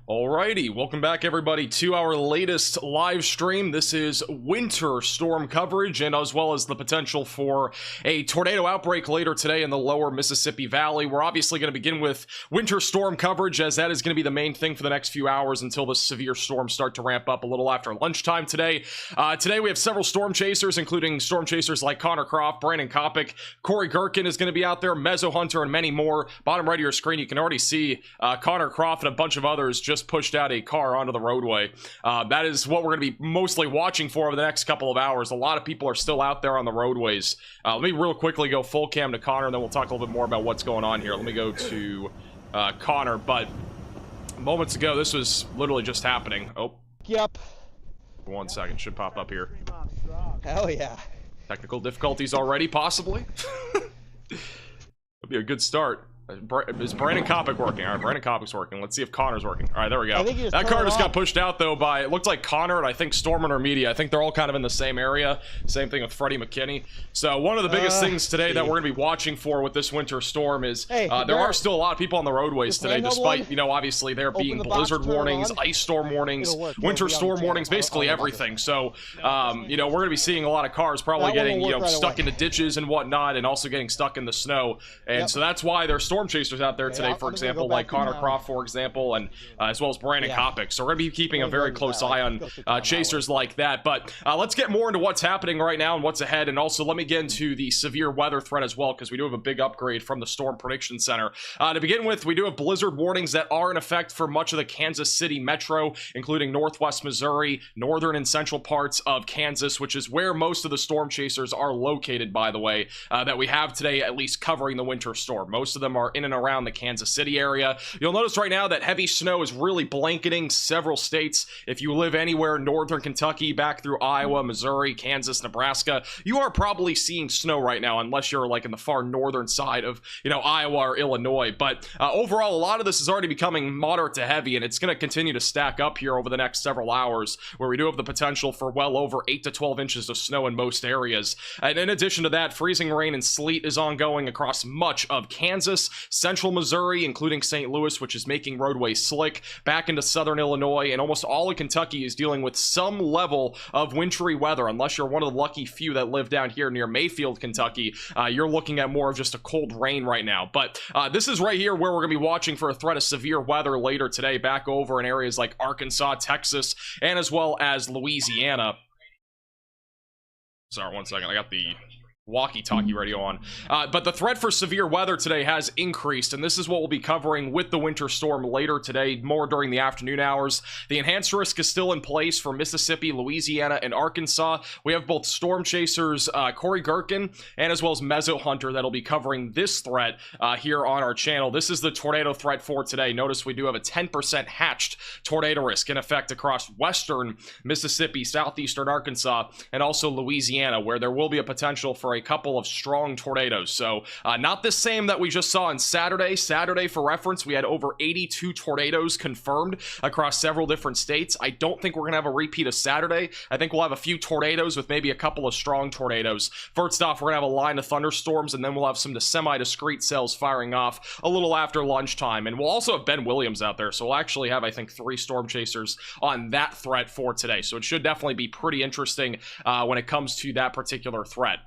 Alrighty, welcome back everybody to our latest live stream. This is winter storm coverage and as well as the potential for a tornado outbreak later today in the lower Mississippi Valley. We're obviously going to begin with winter storm coverage as that is going to be the main thing for the next few hours until the severe storms start to ramp up a little after lunchtime today. Today we have several storm chasers, including storm chasers like Connor Croft, Brandon Kopic, Corey Gherkin is going to be out there, Mezzo Hunter, and many more. Bottom right of your screen, you can already see Connor Croft and a bunch of others just pushed out a car onto the roadway. That is what we're going to be mostly watching for over the next couple of hours. A lot of people are still out there on the roadways. Let me real quickly go full cam to Connor, and then we'll talk a little bit more about what's going on here. Let me go to Connor, but moments ago, this was literally just happening. Oh. Yep. 1 second, should pop up here. Hell yeah. Technical difficulties already, possibly? Would be a good start. Is Brandon Kopic working? All right, Brandon Kopic's working. Let's see if Connor's working. All right, there we go. That car just got pushed out, though, by, it looked like Connor and I think Storm Media. I think they're all kind of in the same area. Same thing with Freddie McKinney. So one of the biggest things today that we're going to be watching for with this winter storm is there are still a lot of people on the roadways today, despite, you know, obviously there being blizzard warnings, ice storm warnings, winter storm warnings, basically everything. So, you know, we're going to be seeing a lot of cars probably getting, you know, stuck into ditches and whatnot and also getting stuck in the snow. And so that's why there's storm chasers out there today, for example, like Connor Croft, for example, and as well as Brandon Kopic. So we're going to be keeping a very close eye on chasers like that. But let's get more into what's happening right now and what's ahead. And also let me get into the severe weather threat as well, because we do have a big upgrade from the Storm Prediction Center. To begin with, we do have blizzard warnings that are in effect for much of the Kansas City metro, including northwest Missouri, northern and central parts of Kansas, which is where most of the storm chasers are located, by the way, that we have today, at least covering the winter storm. Most of them are in and around the Kansas City area. You'll notice right now that heavy snow is really blanketing several states. If you live anywhere northern Kentucky back through Iowa, Missouri, Kansas, Nebraska, you are probably seeing snow right now, unless you're like in the far northern side of, you know, Iowa or Illinois. But overall, a lot of this is already becoming moderate to heavy, and it's going to continue to stack up here over the next several hours, where we do have the potential for well over 8 to 12 inches of snow in most areas. And in addition to that, freezing rain and sleet is ongoing across much of Kansas, central Missouri, including St. Louis, which is making Roadway slick, back into southern Illinois, and almost all of Kentucky is dealing with some level of wintry weather. Unless you're one of the lucky few that live down here near Mayfield, Kentucky, you're looking at more of just a cold rain right now. But this is right here where we're going to be watching for a threat of severe weather later today, back over in areas like Arkansas, Texas, and as well as Louisiana. Sorry, 1 second, I got the walkie-talkie radio on. But the threat for severe weather today has increased, and this is what we'll be covering with the winter storm later today, more during the afternoon hours. The enhanced risk is still in place for Mississippi, Louisiana, and Arkansas. We have both storm chasers Corey Gherkin and as well as Mezzo Hunter that'll be covering this threat here on our channel. This is the tornado threat for today. Notice we do have a 10% hatched tornado risk in effect across western Mississippi, southeastern Arkansas, and also Louisiana, where there will be a potential for a couple of strong tornadoes. So not the same that we just saw on Saturday. Saturday, for reference, we had over 82 tornadoes confirmed across several different states. I don't think we're going to have a repeat of Saturday. I think we'll have a few tornadoes with maybe a couple of strong tornadoes. First off, we're going to have a line of thunderstorms, and then we'll have some semi-discrete cells firing off a little after lunchtime. And we'll also have Ben Williams out there. So we'll actually have, I think, 3 storm chasers on that threat for today. So it should definitely be pretty interesting when it comes to that particular threat.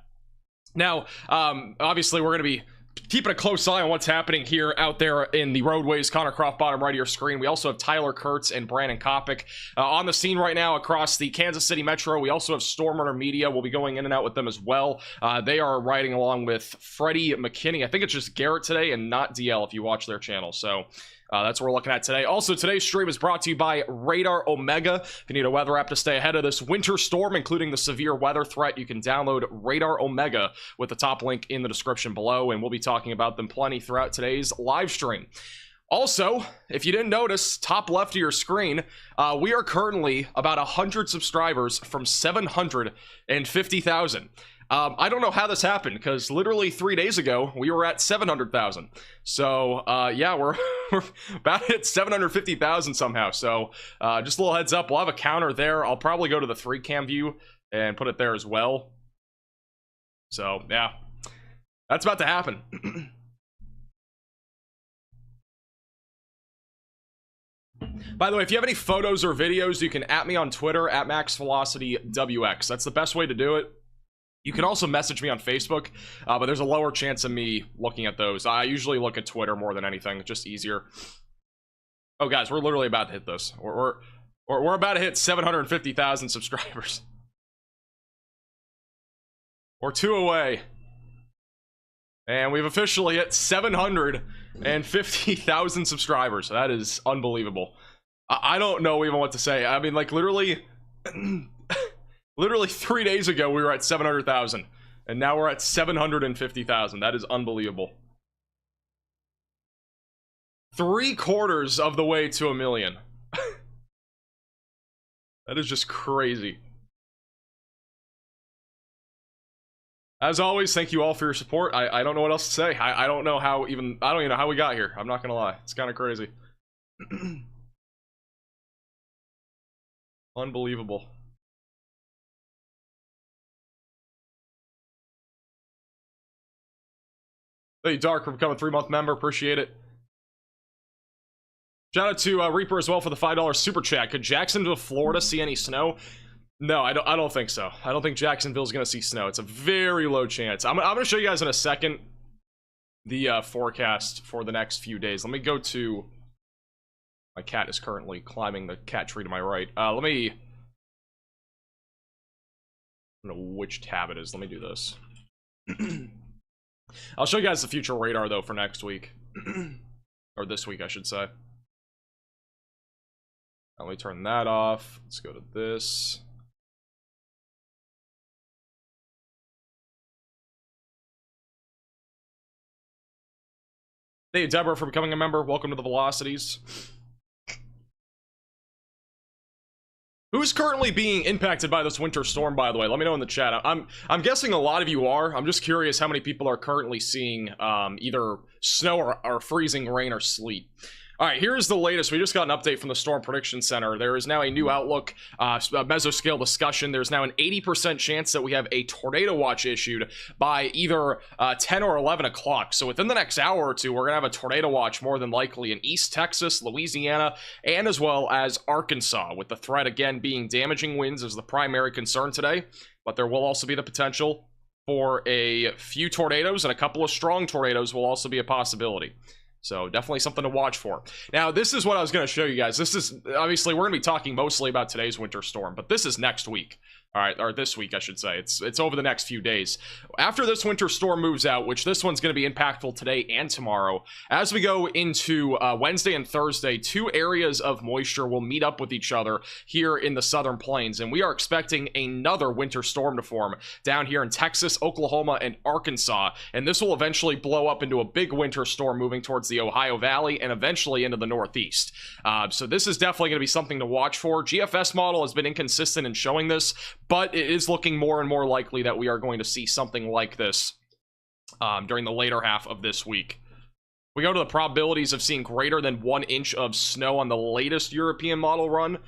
Now, obviously, we're going to be keeping a close eye on what's happening here out there in the roadways. Connor Croft, bottom right of your screen. We also have Tyler Kurtz and Brandon Kopic on the scene right now across the Kansas City metro. We also have Storm Media. We'll be going in and out with them as well. They are riding along with Freddie McKinney. I think it's just Garrett today and not DL if you watch their channel. So that's what we're looking at today. Also, today's stream is brought to you by Radar Omega. If you need a weather app to stay ahead of this winter storm, including the severe weather threat, you can download Radar Omega with the top link in the description below, and we'll be talking about them plenty throughout today's live stream. Also, if you didn't notice, top left of your screen, we are currently about 100 subscribers from 750,000. I don't know how this happened, because literally 3 days ago, we were at 700,000. So, yeah, we're about at 750,000 somehow. So, just a little heads up, we'll have a counter there. I'll probably go to the 3-cam view and put it there as well. So, yeah, that's about to happen. By the way, if you have any photos or videos, you can @ me on Twitter at MaxVelocityWX. That's the best way to do it. You can also message me on Facebook, but there's a lower chance of me looking at those. I usually look at Twitter more than anything. It's just easier. Oh, guys, we're literally about to hit this. We're about to hit 750,000 subscribers. We're 2 away. And we've officially hit 750,000 subscribers. That is unbelievable. I don't know even what to say. I mean, like, literally... literally 3 days ago, we were at 700,000. And now we're at 750,000. That is unbelievable. 3/4 of the way to 1 million. That is just crazy. As always, thank you all for your support. I don't know what else to say. I don't know how even... I don't even know how we got here. I'm not gonna lie. It's kind of crazy. Unbelievable. Thank you, Dark, for becoming a 3-month member. Appreciate it. Shout out to Reaper as well for the $5 super chat. Could Jacksonville, Florida see any snow? No, I don't think so. I don't think Jacksonville's gonna see snow. It's a very low chance. I'm gonna show you guys in a second the forecast for the next few days. Let me go to... My cat is currently climbing the cat tree to my right. Let me... I don't know which tab it is. Let me do this. I'll show you guys the future radar, though, for next week. Or this week, I should say. Let me turn that off. Let's go to this. Thank you, Deborah, for becoming a member. Welcome to the Velocities. Who's currently being impacted by this winter storm, by the way? Let me know in the chat. I'm guessing a lot of you are. I'm just curious how many people are currently seeing either snow or freezing rain or sleet. All right, here's the latest. We just got an update from the Storm Prediction Center. There is now a new outlook, mesoscale discussion. There's now an 80% chance that we have a tornado watch issued by either 10 or 11 o'clock. So within the next hour or two, we're going to have a tornado watch more than likely in East Texas, Louisiana, and as well as Arkansas, with the threat again being damaging winds as the primary concern today. But there will also be the potential for a few tornadoes, and a couple of strong tornadoes will also be a possibility. So definitely something to watch for. Now, this is what I was going to show you guys. This is, obviously, we're going to be talking mostly about today's winter storm, but this is next week. All right, or this week, I should say. It's over the next few days. After this winter storm moves out, which this one's going to be impactful today and tomorrow, as we go into Wednesday and Thursday, 2 areas of moisture will meet up with each other here in the southern plains, and we are expecting another winter storm to form down here in Texas, Oklahoma, and Arkansas, and this will eventually blow up into a big winter storm moving towards the Ohio Valley and eventually into the Northeast. So this is definitely going to be something to watch for. GFS model has been inconsistent in showing this, but it is looking more and more likely that we are going to see something like this during the later half of this week. We go to the probabilities of seeing greater than 1 inch of snow on the latest European model run,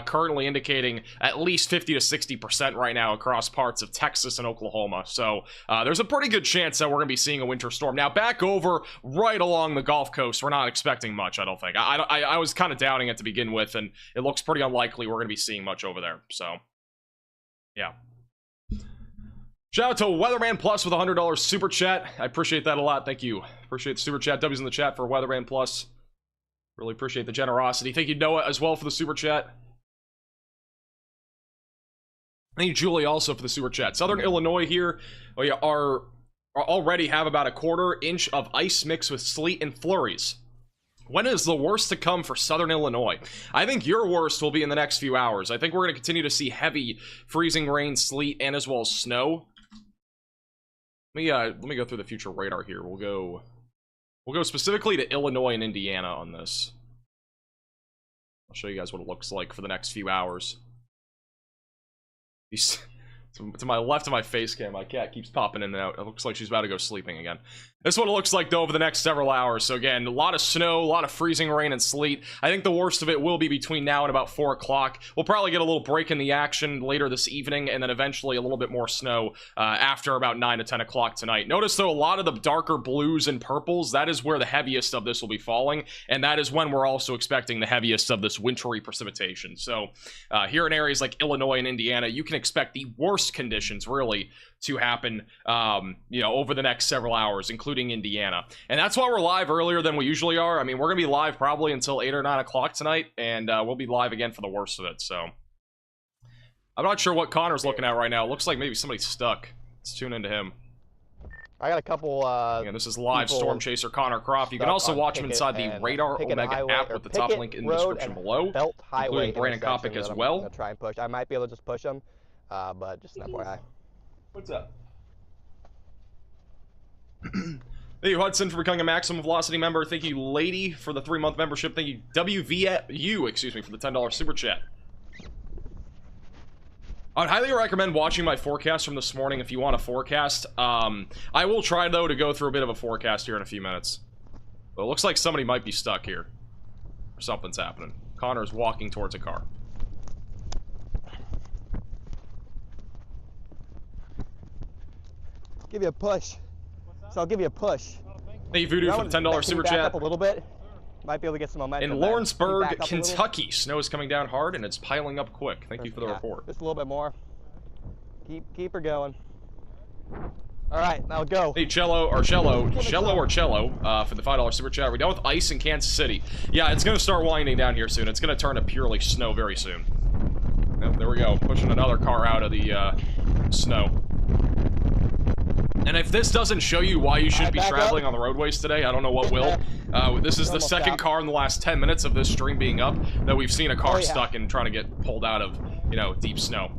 currently indicating at least 50 to 60% right now across parts of Texas and Oklahoma. So there's a pretty good chance that we're going to be seeing a winter storm. Now, back over right along the Gulf Coast, we're not expecting much, I don't think. I was kind of doubting it to begin with, and it looks pretty unlikely we're going to be seeing much over there. So... yeah. Shout out to Weatherman Plus with a $100 super chat. I appreciate that a lot. Thank you. Appreciate the super chat. W's in the chat for Weatherman Plus. Really appreciate the generosity. Thank you, Noah, as well for the super chat. Thank you, Julie, also for the super chat. Southern Illinois here are already have about a 1/4 inch of ice mixed with sleet and flurries. When is the worst to come for Southern Illinois? I think your worst will be in the next few hours. I think we're going to continue to see heavy freezing rain, sleet, and as well as snow. Let me go through the future radar here. We'll go specifically to Illinois and Indiana on this. I'll show you guys what it looks like for the next few hours. To my left of my face cam, my cat keeps popping in and out. It looks like she's about to go sleeping again. This is what it looks like, though, over the next several hours. So, again, a lot of snow, a lot of freezing rain and sleet. I think the worst of it will be between now and about 4 o'clock. We'll probably get a little break in the action later this evening, and then eventually a little bit more snow after about 9 to 10 o'clock tonight. Notice, though, a lot of the darker blues and purples, that is where the heaviest of this will be falling, and that is when we're also expecting the heaviest of this wintry precipitation. So, here in areas like Illinois and Indiana, you can expect the worst conditions, really, to happen, you know, over the next several hours, including Indiana. And that's why we're live earlier than we usually are. I mean, we're gonna be live probably until 8 or 9 o'clock tonight, and we'll be live again for the worst of it. So I'm not sure what Connor's looking at right now. It looks like maybe somebody's stuck. Let's tune into him. I got a couple again, this is live Storm Chaser Connor Croft. You can also watch him inside the Radar Omega app with the top link in the description below, including Brandon Kopic as well. I'm gonna try and push. I might be able to just push him, but just an FYI. What's up? Thank you, Hudson, for becoming a Maximum Velocity member. Thank you, Lady, for the 3-month membership. Thank you, WVU, excuse me, for the $10 super chat. I'd highly recommend watching my forecast from this morning if you want a forecast. I will try, though, to go through a bit of a forecast here in a few minutes. But it looks like somebody might be stuck here. Or something's happening. Connor's walking towards a car. Give you a push. So I'll give you a push. Thank you, Voodoo, for the $10 super chat. Up a little bit. Might be able to get some momentum. In Lawrenceburg, Kentucky, snow is coming down hard and it's piling up quick. Thank you for the report. Just a little bit more. Keep her going. All right, now go. Hey, Cello for the $5 super chat. We're done with ice in Kansas City. Yeah, it's going to start winding down here soon. It's going to turn to purely snow very soon. Yep, there we go. Pushing another car out of the snow. And if this doesn't show you why you should be traveling on the roadways today, I don't know what will. This is the second car in the last 10 minutes of this stream being up that we've seen a car stuck and trying to get pulled out of, you know, deep snow.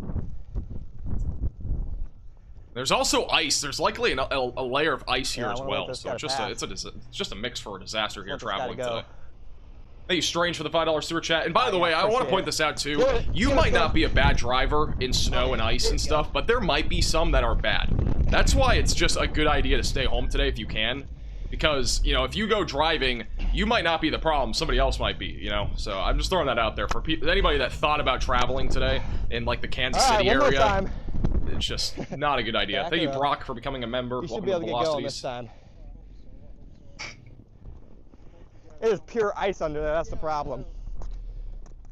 There's also ice. There's likely a layer of ice here as well. So it's just a mix for a disaster here traveling today. Thank you, Strange, for the $5 super chat. And by the way, I want to point this out too. You might not be a bad driver in snow and ice and stuff, but there might be some that are bad. That's why it's just a good idea to stay home today if you can. Because, you know, if you go driving, you might not be the problem. Somebody else might be, you know? So I'm just throwing that out there for anybody that thought about traveling today in, like, the Kansas City area. It's just not a good idea. Thank you, Brock, for becoming a member. You should be able to get going this time. It is pure ice under there, that's the problem.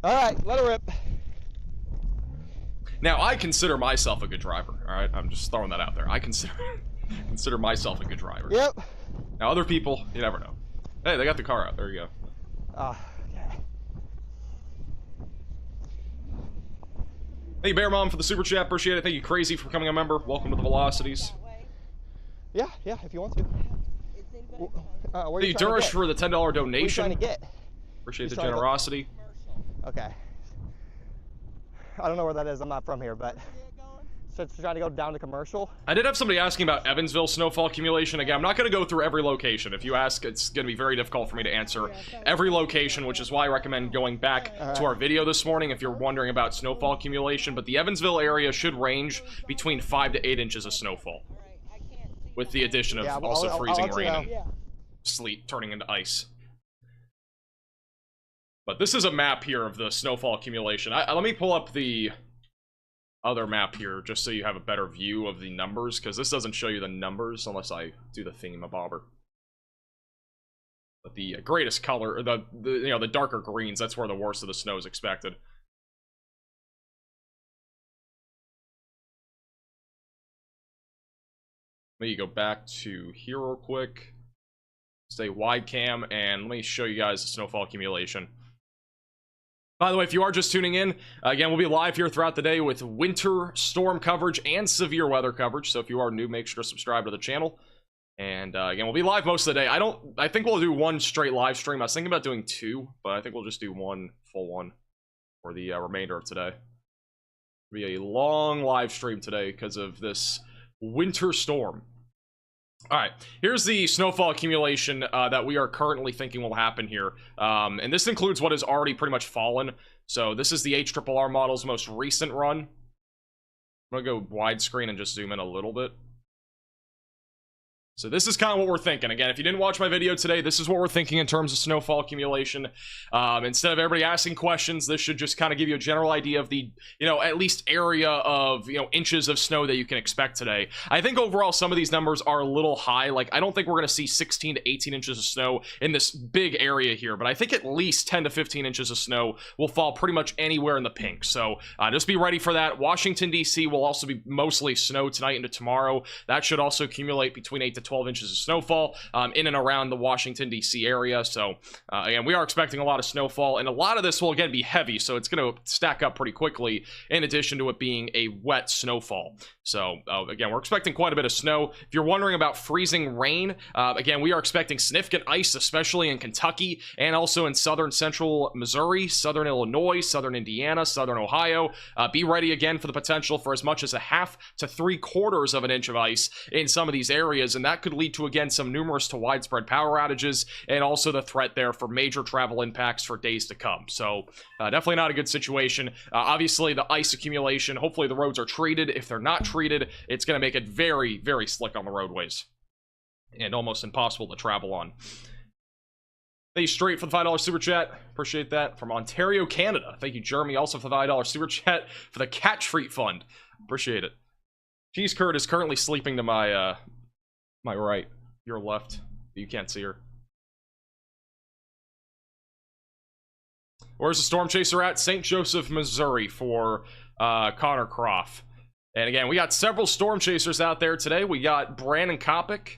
Alright, let her rip. Now, I consider myself a good driver, alright? I'm just throwing that out there. I consider myself a good driver. Yep. Now, other people, you never know. Hey, they got the car out. There you go. Okay. Thank you, Bear Mom, for the super chat. Appreciate it. Thank you, Crazy, for becoming a member. Welcome to the Velocities. Yeah, if you want to. Thank you, Durish, for the $10 donation. What are you trying to get? Appreciate the generosity. Okay. I don't know where that is. I'm not from here, but so it's trying to go down to commercial. I did have somebody asking about Evansville snowfall accumulation. Again, I'm not going to go through every location. If you ask, it's going to be very difficult for me to answer every location, which is why I recommend going back to our video this morning if you're wondering about snowfall accumulation. But the Evansville area should range between 5 to 8 inches of snowfall, with the addition of also freezing rain and sleet turning into ice. But this is a map here of the snowfall accumulation. Let me pull up the other map here just so you have a better view of the numbers, because this doesn't show you the numbers unless I do the thingamabobber. But the greatest color, the darker greens, that's where the worst of the snow is expected. Let me go back to here real quick. Stay wide cam, and let me show you guys the snowfall accumulation. By the way, if you are just tuning in, again, we'll be live here throughout the day with winter storm coverage and severe weather coverage. So if you are new, make sure to subscribe to the channel. And again, we'll be live most of the day. I think we'll do one straight live stream. I was thinking about doing 2, but I think we'll just do one full one for the remainder of today. It'll be a long live stream today because of this winter storm. All right, here's the snowfall accumulation that we are currently thinking will happen here. And this includes what has already pretty much fallen. So this is the HRRR model's most recent run. I'm I'm gonna go widescreen and just zoom in a little bit. So this is kind of what we're thinking. Again, if you didn't watch my video today, this is what we're thinking in terms of snowfall accumulation. Instead of everybody asking questions, this should just kind of give you a general idea of the, at least area of, inches of snow that you can expect today. I think overall some of these numbers are a little high. Like, I don't think we're going to see 16 to 18 inches of snow in this big area here, but I think at least 10 to 15 inches of snow will fall pretty much anywhere in the pink. So just be ready for that. Washington, D.C. will also be mostly snow tonight into tomorrow. That should also accumulate between 8 to 12 inches of snowfall in and around the Washington, D.C. area. So again, we are expecting a lot of snowfall, and a lot of this will again be heavy, so it's going to stack up pretty quickly in addition to it being a wet snowfall. So again, we're expecting quite a bit of snow. If you're wondering about freezing rain, again, we are expecting significant ice, especially in Kentucky and also in southern central Missouri, southern Illinois, southern Indiana, southern Ohio. Be ready again for the potential for as much as a half to 3/4 of an inch of ice in some of these areas, and that could lead to, again, some numerous to widespread power outages, and also the threat there for major travel impacts for days to come. So definitely not a good situation. Obviously, the ice accumulation, hopefully the roads are treated. If they're not treated, it's going to make it very, very slick on the roadways and almost impossible to travel on. Thank you, Straight, for the $5 super chat. Appreciate that. From Ontario, Canada. Thank you, Jeremy, also for the $5 super chat for the Cat Treat Fund. Appreciate it. Cheese Curd is currently sleeping to my my right, your left. You can't see her. Where's the Storm Chaser at? St. Joseph, Missouri for Connor Croft. And again, we got several Storm Chasers out there today. We got Brandon Kopic.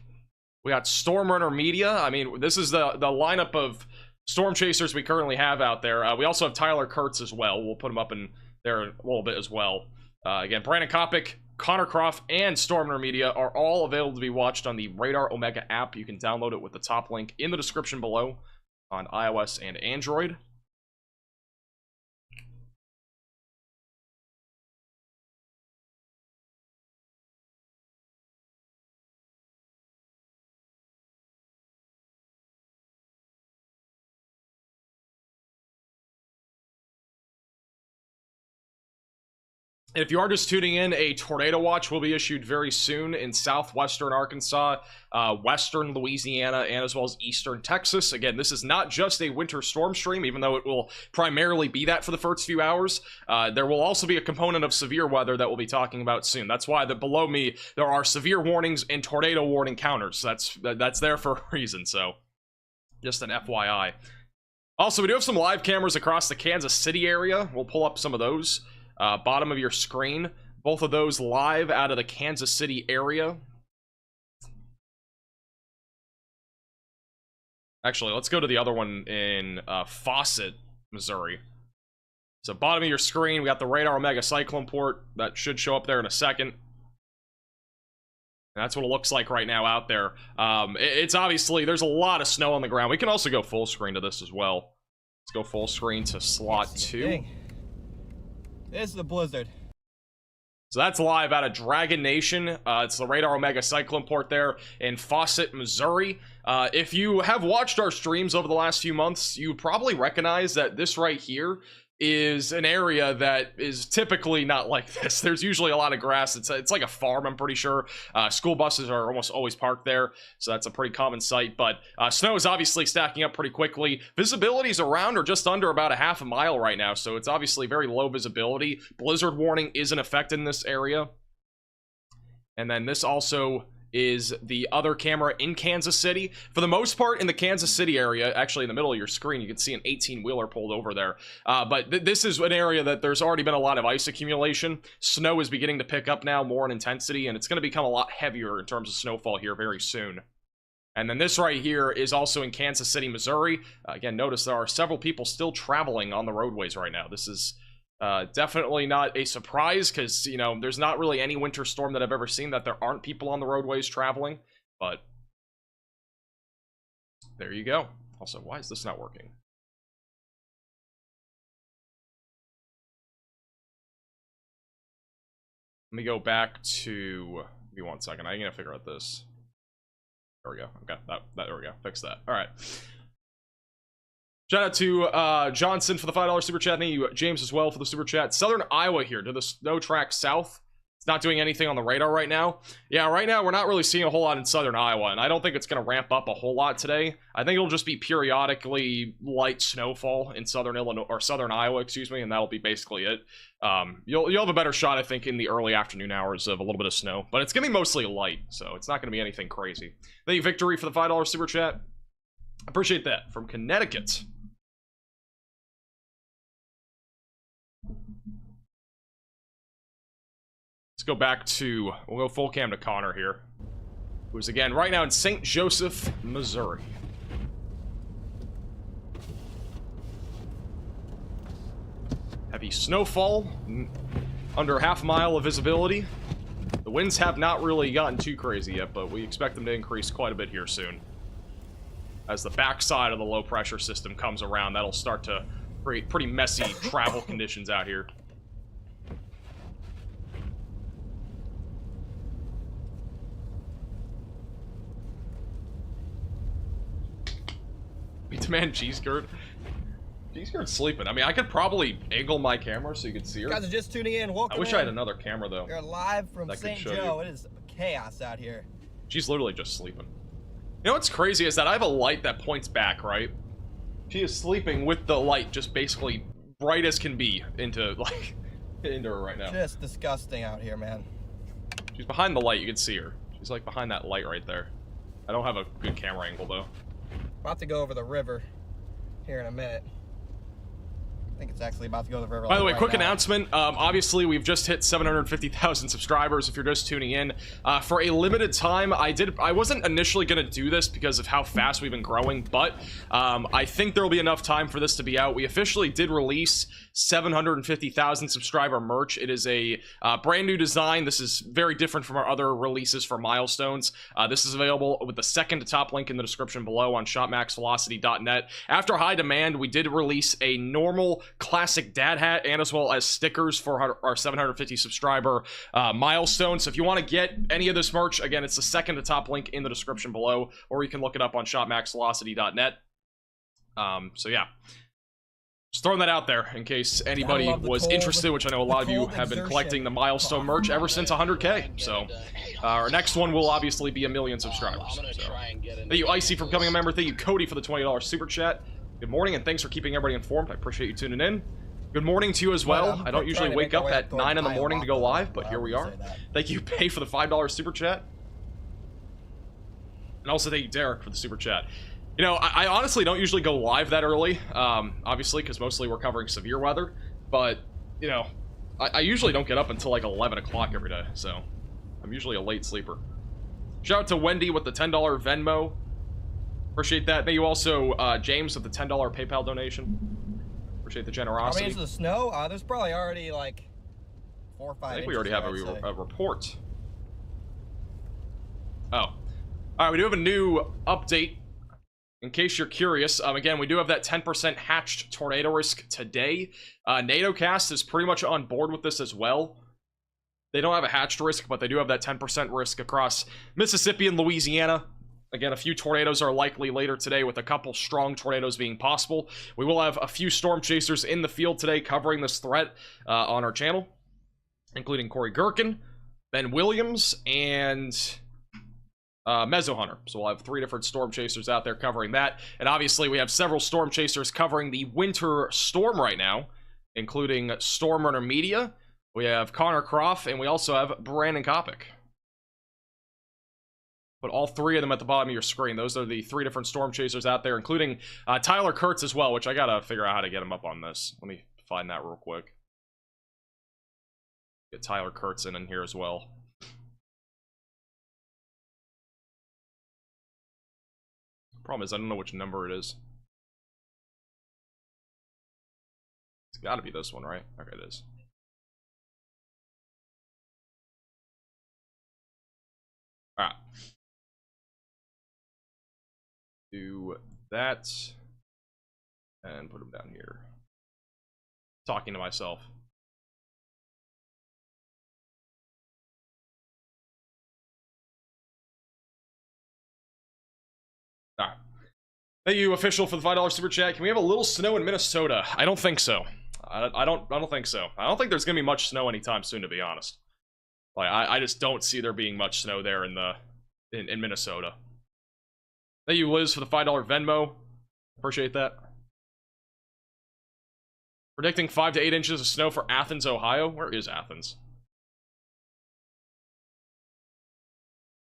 We got Stormrunner Media. I mean, this is the lineup of Storm Chasers we currently have out there. We also have Tyler Kurtz as well. We'll put him up in there a little bit as well. Again, Brandon Kopic, Connor Croft, and Stormrunner Media are all available to be watched on the Radar Omega app. You can download it with the top link in the description below on iOS and Android. If you are just tuning in, a tornado watch will be issued very soon in southwestern Arkansas, western Louisiana, and as well as eastern Texas. Again, this is not just a winter storm stream, even though it will primarily be that for the first few hours. There will also be a component of severe weather that we'll be talking about soon. That's why below me, there are severe warnings and tornado warning counters. That's there for a reason, so just an FYI. Also, we do have some live cameras across the Kansas City area. We'll pull up some of those. Bottom of your screen, both of those live out of the Kansas City area. Actually, let's go to the other one in Fawcett, Missouri. So bottom of your screen, we got the Radar Omega Cyclone port. That should show up there in a second. And that's what it looks like right now out there. It's obviously, there's a lot of snow on the ground. We can also go full screen to this as well. Let's go full screen to slot 2. Dang. This is a blizzard. So that's live out of Dragon Nation. It's the Radar Omega Cyclone port there in Fawcett, Missouri. If you have watched our streams over the last few months, you probably recognize that this right here is an area that is typically not like this. There's usually a lot of grass. It's like a farm, I'm pretty sure. School buses are almost always parked there, so that's a pretty common sight. But snow is obviously stacking up pretty quickly. Visibility's around or just under about a half a mile right now, so it's obviously very low visibility. Blizzard warning is in effect in this area. And then this also is the other camera in Kansas City. For the most part, in the Kansas City area, actually in the middle of your screen, you can see an 18-wheeler pulled over there. But this is an area that there's already been a lot of ice accumulation. Snow is beginning to pick up now, more in intensity, and it's going to become a lot heavier in terms of snowfall here very soon. And then this right here is also in Kansas City, Missouri. Again, notice there are several people still traveling on the roadways right now. This is definitely not a surprise because, you know, there's not really any winter storm that I've ever seen that there aren't people on the roadways traveling, but there you go. Also, why is this not working? Let me go back to, give me 1 second. I'm gonna figure out this. There we go. Okay, there we go. Fix that. All right. Shout out to Johnson for the $5 super chat. Thank you, James, as well, for the super chat. Southern Iowa here to the snow track south. It's not doing anything on the radar right now. Yeah, right now we're not really seeing a whole lot in southern Iowa, and I don't think it's going to ramp up a whole lot today. I think it'll just be periodically light snowfall in southern Illinois, or southern Iowa, excuse me, and that'll be basically it. You'll have a better shot, I think, in the early afternoon hours of a little bit of snow, but it's going to be mostly light, so it's not going to be anything crazy. Thank you, Victory, for the $5 super chat. Appreciate that. From Connecticut. Let's go back to, we'll go full cam to Connor here, who's again right now in St. Joseph, Missouri. Heavy snowfall, under half a mile of visibility. The winds have not really gotten too crazy yet, but we expect them to increase quite a bit here soon. As the backside of the low pressure system comes around, that'll start to create pretty messy travel conditions out here. We demand cheese curd. Cheese curd sleeping. I mean, I could probably angle my camera so you could see her. You guys are just tuning in. Welcome. I wish I had another camera though. You're live from St. Joe. It is chaos out here. She's literally just sleeping. You know what's crazy is that I have a light that points back, right? She is sleeping with the light just basically bright as can be into her right now. Just disgusting out here, man. She's behind the light. You can see her. She's like behind that light right there. I don't have a good camera angle though. About to go over the river here in a minute. I think it's actually about to go to the river. By the way, right quick now. announcement. Obviously, we've just hit 750,000 subscribers. If you're just tuning in, for a limited time, I wasn't initially going to do this because of how fast we've been growing, but I think there will be enough time for this to be out. We officially did release 750,000 subscriber merch. It is a brand new design. This is very different from our other releases for milestones. This is available with the second to top link in the description below on shopmaxvelocity.net. After high demand, we did release a normal classic dad hat and as well as stickers for our 750 subscriber milestone. So if you want to get any of this merch, again, it's the second to top link in the description below, or you can look it up on shopmaxvelocity.net. So yeah, just throwing that out there in case anybody was interested, which I know a lot of you have been collecting the milestone merch ever since 100K. So our next one will obviously be 1 million subscribers. So. Thank you, Icy, for becoming a member. Thank you, Cody, for the $20 super chat. Good morning, and thanks for keeping everybody informed. I appreciate you tuning in. Good morning to you as well. I don't usually wake up at 9 in the morning to go live, but here we are. Thank you, Pay, for the $5 super chat. And also thank you, Derek, for the super chat. You know, I honestly don't usually go live that early, obviously, because mostly we're covering severe weather. But, you know, I usually don't get up until like 11 o'clock every day, so I'm usually a late sleeper. Shout out to Wendy with the $10 Venmo. Appreciate that. Thank you also, James, with the $10 PayPal donation. Appreciate the generosity. How many inches of snow? There's probably already like 4 or 5 inches. I think we already have a report. Oh. All right, we do have a new update. In case you're curious, again, we do have that 10% hatched tornado risk today. NATOcast is pretty much on board with this as well. They don't have a hatched risk, but they do have that 10% risk across Mississippi and Louisiana. Again, a few tornadoes are likely later today, with a couple strong tornadoes being possible. We will have a few storm chasers in the field today covering this threat on our channel, including Corey Gherkin, Ben Williams, and Mezzo Hunter. So we'll have 3 different storm chasers out there covering that. And obviously, we have several storm chasers covering the winter storm right now, including Storm Runner Media. We have Connor Croft, and we also have Brandon Kopic. Put all 3 of them at the bottom of your screen. Those are the 3 different storm chasers out there, including Tyler Kurtz as well, which I gotta figure out how to get him up on this. Let me find that real quick. Get Tyler Kurtz in here as well. Problem is, I don't know which number it is. It's gotta be this one, right? Okay, it is. Alright. Do that and put him down here. Talking to myself. All right. Thank you, official, for the $5 super chat. Can we have a little snow in Minnesota? I don't think so. I don't think so. I don't think there's gonna be much snow anytime soon, to be honest. Like, I just don't see there being much snow there in Minnesota. Thank you, Liz, for the $5 Venmo. Appreciate that. Predicting 5 to 8 inches of snow for Athens, Ohio. Where is Athens?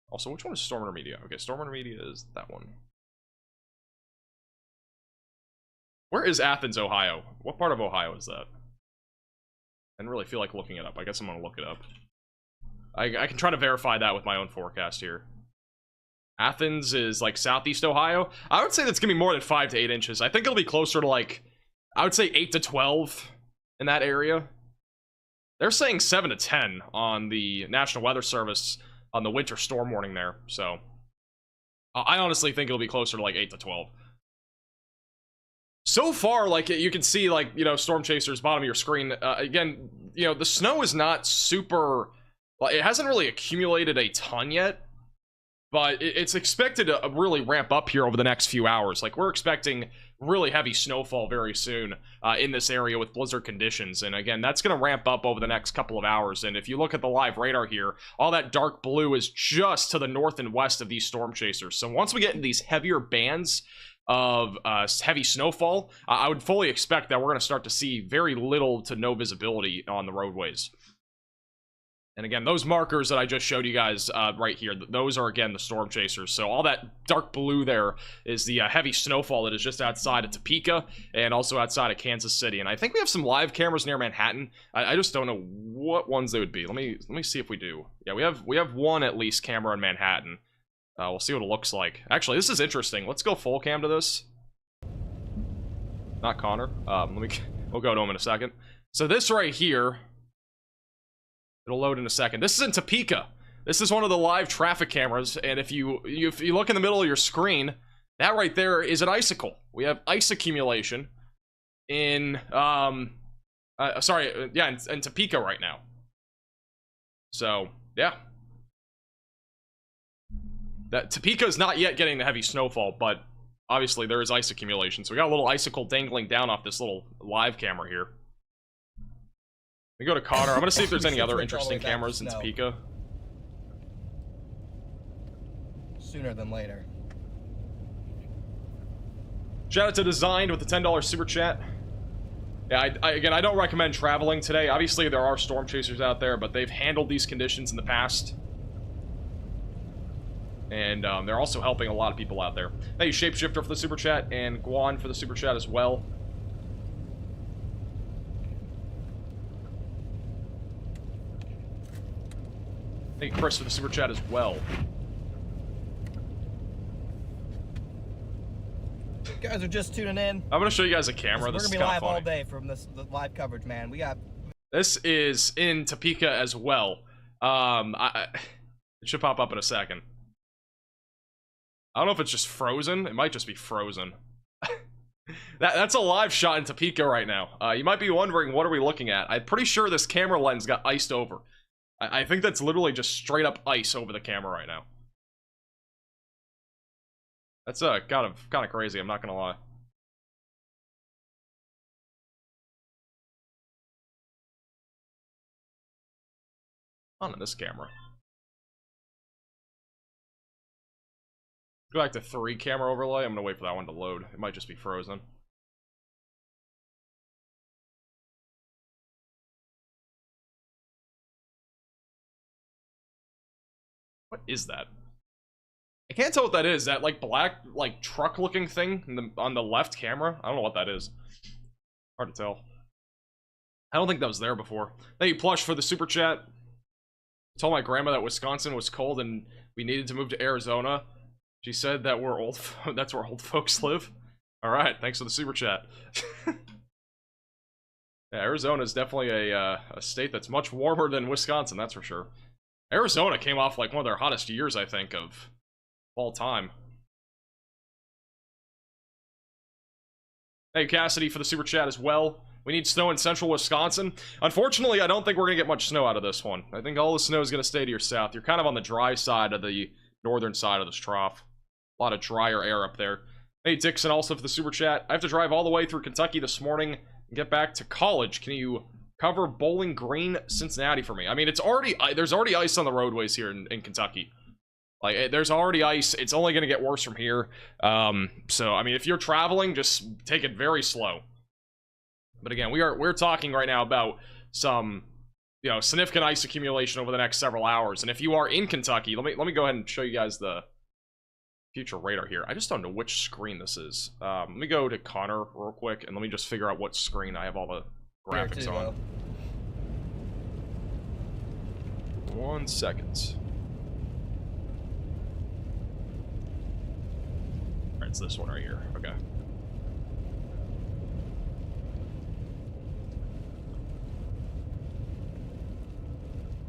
Also, which one is Storm Intermedia? Okay, Storm Intermedia is that one. Where is Athens, Ohio? What part of Ohio is that? I didn't really feel like looking it up. I guess I'm gonna look it up. I can try to verify that with my own forecast here. Athens is like southeast Ohio. I would say that's gonna be more than 5 to 8 inches. I think it'll be closer to like, I would say 8 to 12 in that area. They're saying 7 to 10 on the National Weather Service on the winter storm warning there. So I honestly think it'll be closer to like 8 to 12. So far, like, you can see, like, you know, Storm Chasers, bottom of your screen. Again, you know, the snow is not super, like, it hasn't really accumulated a ton yet, but it's expected to really ramp up here over the next few hours. Like, we're expecting really heavy snowfall very soon in this area with blizzard conditions. And again, that's going to ramp up over the next couple of hours. And if you look at the live radar here, all that dark blue is just to the north and west of these Storm Chasers. So once we get into these heavier bands of heavy snowfall, I would fully expect that we're going to start to see very little to no visibility on the roadways. And again, those markers that I just showed you guys right here, those are, again, the Storm Chasers. So all that dark blue there is the heavy snowfall that is just outside of Topeka and also outside of Kansas City. And I think we have some live cameras near Manhattan. I just don't know what ones they would be. Let me see if we do. Yeah, we have one, at least, camera in Manhattan. We'll see what it looks like. Actually, this is interesting. Let's go full cam to this. Not Connor. We'll go to him in a second. So this right here, it'll load in a second. This is in Topeka. This is one of the live traffic cameras, and if you look in the middle of your screen, that right there is an icicle. We have ice accumulation in in Topeka right now. So yeah, that Topeka is not yet getting the heavy snowfall, but obviously there is ice accumulation. So we got a little icicle dangling down off this little live camera here. We go to Connor. I'm gonna see if there's any other interesting cameras in Topeka. Sooner than later. Shout out to Designed with the $10 super chat. Yeah, again, I don't recommend traveling today. Obviously, there are storm chasers out there, but they've handled these conditions in the past. And they're also helping a lot of people out there. Thank you, Shapeshifter, for the super chat, and Guan for the super chat as well. Thank you, Chris, for the super chat as well. You guys are just tuning in. I'm gonna show you guys a camera. We're gonna be live all day from the live coverage, man. We got. This is in Topeka as well. It should pop up in a second. I don't know if it's just frozen. It might just be frozen. That's a live shot in Topeka right now. You might be wondering, what are we looking at? I'm pretty sure this camera lens got iced over. I think that's literally just straight up ice over the camera right now. That's kind of crazy, I'm not gonna lie. On this camera. Go back to 3 camera overlay. I'm gonna wait for that one to load. It might just be frozen. What is that? I can't tell what that is. That like black, like truck looking thing on the left camera? I don't know what that is. Hard to tell. I don't think that was there before. Thank you, Plush, for the super chat. I told my grandma that Wisconsin was cold and we needed to move to Arizona. She said that we're old. That's where old folks live. All right, thanks for the super chat. Yeah, Arizona is definitely a state that's much warmer than Wisconsin. That's for sure. Arizona came off like one of their hottest years, I think, of all time. Hey, Cassidy, for the super chat as well. We need snow in central Wisconsin. Unfortunately, I don't think we're going to get much snow out of this one. I think all the snow is going to stay to your south. You're kind of on the dry side of the northern side of this trough. A lot of drier air up there. Hey, Dixon, also for the super chat. I have to drive all the way through Kentucky this morning and get back to college. Can you cover Bowling Green, Cincinnati for me. I mean, it's already, there's already ice on the roadways here in Kentucky. Like, there's already ice. It's only going to get worse from here. So, I mean, if you're traveling, just take it very slow. But again, we're talking right now about some, you know, significant ice accumulation over the next several hours. And if you are in Kentucky, let me go ahead and show you guys the future radar here. I just don't know which screen this is. Let me go to Connor real quick, and let me just figure out what screen I have all the graphics on. 1 second. Alright, it's this one right here. Okay.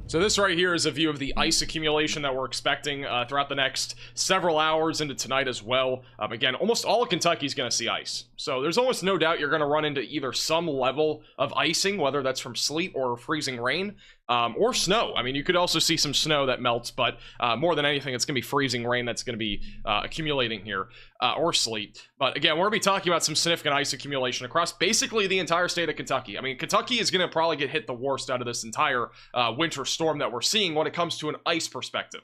So this right here is a view of the ice accumulation that we're expecting throughout the next several hours into tonight as well. Again, almost all of Kentucky is going to see ice. So there's almost no doubt you're going to run into either some level of icing, whether that's from sleet or freezing rain, or snow. I mean, you could also see some snow that melts, but more than anything, it's going to be freezing rain that's going to be accumulating here, or sleet. But again, we're going to be talking about some significant ice accumulation across basically the entire state of Kentucky. I mean, Kentucky is going to probably get hit the worst out of this entire winter storm that we're seeing when it comes to an ice perspective.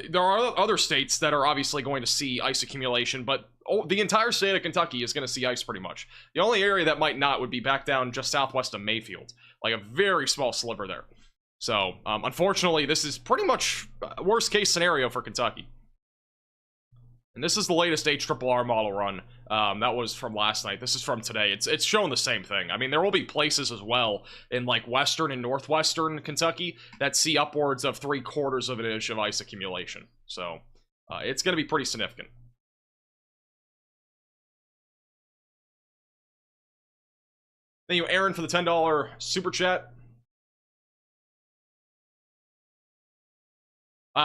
There are other states that are obviously going to see ice accumulation, but the entire state of Kentucky is going to see ice pretty much. The only area that might not would be back down just southwest of Mayfield, like a very small sliver there. So, unfortunately, this is pretty much worst case scenario for Kentucky. And this is the latest HRRR model run. That was from last night. This is from today. It's showing the same thing. I mean, there will be places as well in like western and northwestern Kentucky that see upwards of 3/4 of an inch of ice accumulation. So, it's going to be pretty significant. Thank you, Aaron, for the $10 super chat.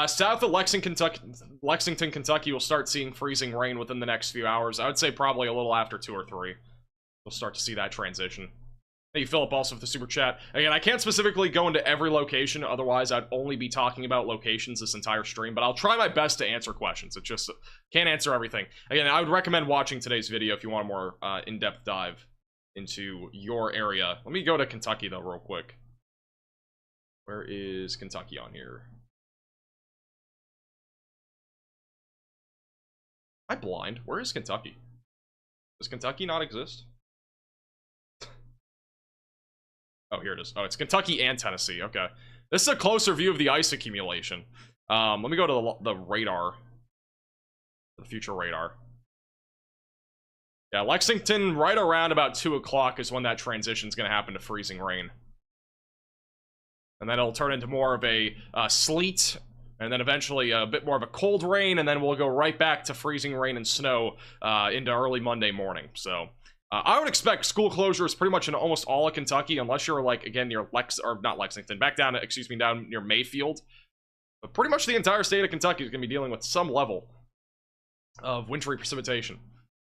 South of Lexington, Kentucky will start seeing freezing rain within the next few hours. I would say probably a little after 2 or 3. We'll start to see that transition. Thank you, Philip, also for the super chat. Again, I can't specifically go into every location, otherwise I'd only be talking about locations this entire stream, but I'll try my best to answer questions. It just can't answer everything. Again, I would recommend watching today's video if you want a more in-depth dive into your area. Let me go to Kentucky, though, real quick. Where is Kentucky on here? Am I blind? Where is Kentucky? Does Kentucky not exist? Oh, here it is. Oh, it's Kentucky and Tennessee. Okay. This is a closer view of the ice accumulation. Let me go to the radar. The future radar. Yeah, Lexington, right around about 2 o'clock is when that transition is going to happen to freezing rain. And then it'll turn into more of a sleet, and then eventually a bit more of a cold rain, and then we'll go right back to freezing rain and snow into early Monday morning. So I would expect school closures pretty much in almost all of Kentucky, unless you're like, again, near not Lexington, back down, excuse me, down near Mayfield. But pretty much the entire state of Kentucky is going to be dealing with some level of wintry precipitation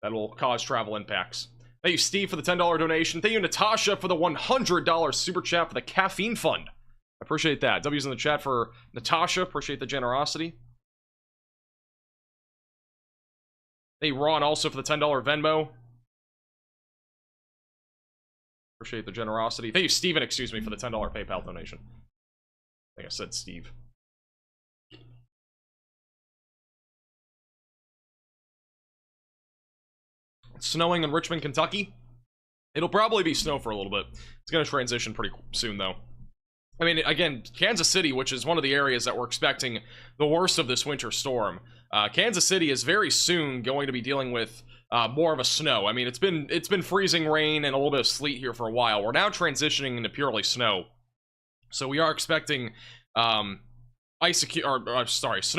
that will cause travel impacts. Thank you, Steve, for the $10 donation. Thank you, Natasha, for the $100 super chat for the caffeine fund. I appreciate that. W's in the chat for Natasha. Appreciate the generosity. Hey, Ron, also for the $10 Venmo. Appreciate the generosity. Thank you, Steven, excuse me, for the $10 PayPal donation. I think I said Steve. It's snowing in Richmond, Kentucky. It'll probably be snow for a little bit. It's going to transition pretty soon, though. I mean, again, Kansas City, which is one of the areas that we're expecting the worst of this winter storm, Kansas City is very soon going to be dealing with more of a snow. I mean, it's been freezing rain and a little bit of sleet here for a while. We're now transitioning into purely snow, so we are expecting snow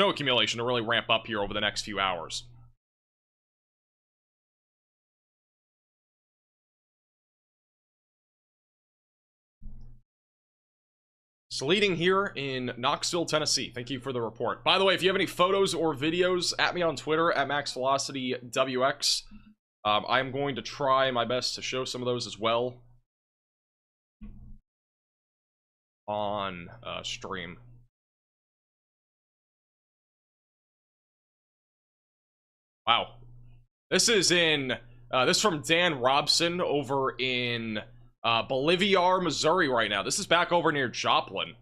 accumulation to really ramp up here over the next few hours. Sleeting here in Knoxville, Tennessee. Thank you for the report. By the way, if you have any photos or videos, at me on Twitter, at MaxVelocityWX. I'm going to try my best to show some of those as well on stream. Wow. This is in, this is from Dan Robson over in Bolivar, Missouri right now. This is back over near Joplin.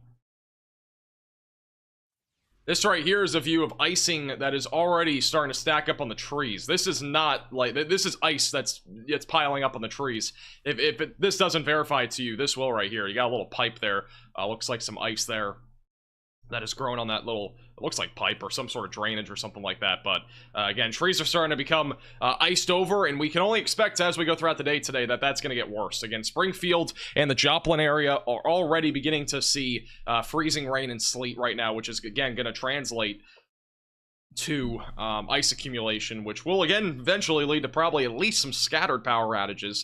This right here is a view of icing that is already starting to stack up on the trees. This is not like, this is ice that's piling up on the trees. If this doesn't verify it to you, this will right here. You got a little pipe there. Looks like some ice there that is growing on that little, it looks like pipe or some sort of drainage or something like that. But again, trees are starting to become iced over, and we can only expect as we go throughout the day today that that's going to get worse. Again, Springfield and the Joplin area are already beginning to see freezing rain and sleet right now, which is again going to translate to ice accumulation, which will again eventually lead to probably at least some scattered power outages.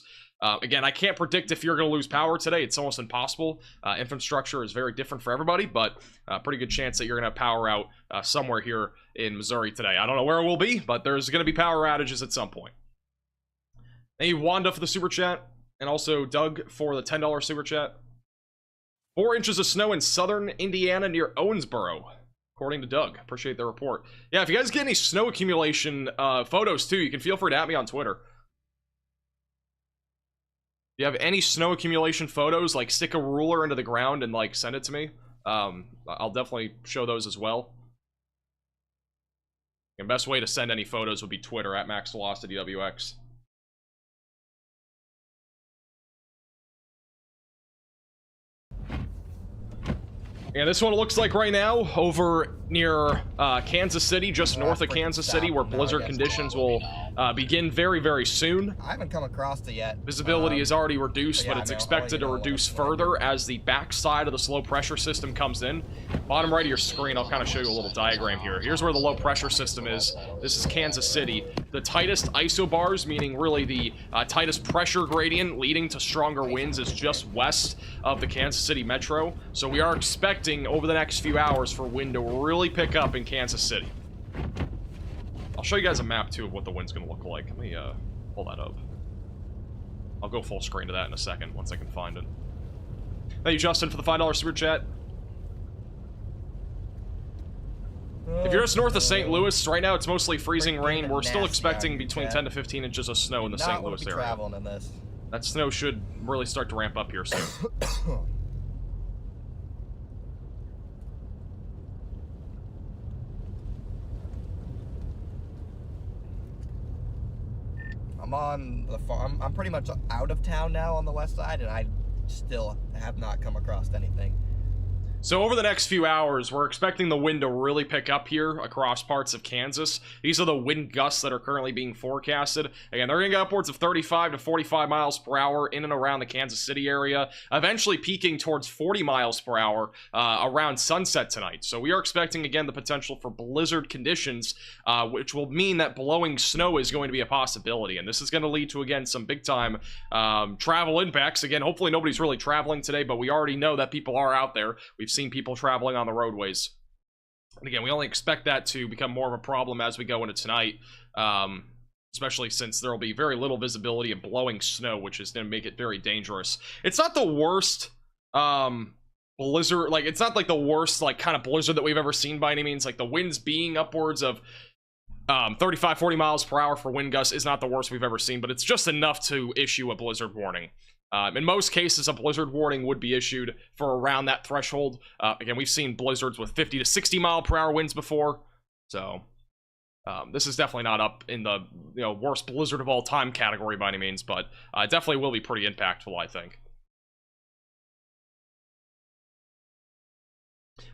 Again, I can't predict if you're going to lose power today. It's almost impossible. Infrastructure is very different for everybody, but pretty good chance that you're going to have power out somewhere here in Missouri today. I don't know where it will be, but there's going to be power outages at some point. Thank you, Wanda, for the super chat, and also Doug for the $10 super chat. 4 inches of snow in southern Indiana near Owensboro, according to Doug. Appreciate the report. Yeah, if you guys get any snow accumulation photos too, you can feel free to at me on Twitter. If you have any snow accumulation photos, like stick a ruler into the ground and like send it to me. I'll definitely show those as well. The best way to send any photos would be Twitter at MaxVelocityWX. Yeah, this one looks like right now over near Kansas City, just north of Kansas City, where blizzard conditions will begin very, very soon. I haven't come across it yet. Visibility is already reduced, but it's expected to reduce further as the backside of the slow pressure system comes in. Bottom right of your screen, I'll kind of show you a little diagram here. Here's where the low pressure system is. This is Kansas City. The tightest isobars, meaning really the tightest pressure gradient leading to stronger winds, is just west of the Kansas City metro. So we are expecting over the next few hours for wind to really pick up in Kansas City. I'll show you guys a map too of what the wind's gonna look like. Let me pull that up. I'll go full screen to that in a second once I can find it. Thank you, Justin, for the $5 super chat. If you're just north of St. Louis, right now it's mostly freezing rain. We're still expecting between 10 to 15 inches of snow in the St. Louis area. Traveling in this. That snow should really start to ramp up here soon. I'm on the farm. I'm pretty much out of town now on the west side, and I still have not come across anything. So over the next few hours, we're expecting the wind to really pick up here across parts of Kansas. These are the wind gusts that are currently being forecasted. Again, they're going to get upwards of 35 to 45 miles per hour in and around the Kansas City area, eventually peaking towards 40 miles per hour around sunset tonight. So we are expecting, again, the potential for blizzard conditions, which will mean that blowing snow is going to be a possibility. And this is going to lead to, again, some big-time travel impacts. Again, hopefully nobody's really traveling today, but we already know that people are out there. We've seen people traveling on the roadways. And again, we only expect that to become more of a problem as we go into tonight, especially since there will be very little visibility and blowing snow, which is going to make it very dangerous. It's not the worst blizzard, like it's not like the worst like kind of blizzard that we've ever seen by any means. Like the winds being upwards of 35-40 miles per hour for wind gusts is not the worst we've ever seen, but it's just enough to issue a blizzard warning. In most cases, a blizzard warning would be issued for around that threshold. Again, we've seen blizzards with 50 to 60 mile per hour winds before, so this is definitely not up in the worst blizzard of all time category by any means, but it definitely will be pretty impactful, I think.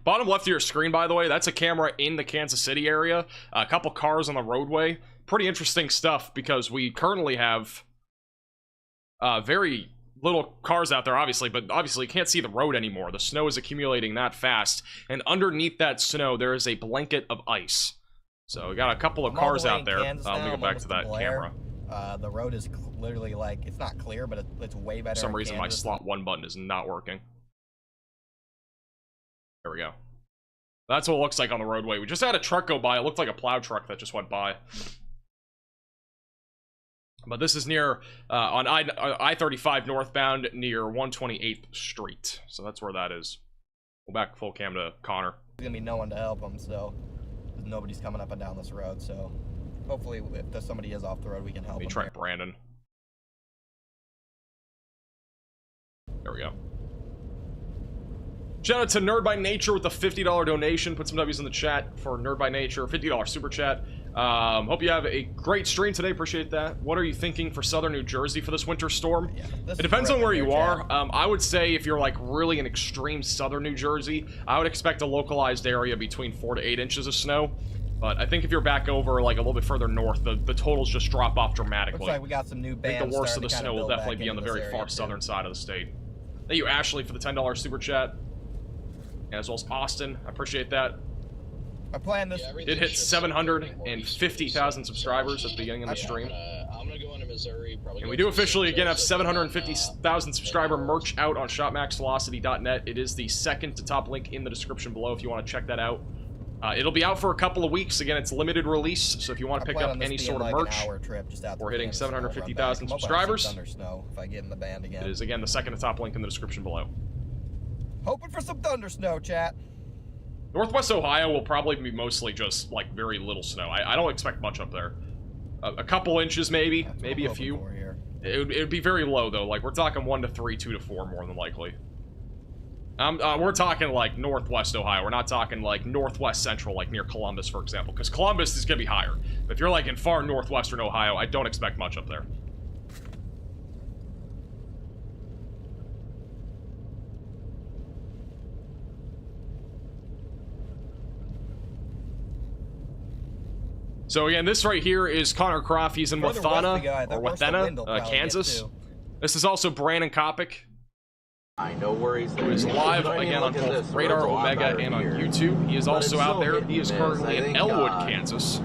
Bottom left of your screen, by the way, that's a camera in the Kansas City area. A couple cars on the roadway. Pretty interesting stuff because we currently have very little cars out there, obviously, but obviously you can't see the road anymore. The snow is accumulating that fast, and underneath that snow there is a blanket of ice. So we got a couple of cars out there. Let me go back to that camera. The road is literally like, it's not clear, but it's way better. For some reason my slot 1 button is not working. There we go. That's what it looks like on the roadway. We just had a truck go by. It looked like a plow truck that just went by. But this is near, on I-35 northbound near 128th Street. So that's where that is. Go back full cam to Connor. There's going to be no one to help him, so nobody's coming up and down this road. So hopefully if somebody is off the road, we can help him. Let me try Brandon. There we go. Shout out to Nerd by Nature with the $50 donation. Put some W's in the chat for Nerd by Nature. $50 super chat. Hope you have a great stream today. Appreciate that. What are you thinking for southern New Jersey for this winter storm? Yeah, it depends on where you are. I would say if you're like really in extreme southern New Jersey, I would expect a localized area between 4 to 8 inches of snow. But I think if you're back over like a little bit further north, the totals just drop off dramatically. Looks like we got some new bands. I think the worst of the snow will definitely be on the very far southern side of the state. Thank you, Ashley, for the $10 super chat. As well as Austin. I appreciate that. I plan this. It hit 750,000 subscribers at the beginning of the stream. I'm gonna go into Missouri. And we do officially again have 750,000 subscriber merch out on shopmaxvelocity.net. It is the second to top link in the description below if you want to check that out. It'll be out for a couple of weeks. Again, it's limited release, so if you want to pick up any sort of merch, we're hitting 750,000 subscribers. Thunder snow if I get in the band again. It is again the second to top link in the description below. Hoping for some thunder snow, chat. Northwest Ohio will probably be mostly just like very little snow. I don't expect much up there. A couple inches maybe, maybe a few. It would be very low though. Like we're talking 1 to 3, 2 to 4 more than likely. We're talking like Northwest Ohio. We're not talking like Northwest Central, like near Columbus, for example, because Columbus is gonna be higher. But if you're like in far northwestern Ohio, I don't expect much up there. So again, this right here is Connor Croft. He's in Wathena, Kansas. This is also Brandon Kopic. No worries. Who's live again on both Radar Omega and on YouTube. He is also out there. He is currently in Elwood, Kansas.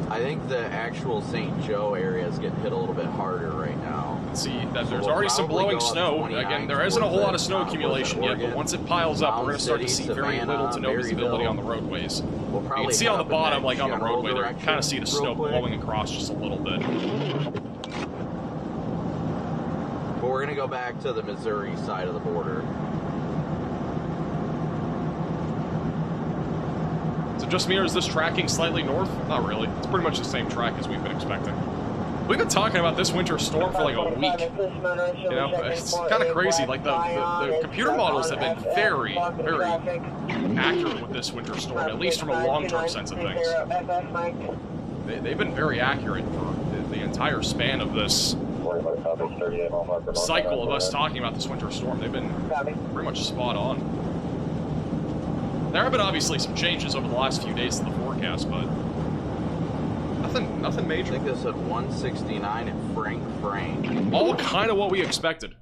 I think the actual St. Joe area is getting hit a little bit harder right now. See that there's already some blowing snow. Again, there isn't a whole lot of snow accumulation yet, but once it piles up, we're going to start to see very little to no visibility on the roadways. You can see on the bottom, like on the roadway, there, you kind of see the snow blowing across just a little bit. But we're going to go back to the Missouri side of the border. So just me, or is this tracking slightly north? Not really. It's pretty much the same track as we've been expecting. We've been talking about this winter storm for like a week. You know, it's kind of crazy. Like the computer models have been very, very accurate with this winter storm, at least from a long-term sense of things. They've been very accurate for the entire span of this cycle of us talking about this winter storm. They've been pretty much spot on. There have been obviously some changes over the last few days to the forecast, but nothing major. I think this at 169 at Frank. All kind of what we expected.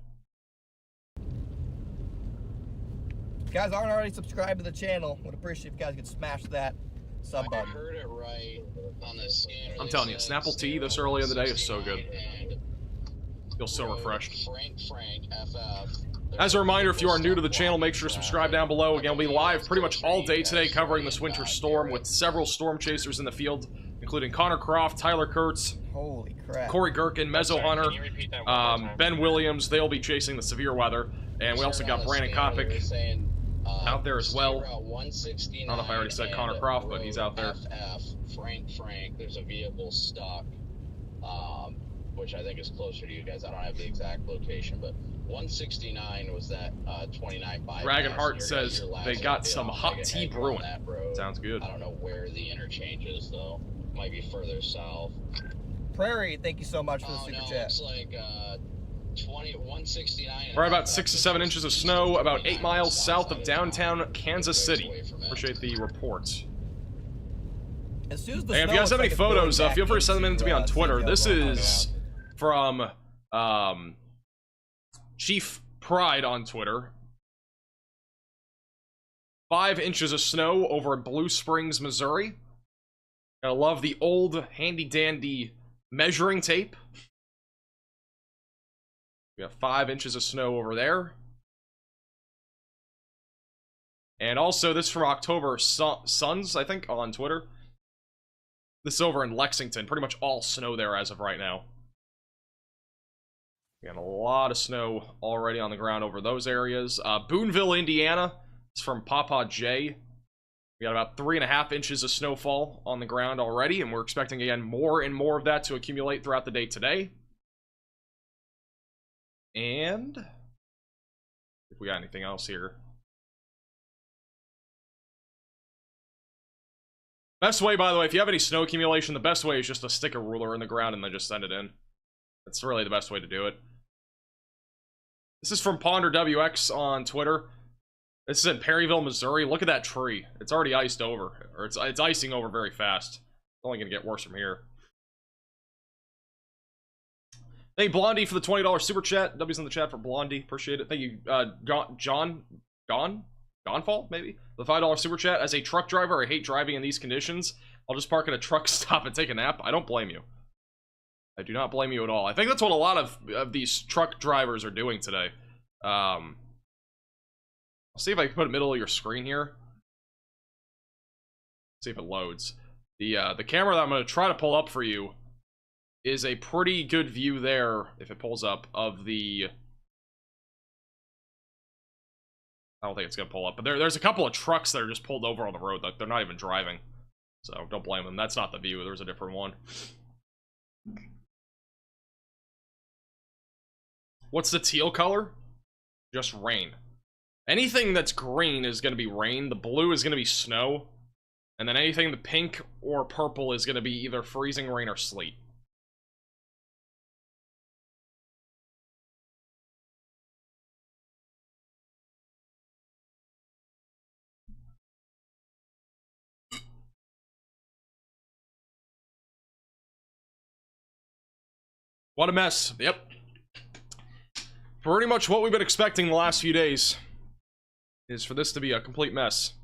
If you guys aren't already subscribed to the channel, would appreciate if you guys could smash that sub button. I heard it right on the scanner. I'm telling you, Snapple Tea this early in the day is so good. Feel so refreshed. Frank, FF. As a reminder, if you are new to the channel, make sure to subscribe down below. Again, we'll be live pretty much all day today covering this winter storm with several storm chasers in the field, including Connor Croft, Tyler Kurtz, holy crap, Corey Gherkin, Mezzo Hunter, Ben Williams. They'll be chasing the severe weather. And we also got Brandon Kopic out there as well. I don't know if I already said Connor Croft, but he's out there. Frank, there's a vehicle stuck, which I think is closer to you guys. I don't have the exact location, but 169 was that 29 bypass. Dragon Heart says they got some hot tea brewing. Sounds good. I don't know where the interchange is though. Might be further south. Prairie, thank you so much for the super chat. It's like 169. We're about 6 to 7 inches of snow, about 8 miles south of downtown Kansas City. Appreciate the reports. As soon as the and if you guys have any photos, feel free to send them in to me on Twitter. This is from Chief Pride on Twitter. 5 inches of snow over Blue Springs, Missouri. I love the old handy-dandy measuring tape. We have 5 inches of snow over there. And also this from October Suns, I think, on Twitter. This is over in Lexington. Pretty much all snow there as of right now. We got a lot of snow already on the ground over those areas. Boonville, Indiana. It's from Papa J. We got about 3.5 inches of snowfall on the ground already, and we're expecting, again, more and more of that to accumulate throughout the day today. And If we got anything else here. Best way, by the way, if you have any snow accumulation, the best way is just to stick a ruler in the ground and then just send it in. That's really the best way to do it. This is from Ponder WX on Twitter. This is in Perryville, Missouri. Look at that tree. It's already iced over. Or it's icing over very fast. It's only going to get worse from here. Thank you, Blondie, for the $20 super chat. W's in the chat for Blondie. Appreciate it. Thank you, Gonfall, maybe? The $5 super chat. As a truck driver, I hate driving in these conditions. I'll just park at a truck stop and take a nap. I don't blame you. I do not blame you at all. I think that's what a lot of these truck drivers are doing today. I'll see if I can put it middle of your screen here. See if it loads. The camera that I'm going to try to pull up for you is a pretty good view there, if it pulls up, of the... I don't think it's going to pull up, but there's a couple of trucks that are just pulled over on the road. Like, they're not even driving. So, don't blame them. That's not the view. There's a different one. What's the teal color? Just rain. Anything that's green is going to be rain. The blue is going to be snow. And then anything the pink or purple is going to be either freezing rain or sleet. What a mess. Yep. Pretty much what we've been expecting the last few days is for this to be a complete mess.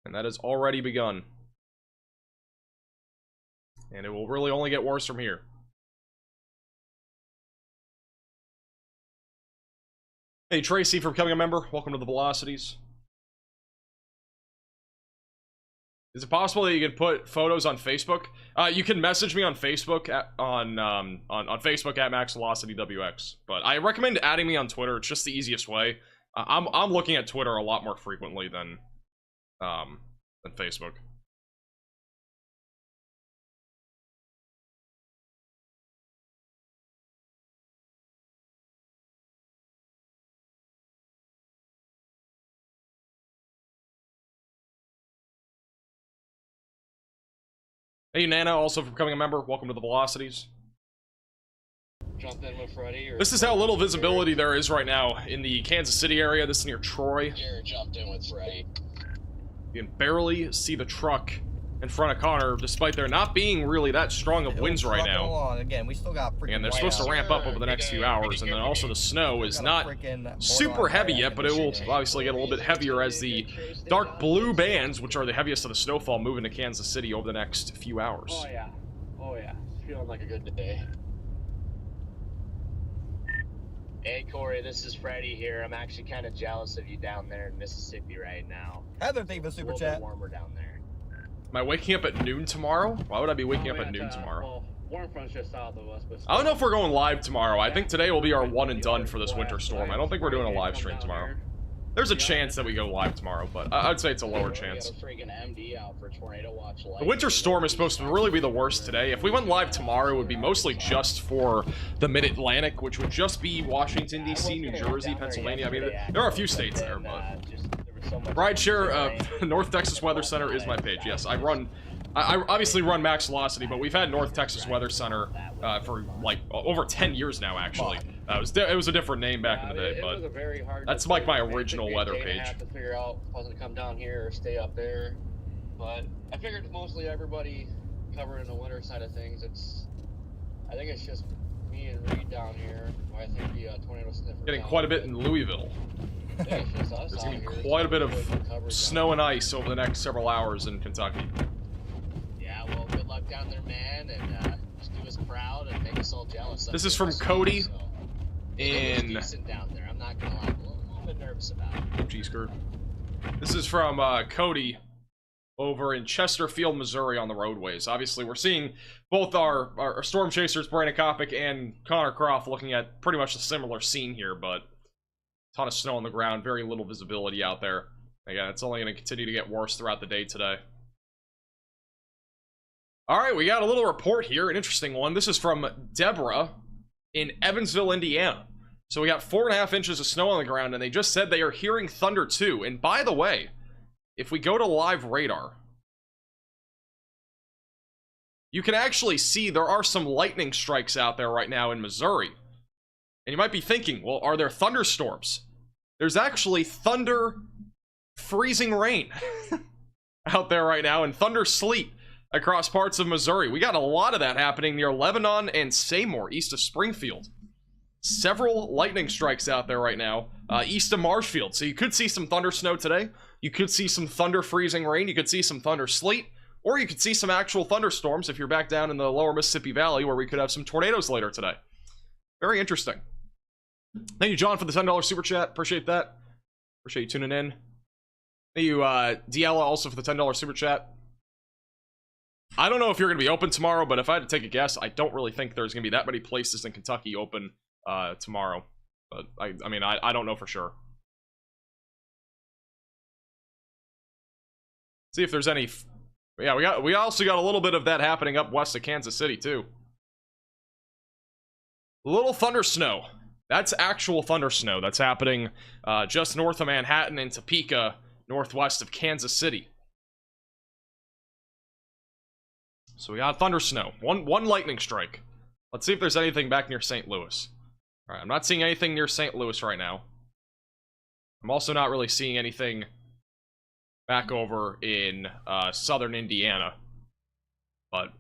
And that has already begun. And it will really only get worse from here. Hey, Tracy, for becoming a member. Welcome to the Velocities. Is it possible that you can put photos on Facebook? You can message me on Facebook on Facebook at MaxVelocityWX. But I recommend adding me on Twitter. It's just the easiest way. I'm looking at Twitter a lot more frequently than Facebook. Hey, Nana, also for becoming a member. Welcome to the Velocities. Jump in with Freddy, or this is how little visibility there is right now in the Kansas City area. This is near Troy. Jared jumped in with Freddy. You can barely see the truck in front of Connor, despite there not being really that strong of winds right now. Along. Again, we still got and they're supposed to ramp up over the next few hours, and then also the snow is not super heavy yet, but it will obviously get a little bit heavier as the dark blue bands, which are the heaviest of the snowfall, move into Kansas City over the next few hours. Oh yeah, oh yeah, it's feeling like a good day. Hey Corey, this is Freddie here. I'm actually kind of jealous of you down there in Mississippi right now. Heather, thank you for the super chat. Bit warmer down there. Am I waking up at noon tomorrow? Why would I be waking up at noon tomorrow? Well, warm front's just south of us, but I don't know if we're going live tomorrow. I think today will be our one and done for this winter storm. I don't think we're doing a live stream tomorrow. There's a chance that we go live tomorrow, but I'd say it's a lower chance. The winter storm is supposed to really be the worst today. If we went live tomorrow, it would be mostly just for the Mid-Atlantic, which would just be Washington, D.C., New Jersey, Pennsylvania. I mean, there are a few states there, but... Rideshare, North Texas Weather Center is my page. Yes, I obviously run Max Velocity, but we've had North Texas Weather Center for like over 10 years now, actually. It was a different name back in the day, but that's like my original weather page. I have to figure out if I was gonna come down here or stay up there, but I figured mostly everybody covering the winter side of things. I think it's just me and Reed down here. I think the tornado sniffer. Getting quite a bit in Louisville. There's gonna be quite a bit of snow and ice over the next several hours in Kentucky. Yeah, well, good luck down there, man, and just do us proud and make us all jealous. This is from Cody. Down there. I'm not gonna lie, I'm a little bit nervous about it. G skirt. This is from Cody over in Chesterfield, Missouri on the roadways. Obviously, we're seeing both our storm chasers, Brandon Kopic and Connor Croft, looking at pretty much a similar scene here, but a ton of snow on the ground, very little visibility out there. Again, it's only going to continue to get worse throughout the day today. Alright, we got a little report here, an interesting one. This is from Deborah in Evansville, Indiana. So we got 4.5 inches of snow on the ground, and they just said they are hearing thunder too. And by the way, if we go to live radar, you can actually see there are some lightning strikes out there right now in Missouri. And you might be thinking, well, are there thunderstorms? There's actually thunder, freezing rain out there right now, and thunder sleet across parts of Missouri. We got a lot of that happening near Lebanon and Seymour, east of Springfield. Several lightning strikes out there right now, east of Marshfield. So you could see some thunder snow today. You could see some thunder freezing rain. You could see some thunder sleet. Or you could see some actual thunderstorms if you're back down in the lower Mississippi Valley, where we could have some tornadoes later today. Very interesting. Thank you, John, for the $10 super chat. Appreciate that. Appreciate you tuning in. Thank you, Diella, also for the $10 super chat. I don't know if you're going to be open tomorrow, but if I had to take a guess, I don't really think there's going to be that many places in Kentucky open tomorrow. But, I mean, I don't know for sure. See if there's any... Yeah, we also got a little bit of that happening up west of Kansas City, too. Little thunder snow. That's actual thunder snow. That's happening just north of Manhattan in Topeka, northwest of Kansas City. So we got thunder snow. One lightning strike. Let's see if there's anything back near St. Louis. Alright, I'm not seeing anything near St. Louis right now. I'm also not really seeing anything back over in southern Indiana. But,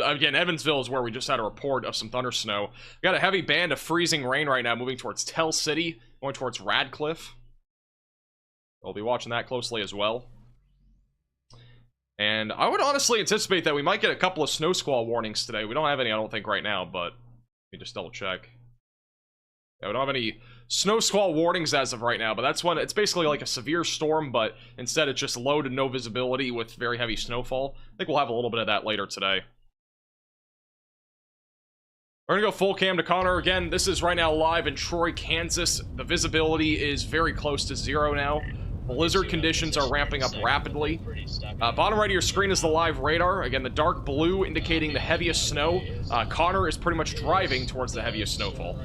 again, Evansville is where we just had a report of some thunder snow. We got a heavy band of freezing rain right now moving towards Tell City, going towards Radcliffe. We'll be watching that closely as well. And I would honestly anticipate that we might get a couple of snow squall warnings today. We don't have any, I don't think, right now, but let me just double check. Yeah, we don't have any snow squall warnings as of right now, but that's when it's basically like a severe storm, but instead it's just low to no visibility with very heavy snowfall. I think we'll have a little bit of that later today. We're gonna go full cam to Connor again. This is right now live in Troy, Kansas. The visibility is very close to zero now. Blizzard conditions are ramping up rapidly. Bottom right of your screen is the live radar. Again, the dark blue indicating the heaviest snow. Connor is pretty much driving towards the heaviest snowfall.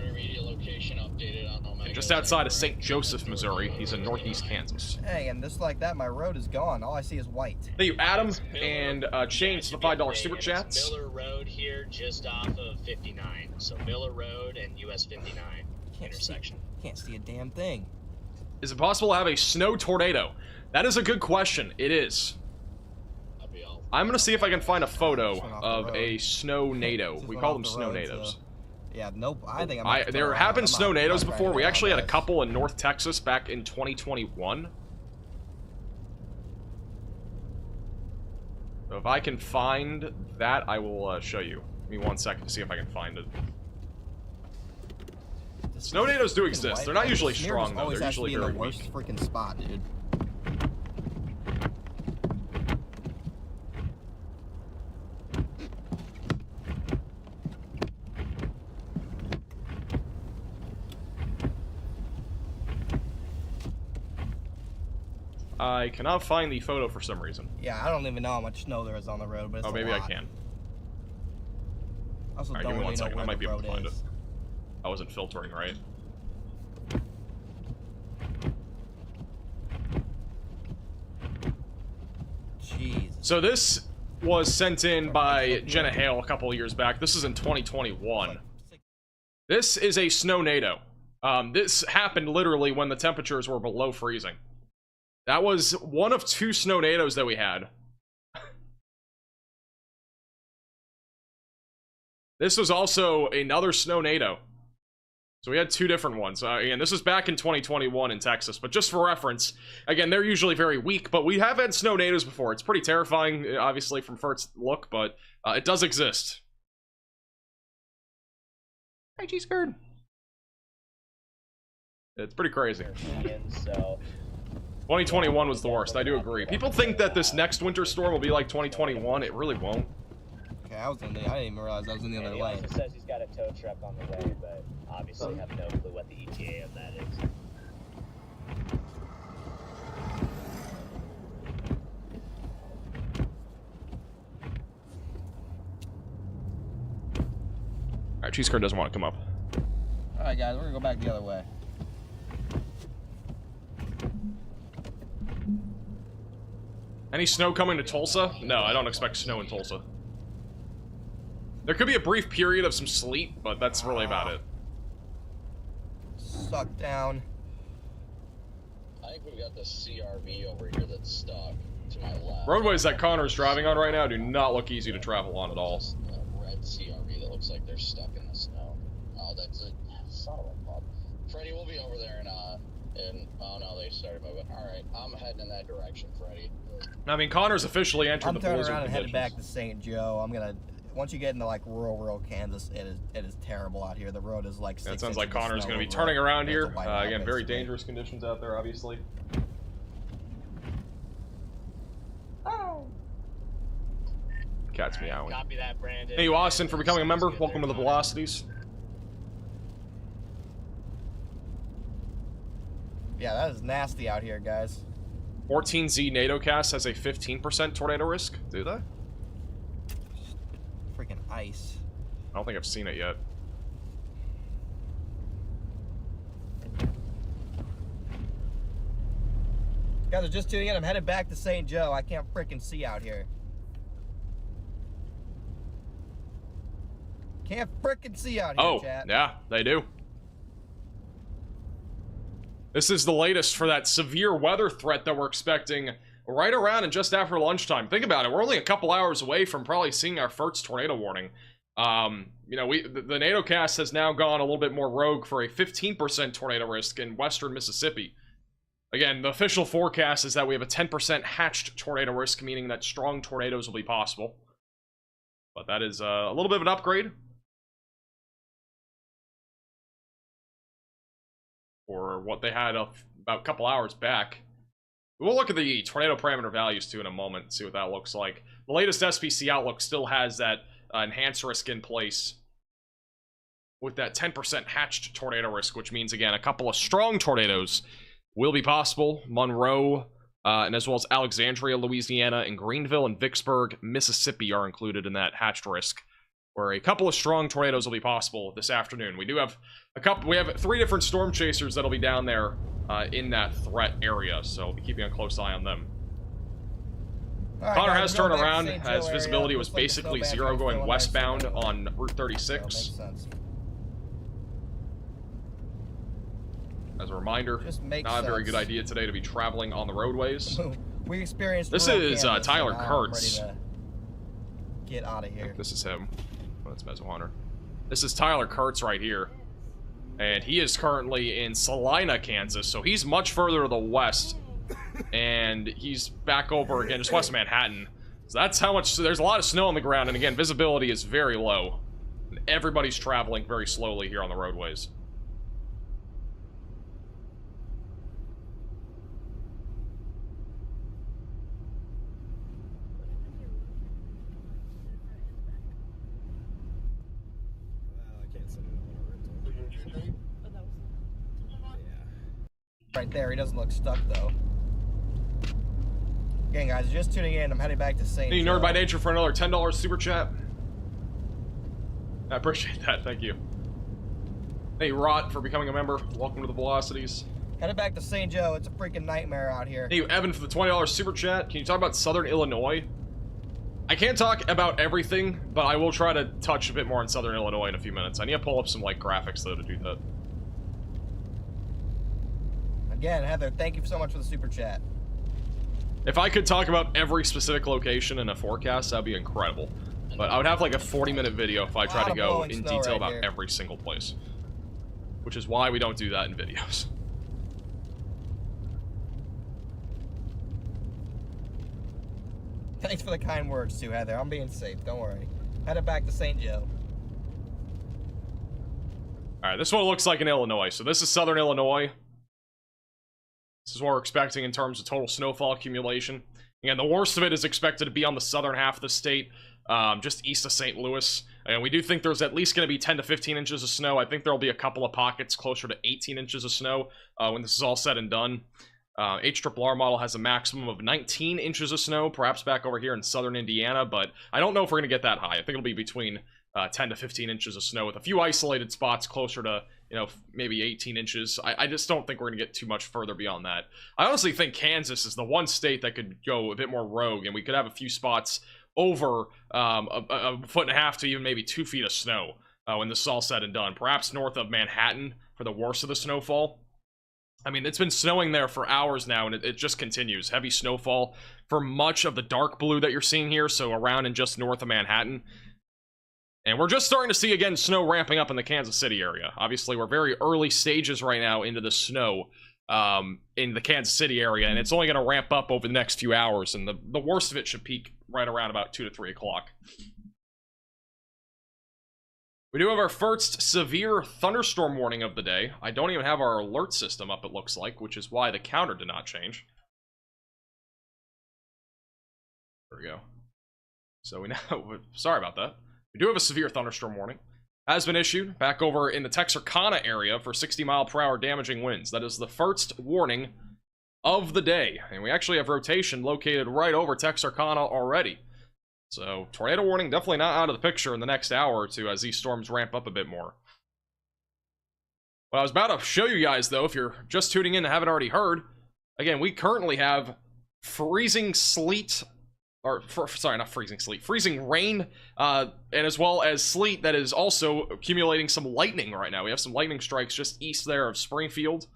And just outside of St. Joseph, Missouri. He's in northeast Kansas. Hey, and just like that, my road is gone. All I see is white. Thank you, Adam, and change the $5 super chats. Miller Road here, just off of 59. So Miller Road and US 59 intersection. Can't see a damn thing. Is it possible to have a snow tornado? That is a good question. It is. I'm gonna see if I can find a photo of a snow-nado. We call them snow-nados. Yeah, nope. I think there have been snow-nados before. We actually had a couple in North Texas back in 2021. So if I can find that, I will show you. Give me 1 second to see if I can find it. Snow-nados do exist. They're not usually strong, though. They're usually very weak. Worst freaking spot, dude. I cannot find the photo for some reason. Yeah, I don't even know how much snow there is on the road, but it's maybe a lot. I can. I also Alright, don't give me 1 really know second. I where might the be able to road find it. is. I wasn't filtering right. Jeez. So this was sent in by Jenna Hale a couple of years back. This is in 2021. This is a snow-nado. This happened literally when the temperatures were below freezing. That was one of 2 snow-nados that we had. This was also another snow-nado. So we had 2 different ones. Again, this is back in 2021 in Texas, but just for reference, again, they're usually very weak, but we have had snow-nados before. It's pretty terrifying, obviously, from first look, but it does exist. Hey, G-Skirt. It's pretty crazy. 2021 was the worst, I do agree. People think that this next winter storm will be like 2021. It really won't. Okay, I didn't even realize I was in the other lane. He also says he's got a tow truck on the way, but obviously have no clue what the ETA of that is. Alright, Cheese Curd doesn't want to come up. Alright guys, we're gonna go back the other way. Any snow coming to Tulsa? No, I don't expect snow in Tulsa. There could be a brief period of some sleet, but that's really about it. Sucked down. I think we've got the CRV over here that's stuck to my left. Roadways that Connor's driving on right now do not look easy to travel on at all. Just a red CRV that looks like they're stuck in the snow. Oh, that's it. Son of a bug. Freddie, we'll be over there and oh no, they started moving. Alright, I'm heading in that direction, Freddie. I mean, Connor's officially entered the blizzard I'm turning around and conditions. headed back to St. Joe. I'm gonna, once you get into like rural Kansas, it is terrible out here. The road is like 6 It sounds like inches of Connor's snow going to be over turning it. around It's here. a whiteout, Again, very basically. dangerous conditions out there, obviously. Cat's meowing. Copy that, Brandon. Thank you, Austin, for becoming a member. Welcome to the Velocities. Yeah, that is nasty out here, guys. 14Z NATO cast has a 15% tornado risk. Do they? Freaking ice. I don't think I've seen it yet. Guys are just tuning in. I'm headed back to St. Joe. I can't freaking see out here. Can't freaking see out here, chat. Yeah, they do. This is the latest for that severe weather threat that we're expecting right around and just after lunchtime. Think about it. We're only a couple hours away from probably seeing our first tornado warning. You know, the NATO cast has now gone a little bit more rogue for a 15% tornado risk in western Mississippi. Again, the official forecast is that we have a 10% hatched tornado risk, meaning that strong tornadoes will be possible. But that is a little bit of an upgrade for what they had about a couple hours back. We'll look at the tornado parameter values too in a moment and see what that looks like. The latest SPC outlook still has that enhanced risk in place with that 10% hatched tornado risk, which means, again, a couple of strong tornadoes will be possible. Monroe, and as well as Alexandria, Louisiana, and Greenville and Vicksburg, Mississippi are included in that hatched risk, where a couple of strong tornadoes will be possible this afternoon. We do have we have 3 different storm chasers that'll be down there in that threat area, so we'll be keeping a close eye on them. All right, Connor guys, has we're turned going back to around St. Joe as area. visibility Looks was like the basically snowbank 0 is going still westbound nice. on Route Makes 36. sense. As a reminder, Just makes not a very sense. good idea today to be traveling on the roadways. We experienced. This rural is, Kansas, Tyler and now I'm Kurtz. ready to get out of here. This is him. Oh, that's Mezzo Hunter. This is Tyler Kurtz right here. And he is currently in Salina, Kansas, so he's much further to the west. And he's back over again, just west of Manhattan. So that's how much, there's a lot of snow on the ground, and again, visibility is very low. And everybody's traveling very slowly here on the roadways. Right there, he doesn't look stuck though. Again, guys, just tuning in. I'm heading back to St. Thank you, Joe. Nerd by Nature, for another $10 super chat. I appreciate that. Thank you. Thank you, Rot, for becoming a member. Welcome to the Velocities. Headed back to St. Joe. It's a freaking nightmare out here. Thank you, Evan, for the $20 super chat. Can you talk about Southern Illinois? I can't talk about everything, but I will try to touch a bit more on Southern Illinois in a few minutes. I need to pull up some like graphics though to do that. Again, Heather, thank you so much for the super chat. If I could talk about every specific location in a forecast, that'd be incredible. But I would have like a 40-minute video if I tried to go in detail about every single place. Which is why we don't do that in videos. Thanks for the kind words too, Heather. I'm being safe. Don't worry. Headed back to St. Joe. Alright, this is what it looks like in Illinois. So this is Southern Illinois. This is what we're expecting in terms of total snowfall accumulation. Again, the worst of it is expected to be on the southern half of the state, just east of St. Louis. And we do think there's at least going to be 10 to 15 inches of snow. I think there'll be a couple of pockets closer to 18 inches of snow when this is all said and done. HRRR model has a maximum of 19 inches of snow, perhaps back over here in southern Indiana, but I don't know if we're going to get that high. I think it'll be between 10 to 15 inches of snow with a few isolated spots closer to you know, maybe 18 inches. I just don't think we're going to get too much further beyond that. I honestly think Kansas is the one state that could go a bit more rogue, and we could have a few spots over a foot and a half to even maybe 2 feet of snow when this is all said and done. Perhaps north of Manhattan for the worst of the snowfall. I mean, it's been snowing there for hours now, and it just continues. Heavy snowfall for much of the dark blue that you're seeing here, so around and just north of Manhattan. And we're just starting to see, again, snow ramping up in the Kansas City area. Obviously, we're very early stages right now into the snow in the Kansas City area, and it's only going to ramp up over the next few hours, and the worst of it should peak right around about 2 to 3 o'clock. We do have our first severe thunderstorm warning of the day. I don't even have our alert system up, it looks like, which is why the counter did not change. There we go. So we now... Sorry about that. We do have a severe thunderstorm warning. Has been issued back over in the Texarkana area for 60-mile-per-hour damaging winds. That is the first warning of the day. And we actually have rotation located right over Texarkana already. So, tornado warning definitely not out of the picture in the next hour or two as these storms ramp up a bit more. What I was about to show you guys, though, if you're just tuning in and haven't already heard, again, we currently have freezing sleet, or, sorry, not freezing sleet, freezing rain, and as well as sleet that is also accumulating some lightning right now. We have some lightning strikes just east there of Springfield.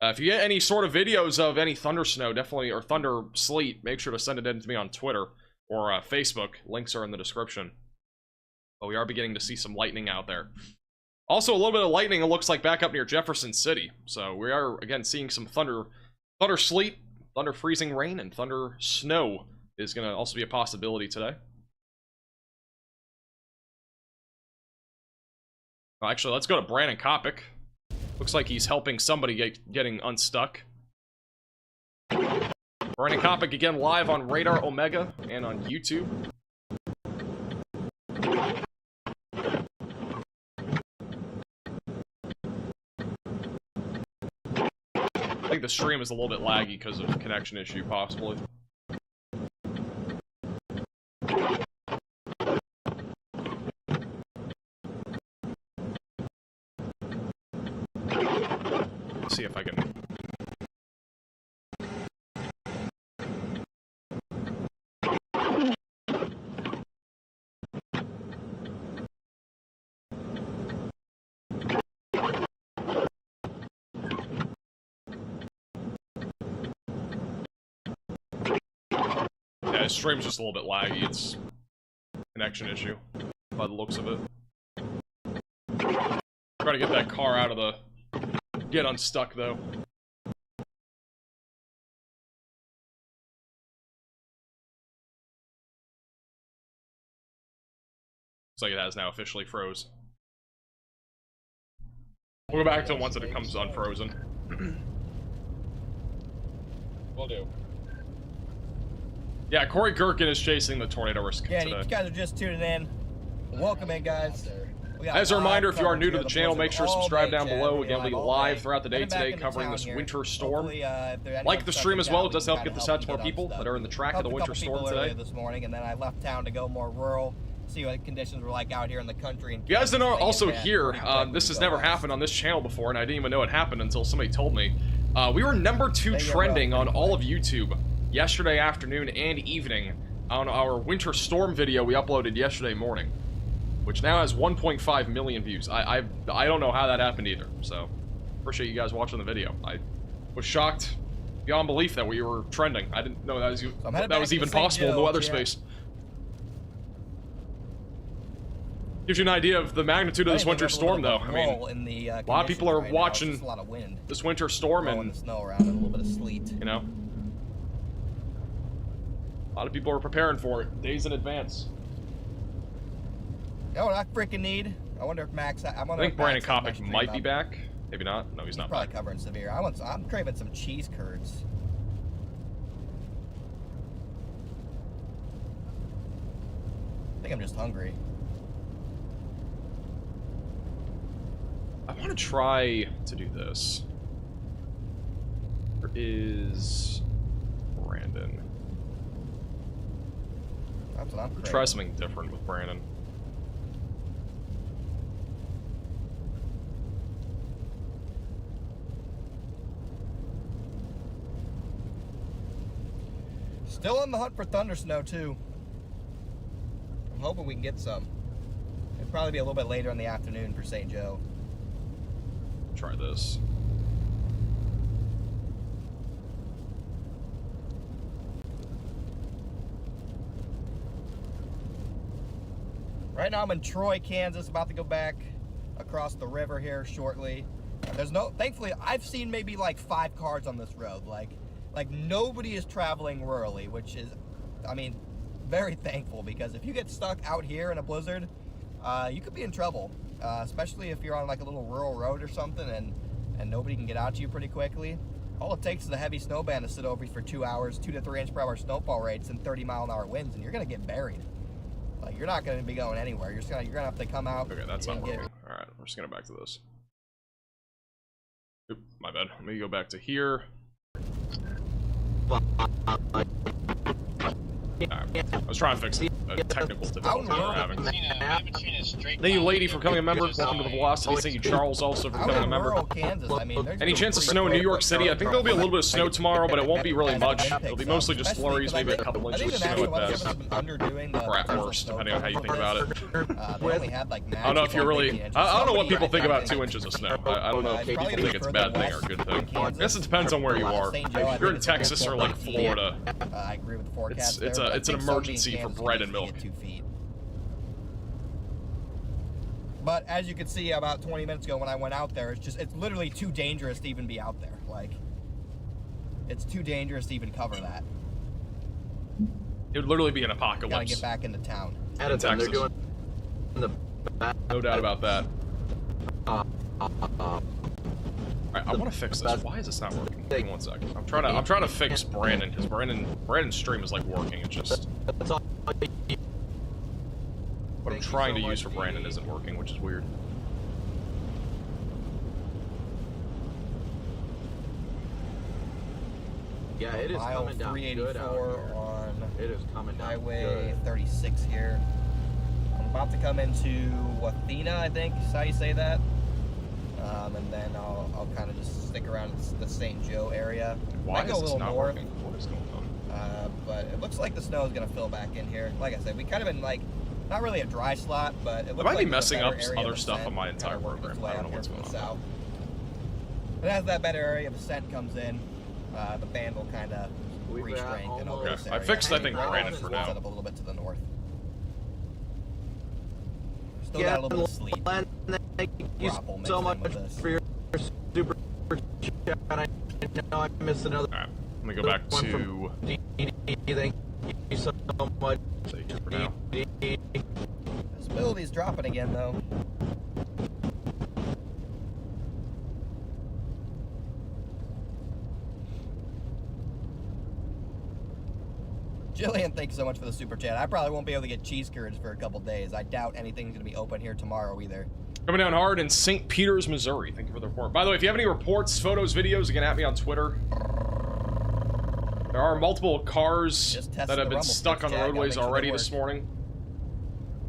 If you get any sort of videos of any thunder snow, definitely, or thunder sleet, make sure to send it in to me on Twitter or Facebook. Links are in the description. But we are beginning to see some lightning out there. Also, a little bit of lightning, it looks like, back up near Jefferson City. So we are, again, seeing some thunder sleet, thunder freezing rain, and thunder snow is going to also be a possibility today. Well, actually, let's go to Brandon Kopic. Looks like he's helping somebody getting unstuck. Brandon Kopic again live on Radar Omega and on YouTube. I think the stream is a little bit laggy because of connection issue, possibly. Let's see if I can... The stream's just a little bit laggy. It's a connection issue by the looks of it. Try to get that car out of the... Get unstuck, though. Looks like it has now officially froze. We'll go back to it once it comes unfrozen. Will do. Yeah, Corey Gherkin is chasing the tornado risk today. Yeah, you guys are just tuning in. Welcome in, guys. As a reminder, if you are new to the channel, make sure to subscribe down below. Again, we'll be live throughout the day today covering this winter storm. Like the stream as well, it does help get this out to more people that are in the track of the winter storm today. This morning, and then I left town to go more rural, see what conditions were like out here in the country. You guys didn't also hear, this has never happened on this channel before, and I didn't even know it happened until somebody told me. We were #2 trending on all of YouTube yesterday afternoon and evening on our winter storm video we uploaded yesterday morning, which now has 1.5 million views. I don't know how that happened either, so appreciate you guys watching the video. I was shocked beyond belief that we were trending. I didn't know that was even possible in the weather space. Gives you an idea of the magnitude of this winter storm, though. I mean, a lot of people are watching this winter storm and snow around and a little bit of sleet. You know, a lot of people are preparing for it days in advance. You know what I freaking need? I wonder if Max... I think Brandon Kopic might be back. Maybe not. No, he's not probably back. Covering severe. I'm craving some cheese curds. I think I'm just hungry. I want to try to do this. Where is Brandon? That's what I'm craving. Try something different with Brandon. Still on the hunt for thunder snow too. I'm hoping we can get some. It'll probably be a little bit later in the afternoon for St. Joe. Try this. Right now I'm in Troy, Kansas, about to go back across the river here shortly. There's no, thankfully, I've seen maybe like 5 cars on this road. Like nobody is traveling rurally, which is, I mean, very thankful, because if you get stuck out here in a blizzard, you could be in trouble, especially if you're on like a little rural road or something and nobody can get out to you pretty quickly. All it takes is a heavy snow band to sit over you for 2 hours, 2 to 3 inch per hour snowfall rates and 30-mile-an-hour winds, and you're gonna get buried. Like, you're not gonna be going anywhere. You're gonna have to come out. Okay, that's not working. All right, we're just gonna go back to this. Oop, my bad. Let me go back to here. Right. I was trying to fix a technical difficulty we're having. Thank you, lady, for becoming a member. Welcome to the Velocity. Thank you, Charles, also for becoming a member. Kansas, I mean, any chance of snow in New York City? I think there'll be a little bit of snow tomorrow, but it won't be really much. It'll be mostly just flurries, maybe a couple inches of snow at best. Or at worst, depending on how you think about it. I don't know if you're really... I don't know what people think about 2 inches of snow. I don't know if people think it's a bad thing or a good thing. I guess it depends on where you are. If you're in Texas or like Florida, I agree with the forecast. It's an emergency for bread and milk. 2 feet. But as you can see, about 20 minutes ago when I went out there, it's literally too dangerous to even be out there. Like, it's too dangerous to even cover that. It would literally be an apocalypse. Gotta get back into town. In Texas. No doubt about that. Alright, I want to fix this. Why is this not working? Give me 1 second. I'm trying to fix Brandon, because Brandon's stream is like working. It's just what I'm trying to use for Brandon isn't working, which is weird. Yeah, it is coming down good out here. On it is coming down Highway good. 36 here. I'm about to come into Wathena, I think is how you say that. And then I'll kind of just stick around the St. Joe area. Why I go a little north. Working? What is going on? But it looks like the snow is going to fill back in here. Like I said, we kind of been like, not really a dry slot, but it looks like I might be messing up other stuff on my entire program. I don't know what's going on. South. But as that better area of ascent comes in, the band will kind of re-strengthen over this area. I fixed, I think, Brandon for now. Set up a little bit to the north. Still got a little bit of sleep. Thank you so much for your super chat. I know I missed another. Alright, let me go back to. Thank you so much. For now. Visibility's dropping again, though. Jillian, thanks so much for the super chat. I probably won't be able to get cheese curds for a couple days. I doubt anything's going to be open here tomorrow either. Coming down hard in St. Peters, Missouri. Thank you for the report. By the way, if you have any reports, photos, videos, you can at me on Twitter. There are multiple cars that have been stuck on the roadways already this morning.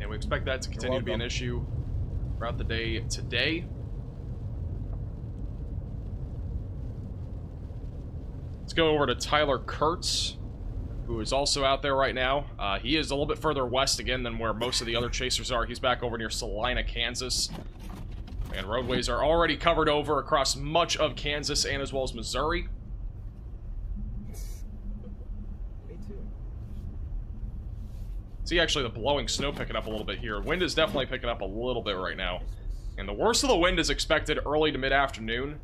And we expect that to continue to be an issue throughout the day today. Let's go over to Tyler Kurtz, who is also out there right now. He is a little bit further west again than where most of the other chasers are. He's back over near Salina, Kansas. And roadways are already covered over across much of Kansas and as well as Missouri. See, actually, the blowing snow picking up a little bit here. Wind is definitely picking up a little bit right now. And the worst of the wind is expected early to mid-afternoon.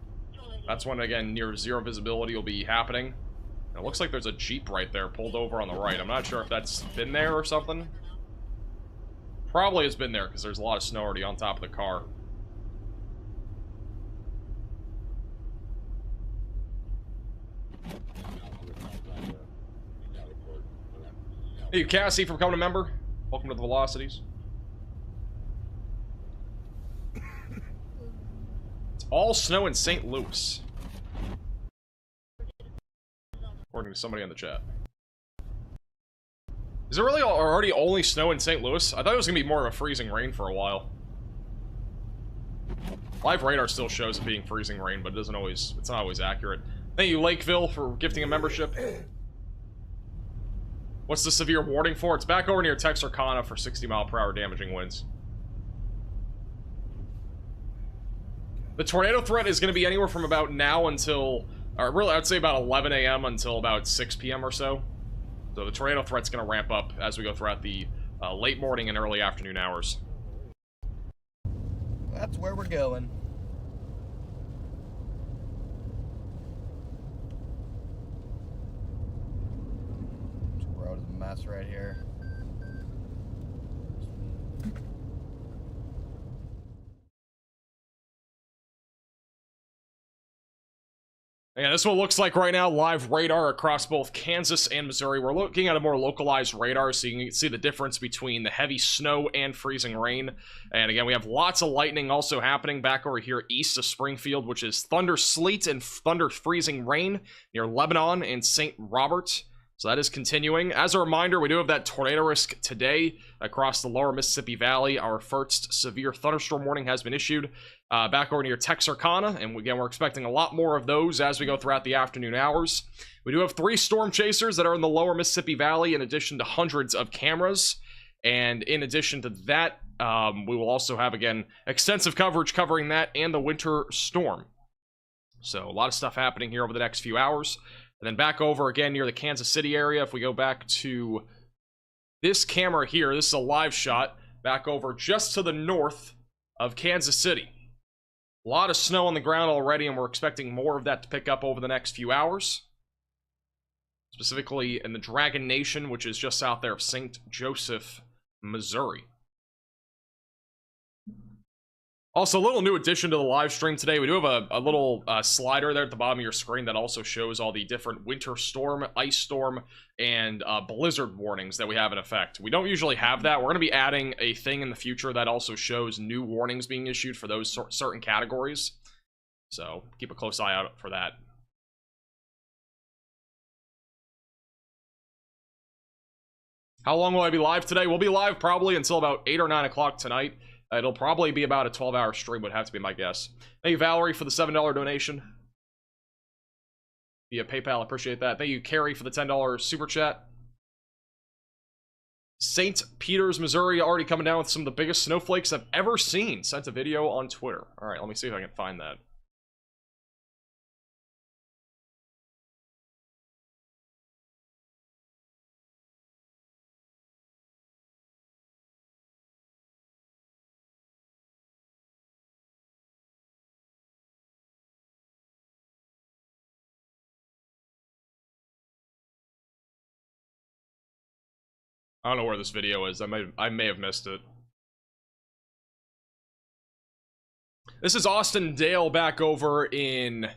That's when, again, near zero visibility will be happening. And it looks like there's a Jeep right there pulled over on the right. I'm not sure if that's been there or something. Probably has been there because there's a lot of snow already on top of the car. Thank you, Cassie, for becoming a member. Welcome to the Velocities. It's all snow in St. Louis, according to somebody in the chat. Is it really already only snow in St. Louis? I thought it was going to be more of a freezing rain for a while. Live radar still shows it being freezing rain, but it's not always accurate. Thank you, Lakeville, for gifting a membership. What's the severe warning for? It's back over near Texarkana for 60-mile-per-hour damaging winds. The tornado threat is going to be anywhere from about now until, or really, I'd say about 11 a.m. until about 6 p.m. or so. So the tornado threat's going to ramp up as we go throughout the late morning and early afternoon hours. That's where we're going. This road is a mess right here. Yeah, this is what it looks like right now, live radar across both Kansas and Missouri. We're looking at a more localized radar, so you can see the difference between the heavy snow and freezing rain. And again, we have lots of lightning also happening back over here east of Springfield, which is thunder sleet and thunder freezing rain near Lebanon and St. Robert. So that is continuing. As a reminder, we do have that tornado risk today across the lower Mississippi Valley. Our first severe thunderstorm warning has been issued back over near Texarkana, and again, we're expecting a lot more of those as we go throughout the afternoon hours. We do have 3 storm chasers that are in the lower Mississippi Valley, in addition to hundreds of cameras. And in addition to that, we will also have, again, extensive coverage covering that and the winter storm. So a lot of stuff happening here over the next few hours. And then back over again near the Kansas City area, if we go back to this camera here, this is a live shot back over just to the north of Kansas City. A lot of snow on the ground already, and we're expecting more of that to pick up over the next few hours. Specifically in the Dragon Nation, which is just south there of St. Joseph, Missouri. Also, a little new addition to the live stream today. We do have a little slider there at the bottom of your screen that also shows all the different winter storm, ice storm, and blizzard warnings that we have in effect. We don't usually have that. We're going to be adding a thing in the future that also shows new warnings being issued for those certain categories. So keep a close eye out for that. How long will I be live today? We'll be live probably until about 8 or 9 o'clock tonight. It'll probably be about a 12-hour stream, would have to be my guess. Thank you, Valerie, for the $7 donation via PayPal. Appreciate that. Thank you, Carrie, for the $10 super chat. St. Peters, Missouri, already coming down with some of the biggest snowflakes I've ever seen. Sent a video on Twitter. All right, let me see if I can find that. I don't know where this video is. I may have missed it. This is Austin Dale back over in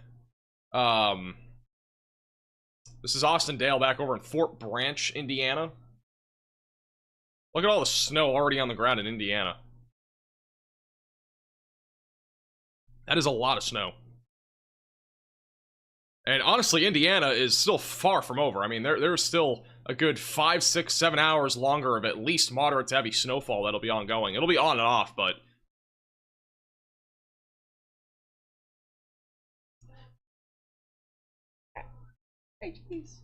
this is Austin Dale back over in Fort Branch, Indiana. Look at all the snow already on the ground in Indiana. That is a lot of snow. And honestly, Indiana is still far from over. I mean, there's still a good 5, 6, 7 hours longer of at least moderate to heavy snowfall that'll be ongoing. It'll be on and off, but... Hey, geez.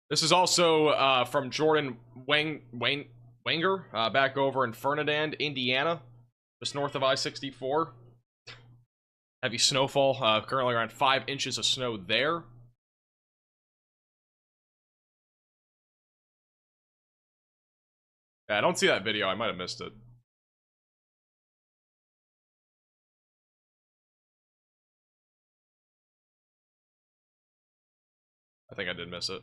This is also from Jordan Wenger, back over in Ferdinand, Indiana, just north of I-64. Heavy snowfall, currently around 5 inches of snow there. Yeah, I don't see that video. I might have missed it. I think I did miss it.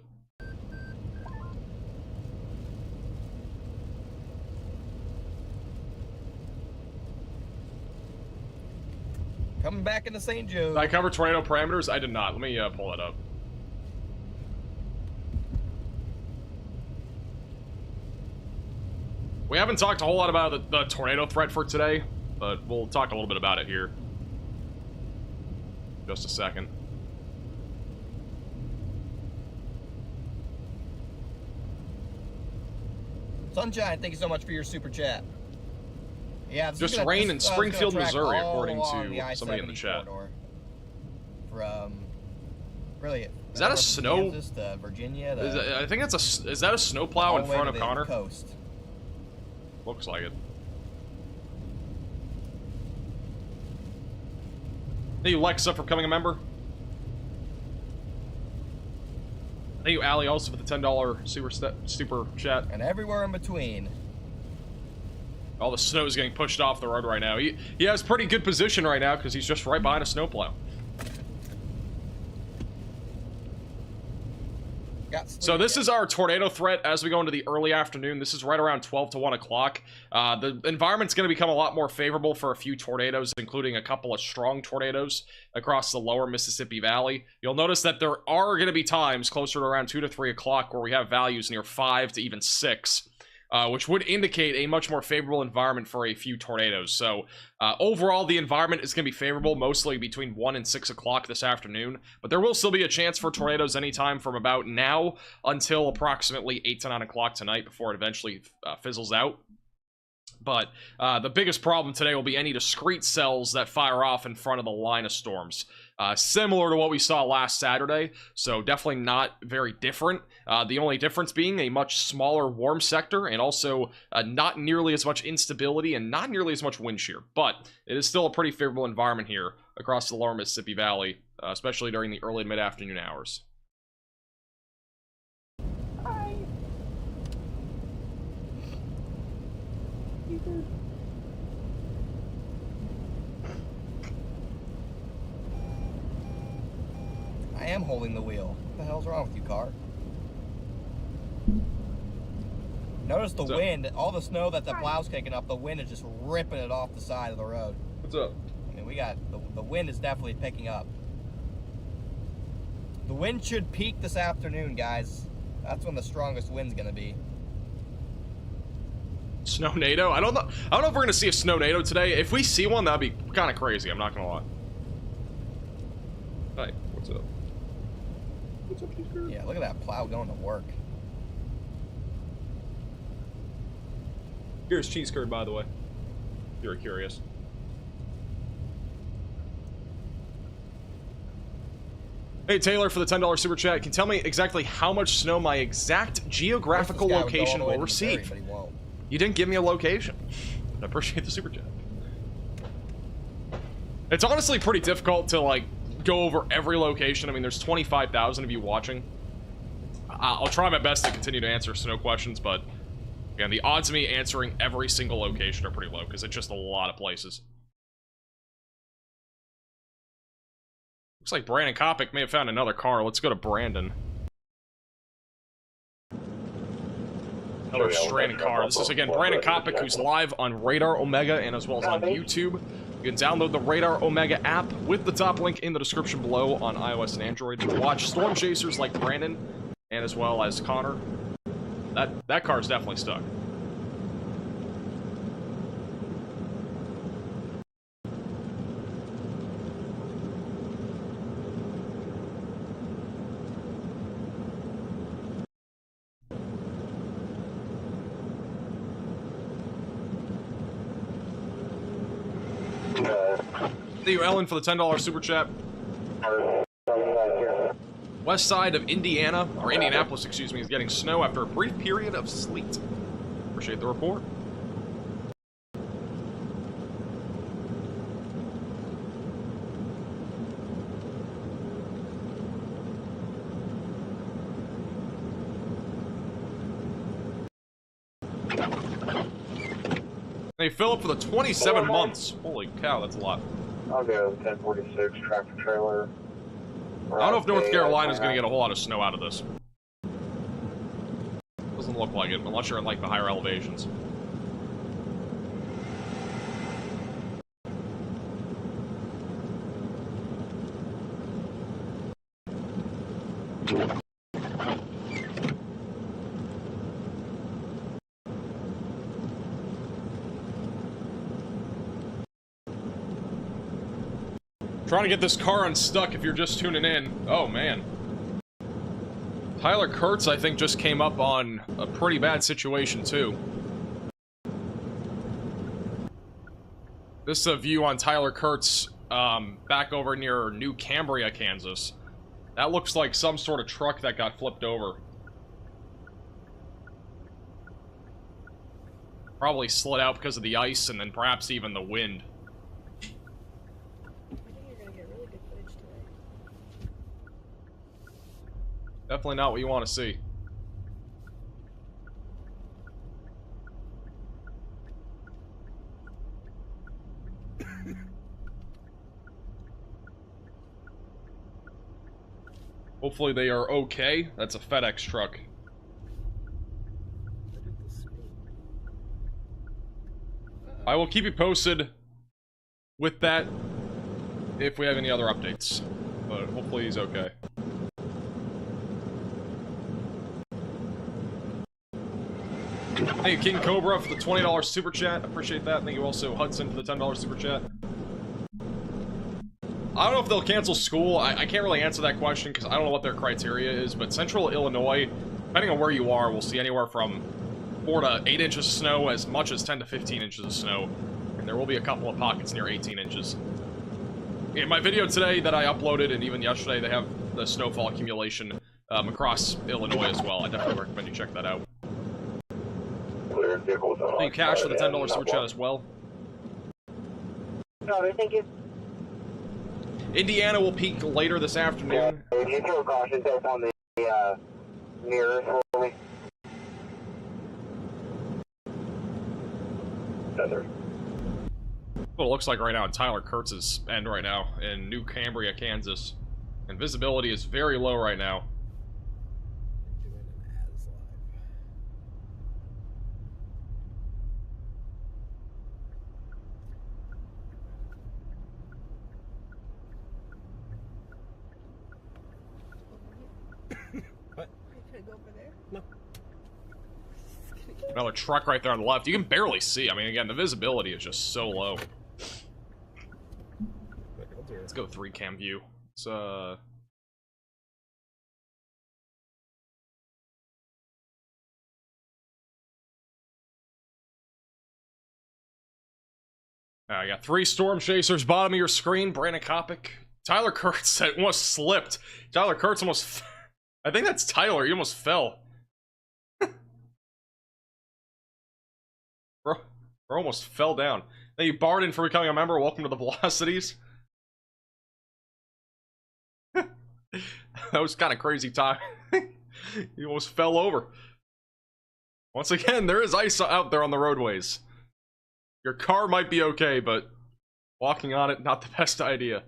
Coming back into St. Joe. Did I cover tornado parameters? I did not. Let me pull that up. We haven't talked a whole lot about the tornado threat for today, but we'll talk a little bit about it here. Just a second. Sunshine, thank you so much for your super chat. Yeah, just rain in Springfield, Missouri, according to somebody in the chat. From really. Is that a snow? Kansas to Virginia. I think that's a. Is that a snowplow in front of Connor? Coast. Looks like it. Thank you, Lexa, for becoming a member. Thank you, Ali, also for the $10 super chat. And everywhere in between. All the snow is getting pushed off the road right now. He has pretty good position right now because he's just right behind a snowplow. So this is our tornado threat as we go into the early afternoon. This is right around 12 to 1 o'clock. The environment's going to become a lot more favorable for a few tornadoes, including a couple of strong tornadoes across the lower Mississippi Valley. You'll notice that there are going to be times closer to around 2 to 3 o'clock where we have values near 5 to even 6. Which would indicate a much more favorable environment for a few tornadoes. So overall, the environment is going to be favorable, mostly between 1 and 6 o'clock this afternoon. But there will still be a chance for tornadoes anytime from about now until approximately 8 to 9 o'clock tonight before it eventually fizzles out. But the biggest problem today will be any discrete cells that fire off in front of the line of storms. Similar to what we saw last Saturday, so definitely not very different. The only difference being a much smaller warm sector and also not nearly as much instability and not nearly as much wind shear. But it is still a pretty favorable environment here across the lower Mississippi Valley, especially during the early and mid-afternoon hours. Hi. I am holding the wheel. What the hell's wrong with you, car? Notice the wind, all the snow that the plow's kicking up, the wind is just ripping it off the side of the road. What's up? I mean, we got, the wind is definitely picking up. The wind should peak this afternoon, guys. That's when the strongest wind's gonna be. Snow-nado? I don't know if we're gonna see a snow-nado today. If we see one, that'd be kind of crazy, I'm not gonna lie. Hi, what's up? What's up, cheese curd? Yeah, look at that plow going to work. Here's cheese curd, by the way, if you're curious. Hey, Taylor, for the $10 super chat, can you tell me exactly how much snow my exact geographical location will receive? You didn't give me a location. I appreciate the super chat. It's honestly pretty difficult to, like, go over every location. I mean, there's 25,000 of you watching. I'll try my best to continue to answer snow questions, but again, the odds of me answering every single location are pretty low because it's just a lot of places. Looks like Brandon Kopic may have found another car. Let's go to Brandon. Another stranded car. This is, again, Brandon Kopic, who's live on Radar Omega and as well as on YouTube. You can download the Radar Omega app with the top link in the description below on iOS and Android to watch storm chasers like Brandon and as well as Connor. That car's definitely stuck. Thank you, Ellen, for the $10 super chat. West side of Indiana, or Indianapolis, excuse me, is getting snow after a brief period of sleet. Appreciate the report. Hey, Philip, for the 27 months. Holy cow, that's a lot. I'll go 1046 tractor trailer. I don't know if North Carolina is going to get a whole lot of snow out of this. Doesn't look like it, unless you're in, like, the higher elevations. Trying to get this car unstuck if you're just tuning in. Oh, man. Tyler Kurtz, I think, just came up on a pretty bad situation, too. This is a view on Tyler Kurtz back over near New Cambria, Kansas. That looks like some sort of truck that got flipped over. Probably slid out because of the ice and then perhaps even the wind. I think you're gonna get really good footage today. Definitely not what you want to see. Hopefully they are okay. That's a FedEx truck. I will keep you posted with that if we have any other updates. But hopefully he's okay. Thank you, King Cobra, for the $20 super chat. Appreciate that. Thank you also, Hudson, for the $10 super chat. I don't know if they'll cancel school. I can't really answer that question because I don't know what their criteria is, but Central Illinois, depending on where you are, will see anywhere from 4 to 8 inches of snow, as much as 10 to 15 inches of snow. And there will be a couple of pockets near 18 inches. In my video today that I uploaded, and even yesterday, they have the snowfall accumulation across Illinois as well. I definitely recommend you check that out. Thank you, Cash, for the $10 super chat as well. No, thank you. Indiana will peak later this afternoon. Yeah, you throw a caution tape on the mirrors for me. What it looks like right now in Tyler Kurtz's end right now in New Cambria, Kansas. And visibility is very low right now. Another truck right there on the left. You can barely see. I mean, again, the visibility is just so low. Let's go 3-cam view. It's, I got 3 storm chasers, bottom of your screen. Brandon Kopic. Tyler Kurtz almost slipped. Tyler Kurtz almost... I think that's Tyler. He almost fell. Bro almost fell down. Thank you, Barden, for becoming a member. Welcome to the Velocities. That was kind of crazy time. He almost fell over. Once again, there is ice out there on the roadways. Your car might be okay, but walking on it, not the best idea.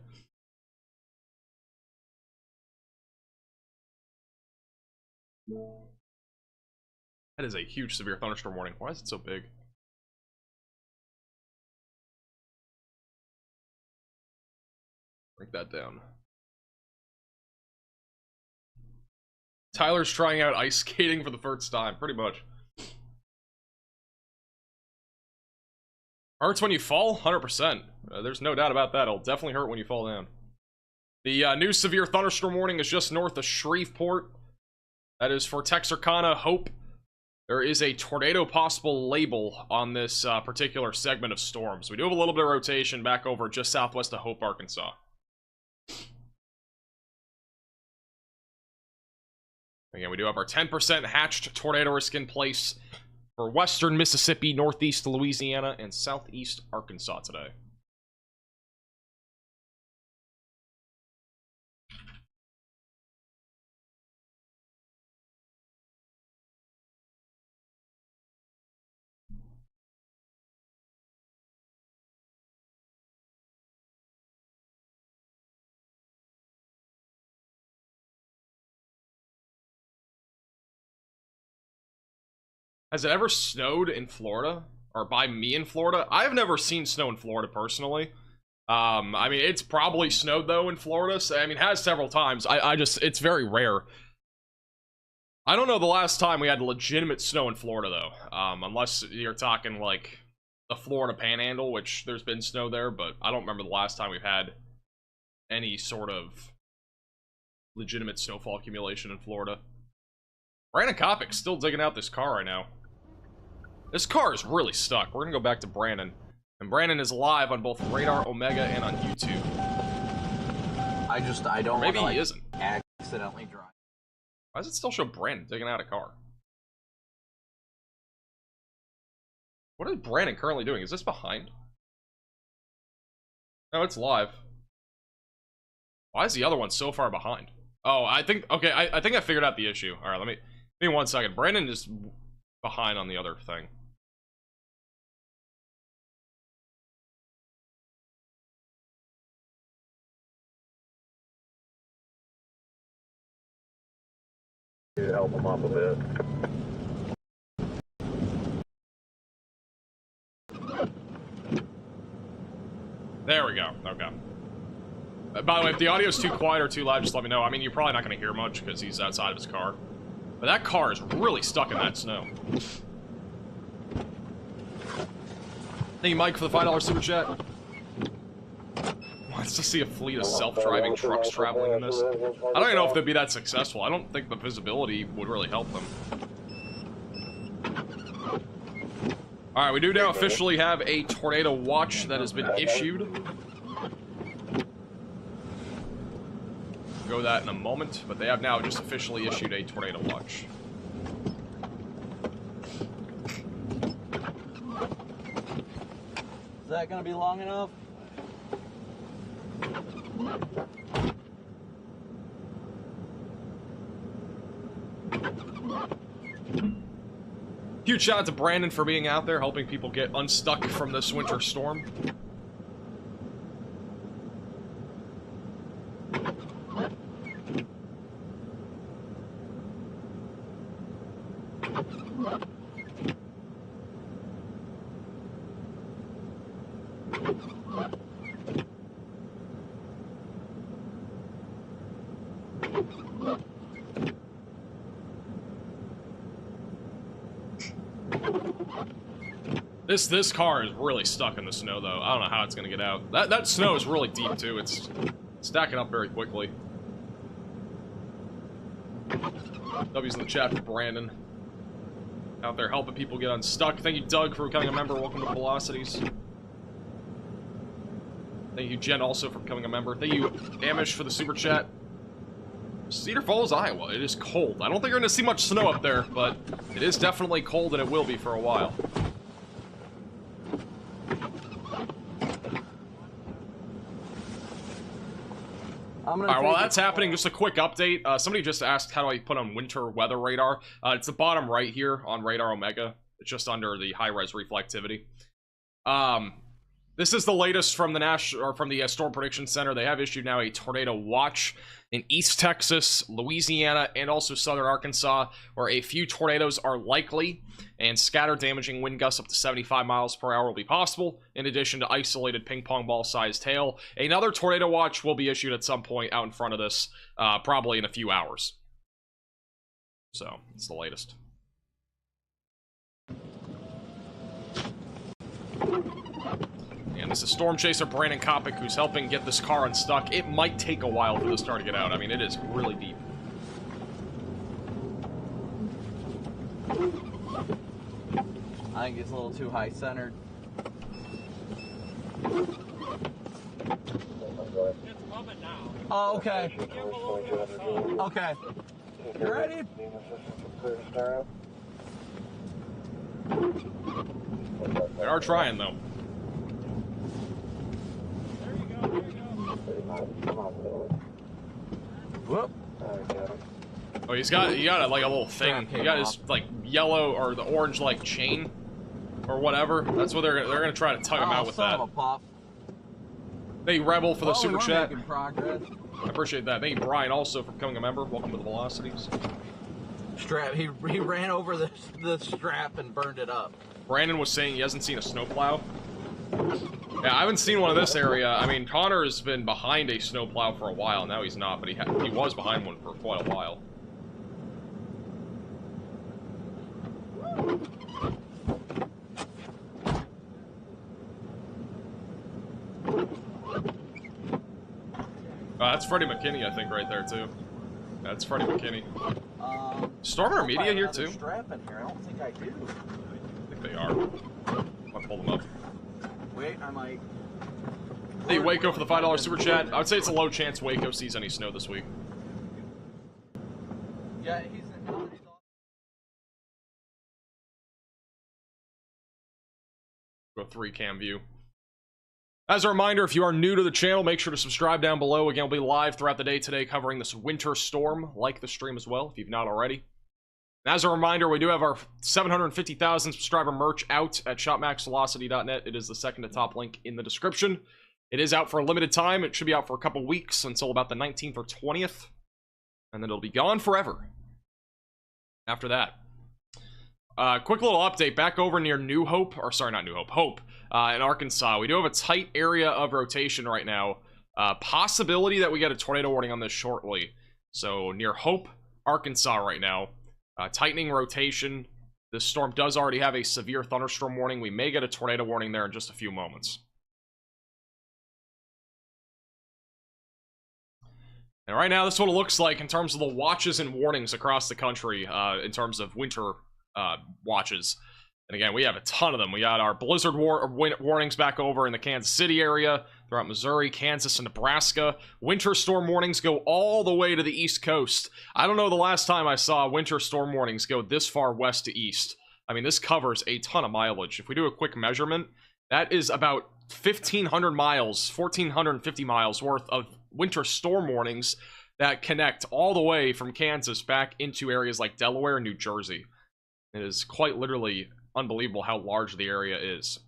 That is a huge severe thunderstorm warning. Why is it so big? Break that down. Tyler's trying out ice skating for the first time, pretty much. Hurts when you fall? 100%. There's no doubt about that. It'll definitely hurt when you fall down. The new severe thunderstorm warning is just north of Shreveport. That is for Texarkana, Hope. There is a tornado possible label on this particular segment of storms. We do have a little bit of rotation back over just southwest of Hope, Arkansas. Again, we do have our 10% hatched tornado risk in place for western Mississippi, northeast Louisiana, and southeast Arkansas today. Has it ever snowed in Florida? Or by me in Florida? I've never seen snow in Florida, personally. I mean, it's probably snowed, though, in Florida. So, I mean, it has several times. It's very rare. I don't know the last time we had legitimate snow in Florida, though. Unless you're talking, like, the Florida Panhandle, which there's been snow there. But I don't remember the last time we've had any sort of legitimate snowfall accumulation in Florida. Brandon Kopic's still digging out this car right now. This car is really stuck. We're gonna go back to Brandon. And Brandon is live on both Radar Omega and on YouTube. I don't Maybe wanna, he isn't. Act accidentally drive. Why does it still show Brandon taking out a car? What is Brandon currently doing? Is this behind? No, it's live. Why is the other one so far behind? Oh, I think, okay, I think I figured out the issue. All right, let me 1 second. Brandon is behind on the other thing. To help him up a bit. There we go. Okay. By the way, if the audio is too quiet or too loud, just let me know. I mean, you're probably not going to hear much because he's outside of his car. But that car is really stuck in that snow. Thank you, Mike, for the $5 super chat. Wants to see a fleet of self-driving trucks traveling in this. I don't even know if they'd be that successful. I don't think the visibility would really help them. Alright, we do now officially have a tornado watch that has been issued. Go that in a moment, but they have now just officially issued a tornado watch. Is that gonna be long enough? Huge shout out to Brandon for being out there, helping people get unstuck from this winter storm. This car is really stuck in the snow, though. I don't know how it's gonna get out. That snow is really deep, too. It's stacking up very quickly. W's in the chat for Brandon. Out there helping people get unstuck. Thank you, Doug, for becoming a member. Welcome to Velocities. Thank you, Jen, also for becoming a member. Thank you, Amish, for the super chat. Cedar Falls, Iowa. It is cold. I don't think you're going to see much snow up there, but it is definitely cold, and it will be for a while. Alright, while that's happening, just a quick update. Somebody just asked how do I put on winter weather radar. It's the bottom right here on Radar Omega. It's just under the high-res reflectivity. This is the latest from the Storm Prediction Center. They have issued now a tornado watch in East Texas, Louisiana, and also southern Arkansas, where a few tornadoes are likely, and scattered damaging wind gusts up to 75 miles per hour will be possible, in addition to isolated ping-pong ball-sized hail. Another tornado watch will be issued at some point out in front of this, probably in a few hours. So, it's the latest. And this is Storm Chaser Brandon Kopic, who's helping get this car unstuck. It might take a while for this car to get out. I mean, it is really deep. I think it's a little too high-centered. It's coming now. Oh, okay. Okay. You ready? They are trying, though. Whoop. Oh, he got like a little thing. He got his like yellow or the orange like chain or whatever. That's what they're gonna try to tug him out with that. Thank you, Rebel, for the super chat. I appreciate that. Thank you, Brian, also for becoming a member. Welcome to the Velocities. Strap. He ran over the strap and burned it up. Brandon was saying he hasn't seen a snowplow. Yeah, I haven't seen one in this area. I mean, Connor has been behind a snowplow for a while. Now he's not, but he was behind one for quite a while. That's Freddie McKinney, I think, right there, too. That's Freddie McKinney. Stormer Media here, too? Strap in here. I don't think I do. I think they are. I'll pull them up. Wait, I might. Hey, Waco for the $5 super chat. I would say it's a low chance Waco sees any snow this week. Yeah, he's Go 3-cam view. As a reminder, if you are new to the channel, make sure to subscribe down below. Again, we'll be live throughout the day today covering this winter storm. Like the stream as well, if you've not already. And as a reminder, we do have our 750,000 subscriber merch out at shopmaxvelocity.net. It is the second to top link in the description. It is out for a limited time. It should be out for a couple weeks until about the 19th or 20th. And then it'll be gone forever after that. Quick little update back over near New Hope, or sorry, not New Hope, Hope, in Arkansas. We do have a tight area of rotation right now. Possibility that we get a tornado warning on this shortly. So near Hope, Arkansas right now. Tightening rotation. This storm does already have a severe thunderstorm warning. We may get a tornado warning there in just a few moments. And right now, this is what it looks like in terms of the watches and warnings across the country, in terms of winter watches. And again, we have a ton of them. We got our blizzard warnings back over in the Kansas City area, throughout Missouri, Kansas, and Nebraska. Winter storm warnings go all the way to the East Coast. I don't know the last time I saw winter storm warnings go this far west to east. I mean, this covers a ton of mileage. If we do a quick measurement, that is about 1,500 miles, 1,450 miles worth of winter storm warnings that connect all the way from Kansas back into areas like Delaware and New Jersey. It is quite literally unbelievable how large the area is.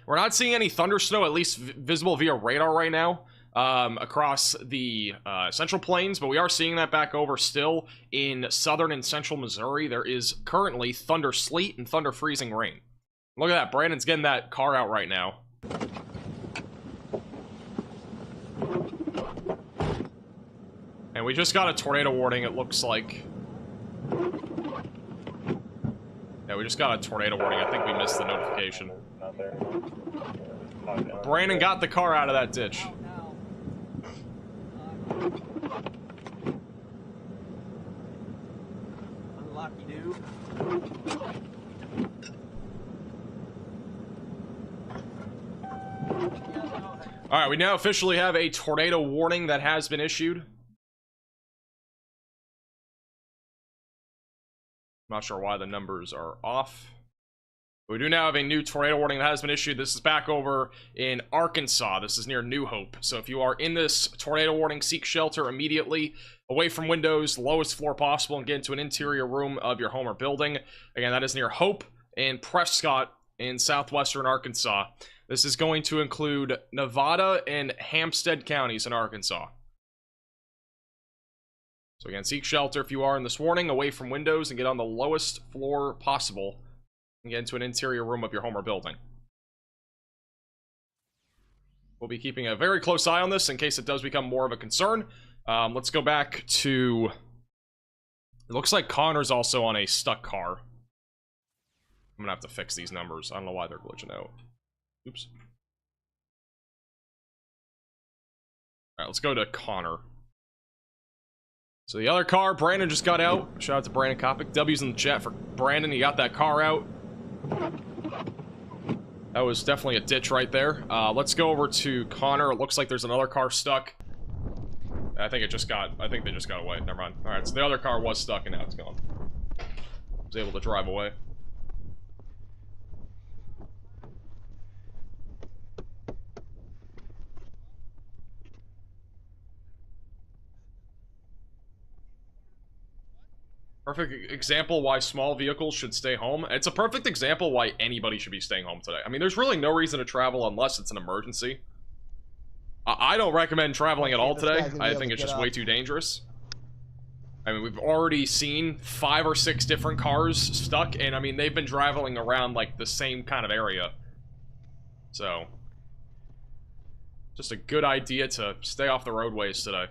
We're not seeing any thunder snow, at least visible via radar right now, across the Central Plains, but we are seeing that back over still in southern and central Missouri. There is currently thunder sleet and thunder freezing rain. Look at that, Brandon's getting that car out right now. And we just got a tornado warning, it looks like. Yeah, we just got a tornado warning. I think we missed the notification. Brandon got the car out of that ditch. Unlucky dude. Alright, we now officially have a tornado warning that has been issued. Not sure why the numbers are off. We do now have a new tornado warning that has been issued. This is back over in Arkansas. This is near New Hope. So if you are in this tornado warning, seek shelter immediately, away from windows, lowest floor possible, and get into an interior room of your home or building. Again, that is near Hope and Prescott in southwestern Arkansas. This is going to include Nevada and Hampstead counties in Arkansas. So again, seek shelter if you are in this warning, away from windows, and get on the lowest floor possible and get into an interior room of your home or building. We'll be keeping a very close eye on this in case it does become more of a concern. Let's go back to... It looks like Connor's also on a stuck car. I'm gonna have to fix these numbers. I don't know why they're glitching out. Oops. Alright, let's go to Connor. So the other car, Brandon just got out. Shout out to Brandon Kopic. W's in the chat for Brandon. He got that car out. That was definitely a ditch right there. Let's go over to Connor. It looks like there's another car stuck. I think they just got away. Never mind. Alright, so the other car was stuck and now it's gone. Was able to drive away. Perfect example why small vehicles should stay home. It's a perfect example why anybody should be staying home today. I mean, there's really no reason to travel unless it's an emergency. I don't recommend traveling at all today. I think it's just way too dangerous. I mean, we've already seen 5 or 6 different cars stuck, and I mean, they've been traveling around like the same kind of area. So, just a good idea to stay off the roadways today.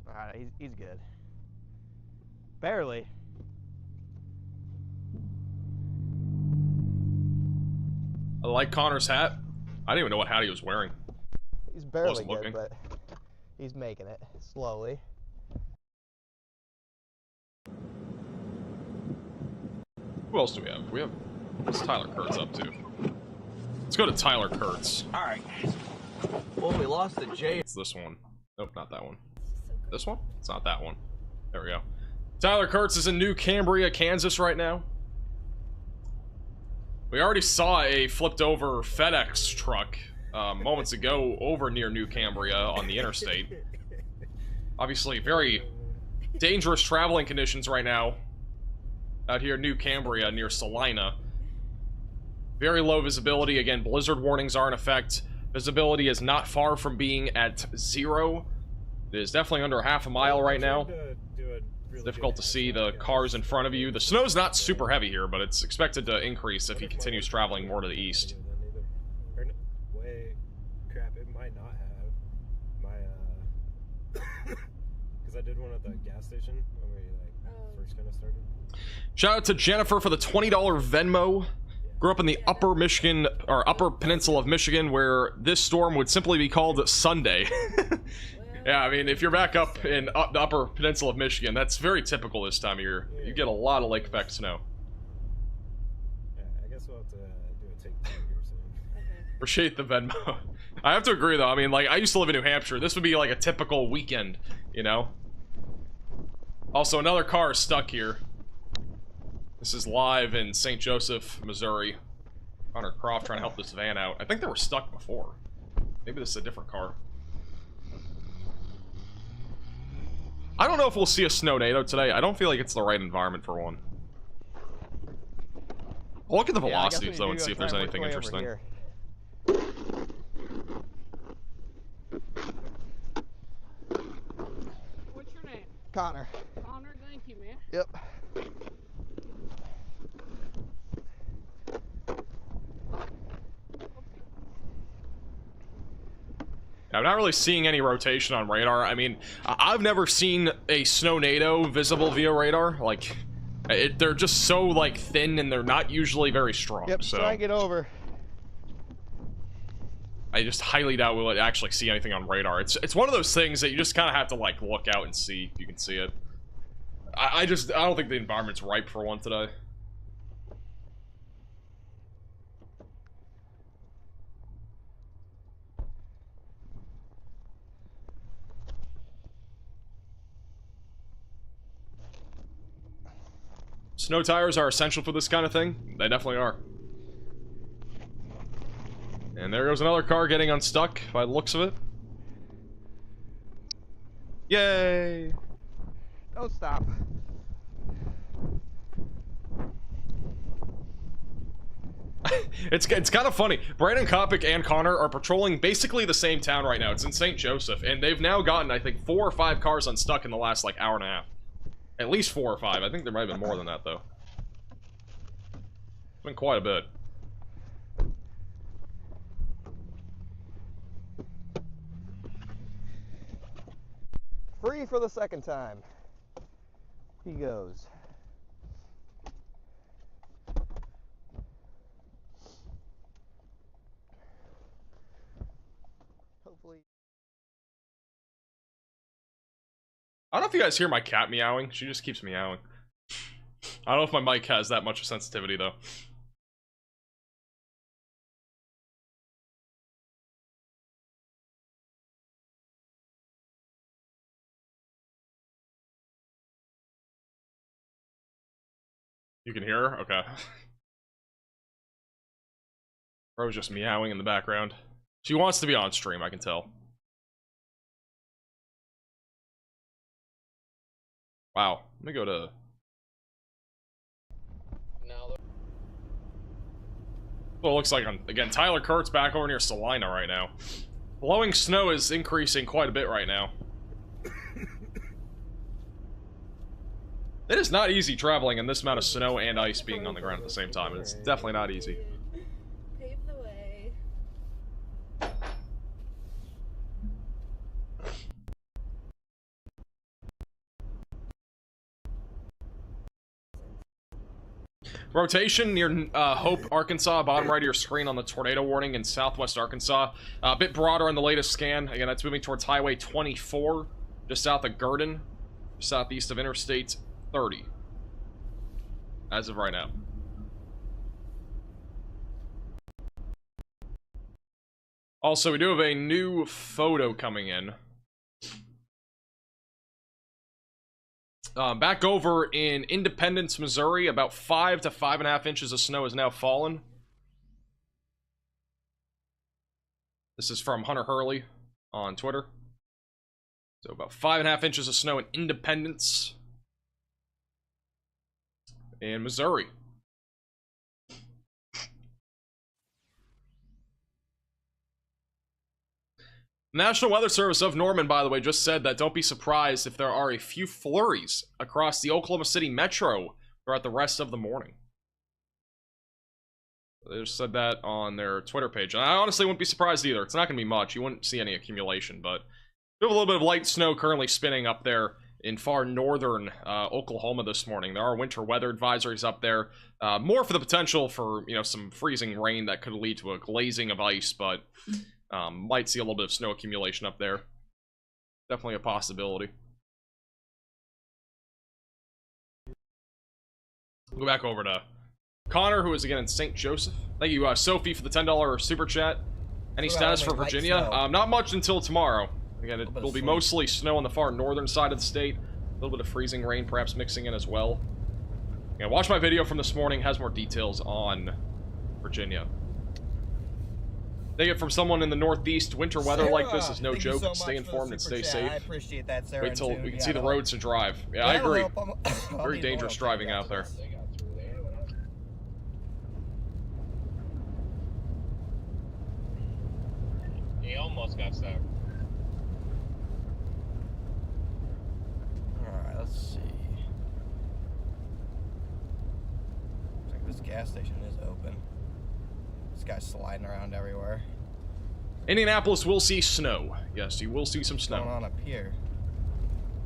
Alright, he's good. Barely. I like Connor's hat. I didn't even know what hat he was wearing. He's barely good, but he's making it slowly. Who else do we have? We have... What's Tyler Kurtz up to? Let's go to Tyler Kurtz. All right. Well, we lost the J. It's this one. Nope, not that one. This one? It's not that one. There we go. Tyler Kurtz is in New Cambria, Kansas right now. We already saw a flipped over FedEx truck moments ago over near New Cambria on the interstate. Obviously, very dangerous traveling conditions right now out here in New Cambria near Salina. Very low visibility. Again, blizzard warnings are in effect. Visibility is not far from being at 0. It is definitely under half a mile right now. It's difficult to see the cars in front of you. The snow's not super heavy here, but it's expected to increase if he continues traveling more to the east. Wait, crap, it might not have my, because I did one at the gas station when we, first kind of started. Shout out to Jennifer for the $20 Venmo. Grew up in the upper Michigan, or upper peninsula of Michigan, where this storm would simply be called Sunday. Yeah, I mean, if you're back up in the upper peninsula of Michigan, that's very typical this time of year. You get a lot of lake effect snow. Yeah, I guess we'll have to do a take 2 here soon. Appreciate the Venmo. I have to agree, though. I mean, like, I used to live in New Hampshire. This would be like a typical weekend, you know? Also, another car is stuck here. This is live in St. Joseph, Missouri. Connor Croft trying to help this van out. I think they were stuck before. Maybe this is a different car. I don't know if we'll see a snownado today. I don't feel like it's the right environment for one. I'll look at the velocities, though, and see if there's anything interesting. What's your name? Connor. Connor, thank you, man. Yep. I'm not really seeing any rotation on radar. I mean, I've never seen a snownado visible via radar. Like, they're just so, like, thin, and they're not usually very strong. Yep, so try and get over. I just highly doubt we'll actually see anything on radar. It's one of those things that you just kind of have to, like, look out and see if you can see it. I don't think the environment's ripe for one today. Snow tires are essential for this kind of thing. They definitely are. And there goes another car getting unstuck by the looks of it. Yay! Don't stop. It's kind of funny. Brandon Kopic and Connor are patrolling basically the same town right now. It's in St. Joseph, and they've now gotten, I think, 4 or 5 cars unstuck in the last, like, hour and a half. At least 4 or 5. I think there might have been more than that, though. It's been quite a bit. Free for the second time. He goes. Hopefully. I don't know if you guys hear my cat meowing. She just keeps meowing. I don't know if my mic has that much sensitivity, though. You can hear her? Okay. Bro's just meowing in the background. She wants to be on stream, I can tell. Wow. Let me go to... Well, it looks like, again, Tyler Kurtz back over near Salina right now. Blowing snow is increasing quite a bit right now. It is not easy traveling in this amount of snow and ice being on the ground at the same time. It's definitely not easy. Pave the way. Rotation near Hope, Arkansas, bottom right of your screen on the tornado warning in southwest Arkansas. A bit broader on the latest scan. Again, that's moving towards Highway 24, just south of Gurdon, southeast of Interstate 30. As of right now. Also, we do have a new photo coming in. Back over in Independence, Missouri, about 5 to 5.5 inches of snow has now fallen. This is from Hunter Hurley on Twitter. So about 5.5 inches of snow in Independence in Missouri. National Weather Service of Norman, by the way, just said that don't be surprised if there are a few flurries across the Oklahoma City metro throughout the rest of the morning. They just said that on their Twitter page. And I honestly wouldn't be surprised either. It's not going to be much. You wouldn't see any accumulation, but we have a little bit of light snow currently spinning up there in far northern Oklahoma this morning. There are winter weather advisories up there. More for the potential for, you know, some freezing rain that could lead to a glazing of ice, but might see a little bit of snow accumulation up there. Definitely a possibility. We'll go back over to Connor, who is again in St. Joseph. Thank you, Sophie, for the $10 super chat. Any status for Virginia? Not much until tomorrow. Again, it will be mostly snow on the far northern side of the state. A little bit of freezing rain, perhaps mixing in as well. Yeah, watch my video from this morning. Has more details on Virginia. Take it from someone in the Northeast. Winter weather like this is no joke. Stay informed and stay safe. I appreciate that, Sarah. Wait till we can see the roads to drive. Yeah, I agree. Very dangerous driving out there. He almost got stuck. Alright, let's see. Looks like this gas station is open. This guy's sliding around everywhere. Indianapolis will see snow. Yes, you will see some snow. What's going on up here?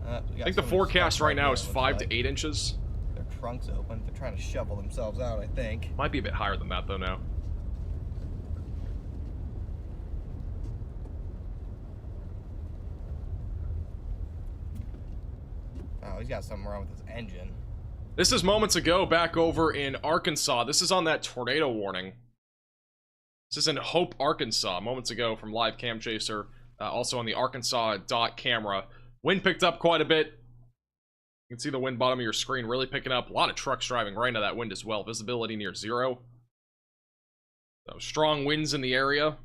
I think the forecast right now is 5 to 8 inches. Their trunk's open. They're trying to shovel themselves out, I think. Might be a bit higher than that, though, now. Oh, he's got something wrong with his engine. This is moments ago back over in Arkansas. This is on that tornado warning. This is in Hope, Arkansas, moments ago from Live Cam Chaser. Also on the Arkansas dot camera. Wind picked up quite a bit. You can see the wind bottom of your screen really picking up. A lot of trucks driving right into that wind as well. Visibility near 0. So strong winds in the area.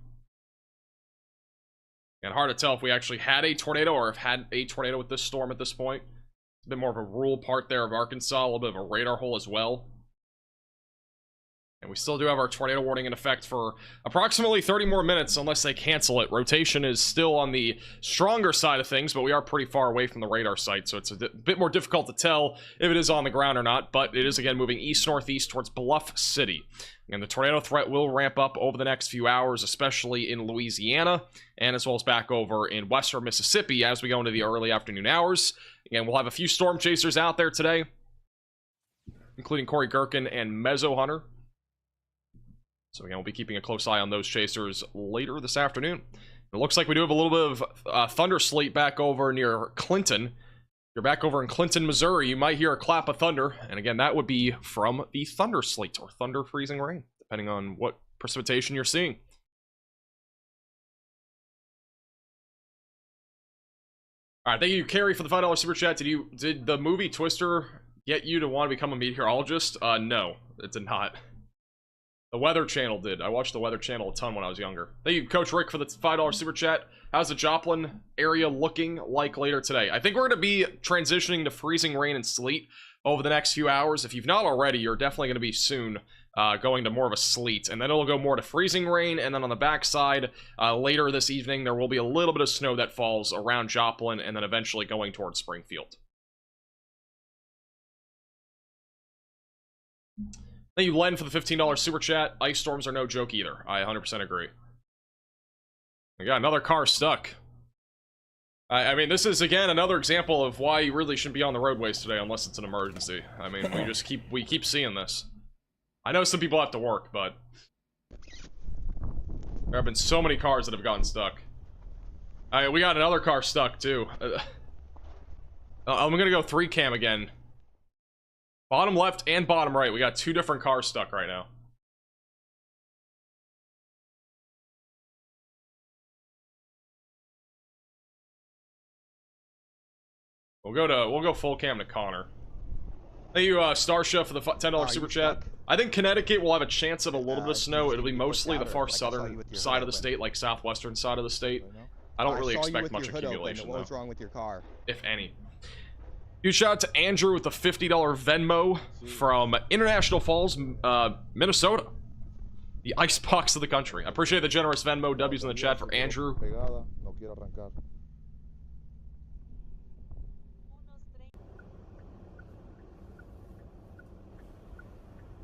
And hard to tell if we actually had a tornado or have had a tornado with this storm at this point. It's a bit more of a rural part there of Arkansas. A little bit of a radar hole as well. And we still do have our tornado warning in effect for approximately 30 more minutes unless they cancel it. Rotation is still on the stronger side of things, but we are pretty far away from the radar site, so it's a bit more difficult to tell if it is on the ground or not, but it is again moving east-northeast towards Bluff City. And the tornado threat will ramp up over the next few hours, especially in Louisiana, and as well as back over in western Mississippi as we go into the early afternoon hours. Again, we'll have a few storm chasers out there today, including Corey Gherkin and Mezzo Hunter. So again, we'll be keeping a close eye on those chasers later this afternoon. It looks like we do have a little bit of thunder sleet back over near Clinton. If you're back over in Clinton, Missouri, you might hear a clap of thunder. And again, that would be from the thunder sleet or thunder freezing rain, depending on what precipitation you're seeing. All right, thank you, Carrie, for the $5 super chat. Did the movie Twister get you to want to become a meteorologist? No, it did not. The Weather Channel did. I watched the Weather Channel a ton when I was younger. Thank you, Coach Rick, for the $5 super chat. How's the Joplin area looking like later today? I think we're going to be transitioning to freezing rain and sleet over the next few hours. If you've not already, you're definitely going to be soon going to more of a sleet. And then it'll go more to freezing rain. And then on the backside, later this evening, there will be a little bit of snow that falls around Joplin and then eventually going towards Springfield. Thank you, Len, for the $15 super chat. Ice storms are no joke either. I 100% agree. We got another car stuck. I mean, this is, again, another example of why you really shouldn't be on the roadways today unless it's an emergency. I mean, we keep seeing this. I know some people have to work, but there have been so many cars that have gotten stuck. We got another car stuck, too. I'm gonna go 3-cam again. Bottom left and bottom right. We got 2 different cars stuck right now. We'll go full cam to Connor. Thank you, Star Chef, for the $10 super chat. Stuck? I think Connecticut will have a chance of a little bit of snow. It'll be mostly the far southern side of the state, like southwestern side of the state. I don't really expect much accumulation, though. What's wrong with your car? If any. Huge shout out to Andrew with the $50 Venmo from International Falls, Minnesota. The icebox of the country. I appreciate the generous Venmo W's in the chat for Andrew.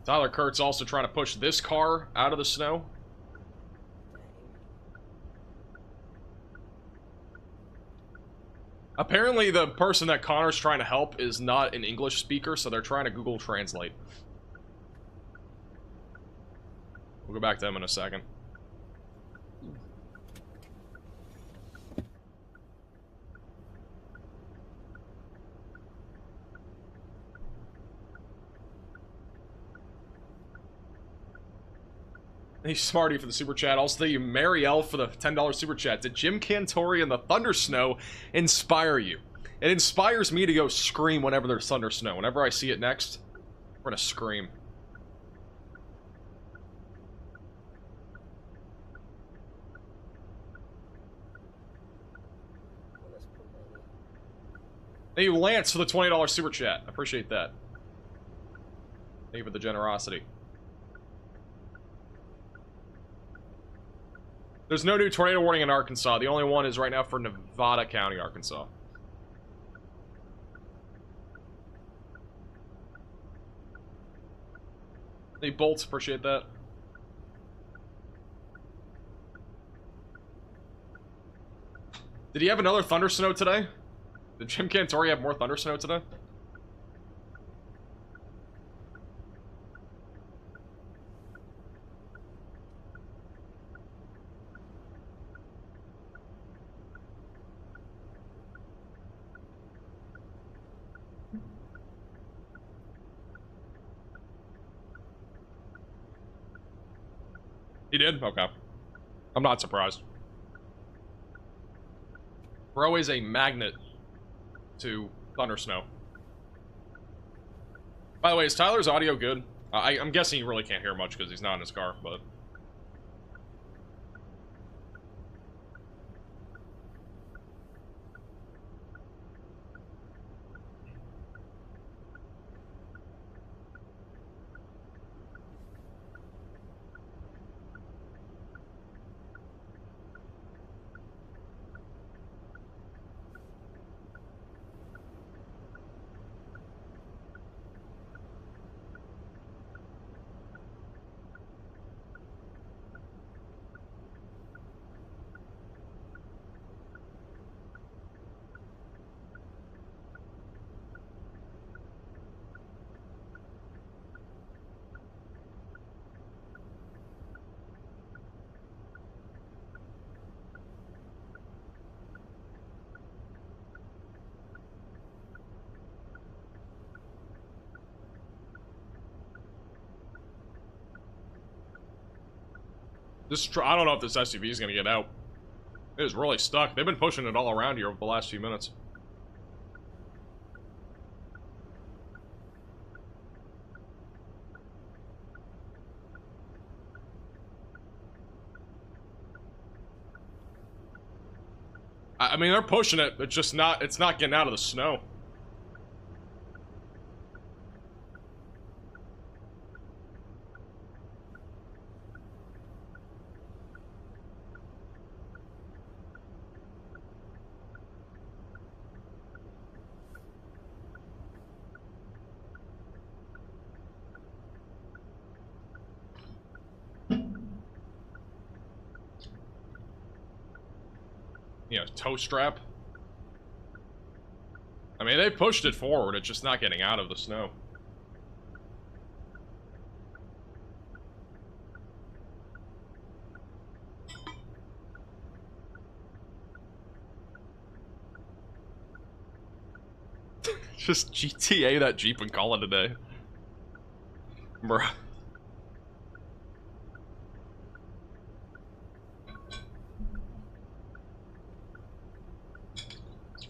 Tyler Kurt's also trying to push this car out of the snow. Apparently the person that Connor's trying to help is not an English speaker, so they're trying to Google Translate. We'll go back to them in a second. Hey, Smarty for the super chat. Also, thank you, Mary L for the $10 super chat. Did Jim Cantori and the Thunder Snow inspire you? It inspires me to go scream whenever there's Thunder Snow. Whenever I see it next, we're gonna scream. Thank you, Lance, for the $20 super chat. I appreciate that. Thank you for the generosity. There's no new tornado warning in Arkansas. The only one is right now for Nevada County, Arkansas. Hey, Bolts, appreciate that. Did he have another Thunder Snow today? Did Jim Cantori have more Thunder Snow today? He did? Okay. I'm not surprised. Bro is a magnet to Thunder Snow. By the way, is Tyler's audio good? I'm guessing you really can't hear much because he's not in his car, but... I don't know if this SUV is going to get out. It is really stuck. They've been pushing it all around here over the last few minutes. I mean, they're pushing it. It's just not, it's not getting out of the snow. You know, toe strap. I mean, they pushed it forward, it's just not getting out of the snow. Just GTA that Jeep and call it a day. Bruh.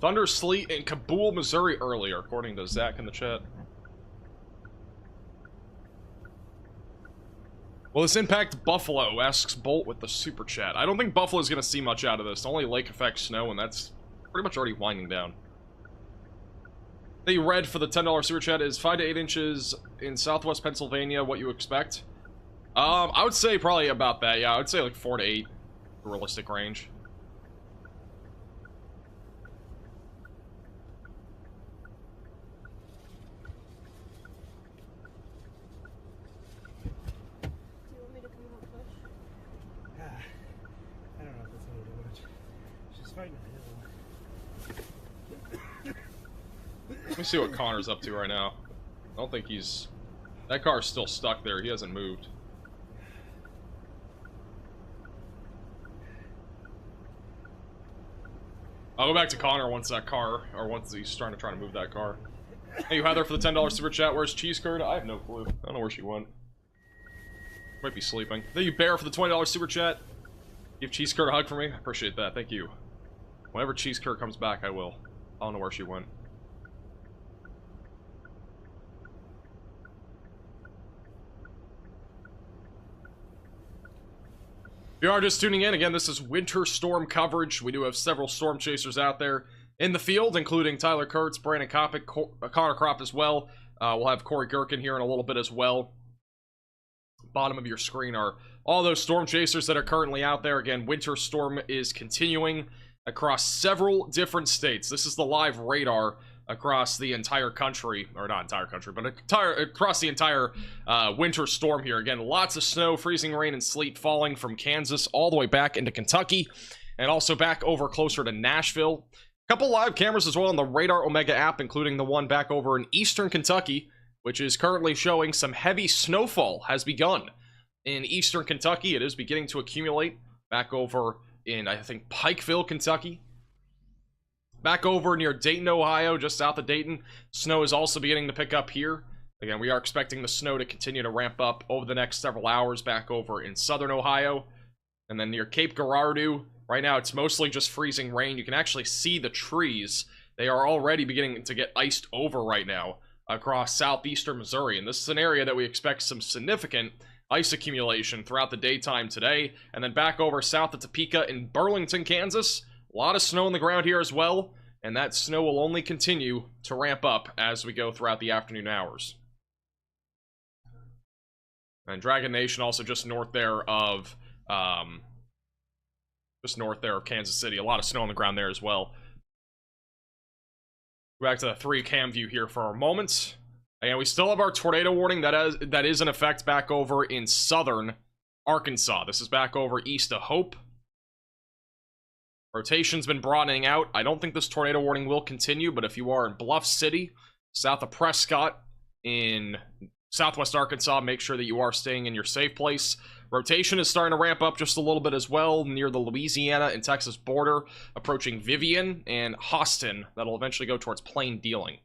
Thunder, sleet in Kabul, Missouri earlier, according to Zach in the chat. Will this impact Buffalo? Asks Bolt with the super chat. I don't think Buffalo's going to see much out of this. Only lake effect snow, and that's pretty much already winding down. The red for the $10 super chat is 5 to 8 inches in southwest Pennsylvania. What you expect? I would say probably about that. Yeah, I would say like 4 to 8, realistic range. Do you want me to come help push? I don't know if that's gonna do much. She's fighting a hill. Let me see what Connor's up to right now. I don't think he's... That car's still stuck there. He hasn't moved. I'll go back to Connor once that car, or once he's trying to move that car. Hey, you Heather for the $10 super chat. Where's Cheese Curd? I have no clue. I don't know where she went. Might be sleeping. Thank you, Bear, for the $20 super chat. Give Cheese Curd a hug for me. I appreciate that. Thank you. Whenever Cheese Curd comes back, I will. I don't know where she went. If you are just tuning in, again, this is winter storm coverage. We do have several storm chasers out there in the field, including Tyler Kurtz, Brandon Kopic, Connor Kropp as well. We'll have Corey Gherkin here in a little bit as well. Bottom of your screen are all those storm chasers that are currently out there. Again, winter storm is continuing across several different states. This is the live radar across the entire country, or not entire country, but across the entire winter storm here. Again, lots of snow, freezing rain, and sleet falling from Kansas all the way back into Kentucky, and also back over closer to Nashville. A couple live cameras as well on the Radar Omega app, including the one back over in eastern Kentucky, which is currently showing some heavy snowfall has begun in eastern Kentucky. It is beginning to accumulate back over in, I think, Pikeville, Kentucky. Back over near Dayton, Ohio, just south of Dayton, snow is also beginning to pick up here. Again, we are expecting the snow to continue to ramp up over the next several hours back over in southern Ohio. And then near Cape Girardeau, right now it's mostly just freezing rain. You can actually see the trees. They are already beginning to get iced over right now across southeastern Missouri. And this is an area that we expect some significant ice accumulation throughout the daytime today. And then back over south of Topeka in Burlington, Kansas. A lot of snow on the ground here as well, and that snow will only continue to ramp up as we go throughout the afternoon hours. And Dragon Nation also just north there of Kansas City. A lot of snow on the ground there as well. Go back to the 3 cam view here for a moment. Again, we still have our tornado warning that is in effect back over in southern Arkansas. This is back over east of Hope. Rotation's been broadening out. I don't think this tornado warning will continue, but if you are in Bluff City, south of Prescott, in southwest Arkansas, make sure that you are staying in your safe place. Rotation is starting to ramp up just a little bit as well near the Louisiana and Texas border, approaching Vivian and Austin. That'll eventually go towards plain dealing.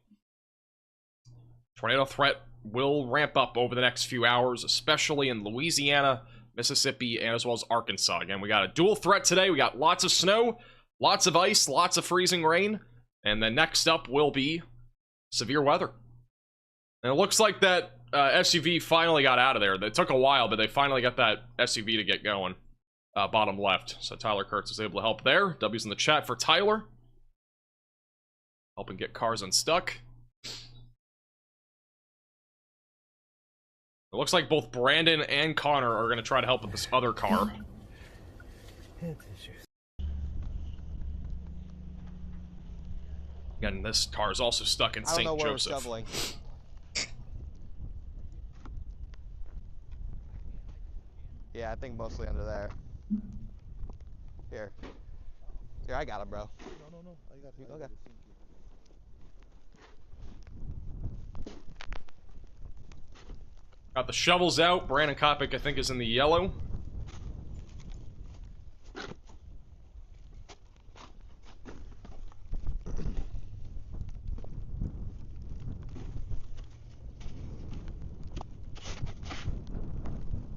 Tornado threat will ramp up over the next few hours, especially in Louisiana, Mississippi, and as well as Arkansas. Again, we got a dual threat today. We got lots of snow, lots of ice, lots of freezing rain, and then next up will be severe weather. And it looks like that SUV finally got out of there. It took a while, but they finally got that SUV to get going. Bottom left. So Tyler Kurtz was able to help there. W's in the chat for Tyler. Helping get cars unstuck. It looks like both Brandon and Connor are going to try to help with this other car. Again, this car is also stuck in St. Joseph. Yeah, I think mostly under there. Here, I got him, bro. No. I got you. Okay. Got the shovels out. Brandon Kopic, I think, is in the yellow.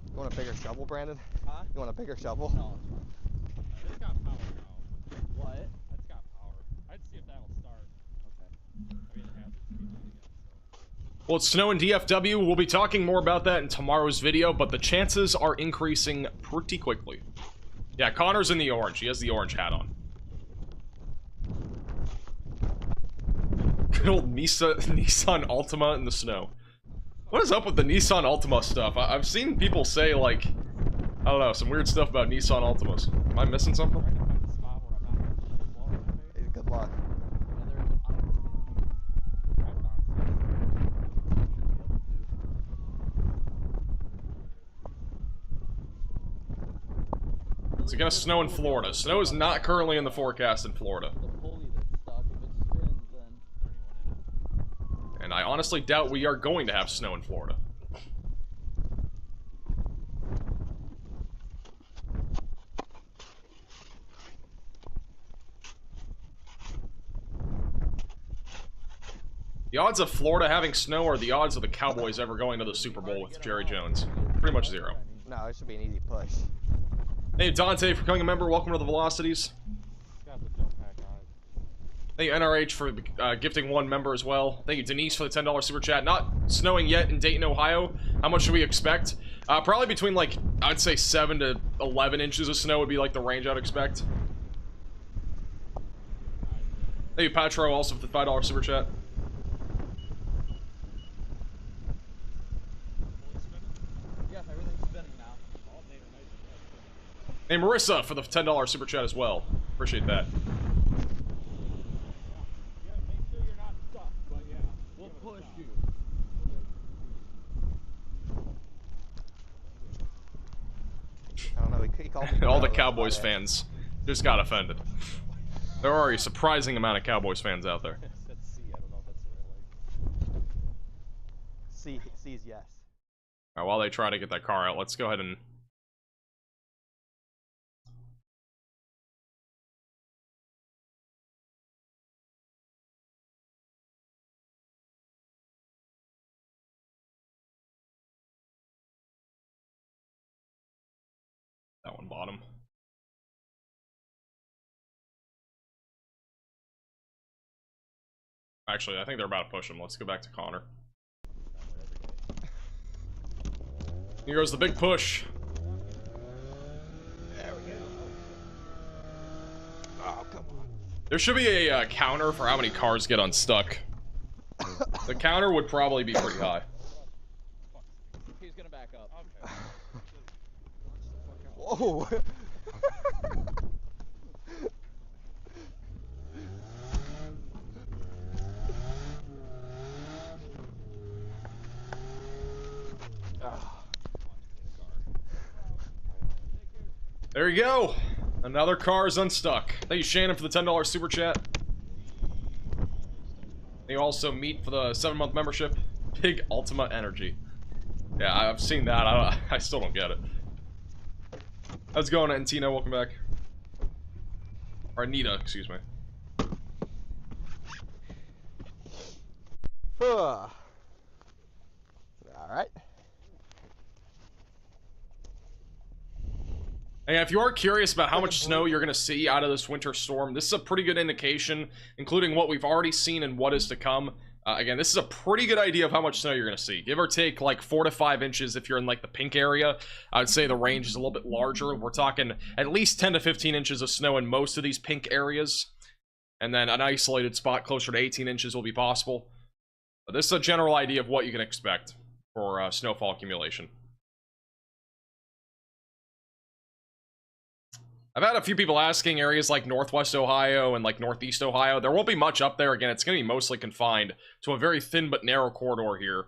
You want a bigger shovel, Brandon? Huh? You want a bigger shovel? No. It's got power now. What? It's got power. I'd see if that'll Well, it's snow in DFW. We'll be talking more about that in tomorrow's video, but the chances are increasing pretty quickly. Yeah, Connor's in the orange. He has the orange hat on. Good old Nissan Altima in the snow. What is up with the Nissan Altima stuff? I've seen people say, like, I don't know, some weird stuff about Nissan Altimas. Am I missing something? Good luck. It's gonna snow in Florida. Snow is not currently in the forecast in Florida. And I honestly doubt we are going to have snow in Florida. The odds of Florida having snow are the odds of the Cowboys ever going to the Super Bowl with Jerry Jones. Pretty much zero. No, it should be an easy push. Thank you, Dante, for becoming a member. Welcome to the Velocities. Thank you, NRH, for gifting one member as well. Thank you, Denise, for the $10 super chat. Not snowing yet in Dayton, Ohio. How much should we expect? Probably between, like, I'd say 7 to 11 inches of snow would be, like, the range I'd expect. Thank you, Patro, also for the $5 super chat. Hey, Marissa, for the $10 super chat as well. Appreciate that. I don't know, he called me All the Cowboys fans just got offended. There are a surprising amount of Cowboys fans out there. C is yes. Alright, while they try to get that car out, let's go ahead and... That one bottom. Actually, I think they're about to push him. Let's go back to Connor. Here goes the big push. There we go. Oh, come on. There should be a counter for how many cars get unstuck. The counter would probably be pretty high. He's gonna back up. Okay. Whoa! There you go. Another car is unstuck. Thank you, Shannon, for the $10 super chat. You also meet for the 7-month membership. Big Ultima Energy. Yeah, I've seen that. I still don't get it. How's it going, Antino? Welcome back. Or Anita, excuse me. All right. And if you are curious about how much snow you're going to see out of this winter storm, this is a pretty good indication, including what we've already seen and what is to come. Again, this is a pretty good idea of how much snow you're going to see. Give or take like 4 to 5 inches if you're in like the pink area. I would say the range is a little bit larger. We're talking at least 10 to 15 inches of snow in most of these pink areas. And then an isolated spot closer to 18 inches will be possible. But this is a general idea of what you can expect for snowfall accumulation. I've had a few people asking areas like Northwest Ohio and like Northeast Ohio. There won't be much up there. Again, it's going to be mostly confined to a very thin but narrow corridor here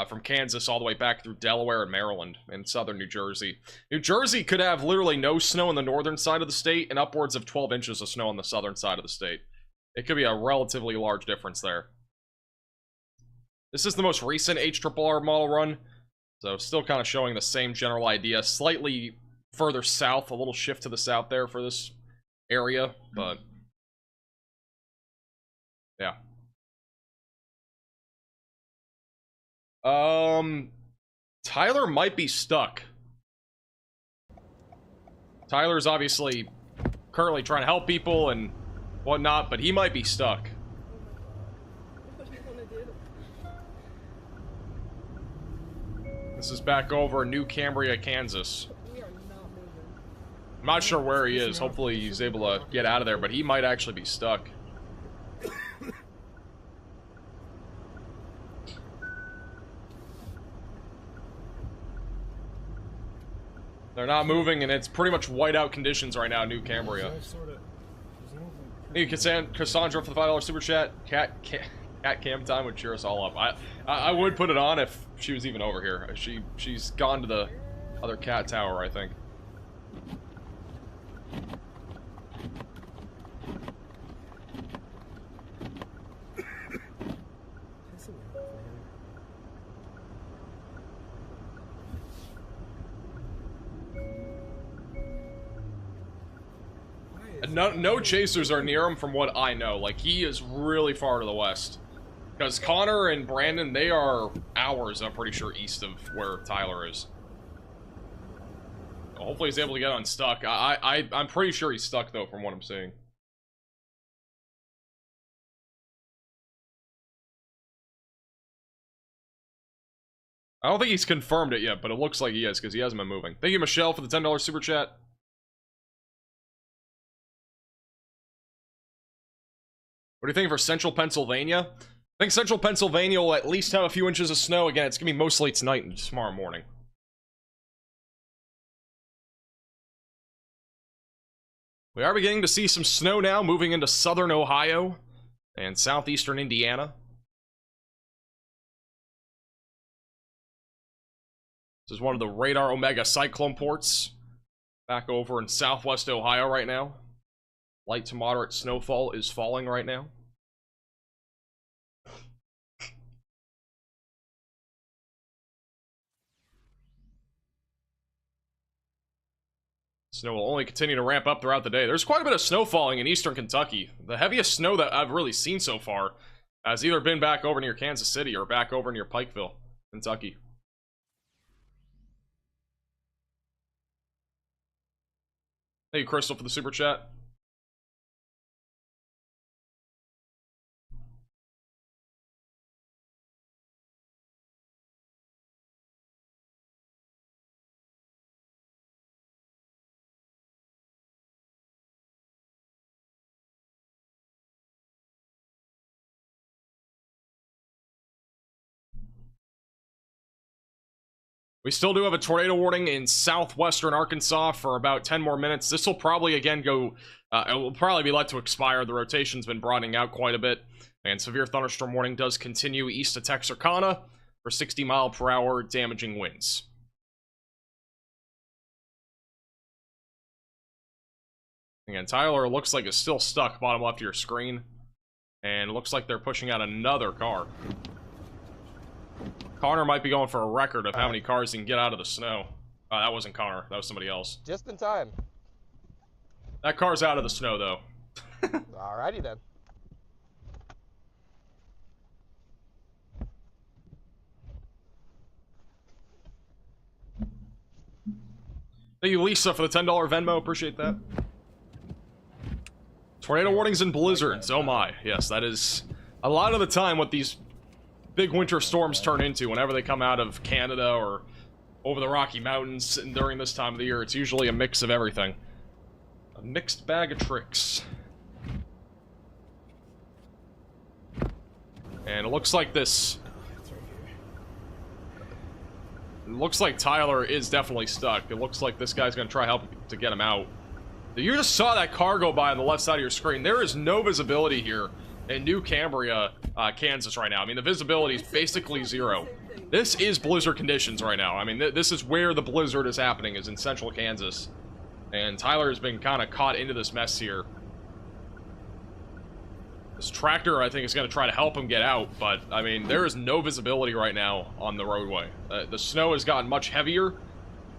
from Kansas all the way back through Delaware and Maryland and southern New Jersey. New Jersey could have literally no snow on the northern side of the state and upwards of 12 inches of snow on the southern side of the state. It could be a relatively large difference there. This is the most recent HRRR model run, so still kind of showing the same general idea. Slightly further south, a little shift to the south there for this area, but yeah. Tyler might be stuck. Tyler's obviously currently trying to help people and whatnot, but he might be stuck. This is back over New Cambria, Kansas. We are not moving. I'm not sure where he is. Hopefully he's able to get out of there, but he might actually be stuck. They're not moving, and it's pretty much whiteout conditions right now in New Cambria. Thank you, Cassandra, for the $5 super chat. Cat cam time would cheer us all up. I would put it on if she was even over here. She's gone to the other cat tower, I think. No chasers are near him from what I know. Like, he is really far to the west. Because Connor and Brandon, they are hours, I'm pretty sure, east of where Tyler is. Well, hopefully he's able to get unstuck. I'm pretty sure he's stuck, though, from what I'm seeing. I don't think he's confirmed it yet, but it looks like he is, because he hasn't been moving. Thank you, Michelle, for the $10 super chat. What do you think for Central Pennsylvania? I think Central Pennsylvania will at least have a few inches of snow. Again, it's going to be mostly tonight and tomorrow morning. We are beginning to see some snow now, moving into southern Ohio and southeastern Indiana. This is one of the Radar Omega cyclone ports back over in southwest Ohio right now. Light to moderate snowfall is falling right now. Snow will only continue to ramp up throughout the day. There's quite a bit of snow falling in eastern Kentucky. The heaviest snow that I've really seen so far has either been back over near Kansas City or back over near Pikeville, Kentucky. Thank you, Crystal, for the super chat. We still do have a tornado warning in southwestern Arkansas for about 10 more minutes. This will probably again go, it will probably be let to expire. The rotation's been broadening out quite a bit. And severe thunderstorm warning does continue east of Texarkana for 60-mile-per-hour damaging winds. Again, Tyler looks like it's still stuck bottom left of your screen. And it looks like they're pushing out another car. Connor might be going for a record of how many cars he can get out of the snow. That wasn't Connor. That was somebody else. Just in time. That car's out of the snow, though. Alrighty, then. Thank you, Lisa, for the $10 Venmo. Appreciate that. Tornado warnings and blizzards. Oh, my. Yes, that is a lot of the time what these big winter storms turn into whenever they come out of Canada or over the Rocky Mountains during this time of the year. It's usually a mix of everything. A mixed bag of tricks. And it looks like this. It looks like Tyler is definitely stuck. It looks like this guy's going to try help to get him out. You just saw that car go by on the left side of your screen. There is no visibility here in New Cambria, Kansas right now. I mean, the visibility is basically zero. This is blizzard conditions right now. I mean, this is where the blizzard is happening, is in central Kansas. And Tyler has been kind of caught into this mess here. This tractor, I think, is going to try to help him get out, but, I mean, there is no visibility right now on the roadway. The snow has gotten much heavier.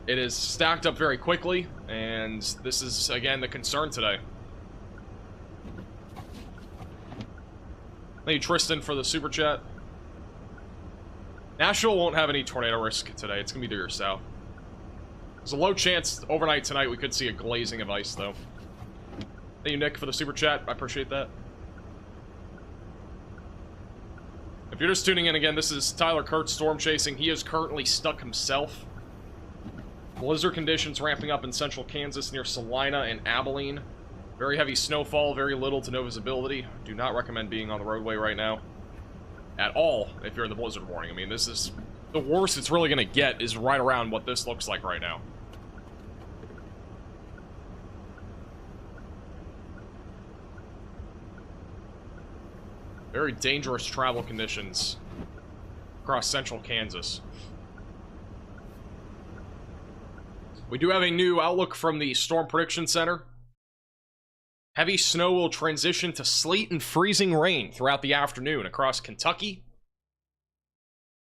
It is stacked up very quickly, and this is, again, the concern today. Thank you, Tristan, for the super chat. Nashville won't have any tornado risk today. It's going to be to your south. There's a low chance overnight tonight we could see a glazing of ice, though. Thank you, Nick, for the super chat. I appreciate that. If you're just tuning in again, this is Tyler Kurtz storm chasing. He is currently stuck himself. Blizzard conditions ramping up in central Kansas near Salina and Abilene. Very heavy snowfall, very little to no visibility. Do not recommend being on the roadway right now. At all, if you're in the blizzard warning. I mean, this is... the worst it's really going to get is right around what this looks like right now. Very dangerous travel conditions across central Kansas. We do have a new outlook from the Storm Prediction Center. Heavy snow will transition to sleet and freezing rain throughout the afternoon across Kentucky.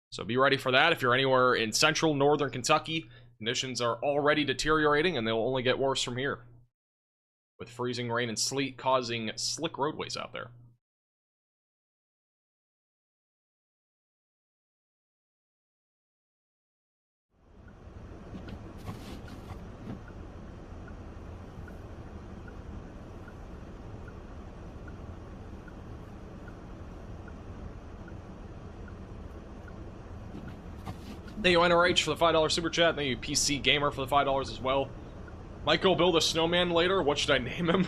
So be ready for that if you're anywhere in central northern Kentucky. Conditions are already deteriorating and they'll only get worse from here, with freezing rain and sleet causing slick roadways out there. Thank you, NRH, for the $5 super chat. Thank you, PC Gamer, for the $5 as well. Might go build a snowman later. What should I name him?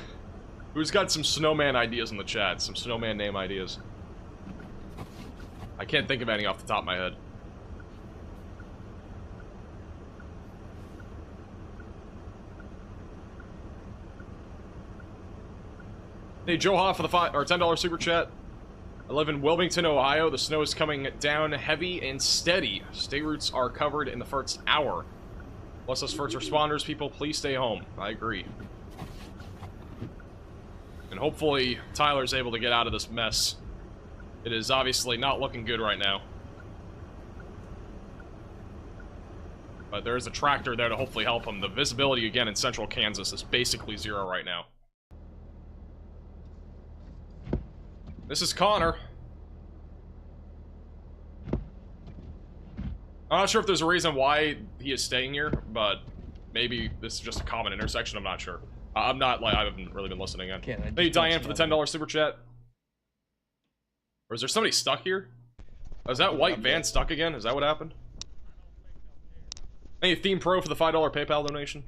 Who's got some snowman ideas in the chat? Some snowman name ideas. I can't think of any off the top of my head. Hey, Joe Hoff for the $10 super chat. I live in Wilmington, Ohio. The snow is coming down heavy and steady. State routes are covered in the first hour. Plus us first responders, people, please stay home. I agree. And hopefully Tyler's able to get out of this mess. It is obviously not looking good right now. But there is a tractor there to hopefully help him. The visibility again in central Kansas is basically zero right now. This is Connor. I'm not sure if there's a reason why he is staying here, but maybe this is just a common intersection. I'm not sure. I'm not, like, I haven't really been listening in. Thank you, Diane, for the $10 super chat. Or is there somebody stuck here? Is that white van stuck again? Is that what happened? Thank you, Theme Pro, for the $5 PayPal donation.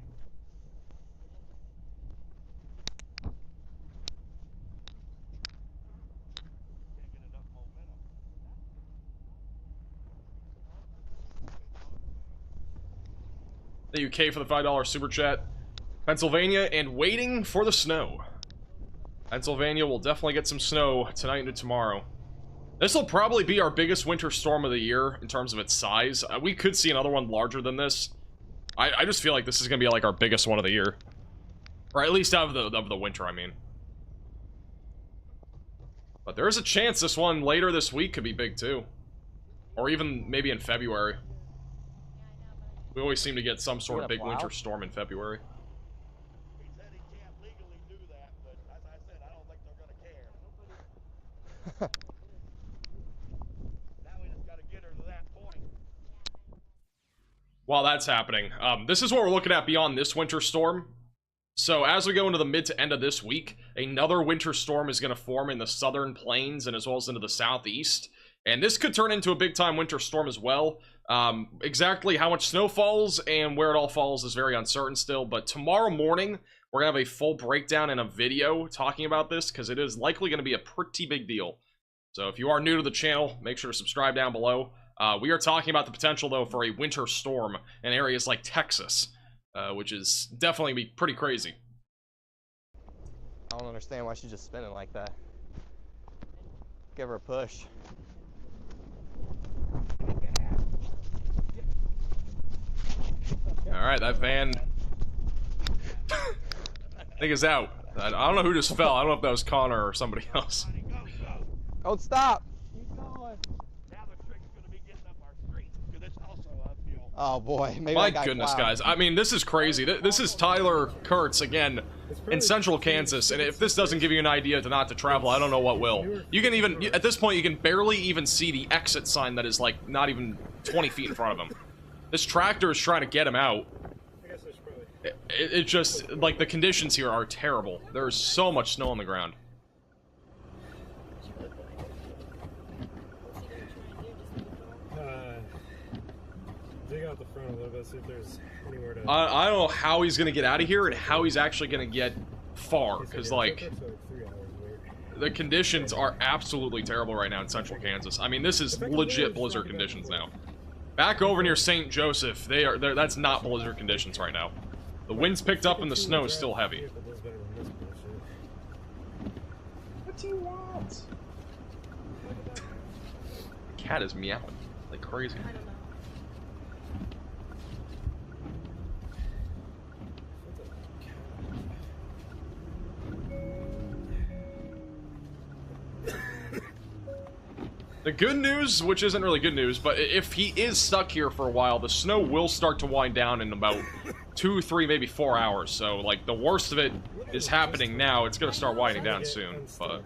Thank you, K, for the $5 super chat. Pennsylvania and waiting for the snow. Pennsylvania will definitely get some snow tonight and tomorrow. This will probably be our biggest winter storm of the year in terms of its size. We could see another one larger than this. I just feel like this is going to be like our biggest one of the year. Or at least out of the winter, I mean. But there is a chance this one later this week could be big too. Or even maybe in February. We always seem to get some sort of big winter storm in February. He said he can't legally do that, but as I said, I don't think they're going to care. Now we just got to get her to that point. While that's happening, this is what we're looking at beyond this winter storm. So as we go into the mid to end of this week, another winter storm is going to form in the southern plains and as well as into the southeast. And this could turn into a big time winter storm as well. Exactly how much snow falls and where it all falls is very uncertain still, but tomorrow morning we're gonna have a full breakdown and a video talking about this because it is likely going to be a pretty big deal. So if you are new to the channel, make sure to subscribe down below. We are talking about the potential though for a winter storm in areas like Texas, which is definitely be pretty crazy. I don't understand why she's just spinning like that. Give her a push. Alright, that van I think is out. I don't know who just fell. I don't know if that was Connor or somebody else. Don't stop! Keep going. Now the trick's going to be getting up our street, because it's also uphill. Oh boy, maybe my goodness, guys. I mean, this is crazy. This is Tyler Kurtz again in central Kansas, and if this doesn't give you an idea to not to travel, I don't know what will. You can even, at this point, you can barely even see the exit sign that is like not even 20 feet in front of him. This tractor is trying to get him out. It just, like, the conditions here are terrible. There's so much snow on the ground. out the front a little bit, see if there's anywhere to... I don't know how he's gonna get out of here and how he's actually gonna get far, because, like, the conditions are absolutely terrible right now in central Kansas. I mean, this is legit blizzard conditions now. Back over near St. Joseph, that's not blizzard conditions right now. The wind's picked up and the snow is still heavy. What do you want? The cat is meowing like crazy. I don't know. The good news, which isn't really good news, but if he is stuck here for a while, the snow will start to wind down in about 2, 3, maybe 4 hours. So, like, the worst of it is happening now. It's gonna start winding down soon, but...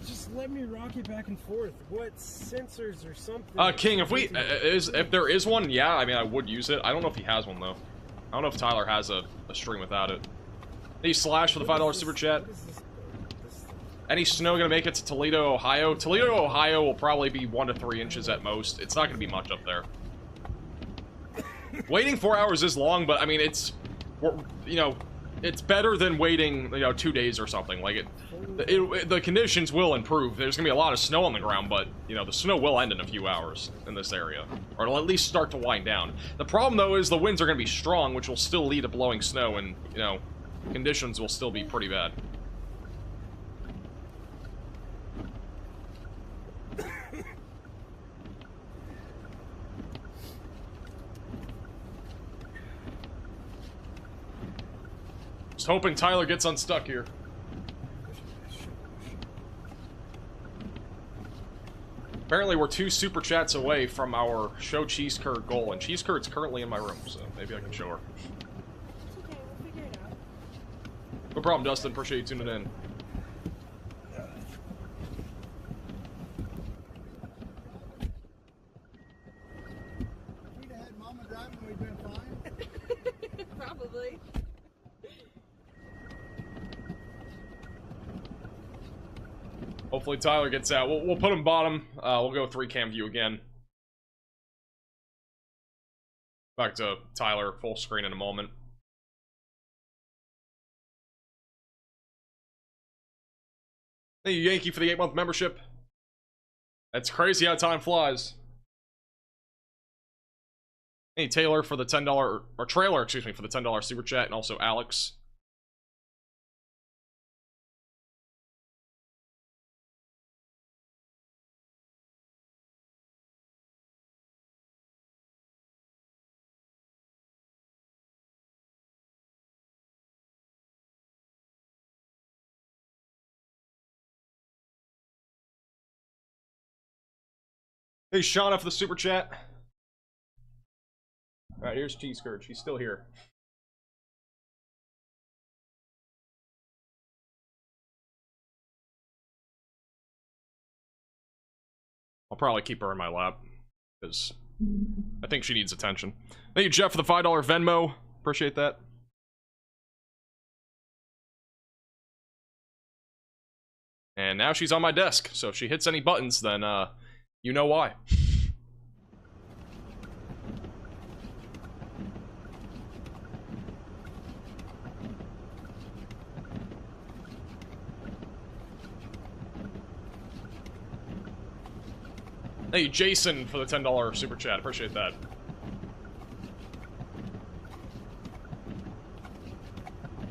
Just let me rock it back and forth. What sensors or something? King, if there is one, yeah, I mean, I would use it. I don't know if he has one, though. I don't know if Tyler has a stream without it. Hey, Slash for the $5 super chat. Any snow gonna make it to Toledo, Ohio? Toledo, Ohio will probably be 1 to 3 inches at most. It's not gonna be much up there. Waiting 4 hours is long, but I mean, it's, you know, it's better than waiting, you know, 2 days or something. Like, the conditions will improve. There's gonna be a lot of snow on the ground, but, you know, the snow will end in a few hours in this area. Or it'll at least start to wind down. The problem, though, is the winds are gonna be strong, which will still lead to blowing snow, and, you know, conditions will still be pretty bad. Just hoping Tyler gets unstuck here. Apparently we're 2 super chats away from our show Cheese Curd goal, and Cheese Curd's currently in my room, so maybe I can show her. No problem, Dustin. Appreciate you tuning in. If we'd had Mama driving, we'd been fine. Probably. Hopefully Tyler gets out. We'll put him bottom. We'll go 3-cam view again. Back to Tyler full screen in a moment. Thank you, Yankee, for the 8-month membership. That's crazy how time flies. Hey, Taylor for the $10, or Trailer, excuse me, for the $10 super chat, and also Alex. Hey, Shauna for the super chat. Alright, here's Cheese Curd. She's still here. I'll probably keep her in my lap, because I think she needs attention. Thank you, Jeff, for the $5 Venmo. Appreciate that. And now she's on my desk, so if she hits any buttons, then, you know why. Hey, Jason, for the $10 super chat. Appreciate that.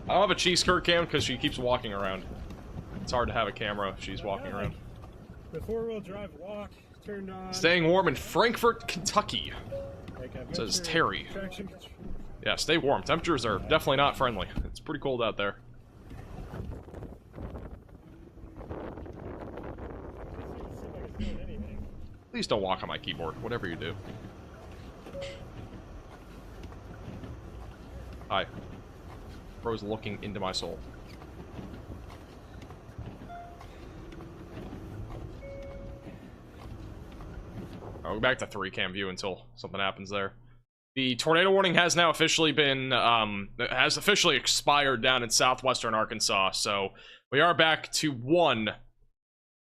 I don't have a cheese curd cam because she keeps walking around. It's hard to have a camera if she's walking around. The 4-wheel drive walk turned on. Staying warm in Frankfort, Kentucky. Says Terry. Yeah, stay warm. Temperatures are definitely not friendly. It's pretty cold out there. Please don't walk on my keyboard, whatever you do. Hi. Bro's looking into my soul. I'll go back to 3-cam view until something happens there. The tornado warning has now officially been, has officially expired down in southwestern Arkansas, so we are back to 1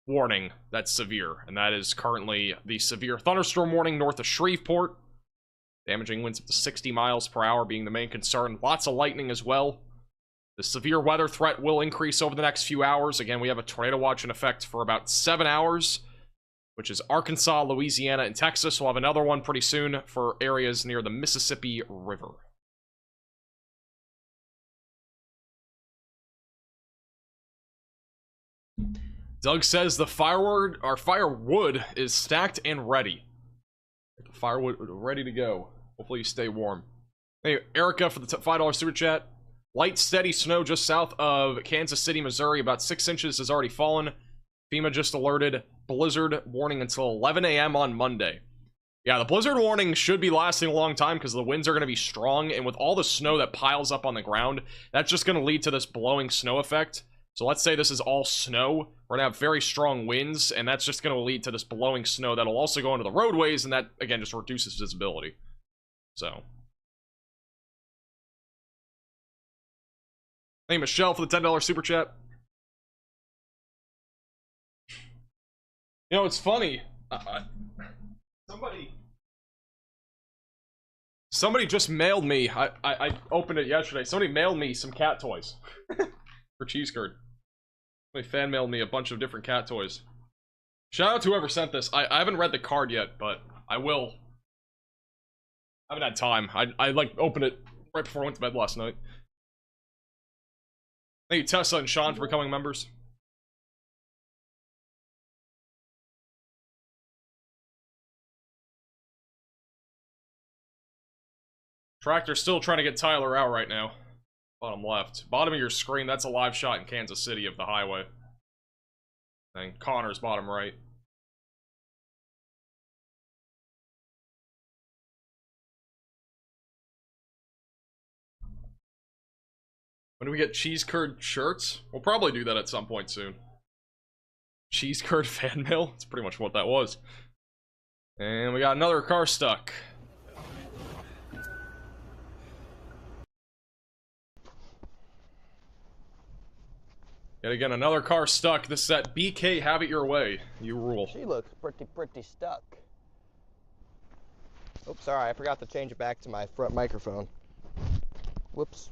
warning that's severe, and that is currently the severe thunderstorm warning north of Shreveport. Damaging winds up to 60 miles per hour being the main concern. Lots of lightning as well. The severe weather threat will increase over the next few hours. Again, we have a tornado watch in effect for about 7 hours, which is Arkansas, Louisiana, and Texas. We'll have another one pretty soon for areas near the Mississippi River. Doug says the firewood is stacked and ready. The firewood ready to go. Hopefully you stay warm. Hey, Erica for the $5 super chat. Light, steady snow just south of Kansas City, Missouri. About 6 inches has already fallen. FEMA just alerted blizzard warning until 11 a.m. on Monday. Yeah, the blizzard warning should be lasting a long time because the winds are going to be strong, and with all the snow that piles up on the ground, that's just going to lead to this blowing snow effect. So let's say this is all snow. We're going to have very strong winds, and that's just going to lead to this blowing snow that'll also go into the roadways, and that, again, just reduces visibility. So. Hey, Michelle for the $10 super chat. You know, it's funny. Somebody just mailed me. I opened it yesterday. Somebody mailed me some cat toys for cheese curd. Somebody fan mailed me a bunch of different cat toys. Shout out to whoever sent this. I haven't read the card yet, but I will. I haven't had time. I like opened it right before I went to bed last night. Thank you, Tessa and Sean, for becoming members. Tractor's still trying to get Tyler out right now. Bottom left. Bottom of your screen, that's a live shot in Kansas City of the highway. And Connor's bottom right. When do we get cheese curd shirts? We'll probably do that at some point soon. Cheese curd fan mail? That's pretty much what that was. And we got another car stuck. Yet again, another car stuck. This is at BK, have it your way. You rule. She looks pretty stuck. Oops, sorry, I forgot to change it back to my front microphone. Whoops.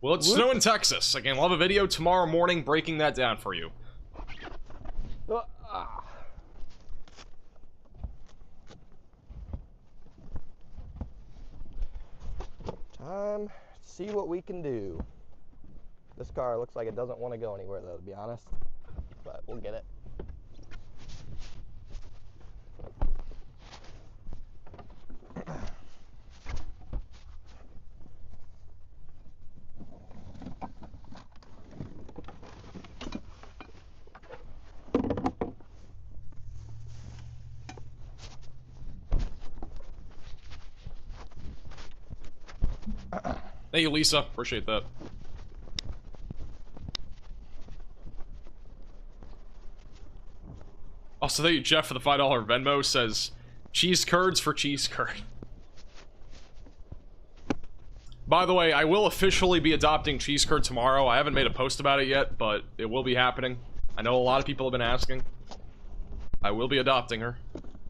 Well, it's snow in Texas. Again, we'll have a video tomorrow morning breaking that down for you. Time to see what we can do. This car looks like it doesn't want to go anywhere, though, to be honest. But we'll get it. Thank you, Lisa. Appreciate that. Also, thank you, Jeff, for the $5 Venmo. Says, cheese curds for cheese curd. By the way, I will officially be adopting cheese curd tomorrow. I haven't made a post about it yet, but it will be happening. I know a lot of people have been asking. I will be adopting her.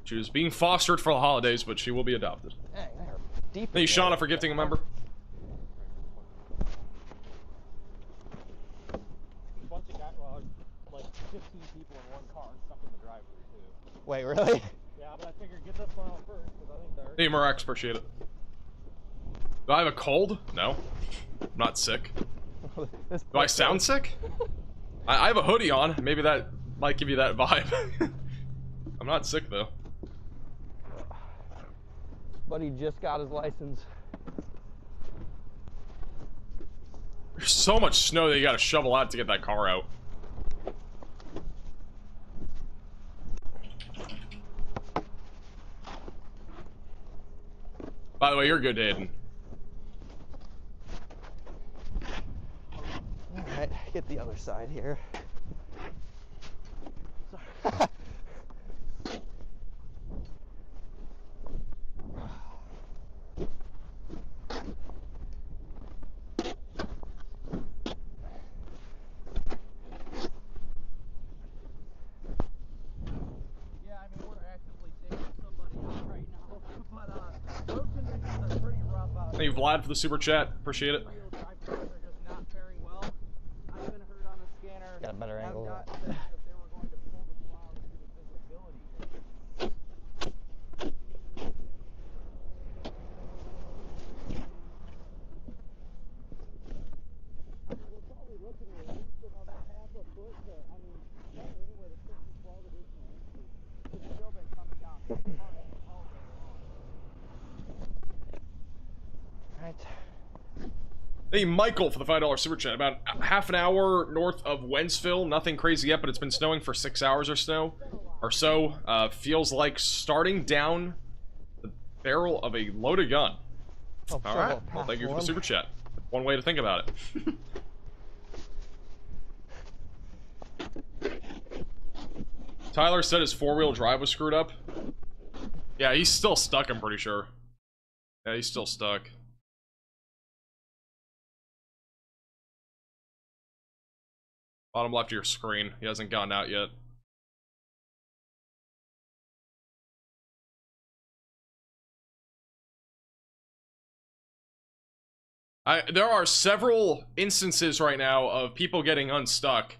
She was being fostered for the holidays, but she will be adopted. Dang, they're deep. Thank you, Shauna, for gifting a member. Like 15 people in one car stuck in the drive-thru too. Wait, really? Yeah, but I figured get this one out first because I think they're. Hey, Marax, appreciate it. Do I have a cold? No. I'm not sick. Do I sound sick? I have a hoodie on. Maybe that might give you that vibe. I'm not sick, though. Buddy just got his license. There's so much snow that you gotta shovel out to get that car out. By the way, you're good, Aiden. Alright, get the other side here. Sorry. Thank you, Vlad, for the super chat. Appreciate it. Got a better angle. Hey, Michael, for the $5 super chat. About half an hour north of Wentzville. Nothing crazy yet, but it's been snowing for 6 hours or so. Feels like starting down the barrel of a loaded gun. All right. Well, thank you for the super chat. One way to think about it. Tyler said his four-wheel drive was screwed up. Yeah, he's still stuck, I'm pretty sure. Yeah, he's still stuck. Bottom left of your screen. He hasn't gotten out yet. There are several instances right now of people getting unstuck.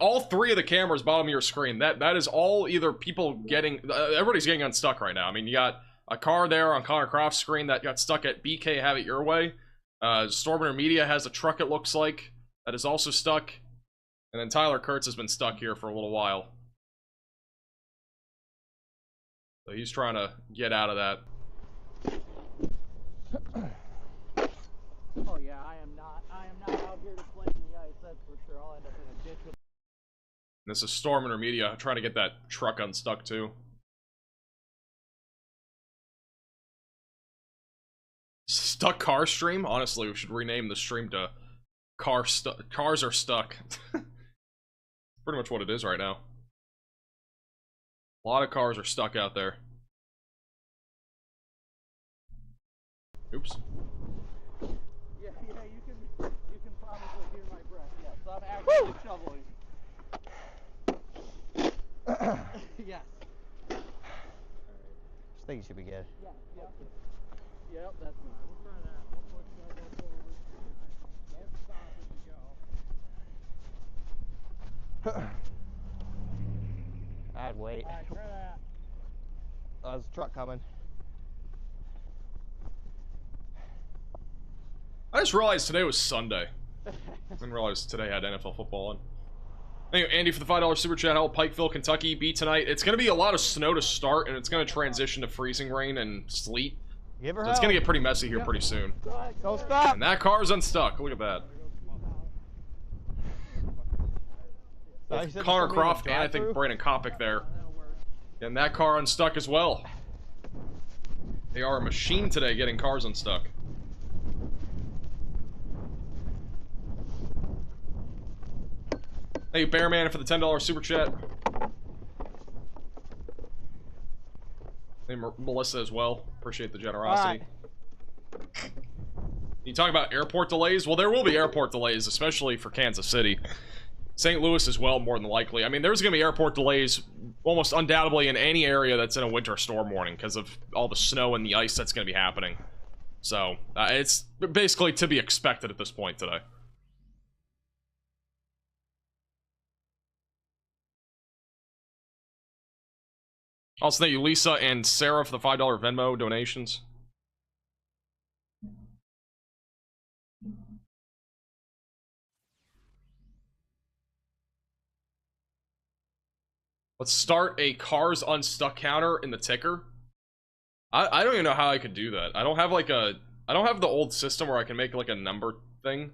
All three of the cameras bottom of your screen. That is all either people getting... everybody's getting unstuck right now. I mean, you got a car there on Connor Croft's screen that got stuck at BK Have It Your Way. Storm Intermedia has a truck, it looks like, that is also stuck. And then Tyler Kurtz has been stuck here for a little while. So he's trying to get out of that. Oh yeah, I am not out here to play in the ice, that's for sure. I'll end up in a ditch with... This is Storm Intermedia trying to get that truck unstuck too. Stuck car stream? Honestly, we should rename the stream to Cars Are Stuck. Pretty much what it is right now. A lot of cars are stuck out there. Oops. Yeah, you can probably hear my breath. Yeah, so I'm actually shoveling. Yes. I think you should be good. Yeah, yep, that's me. We'll try that. One more shovel forward. Don't stop as you go. I'd wait. Alright, try that. Oh, there's a truck coming. I just realized today was Sunday. I didn't realize today had NFL football on. Thank you, Andy, for the $5 super chat. How will Pikeville, Kentucky be tonight? It's going to be a lot of snow to start, and it's going to transition to freezing rain and sleet. So it's going to get pretty messy here pretty soon. Don't stop! And that car's unstuck. Look at that. Connor Croft and I think Brandon Kopic there. And that car unstuck as well. They are a machine today getting cars unstuck. Thank you, Bearman, for the $10 super chat. Thank you, Melissa as well. Appreciate the generosity. You talk about airport delays? Well, there will be airport delays, especially for Kansas City. St. Louis as well, more than likely. I mean, there's going to be airport delays almost undoubtedly in any area that's in a winter storm warning because of all the snow and the ice that's going to be happening. So, it's basically to be expected at this point today. Also, thank you, Lisa and Sarah, for the $5 Venmo donations. Let's start a cars unstuck counter in the ticker. I don't even know how I could do that. I don't have like a... I don't have the old system where I can make like a number thing.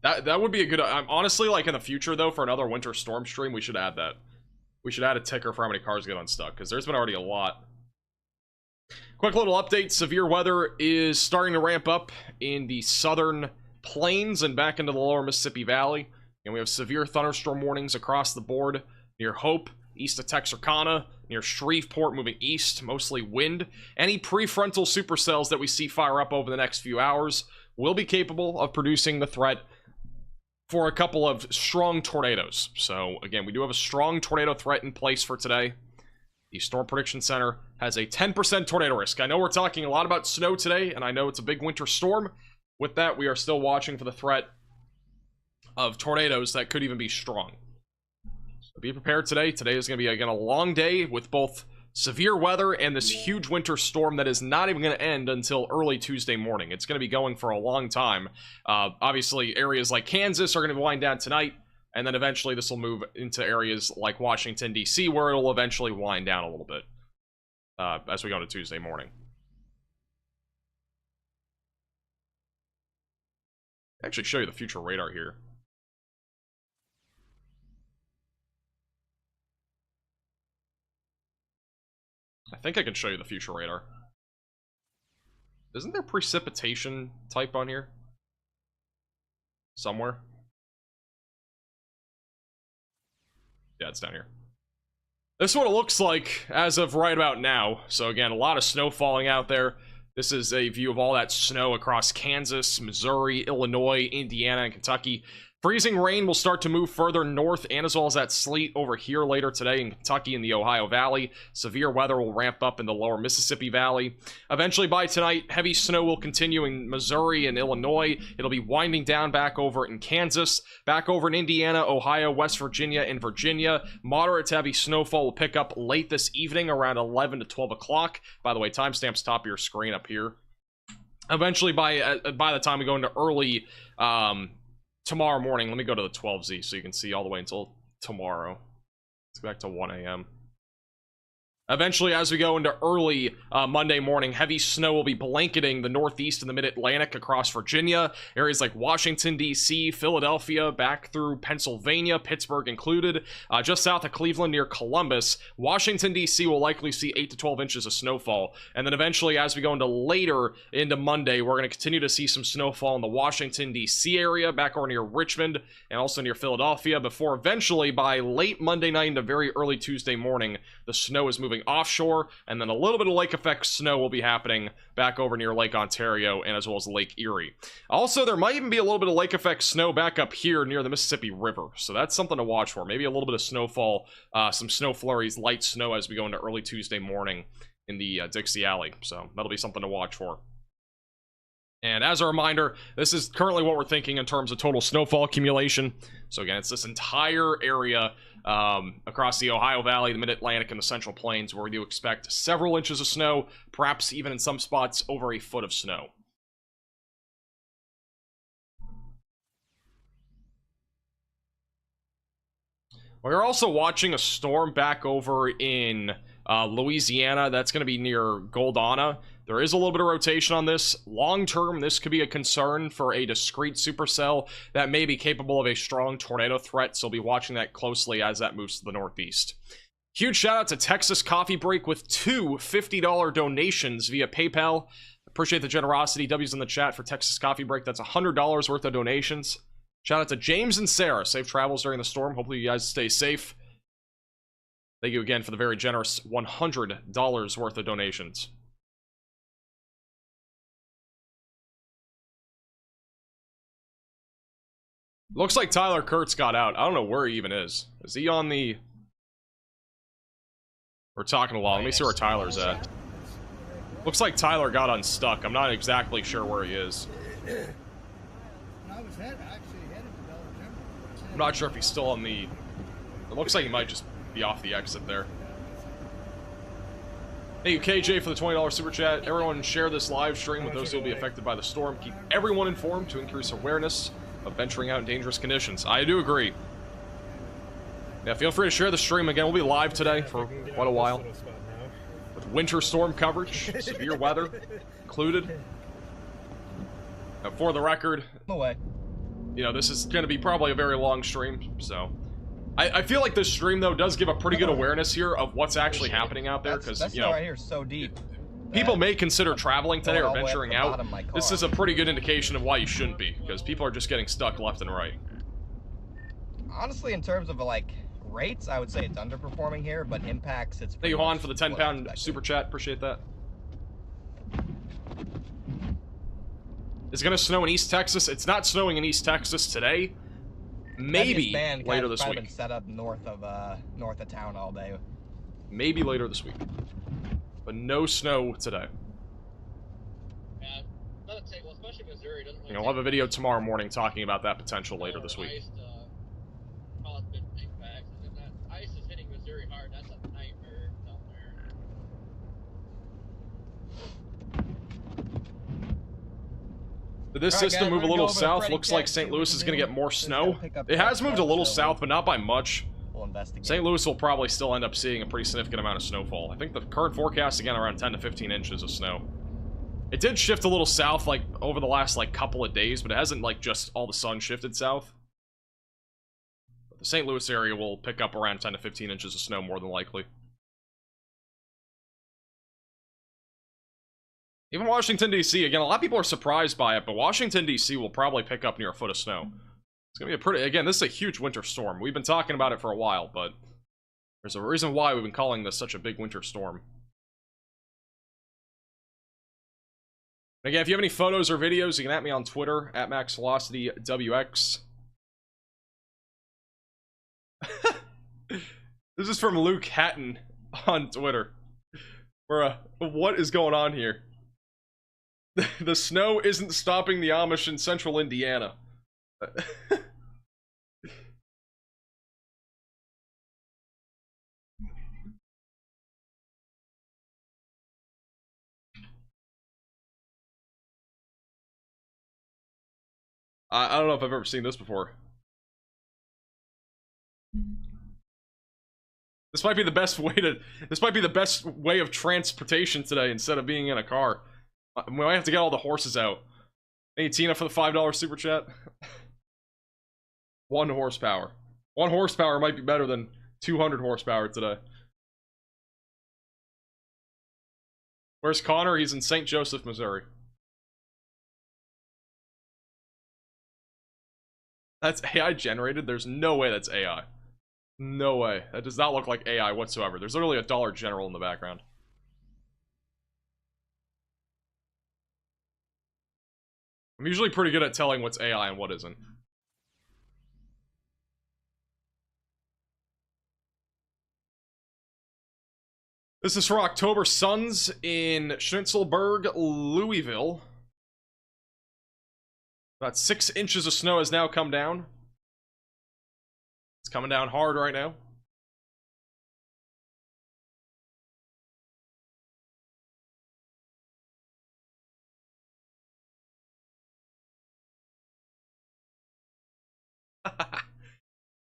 That would be a good... honestly, like in the future though, for another winter storm stream, we should add that. We should add a ticker for how many cars get unstuck, because there's been already a lot. Quick little update. Severe weather is starting to ramp up in the southern plains and back into the lower Mississippi Valley. And we have severe thunderstorm warnings across the board near Hope, east of Texarkana, near Shreveport, moving east, mostly wind. Any prefrontal supercells that we see fire up over the next few hours will be capable of producing the threat for a couple of strong tornadoes. So, again, we do have a strong tornado threat in place for today. The Storm Prediction Center has a 10% tornado risk. I know we're talking a lot about snow today, and I know it's a big winter storm. With that, we are still watching for the threat of tornadoes that could even be strong. So be prepared today. Today is going to be, again, a long day with both severe weather and this huge winter storm that is not even going to end until early Tuesday morning. It's going to be going for a long time. Obviously, areas like Kansas are going to wind down tonight, and then eventually this will move into areas like Washington, D.C., where it'll eventually wind down a little bit as we go to Tuesday morning. I'll actually show you the future radar here. I think I can show you the future radar. Isn't there precipitation type on here? Somewhere? Yeah, it's down here. This is what it looks like as of right about now. So again, a lot of snow falling out there. This is a view of all that snow across Kansas, Missouri, Illinois, Indiana, and Kentucky. Freezing rain will start to move further north, and as well as that sleet over here later today in Kentucky and the Ohio Valley. Severe weather will ramp up in the lower Mississippi Valley. Eventually, by tonight, heavy snow will continue in Missouri and Illinois. It'll be winding down back over in Kansas, back over in Indiana, Ohio, West Virginia, and Virginia. Moderate to heavy snowfall will pick up late this evening around 11 to 12 o'clock. By the way, timestamps top of your screen up here. Eventually, by the time we go into early tomorrow morning, let me go to the 12Z so you can see all the way until tomorrow. Let's go back to 1 a.m. Eventually, as we go into early Monday morning, heavy snow will be blanketing the Northeast and the Mid-Atlantic across Virginia. Areas like Washington, D.C., Philadelphia, back through Pennsylvania, Pittsburgh included. Just south of Cleveland near Columbus, Washington, D.C. will likely see 8 to 12 inches of snowfall. And then eventually, as we go later into Monday, we're going to continue to see some snowfall in the Washington, D.C. area, back over near Richmond, and also near Philadelphia, before eventually, by late Monday night into very early Tuesday morning, the snow is moving offshore, and then a little bit of lake effect snow will be happening back over near Lake Ontario and as well as Lake Erie. Also, there might even be a little bit of lake effect snow back up here near the Mississippi River, so that's something to watch for. Maybe a little bit of snowfall, some snow flurries, light snow as we go into early Tuesday morning in the Dixie Alley, so that'll be something to watch for. And as a reminder, this is currently what we're thinking in terms of total snowfall accumulation. So again, it's this entire area across the Ohio Valley, the Mid-Atlantic, and the Central Plains, where we do expect several inches of snow, perhaps even in some spots over a foot of snow. We're also watching a storm back over in Louisiana. That's going to be near Goldana. There is a little bit of rotation on this. Long term, this could be a concern for a discrete supercell that may be capable of a strong tornado threat, so we'll be watching that closely as that moves to the northeast. Huge shout out to Texas Coffee Break with 2 $50 donations via PayPal. Appreciate the generosity. W's in the chat for Texas Coffee Break. That's $100 worth of donations. Shout out to James and Sarah. Safe travels during the storm. Hopefully you guys stay safe. Thank you again for the very generous $100 worth of donations. Looks like Tyler Kurtz got out. I don't know where he even is. Is he on the... We're talking a lot. Let me see where Tyler's at. Looks like Tyler got unstuck. I'm not exactly sure where he is. I'm not sure if he's still on the... It looks like he might just be off the exit there. Thank you, KJ, for the $20 super chat. Everyone share this live stream with those who will be affected by the storm. Keep everyone informed to increase awareness of venturing out in dangerous conditions. I do agree. Yeah, feel free to share the stream. Again, we'll be live today for quite a while with winter storm coverage, severe weather included. Now, for the record, you know, this is going to be probably a very long stream, so I feel like this stream, though, does give a pretty good awareness here of what's actually happening out there, because, you know, right here is so deep. People may consider traveling today or venturing out. This is a pretty good indication of why you shouldn't be, because people are just getting stuck left and right. Honestly, in terms of, like, rates, I would say it's underperforming here, but impacts, it's... Thank you, Juan, for the 10-pound super chat. Appreciate that. It's going to snow in East Texas. It's not snowing in East Texas today. Maybe later this week. Been set up north of town all day. Maybe later this week. But no snow today. Yeah, doesn't take, well, especially Missouri, doesn't really I'll have a video tomorrow morning talking about that potential later this week. If that ice is hitting Missouri hard, that's a nightmare down there. Did this system move a little south? Looks like St. Louis is going to get more snow. It has moved a little south, but not by much. St. Louis will probably still end up seeing a pretty significant amount of snowfall. I think the current forecast, again, around 10 to 15 inches of snow. It did shift a little south, like, over the last, like, couple of days, but it hasn't, like, just all the sun shifted south. But the St. Louis area will pick up around 10 to 15 inches of snow, more than likely. Even Washington, D.C., again, a lot of people are surprised by it, but Washington, D.C. will probably pick up near a foot of snow. It's gonna be a pretty, again, this is a huge winter storm. We've been talking about it for a while, but there's a reason why we've been calling this such a big winter storm. Again, if you have any photos or videos, you can at me on Twitter, at MaxVelocityWX. This is from Luke Hatton on Twitter. What is going on here? The snow isn't stopping the Amish in central Indiana. I don't know if I've ever seen this before. This might be the best way to. This might be the best way of transportation today instead of being in a car. We might have to get all the horses out. Hey, Tina, for the $5 super chat. 1 horsepower. 1 horsepower might be better than 200 horsepower today. Where's Connor? He's in St. Joseph, Missouri. That's AI generated? There's no way that's AI. No way. That does not look like AI whatsoever. There's literally a Dollar General in the background. I'm usually pretty good at telling what's AI and what isn't. This is for October Suns in Schnitzelburg, Louisville. About 6 inches of snow has now come down. It's coming down hard right now.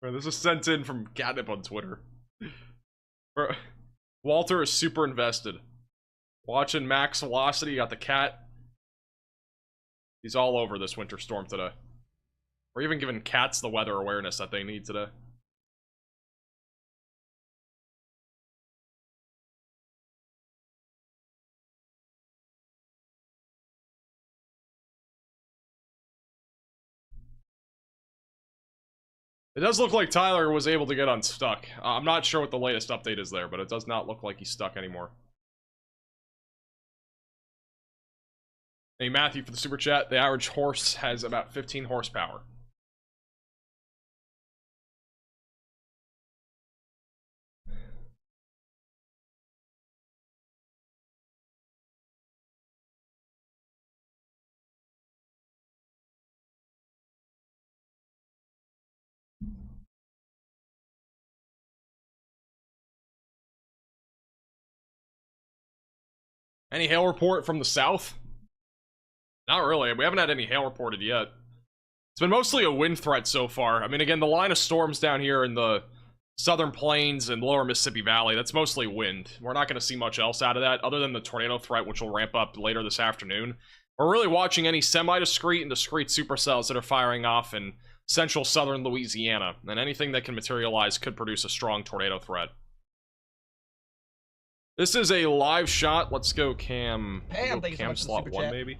This is sent in from Catnip on Twitter. Walter is super invested. Watching Max Velocity, got the cat. He's all over this winter storm today. We're even giving cats the weather awareness that they need today. It does look like Tyler was able to get unstuck. I'm not sure what the latest update is there, but it does not look like he's stuck anymore. Hey, Matthew for the super chat. The average horse has about 15 horsepower. Any hail report from the south? Not really. We haven't had any hail reported yet. It's been mostly a wind threat so far. I mean, again, the line of storms down here in the southern plains and lower Mississippi Valley, that's mostly wind. We're not going to see much else out of that, other than the tornado threat, which will ramp up later this afternoon. We're really watching any semi-discrete and discrete supercells that are firing off in central southern Louisiana, and anything that can materialize could produce a strong tornado threat. This is a live shot. Let's go cam. Cam slot 1, maybe.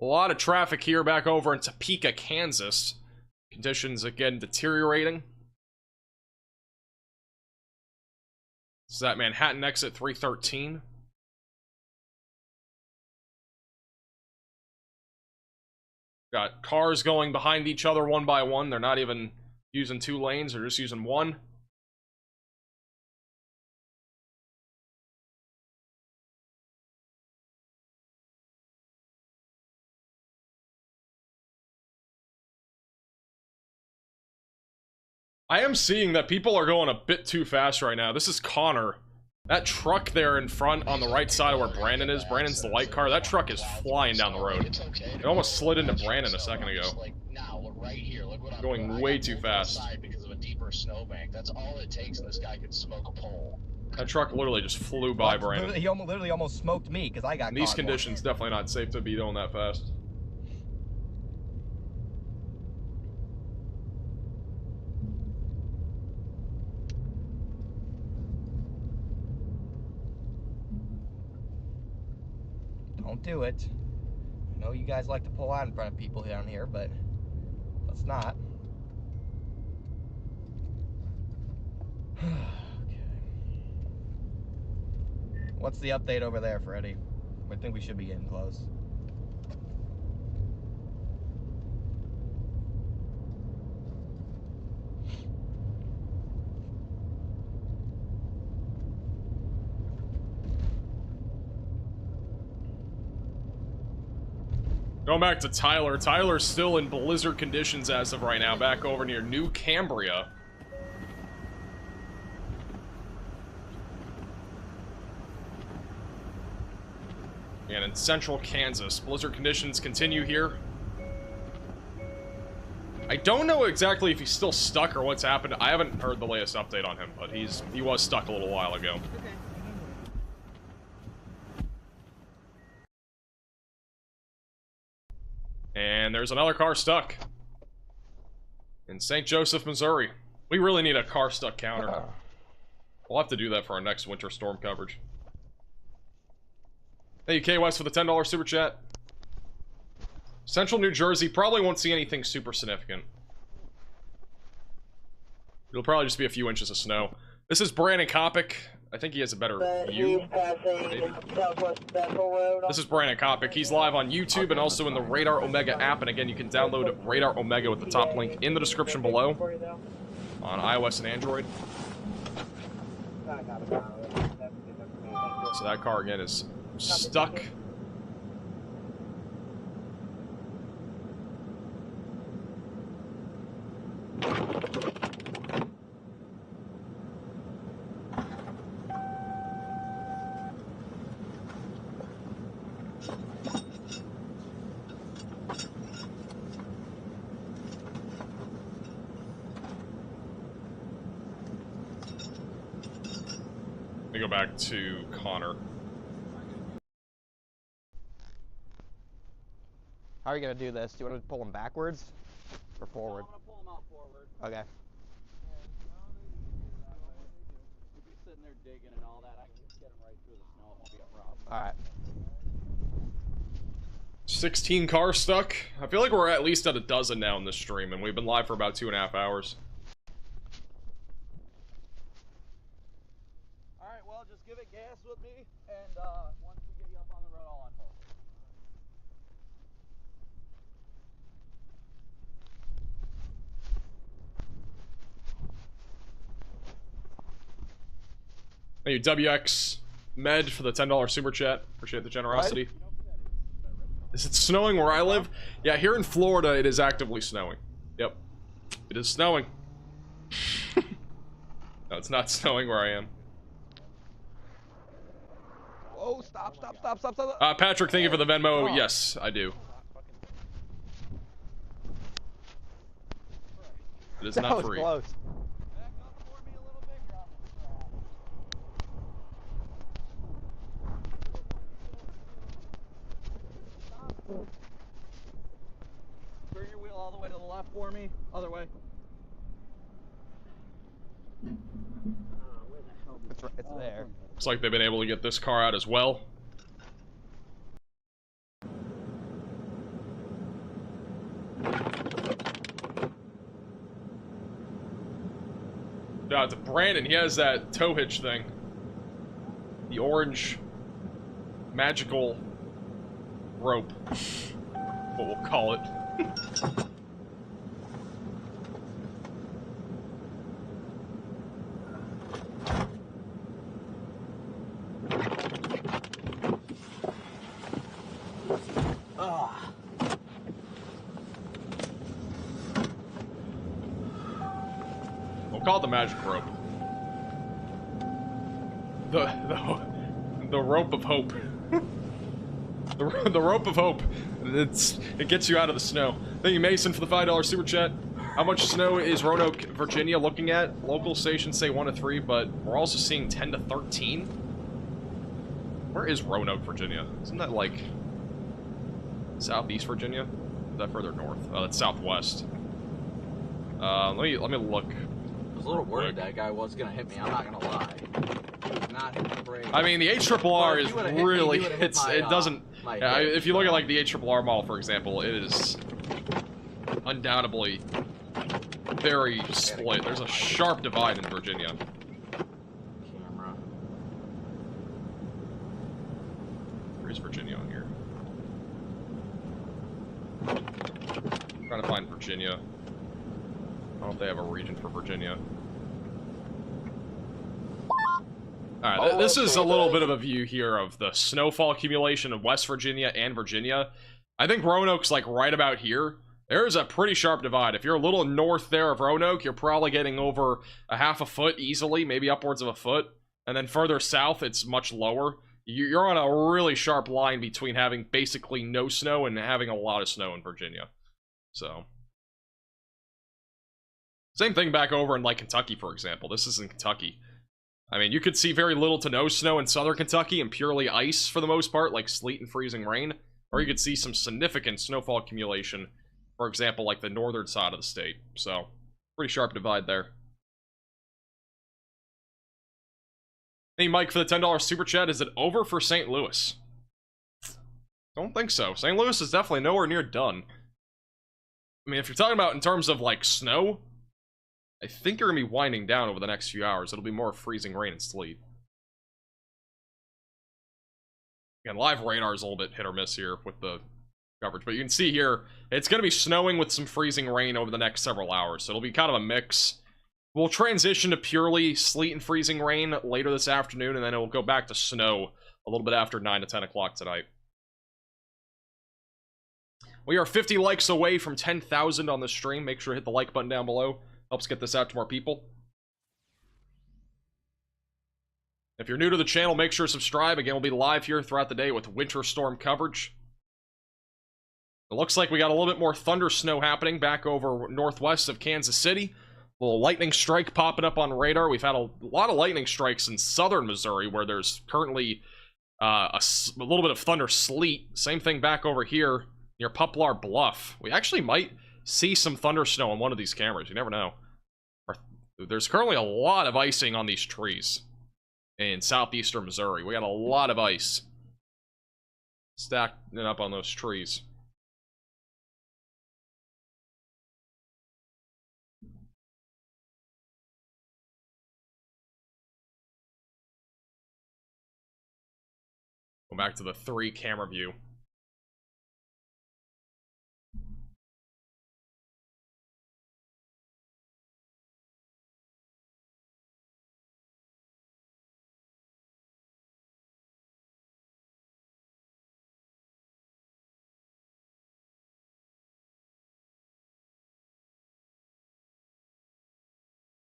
A lot of traffic here back over in Topeka, Kansas. Conditions again deteriorating. This is that Manhattan exit 313. Got cars going behind each other one by one. They're not even Using 2 lanes or just using 1? I am seeing that people are going a bit too fast right now. This is Connor. That truck there in front on the right side of where Brandon is, Brandon's the light car, that truck is flying down the road. It almost slid into Brandon a second ago. Going way too fast. Because of a deeper snowbank. That's all it takes, and this guy could smoke a pole. That truck literally just flew by Brandon. He literally almost smoked me because I got in these conditions, definitely not safe to be going that fast. Don't do it. I know you guys like to pull out in front of people down here, but let's not. Okay. What's the update over there, Freddie? I think we should be getting close. Going back to Tyler. Tyler's still in blizzard conditions as of right now, back over near New Cambria. And in central Kansas, blizzard conditions continue here. I don't know exactly if he's still stuck or what's happened. I haven't heard the latest update on him, but he was stuck a little while ago. Okay. And there's another car stuck in St. Joseph, Missouri. We really need a car stuck counter. We'll have to do that for our next winter storm coverage. Thank you, K-West, for the $10 super chat. Central New Jersey probably won't see anything super significant. It'll probably just be a few inches of snow. This is Brandon Kopic. I think he has a better view. Maybe. This is Brandon Kopic. He's live on YouTube and also in the Radar Omega app. And again, you can download Radar Omega with the top link in the description below on iOS and Android. So that car again is stuck. Let me go back to Connor. How are you gonna do this? Do you want to pull them backwards or forward? I'm gonna pull them out forward. Okay. We'll be sitting there digging and all that. I can get them right through the snow. It won't be a problem. All right. 16 cars stuck. I feel like we're at least at a dozen now in this stream, and we've been live for about 2.5 hours. All right, well, just give it gas with me, and once we get you up on the road, I'll unfold. Thank you, WX Med, for the $10 super chat. Appreciate the generosity. What? Is it snowing where I live? Yeah, here in Florida, it is actively snowing. Yep. It is snowing. No, it's not snowing where I am. Whoa, stop. Patrick, thank you for the Venmo. Yes, I do. It is not free. Close. Turn your wheel all the way to the left for me. Other way. It's there. Looks like they've been able to get this car out as well. Yeah, it's Brandon. He has that tow hitch thing. The orange magical rope. What we'll call it. call it the magic rope. The rope of hope. the rope of hope. It gets you out of the snow. Thank you, Mason, for the $5 super chat. How much snow is Roanoke, Virginia looking at? Local stations say 1 to 3, but we're also seeing 10 to 13. Where is Roanoke, Virginia? Isn't that like Southeast Virginia? Is that further north? Oh, that's southwest. Let me look. I was a little worried that guy was gonna hit me. I'm not gonna lie. He was not hitting the brakes. I mean, the HRRR is really it doesn't. Yeah, if you look at like the HRRR model, for example, it is undoubtedly very split. There's a sharp divide in Virginia. Camera. Where's Virginia on here? I'm trying to find Virginia. I don't know if they have a region for Virginia. Alright, this is a little bit of a view here of the snowfall accumulation of West Virginia and Virginia. I think Roanoke's like right about here. There's a pretty sharp divide. If you're a little north there of Roanoke, you're probably getting over a half a foot easily, maybe upwards of a foot. And then further south, it's much lower. You're on a really sharp line between having basically no snow and having a lot of snow in Virginia. So same thing back over in like Kentucky, for example. This is in Kentucky. I mean, you could see very little to no snow in southern Kentucky and purely ice for the most part, like sleet and freezing rain. Or you could see some significant snowfall accumulation, for example, like the northern side of the state. So, pretty sharp divide there. Hey, Mike, for the $10 super chat, is it over for St. Louis? Don't think so. St. Louis is definitely nowhere near done. I mean, if you're talking about in terms of, like, snow, I think you're going to be winding down over the next few hours. It'll be more freezing rain and sleet. Again, live radar is a little bit hit or miss here with the coverage. But you can see here, it's going to be snowing with some freezing rain over the next several hours. So it'll be kind of a mix. We'll transition to purely sleet and freezing rain later this afternoon, and then it will go back to snow a little bit after 9 to 10 o'clock tonight. We are 50 likes away from 10,000 on this stream. Make sure to hit the like button down below. Helps get this out to more people. If you're new to the channel, make sure to subscribe. Again, we'll be live here throughout the day with winter storm coverage. It looks like we got a little bit more thunder snow happening back over northwest of Kansas City. A little lightning strike popping up on radar. We've had a lot of lightning strikes in southern Missouri where there's currently a little bit of thunder sleet. Same thing back over here near Poplar Bluff. We actually might see some thunder snow on one of these cameras. You never know. There's currently a lot of icing on these trees in southeastern Missouri. We got a lot of ice stacked up on those trees. Go back to the 3 camera view.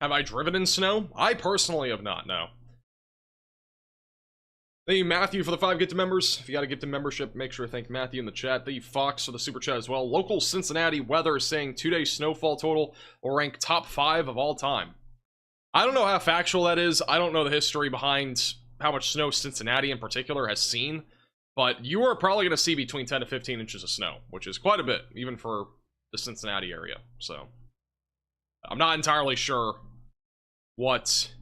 Have I driven in snow? I personally have not, no. Thank you, Matthew, for the 5 Get to members. If you got a Get to membership, make sure to thank Matthew in the chat. Thank you, Fox, for the super chat as well. Local Cincinnati weather is saying 2-day snowfall total will rank top 5 of all time. I don't know how factual that is. I don't know the history behind how much snow Cincinnati in particular has seen. But you are probably going to see between 10 to 15 inches of snow, which is quite a bit, even for the Cincinnati area. So, I'm not entirely sure what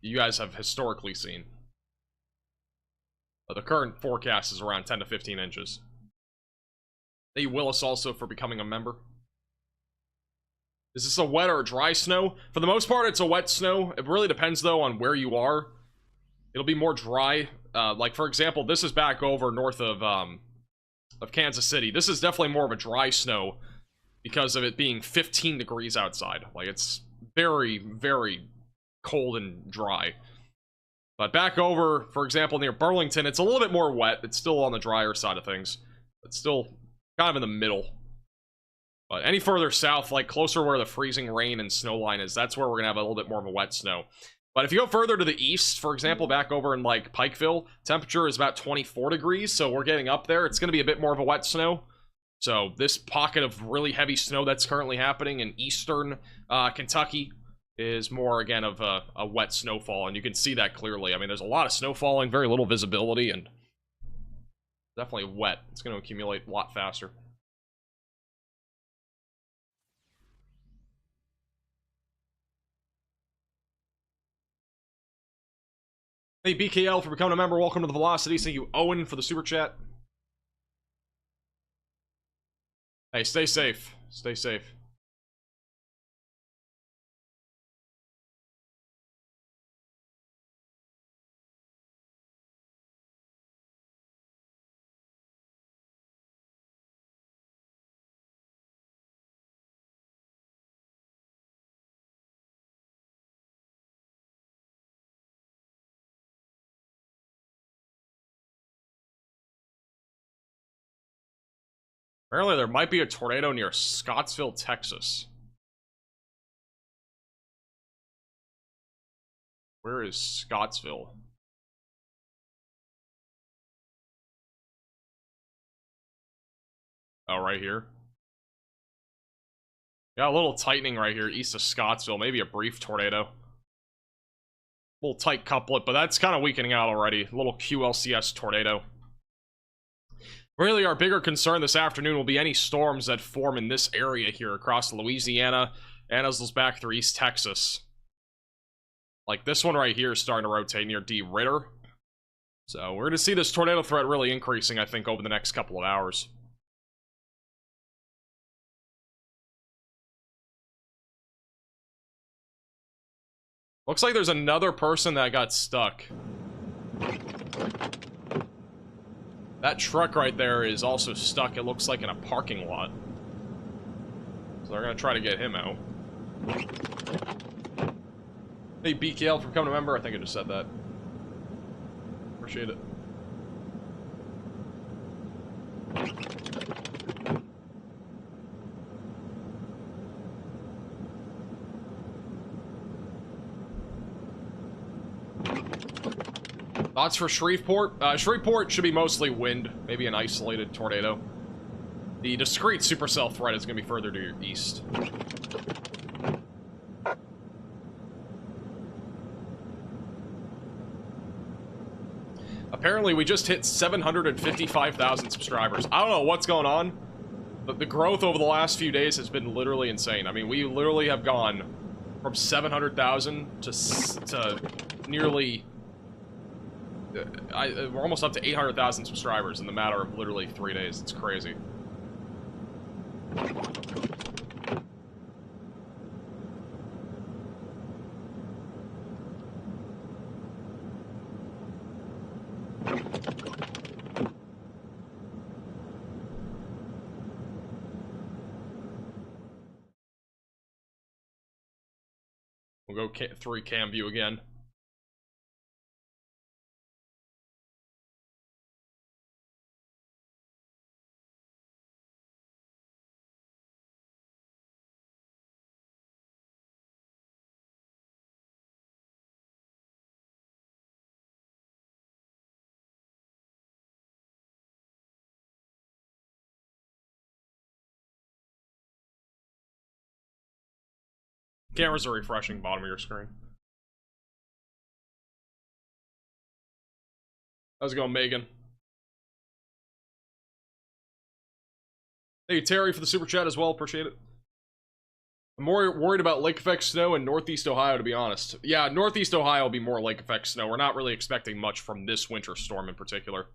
you guys have historically seen. But the current forecast is around 10 to 15 inches. Thank you, Willis, also for becoming a member. Is this a wet or a dry snow? For the most part, it's a wet snow. It really depends, though, on where you are. It'll be more dry. Like, for example, this is back over north of Kansas City. This is definitely more of a dry snow because of it being 15 degrees outside. Like, it's very, very cold and dry. But back over, for example, near Burlington, it's a little bit more wet. It's still on the drier side of things. It's still kind of in the middle. But any further south, like closer where the freezing rain and snow line is, that's where we're gonna have a little bit more of a wet snow. But if you go further to the east, for example, back over in like Pikeville, temperature is about 24 degrees, so we're getting up there. It's gonna be a bit more of a wet snow. So this pocket of really heavy snow that's currently happening in eastern Kentucky is more, again, of a wet snowfall, and you can see that clearly. I mean, there's a lot of snow falling, very little visibility, and definitely wet. It's going to accumulate a lot faster. Hey, BKL, for becoming a member. Welcome to the Velocity. Thank you, Owen, for the super chat. Hey, stay safe. Stay safe. Apparently, there might be a tornado near Scottsville, Texas. Where is Scottsville? Oh, right here. Got a little tightening right here east of Scottsville. Maybe a brief tornado. A little tight couplet, but that's kind of weakening out already. A little QLCS tornado. Really, our bigger concern this afternoon will be any storms that form in this area here across Louisiana and as those back through East Texas. Like this one right here is starting to rotate near D. Ritter. So we're going to see this tornado threat really increasing, I think, over the next couple of hours. Looks like there's another person that got stuck. That truck right there is also stuck, it looks like, in a parking lot. So they're gonna try to get him out. Hey, BKL, for becoming a member. I think I just said that. Appreciate it. Thoughts for Shreveport? Shreveport should be mostly wind, maybe an isolated tornado. The discrete supercell threat is going to be further to your east. Apparently, we just hit 755,000 subscribers. I don't know what's going on, but the growth over the last few days has been literally insane. I mean, we literally have gone from 700,000 to nearly... we're almost up to 800,000 subscribers in the matter of literally 3 days. It's crazy. We'll go through cam view again. Cameras are refreshing bottom of your screen. How's it going, Megan? Thank you, Terry, for the super chat as well. Appreciate it. I'm more worried about lake effect snow in northeast Ohio, to be honest. Yeah, northeast Ohio will be more lake effect snow. We're not really expecting much from this winter storm in particular.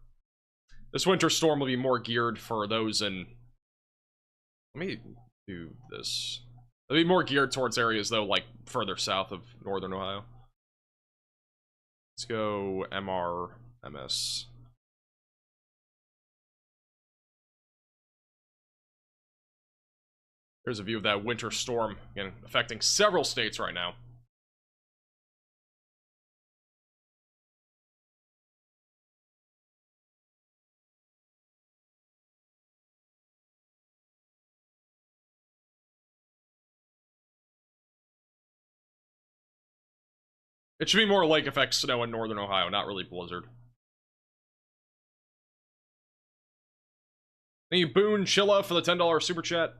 This winter storm will be more geared for those in... Let me do this. It'll be more geared towards areas, though, like further south of northern Ohio. Let's go MS. Here's a view of that winter storm, again, affecting several states right now. It should be more lake effect snow in northern Ohio, not really blizzard. Thank you, Boone Chilla, for the $10 super chat.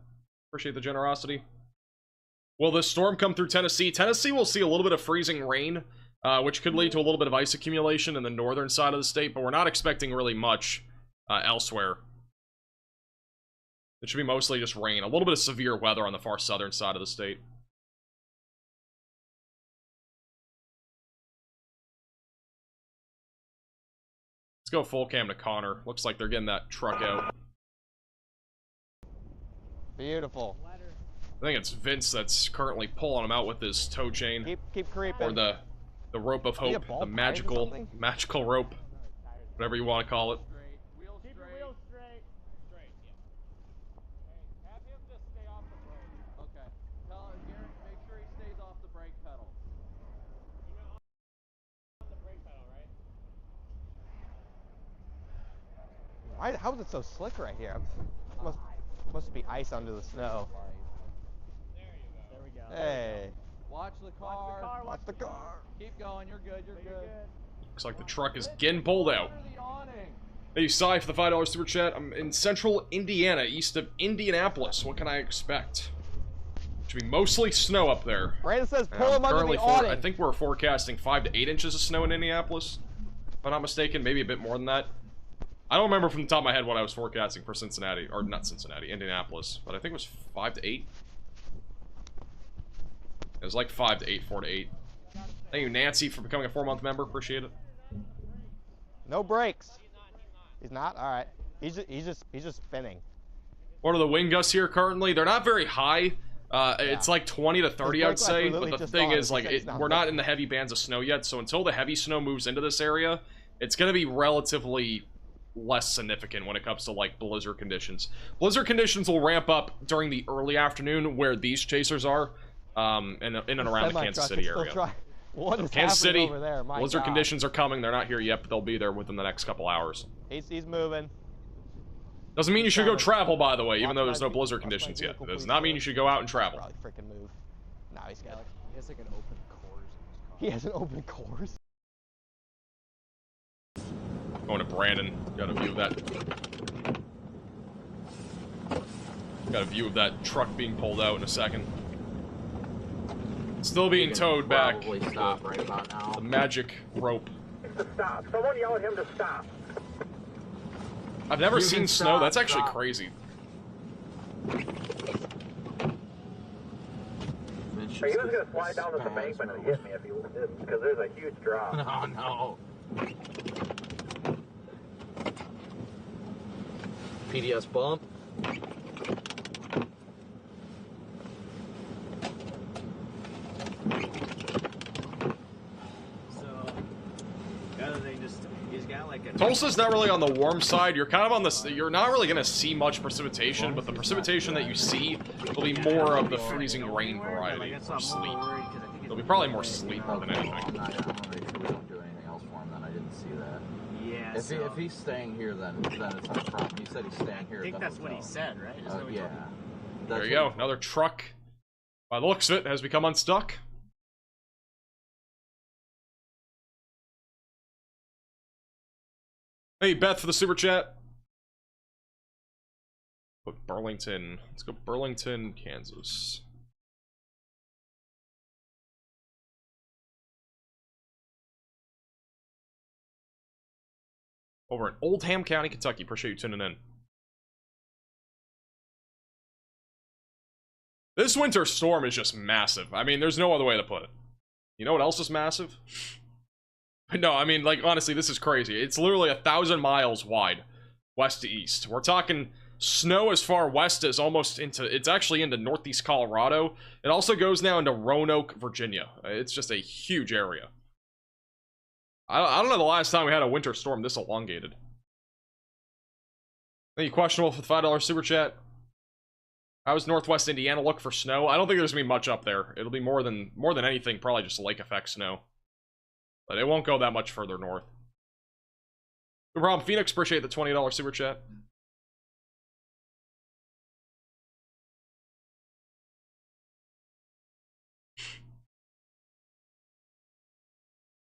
Appreciate the generosity. Will this storm come through Tennessee? Tennessee will see a little bit of freezing rain, which could lead to a little bit of ice accumulation in the northern side of the state, but we're not expecting really much elsewhere. It should be mostly just rain. A little bit of severe weather on the far southern side of the state. Let's go full cam to Connor. Looks like they're getting that truck out. Beautiful. I think it's Vince that's currently pulling him out with his tow chain. Keep creeping. Or the rope of hope. The magical rope. Whatever you want to call it. Keep your wheels straight. Straight, yeah. Have him just stay off the brake. Okay. Tell Garrett, make sure he stays off the brake pedal. On the brake pedal, right? How is it so slick right here? Must be ice under the snow. There we go. Hey. Watch the car. Watch the car. Keep going. You're good. You're good. Looks like the truck is getting pulled out. Hey, Cy, for the $5 super chat. I'm in central Indiana, east of Indianapolis. What can I expect? Should be mostly snow up there. Brandon says pull him under the awning. I think we're forecasting 5 to 8 inches of snow in Indianapolis. If I'm not mistaken, maybe a bit more than that. I don't remember from the top of my head what I was forecasting for Cincinnati, or not Cincinnati, Indianapolis, but I think it was 5 to 8. It was like 5 to 8, 4 to 8. Thank you, Nancy, for becoming a 4-month member. Appreciate it. No brakes. He's not? All right. He's just spinning. What are the wind gusts here currently? They're not very high. It's like 20 to 30, I would say. But the thing is, like, we're not in the heavy bands of snow yet. So until the heavy snow moves into this area, it's going to be relatively less significant when it comes to, like, blizzard conditions. Blizzard conditions will ramp up during the early afternoon where these chasers are, in and around the Kansas City area. What is Kansas City, over there? My blizzard God. conditions are coming. They're not here yet, but they'll be there within the next couple hours. He's moving. Doesn't mean you should go travel, by the way, even though there's no blizzard conditions yet. It does not mean you should go out and travel. Probably freaking move. Nah, he's got. He has like an open cores in his car. He has an open cores. Going to Brandon. Got a view of that. Got a view of that truck being pulled out in a second. Still being towed back. Stop right about now. The magic rope. Stop. Someone yell at him to stop. I've never seen snow. That's actually crazy. He was gonna slide down this embankment and hit me if he didn't, because there's a huge drop. Oh no. PDS bump. Tulsa's not really on the warm side. You're kind of on the. You're not really gonna see much precipitation, but the precipitation that you see will be more of the freezing rain variety or sleet. It'll be probably more sleet more than anything. I'm not sure we don't do anything else for him, then I didn't see that. Yeah. If he's staying here, then it's not a problem. He said he's staying here. I think that's what he said, right? Yeah. There you go. Another truck. By the looks of it, has become unstuck. Hey, Beth, for the super chat. Put Burlington. Let's go Burlington, Kansas. Over in Oldham County, Kentucky. Appreciate you tuning in. This winter storm is just massive. I mean, there's no other way to put it. You know what else is massive? No, I mean, like, honestly, this is crazy. It's literally 1,000 miles wide, west to east. We're talking snow as far west as almost into, it's actually into northeast Colorado. It also goes now into Roanoke, Virginia. It's just a huge area. I don't know the last time we had a winter storm this elongated. Any questionable for the $5 super chat? How does northwest Indiana look for snow? I don't think there's gonna be much up there. It'll be more than anything, probably just lake effect snow. But it won't go that much further north. No problem, Phoenix. Appreciate the $20 super chat.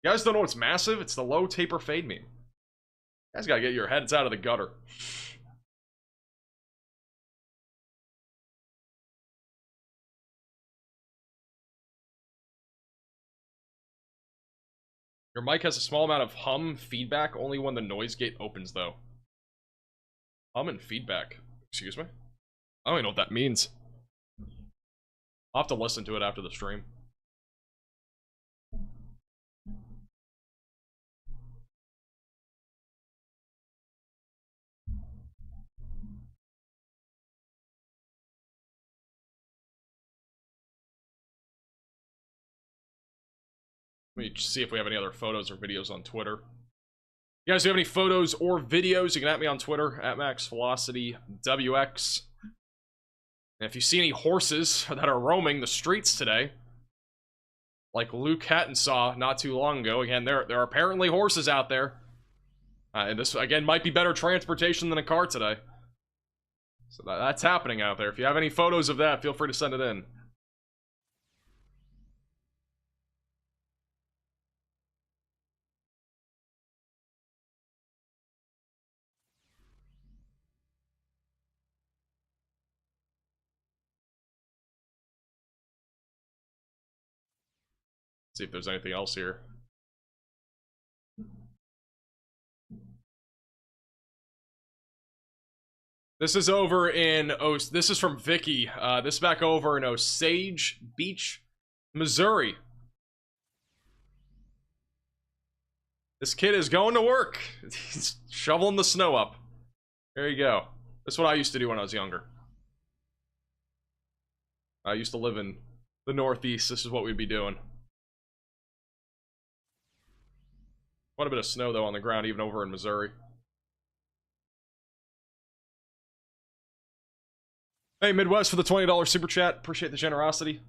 You guys don't know what's massive? It's the low taper fade meme. You guys gotta get your heads out of the gutter. Your mic has a small amount of hum feedback only when the noise gate opens, though. Hum and feedback. Excuse me? I don't even know what that means. I'll have to listen to it after the stream. Let me see if we have any other photos or videos on Twitter. You guys, do you have any photos or videos? You can at me on Twitter, at MaxVelocityWX. And if you see any horses that are roaming the streets today, like Luke Hatton saw not too long ago, again, there are apparently horses out there. And this, again, might be better transportation than a car today. So that's happening out there. If you have any photos of that, feel free to send it in. See if there's anything else here. This is over in this is from Vicky. This is back over in Osage Beach, Missouri. This kid is going to work. He's shoveling the snow up. There you go. That's what I used to do when I was younger. I used to live in the Northeast. This is what we'd be doing. Quite a bit of snow, though, on the ground, even over in Missouri. Hey, Midwest for the $20 super chat. Appreciate the generosity.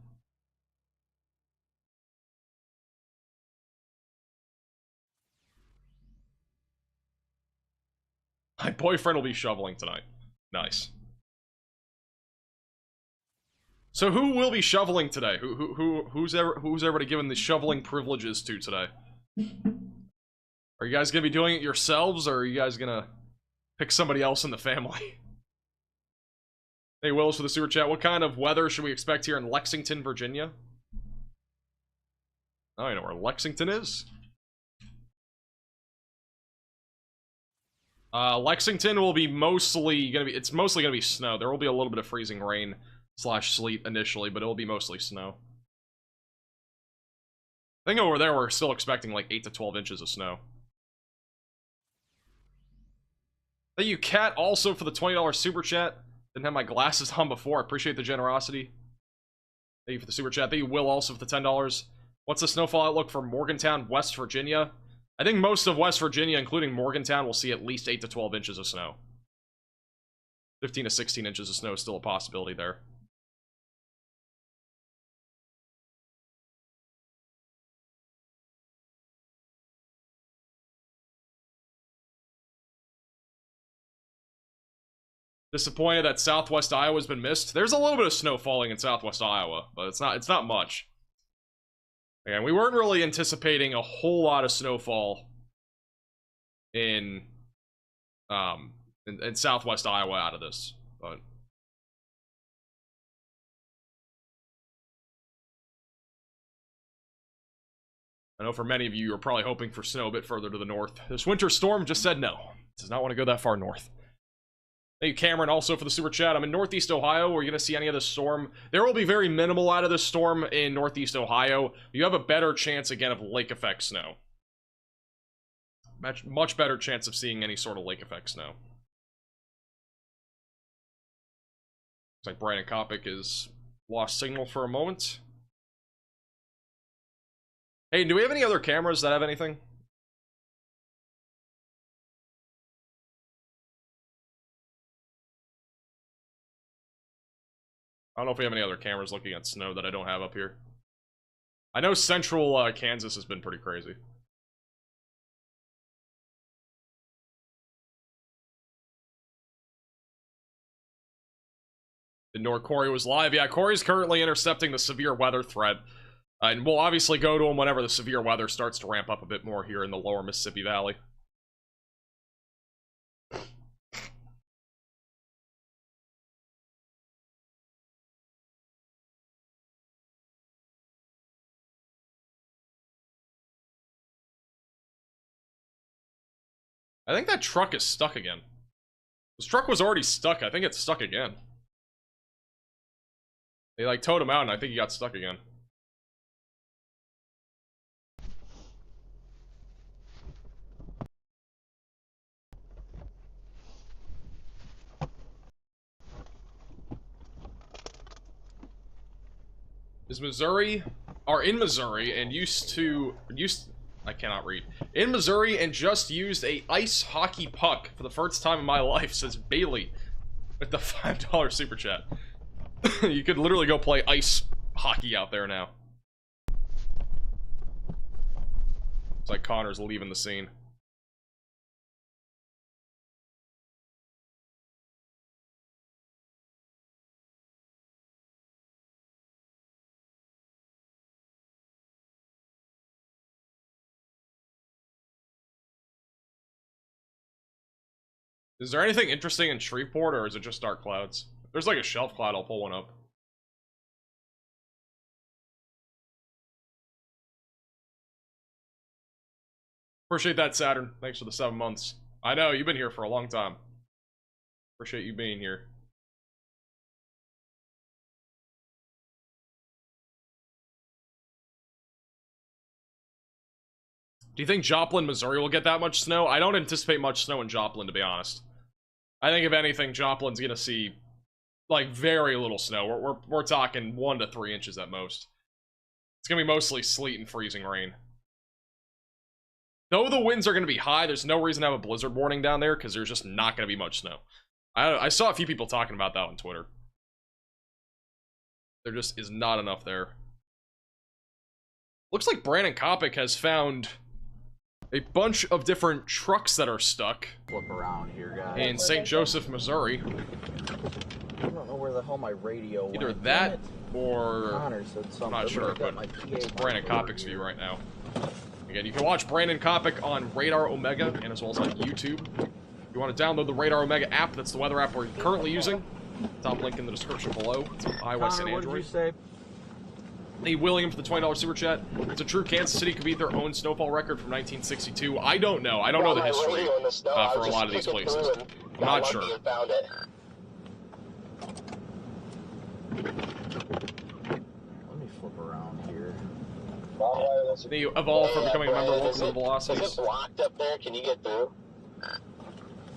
My boyfriend will be shoveling tonight. Nice. So who will be shoveling today? Who's everybody given the shoveling privileges to today? Are you guys gonna be doing it yourselves, or are you guys gonna pick somebody else in the family? Hey, Willis for the super chat. What kind of weather should we expect here in Lexington, Virginia? I don't know where Lexington is. Lexington will be mostly gonna be, it's mostly gonna be snow. There will be a little bit of freezing rain / sleet initially, but it'll be mostly snow. I think over there we're still expecting like 8 to 12 inches of snow. Thank you, Kat, also for the $20 super chat. Didn't have my glasses on before. I appreciate the generosity. Thank you for the super chat. Thank you, Will, also for the $10. What's the snowfall outlook for Morgantown, West Virginia? I think most of West Virginia, including Morgantown, will see at least 8 to 12 inches of snow. 15 to 16 inches of snow is still a possibility there. Disappointed that Southwest Iowa's been missed. There's a little bit of snow falling in Southwest Iowa, but it's not much. And we weren't really anticipating a whole lot of snowfall in Southwest Iowa out of this, but I know for many of you, you're probably hoping for snow a bit further to the north. This winter storm just said no. It does not want to go that far north. Thank you, Cameron, also for the super chat. I'm in Northeast Ohio. Are you going to see any of this storm? There will be very minimal out of this storm in Northeast Ohio. You have a better chance, again, of lake effect snow. Much better chance of seeing any sort of lake effect snow. Looks like Brandon Kopic is lost signal for a moment. Hey, do we have any other cameras that have anything? I don't know if we have any other cameras looking at snow that I don't have up here. I know central Kansas has been pretty crazy. Didn't know Corey was live. Yeah, Corey's currently intercepting the severe weather threat. And we'll obviously go to them whenever the severe weather starts to ramp up a bit more here in the lower Mississippi Valley. I think that truck is stuck again. This truck was already stuck. I think it's stuck again. They like towed him out and I think he got stuck again. Is Missouri, are in Missouri and I cannot read. In Missouri and just used a ice hockey puck for the first time in my life, says Bailey with the $5 super chat. You could literally go play ice hockey out there now. It's like Connor's leaving the scene. Is there anything interesting in Shreveport, or is it just dark clouds? If there's like a shelf cloud, I'll pull one up. Appreciate that, Saturn. Thanks for the 7 months. I know, you've been here for a long time. Appreciate you being here. Do you think Joplin, Missouri will get that much snow? I don't anticipate much snow in Joplin, to be honest. I think if anything, Joplin's gonna see like very little snow. We're talking 1 to 3 inches at most. It's gonna be mostly sleet and freezing rain. Though the winds are gonna be high, there's no reason to have a blizzard warning down there because there's just not gonna be much snow. I saw a few people talking about that on Twitter. There just is not enough there. Looks like Brandon Kopic has found a bunch of different trucks that are stuck. Flip around here, guys. In St. Joseph, Missouri. I don't know where the hell my radio went. Either that or Connor said something. I'm not sure, but it's Brandon Kopic's view right now. Again, you can watch Brandon Kopic on Radar Omega and as well as on YouTube. If you want to download the Radar Omega app, that's the weather app we're currently using. Top link in the description below. It's on iOS and Android. What did you say? Lee William for the $20 super chat. It's a true Kansas City could beat their own snowfall record from 1962. I don't know. I don't know the history for a lot of these places. I'm not sure. Let me flip around here. They evolve for becoming a member. Welcome to the Is Velocities. it blocked up there? Can you get through?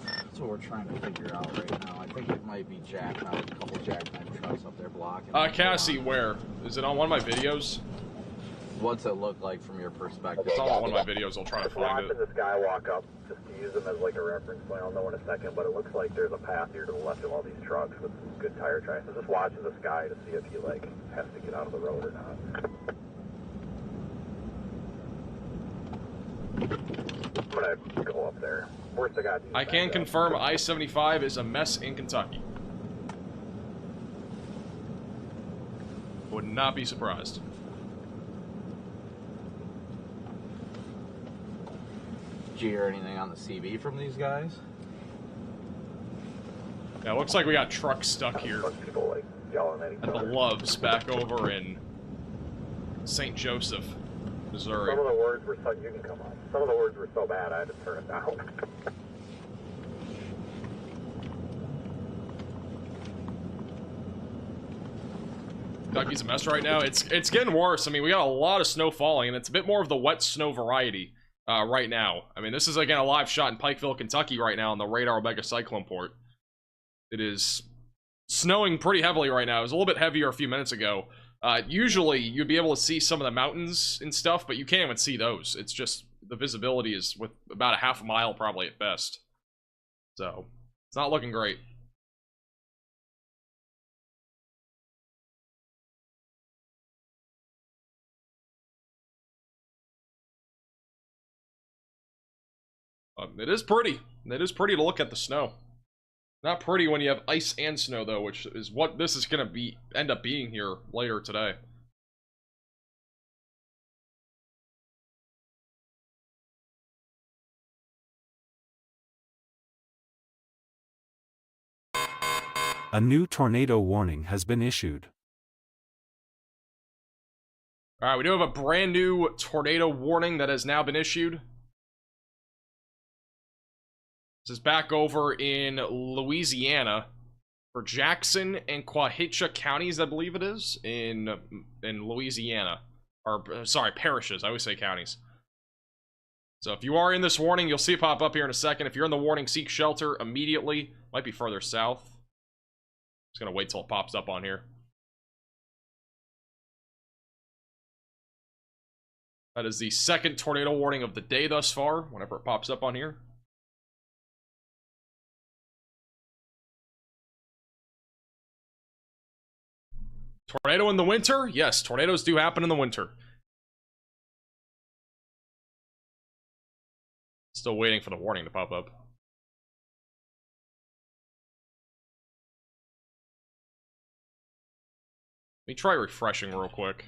That's what we're trying to figure out right now. I think it might be jackknife, a couple jackknife trucks up there blocking. Cassie, where? Is it on one of my videos? What's it look like from your perspective? It's on one of my videos. I'll try to find it. Watching this guy walk up, just to use him as like a reference point. I'll know in a second, but it looks like there's a path here to the left of all these trucks with some good tire tracks. So just watching this guy to see if he like has to get out of the road or not. I'm gonna go up there. Worst I got. I can confirm I-75 is a mess in Kentucky. Would not be surprised. Did you hear anything on the CB from these guys? Yeah, looks like we got trucks stuck here at the Loves back over in St. Joseph, Missouri. Some of the words were so, you can come on. Some of the words were so bad I had to turn it down. Kentucky's a mess right now. It's getting worse. I mean, we got a lot of snow falling, and it's a bit more of the wet snow variety right now. I mean, this is again a live shot in Pikeville, Kentucky right now on the Radar Omega Cyclone Port. It is snowing pretty heavily right now. It was a little bit heavier a few minutes ago. Usually, you'd be able to see some of the mountains and stuff, but you can't even see those. It's just the visibility is with about a half a mile probably at best. So, it's not looking great. It is pretty. It is pretty to look at the snow. Not pretty when you have ice and snow, though, which is what this is going to end up being here later today. A new tornado warning has been issued. All right, we do have a brand new tornado warning that has now been issued. This is back over in Louisiana for Jackson and Coahuila counties, I believe it is, in Louisiana. Or, sorry, parishes. I always say counties. So if you are in this warning, you'll see it pop up here in a second. If you're in the warning, seek shelter immediately. Might be further south. Just gonna wait till it pops up on here. That is the second tornado warning of the day thus far, whenever it pops up on here. Tornado in the winter? Yes, tornadoes do happen in the winter. Still waiting for the warning to pop up. Let me try refreshing real quick.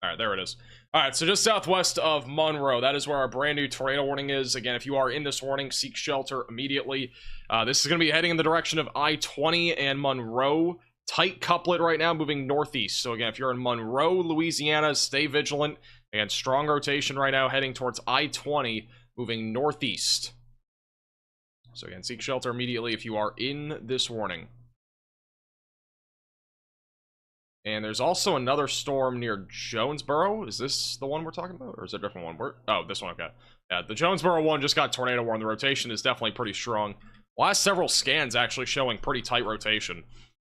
Alright, there it is. Alright, so just southwest of Monroe, that is where our brand new tornado warning is. Again, if you are in this warning, seek shelter immediately. This is going to be heading in the direction of I-20 and Monroe. Tight couplet right now, moving northeast. So again, if you're in Monroe, Louisiana, stay vigilant. Again, strong rotation right now, heading towards I-20, moving northeast. So again, seek shelter immediately if you are in this warning. And there's also another storm near Jonesboro. Is this the one we're talking about? Or is it a different one? Oh, this one, okay. Yeah, the Jonesboro one just got tornado warning. The rotation is definitely pretty strong. Last several scans actually showing pretty tight rotation.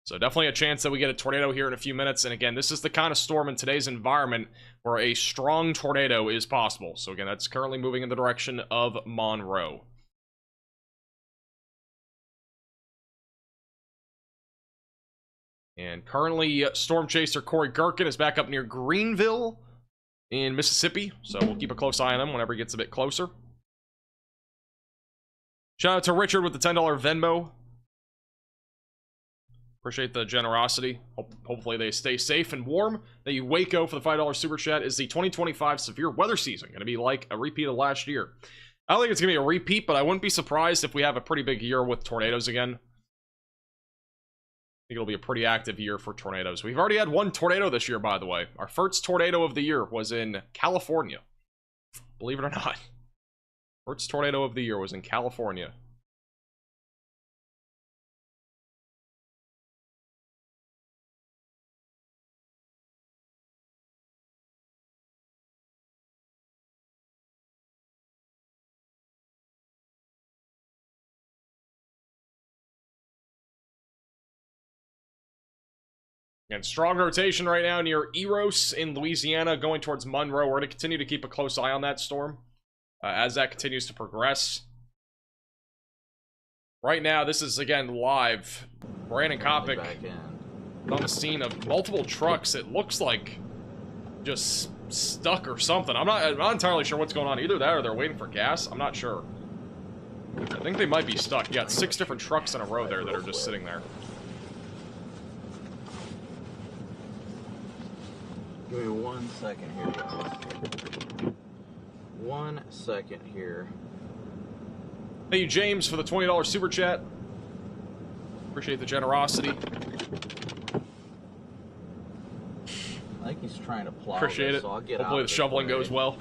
So definitely a chance that we get a tornado here in a few minutes. And again, this is the kind of storm in today's environment where a strong tornado is possible. So again, that's currently moving in the direction of Monroe. And currently, Storm Chaser Corey Gherkin is back up near Greenville in Mississippi. So we'll keep a close eye on him whenever he gets a bit closer. Shout out to Richard with the $10 Venmo. Appreciate the generosity. Hopefully they stay safe and warm. The Waco for the $5 Super Chat. Is the 2025 severe weather season going to be like a repeat of last year? I don't think it's going to be a repeat, but I wouldn't be surprised if we have a pretty big year with tornadoes again. I think it'll be a pretty active year for tornadoes. We've already had one tornado this year, by the way. Our first tornado of the year was in California. Believe it or not. First tornado of the year was in California. And strong rotation right now near Eros in Louisiana, going towards Monroe. We're going to continue to keep a close eye on that storm as that continues to progress. Right now, this is, again, live. Brandon Kopic on the scene of multiple trucks. It looks like just stuck or something. I'm not entirely sure what's going on. Either that or they're waiting for gas. I'm not sure. I think they might be stuck. You got 6 different trucks in a row there that are just sitting there. Give me 1 second here, guys. 1 second here. Thank you, James, for the $20 Super Chat. Appreciate the generosity. I think he's trying to plow Appreciate this, it. so I'll get Hopefully out the shoveling goes well.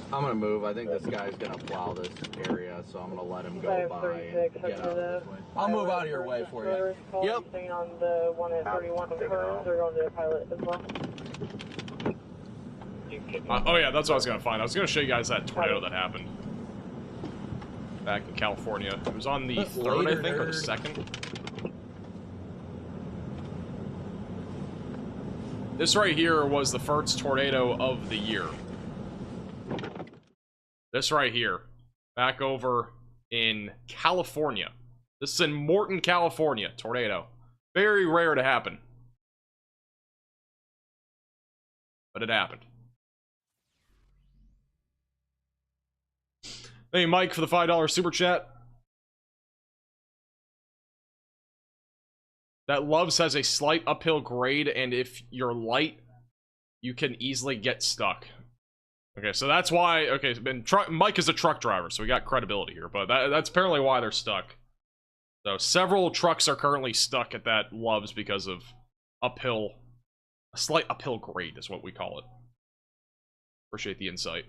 I'm gonna move. I think this guy's gonna plow this area, so I'm gonna let him go by and get out of this way. I'll move out of your way for you. Yep. On the one at 31 Burns, they're going to the pilot as well. Oh yeah, that's what I was gonna find. I was gonna show you guys that tornado that happened back in California. It was on the 3rd, I think, or the 2nd. This right here was the first tornado of the year. This right here, back over in California. This is in Morton, California, tornado. Very rare to happen. But it happened. Thank you, Mike, for the $5 Super Chat. that Loves has a slight uphill grade, and if you're light, you can easily get stuck. Okay, so that's why, okay, Mike is a truck driver, so we got credibility here, but that's apparently why they're stuck. So several trucks are currently stuck at that Loves because of uphill, a slight uphill grade is what we call it. Appreciate the insight.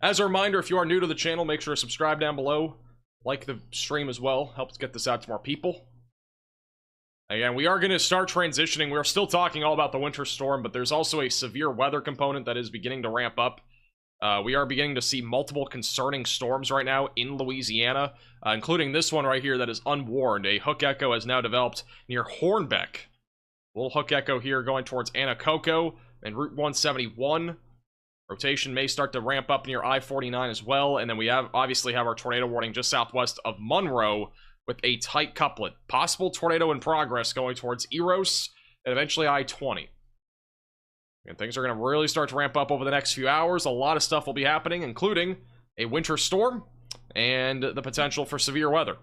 As a reminder, if you are new to the channel, make sure to subscribe down below. Like the stream as well. Helps get this out to more people. Again, we are going to start transitioning. We're still talking all about the winter storm, but there's also a severe weather component that is beginning to ramp up. We are beginning to see multiple concerning storms right now in Louisiana, including this one right here that is unwarned. A hook echo has now developed near Hornbeck. A little hook echo here going towards Anacoco and Route 171. Rotation may start to ramp up near I-49 as well, and then we obviously have our tornado warning just southwest of Monroe with a tight couplet. Possible tornado in progress going towards Eros and eventually I-20. And things are going to really start to ramp up over the next few hours. A lot of stuff will be happening, including a winter storm and the potential for severe weather.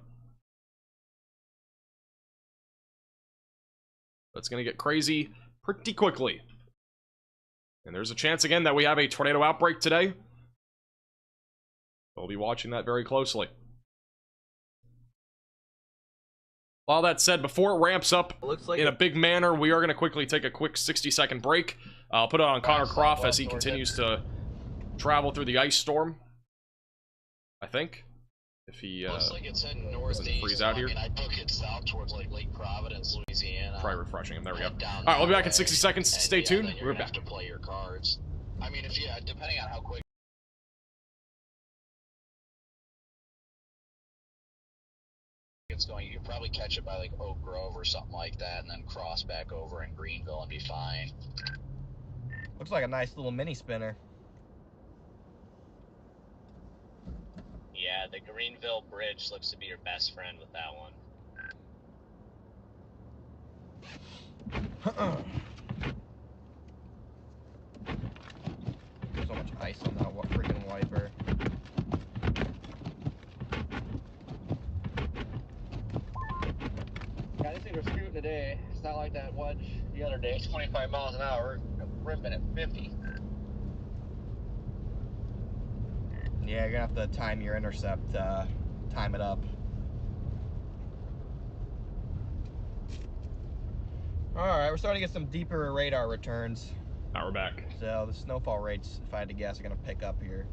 That's going to get crazy pretty quickly. And there's a chance again that we have a tornado outbreak today. We'll be watching that very closely. All that said, before it ramps up in a big manner, we are going to quickly take a quick 60-second break. I'll put it on Connor Croft as he continues to travel through the ice storm. I think. If he looks like it's heading doesn't freeze out here. I took it south towards like Lake Providence, Louisiana. Try refreshing him. There we go. All right, we'll be back in 60 seconds. Stay tuned. We're back. Have to play your cards. I mean, if you, depending on how quick it's going, you could probably catch it by like Oak Grove or something like that, and then cross back over in Greenville and be fine. Looks like a nice little mini spinner. Yeah, the Greenville Bridge looks to be your best friend with that one. So much ice on that freaking wiper. Yeah, these things are scooting today. It's not like that wedge the other day. 25 miles an hour, ripping at 50. Yeah, you're gonna have to time your intercept, time it up. Alright, we're starting to get some deeper radar returns. Now we're back. So the snowfall rates, if I had to guess, are gonna pick up here.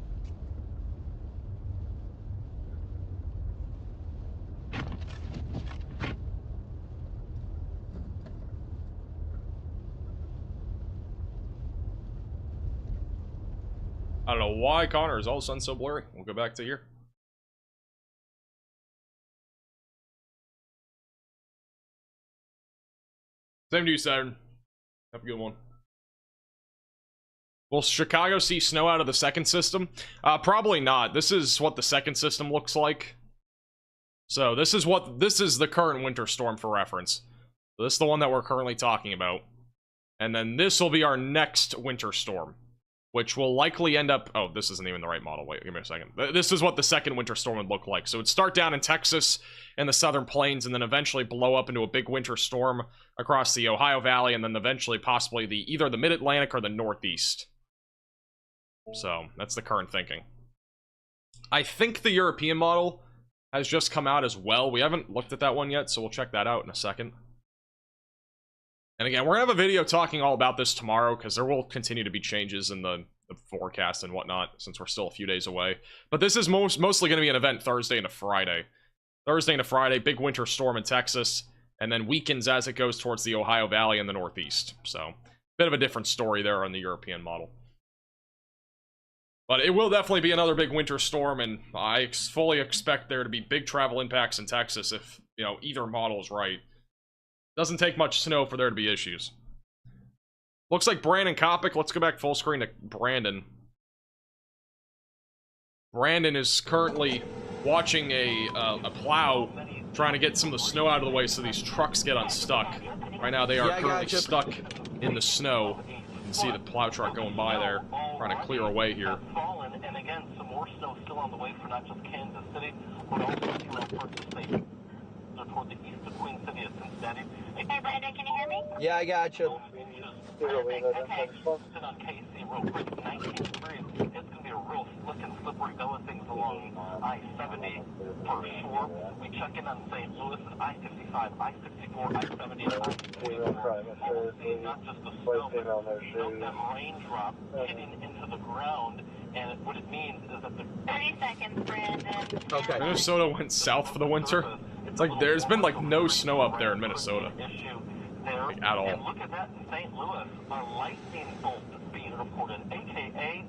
I don't know why Connor is all of a sudden so blurry. We'll go back to here. Same to you, Saturn. Have a good one. Will Chicago see snow out of the second system? Probably not. This is what the second system looks like. So this is the current winter storm for reference. So this is the one that we're currently talking about. And then this will be our next winter storm, which will likely end up... Oh, this isn't even the right model. Wait, give me a second. This is what the second winter storm would look like. So it'd start down in Texas and the southern plains, and then eventually blow up into a big winter storm across the Ohio Valley, and then eventually possibly either the mid-Atlantic or the Northeast. So that's the current thinking. I think the European model has just come out as well. We haven't looked at that one yet, so we'll check that out in a second. And again, we're gonna have a video talking all about this tomorrow, because there will continue to be changes in the forecast and whatnot, since we're still a few days away. But this is mostly gonna be an event Thursday into Friday. Thursday into Friday, big winter storm in Texas, and then weakens as it goes towards the Ohio Valley and the Northeast. So, bit of a different story there on the European model. But it will definitely be another big winter storm, and I fully expect there to be big travel impacts in Texas if, you know, either model is right. Doesn't take much snow for there to be issues. Looks like Brandon Kopic. Let's go back full screen to Brandon. Brandon is currently watching a plow, trying to get some of the snow out of the way so these trucks get unstuck. Right now, they are currently stuck in the snow. You can see the plow truck going by there, trying to clear away here. And again, some more snow still on the way for not just Kansas City, but also throughout parts of the state. So toward the east of Queen City of Cincinnati. Hey, Brandon, can you hear me? Yeah, I got you. Okay. Sit on KC real quick. 19 degrees. It's going to be a real slick and slippery go of things along I-70 for sure. We check in on St. Louis and I-55, I-64, I-70, and I-44. We'll see not just the snow, but note that raindrop hitting into the ground. And what it means is that the 30 seconds, Brandon. Okay. Minnesota went south for the winter. It's like there's been like no snow up there in Minnesota. Like, at all. And look at that in St. Louis. A lightning bolt being reported, aka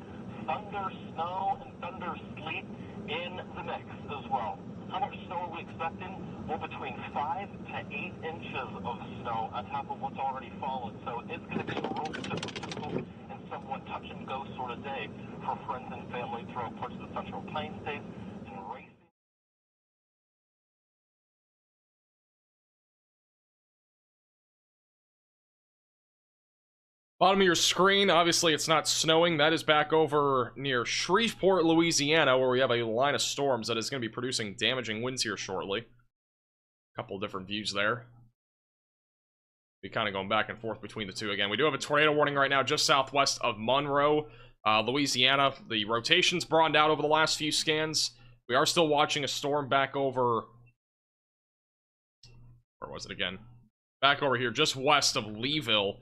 thunder snow and thunder sleet in the mix as well. How much snow are we expecting? Well, between 5 to 8 inches of snow on top of what's already fallen. So it's going to be a real typical and somewhat touch and go sort of day for friends and family throughout parts of the Central Plains states and racing. Bottom of your screen, obviously it's not snowing. That is back over near Shreveport, Louisiana, where we have a line of storms that is going to be producing damaging winds here shortly. A couple of different views there. Be kind of going back and forth between the two again. We do have a tornado warning right now just southwest of Monroe, Louisiana. The rotation's broadened out over the last few scans. We are still watching a storm back over... Where was it again? Back over here, just west of Leeville.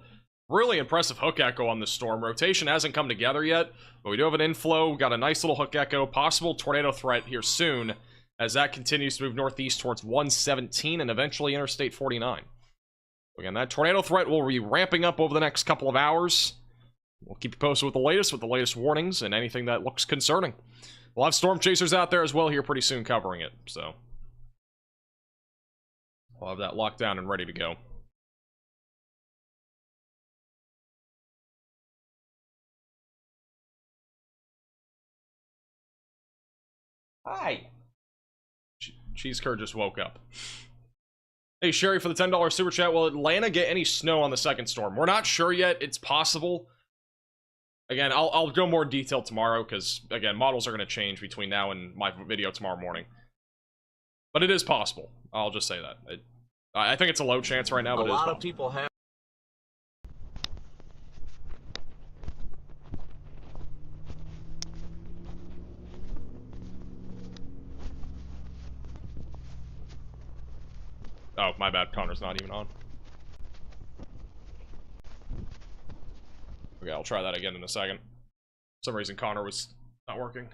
Really impressive hook echo on this storm. Rotation hasn't come together yet, but we do have an inflow. We've got a nice little hook echo. Possible tornado threat here soon as that continues to move northeast towards 117 and eventually Interstate 49. Again, that tornado threat will be ramping up over the next couple of hours. We'll keep you posted with the latest warnings and anything that looks concerning. We'll have storm chasers out there as well here pretty soon covering it, so we'll have that locked down and ready to go. Hi. Cheese Curd just woke up. Hey, Sherry for the $10 super chat. Will Atlanta get any snow on the second storm? We're not sure yet. It's possible. Again, I'll go more detail tomorrow because, again, models are going to change between now and my video tomorrow morning. But it is possible. I'll just say that. I think it's a low chance right now, but it is possible. A lot of people have. Oh, my bad. Connor's not even on. Okay, I'll try that again in a second. For some reason, Connor was not working.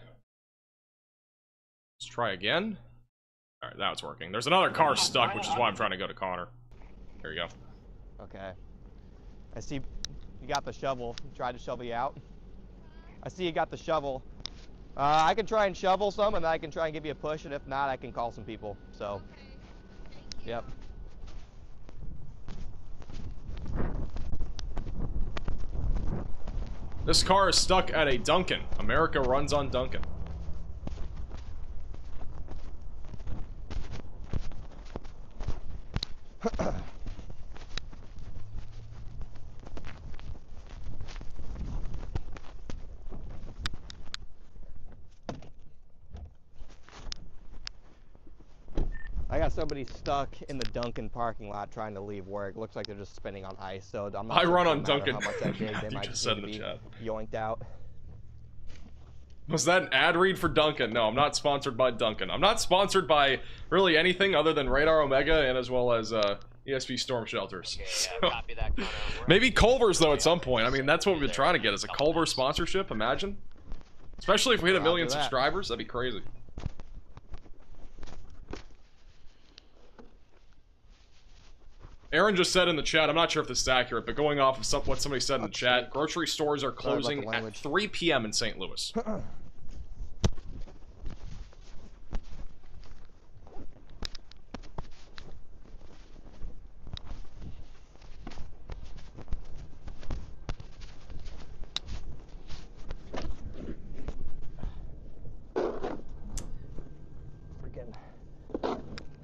Let's try again. Alright, now it's working. There's another car stuck, which is why I'm trying to go to Connor. Here we go. Okay. I see you got the shovel. Tried to shovel you out. I see you got the shovel. I can try and shovel some, and then I can try and give you a push, and if not, I can call some people. So, yep. This car is stuck at a Dunkin'. America runs on Dunkin'. I got somebody stuck in the Dunkin' parking lot trying to leave work. Looks like they're just spinning on ice, so I'm not I sure run no on matter Dunkin'. how much I dig, they You might just just said need in to the be chat. yoinked out. Was that an ad read for Dunkin'? No, I'm not sponsored by Dunkin'. I'm not sponsored by really anything other than Radar Omega and as well as ESP Storm Shelters. Okay, copy that, Connor. Maybe Culver's though at some point. I mean, that's what we've been trying to get is a Culver sponsorship. Imagine, especially if we hit 1 million subscribers, that'd be crazy. Aaron just said in the chat, I'm not sure if this is accurate, but going off of what somebody said in the chat, grocery stores are closing at 3 p.m. in St. Louis.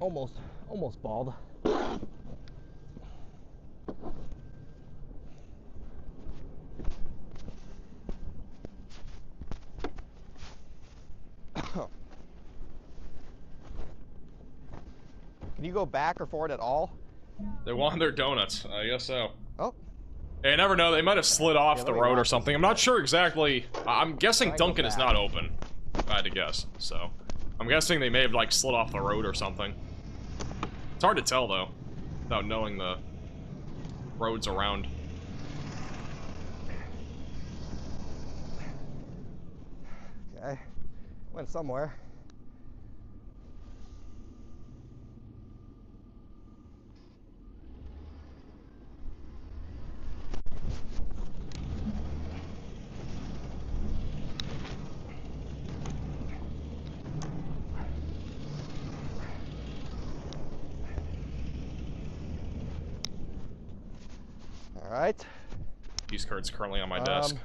Almost bald. Can you go back or forward at all? They want their donuts. I guess so. Oh. Hey, you never know. They might have slid off the road or something. I'm not sure exactly. I'm guessing Dunkin' is not open. If I had to guess. So, I'm guessing they may have, like, slid off the road or something. It's hard to tell, though, without knowing the roads around. Okay. Went somewhere. All right. These cards currently on my desk.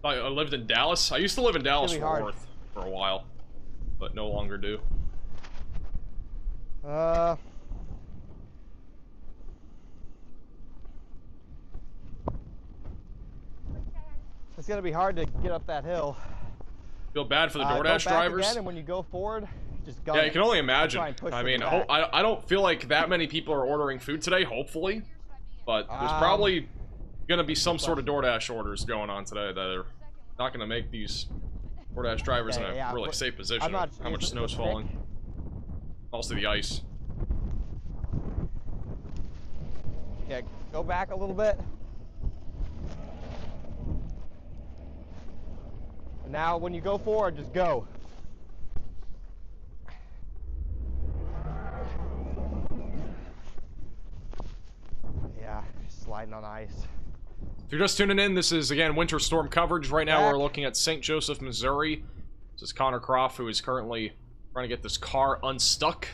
I lived in Dallas. I used to live in Dallas Fort Worth for a while, but no longer do. It's gonna be hard to get up that hill. Feel bad for the DoorDash drivers. Again, and when you go forward, just go. Yeah, you can only imagine. I mean, I don't feel like that many people are ordering food today, hopefully. But there's probably going to be some sort of DoorDash orders going on today that are not going to make these DoorDash drivers in a really safe position. How much snow's falling. Also the ice. Yeah, go back a little bit. Now, when you go forward, just go. Yeah, sliding on ice. If you're just tuning in, this is, again, winter storm coverage. Right now, we're looking at St. Joseph, Missouri. This is Connor Croft, who is currently trying to get this car unstuck.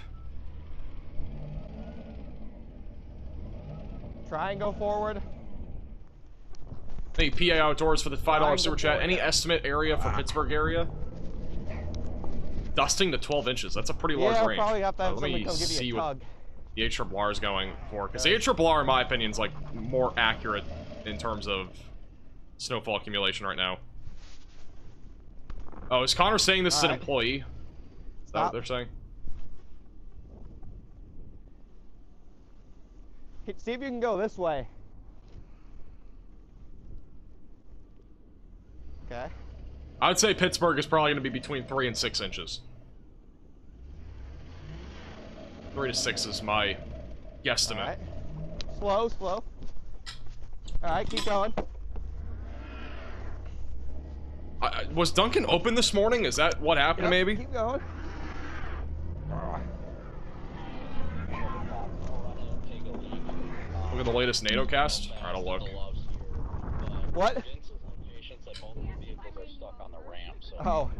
Try and go forward. Hey, PA Outdoors for the $5 super chat. Any estimate area for Pittsburgh area? Dusting to 12 inches. That's a pretty large range. Probably have to have Let me see what the HRRR is going for. Because the HRRR, in my opinion, is like more accurate in terms of snowfall accumulation right now. Oh, is Connor saying this is an employee? Is that what they're saying? See if you can go this way. Okay. I would say Pittsburgh is probably going to be between 3 and 6 inches. 3 to 6 is my guesstimate. Slow, slow. Alright, keep going. Was Dunkin' open this morning? Is that what happened, maybe? Keep going. Look at the latest NATO cast. Alright, I'll look. What? Oh.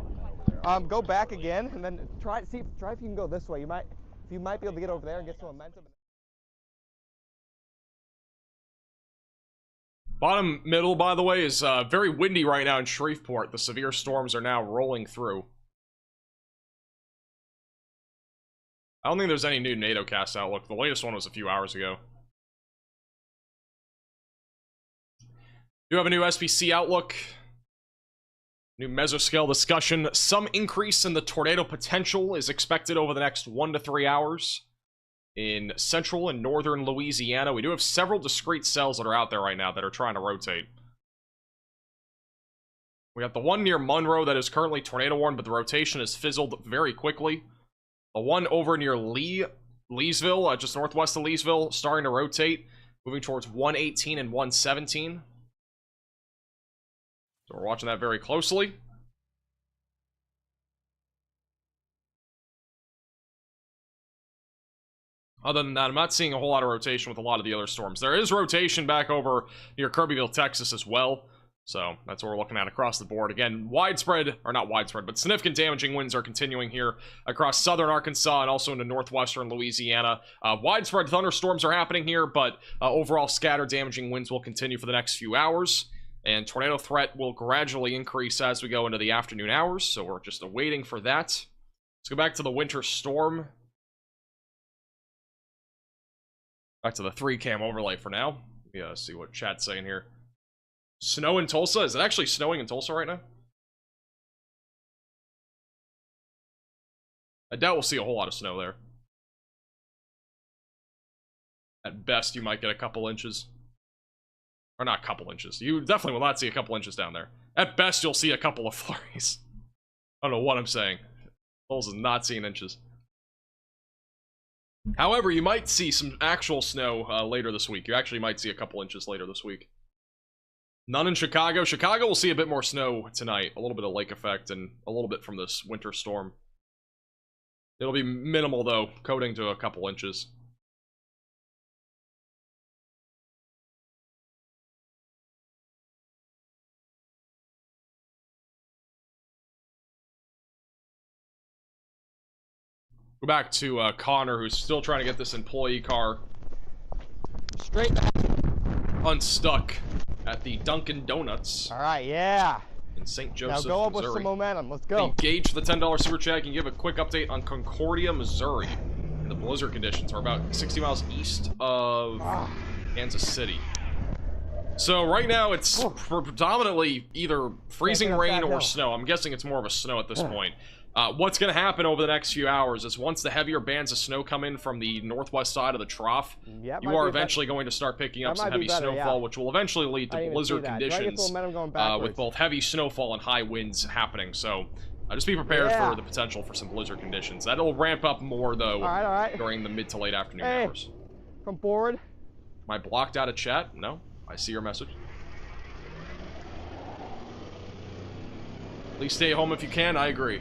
Go back again, and then try if you can go this way. You might be able to get over there and get some momentum. Bottom middle, by the way, is very windy right now in Shreveport. The severe storms are now rolling through. I don't think there's any new NATO cast outlook. The latest one was a few hours ago. Do have a new SPC outlook. New mesoscale discussion. Some increase in the tornado potential is expected over the next 1 to 3 hours in central and northern Louisiana. We do have several discrete cells that are out there right now that are trying to rotate. We got the one near Monroe that is currently tornado warned, but the rotation has fizzled very quickly. The one over near Leesville, just northwest of Leesville, starting to rotate, moving towards 118 and 117. So we're watching that very closely. Other than that, I'm not seeing a whole lot of rotation with a lot of the other storms. There is rotation back over near Kirbyville, Texas as well. So that's what we're looking at across the board. Again, widespread, or not widespread, but significant damaging winds are continuing here across southern Arkansas and also into northwestern Louisiana. Widespread thunderstorms are happening here, but overall scattered damaging winds will continue for the next few hours. And tornado threat will gradually increase as we go into the afternoon hours, so we're just awaiting for that. Let's go back to the winter storm. Back to the 3-cam overlay for now. Yeah, see what chat's saying here. Snow in Tulsa? Is it actually snowing in Tulsa right now? I doubt we'll see a whole lot of snow there. At best, you might get a couple inches. Or not a couple inches. You definitely will not see a couple inches down there. At best, you'll see a couple of flurries. I don't know what I'm saying. Tulsa's not seeing inches. However, you might see some actual snow later this week. You actually might see a couple inches later this week. None in Chicago. Chicago will see a bit more snow tonight. A little bit of lake effect and a little bit from this winter storm. It'll be minimal, though, coating to a couple inches. Go back to Connor, who's still trying to get this employee car straight back unstuck at the Dunkin' Donuts. All right, yeah. In St. Joseph, now go up Missouri. with some momentum. Let's go. Engage the $10 super chat. Can give a quick update on Concordia, Missouri. And the blizzard conditions are about 60 miles east of Kansas City. So right now it's predominantly either freezing rain or snow. I'm guessing it's more of a snow at this point. What's going to happen over the next few hours is once the heavier bands of snow come in from the northwest side of the trough, you are eventually going to start picking up some heavy snowfall, which will eventually lead to blizzard conditions with both heavy snowfall and high winds happening. So just be prepared for the potential for some blizzard conditions. That'll ramp up more, though, during the mid to late afternoon hours. Come forward. Am I blocked out of chat? No. I see your message. Please stay home if you can. I agree.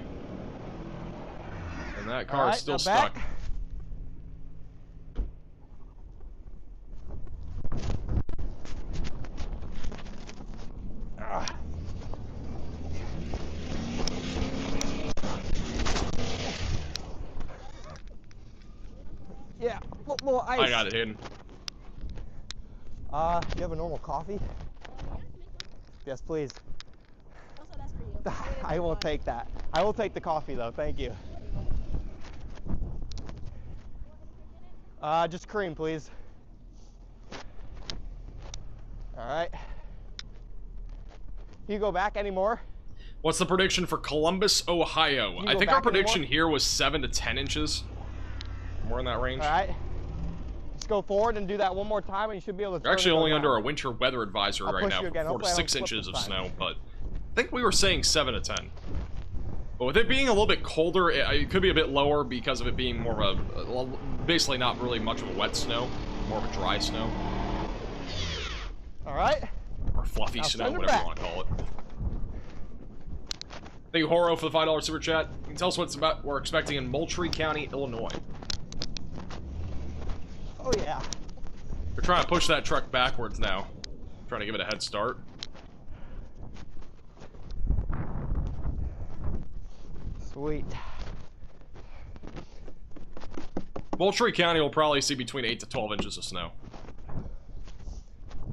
And that car is still stuck. Yeah, a little ice. I got it hidden. Do you have a normal coffee? Yes, please. Also, that's for you. I will take that. I will take the coffee, though. Thank you. Just cream, please. All right. Can you go back anymore? What's the prediction for Columbus, Ohio? I think our prediction here was 7 to 10 inches. More in that range. All right. Just go forward and do that one more time, and you should be able to. You're actually only under a winter weather advisory right now for 4 to 6 inches of snow, but I think we were saying 7 to 10. But with it being a little bit colder, it could be a bit lower because of it being more of a, basically not really much of a wet snow, more of a dry snow. All right. Or fluffy snow, whatever you want to call it. Thank you, Horo, for the $5 super chat. You can tell us what's about we're expecting in Moultrie County, Illinois. Oh yeah. We're trying to push that truck backwards now. Trying to give it a head start. Sweet. Moultrie County will probably see between 8 to 12 inches of snow.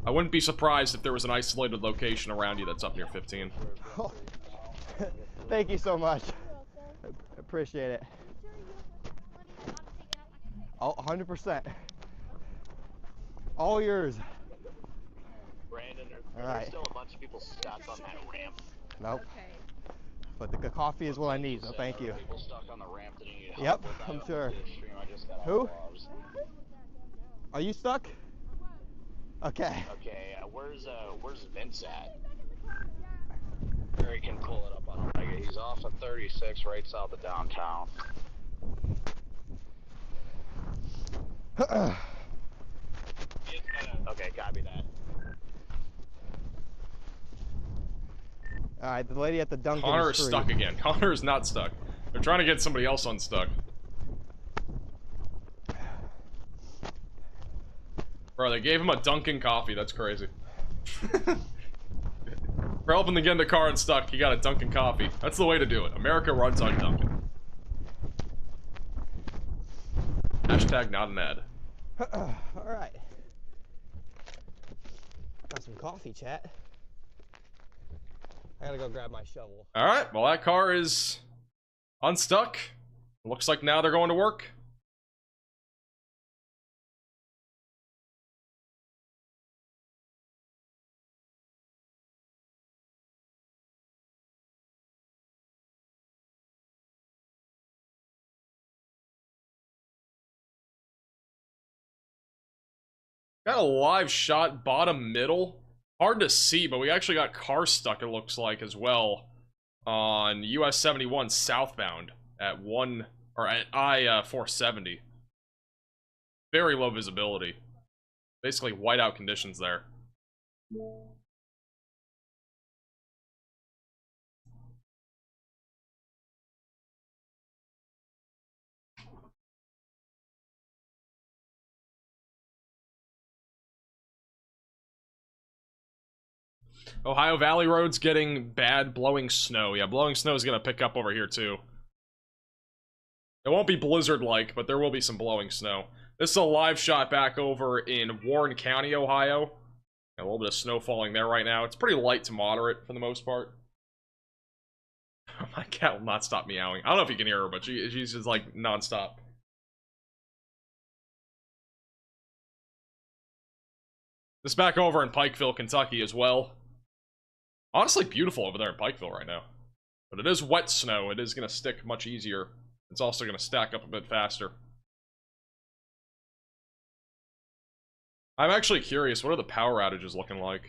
I wouldn't be surprised if there was an isolated location around you that's up near 15. Oh. Thank you so much. Appreciate it. Oh, 100%. All yours. Brandon, all are right. there still a bunch of people stuck on that ramp? Nope. But the coffee is what I need, so thank you. People stuck on the ramp that you need Yep, I'm sure. Who? Are you stuck? Okay. Okay, where's Vince at? Barry can pull it up on Omega. He's off at 36 right south of downtown. Okay, copy that. Alright, the lady at the Dunkin' Connor is stuck again. Connor is not stuck. They're trying to get somebody else unstuck. Bro, they gave him a Dunkin' coffee. That's crazy. For helping to get in the car unstuck, he got a Dunkin' coffee. That's the way to do it. America runs on Dunkin'. Hashtag not an ad. Alright. Got some coffee, chat. I gotta go grab my shovel. All right, well, that car is unstuck. Looks like now they're going to work. Got a live shot bottom middle. Hard to see, but we actually got car stuck, it looks like, as well, on US 71 southbound at I-470. Very low visibility. Basically whiteout conditions there. Ohio Valley Road's getting bad blowing snow. Yeah, blowing snow is going to pick up over here too. It won't be blizzard-like, but there will be some blowing snow. This is a live shot back over in Warren County, Ohio. A little bit of snow falling there right now. It's pretty light to moderate for the most part. My cat will not stop meowing. I don't know if you can hear her, but she's just like non-stop. This back over in Pikeville, Kentucky as well. Honestly, beautiful over there in Pikeville right now. But it is wet snow. It is going to stick much easier. It's also going to stack up a bit faster. I'm actually curious, what are the power outages looking like?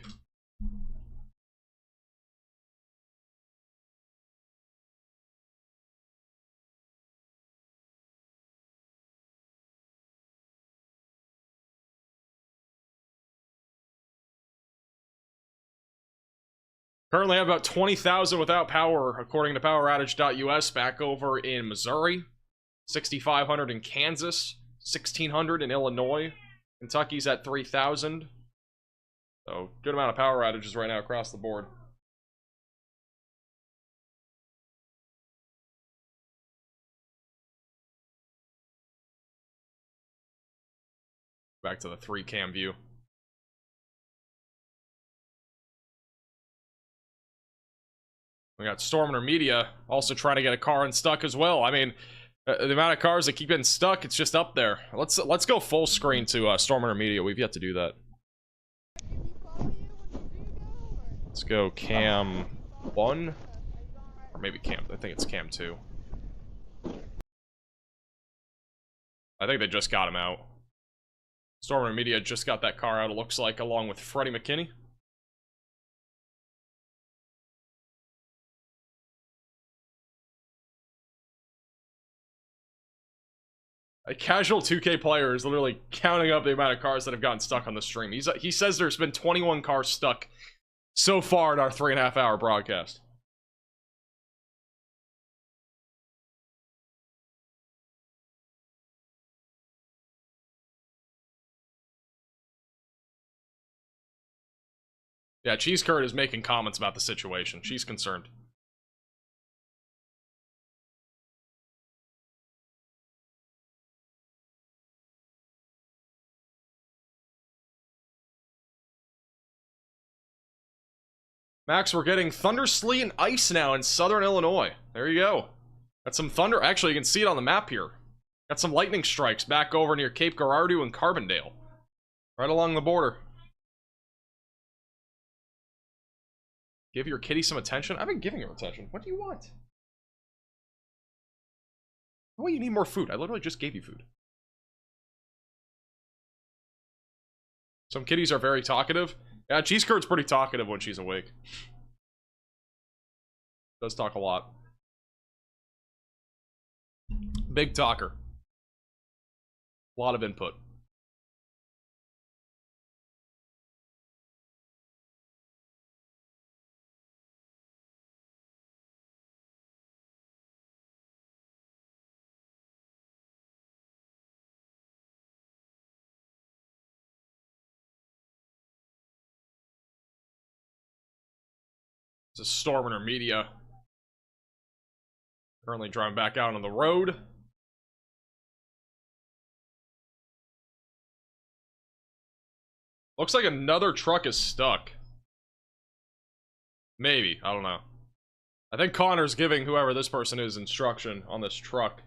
Currently have about 20,000 without power, according to poweroutage.us, back over in Missouri. 6,500 in Kansas. 1,600 in Illinois. Kentucky's at 3,000. So, good amount of power outages right now across the board. Back to the 3-cam view. We got Storm Media also trying to get a car unstuck as well. I mean, the amount of cars that keep getting stuck, it's just up there. Let's go full screen to Storm Media. We've yet to do that. Let's go cam 1. Or maybe cam, I think it's cam 2. I think they just got him out. Storm Media just got that car out, it looks like, along with Freddie McKinney. A casual 2K player is literally counting up the amount of cars that have gotten stuck on the stream. He says there's been 21 cars stuck so far in our 3.5-hour broadcast. Yeah, Cheese Curd is making comments about the situation. She's concerned. Max, we're getting thunder, sleet, and ice now in southern Illinois. There you go. Got some thunder. Actually, you can see it on the map here. Got some lightning strikes back over near Cape Girardeau and Carbondale. Right along the border. Give your kitty some attention? I've been giving her attention. What do you want? Oh, you need more food. I literally just gave you food. Some kitties are very talkative. Yeah, Cheese Curd's pretty talkative when she's awake. Does talk a lot. Big talker. A lot of input. It's a Storm in her media. Currently driving back out on the road. Looks like another truck is stuck. Maybe. I don't know. I think Connor's giving whoever this person is instruction on this truck.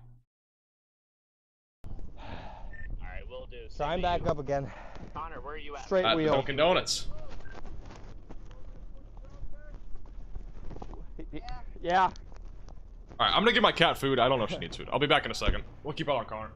Alright, will do. Try and back up again. Connor, where are you at? Straight At wheel. Dunkin' Donuts. Yeah. Alright, I'm gonna give my cat food. I don't know if she needs food. I'll be back in a second. We'll keep out on Connor.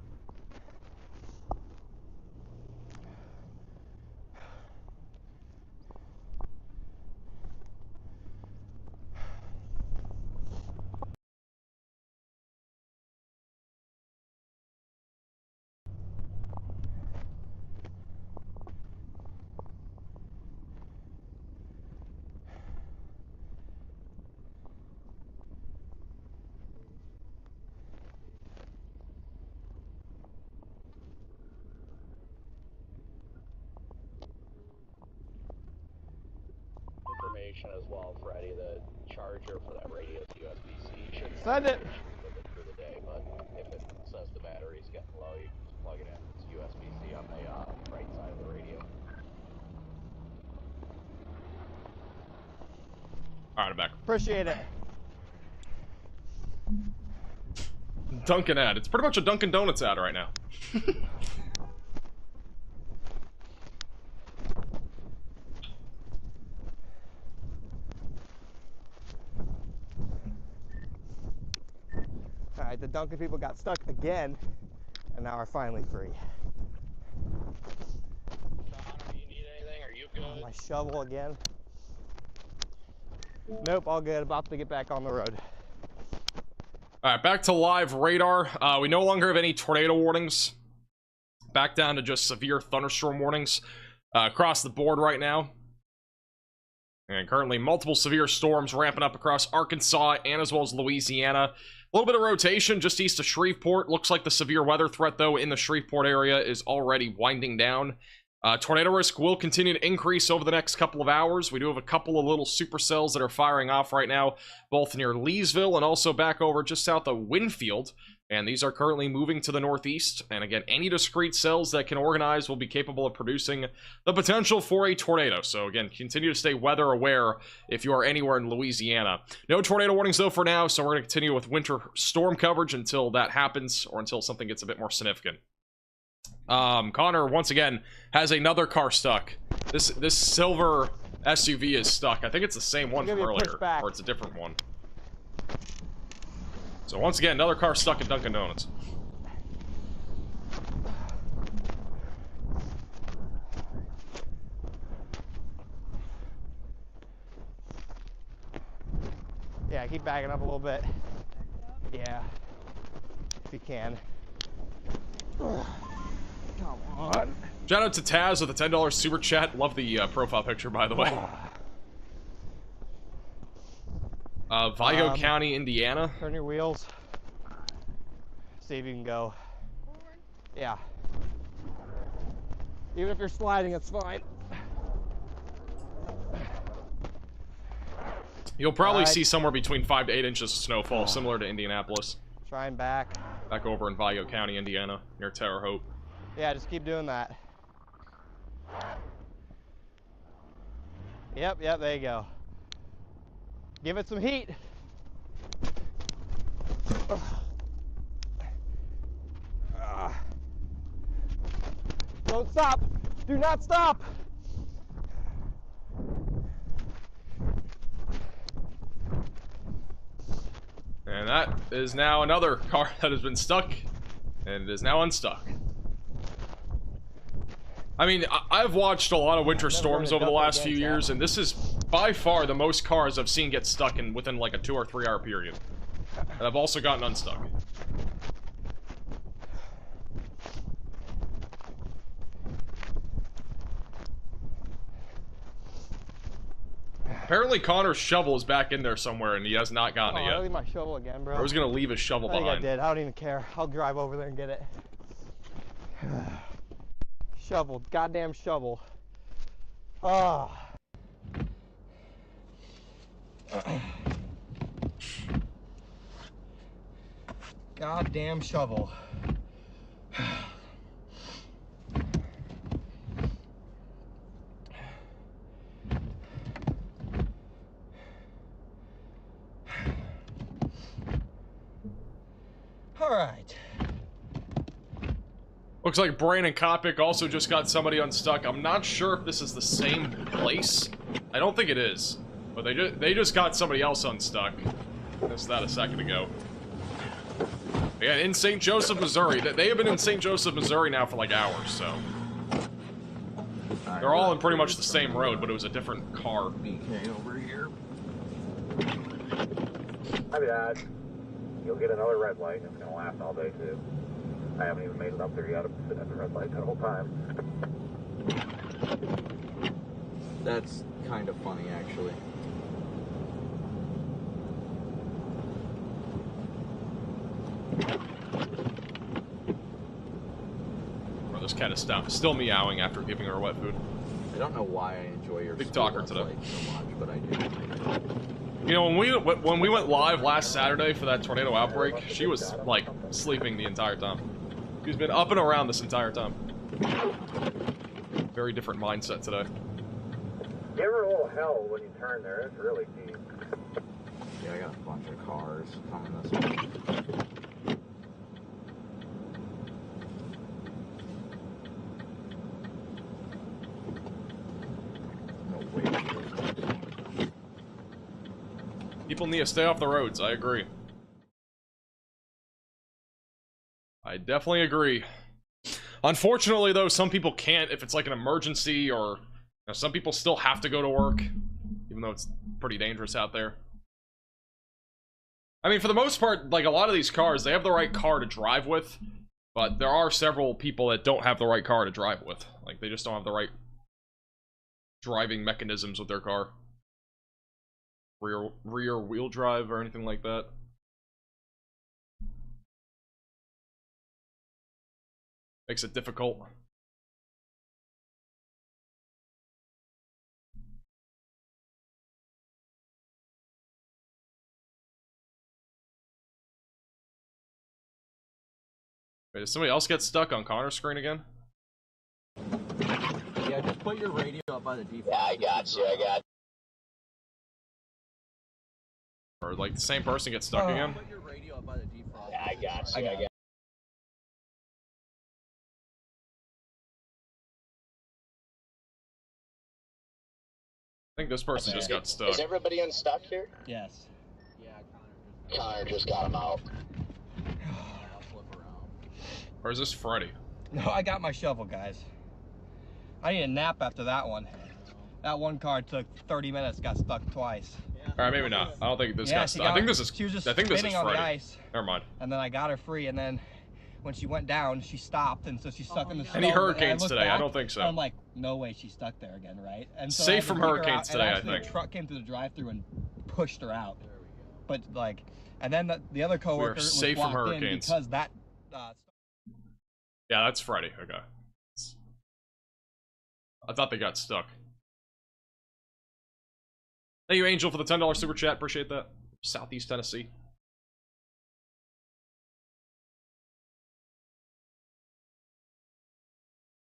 Information as well, Freddie. The charger for that radio is USB-C. Should Send it. for the day, but if it says the battery's getting low, you can just plug it in. It's USB-C on the right side of the radio. Alright, I'm back. Appreciate it. Dunkin' ad. It's pretty much a Dunkin' Donuts ad right now. Alright, the Dunkin' people got stuck again, and now are finally free. Connor, do you need anything? Are you good? My shovel again. Nope, all good. About to get back on the road. Alright, back to live radar. We no longer have any tornado warnings. Back down to just severe thunderstorm warnings across the board right now. And currently multiple severe storms ramping up across Arkansas and as well as Louisiana. A little bit of rotation just east of Shreveport. Looks like the severe weather threat, though, in the Shreveport area is already winding down. Tornado risk will continue to increase over the next couple of hours. We do have a couple of little supercells that are firing off right now, both near Leesville and also back over just south of Winfield. And these are currently moving to the northeast. And again, any discrete cells that can organize will be capable of producing the potential for a tornado. So again, continue to stay weather aware if you are anywhere in Louisiana. No tornado warnings though for now, so we're going to continue with winter storm coverage until that happens or until something gets a bit more significant. Connor, once again, has another car stuck. This silver SUV is stuck. I think it's the same one from earlier, or it's a different one. So once again, another car stuck at Dunkin' Donuts. Yeah, keep backing up a little bit. Yeah, if you can. Come on. Shout out to Taz with a $10 super chat. Love the profile picture, by the way. Vigo County, Indiana. Turn your wheels. See if you can go. Yeah. Even if you're sliding, it's fine. You'll probably see somewhere between 5 to 8 inches of snowfall, similar to Indianapolis. Try and back. Back over in Vigo County, Indiana, near Terre Haute. Yeah, just keep doing that. Yep, there you go. Give it some heat. Don't stop. Do not stop. And that is now another car that has been stuck, and it is now unstuck. I mean, I've watched a lot of winter storms over the last few years, and this is by far the most cars I've seen get stuck in within like a 2 or 3 hour period. And I've also gotten unstuck. Apparently Connor's shovel is back in there somewhere, and he has not gotten it yet. I leave my shovel again, bro. I was gonna leave his shovel behind. I did. I don't even care. I'll drive over there and get it. Shovel, goddamn shovel. Ah. Goddamn shovel. All right. Looks like Brandon Kopic also just got somebody unstuck. I'm not sure if this is the same place. I don't think it is. But they just got somebody else unstuck. Missed that a second ago. Yeah, in St. Joseph, Missouri. They have been in St. Joseph, Missouri now for like hours, so. They're all in pretty much the same road, but it was a different car. BK over here. Hi, Dad. You'll get another red light, and it's going to last all day, too. I haven't even made it up there yet. I'm sitting at the red light that whole time. That's kind of funny, actually. Bro, this cat is still meowing after giving her wet food. I don't know why I enjoy your big talker today so much, but I do. You know, when we went live last Saturday for that tornado outbreak, she was like sleeping the entire time. She's been up and around this entire time. Very different mindset today. Give her a little hell when you turn there. It's really deep. Yeah, I got a bunch of cars coming this way. People need to stay off the roads. I agree. I definitely agree. Unfortunately, though, some people can't if it's like an emergency, or you know, some people still have to go to work, even though it's pretty dangerous out there. I mean, for the most part, like a lot of these cars, they have the right car to drive with, but there are several people that don't have the right car to drive with. Like, they just don't have the right driving mechanisms with their car. Rear wheel drive or anything like that. Makes it difficult. Wait, did somebody else get stuck on Connor's screen again? Yeah, just put your radio up by the default. Yeah, I got you, I got you. Or like the same person gets stuck again? Put your radio up by the default. Yeah, I got you, I got you. I think this person just got stuck. Is everybody unstuck here? Yes. Yeah, Connor just got him out. Or is this Freddy? No, I got my shovel, guys. I need a nap after that one. That one car took 30 minutes, got stuck twice. Alright, maybe not. I don't think this got stuck. I think this is Freddy. On the ice, never mind. And then I got her free, and then when she went down, she stopped, and so she's stuck in the snow. Any hurricanes today? Back, I don't think so. I'm like, no way she's stuck there again, right? And so safe from hurricanes today, I think. The truck came through the drive-through and pushed her out. There we go. But like, and then the other coworker was safe from blocked in hurricanes because that. Yeah, that's Freddy. Okay. I thought they got stuck. Thank you, Angel, for the $10 super chat. Appreciate that. Southeast Tennessee.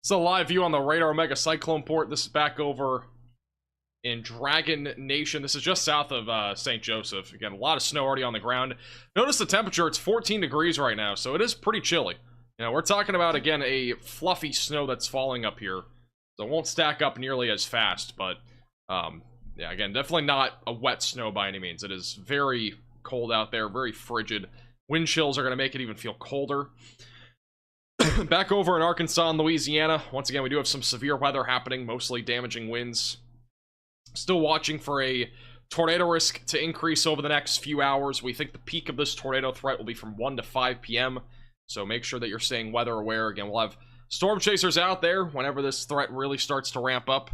It's a live view on the Radar Mega Cyclone port. This is back over in Dragon Nation. This is just south of St. Joseph. Again, a lot of snow already on the ground. Notice the temperature. It's 14 degrees right now, so it is pretty chilly. You know, we're talking about, again, a fluffy snow that's falling up here. So it won't stack up nearly as fast, but, yeah, again, definitely not a wet snow by any means. It is very cold out there, very frigid. Wind chills are going to make it even feel colder. Back over in Arkansas and Louisiana, once again, we do have some severe weather happening, mostly damaging winds. Still watching for a tornado risk to increase over the next few hours. We think the peak of this tornado threat will be from 1 to 5 p.m., so make sure that you're staying weather aware. Again, we'll have storm chasers out there whenever this threat really starts to ramp up.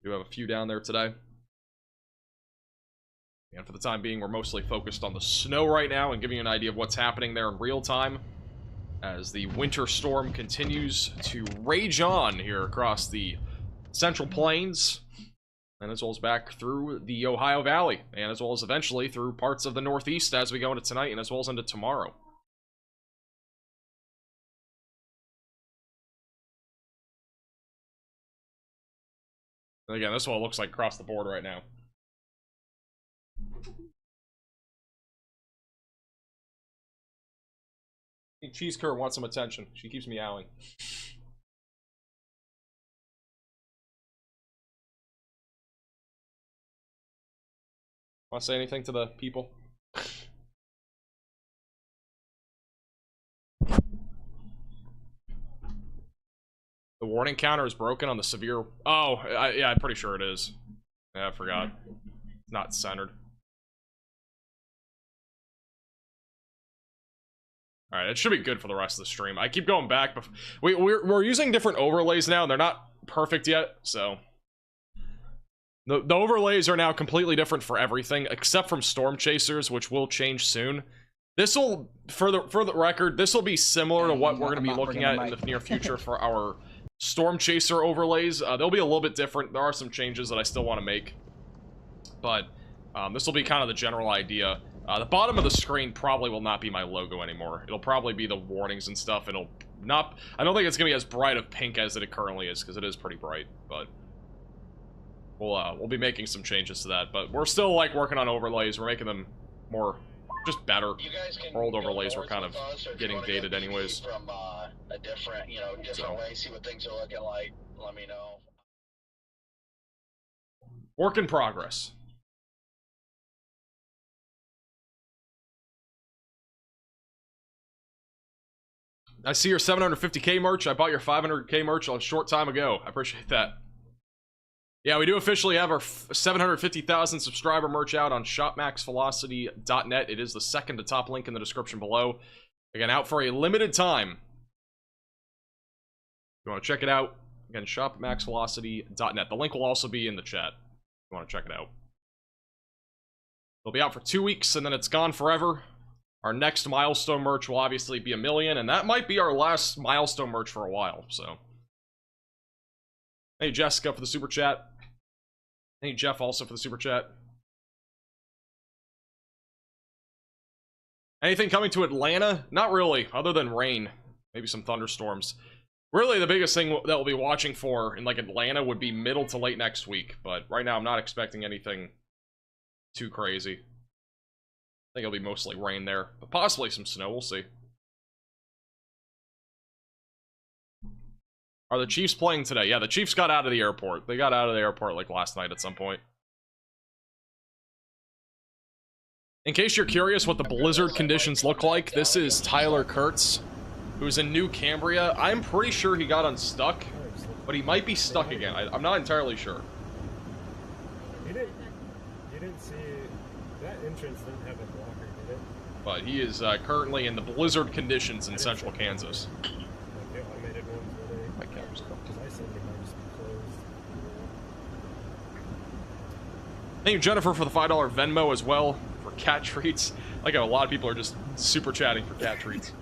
We do have a few down there today. And for the time being, we're mostly focused on the snow right now and giving you an idea of what's happening there in real time as the winter storm continues to rage on here across the Central Plains, and as well as back through the Ohio Valley, and as well as eventually through parts of the Northeast as we go into tonight, and as well as into tomorrow. And again, this is what it looks like across the board right now. Cheese Curd wants some attention. She keeps meowing. Want to say anything to the people? The warning counter is broken on the severe... Oh, yeah, I'm pretty sure it is. Yeah, I forgot. It's not centered. Alright, it should be good for the rest of the stream. I keep going back. We're using different overlays now, and they're not perfect yet, so... The overlays are now completely different for everything, except from Storm Chasers, which will change soon. This will, for the record, this will be similar to what we're going to be looking at in the near future for our Storm Chaser overlays. They'll be a little bit different. There are some changes that I still want to make, but this will be kind of the general idea. The bottom of the screen probably will not be my logo anymore. It'll probably be the warnings and stuff. It'll not... I don't think it's going to be as bright of pink as it currently is, because it is pretty bright, but... We'll be making some changes to that, but we're still, like, working on overlays. We're making them more... just better. Our old overlays were kind of getting dated anyways. From a different, different way, see what things are looking like, let me know. Work in progress. I see your 750k merch. I bought your 500k merch a short time ago. I appreciate that. Yeah, we do officially have our 750,000 subscriber merch out on shopmaxvelocity.net. It is the second to top link in the description below. Again, out for a limited time. If you want to check it out, again, shopmaxvelocity.net. The link will also be in the chat if you want to check it out. It'll be out for 2 weeks, and then it's gone forever. Our next milestone merch will obviously be 1 million, and that might be our last milestone merch for a while, so... Hey, Jessica for the super chat. Hey, Jeff also for the super chat. Anything coming to Atlanta? Not really, other than rain. Maybe some thunderstorms. Really, the biggest thing that we'll be watching for in, like, Atlanta would be middle to late next week. But right now, I'm not expecting anything too crazy. I think it'll be mostly rain there. But possibly some snow, we'll see. Are the Chiefs playing today? Yeah, the Chiefs got out of the airport. They got out of the airport, like, last night at some point. In case you're curious what the blizzard conditions look like, this is Tyler Kurtz, who's in New Cambria. I'm pretty sure he got unstuck, but he might be stuck again. I'm not entirely sure. You didn't see... That entrance didn't have a blocker, did it? But he is currently in the blizzard conditions in central Kansas. Thank you, Jennifer, for the $5 Venmo as well for cat treats. Like how a lot of people are just super chatting for cat treats.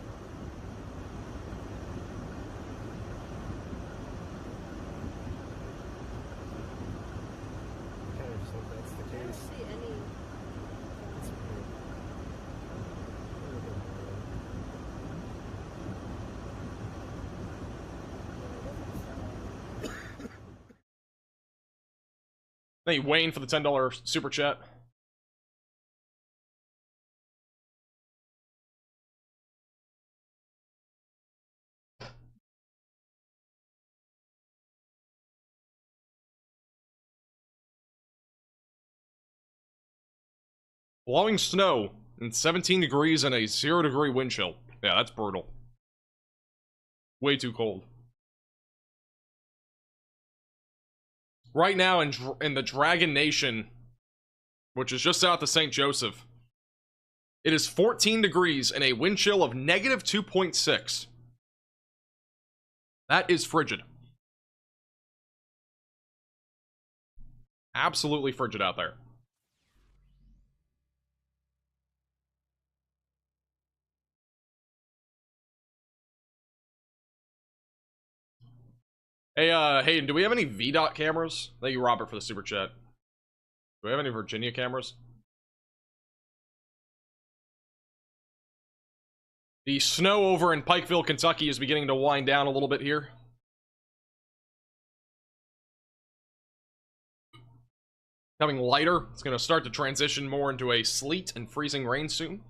Thank you, Wayne, for the $10 super chat. Blowing snow and 17 degrees and a 0-degree wind chill. Yeah, that's brutal. Way too cold. Right now in the Dragon Nation, which is just south of St. Joseph, it is 14 degrees and a wind chill of negative 2.6. That is frigid. Absolutely frigid out there. Hey, Hayden, do we have any VDOT cameras? Thank you, Robert, for the super chat. Do we have any Virginia cameras? The snow over in Pikeville, Kentucky is beginning to wind down a little bit here. Becoming lighter. It's going to start to transition more into a sleet and freezing rain soon.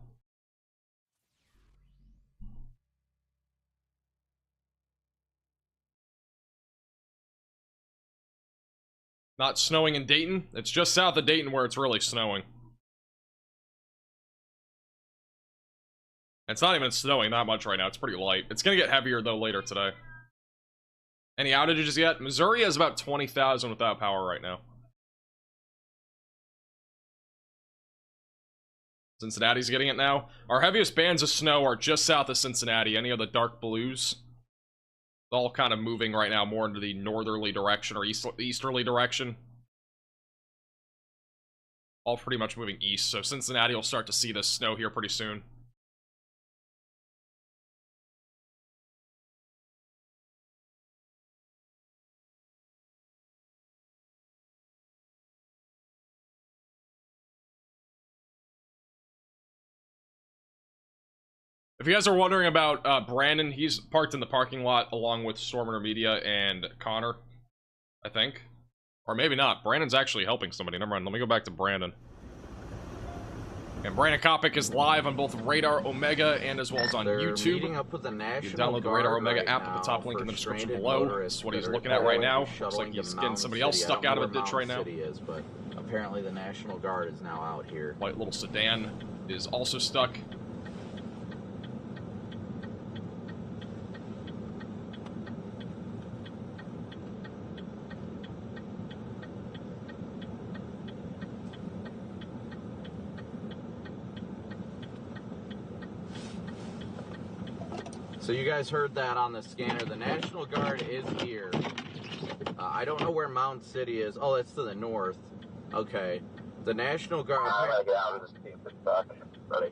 Not snowing in Dayton. It's just south of Dayton where it's really snowing. It's not even snowing that much right now. It's pretty light. It's gonna get heavier, though, later today. Any outages yet? Missouri has about 20,000 without power right now. Cincinnati's getting it now. Our heaviest bands of snow are just south of Cincinnati. Any of the dark blues? All kind of moving right now more into the northerly direction or easterly direction. All pretty much moving east, so Cincinnati will start to see this snow here pretty soon. If you guys are wondering about Brandon, he's parked in the parking lot along with Storm Intermedia and Connor, I think. Or maybe not. Brandon's actually helping somebody. Never mind. Let me go back to Brandon. And Brandon Kopic is live on both Radar Omega and as well as on YouTube. Up with the you National can download the Radar Omega right app at the top link in the description below. This is what he's looking at right now. Looks like he's getting somebody else stuck out of a ditch right now. But apparently the National Guard is now out here. White little sedan is also stuck. So you guys heard that on the scanner. The National Guard is here. I don't know where Mound City is. Oh, it's to the north. Okay. The National Guard... I'm gonna get out of this team for stuck. Ready.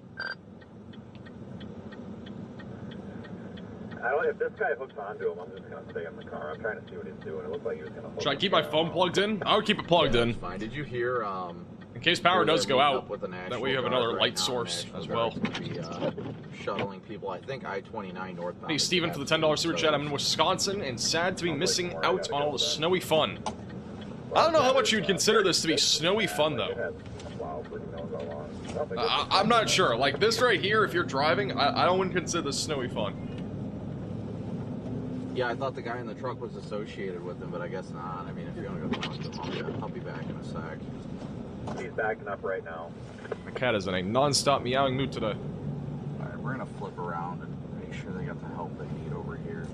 If this guy hooks onto him, I'm just gonna stay in the car. I'm trying to see what he's doing. It looked like he was gonna... Should I keep my phone plugged in? I would keep it plugged in. Fine. Did you hear... in case power does go out, that way you have another right light now, source National as well. Guard's gonna be, shuttling people. I think I-29 northbound. Hey, Steven for the $10 super chat. I'm in Wisconsin and sad to be missing out on all the snowy fun. I don't know how much you'd consider this to be snowy fun, though. I'm not sure. Like, this right here, if you're driving, I wouldn't consider this snowy fun. Yeah, I thought the guy in the truck was associated with him, but I guess not. I mean, if you're gonna go talk to him, I'll be back in a sec. He's backing up right now. My cat is in a non-stop meowing mood today. Alright, we're gonna flip around and make sure they got the help they need over here.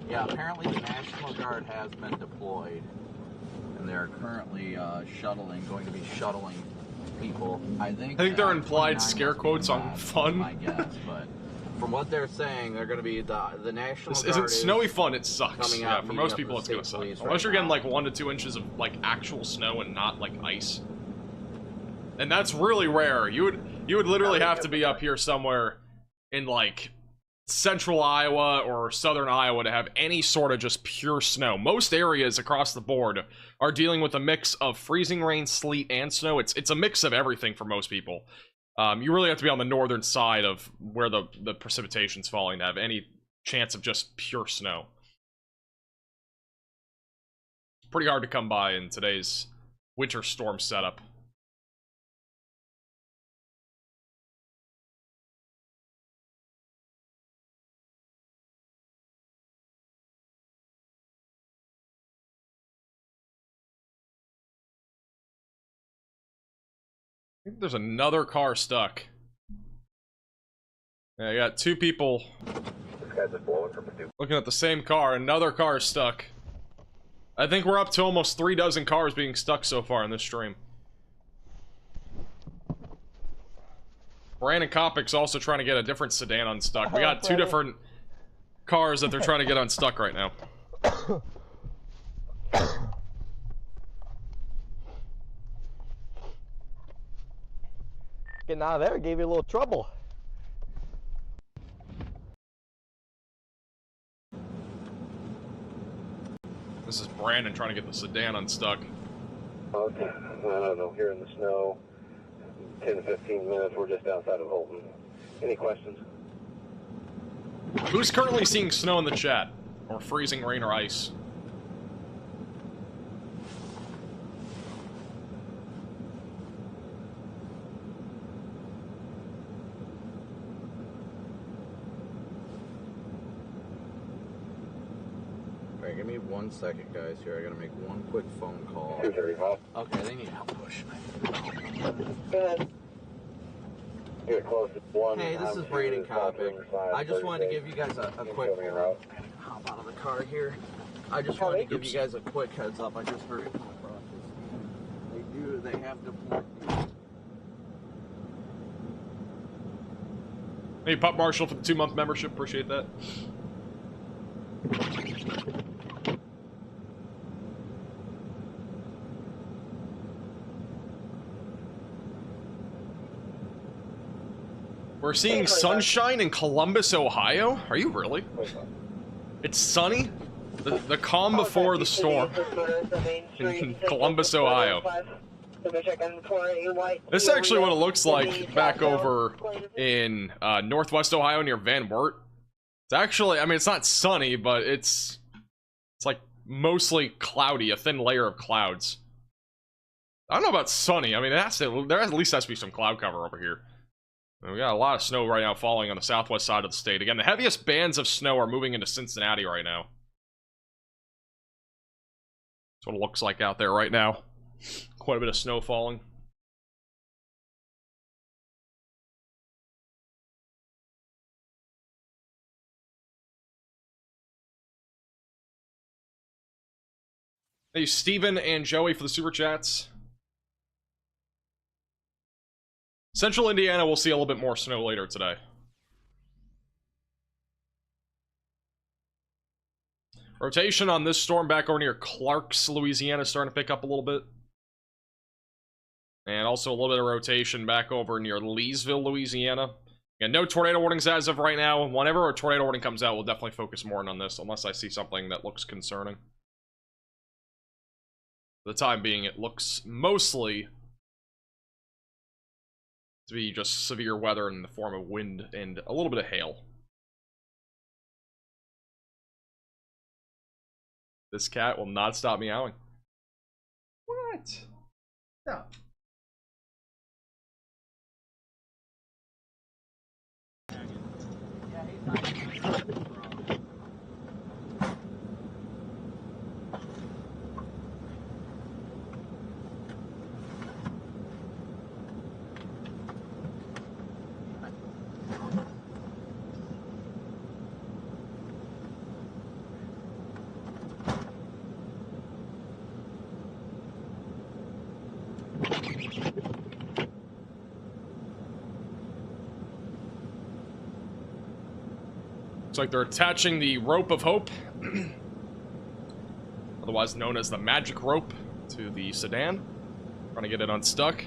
Yeah, apparently the National Guard has been deployed, and they're currently going to be shuttling people. I think they're implied scare quotes on fun. My guess, but from what they're saying, they're going to be the National Guard. This isn't snowy fun, it sucks. Yeah, for most people it's going to suck. Unless right you're getting like 1 to 2 inches of like actual snow and not like ice. And that's really rare. You would literally have to be up here somewhere in like central Iowa or southern Iowa to have any sort of just pure snow. Most areas across the board are dealing with a mix of freezing rain, sleet, and snow. It's a mix of everything for most people. You really have to be on the northern side of where the precipitation's falling to have any chance of just pure snow. It's pretty hard to come by in today's winter storm setup. I think there's another car stuck. Yeah, I got 2 people looking at the same car. Another car is stuck. I think we're up to almost 3 dozen cars being stuck so far in this stream. Brandon Kopic's also trying to get a different sedan unstuck. We got 2 different cars that they're trying to get unstuck right now. Getting out of there gave you a little trouble. This is Brandon trying to get the sedan unstuck. Okay, I don't know, here in the snow, 10 to 15 minutes, we're just outside of Holton. Any questions? Who's currently seeing snow in the chat? Or freezing rain or ice? Alright, give me 1 second, guys. Here, I gotta make one quick phone call. Okay, they need help pushing it. Go ahead. You're closest one. Hey, this is Brandon Kopic. I just wanted to give you guys a quick hop out of the car here. I just wanted to give you guys a quick heads up. I just heard it come across this. They have deployed. Hey, Pop Marshall for the 2-month membership. Appreciate that. We're seeing sunshine in Columbus, Ohio? Are you really? It's sunny? The calm before the storm in Columbus, Ohio. This is actually what it looks like back over in Northwest Ohio near Van Wert. It's actually, I mean, it's not sunny, but it's like mostly cloudy, a thin layer of clouds. I don't know about sunny. I mean, there at least has to be some cloud cover over here. We got a lot of snow right now falling on the southwest side of the state. Again, the heaviest bands of snow are moving into Cincinnati right now. That's what it looks like out there right now. Quite a bit of snow falling. Hey, Steven and Joey for the super chats. Central Indiana will see a little bit more snow later today. Rotation on this storm back over near Clarks, Louisiana, starting to pick up a little bit. And also a little bit of rotation back over near Leesville, Louisiana. Again, no tornado warnings as of right now. Whenever a tornado warning comes out, we'll definitely focus more on this, unless I see something that looks concerning. For the time being, it looks mostly to be just severe weather in the form of wind and a little bit of hail. This cat will not stop meowing. What? No. Looks like they're attaching the rope of hope, otherwise known as the magic rope, to the sedan. Trying to get it unstuck.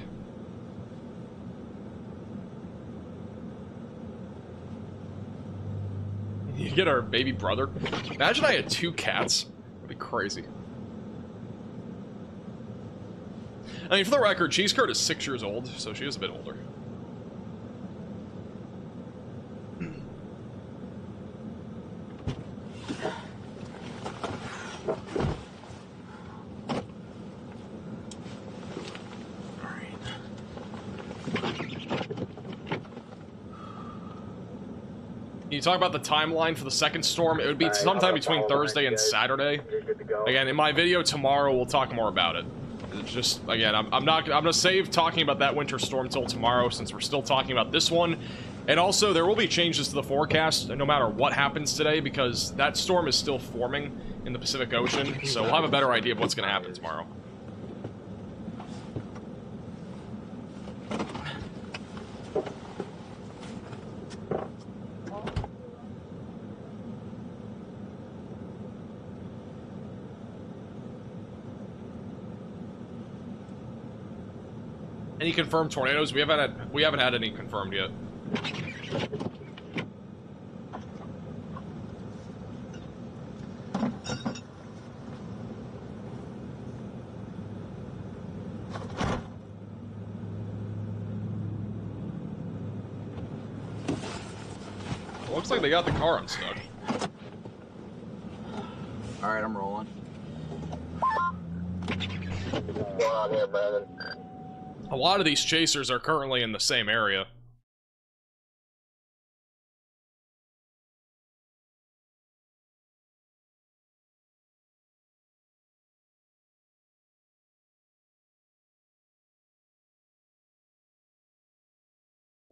You get our baby brother. Imagine I had 2 cats. That'd be crazy. I mean, for the record, Cheese Curd is 6 years old, so she is a bit older. You talk about the timeline for the second storm, it would be sometime between Thursday and Saturday. Again, in my video tomorrow, we'll talk more about it. It's just, again, I'm gonna save talking about that winter storm till tomorrow, since we're still talking about this one. And also, there will be changes to the forecast, no matter what happens today, because that storm is still forming in the Pacific Ocean, so we'll have a better idea of what's gonna happen tomorrow. Any confirmed tornadoes? We haven't had any confirmed yet. Looks like they got the car unstuck. Alright, I'm rolling. What's going on here, Brandon? A lot of these chasers are currently in the same area.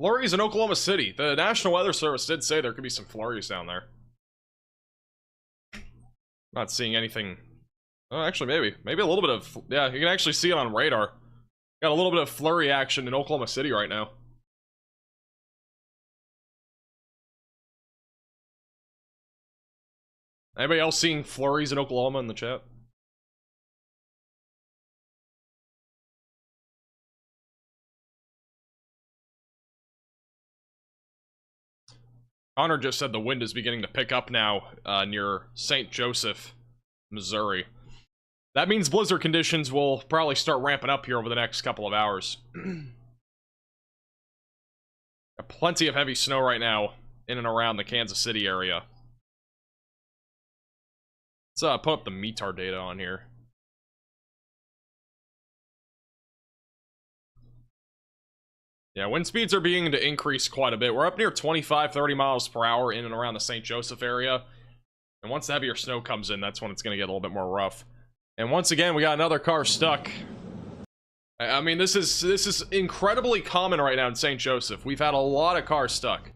Flurries in Oklahoma City. The National Weather Service did say there could be some flurries down there. Not seeing anything. Oh, actually, maybe a little bit of. Yeah, you can actually see it on radar. Got a little bit of flurry action in Oklahoma City right now. Anybody else seeing flurries in Oklahoma in the chat? Connor just said the wind is beginning to pick up now near St. Joseph, Missouri. That means blizzard conditions will probably start ramping up here over the next couple of hours. Got plenty of heavy snow right now in and around the Kansas City area. Let's put up the METAR data on here. Yeah, wind speeds are beginning to increase quite a bit. We're up near 25, 30 miles per hour in and around the St. Joseph area. And once the heavier snow comes in, that's when it's going to get a little bit more rough. And once again, we got another car stuck. I mean, this is incredibly common right now in St. Joseph. We've had a lot of cars stuck.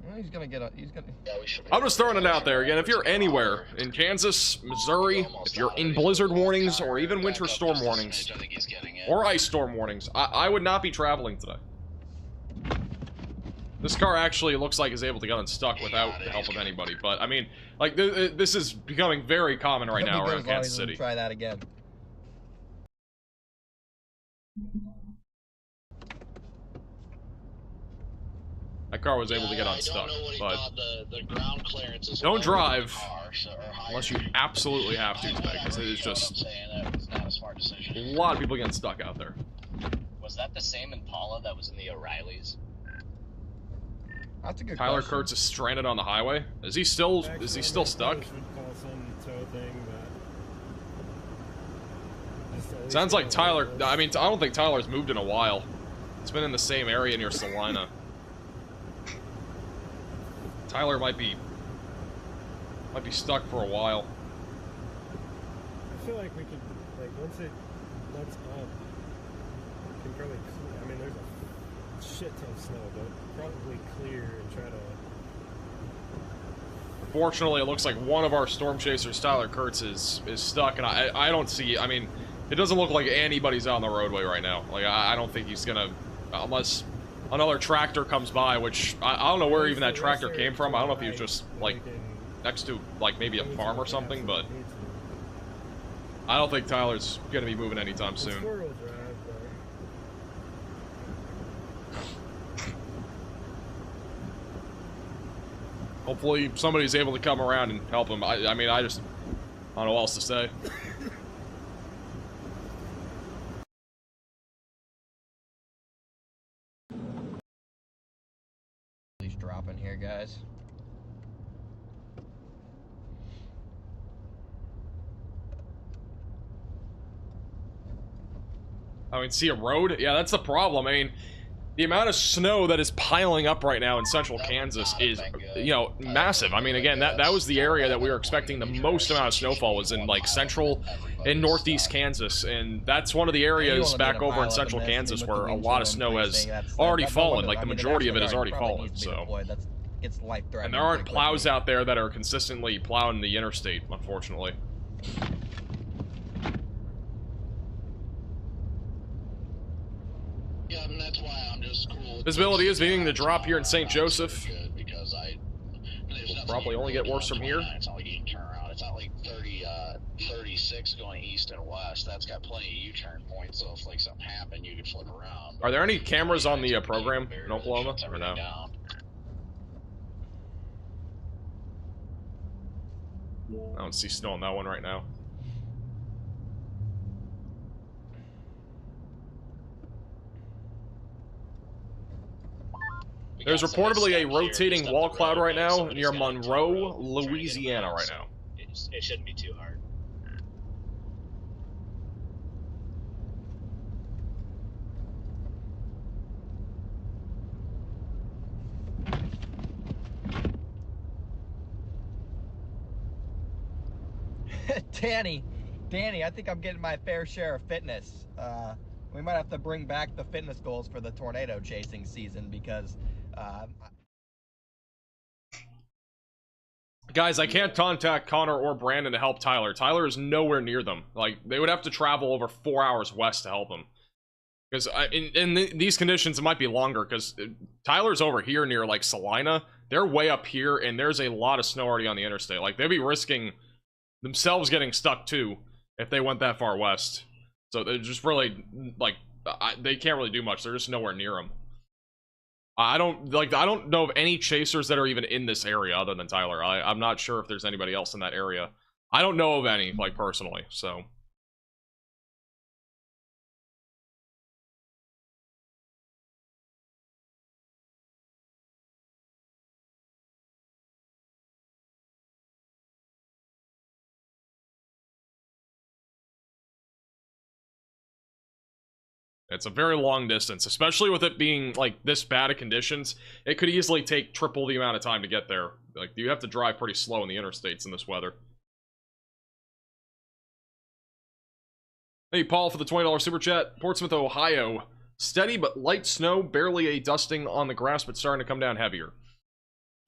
Well, he's gonna get a. He's gonna. Yeah, I'm just throwing it out there again. If you're anywhere in Kansas, Missouri, if you're in blizzard warnings or even winter storm warnings or ice storm warnings, I would not be traveling today. This car actually looks like is able to get unstuck without the help of anybody. But I mean, like this is becoming very common right now around Kansas City. Try that again. That car was able to get unstuck, but the ground clearance is don't drive unless you absolutely have to today, because it is just a lot of people getting stuck out there. Was that the same Impala that was in the O'Reillys? That's a good Tyler question. Kurtz is stranded on the highway. Is he still stuck? Sounds like Tyler. I mean, I don't think Tyler's moved in a while. It's been in the same area near Salina. Tyler might be stuck for a while. I feel like we could, like, once it lets up, we can probably clear. I mean, there's a shit ton of snow, but probably clear and try to. Fortunately, it looks like one of our storm chasers, Tyler Kurtz, is stuck, and I don't see. I mean, it doesn't look like anybody's on the roadway right now. Like, I don't think he's gonna, unless another tractor comes by, which I don't know where even that tractor came from. I don't know if he was just like next to like maybe a farm or something, but I don't think Tyler's gonna be moving anytime soon. Hopefully somebody's able to come around and help him. I mean, I don't know what else to say. Please drop in here, guys. I mean, see a road? Yeah, that's the problem. I mean, the amount of snow that is piling up right now in central Kansas is, you know, massive. I mean, again, that was the area that we were expecting the most amount of snowfall was in, like, central and northeast Kansas. And that's one of the areas back over in central Kansas where a lot of snow has already fallen. Like, the majority of it has already fallen, so. And there aren't plows out there that are consistently plowing the interstate, unfortunately. Yeah, and that's why I'm just cool. Visibility is beginning to drop here in St. Joseph. Because We'll probably only get worse from here. It's not like you can turn around. It's not like 36 going east and west. That's got plenty of U-turn points, so if like something happened, you could flip around. Are there any cameras on the program in Oklahoma, or no? I don't see snow on that one right now. There's reportedly a rotating wall cloud right now near Monroe, Louisiana right now. It shouldn't be too hard. Danny, I think I'm getting my fair share of fitness We might have to bring back the fitness goals for the tornado chasing season because Guys, I can't contact Connor or Brandon to help Tyler. Tyler is nowhere near them. Like, they would have to travel over 4 hours west to help him. Because in these conditions, it might be longer, because Tyler's over here near, like, Salina. They're way up here, and there's a lot of snow already on the interstate. Like, they'd be risking themselves getting stuck, too, if they went that far west. So they're just really, like, they can't really do much. They're just nowhere near them. I don't know of any chasers that are even in this area other than Tyler. I'm not sure if there's anybody else in that area. I don't know of any, like, personally, so. It's a very long distance, especially with it being, like, this bad of conditions. It could easily take triple the amount of time to get there. Like, you have to drive pretty slow in the interstates in this weather. Hey, Paul, for the $20 super chat. Portsmouth, Ohio. Steady but light snow, barely a dusting on the grass, but starting to come down heavier.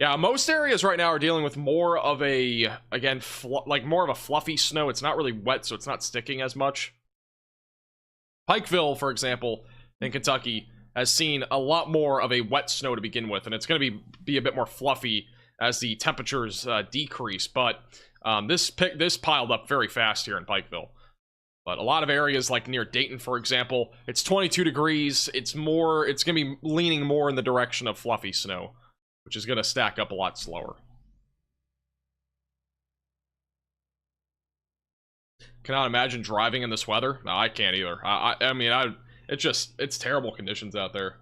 Yeah, most areas right now are dealing with more of a, again, like, more of a fluffy snow. It's not really wet, so it's not sticking as much. Pikeville, for example, in Kentucky, has seen a lot more of a wet snow to begin with, and it's going to be a bit more fluffy as the temperatures decrease, but this piled up very fast here in Pikeville. But a lot of areas, like near Dayton, for example, it's 22 degrees, it's going to be leaning more in the direction of fluffy snow, which is going to stack up a lot slower. Cannot imagine driving in this weather. No, I can't either. I mean, it's terrible conditions out there.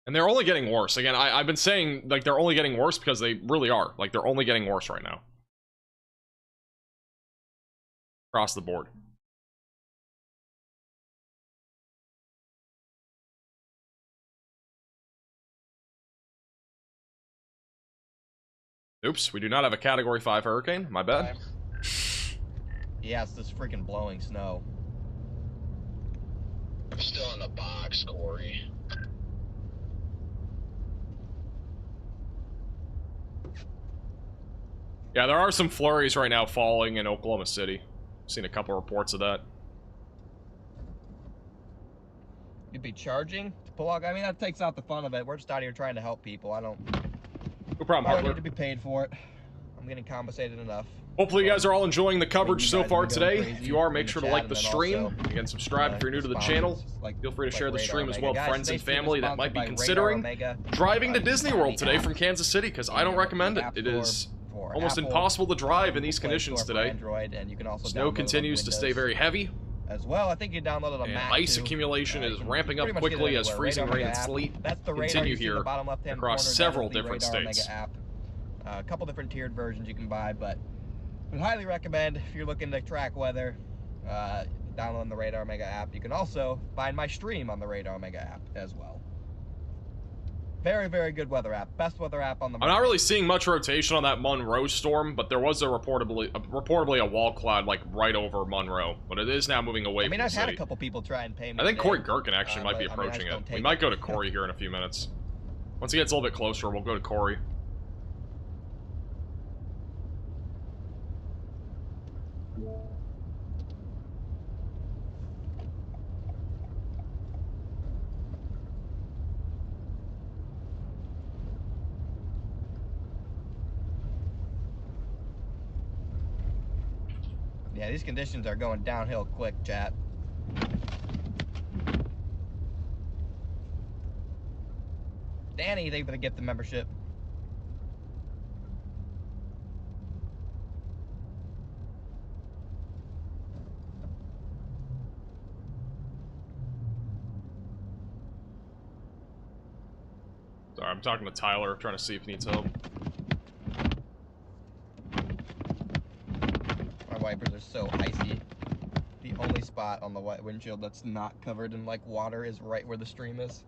And they're only getting worse. Again, I've been saying, like, they're only getting worse because they really are. Like, they're only getting worse right now. Across the board. Oops, we do not have a Category 5 hurricane. My bad. Yeah, it's this freaking blowing snow. I'm still in the box, Corey. Yeah, there are some flurries right now falling in Oklahoma City. I've seen a couple reports of that. You'd be charging to pull out? I mean, that takes out the fun of it. We're just out here trying to help people. I don't need to be paid for it. I'm getting compensated enough. Hopefully you guys are all enjoying the coverage so far today. If you are, make sure to like the stream. Again, subscribe if you're new to the channel. Feel free to share the stream as well with friends and family that might be considering driving to Disney World today from Kansas City, because I don't recommend it. It is almost impossible to drive in these conditions today. Snow continues to stay very heavy. As well, I think you downloaded a map. Ice accumulation is ramping up quickly as freezing rain and sleet continue here across several different states. A couple different tiered versions you can buy, but I highly recommend if you're looking to track weather, downloading the Radar Omega app. You can also find my stream on the Radar Omega app as well. Very, very good weather app. Best weather app on the market. I'm not really seeing much rotation on that Monroe storm, but there was reportedly a wall cloud, like, right over Monroe. But it is now moving away from the I've city. had a couple people try and pay me. I think Corey Gherkin actually might be approaching it. We might go to Corey here in a few minutes. Once he gets a little bit closer, we'll go to Corey. Yeah, these conditions are going downhill quick, chat. Danny, they better get the membership. Sorry, I'm talking to Tyler, trying to see if he needs help. Wipers are so icy. The only spot on the windshield that's not covered in, like, water is right where the stream is.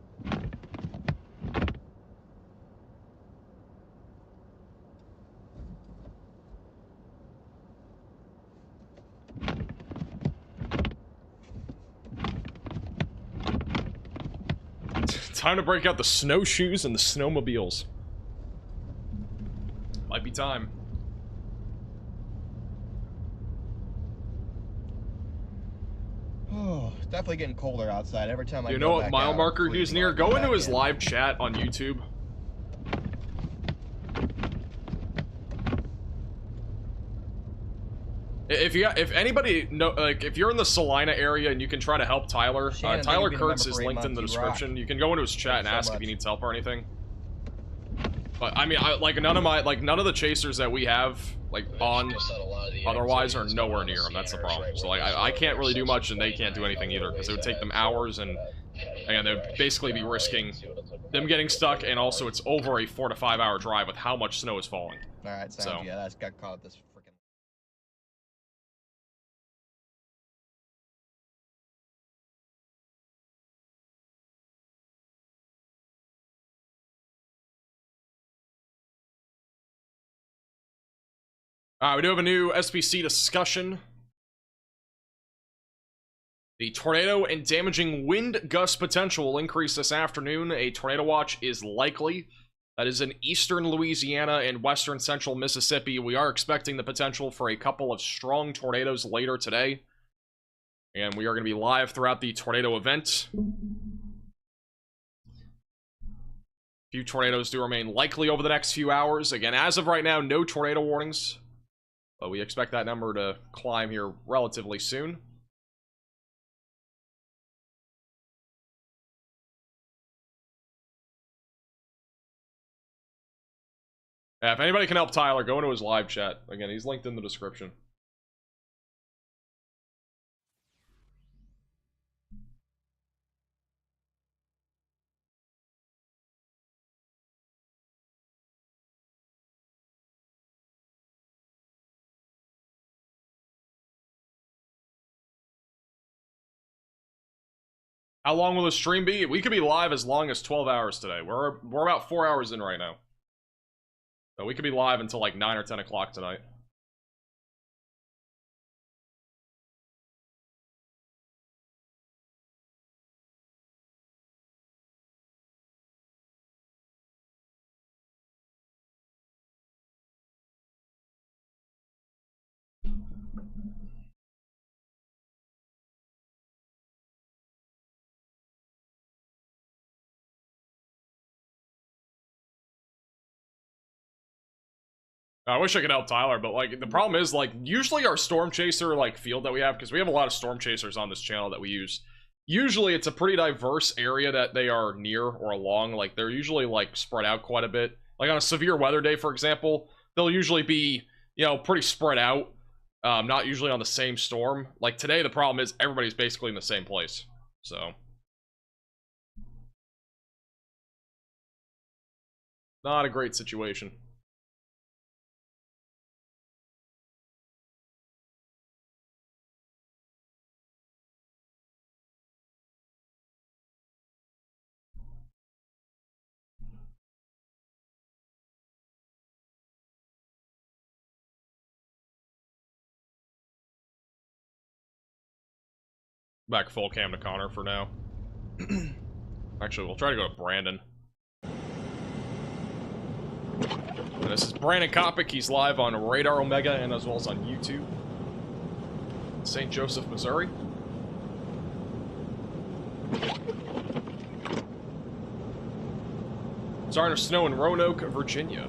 time to break out the snowshoes and the snowmobiles. Might be time. Oh, it's definitely getting colder outside every time I You go know what back mile out, marker it's he's freezing near? all the way Go into back his in. live chat on YouTube. If anybody know, like, if you're in the Salina area and you can try to help Tyler, Shannon, Tyler thank you for being a Kurtz member is for 8 linked in the months. You rock. description. You can go into his chat and Thanks so ask if much. he needs help or anything. But I mean, none of the chasers that we have on otherwise are nowhere near him. That's the problem. So like I can't really do much and they can't do anything either because it would take them hours and again they would basically be risking them getting stuck and also it's over a 4 to 5 hour drive with how much snow is falling. All right, sounds So. good. I just got caught up this freaking. We do have a new SPC discussion. The tornado and damaging wind gust potential will increase this afternoon. A tornado watch is likely. That is in eastern Louisiana and western central Mississippi. We are expecting the potential for a couple of strong tornadoes later today. And we are going to be live throughout the tornado event. A few tornadoes do remain likely over the next few hours. Again, as of right now, no tornado warnings. But we expect that number to climb here relatively soon. Yeah, if anybody can help Tyler, go into his live chat. Again, he's linked in the description. How long will the stream be? We could be live as long as 12 hours today. We're about 4 hours in right now. So we could be live until like 9 or 10 o'clock tonight. I wish I could help Tyler, but like the problem is like usually our storm chaser like field that we have, because we have a lot of storm chasers on this channel that we use. Usually it's a pretty diverse area that they are near or along. Like they're usually like spread out quite a bit. Like on a severe weather day, for example, they'll usually be, you know, pretty spread out. Not usually on the same storm. Like today, the problem is everybody's basically in the same place. So. Not a great situation. Back full cam to Connor for now. Actually, we'll try to go to Brandon. And this is Brandon Kopic. He's live on Radar Omega and as well as on YouTube. St. Joseph, Missouri. Starting to snow in Roanoke, Virginia.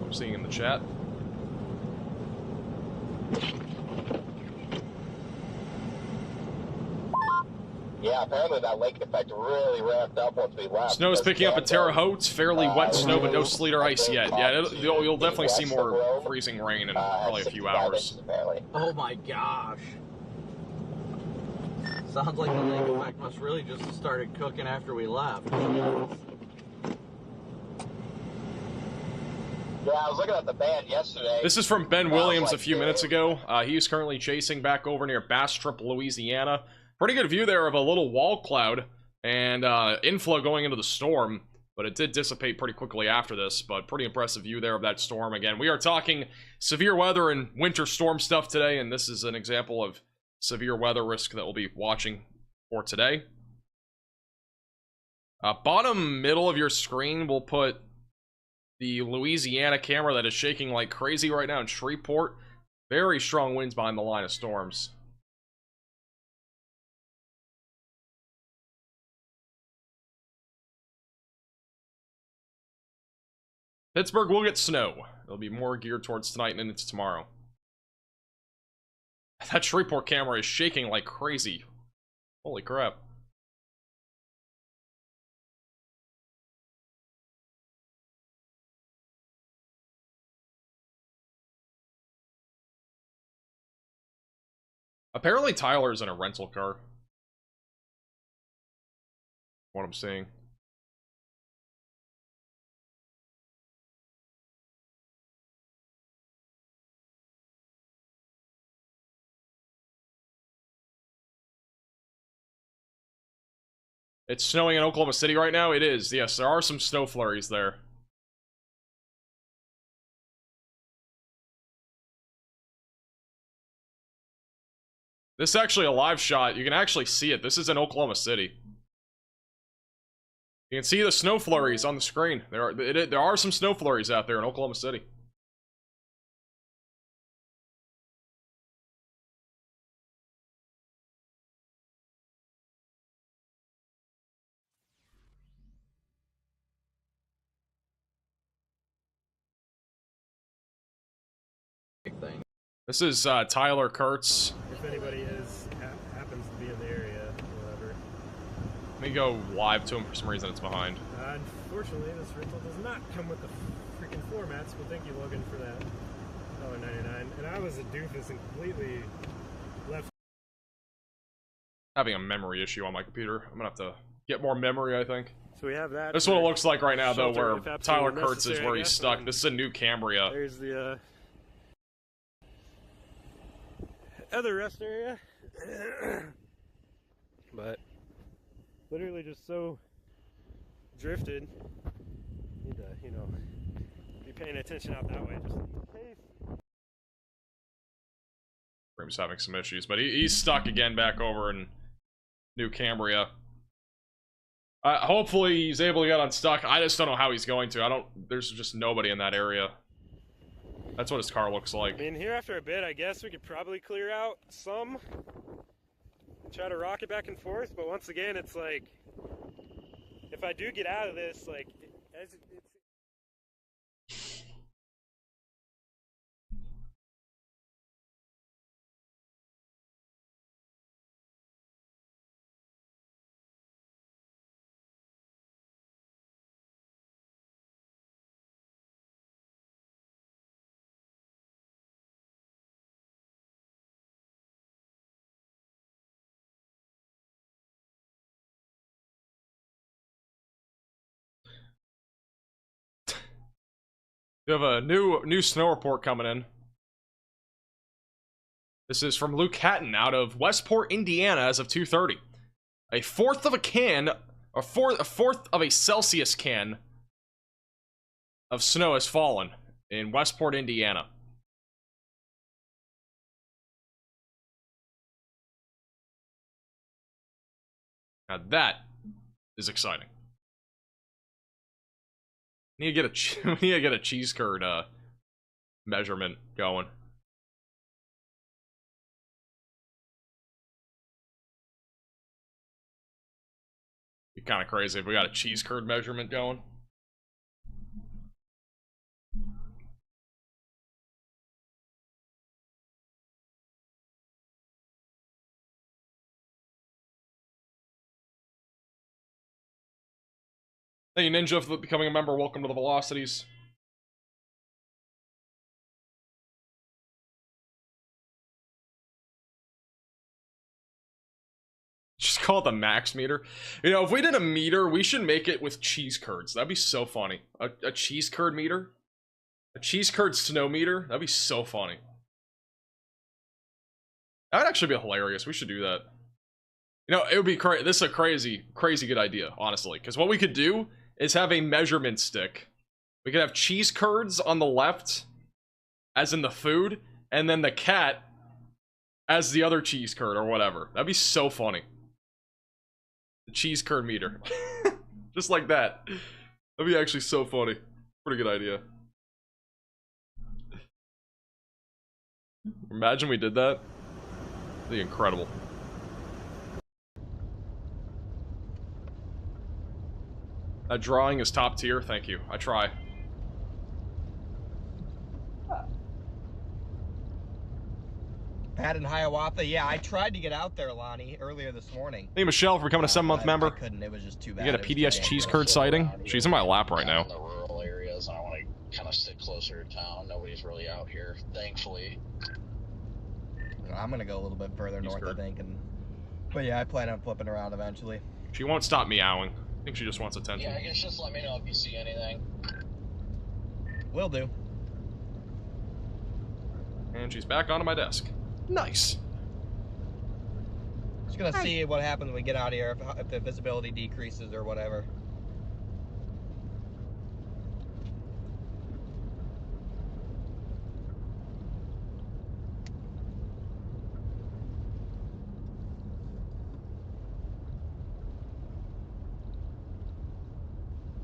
I'm seeing in the chat. Yeah, apparently that lake effect really ramped up once we left. Snow is picking up at Terre Haute. It's fairly wet snow, but no sleet or ice yet. Yeah, you'll definitely see more freezing rain in probably a few hours. Oh my gosh. Sounds like the lake effect must really just started cooking after we left. Yeah, I was looking at the band yesterday. This is from Ben Williams a few minutes ago. He's currently chasing back over near Bastrop, Louisiana. Pretty good view there of a little wall cloud and inflow going into the storm, but it did dissipate pretty quickly after this, but pretty impressive view there of that storm. Again, we are talking severe weather and winter storm stuff today, and this is an example of severe weather risk that we'll be watching for today. Bottom middle of your screen, we'll put the Louisiana camera that is shaking like crazy right now in Shreveport. Very strong winds behind the line of storms. Pittsburgh will get snow. It'll be more geared towards tonight and into tomorrow. That Shreveport camera is shaking like crazy. Holy crap. Apparently Tyler's in a rental car. What I'm seeing. It's snowing in Oklahoma City right now? It is. Yes, there are some snow flurries there. This is actually a live shot. You can actually see it. This is in Oklahoma City. You can see the snow flurries on the screen. There are some snow flurries out there in Oklahoma City. Thing. This is Tyler Kurtz. If anybody happens to be in the area, whatever. Let me go live to him. For some reason it's behind. Unfortunately, this rental does not come with the freaking floor mats, but thank you, Logan, for that. $1.99. And I was a doofus and completely left. Having a memory issue on my computer. I'm gonna have to get more memory, I think. So we have that. This is what it looks like right now, though, Shelter, where if Tyler absolutely Kurtz is necessary, where I he's guess, stuck. and This is a new Cambria. There's the other rest area. But literally just so drifted. Need to, you know, be paying attention out that way just in case. He's having some issues, but he's stuck again back over in New Cambria. Hopefully he's able to get unstuck. I just don't know how he's going to. There's just nobody in that area. That's what his car looks like. I mean, here after a bit, I guess we could probably clear out some. Try to rock it back and forth, but once again, it's like, if I do get out of this, like, it's We have a new snow report coming in. This is from Luke Hatton out of Westport, Indiana, as of 2:30. A fourth of a Celsius can of snow has fallen in Westport, Indiana. Now that is exciting. We need to get a cheese curd measurement going. Be kind of crazy if we got a cheese curd measurement going. Thank you, Ninja, for becoming a member. Welcome to the Velocities. Just call it the max meter. You know, if we did a meter, we should make it with cheese curds. That'd be so funny. A cheese curd meter? A cheese curd snow meter? That'd be so funny. That would actually be hilarious. We should do that. You know, it would be crazy. This is a crazy good idea, honestly. Because what we could do is have a measurement stick. We could have cheese curds on the left, as in the food, and then the cat as the other cheese curd or whatever. That'd be so funny. The cheese curd meter. Just like that. That'd be actually so funny. Pretty good idea. Imagine we did that. That'd be incredible. That drawing is top tier. Thank you. I try. Pat in Hiawatha. Yeah, I tried to get out there, Lonnie, earlier this morning. Hey, Michelle, for becoming a 7-month member. I couldn't. It was just too bad. You get a PDS cheese curd sighting? She's in my lap right now. In the rural areas, and I want to kind of sit closer to town. Nobody's really out here, thankfully. I'm gonna go a little bit further north, I think, but yeah, I plan on flipping around eventually. She won't stop meowing. I think she just wants attention. Yeah, I guess just let me know if you see anything. Will do. And she's back onto my desk. Nice. Just gonna see what happens when we get out of here, if the visibility decreases or whatever.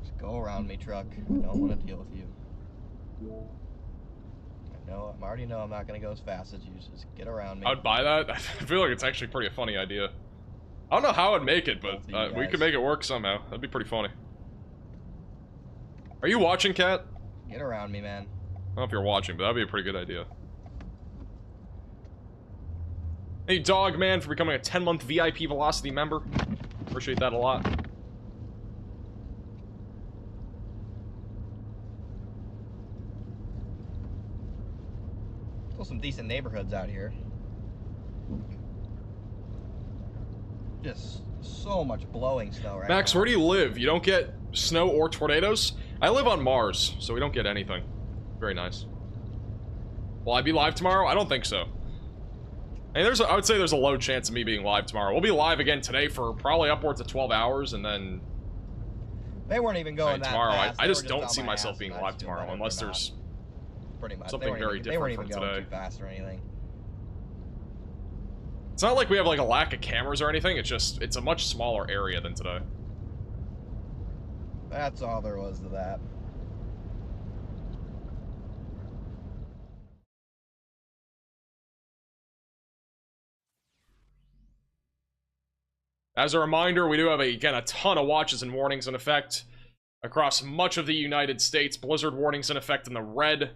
Just go around me, truck. I don't want to deal with you. I already know I'm not gonna go as fast as you. Just get around me. I would buy that. I feel like it's actually pretty a funny idea. I don't know how I'd make it, but we could make it work somehow. That'd be pretty funny. Are you watching, Kat? Get around me, man. I don't know if you're watching, but that'd be a pretty good idea. Hey, Dog Man, for becoming a 10-month VIP Velocity member. Appreciate that a lot. Still some decent neighborhoods out here. Just so much blowing snow right Max, now. where do you live? You don't get snow or tornadoes? I live on Mars, so we don't get anything. Very nice. Will I be live tomorrow? I don't think so. I mean, I would say there's a low chance of me being live tomorrow. We'll be live again today for probably upwards of 12 hours, and then... They weren't even going that tomorrow, fast. I just don't see myself being live tomorrow, unless there's... Pretty much. Something very different from today. They weren't even going too fast or anything. It's not like we have like a lack of cameras or anything. It's just it's a much smaller area than today. That's all there was to that. As a reminder, we do have again a ton of watches and warnings in effect across much of the United States. Blizzard warnings in effect in the red.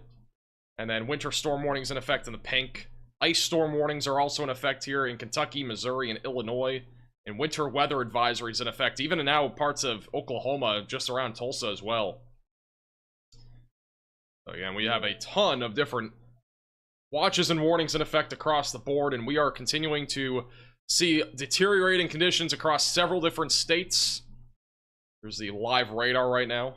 And then winter storm warnings in effect in the pink. Ice storm warnings are also in effect here in Kentucky, Missouri, and Illinois. And winter weather advisories in effect, even in now parts of Oklahoma, just around Tulsa as well. So again, we have a ton of different watches and warnings in effect across the board, and we are continuing to see deteriorating conditions across several different states. There's the live radar right now.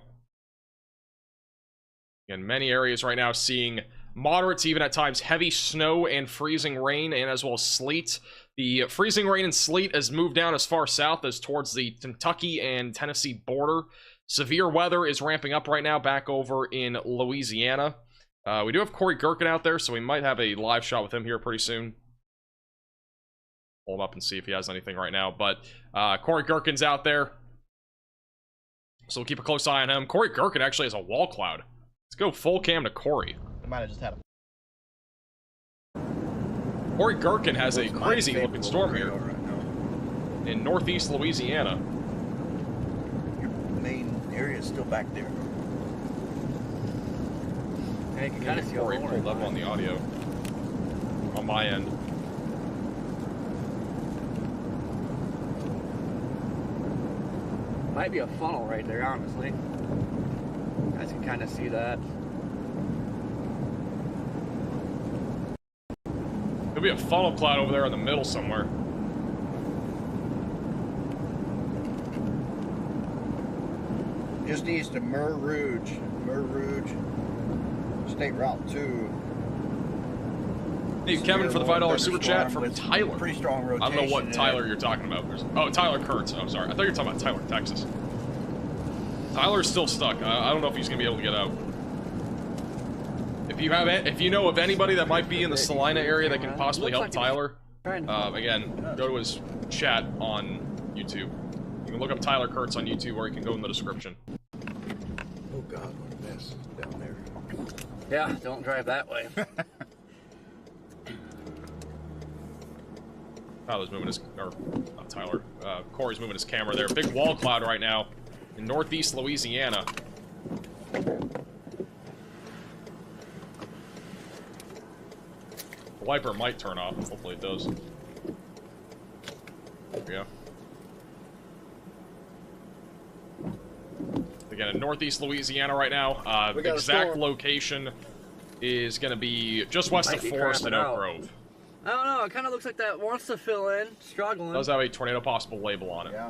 In many areas right now seeing moderate to even at times heavy snow and freezing rain, and as well as sleet. The freezing rain and sleet has moved down as far south as towards the Kentucky and Tennessee border. Severe weather is ramping up right now back over in Louisiana. We do have Corey Gherkin out there, so we might have a live shot with him here pretty soon. Pull him up and see if he has anything right now. But Corey Gherkin's out there, so we'll keep a close eye on him. Corey Gherkin actually has a wall cloud. Let's go full cam to Corey. I might have just had a... Corey Gherkin has a crazy looking storm here in northeast Louisiana. Your main area is still back there. And you can kind of see Corey pulled up on the audio on my end. Might be a funnel right there, honestly. You guys can kind of see that. There'll be a funnel cloud over there in the middle somewhere. Just east of Mer Rouge, State Route 2. Hey, Kevin, for the $5 super chat from Tyler. Pretty strong rotation. I don't know what Tyler you're talking about. Oh, Tyler Kurtz. Oh, sorry. I thought you were talking about Tyler, Texas. Tyler's still stuck. I don't know if he's gonna be able to get out. If you know of anybody that might be in the Salina area that can possibly help Tyler, again, go to his chat on YouTube. You can look up Tyler Kurtz on YouTube, or you can go in the description. Oh God, what a mess down there. Yeah, don't drive that way. Tyler's moving his, or not Tyler, Corey's moving his camera there. Big wall cloud right now in northeast Louisiana. The wiper might turn off. Hopefully it does. There we go. Again, in northeast Louisiana right now. The exact location is going to be just west of Forest and Oak Grove. I don't know, it kind of looks like that wants to fill in, struggling. Does have a tornado possible label on it. Yeah.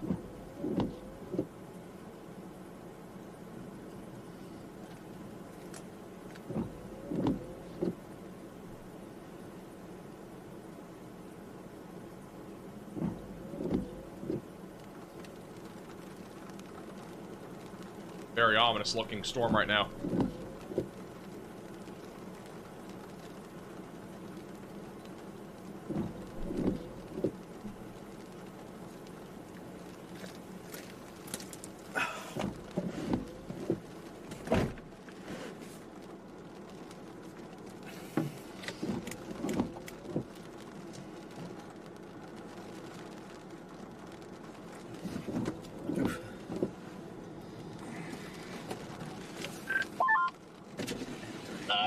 Very ominous looking storm right now.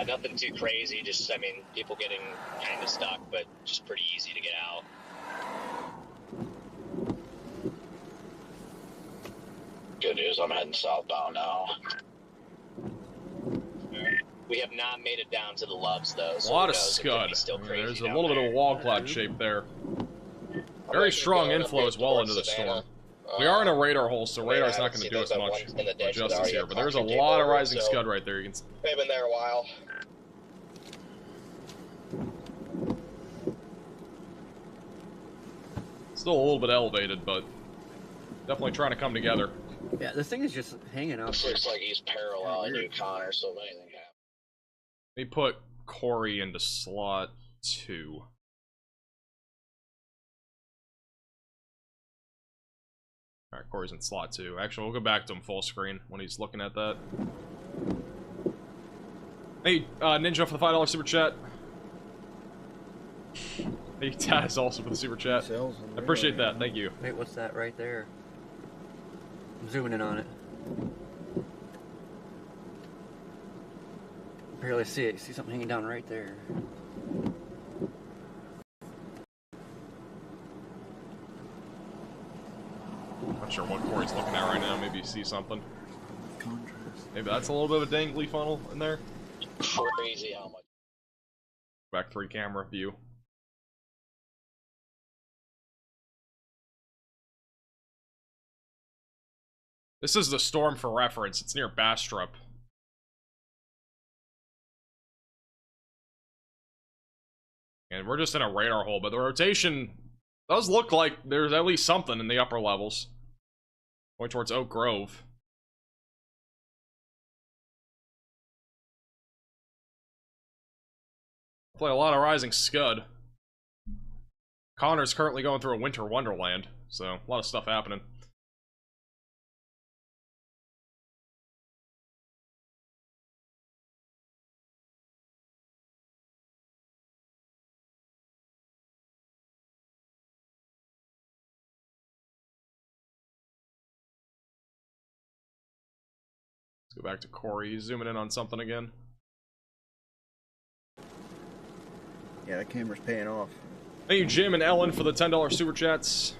Nothing too crazy, just, I mean, people getting kind of stuck, but just pretty easy to get out. Good news, I'm heading southbound now. We have not made it down to the Loves, though. A lot of scud. There's a little bit of a wall cloud shape there. Very strong inflow as well into the storm. We are in a radar hole, so radar's not going to do us much justice here, but there's a lot of rising scud right there. You can see. They've been there a while. Still a little bit elevated, but definitely trying to come together. Yeah, this thing is just hanging out. Looks like he's paralleling you, Connor, so if anything happens. Let me put Corey into slot 2. Alright, Corey's in slot 2. Actually, we'll go back to him full screen when he's looking at that. Hey, Ninja for the $5 super chat. Hey, Taz also for the super chat. I appreciate that, thank you. Wait, what's that right there? I'm zooming in on it. Barely see it. You see something hanging down right there. Not sure what Corey's looking at right now. Maybe you see something. Maybe that's a little bit of a dangly funnel in there. Crazy how much. Back 3 camera view. This is the storm for reference. It's near Bastrop. And we're just in a radar hole, but the rotation does look like there's at least something in the upper levels. Going towards Oak Grove. Play a lot of rising scud. Connor's currently going through a winter wonderland, so a lot of stuff happening. Let's go back to Corey. He's zooming in on something again. Yeah, that camera's paying off. Thank you, Jim and Ellen, for the $10 super chats.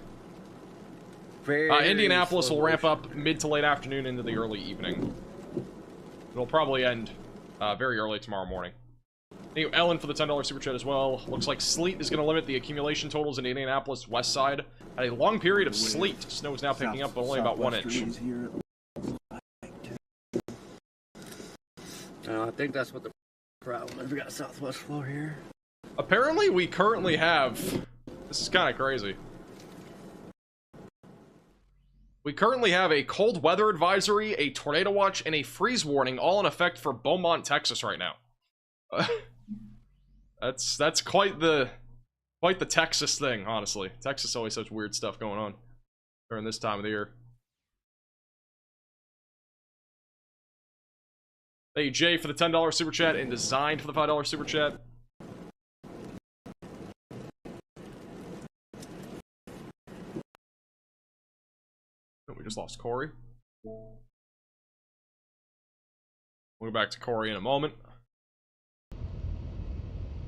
Indianapolis will ramp up mid to late afternoon into the early evening. It'll probably end very early tomorrow morning. Thank you, Ellen, for the $10 super chat as well. Looks like sleet is going to limit the accumulation totals in Indianapolis west side. Had a long period of sleet. Snow is now picking up, but only about 1 inch. I think that's what the problem is. We got southwest flow here. Apparently, we currently have... This is kind of crazy. We currently have a cold weather advisory, a tornado watch, and a freeze warning all in effect for Beaumont, Texas right now. That's quite the Texas thing, honestly. Texas always has weird stuff going on during this time of the year. Thank you, Jay, for the $10 super chat, and Design for the $5 super chat. Oh, we just lost Corey. We'll go back to Corey in a moment.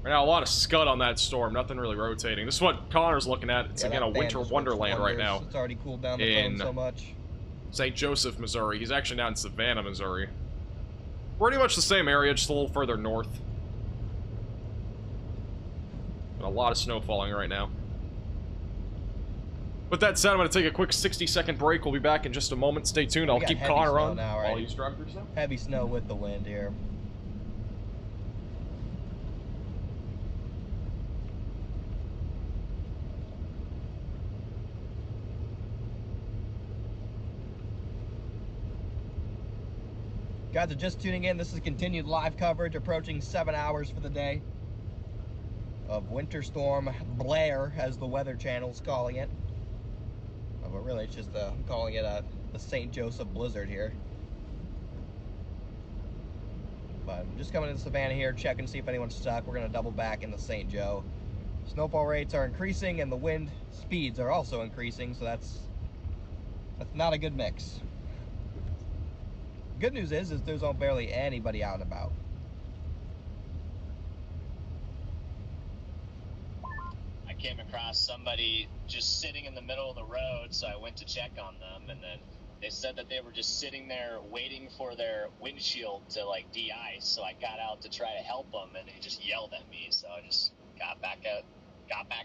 Right now, a lot of scud on that storm. Nothing really rotating. This is what Connor's looking at. It's again a winter wonderland right now. It's already cooled down the phone so much. St. Joseph, Missouri. He's actually down in Savannah, Missouri. Pretty much the same area, just a little further north. But a lot of snow falling right now. With that said, I'm going to take a quick 60-second break. We'll be back in just a moment. Stay tuned. I'll keep Connor on now, right? while he's driving through snow. Heavy snow with the wind here. Guys are just tuning in. This is continued live coverage, approaching 7 hours for the day of Winter Storm Blair, as the Weather Channel's calling it. But really, it's just calling it the St. Joseph blizzard here. But I'm just coming into Savannah here, checking to see if anyone's stuck. We're going to double back into St. Joe. Snowfall rates are increasing, and the wind speeds are also increasing, so that's not a good mix. Good news is there's barely anybody out and about. I came across somebody just sitting in the middle of the road, so I went to check on them, and then they said that they were just sitting there waiting for their windshield to like de-ice. So I got out to try to help them, and they just yelled at me. So I just got back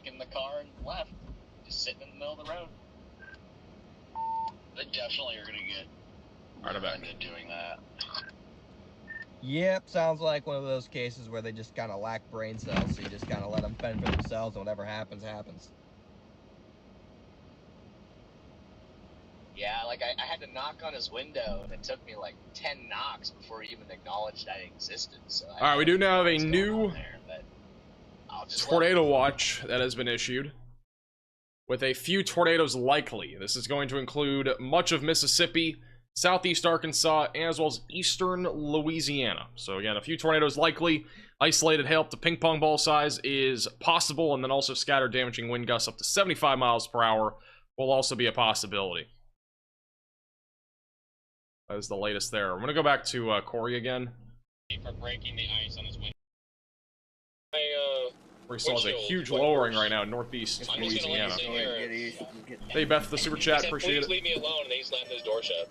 in the car and left, just sitting in the middle of the road. They definitely are gonna get into doing that. Yep, sounds like one of those cases where they just kind of lack brain cells, so you just kind of let them fend for themselves, and whatever happens, happens. Yeah, like I had to knock on his window, and it took me like 10 knocks before he even acknowledged I existed. So Alright, we do now have a new tornado watch that has been issued, with a few tornadoes likely. This is going to include much of Mississippi, southeast Arkansas, as well as eastern Louisiana. So again, a few tornadoes likely. Isolated hail up to ping pong ball size is possible, and then also scattered damaging wind gusts up to 75 miles per hour will also be a possibility. That is the latest there. I'm going to go back to Corey again. For breaking the ice on his window. Where he still has a huge lowering right now in northeast Louisiana. Hey Beth, the super chat, appreciate it. Please leave me alone, and then he slammed his door shut.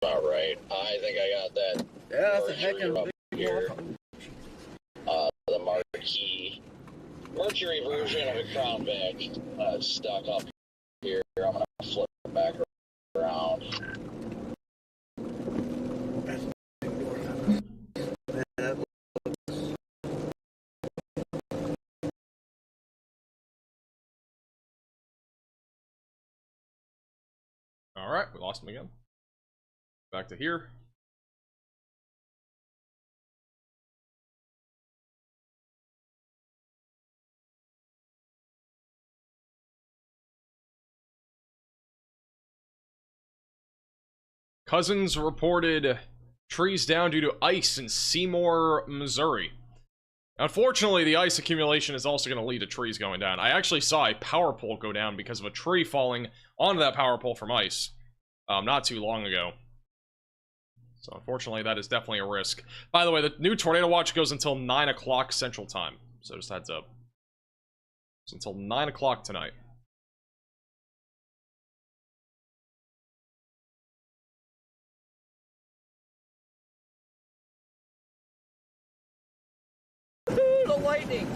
About right. I think I got that. Yeah, that's a heck of a big here. The marquee Mercury version of a Crown Vic stuck up here. I'm gonna flip it back around. Alright, we lost him again. Back to here. Cousins reported trees down due to ice in Seymour, Missouri. Unfortunately, the ice accumulation is also going to lead to trees going down. I actually saw a power pole go down because of a tree falling onto that power pole from ice not too long ago. So unfortunately, that is definitely a risk. By the way, the new tornado watch goes until 9 o'clock Central Time. So just heads up. It's until 9 o'clock tonight. The lightning!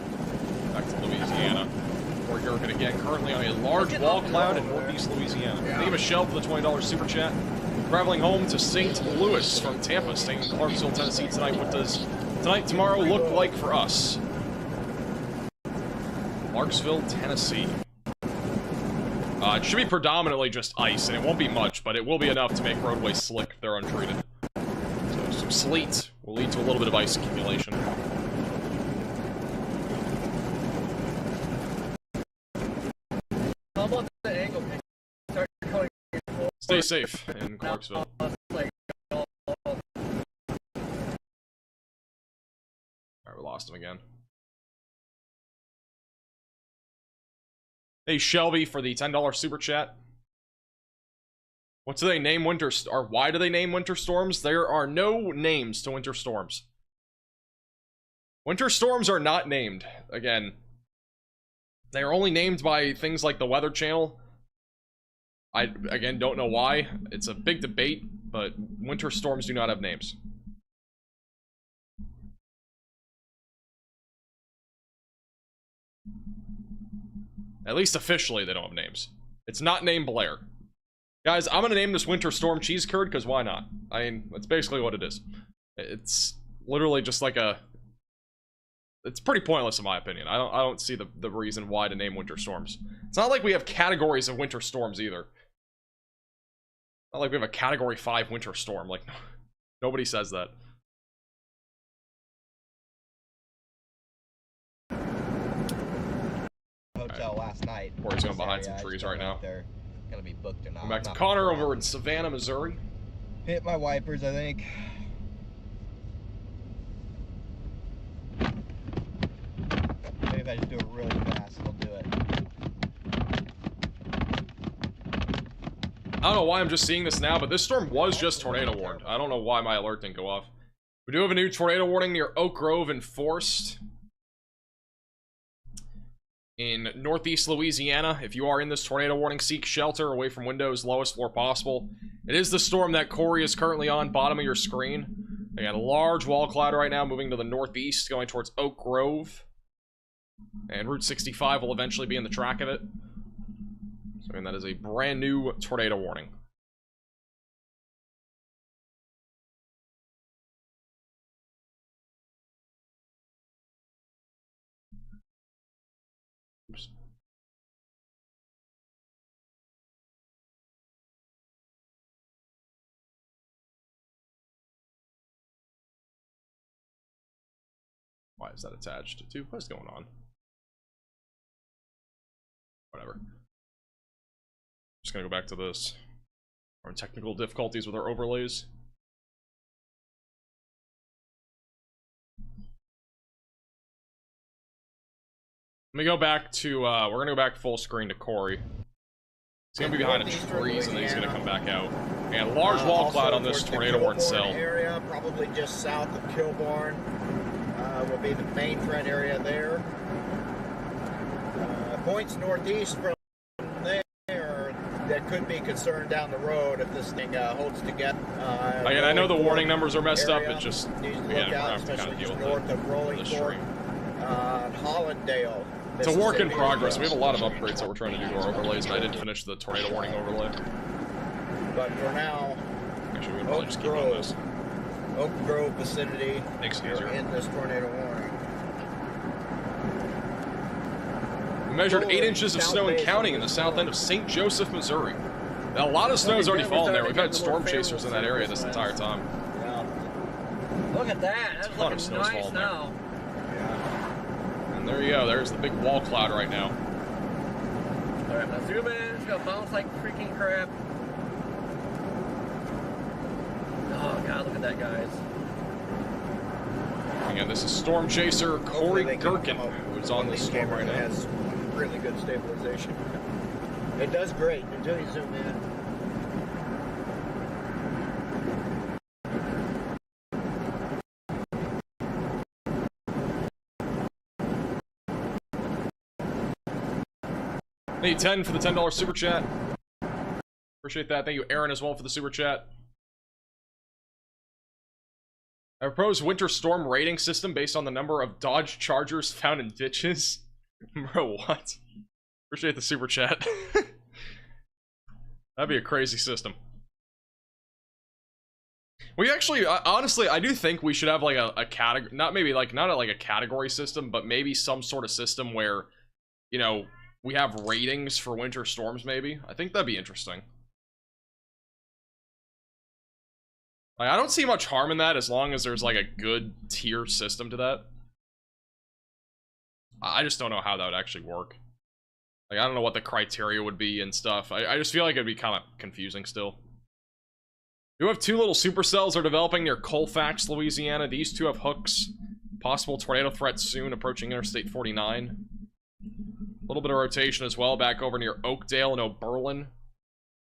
Back to Louisiana, where you're going to get currently on a large wall cloud in northeast Louisiana. Thank you, Michelle, for the $20 super chat. Traveling home to St. Louis from Tampa, staying in Clarksville, Tennessee tonight. What does tomorrow look like for us? Clarksville, Tennessee. It should be predominantly just ice, and it won't be much, but it will be enough to make Roadway slick if they're untreated. So some sleet will lead to a little bit of ice accumulation. How about the angle? Start going Stay safe in Clarksville. Like, Alright, we lost him again. Hey, Shelby, for the $10 super chat. What do they name winter or why do they name winter storms? There are no names to winter storms. Winter storms are not named. Again, they are only named by things like the Weather Channel. I, again, don't know why. It's a big debate, but winter storms do not have names. At least officially, they don't have names. It's not named Blair. Guys, I'm gonna name this winter storm cheese curd, because why not? I mean, that's basically what it is. It's literally just like a... It's pretty pointless in my opinion. I don't see the reason why to name winter storms. It's not like we have categories of winter storms either. Not like we have a category 5 winter storm. Like, nobody says that. Hotel last night. Corey's going behind some trees right now. They're gonna be booked or not. I'm back to Connor over in Savannah, Missouri. Hit my wipers, I think. Maybe if I just do it really fast, it'll do it. I don't know why I'm just seeing this now, but this storm was just tornado warned. I don't know why my alert didn't go off. We do have a new tornado warning near Oak Grove and Forest in northeast Louisiana. If you are in this tornado warning, seek shelter away from windows, lowest floor possible. It is the storm that Corey is currently on, bottom of your screen. They got a large wall cloud right now moving to the northeast, going towards Oak Grove. And Route 65 will eventually be in the track of it. So, I mean, that is a brand new tornado warning. Oops. Why is that attached to? What's going on? Whatever. Just gonna go back to this. Our technical difficulties with our overlays. Let me go back to, we're gonna go back full screen to Corey. He's gonna be behind a trees and then he's gonna come back out. And large wall cloud on this tornado warning cell. Area, probably just south of Kilbourne, will be the main threat area there. Points northeast from there that could be concerned down the road if this thing holds together. Again, I know the warning numbers are messed up. It just, needs to again, look we're out, gonna have to kind of especially deal just with north of Rolling Fork, Hollandale. It's a work in Mississippi. progress. We have a lot of upgrades that we're trying to do to our overlays, and I didn't finish the tornado warning overlay. But for now, actually, we can probably just keep on this. Oak Grove vicinity Makes it are easier. in this tornado warning. We measured 8 inches of snow and counting in the south end of St. Joseph, Missouri. Now, a lot of snow's already fallen there. We've had storm chasers in that area this entire time. Look at that. That's A lot of looking snow's nice falling there. now. And there you go. There's the big wall cloud right now. Alright, now zoom in. It's gonna bounce like freaking crap. Oh god, look at that, guys. Again, this is storm chaser Corey Gherkin, who's on the storm right now. It has really good stabilization. It does great until you zoom in. Hey, 10 for the $10 super chat. Appreciate that. Thank you, Aaron, as well, for the super chat. I propose winter storm rating system based on the number of Dodge Chargers found in ditches. Bro, what? Appreciate the super chat. That'd be a crazy system. We actually, honestly, I do think we should have like a category, not like a category system, but maybe some sort of system where, you know, we have ratings for winter storms, maybe. I think that'd be interesting. Like, I don't see much harm in that as long as there's like a good tier system to that. I just don't know how that would actually work. Like, I don't know what the criteria would be and stuff. I just feel like it'd be kind of confusing still. You have 2 little supercells are developing near Colfax, Louisiana. These 2 have hooks. Possible tornado threat soon, approaching Interstate 49. A little bit of rotation as well, back over near Oakdale and Oberlin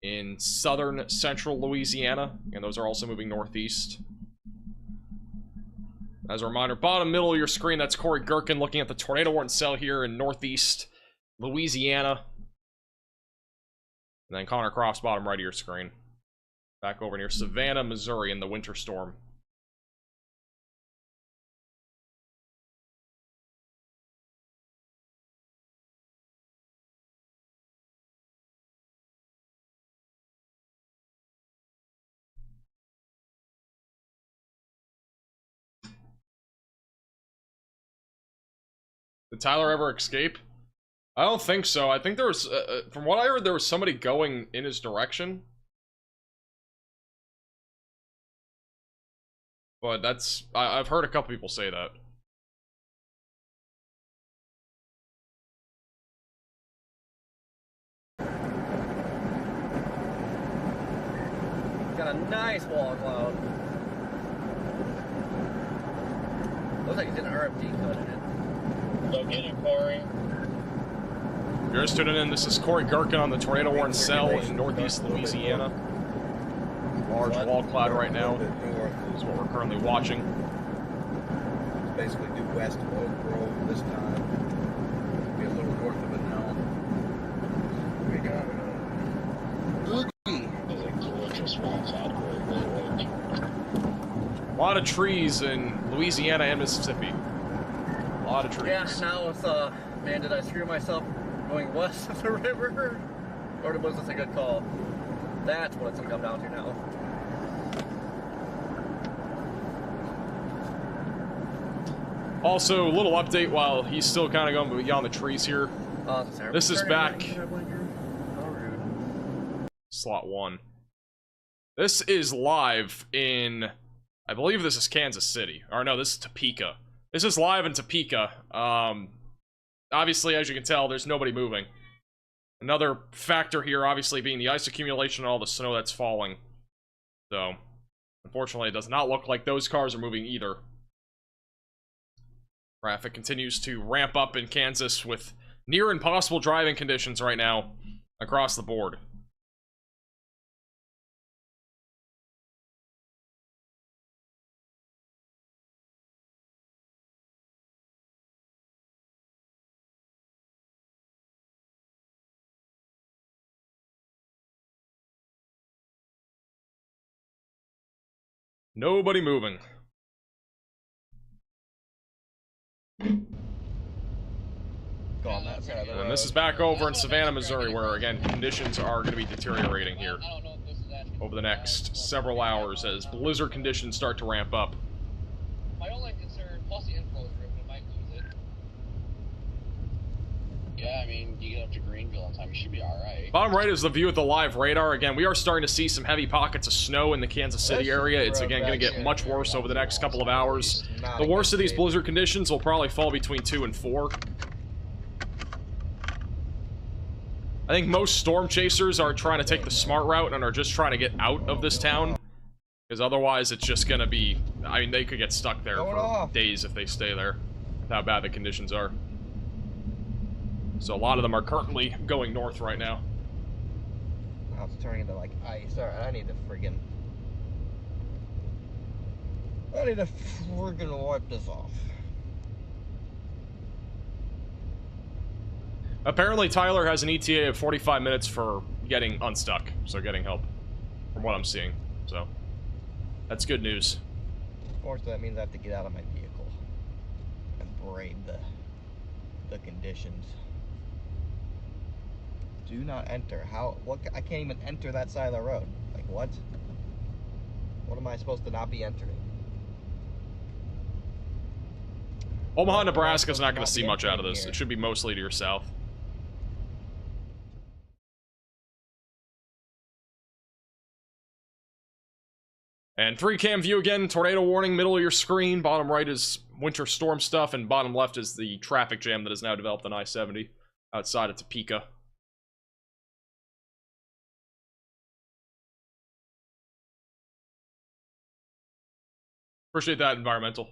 in southern central Louisiana. And those are also moving northeast. As a reminder, bottom middle of your screen, that's Corey Gherkin looking at the tornado warning cell here in northeast Louisiana. And then Connor Croft's bottom right of your screen. Back over near Savannah, Missouri in the winter storm. Did Tyler ever escape? I don't think so. I think there was, from what I heard, there was somebody going in his direction. But that's, I've heard a couple people say that. Got a nice wall of cloud. Looks like it's an RFD cut in it. Go get it, Corey. You're just tuning in. This is Corey Gherkin on the tornado warning cell in northeast Louisiana. Large wall cloud right now is what we're currently watching. It's basically due west of Oak Grove this time. Be a little north of it now. We got a lot of trees in Louisiana and Mississippi. A lot of trees. Yeah, now it's, man, did I screw myself going west of the river? Or was this a good call? That's what it's gonna come down to now. Also, a little update while he's still kind of going beyond the trees here. This is back. Slot 1. This is live in, I believe this is Kansas City. Or no, this is Topeka. This is live in Topeka. Obviously, as you can tell, there's nobody moving. Another factor here, obviously, being the ice accumulation and all the snow that's falling. So, unfortunately, it does not look like those cars are moving either. Traffic continues to ramp up in Kansas with near impossible driving conditions right now across the board. Nobody moving. And this is back over in Savannah, Missouri, where, again, conditions are going to be deteriorating here over the next several hours as blizzard conditions start to ramp up. My only concern, plus the inflows room, we might lose it. Yeah, I mean, you get up to Greenville on time, you should be alright. Bottom right is the view of the live radar. Again, we are starting to see some heavy pockets of snow in the Kansas City area. It's, again, going to get much worse over the next couple of hours. The worst of these blizzard conditions will probably fall between 2 and 4. I think most storm chasers are trying to take the smart route and are just trying to get out of this town. Because otherwise it's just going to be... I mean, they could get stuck there for days if they stay there. With how bad the conditions are. So a lot of them are currently going north right now. Now it's turning into like ice. Alright, I need to friggin' wipe this off. Apparently Tyler has an ETA of 45 minutes for getting unstuck. So getting help. From what I'm seeing. So that's good news. Unfortunately, that means I have to get out of my vehicle and brave the conditions. Do not enter. How? What? I can't even enter that side of the road. Like what? What am I supposed to not be entering? Omaha, Nebraska's not going to see much out of this. It should be mostly to your south. And 3-cam view again, tornado warning, middle of your screen. Bottom right is winter storm stuff, and bottom left is the traffic jam that has now developed on I-70 outside of Topeka. Appreciate that, environmental.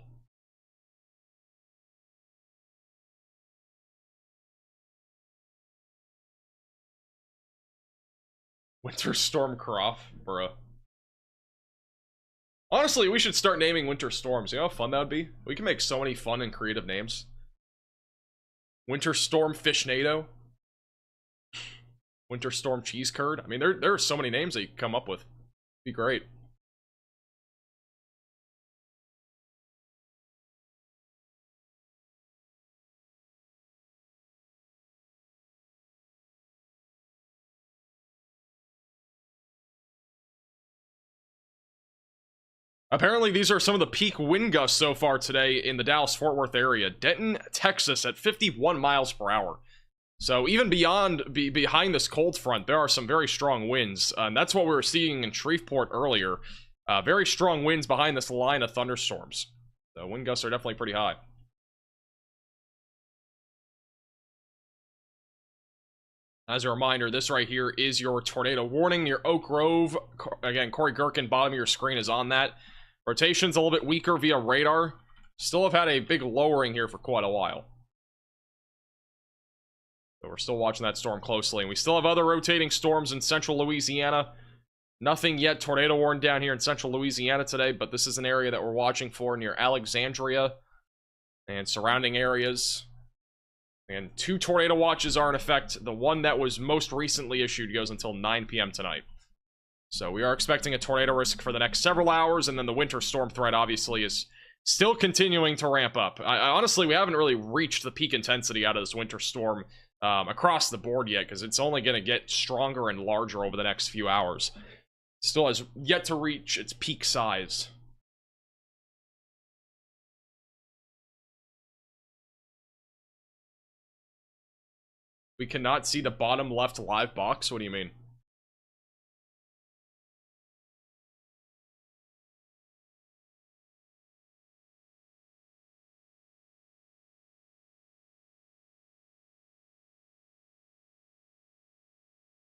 Winter Storm Croft, bruh. Honestly, we should start naming winter storms. You know how fun that would be? We can make so many fun and creative names. Winter Storm Fishnado. Winter Storm Cheese Curd. I mean, there are so many names that you can come up with. It'd be great. Apparently, these are some of the peak wind gusts so far today in the Dallas-Fort Worth area. Denton, Texas at 51 miles per hour. So even behind this cold front, there are some very strong winds. And that's what we were seeing in Shreveport earlier. Very strong winds behind this line of thunderstorms. The wind gusts are definitely pretty high. As a reminder, this right here is your tornado warning near Oak Grove. Again, Corey Gherkin, bottom of your screen is on that. Rotation's a little bit weaker via radar. Still have had a big lowering here for quite a while. So we're still watching that storm closely. And we still have other rotating storms in central Louisiana. Nothing yet tornado warned down here in central Louisiana today, but this is an area that we're watching for near Alexandria and surrounding areas. And 2 tornado watches are in effect. The one that was most recently issued goes until 9 p.m. tonight. So we are expecting a tornado risk for the next several hours, and then the winter storm threat obviously is still continuing to ramp up. Honestly, we haven't really reached the peak intensity out of this winter storm across the board yet, because it's only going to get stronger and larger over the next few hours. Still has yet to reach its peak size. We cannot see the bottom left live box? What do you mean?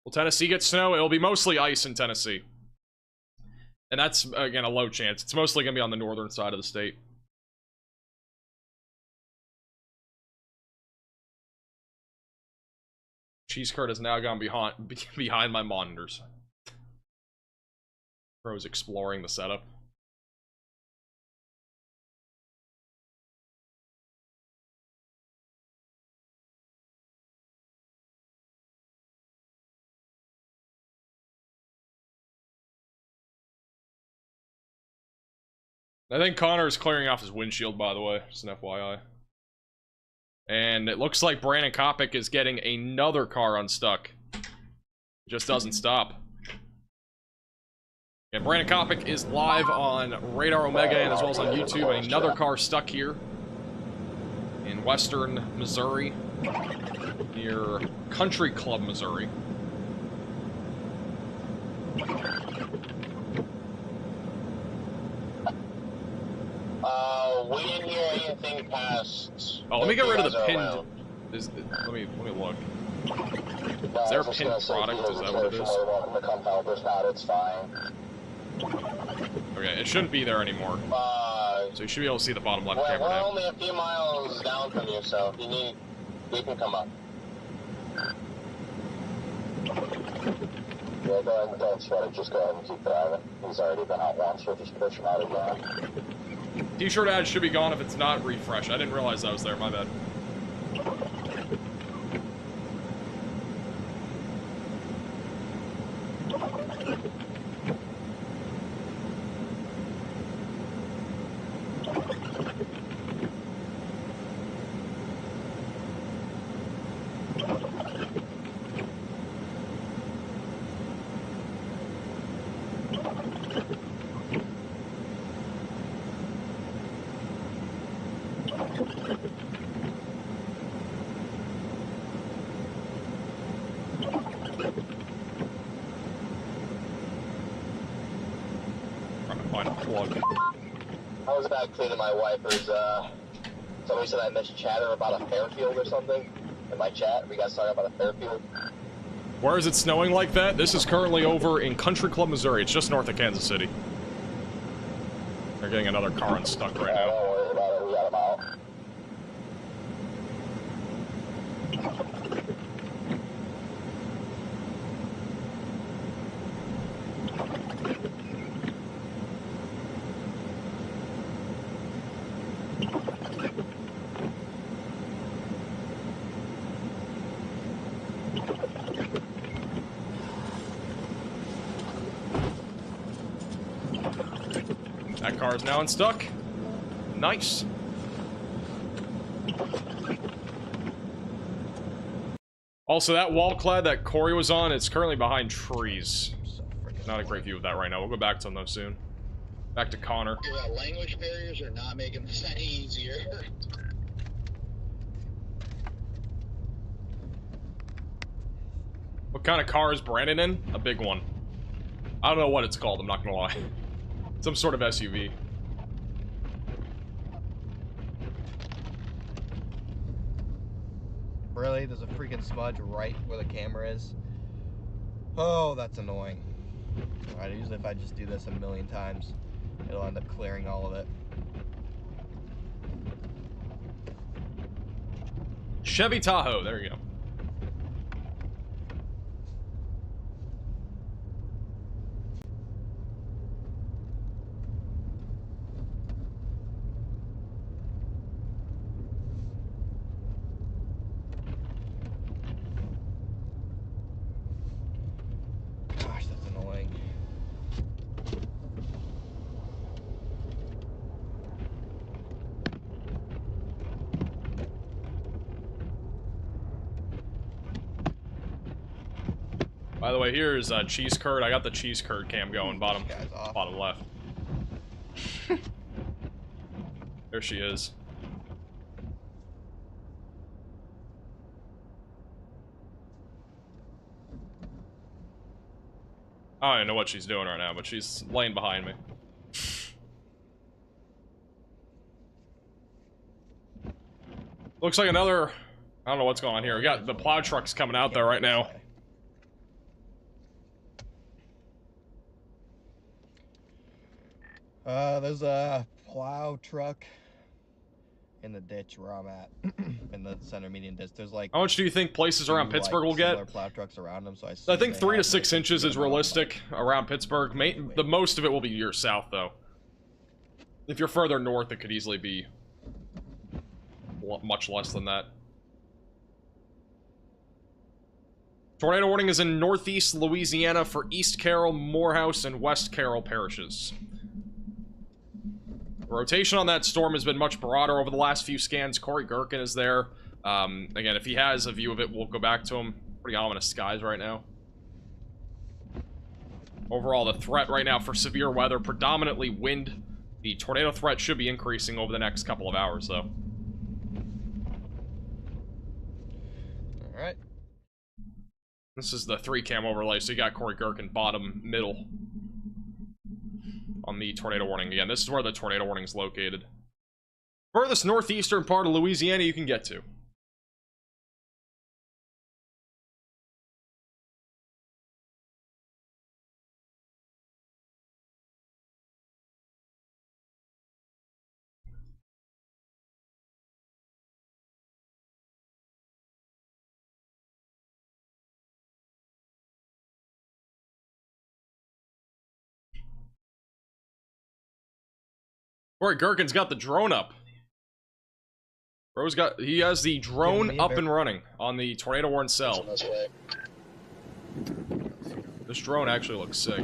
Will Tennessee get snow? It'll be mostly ice in Tennessee. And that's, again, a low chance. It's mostly going to be on the northern side of the state. Cheese curd has now gone behind my monitors. Bro's exploring the setup. I think Connor is clearing off his windshield, by the way. Just an FYI. And it looks like Brandon Kopic is getting another car unstuck. It just doesn't stop. And Brandon Kopic is live on Radar Omega and as well as on YouTube. And another car stuck here in western Missouri near Country Club, Missouri. We didn't hear anything past. Oh, let me get rid of the pinned. Let me look. Is there a pinned product? Is that what it is? It's fine. Okay, it shouldn't be there anymore. So you should be able to see the bottom left camera now. We're only a few miles down from you, so if you need, we can come up. Yeah, go ahead and don't sweat it. Just go ahead and keep driving. He's already been out once. We'll just push him out again. T-shirt ad should be gone if it's not refresh. I didn't realize that was there. My bad. I was back cleaning my wipers. Somebody said I missed chatter about a Fairfield or something. in my chat. We got started by the Fairfield. Where is it snowing like that? This is currently over in Country Club, Missouri. It's just north of Kansas City. They're getting another car unstuck right now. Don't worry about it. We got them out. That car is now unstuck. Nice. Also, that wall clad that Corey was on, it's currently behind trees. Not a great view of that right now. We'll go back to them though soon. Back to Connor. Yeah, language barriers are not making this any easier. What kind of car is Brandon in? A big one. I don't know what it's called, I'm not gonna lie. Some sort of SUV. Really? There's a freaking smudge right where the camera is? Oh, that's annoying. Alright, usually if I just do this a million times, it'll end up clearing all of it. Chevy Tahoe, there you go. Gosh, that's annoying. By the way, here's cheese curd. I got the cheese curd cam going, bottom left. There she is. I don't know what she's doing right now, but she's laying behind me. Looks like another... I don't know what's going on here. We got the plow trucks coming out there right now. There's a plow truck in the ditch where I'm at, in the center median ditch. There's like... How much do you think places around Pittsburgh will get? Plow trucks around them, so I think 3 to 6 inches is realistic around Pittsburgh. The most of it will be your south, though. If you're further north, it could easily be much less than that. Tornado warning is in northeast Louisiana for East Carroll, Morehouse, and West Carroll parishes. The rotation on that storm has been much broader over the last few scans. Corey Gherkin is there. Again, if he has a view of it, we'll go back to him. Pretty ominous skies right now. Overall, the threat right now for severe weather, predominantly wind. The tornado threat should be increasing over the next couple of hours, though. Alright. This is the 3-cam overlay, so you got Corey Gherkin bottom, middle on the tornado warning. Again, this is where the tornado warning is located. Furthest northeastern part of Louisiana you can get to. Corey Gherkin's got the drone up. He has the drone up and running on the tornado warning cell. This drone actually looks sick.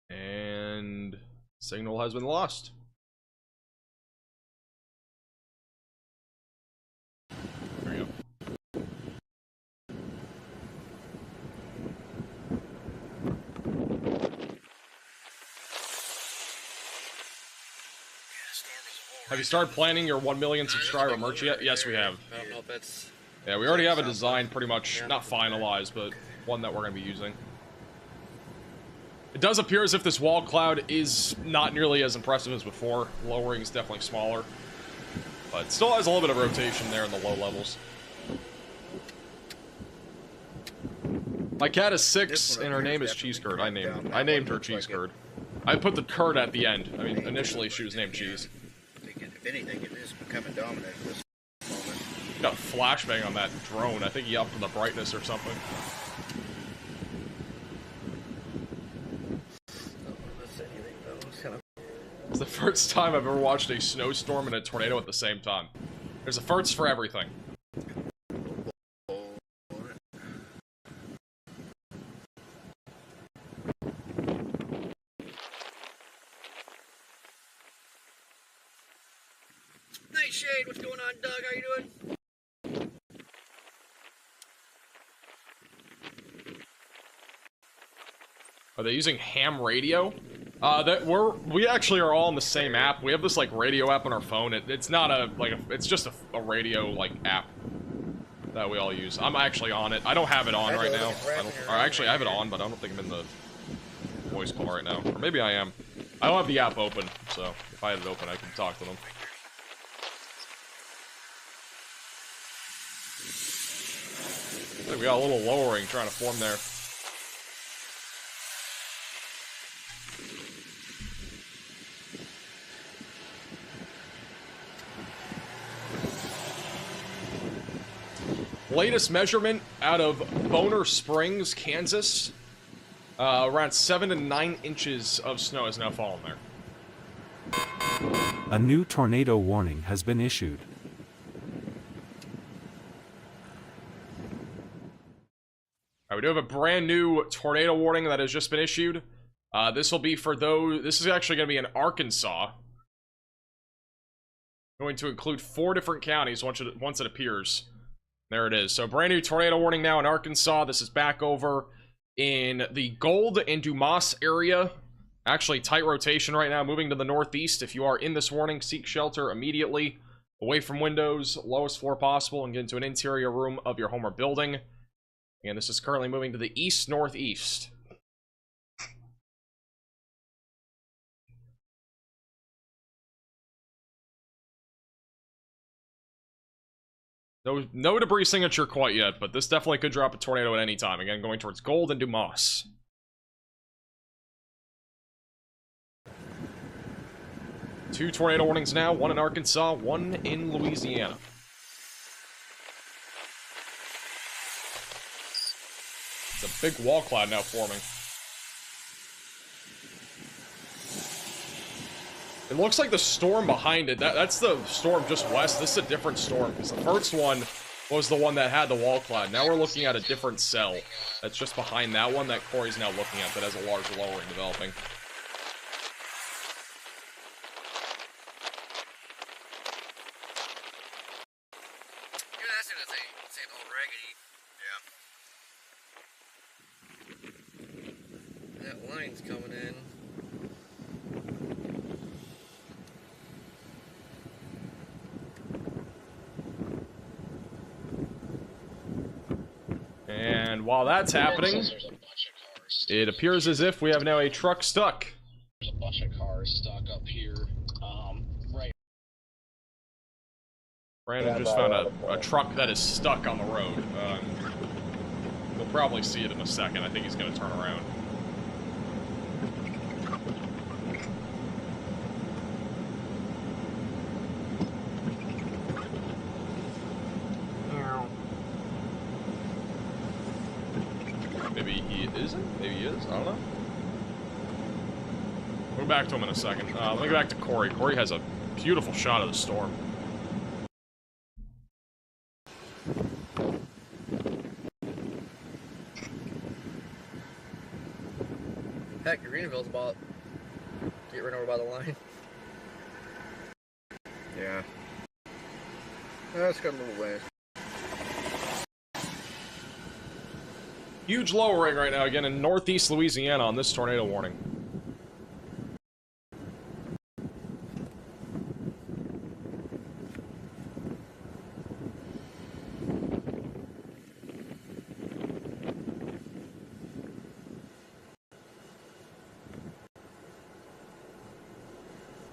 And signal has been lost. There we go. Have you started planning your 1 million subscriber merch yet? Yes, we have. I don't know if that's... Yeah, we already have a design pretty much, not finalized, but one that we're going to be using. It does appear as if this wall cloud is not nearly as impressive as before. Lowering is definitely smaller. But still has a little bit of rotation there in the low levels. My cat is 6 and her name is Cheese Curd. I named her Cheese Curd. I put the curd at the end. I mean, initially she was named Cheese. If anything, it is becoming dominant at this moment. Got a flashbang on that drone. I think he upped the brightness or something. It's the first time I've ever watched a snowstorm and a tornado at the same time. There's a first for everything. Nightshade, what's going on, Doug? How you doing? Are they using ham radio? We actually are all on the same app. We have this like radio app on our phone. It's not it's just a radio like app that we all use. I'm actually on it. I don't have it on right now. Actually I have it on, but I don't think I'm in the voice call right now. Or maybe I am. I don't have the app open, so if I had it open, I could talk to them. I think we got a little lowering trying to form there. Latest measurement out of Boner Springs, Kansas. Around 7 to 9 inches of snow has now fallen there. A new tornado warning has been issued. Alright, we do have a brand new tornado warning that has just been issued. This will be for those... This is actually going to be in Arkansas. Going to include 4 different counties once it appears. There it is. So brand new tornado warning now in Arkansas. This is back over in the Gold and Dumas area. Actually, tight rotation right now, moving to the northeast. If you are in this warning, seek shelter immediately. Away from windows, lowest floor possible, and get into an interior room of your home or building. And this is currently moving to the east-northeast. No debris signature quite yet, but this definitely could drop a tornado at any time. Again, going towards Gold and Dumas. Two tornado warnings now, one in Arkansas, one in Louisiana. It's a big wall cloud now forming. It looks like the storm behind it, that's the storm just west. This is a different storm, because the first one was the one that had the wall cloud. Now we're looking at a different cell that's just behind that one that Corey's now looking at that has a large lowering developing. That line's coming in. And while that's happening, it appears as if we have now a truck stuck. There's a bunch of cars stuck up here. Right. Brandon just found a truck that is stuck on the road. We'll probably see it in a second. I think he's going to turn around. Maybe he isn't? Maybe he is? I don't know. We'll go back to him in a second. Let me go back to Corey. Corey has a beautiful shot of the storm. Heck, Greenville's about to get run over by the line. Yeah. That's got a little ways. Huge lowering right now again in northeast Louisiana on this tornado warning.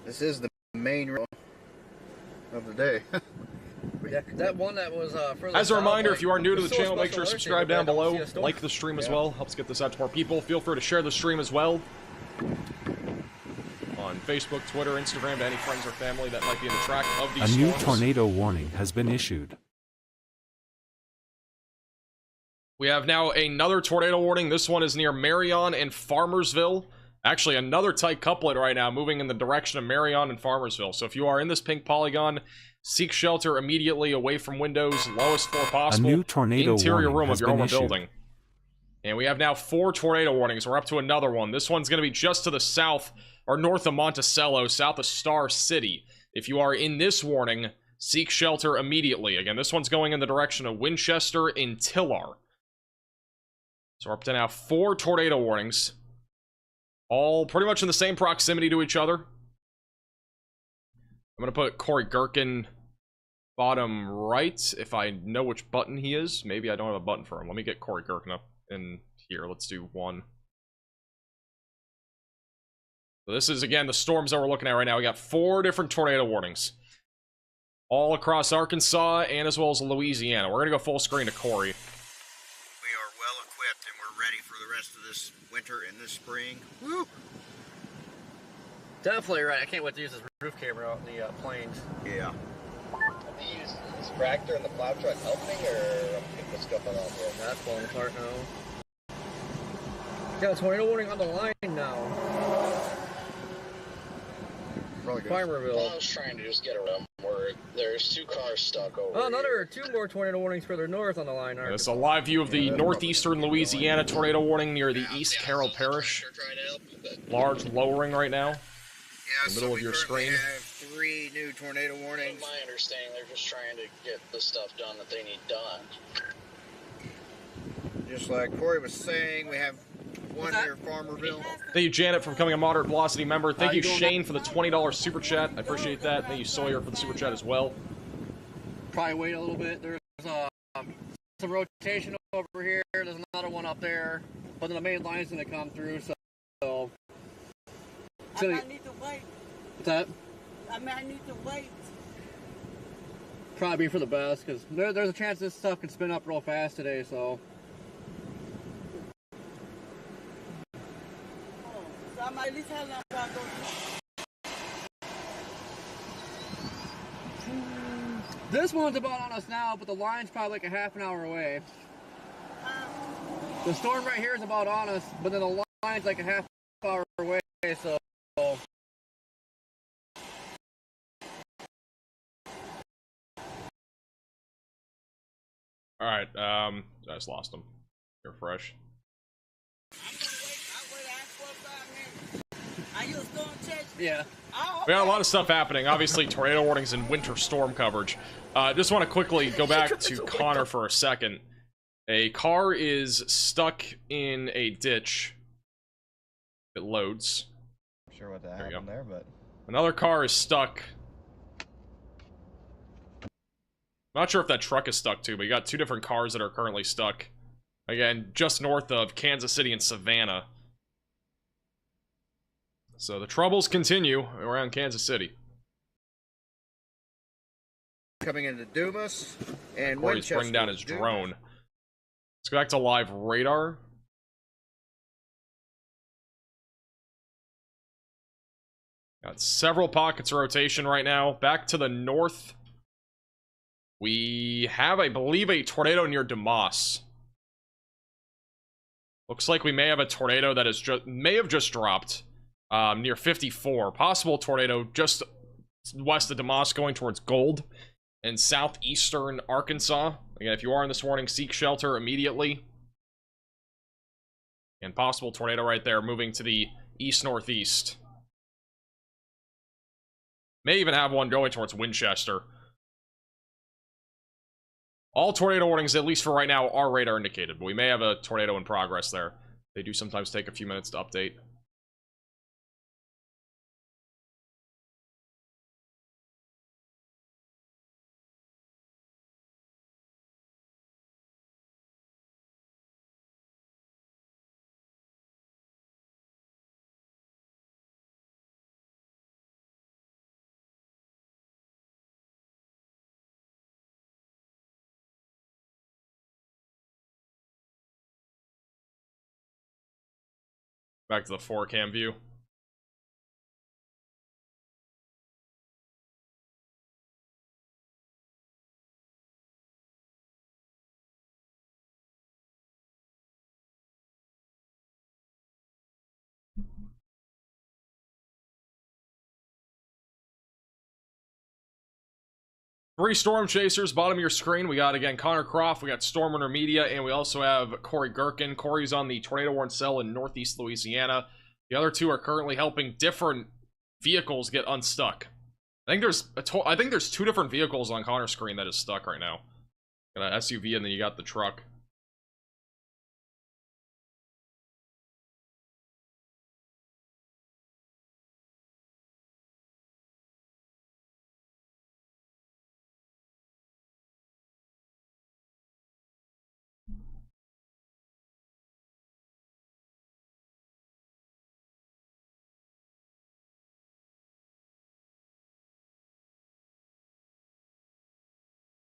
This is the main road of the day. Yeah, that one that was further As a south, reminder, like, if you are new to there's the still a channel, make special sure to alert subscribe there, down but I don't below, see a storm. like the stream as Yeah. well, helps get this out to more people. Feel free to share the stream as well on Facebook, Twitter, Instagram to any friends or family that might be in the track of A these new storms. tornado warning has been issued. We have now another tornado warning. This one is near Marion and Farmersville. Actually, another tight couplet right now, moving in the direction of Marion and Farmersville. So if you are in this pink polygon, seek shelter immediately away from windows, lowest floor possible. A new tornado interior warning room has of your been own issued. building. And we have now 4 tornado warnings. We're up to another one. This one's going to be just to the south, or north of Monticello, south of Star City. If you are in this warning, seek shelter immediately. Again, this one's going in the direction of Winchester and Tillar. So we're up to now 4 tornado warnings. All pretty much in the same proximity to each other. I'm going to put Corey Gherkin bottom right, if I know which button he is. Maybe I don't have a button for him. Let me get Corey Gherkin up in here. Let's do 1. So this is, again, the storms that we're looking at right now. We got 4 different tornado warnings. All across Arkansas and as well as Louisiana. We're going to go full screen to Corey. We are well equipped and we're ready for the rest of this winter and this spring. Woo! Definitely right. I can't wait to use this roof camera out in the plains. Yeah. Is tractor and the plow truck helping, or I'm getting what's going on here? That's falling apart now. Got a tornado warning on the line now. Farmerville. I was trying to just get around where there's 2 cars stuck over Oh, another 2 more tornado warnings further north on the line. This is a live view of the northeastern Louisiana tornado warning near the East Carroll Parish. Large lowering right now. Yeah, in the middle of your screen. We have 3 new tornado warnings. From my understanding, they're just trying to get the stuff done that they need done. Just like Corey was saying, we have 1 near Farmerville. Thank you, Janet, for becoming a Moderate Velocity member. Thank you, Shane, for the $20 super chat. I appreciate that. Thank you, Sawyer, for the super chat as well. Probably wait a little bit. There's some rotation over here. There's another one up there. But then the main line's going to come through, so I might need to wait. What's that? I need to wait. Probably be for the best, because there's a chance this stuff can spin up real fast today, so. So I might at least have long while I go This one's about on us now, but the line's probably like a half an hour away. The storm right here is about on us, but then the line's like a half hour away, so. Alright, I just lost him. Refresh. Yeah. We got a lot of stuff happening. Obviously, tornado warnings and winter storm coverage. Just want to quickly go back to Connor for a second. A car is stuck in a ditch. It loads. Not sure what that happened there, but Another car is stuck. I'm not sure if that truck is stuck too, but you got 2 different cars that are currently stuck. Again, just north of Kansas City and Savannah. So the troubles continue around Kansas City. Coming into Dumas and Corey's Winchester. bringing down his drone. Let's go back to live radar. Got several pockets of rotation right now. Back to the north. We have, I believe, a tornado near Dumas. Looks like we may have a tornado that is may have just dropped near 54. Possible tornado just west of Dumas going towards Gold and southeastern Arkansas. Again, if you are in this warning, seek shelter immediately. And possible tornado right there moving to the east-northeast. May even have one going towards Winchester. All tornado warnings, at least for right now, are radar indicated, but we may have a tornado in progress there. They do sometimes take a few minutes to update. Back to the 4-cam view. Three Storm Chasers, bottom of your screen. We got, again, Connor Croft, we got Stormrunner Media, and we also have Corey Gherkin. Corey's on the Tornado Warren cell in Northeast Louisiana. The other two are currently helping different vehicles get unstuck. I think there's two different vehicles on Connor's screen that is stuck right now. Got an SUV, and then you got the truck.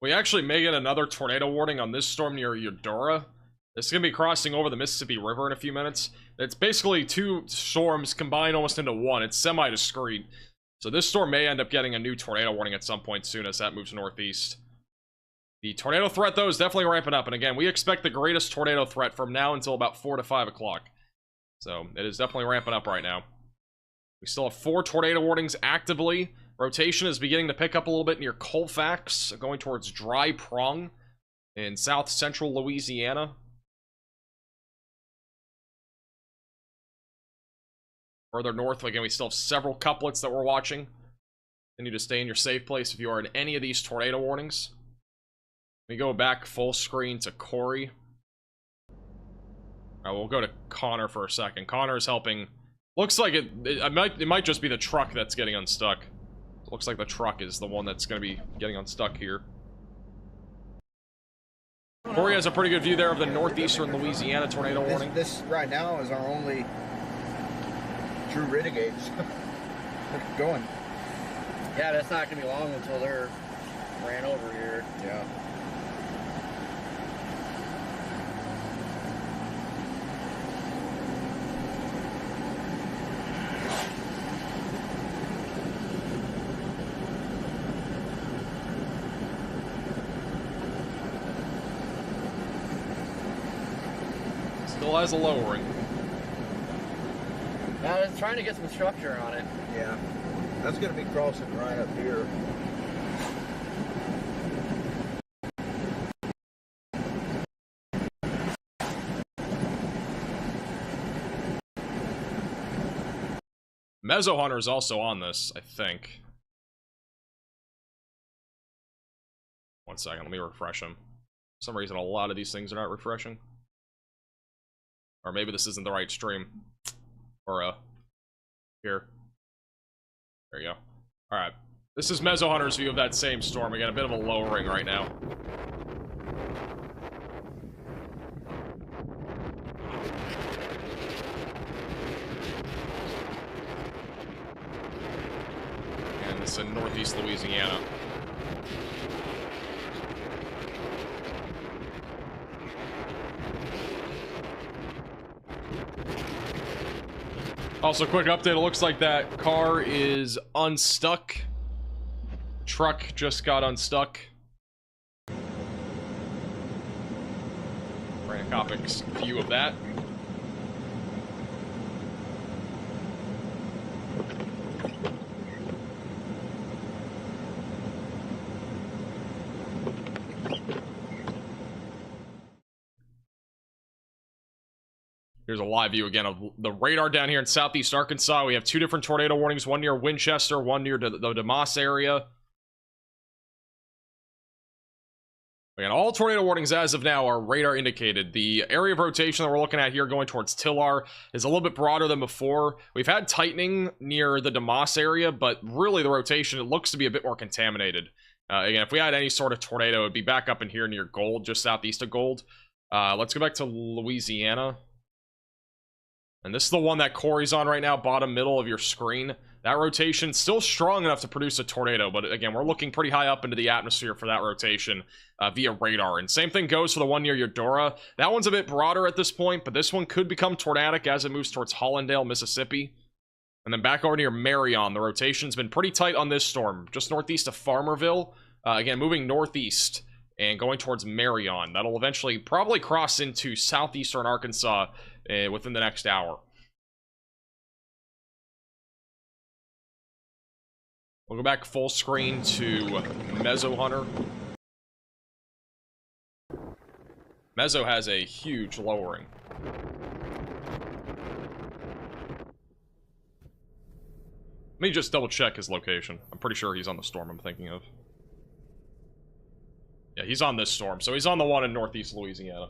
We actually may get another tornado warning on this storm near Eudora. It's going to be crossing over the Mississippi River in a few minutes. It's basically two storms combined almost into one. It's semi-discrete. So this storm may end up getting a new tornado warning at some point soon as that moves northeast. The tornado threat, though, is definitely ramping up. And again, we expect the greatest tornado threat from now until about 4 to 5 o'clock. So it is definitely ramping up right now. We still have 4 tornado warnings actively. Rotation is beginning to pick up a little bit near Colfax, going towards Dry Prong in south central Louisiana. Further north, again, we still have several couplets that we're watching. Continue to stay in your safe place if you are in any of these tornado warnings. We go back full screen to Corey. Alright, we'll go to Connor for a second. Connor is helping. Looks like it might just be the truck that's getting unstuck. Looks like the truck is the one that's going to be getting unstuck here. Corey has a pretty good view there of the northeastern Louisiana tornado warning. This right now is our only true renegades. Look at going. Yeah, that's not gonna be long until they're ran over here. Yeah. Still has a lowering. Now it's trying to get some structure on it. Yeah. That's going to be crossing right up here. Mezzo Hunter is also on this, I think. One second, let me refresh him. For some reason, a lot of these things are not refreshing. Or maybe this isn't the right stream. Or, here. There you go. Alright. This is Mezzo Hunter's view of that same storm. Again, a bit of a lowering right now. And it's in northeast Louisiana. Also, quick update, it looks like that car is unstuck. Truck just got unstuck. Brandon Kopic's view of that. Here's a live view again of the radar down here in southeast Arkansas. We have 2 different tornado warnings, one near Winchester, one near the DeMoss area. Again, all tornado warnings as of now are radar indicated. The area of rotation that we're looking at here going towards Tillar is a little bit broader than before. We've had tightening near the DeMoss area, but really the rotation, it looks to be a bit more contaminated. Again, if we had any sort of tornado, it would be back up in here near Gold, just southeast of Gold. Let's go back to Louisiana. And this is the one that Corey's on right now, bottom middle of your screen. That rotation still strong enough to produce a tornado, but again, we're looking pretty high up into the atmosphere for that rotation via radar. And same thing goes for the one near Eudora. That one's a bit broader at this point, but this one could become tornadic as it moves towards Hollandale, Mississippi. And then back over near Marion, the rotation's been pretty tight on this storm, just northeast of Farmerville. Again, moving northeast and going towards Marion. That'll eventually probably cross into southeastern Arkansas within the next hour. We'll go back full screen to Mezzo Hunter. Mezzo has a huge lowering. Let me just double check his location. I'm pretty sure he's on the storm I'm thinking of. Yeah, he's on this storm, so he's on the one in northeast Louisiana.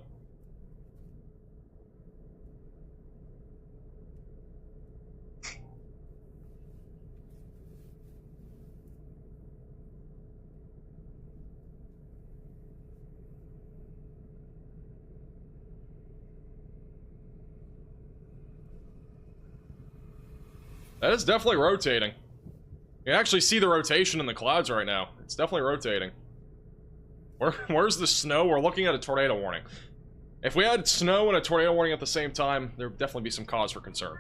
That is definitely rotating. You can actually see the rotation in the clouds right now. It's definitely rotating. Where's the snow? We're looking at a tornado warning. If we had snow and a tornado warning at the same time, there would definitely be some cause for concern.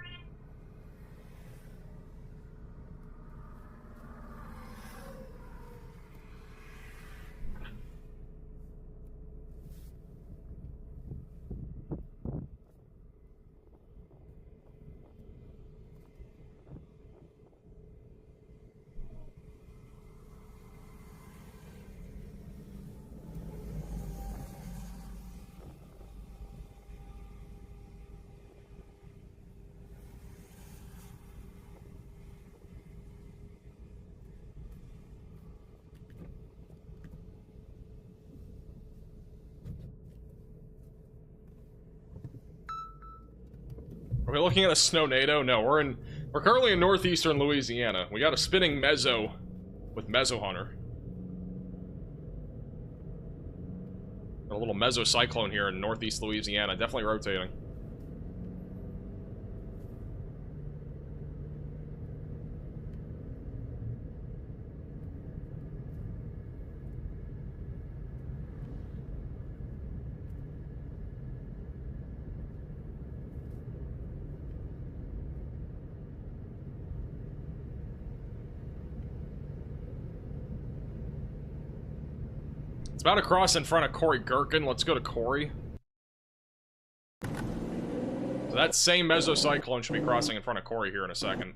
Are we looking at a snow-nado? No, we're currently in northeastern Louisiana. We got a spinning mezzo with Mezzo Hunter. Got a little mesocyclone here in northeast Louisiana, definitely rotating. It's about to cross in front of Corey Gherkin. Let's go to Corey. So that same mesocyclone should be crossing in front of Corey here in a second.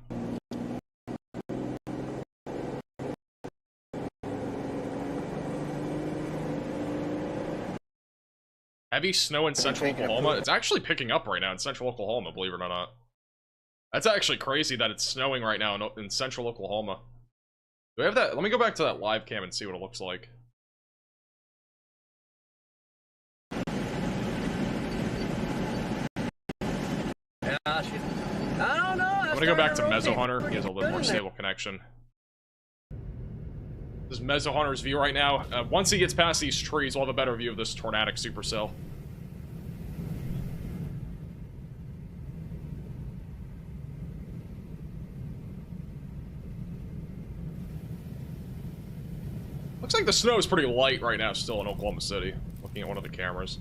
Heavy snow in central Oklahoma. It's actually picking up right now in central Oklahoma, believe it or not. That's actually crazy that it's snowing right now in central Oklahoma. Do we have that? Let me go back to that live cam and see what it looks like. I don't know. I'm gonna go back to Mezzo Hunter. He has a little more stable connection. This is Mezzo Hunter's view right now. Once he gets past these trees, we'll have a better view of this tornadic supercell. Looks like the snow is pretty light right now still in Oklahoma City, looking at one of the cameras.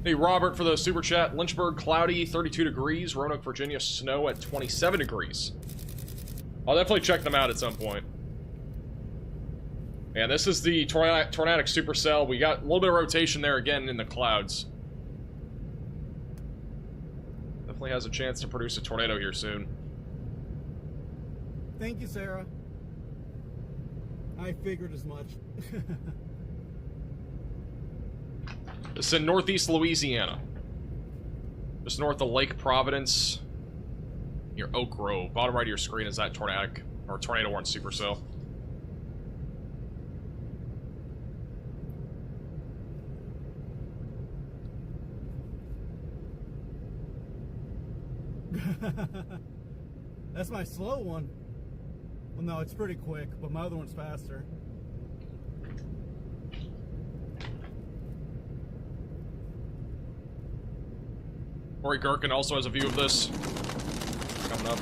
Hey, Robert, for the super chat. Lynchburg, cloudy, 32 degrees. Roanoke, Virginia, snow at 27 degrees. I'll definitely check them out at some point. And this is the tornadic supercell. We got a little bit of rotation there again in the clouds. Definitely has a chance to produce a tornado here soon. Thank you, Sarah. I figured as much. This is in northeast Louisiana. Just north of Lake Providence. Near Oak Grove. Bottom right of your screen is that tornadic, or tornado warning supercell. That's my slow one. Well, no, it's pretty quick, but my other one's faster. Corey Gherkin also has a view of this. Coming up.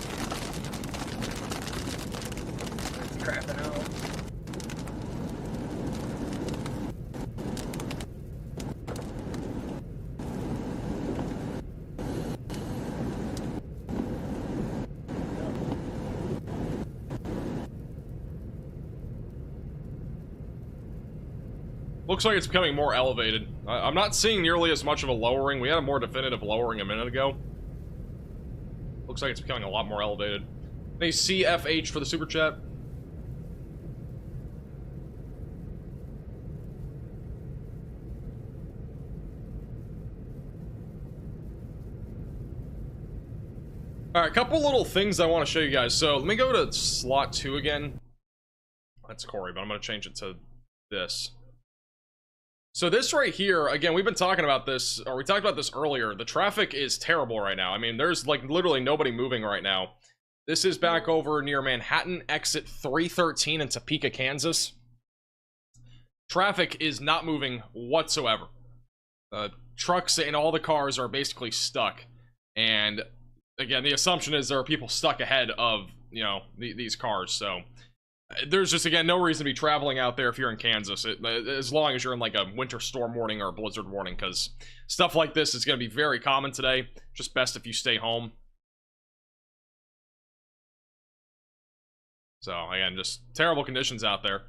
Crapping out. Looks like it's becoming more elevated. I'm not seeing nearly as much of a lowering. We had a more definitive lowering a minute ago. Looks like it's becoming a lot more elevated. Hey, CFH for the super chat. Alright, a couple little things I want to show you guys. So, let me go to slot 2 again. That's Corey, but I'm going to change it to this. So this right here, again, we've been talking about this, or we talked about this earlier. The traffic is terrible right now. I mean, there's like literally nobody moving right now. This is back over near Manhattan, exit 313 in Topeka, Kansas. Traffic is not moving whatsoever. Trucks and all the cars are basically stuck. And again, the assumption is there are people stuck ahead of, you know, these cars, so there's just, again, no reason to be traveling out there if you're in Kansas, as long as you're in, like, a winter storm warning or a blizzard warning, because stuff like this is going to be very common today. Just best if you stay home. So, again, just terrible conditions out there.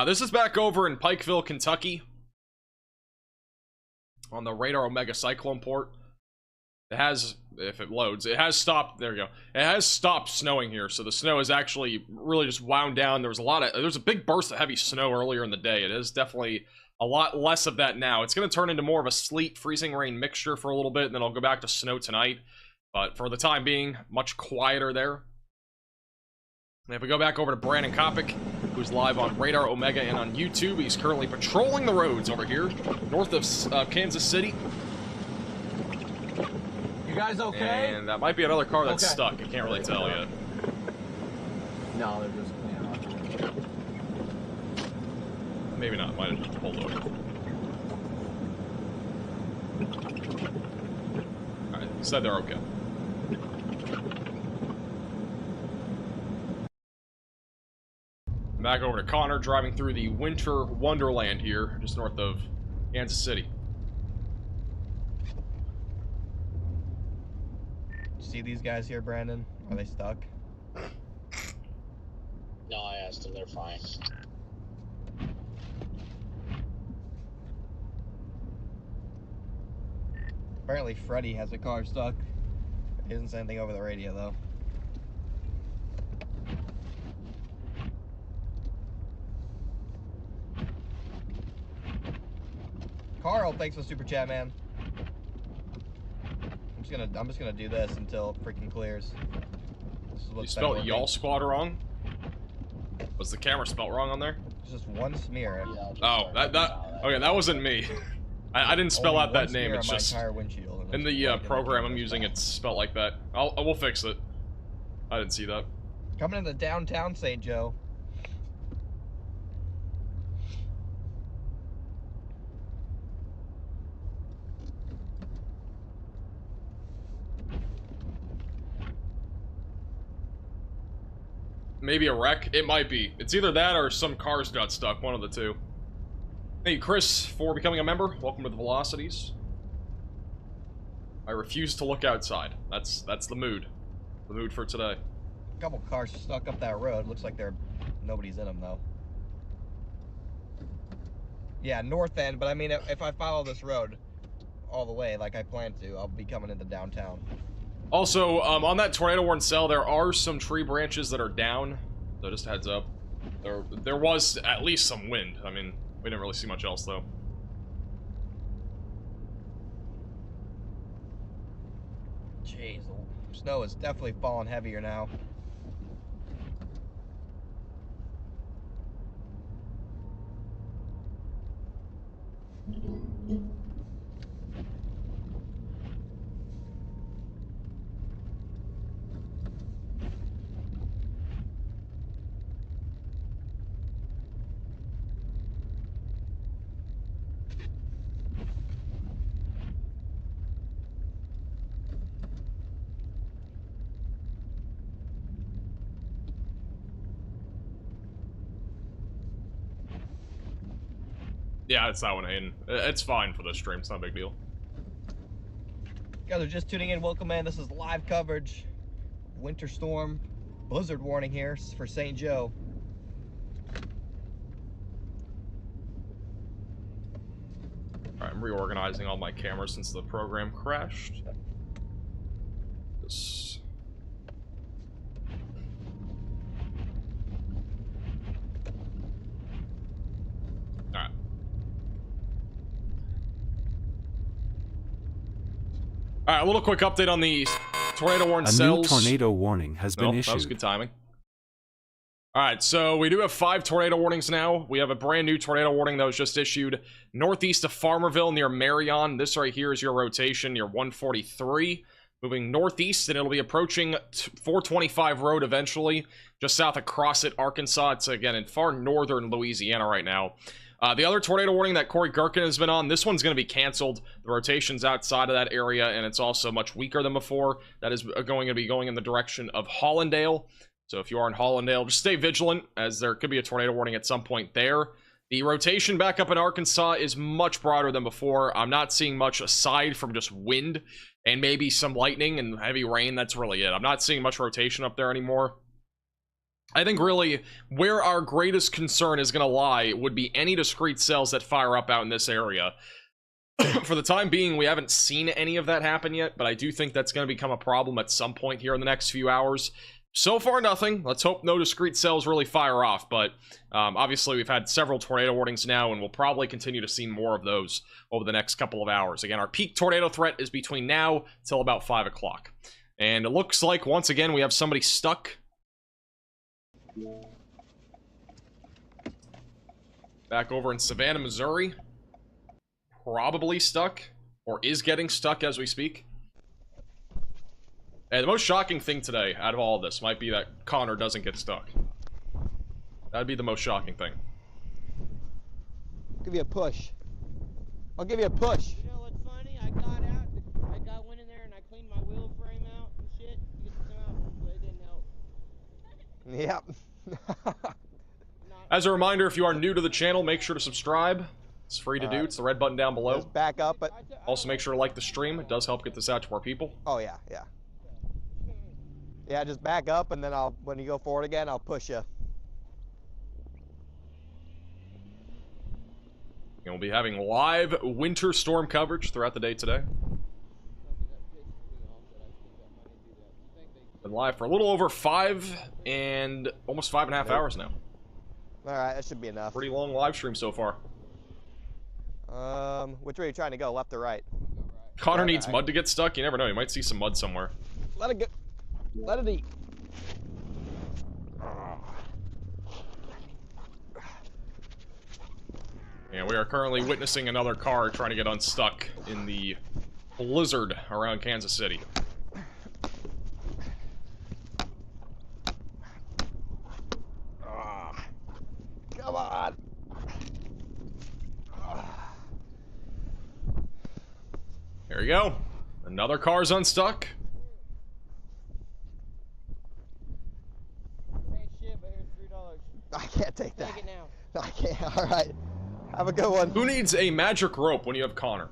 This is back over in Pikeville, Kentucky, on the Radar Omega Cyclone port. It has, if it loads, it has stopped, there we go. It has stopped snowing here, so the snow is actually really just wound down. There was a big burst of heavy snow earlier in the day. It is definitely a lot less of that now. It's going to turn into more of a sleet, freezing rain mixture for a little bit, and then I'll go back to snow tonight. But for the time being, much quieter there. And if we go back over to Brandon Kopic, who's live on Radar Omega and on YouTube, he's currently patrolling the roads over here, north of Kansas City. You guys okay? And that might be another car that's stuck. I can't really tell yet. No, they're just cleaning up. Maybe not. Might have just pulled over. Alright, you said they're okay. Back over to Connor, driving through the winter wonderland here, just north of Kansas City. See these guys here, Brandon? Are they stuck? No, I asked them. They're fine. Apparently Freddy has a car stuck. He doesn't say anything over the radio, though. Carl, thanks for the super chat, man. I'm just gonna do this until it freaking clears. This is You spelled y'all squad wrong? Was the camera spelled wrong on there? It's just one smear. Oh, okay, that wasn't me. I didn't spell out that name. It's just windshield. in the program I'm using. It's spelled like that. I will fix it. I didn't see that. Coming into downtown St. Joe. Maybe a wreck? It might be. It's either that or some cars got stuck. One of the two. Thank you, Chris, for becoming a member. Welcome to the Velocities. I refuse to look outside. That's the mood. The mood for today. A couple cars stuck up that road. Looks like nobody's in them, though. Yeah, north end, but I mean, if I follow this road all the way like I plan to, I'll be coming into downtown. Also, on that tornado warning cell, there are some tree branches that are down. So just a heads up. There was at least some wind. I mean, we didn't really see much else, though. Jeez, the snow is definitely falling heavier now. Yeah, it's that one, Hayden. It's fine for this stream. It's not a big deal. Guys are just tuning in. Welcome in. This is live coverage. Winter storm, blizzard warning here for St. Joe. Alright, I'm reorganizing all my cameras since the program crashed. This... Alright. Alright, a little quick update on the tornado warning cells. A new tornado warning has been issued. That was good timing. Alright, so we do have 5 tornado warnings now. We have a brand new tornado warning that was just issued northeast of Farmerville near Marion. This right here is your rotation near 143. Moving northeast, and it'll be approaching 425 Road eventually, just south of Crossett, Arkansas. It's, again, in far northern Louisiana right now. The other tornado warning that Corey Gherkin has been on, this one's going to be canceled. The rotation's outside of that area, and it's also much weaker than before. That is going to be going in the direction of Hollandale. So if you are in Hollandale, just stay vigilant, as there could be a tornado warning at some point there. The rotation back up in Arkansas is much broader than before. I'm not seeing much aside from just wind and maybe some lightning and heavy rain. That's really it. I'm not seeing much rotation up there anymore. I think really where our greatest concern is going to lie would be any discrete cells that fire up out in this area. For the time being, we haven't seen any of that happen yet, but I do think that's going to become a problem at some point here in the next few hours. So far, nothing. Let's hope no discrete cells really fire off, but obviously we've had several tornado warnings now, and we'll probably continue to see more of those over the next couple of hours. Again, our peak tornado threat is between now till about 5 o'clock. And it looks like, once again, we have somebody stuck. Back over in Savannah, Missouri. Probably stuck, or is getting stuck as we speak. And the most shocking thing today out of all of this might be that Connor doesn't get stuck. That'd be the most shocking thing. I'll give you a push. I'll give you a push. You know what's funny? I went in there and I cleaned my wheel frame out and shit to get this out, but it didn't help. Yep. As a reminder, if you are new to the channel, make sure to subscribe. It's free to do. It's the red button down below. Just back up, but also make sure to like the stream. It does help get this out to more people. Oh yeah, yeah. Yeah, just back up, and then when you go forward again, I'll push you. And we'll be having live winter storm coverage throughout the day today. Been live for a little over 5 and almost 5.5 hours now. All right, that should be enough. Pretty long live stream so far. Which way are you trying to go, left or right? Connor needs mud to get stuck. You never know. You might see some mud somewhere. Let it go. Let it eat. And we are currently witnessing another car trying to get unstuck in the blizzard around Kansas City. Come on. There you go. Another car's unstuck. I can't take that. Take it now. No, I can't. All right. Have a good one. Who needs a magic rope when you have Connor?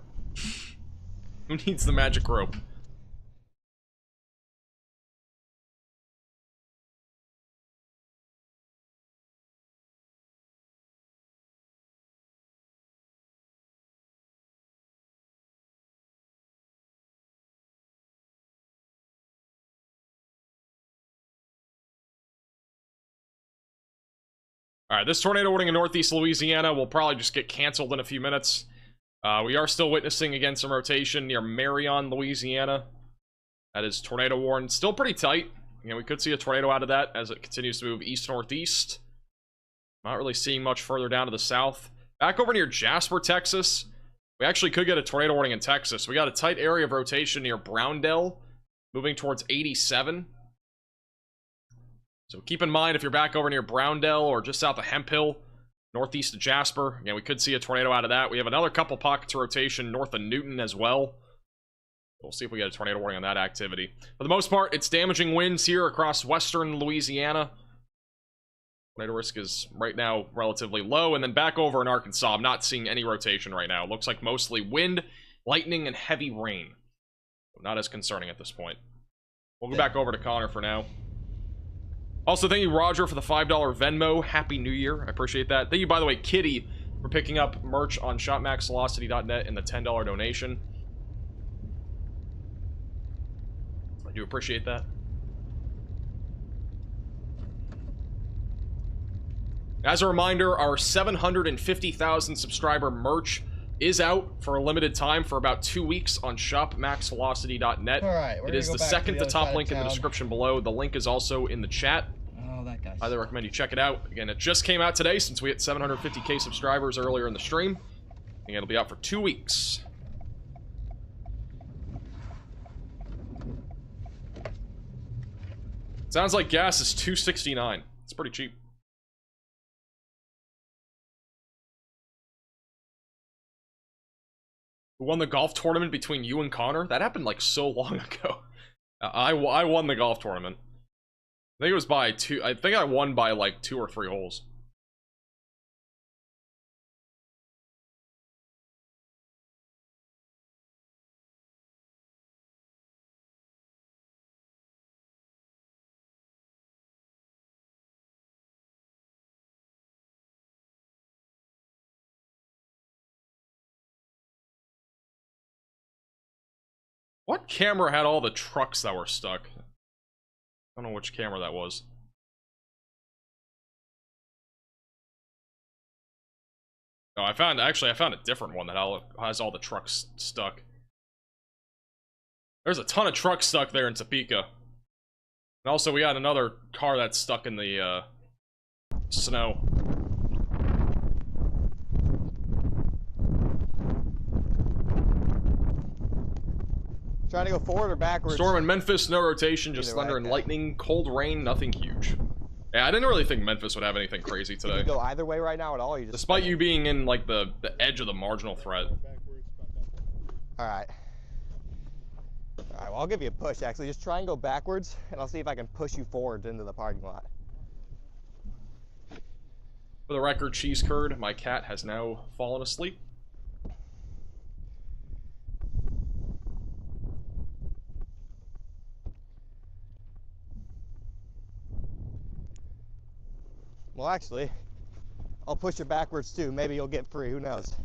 Who needs the magic rope? Alright, this tornado warning in northeast Louisiana will probably just get canceled in a few minutes. We are still witnessing, again, some rotation near Marion, Louisiana. That is tornado warned. Still pretty tight. You know, we could see a tornado out of that as it continues to move east-northeast. Not really seeing much further down to the south. Back over near Jasper, Texas. We actually could get a tornado warning in Texas. We got a tight area of rotation near Browndell, moving towards 87. So keep in mind, if you're back over near Browndell or just south of Hemphill, northeast of Jasper, again, we could see a tornado out of that. We have another couple pockets of rotation north of Newton as well. We'll see if we get a tornado warning on that activity. For the most part, it's damaging winds here across western Louisiana. Tornado risk is right now relatively low. And then back over in Arkansas, I'm not seeing any rotation right now. It looks like mostly wind, lightning, and heavy rain. Not as concerning at this point. We'll go back over to Connor for now. Also, thank you, Roger, for the $5 Venmo. Happy New Year. I appreciate that. Thank you, by the way, Kitty, for picking up merch on shopmaxvelocity.net and the $10 donation. I do appreciate that. As a reminder, our 750,000 subscriber merch is out for a limited time for about 2 weeks on shopmaxvelocity.net. All right, it is the second to top link in the description below. The link is also in the chat. Oh, that guy. Highly recommend you check it out. Again, it just came out today since we hit 750k subscribers earlier in the stream. And it'll be out for 2 weeks. Sounds like gas is $2.69. It's pretty cheap. Who won the golf tournament between you and Connor? That happened like so long ago. I won the golf tournament. I think it was by 2. I think I won by like 2 or 3 holes. What camera had all the trucks that were stuck? I don't know which camera that was. Oh, I found a different one that has all the trucks stuck. There's a ton of trucks stuck there in Topeka. And also we got another car that's stuck in the snow. Trying to go forward or backwards? Storm in Memphis, no rotation, just thunder and lightning, cold rain, nothing huge. Yeah, I didn't really think Memphis would have anything crazy today. You go either way right now at all? You just despite you being in like the edge of the marginal threat. Alright. Alright, well I'll give you a push actually. Just try and go backwards and I'll see if I can push you forward into the parking lot. For the record, cheese curd, my cat has now fallen asleep. Well, actually, I'll push it backwards too. Maybe you'll get free. Who knows?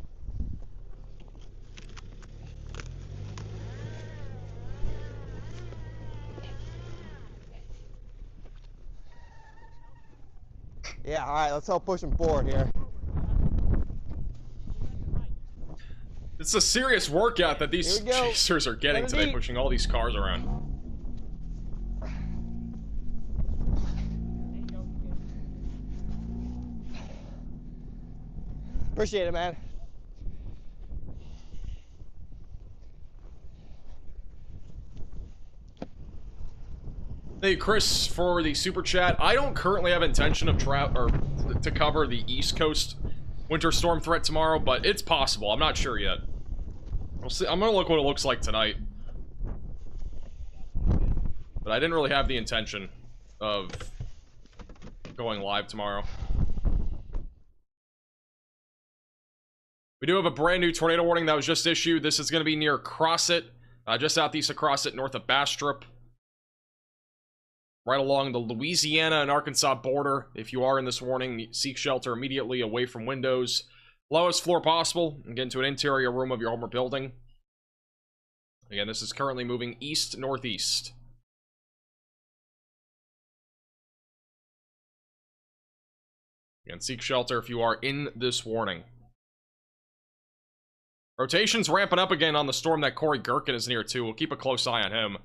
Yeah, all right, let's help push him forward here. It's a serious workout that these chasers are getting today, pushing all these cars around. Appreciate it, man. Hey, Chris, for the super chat. I don't currently have intention of to cover the East Coast winter storm threat tomorrow, but it's possible. I'm not sure yet. We'll see. I'm gonna look what it looks like tonight. But I didn't really have the intention of going live tomorrow. We do have a brand new tornado warning that was just issued. This is going to be near Crossett, just southeast of Crossett, north of Bastrop. Right along the Louisiana and Arkansas border. If you are in this warning, seek shelter immediately away from windows. Lowest floor possible, and get into an interior room of your home or building. Again, this is currently moving east-northeast. Again, seek shelter if you are in this warning. Rotation's ramping up again on the storm that Corey Gherkin is near too. We'll keep a close eye on him.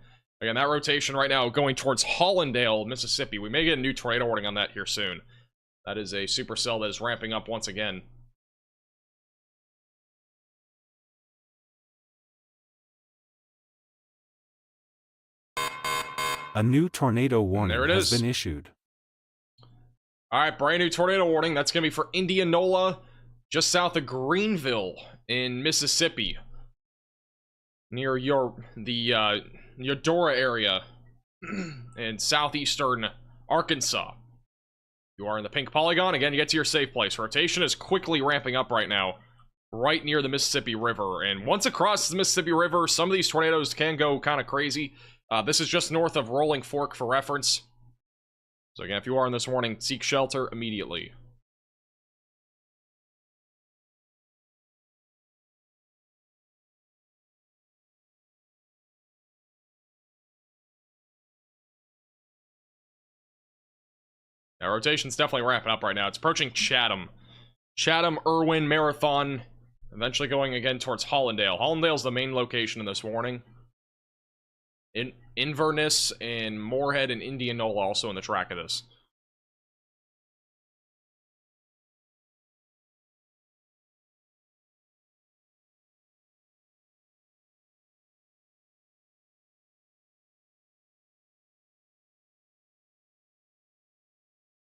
Again, that rotation right now going towards Hollandale, Mississippi. We may get a new tornado warning on that here soon. That is a supercell that is ramping up once again. A new tornado warning has is. been issued. Alright, brand new tornado warning. That's going to be for Indianola, just south of Greenville in Mississippi. Near Eudora area in southeastern Arkansas. You are in the pink polygon. Again, you get to your safe place. Rotation is quickly ramping up right now, right near the Mississippi River. And once across the Mississippi River, some of these tornadoes can go kind of crazy. This is just north of Rolling Fork for reference. So again, if you are in this warning, seek shelter immediately. Now, rotation's definitely ramping up right now. It's approaching Chatham. Chatham, Irwin, Marathon, eventually going again towards Hollandale. Hollandale's the main location in this warning. Inverness and Moorhead and Indianola also in the track of this.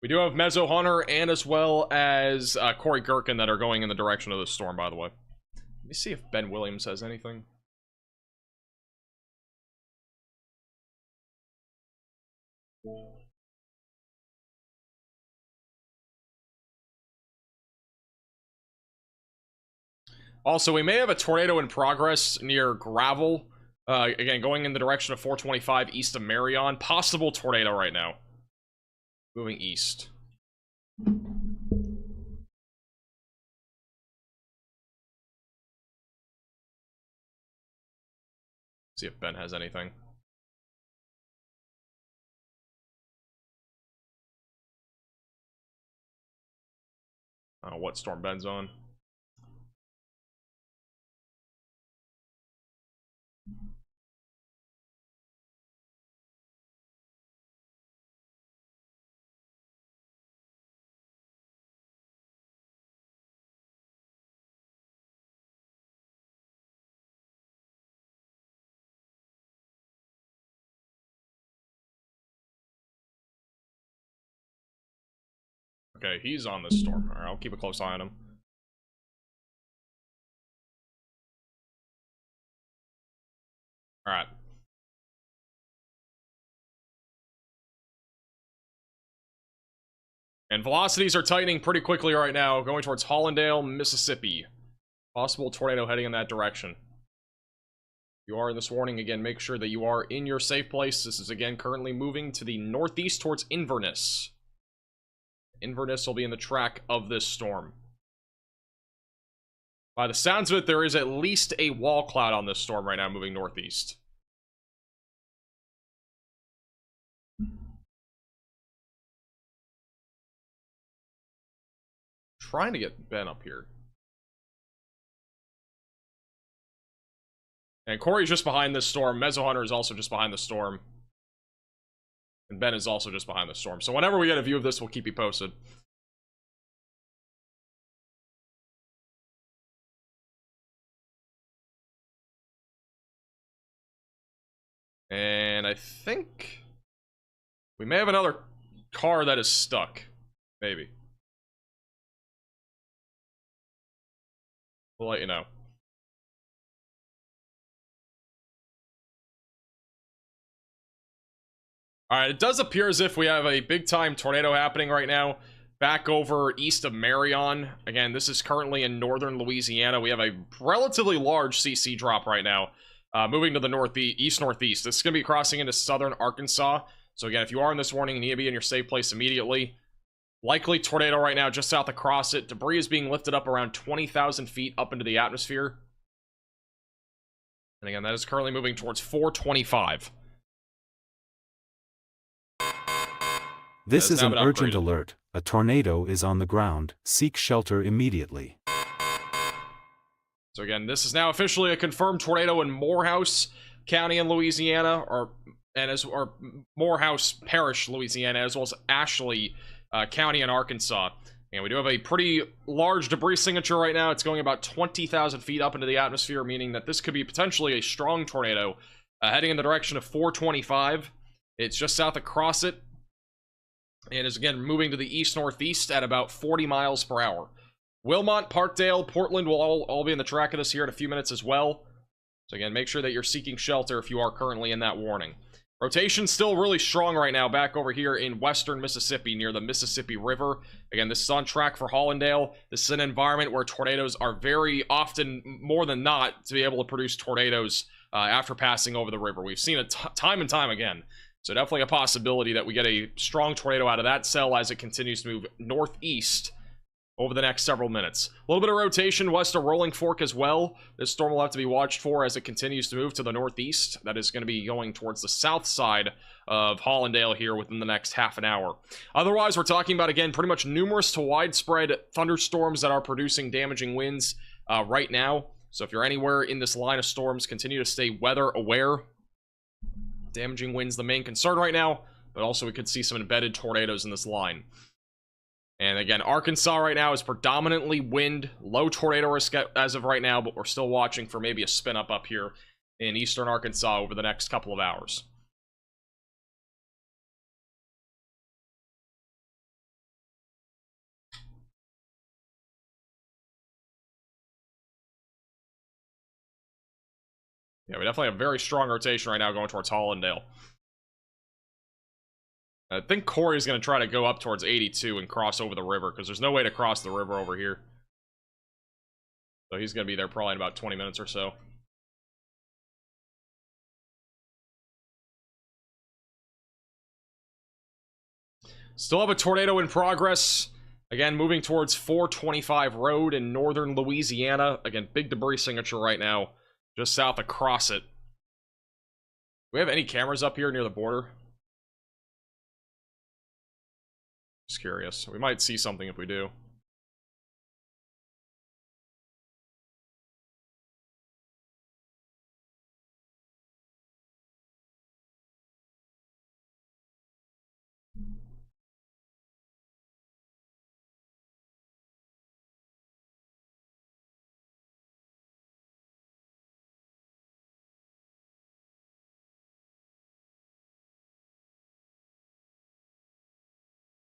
We do have Mezzo Hunter and as well as Corey Gherkin that are going in the direction of the storm, by the way. Let me see if Ben Williams has anything. Also, we may have a tornado in progress near Gravel. Again, going in the direction of 425 east of Marion. Possible tornado right now. Moving east. See if Ben has anything. I don't know what storm Ben's on. Okay, he's on this storm. Alright, I'll keep a close eye on him. Alright. And velocities are tightening pretty quickly right now, going towards Hollandale, Mississippi. Possible tornado heading in that direction. You are in this warning. Again, make sure that you are in your safe place. This is again currently moving to the northeast towards Inverness. Inverness will be in the track of this storm. By the sounds of it, there is at least a wall cloud on this storm right now moving northeast. Trying to get Ben up here. And Corey's just behind this storm. Mezzo Hunter is also just behind the storm. And Ben is also just behind the storm. So whenever we get a view of this, we'll keep you posted. And I think we may have another car that is stuck. Maybe. We'll let you know. Alright, it does appear as if we have a big-time tornado happening right now back over east of Marion. Again, this is currently in northern Louisiana. We have a relatively large CC drop right now, moving to the east-northeast. This is going to be crossing into southern Arkansas. So again, if you are in this warning, you need to be in your safe place immediately. Likely tornado right now just south across it. Debris is being lifted up around 20,000 feet up into the atmosphere. And again, that is currently moving towards 425. This is an urgent alert. A tornado is on the ground. Seek shelter immediately. So again, this is now officially a confirmed tornado in Morehouse County in Louisiana, or Morehouse Parish, Louisiana, as well as Ashley County in Arkansas. And we do have a pretty large debris signature right now. It's going about 20,000 feet up into the atmosphere, meaning that this could be potentially a strong tornado heading in the direction of 425. It's just south across it. And is again moving to the east-northeast at about 40 miles per hour. Wilmot, Parkdale, Portland will all be in the track of this here in a few minutes as well. So again, make sure that you're seeking shelter if you are currently in that warning. Rotation still really strong right now back over here in western Mississippi near the Mississippi River. Again, this is on track for Hollandale. This is an environment where tornadoes are very often, more than not, to be able to produce tornadoes after passing over the river. We've seen it time and time again. So definitely a possibility that we get a strong tornado out of that cell as it continues to move northeast over the next several minutes. A little bit of rotation west of Rolling Fork as well. This storm will have to be watched for as it continues to move to the northeast. That is going to be going towards the south side of Hollandale here within the next half an hour. Otherwise, we're talking about, again, pretty much numerous to widespread thunderstorms that are producing damaging winds right now. So if you're anywhere in this line of storms, continue to stay weather aware. Damaging winds the main concern right now, but also we could see some embedded tornadoes in this line. And again, Arkansas right now is predominantly wind, low tornado risk as of right now, but we're still watching for maybe a spin up here in eastern Arkansas over the next couple of hours. Yeah, we definitely have very strong rotation right now going towards Hollandale. I think Corey's going to try to go up towards 82 and cross over the river, because there's no way to cross the river over here. So he's going to be there probably in about 20 minutes or so. Still have a tornado in progress. Again, moving towards 425 Road in northern Louisiana. Again, big debris signature right now, just south of Crossett. Do we have any cameras up here near the border? Just curious. We might see something if we do.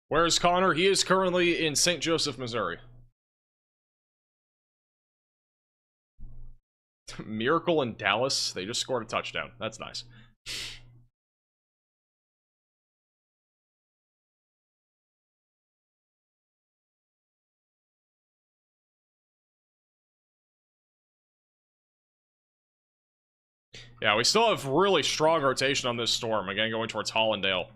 Where is Connor? He is currently in St. Joseph, Missouri. Miracle in Dallas. They just scored a touchdown. That's nice. Yeah, we still have really strong rotation on this storm. Again, going towards Hollandale.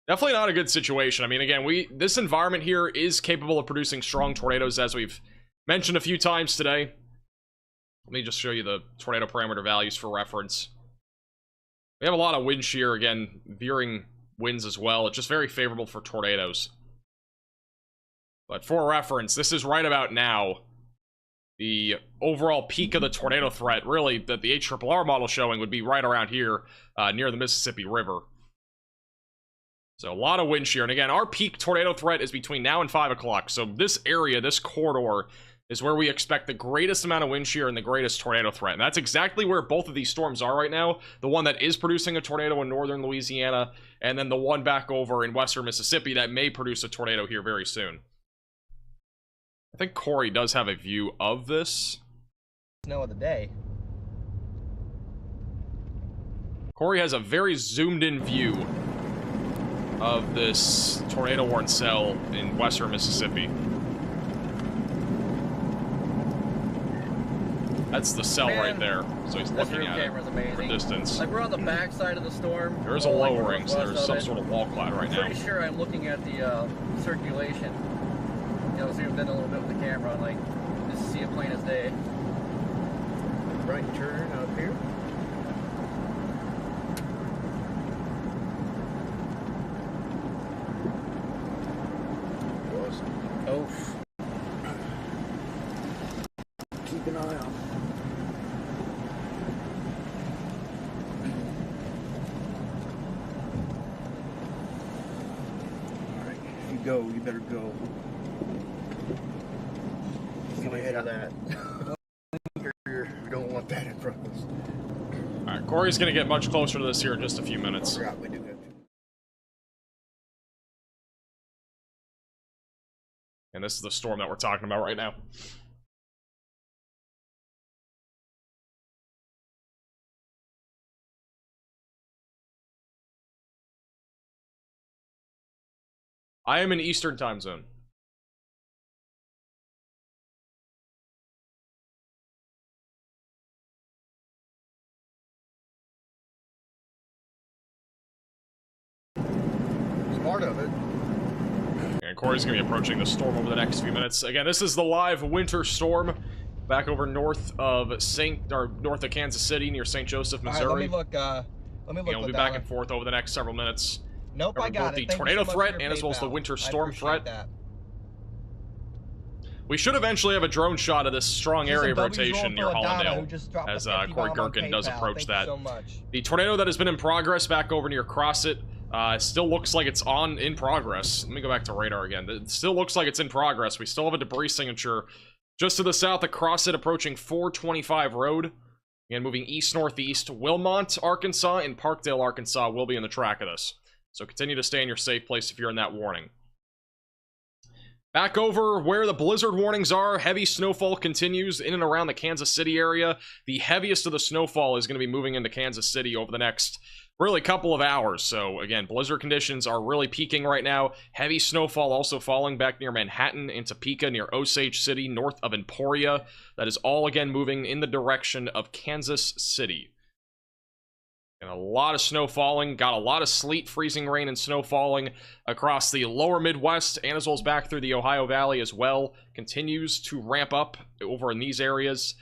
Definitely not a good situation. I mean, again, this environment here is capable of producing strong tornadoes, as we've mentioned a few times today. Let me just show you the tornado parameter values for reference. We have a lot of wind shear, again, veering winds as well. It's just very favorable for tornadoes. But for reference, this is right about now. The overall peak of the tornado threat, really, that the HRRR model showing would be right around here, near the Mississippi River. So a lot of wind shear. And again, our peak tornado threat is between now and 5 o'clock. So this area, this corridor, is where we expect the greatest amount of wind shear and the greatest tornado threat. And that's exactly where both of these storms are right now. The one that is producing a tornado in northern Louisiana, and then the one back over in western Mississippi that may produce a tornado here very soon. I think Corey does have a view of this. Snow of the day. Corey has a very zoomed in view of this tornado warning cell in western Mississippi. That's the cell right there. So he's looking at it from distance. Like, we're on the back side of the storm. There is a lowering, so there's some sort of wall cloud right now. I'm pretty sure I'm looking at the circulation. You know, zoomed in a little bit with the camera, and like, just see it plain as day. Right turn up here. Oh. Keep an eye on. Alright, if you go, you better go. Get ahead of that. You don't want that in front of us. Alright, Corey's gonna get much closer to this here in just a few minutes. I forgot we do that. And this is the storm that we're talking about right now. I am in Eastern time zone. Smart of it. And Corey's going to be approaching the storm over the next few minutes. Again, this is the live winter storm back over north of Kansas City near St. Joseph, Missouri. All right, let me look. We'll be back and forth over the next several minutes. Nope, I got both it. the tornado threat and as well as the winter storm threat. We should eventually have a drone shot of this strong area of rotation near Hollandale as Corey Gherkin does approach that. The tornado that has been in progress back over near Crossit still looks like it's in progress. Let me go back to radar again. It still looks like it's in progress. We still have a debris signature just to the south of Crossit approaching 425 Road. Again, moving east-northeast. Wilmont, Arkansas, and Parkdale, Arkansas will be in the track of this. So continue to stay in your safe place if you're in that warning. Back over where the blizzard warnings are, heavy snowfall continues in and around the Kansas City area. The heaviest of the snowfall is going to be moving into Kansas City over the next, really, couple of hours. So, again, blizzard conditions are really peaking right now. Heavy snowfall also falling back near Manhattan, in Topeka, near Osage City, north of Emporia. That is all, again, moving in the direction of Kansas City. And a lot of snow falling, got a lot of sleet, freezing rain, and snow falling across the lower Midwest, and as well as back through the Ohio Valley as well. Continues to ramp up over in these areas.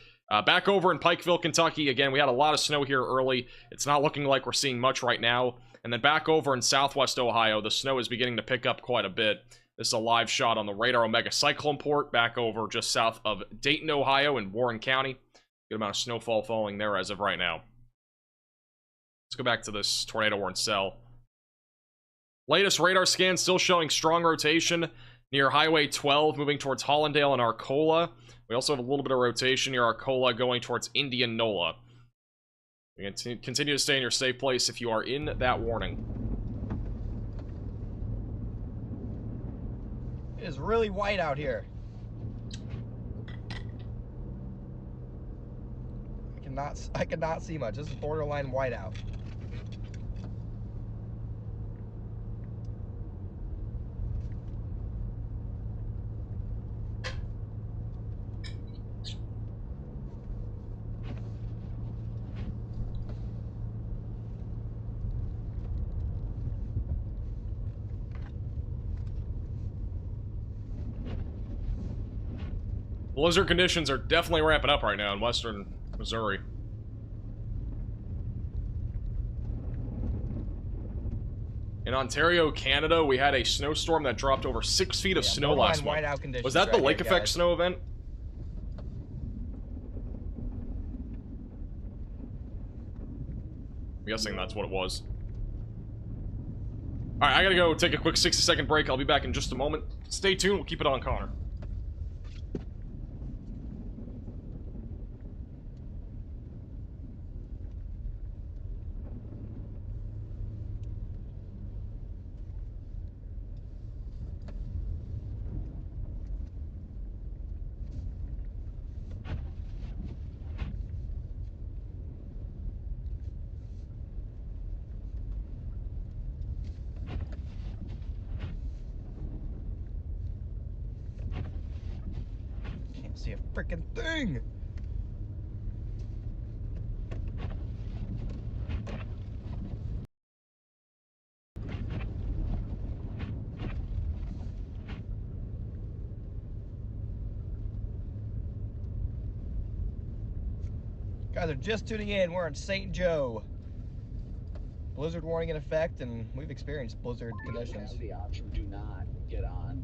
Back over in Pikeville, Kentucky, again, we had a lot of snow here early. It's not looking like we're seeing much right now. And then back over in southwest Ohio, the snow is beginning to pick up quite a bit. This is a live shot on the Radar Omega Cyclone Port, back over just south of Dayton, Ohio, in Warren County. Good amount of snowfall falling there as of right now. Let's go back to this tornado warning cell. Latest radar scan still showing strong rotation near Highway 12, moving towards Hollandale and Arcola. We also have a little bit of rotation near Arcola going towards Indianola. You can continue to stay in your safe place if you are in that warning. It is really white out here. I cannot see much. This is borderline whiteout. Blizzard conditions are definitely ramping up right now in western Missouri. In Ontario, Canada, we had a snowstorm that dropped over 6 feet of snow last month. Was that the lake effect snow event? I'm guessing that's what it was. Alright, I gotta go take a quick 60-second break. I'll be back in just a moment. Stay tuned, we'll keep it on Connor. See a freaking thing. Guys are just tuning in. We're in St. Joe. Blizzard warning in effect, and we've experienced blizzard conditions. You have the option, do not get on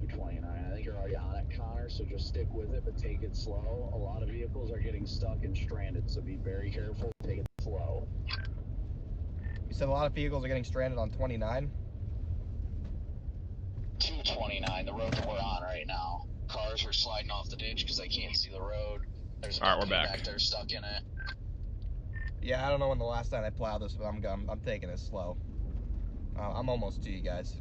29. I think you're already on it, Connor, so just stick with it, but take it slow. A lot of vehicles are getting stuck and stranded, so be very careful. Take it slow. You said a lot of vehicles are getting stranded on 29? 229, the road that we're on right now. Cars are sliding off the ditch because they can't see the road. There's a we're back there stuck in it. Yeah, I don't know when the last time I plowed this, but I'm taking it slow. I'm almost to you guys.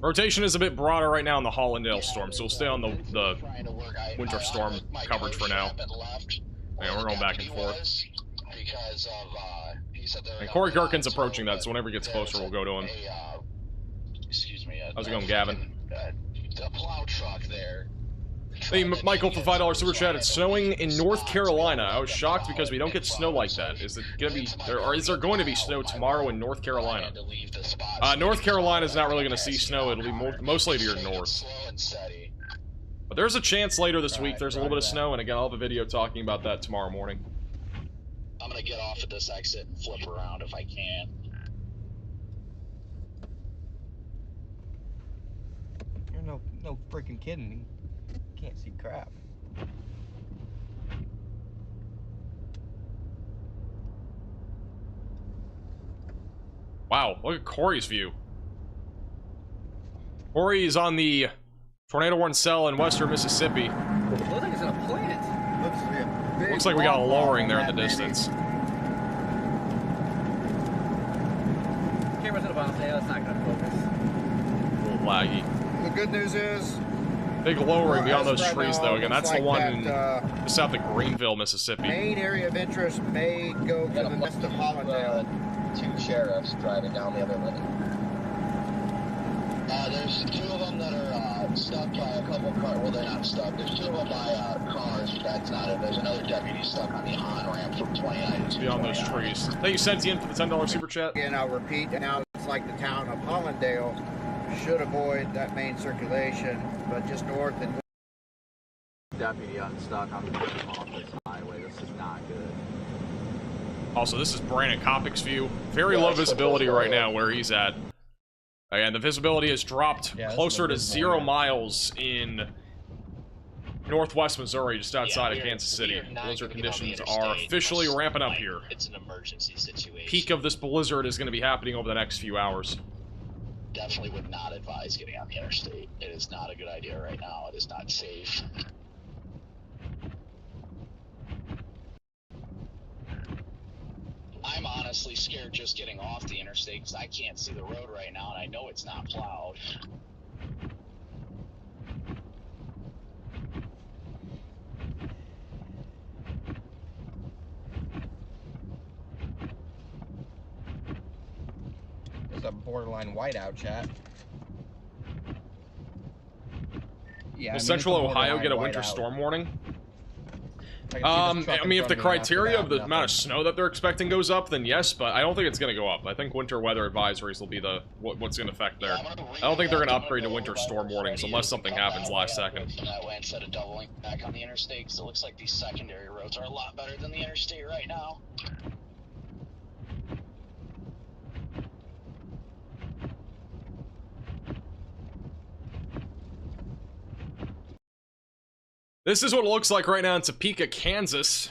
Rotation is a bit broader right now in the Hollandale storm, so we'll stay on the winter storm coverage for now. And we're going back and forth. And Corey Gherkin's approaching that, so whenever he gets closer, we'll go to him. Excuse me. How's it going, Gavin? a plow truck there. Hey, Michael for $5 super chat. It's snowing in North Carolina. I was shocked because we don't get snow like that. Is it gonna be, or is there going to be snow tomorrow in North Carolina? North Carolina's not really gonna see snow. It'll be mostly to your north. But there's a chance later this week there's a little bit of snow, and again, I'll have a video talking about that tomorrow morning. I'm gonna get off at this exit and flip around if I can. You're no freaking kidding. You can't see crap. Wow, look at Corey's view. Corey is on the tornado-warned cell in western Mississippi. Looks like it's in a plant. Looks like we got a lowering there in the distance. Camera's at the bottom, so yeah, that's not gonna focus. A little laggy. The good news is, big lowering beyond those right trees, now, though. Again, that's looks the one like in that, just south of Greenville, Mississippi. main area of interest may go to the west of Hollandale. 2 sheriffs driving down the other lane. There's 2 of them that are stuck by a couple cars. Well, they're not stuck. There's 2 of them by cars. That's not it. There's another deputy stuck on the on-ramp from 29 to beyond those trees. Thank you, Sentient, for the $10 super chat. And I'll repeat, now it's like the town of Hollandale should avoid that main circulation, but just north and Deputy unstuck on the office highway. This is not good. Also, this is Brandon Kopic's view. Very low visibility right now where he's at. Again, the visibility has dropped closer to 0 miles in northwest Missouri, just outside of Kansas City. Blizzard conditions are officially ramping up here. It's an emergency situation. Peak of this blizzard is going to be happening over the next few hours. Definitely would not advise getting on the interstate. It is not a good idea right now. It is not safe. I'm honestly scared just getting off the interstate because I can't see the road right now and I know it's not plowed. It's a borderline whiteout, chat. Yeah, Does Central Ohio get a winter storm warning? I mean, if the criteria of the amount of snow that they're expecting goes up, then yes, but I don't think it's going to go up. I think winter weather advisories will be the what's going to affect there. I don't think they're going to upgrade to winter storm warnings unless something happens last second. That way instead of doubling back on the interstate, because it looks like these secondary roads are a lot better than the interstate right now. This is what it looks like right now in Topeka, Kansas.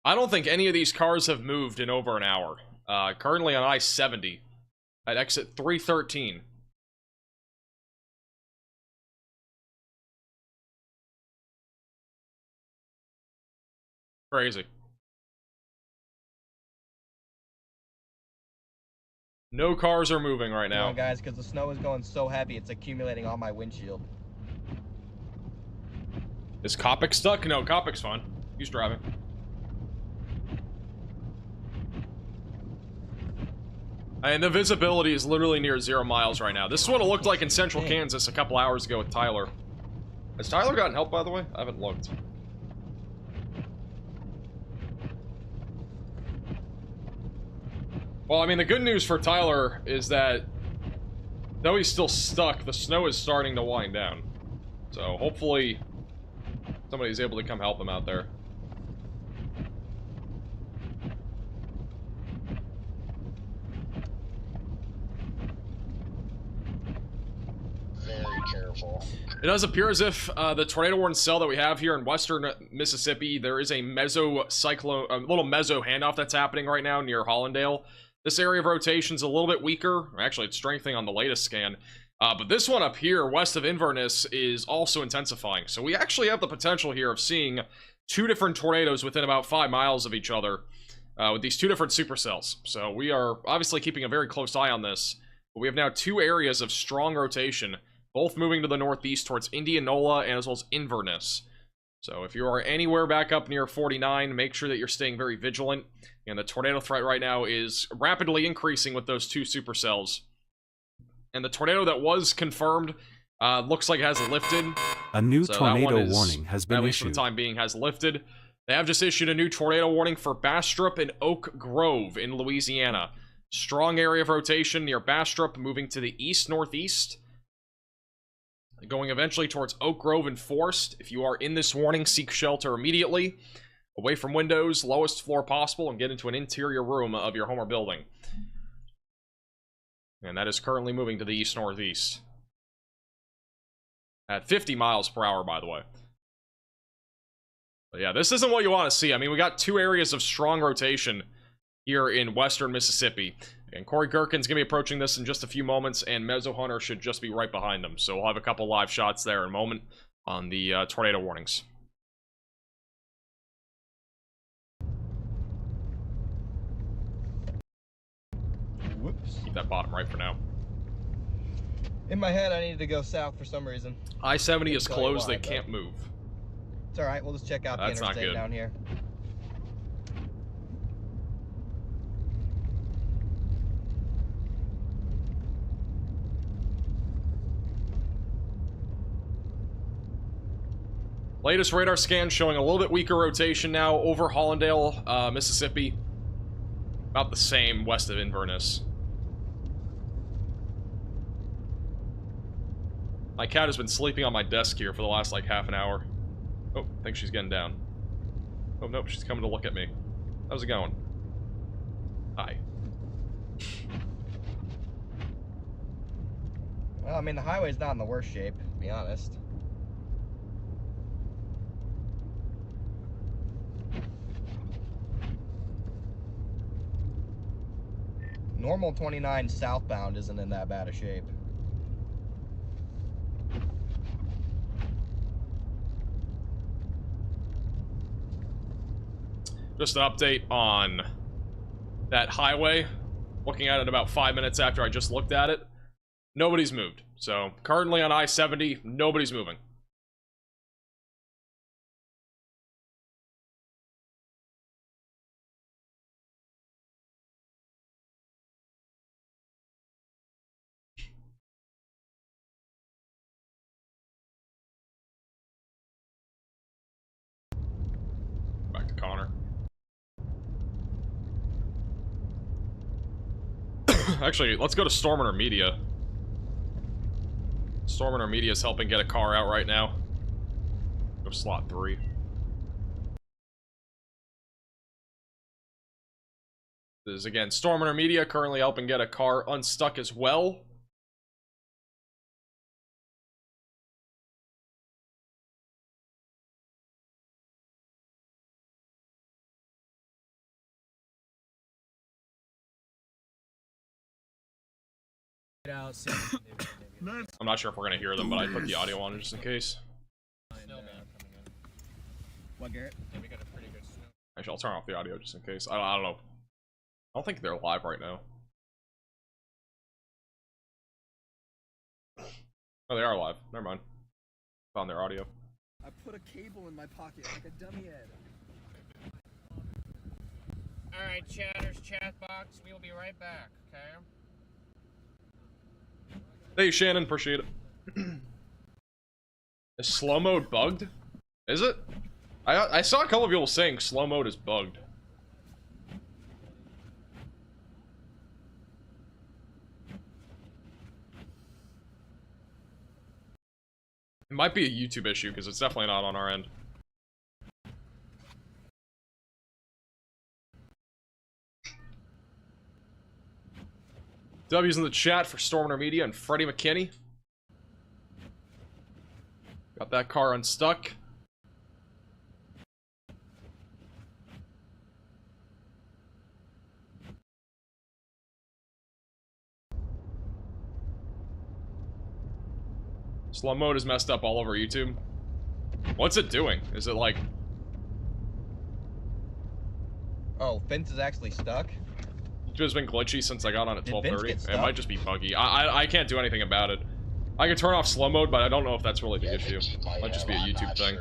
I don't think any of these cars have moved in over an hour. Currently on I-70 at exit 313. Crazy. No cars are moving right now. Come on, guys, because the snow is going so heavy, it's accumulating on my windshield. Is Kopic stuck? No, Kopic's fine. He's driving. And the visibility is literally near 0 miles right now. This is what it looked like in central Kansas a couple hours ago with Tyler. Has Tyler gotten help, by the way? I haven't looked. Well, I mean, the good news for Tyler is that though he's still stuck, the snow is starting to wind down. So hopefully somebody's able to come help him out there. Very careful. It does appear as if the tornado-warned cell that we have here in western Mississippi, there is a little meso handoff that's happening right now near Hollandale. This area of rotation's a little bit weaker. Actually, it's strengthening on the latest scan. But this one up here, west of Inverness, is also intensifying. So we actually have the potential here of seeing 2 different tornadoes within about 5 miles of each other with these 2 different supercells. So we are obviously keeping a very close eye on this. But we have now 2 areas of strong rotation, both moving to the northeast towards Indianola and as well as Inverness. So if you are anywhere back up near 49, make sure that you're staying very vigilant. And the tornado threat right now is rapidly increasing with those 2 supercells. And the tornado that was confirmed Looks like it has lifted. A new So tornado warning has been at least for issued. the time being, has lifted. They have just issued a new tornado warning for Bastrop and Oak Grove in Louisiana. Strong area of rotation near Bastrop, moving to the east-northeast. Going eventually towards Oak Grove and Forest. If you are in this warning, seek shelter immediately. Away from windows, lowest floor possible, and get into an interior room of your home or building. And that is currently moving to the east-northeast. At 50 miles per hour, by the way. But yeah, this isn't what you want to see. I mean, we got two areas of strong rotation here in western Mississippi. And Corey Gherkin's going to be approaching this in just a few moments, and Mezzo Hunter should just be right behind them. So we'll have a couple live shots there in a moment on the tornado warnings. Whoops. Keep that bottom right for now. In my head, I needed to go south for some reason. I-70 is closed. Why, they can't move. It's alright, we'll just check out the That's not interstate good. down here. Latest radar scan showing a little bit weaker rotation now over Hollandale, Mississippi. About the same west of Inverness. My cat has been sleeping on my desk here for the last, like, half an hour. Oh, I think she's getting down. Oh, nope, she's coming to look at me. How's it going? Hi. Well, I mean, the highway's not in the worst shape, to be honest. Normal 29 southbound isn't in that bad a shape. Just an update on that highway. Looking at it about 5 minutes after I just looked at it. Nobody's moved. So, currently on I-70, nobody's moving. Back to Connor. Actually, let's go to Storm Intermedia. Storm Intermedia is helping get a car out right now. Go slot 3. This is again Storm Intermedia currently helping get a car unstuck as well. I'm not sure if we're gonna hear them, but I put the audio on just in case. What, Garrett? Yeah, we got a pretty good snow. Actually, I'll turn off the audio just in case. I don't know. I don't think they're live right now. Oh, they are live. Never mind. Found their audio. I put a cable in my pocket like a dummy head. Alright, chatters, chat box. We will be right back, okay? Hey, Shannon, appreciate it. Is slow mode bugged? Is it? I saw a couple of people saying slow mode is bugged. It might be a YouTube issue, because it's definitely not on our end. W's in the chat for Storm Intermedia and Freddie McKinney. Got that car unstuck. Slow mode is messed up all over YouTube. What's it doing? Is it like... Oh, Vince is actually stuck? It's just been glitchy since I got on at Did Vince 12:30. get It stuck? might just be buggy. I can't do anything about it. I can turn off slow mode, but I don't know if that's really the issue. Might just be a YouTube thing.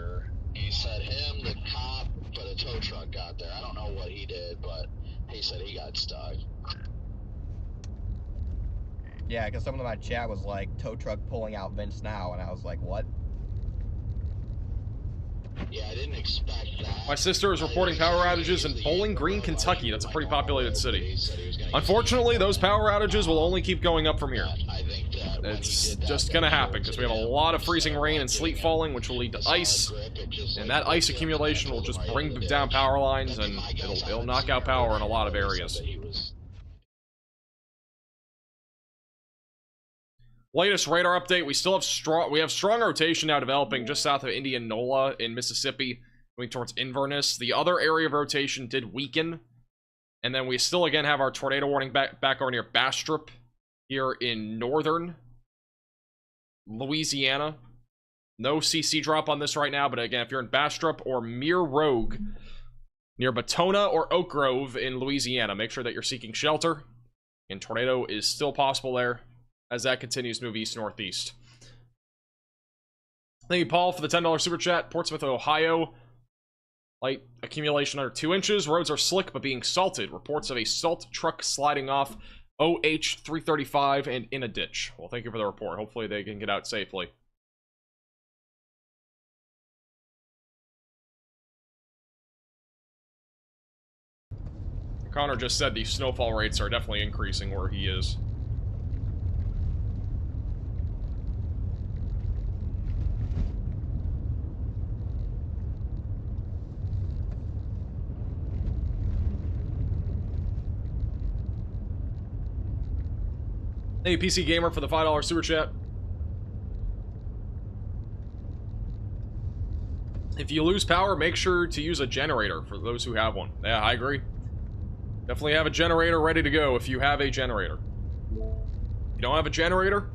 He said him, the cop, but a tow truck got there. I don't know what he did, but he said he got stuck. Yeah, because someone in my chat was like, tow truck pulling out Vince now, and I was like, what? Yeah, I didn't expect that. My sister is reporting power outages in Bowling Green, Kentucky. That's a pretty populated city. Unfortunately, those power outages will only keep going up from here. It's just gonna happen because we have a lot of freezing rain and sleet falling, which will lead to ice, and that ice accumulation will just bring down power lines, and it'll knock out power in a lot of areas. Latest radar update: we still have strong rotation now developing just south of Indianola in Mississippi, going towards Inverness. The other area of rotation did weaken, and then we still again have our tornado warning back over near Bastrop here in northern Louisiana. No CC drop on this right now, but again, if you're in Bastrop or Mere Rogue near Batona or Oak Grove in Louisiana, make sure that you're seeking shelter. And tornado is still possible there as that continues to move east-northeast. Thank you, Paul, for the $10 super chat. Portsmouth, Ohio. Light accumulation under 2 inches. Roads are slick but being salted. Reports of a salt truck sliding off OH-335 and in a ditch. Well, thank you for the report. Hopefully they can get out safely. Connor just said the snowfall rates are definitely increasing where he is. Hey, PC Gamer for the $5 super chat. If you lose power, make sure to use a generator for those who have one. Yeah, I agree. Definitely have a generator ready to go if you have a generator. If you don't have a generator,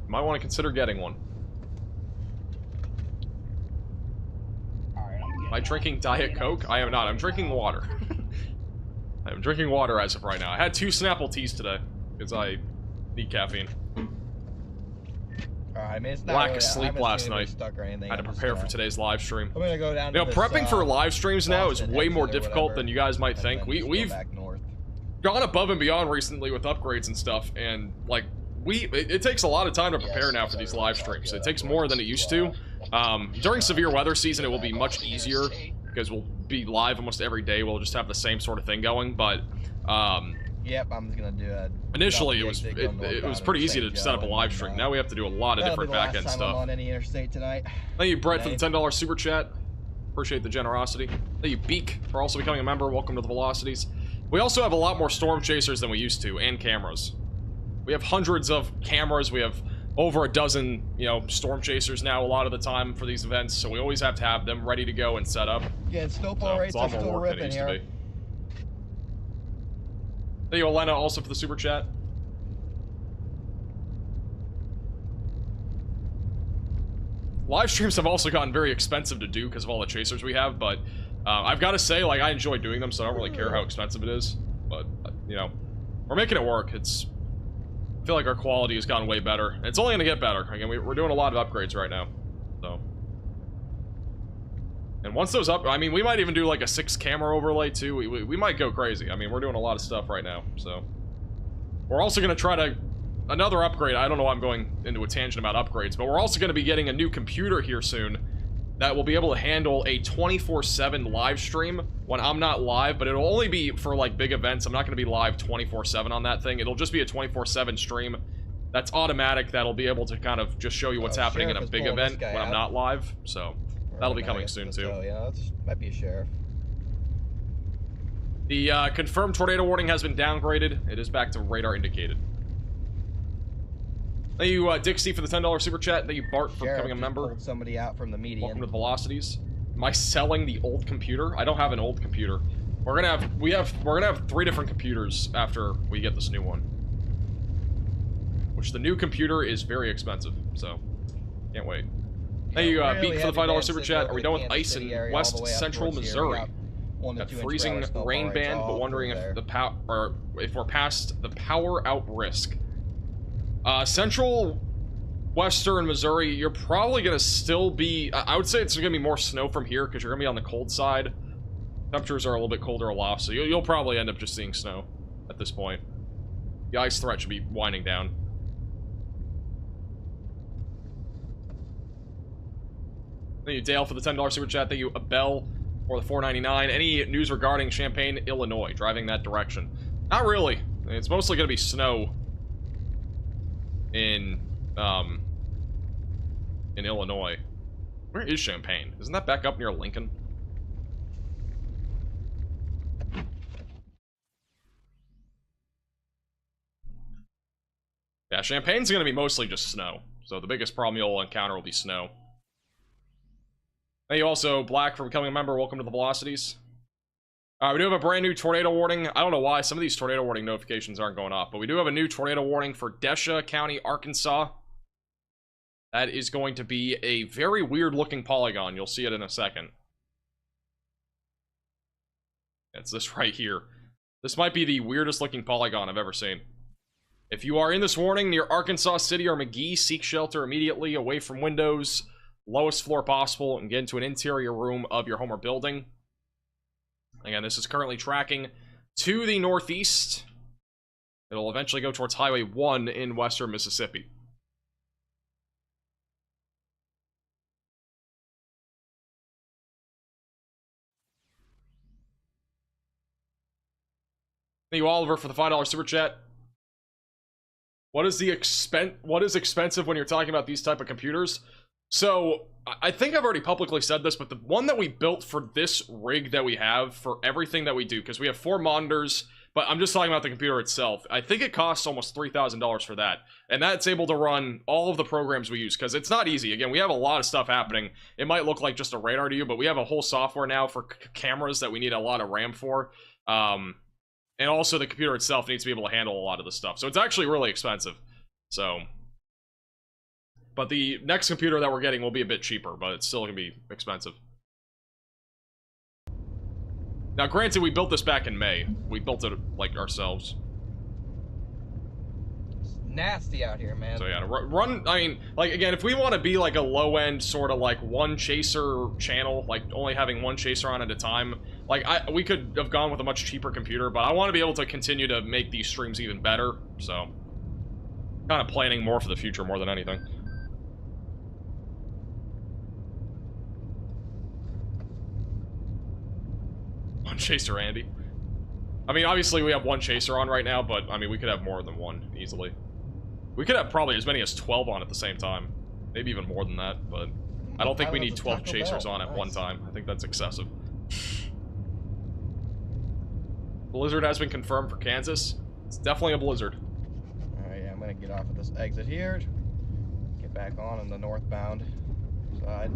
you might want to consider getting one. Am I drinking Diet Coke? I am not. I'm drinking water. I'm drinking water as of right now. I had 2 Snapple teas today because I need caffeine. I mean, it's not lack really, of sleep last night. I had to prepare for today's live stream. I'm gonna go down. You know, prepping for live streams now is way more difficult than you guys might think. We've gone above and beyond recently with upgrades and stuff, and like it takes a lot of time to prepare now for these live streams. It takes more than it used to. During severe weather season, it will be much easier because we'll be live almost every day. We'll just have the same sort of thing going, but yep, I'm just gonna do it. Initially, it was pretty easy to set up a live stream. Now we have to do a lot of different back-end stuff. On any interstate tonight. Thank you, Brett, for the $10 super chat. Appreciate the generosity. Thank you, Beak, for also becoming a member. Welcome to the Velocities. We also have a lot more storm chasers than we used to, and cameras. We have hundreds of cameras. We have over a dozen, you know, storm chasers now a lot of the time for these events, so we always have to have them ready to go and set up. Yeah, snowfall rates are still ripping here. Thank you, Elena, also for the super chat. Live streams have also gotten very expensive to do because of all the chasers we have, but I've got to say, like, I enjoy doing them, so I don't really care how expensive it is. But, you know, we're making it work. I feel like our quality has gotten way better. It's only going to get better. Again, we're doing a lot of upgrades right now, so. And once those I mean, we might even do like a 6 camera overlay too. We might go crazy. I mean, we're doing a lot of stuff right now, so. We're also going to try to, another upgrade. I don't know why I'm going into a tangent about upgrades, but we're also going to be getting a new computer here soon that will be able to handle a 24/7 live stream when I'm not live, but it'll only be for like big events. I'm not going to be live 24/7 on that thing. It'll just be a 24/7 stream that's automatic, that'll be able to kind of just show you what's happening in a big event when I'm not live, so. That'll be coming soon, too. Yeah, that might be a sheriff. The confirmed tornado warning has been downgraded. It is back to radar indicated. Thank you, Dixie, for the $10 super chat. Thank you, Bart, for becoming a member. Pulled somebody out from the median. Welcome to the Velocities. Am I selling the old computer? I don't have an old computer. We're gonna have 3 different computers after we get this new one. Which the new computer is very expensive, so can't wait. Thank you, Beak, for the $5 super chat. Are we done with ice in West Central Missouri? Got freezing rain band, but wondering if if we're past the power out risk. Central Western Missouri, you're probably gonna still be. I would say it's gonna be more snow from here because you're gonna be on the cold side. Temperatures are a little bit colder aloft, so you'll probably end up just seeing snow at this point. The ice threat should be winding down. Thank you, Dale, for the $10 super chat. Thank you, Abel, for the $4.99. Any news regarding Champaign, Illinois, driving that direction? Not really. It's mostly going to be snow in Illinois. Where is Champaign? Isn't that back up near Lincoln? Yeah, Champaign's going to be mostly just snow. So the biggest problem you'll encounter will be snow. Thank you also, Black, for becoming a member. Welcome to the Velocities. We do have a brand new tornado warning. I don't know why some of these tornado warning notifications aren't going off, but we do have a new tornado warning for Desha County, Arkansas. That is going to be a very weird looking polygon. You'll see it in a second. It's this right here. This might be the weirdest looking polygon I've ever seen. If you are in this warning near Arkansas City or McGee, seek shelter immediately, away from windows, lowest floor possible, and get into an interior room of your home or building. Again, this is currently tracking to the northeast. It'll eventually go towards Highway 1 in western Mississippi. Thank you, Oliver, for the $5 super chat. What is expensive when you're talking about these type of computers? So, I think I've already publicly said this, but the one that we built for this rig that we have, for everything that we do, because we have 4 monitors, but I'm just talking about the computer itself. I think it costs almost $3,000 for that. And that's able to run all of the programs we use, because it's not easy. Again, we have a lot of stuff happening. It might look like just a radar to you, but we have a whole software now for cameras that we need a lot of RAM for. And also the computer itself needs to be able to handle a lot of this stuff. So it's actually really expensive. So, but the next computer that we're getting will be a bit cheaper, but it's still going to be expensive. Now, granted, we built this back in May. We built it, like, ourselves. It's nasty out here, man. So, yeah, I mean, like, again, if we want to be, like, a low-end, sort of, like, one chaser channel, like, only having one chaser on at a time, like, we could have gone with a much cheaper computer, but I want to be able to continue to make these streams even better, so kind of planning more for the future more than anything. One chaser, Andy. I mean, obviously we have one chaser on right now, but I mean, we could have more than one easily. We could have probably as many as 12 on at the same time. Maybe even more than that, but I don't think we need 12 chasers on at one time. I think that's excessive. Blizzard has been confirmed for Kansas. It's definitely a blizzard. Alright, yeah, I'm gonna get off of this exit here. Get back on the northbound side.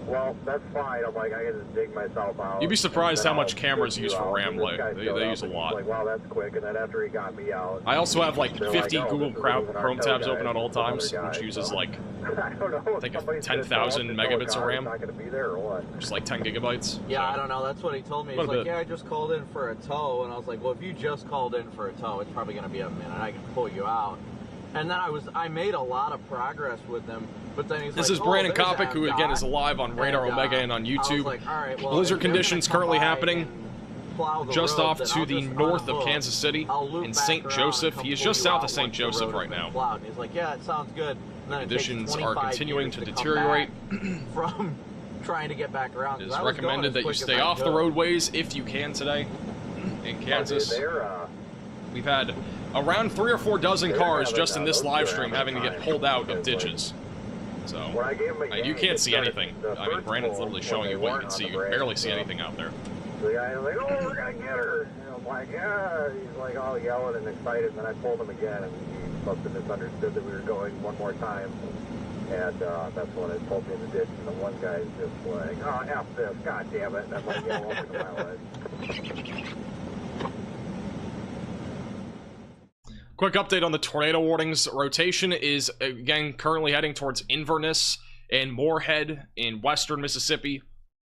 Well, that's fine. I'm like, I can just dig myself out. You'd be surprised how much cameras use for RAM. They use a lot. Like, wow, that's quick. And then after he got me out, I also have like 50 Google Chrome tabs open at all times, which uses like I think 10,000 megabits of RAM. Just like 10 gigabytes. Yeah, I don't know. That's what he told me. He's like, yeah, I just called in for a tow, and I was like, well, if you just called in for a tow, it's probably going to be a minute. I can pull you out. And then I made a lot of progress with them. But then he's this is Brandon Kopic, who again is alive on Radar Omega and on YouTube. Like, all right, well, blizzard conditions currently happening just off to the north of Kansas City in St. Joseph. He is just south of St. Joseph right now. And he's like, yeah, it sounds good. And then conditions are continuing to deteriorate. From trying to get back around. It is recommended that you stay off the roadways if you can today in Kansas. We've had around 3 or 4 dozen cars just in this live stream having to get pulled out of ditches. So, and you can't see anything. I mean, Brandon's literally showing you what you can see. You can barely see anything out there. The guy was like, oh, we're gonna get her. And I'm like, yeah. He's like all yelling and excited. And then I pulled him again, and he must have misunderstood that we were going one more time. And that's when I pulled me in the ditch. And the one guy's just like, oh, F this, god damn it. And I'm like, yeah, welcome to my life. Quick update on the tornado warnings. Rotation is, again, currently heading towards Inverness and Moorhead in western Mississippi.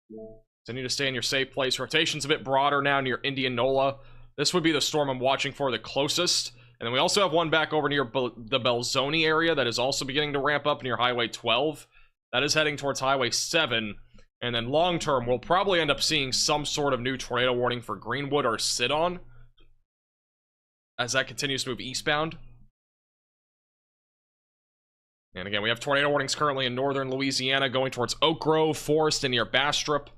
So you need to stay in your safe place. Rotation's a bit broader now near Indianola. This would be the storm I'm watching for the closest. And then we also have one back over near the Belzoni area that is also beginning to ramp up near Highway 12. That is heading towards Highway 7. And then long term, we'll probably end up seeing some sort of new tornado warning for Greenwood or Sidon. as that continues to move eastbound. And again, we have tornado warnings currently in northern Louisiana going towards Oak Grove, Forest, and near Bastrop.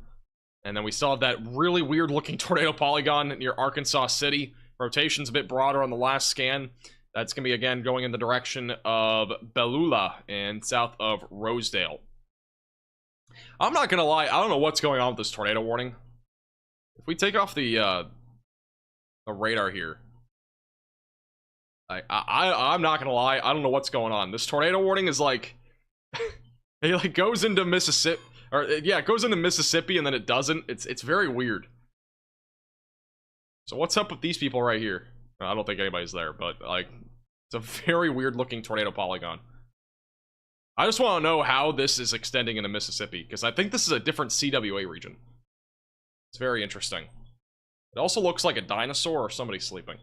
And then we still have that really weird-looking tornado polygon near Arkansas City. Rotation's a bit broader on the last scan. That's going to be, again, going in the direction of Belula and south of Rosedale. I'm not going to lie, I don't know what's going on with this tornado warning. If we take off the radar here, I'm not going to lie, I don't know what's going on. This tornado warning is like, it like goes into Mississippi, or yeah, it goes into Mississippi and then it doesn't. It's very weird. So what's up with these people right here? I don't think anybody's there, but like, it's a very weird looking tornado polygon. I just want to know how this is extending into Mississippi, because I think this is a different CWA region. It's very interesting. It also looks like a dinosaur or somebody sleeping.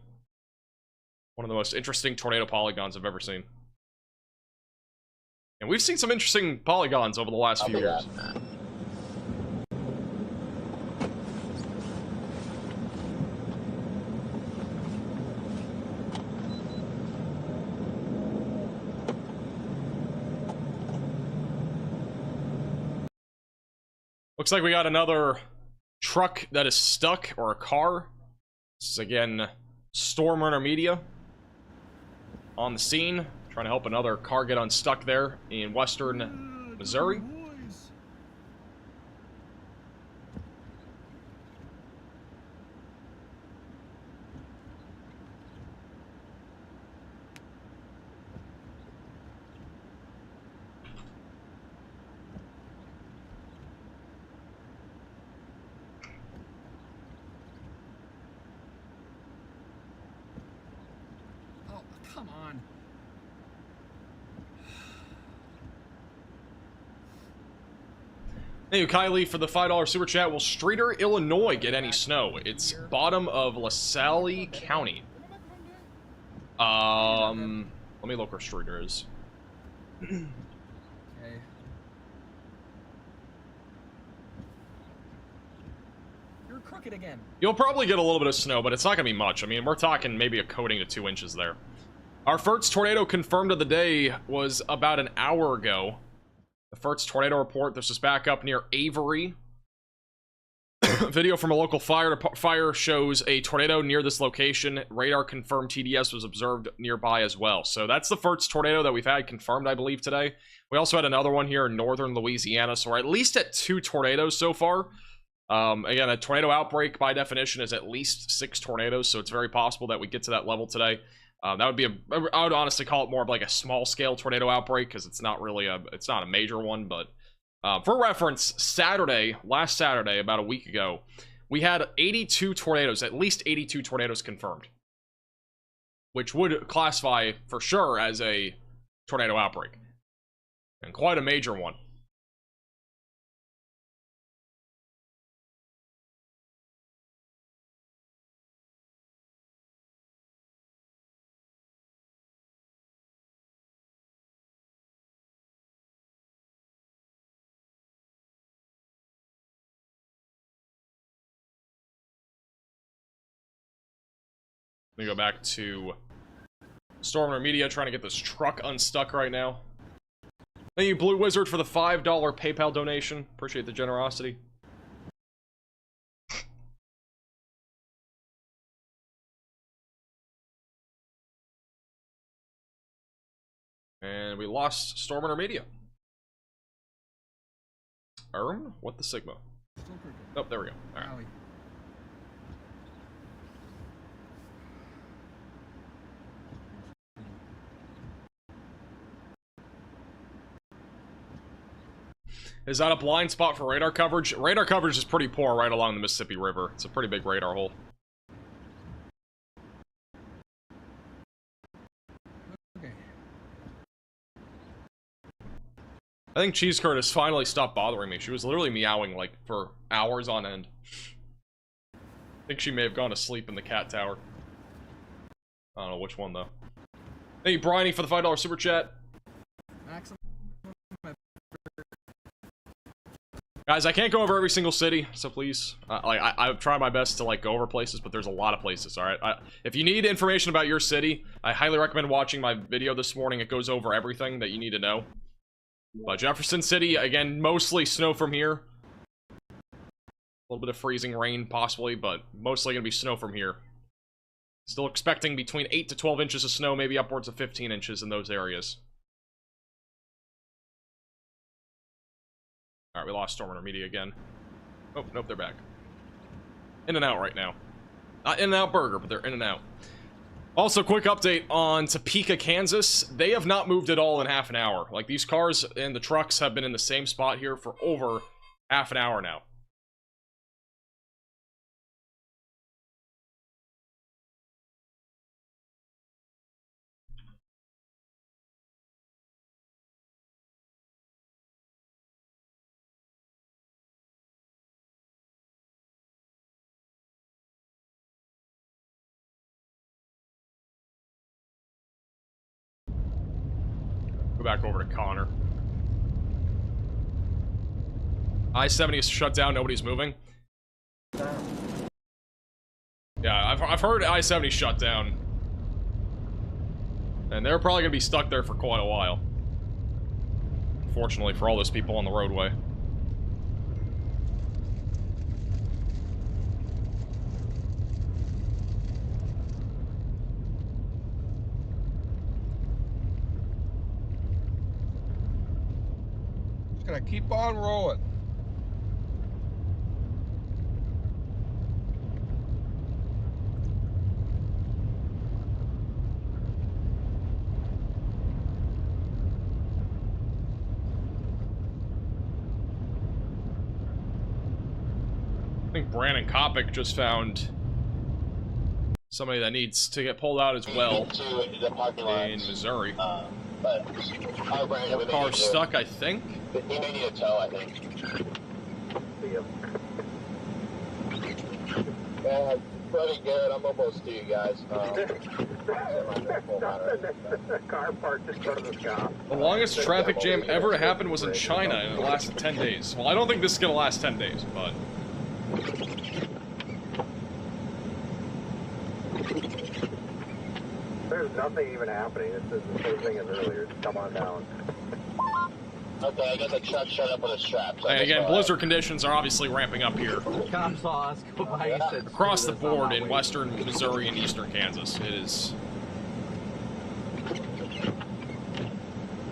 One of the most interesting tornado polygons I've ever seen. And we've seen some interesting polygons over the last few years. Looks like we got another truck that is stuck, or a car. This is again Storm Runner Media on the scene, trying to help another car get unstuck there in western Missouri. Come on. Thank you, Kylie, for the $5 super chat. Will Streeter, Illinois get any snow? It's bottom of LaSalle County. Let me look where Streeter is. Okay. You're crooked again. You'll probably get a little bit of snow, but it's not going to be much. I mean, we're talking maybe a coating to 2 inches there. Our first tornado confirmed of the day was about an hour ago. The first tornado report, this is back up near Avery. Video from a local fire shows a tornado near this location. Radar confirmed TDS was observed nearby as well. So that's the first tornado that we've had confirmed, I believe, today. We also had another one here in northern Louisiana, so we're at least at 2 tornadoes so far. Again, a tornado outbreak by definition is at least 6 tornadoes, so it's very possible that we get to that level today. That would be I would honestly call it more of like a small scale tornado outbreak, because it's not really it's not a major one. But for reference, last Saturday, about a week ago, we had 82 tornadoes, at least 82 tornadoes confirmed, which would classify for sure as a tornado outbreak, and quite a major one. Let me go back to Stormer Media, trying to get this truck unstuck right now. Thank you, Blue Wizard, for the $5 PayPal donation. Appreciate the generosity. And we lost Stormer Media. What the Sigma? Oh, there we go. All right. Is that a blind spot for radar coverage? Radar coverage is pretty poor right along the Mississippi River. It's a pretty big radar hole. Okay. I think Cheese Curd has finally stopped bothering me. She was literally meowing like for hours on end. I think she may have gone to sleep in the cat tower. I don't know which one though. Thank you, Bryony, for the $5 super chat. Maximum. Guys, I can't go over every single city, so please, I've tried my best to like go over places, but there's a lot of places. All right, if you need information about your city, I highly recommend watching my video this morning. It goes over everything that you need to know. But Jefferson City, again, mostly snow from here. A little bit of freezing rain, possibly, but mostly gonna be snow from here. Still expecting between 8 to 12 inches of snow, maybe upwards of 15 inches in those areas. Alright, we lost Storm Intermediate again. Oh, nope, they're back. In and out right now. Not In-N-Out Burger, but they're in and out. Also, quick update on Topeka, Kansas. They have not moved at all in half an hour. Like, these cars and the trucks have been in the same spot here for over half an hour now. Go back over to Connor. I-70 is shut down, nobody's moving. Yeah, I've heard I-70 shut down. And they're probably gonna be stuck there for quite a while. Unfortunately for all those people on the roadway. Gonna keep on rolling. I think Brandon Kopic just found somebody that needs to get pulled out as well in Missouri. Car stuck, I think. He may need a tow, I think. Freddie Garrett, I'm almost to you guys. Car parked in front of the shop. The longest traffic jam ever to happen was in China, and it lasted 10 days. Well, I don't think this is gonna last 10 days, but... There's nothing even happening. This is the same thing as earlier. Just come on down. Okay, I got the truck shut up with a strap. So and again, blizzard conditions are obviously ramping up here. Cop saw us go by. He said, across the board in western Missouri and eastern Kansas. It is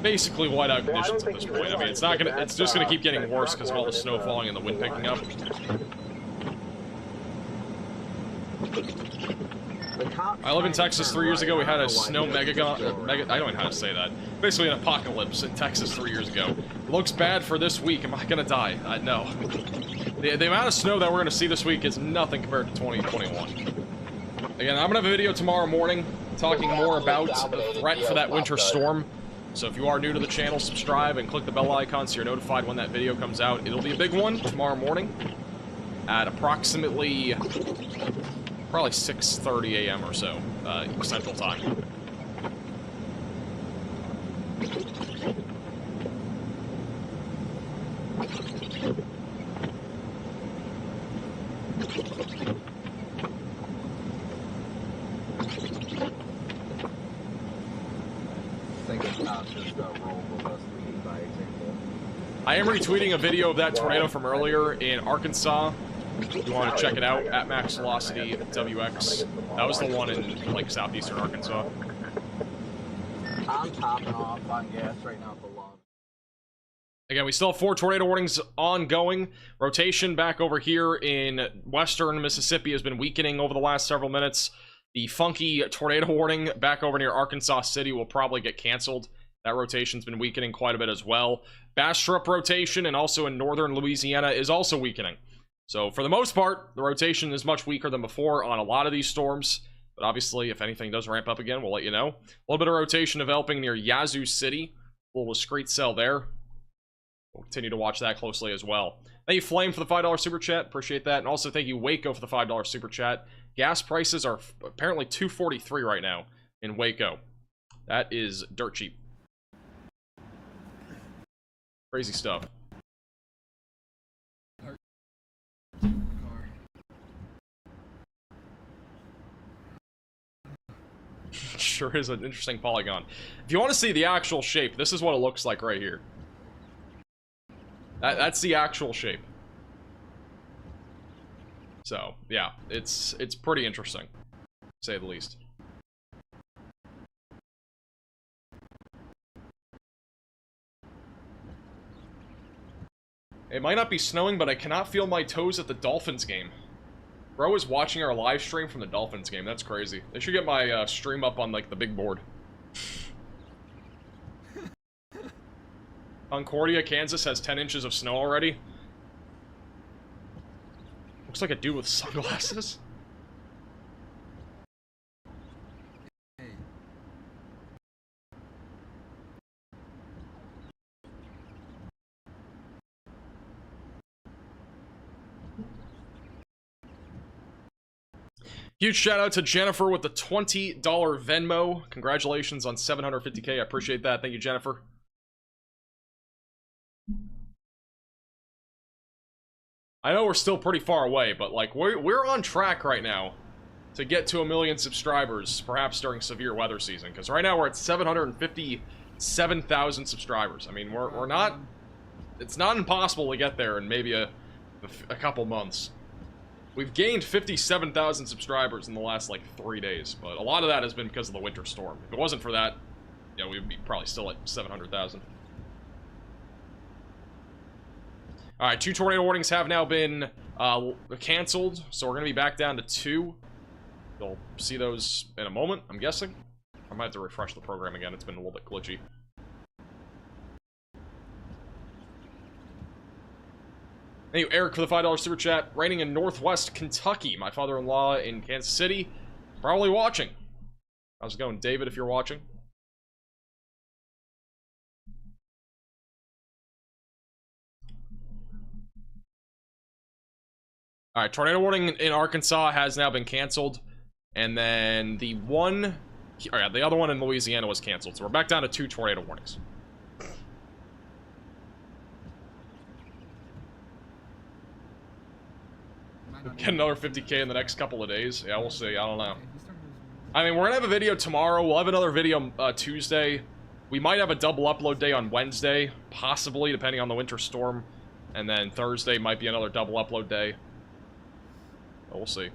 basically whiteout conditions at this point. I mean, it's not gonna. It's just gonna keep getting worse because of all the snow falling and the wind picking up. I lived in Texas 3 years ago. We had a snow I don't know how to say that. Basically an apocalypse in Texas 3 years ago. It looks bad for this week. Am I gonna die? No. The amount of snow that we're gonna see this week is nothing compared to 2021. Again, I'm gonna have a video tomorrow morning talking more about the threat for that winter storm. So if you are new to the channel, subscribe and click the bell icon so you're notified when that video comes out. It'll be a big one tomorrow morning at approximately probably 6:30 a.m. or so, Central Time. I am retweeting a video of that tornado from earlier in Arkansas. If you want to check it out, at Max Velocity WX. That was the one in, like, southeastern Arkansas. I'm topping off on gas right now for long. Again, we still have 4 tornado warnings ongoing. Rotation back over here in western Mississippi has been weakening over the last several minutes. The funky tornado warning back over near Arkansas City will probably get canceled. That rotation's been weakening quite a bit as well. Bastrop rotation and also in northern Louisiana is also weakening. So for the most part, the rotation is much weaker than before on a lot of these storms. But obviously, if anything does ramp up again, we'll let you know. A little bit of rotation developing near Yazoo City. A little discreet cell there. We'll continue to watch that closely as well. Thank you, Flame, for the $5 super chat. Appreciate that. And also thank you, Waco, for the $5 super chat. Gas prices are apparently $2.43 right now in Waco. That is dirt cheap. Crazy stuff. Sure is an interesting polygon. If you want to see the actual shape, this is what it looks like right here. That's the actual shape. So, yeah, it's pretty interesting, to say the least. It might not be snowing, but I cannot feel my toes at the Dolphins game. Bro is watching our live stream from the Dolphins game. That's crazy. They should get my stream up on, like, the big board. Concordia, Kansas has 10 inches of snow already. Looks like a dude with sunglasses. Huge shout out to Jennifer with the $20 Venmo. Congratulations on 750K. I appreciate that. Thank you, Jennifer. I know we're still pretty far away, but like we're on track right now to get to 1 million subscribers, perhaps during severe weather season. Because right now we're at 757,000 subscribers. I mean, we're not. It's not impossible to get there in maybe a couple months. We've gained 57,000 subscribers in the last, like, 3 days, but a lot of that has been because of the winter storm. If it wasn't for that, yeah, we'd be probably still at 700,000. Alright, 2 tornado warnings have now been canceled, so we're going to be back down to 2. You'll see those in a moment, I'm guessing. I might have to refresh the program again, it's been a little bit glitchy. Thank you, Eric, for the $5 super chat. Raining in Northwest Kentucky. My father-in-law in Kansas City. Probably watching. How's it going, David, if you're watching? Alright, tornado warning in Arkansas has now been canceled. And then the other one in Louisiana was canceled. So we're back down to 2 tornado warnings. Get another 50K in the next couple of days. Yeah, we'll see. I don't know. I mean, we're gonna have a video tomorrow. We'll have another video Tuesday. We might have a double upload day on Wednesday, possibly, depending on the winter storm. And then Thursday might be another double upload day. But we'll see.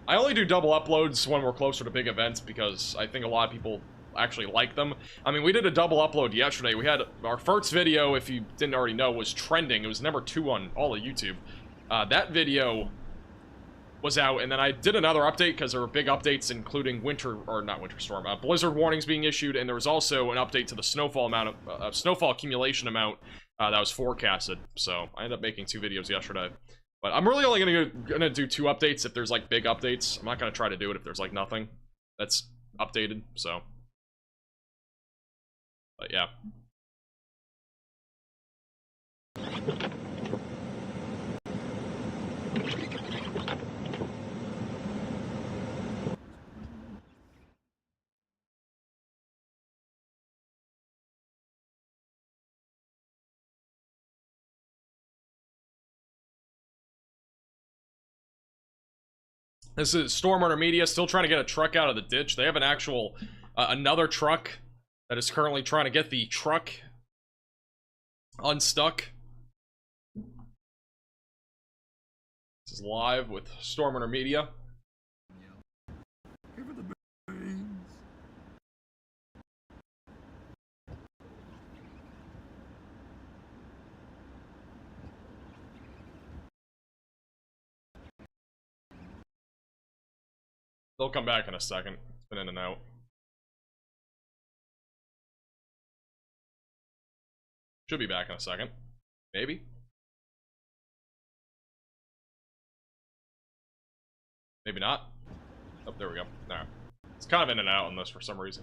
I only do double uploads when we're closer to big events because I think a lot of people actually like them. I mean, we did a double upload yesterday. We had our first video, if you didn't already know, was trending. It was number 2 on all of YouTube. That video was out, and then I did another update because there were big updates, including blizzard warnings being issued, and there was also an update to the snowfall amount of snowfall accumulation amount that was forecasted. So I ended up making 2 videos yesterday. But I'm really only gonna do 2 updates if there's like big updates. I'm not gonna try to do it if there's like nothing that's updated. So, but yeah. This is Stormrunner Media, still trying to get a truck out of the ditch. They have an actual, another truck that is currently trying to get the truck unstuck. This is live with Stormrunner Media. They'll come back in a second. It's been in and out. Should be back in a second. Maybe. Maybe not. Oh, there we go. Alright. It's kind of in and out on this for some reason.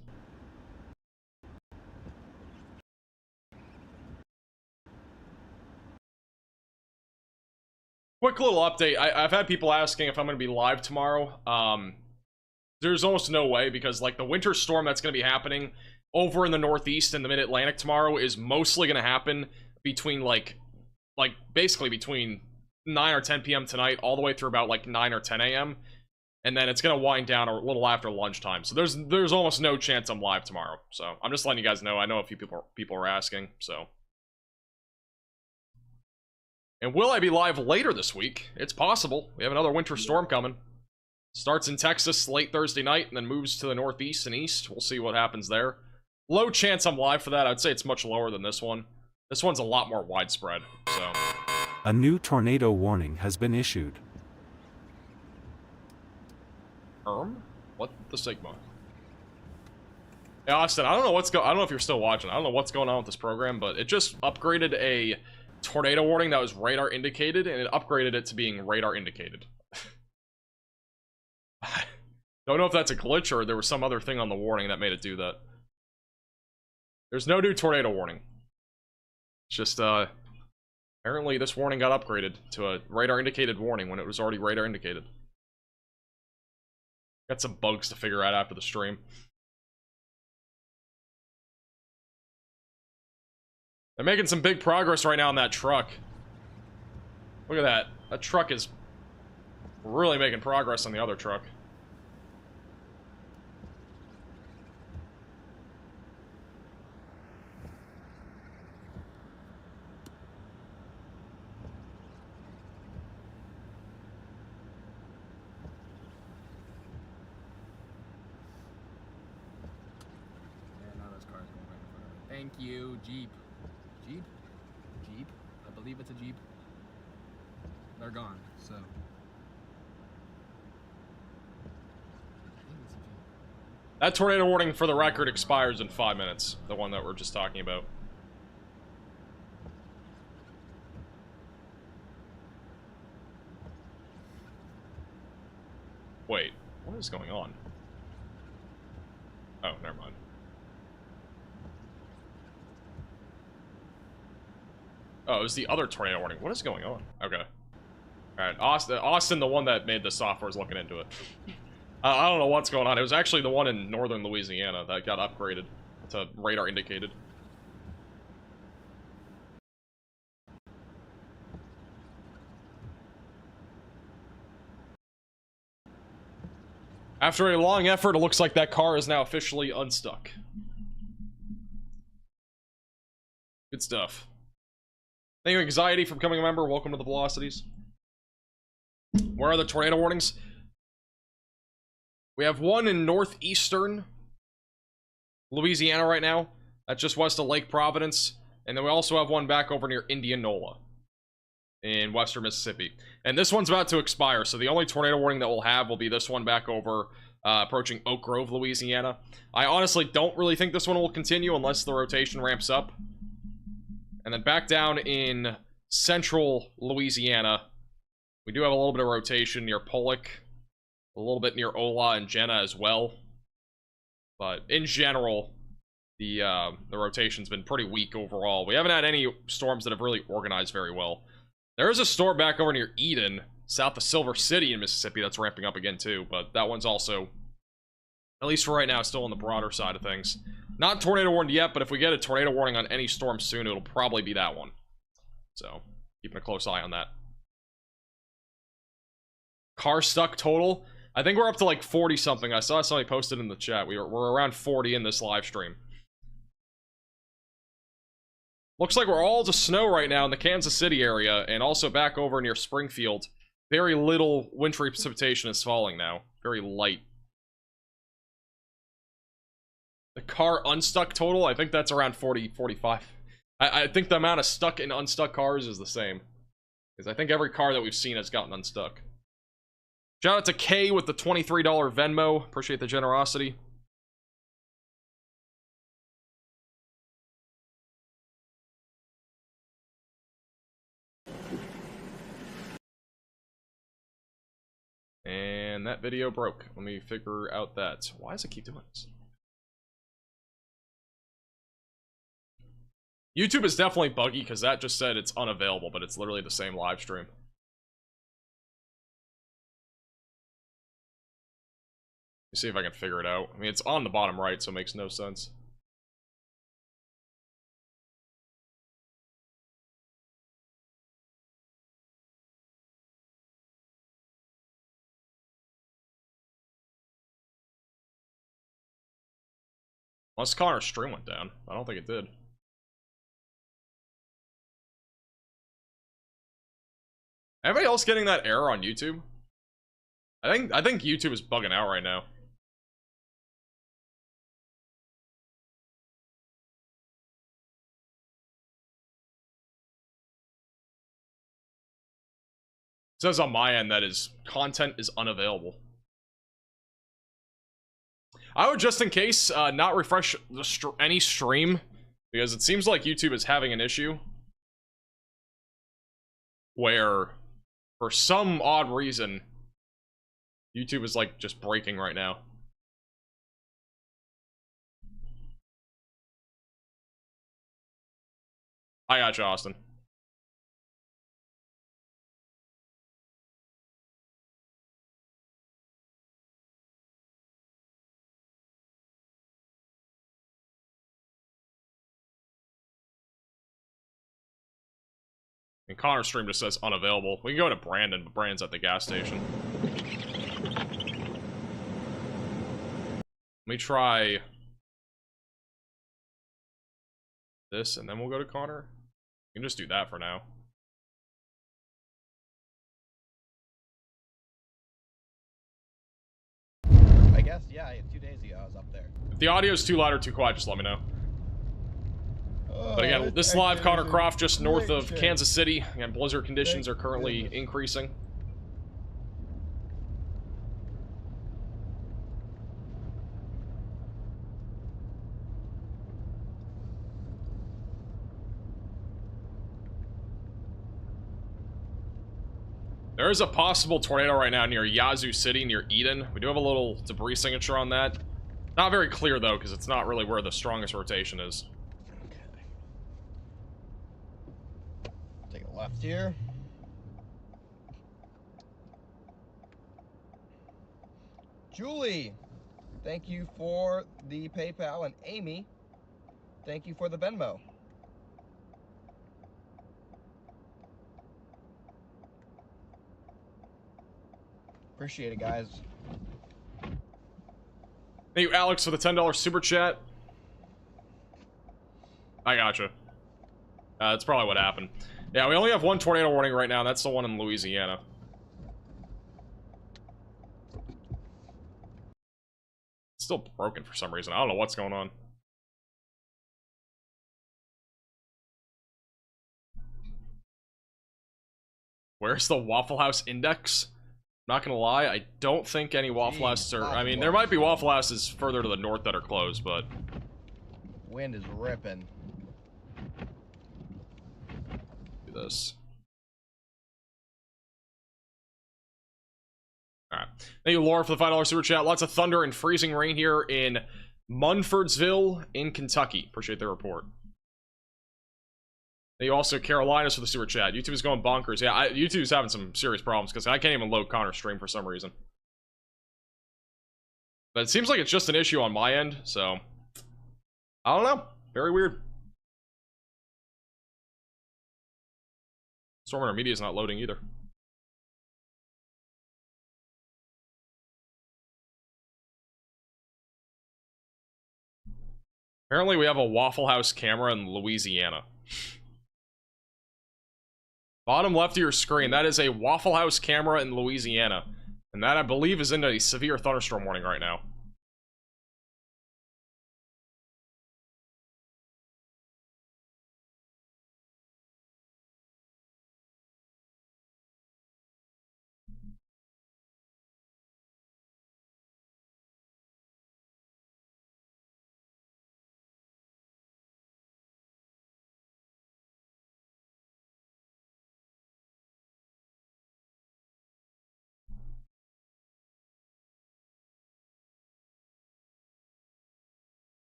Quick little update. I've had people asking if I'm going to be live tomorrow. There's almost no way because, like, the winter storm that's going to be happening over in the Northeast and the Mid-Atlantic tomorrow is mostly going to happen between, like, basically between 9 or 10 p.m. tonight all the way through about, like, 9 or 10 a.m. and then it's gonna wind down a little after lunchtime. So there's almost no chance I'm live tomorrow. So I'm just letting you guys know. I know a few people are asking. So, and will I be live later this week? It's possible. We have another winter storm coming. Starts in Texas late Thursday night and then moves to the northeast and east. We'll see what happens there. Low chance I'm live for that. I'd say it's much lower than this one. This one's a lot more widespread. So, a new tornado warning has been issued. What the Sigma? Yeah, Austin, I don't know I don't know if you're still watching. I don't know what's going on with this program, but it just upgraded a tornado warning that was radar indicated, and it upgraded it to being radar indicated. Don't know if that's a glitch or there was some other thing on the warning that made it do that. There's no new tornado warning. It's just, apparently this warning got upgraded to a radar indicated warning when it was already radar indicated. Got some bugs to figure out after the stream. They're making some big progress right now on that truck. Look at that. That truck is really making progress on the other truck. Thank you, Jeep. Jeep? Jeep? I believe it's a Jeep. They're gone, so. That tornado warning, for the record, expires in 5 minutes. The one that we're just talking about. Wait, what is going on? Oh, never mind. Oh, it was the other tornado warning. What is going on? Okay. Alright, Austin, the one that made the software, is looking into it. I don't know what's going on. It was actually the one in northern Louisiana that got upgraded to radar indicated. After a long effort, it looks like that car is now officially unstuck. Good stuff. Thank you, Anxiety, for becoming a member. Welcome to the Velocities. Where are the tornado warnings? We have one in northeastern Louisiana right now. That's just west of Lake Providence. And then we also have one back over near Indianola in western Mississippi. And this one's about to expire, so the only tornado warning that we'll have will be this one back over approaching Oak Grove, Louisiana. I honestly don't really think this one will continue unless the rotation ramps up. And then back down in central Louisiana, we do have a little bit of rotation near Pollock, a little bit near Ola and Jenna as well. But in general, the rotation's been pretty weak overall. We haven't had any storms that have really organized very well. There is a storm back over near Eden, south of Silver City in Mississippi, that's ramping up again too, but that one's also, at least for right now, still on the broader side of things. Not tornado warned yet, but if we get a tornado warning on any storm soon, it'll probably be that one. So, keeping a close eye on that. Car stuck total. I think we're up to like 40 something. I saw somebody posted in the chat. We're around 40 in this live stream. Looks like we're all to snow right now in the Kansas City area, and also back over near Springfield. Very little wintry precipitation is falling now. Very light. The car unstuck total, I think that's around 40, 45. I think the amount of stuck and unstuck cars is the same. Because I think every car that we've seen has gotten unstuck. Shout out to Kay with the $23 Venmo. Appreciate the generosity. And that video broke. Let me figure out that. Why does it keep doing this? YouTube is definitely buggy because that just said it's unavailable, but it's literally the same live stream. Let me see if I can figure it out. I mean, it's on the bottom right, so it makes no sense. Unless Connor's stream went down. I don't think it did. Anybody else getting that error on YouTube? I think YouTube is bugging out right now. It says on my end that his content is unavailable. I would, just in case, not refresh any stream, because it seems like YouTube is having an issue where, for some odd reason, YouTube is like just breaking right now. I got you, Austin. And Connor's stream just says unavailable. We can go to Brandon, but Brandon's at the gas station. Let me try this, and then we'll go to Connor. We can just do that for now. I guess, yeah, 2 days ago I was up there. If the audio is too loud or too quiet, just let me know. But again, this live Connor Croft just north of Kansas City. Again, blizzard conditions are currently increasing. There is a possible tornado right now near Yazoo City, near Eden. We do have a little debris signature on that. Not very clear, though, because it's not really where the strongest rotation is. Take a left here. Julie, thank you for the PayPal, and Amy, thank you for the Venmo. Appreciate it, guys. Thank you, Alex, for the $10 super chat. I gotcha. That's probably what happened. Yeah, we only have one tornado warning right now, and that's the one in Louisiana. It's still broken for some reason. I don't know what's going on. Where's the Waffle House index? Not gonna lie, I don't think any Waffle Houses are... I mean, there might be Waffle Houses further to the north that are closed, but... Wind is ripping. Do this. Alright. Thank you, Laura, for the $5 super chat. Lots of thunder and freezing rain here in Munfordsville in Kentucky. Appreciate the report. Thank you also, Carolinas, for the super chat. YouTube is going bonkers. Yeah, YouTube's having some serious problems because I can't even load Connor's stream for some reason. But it seems like it's just an issue on my end, so... I don't know. Very weird. Stormwater Media is not loading either. Apparently we have a Waffle House camera in Louisiana. Bottom left of your screen, that is a Waffle House camera in Louisiana. And that, I believe, is in a severe thunderstorm warning right now.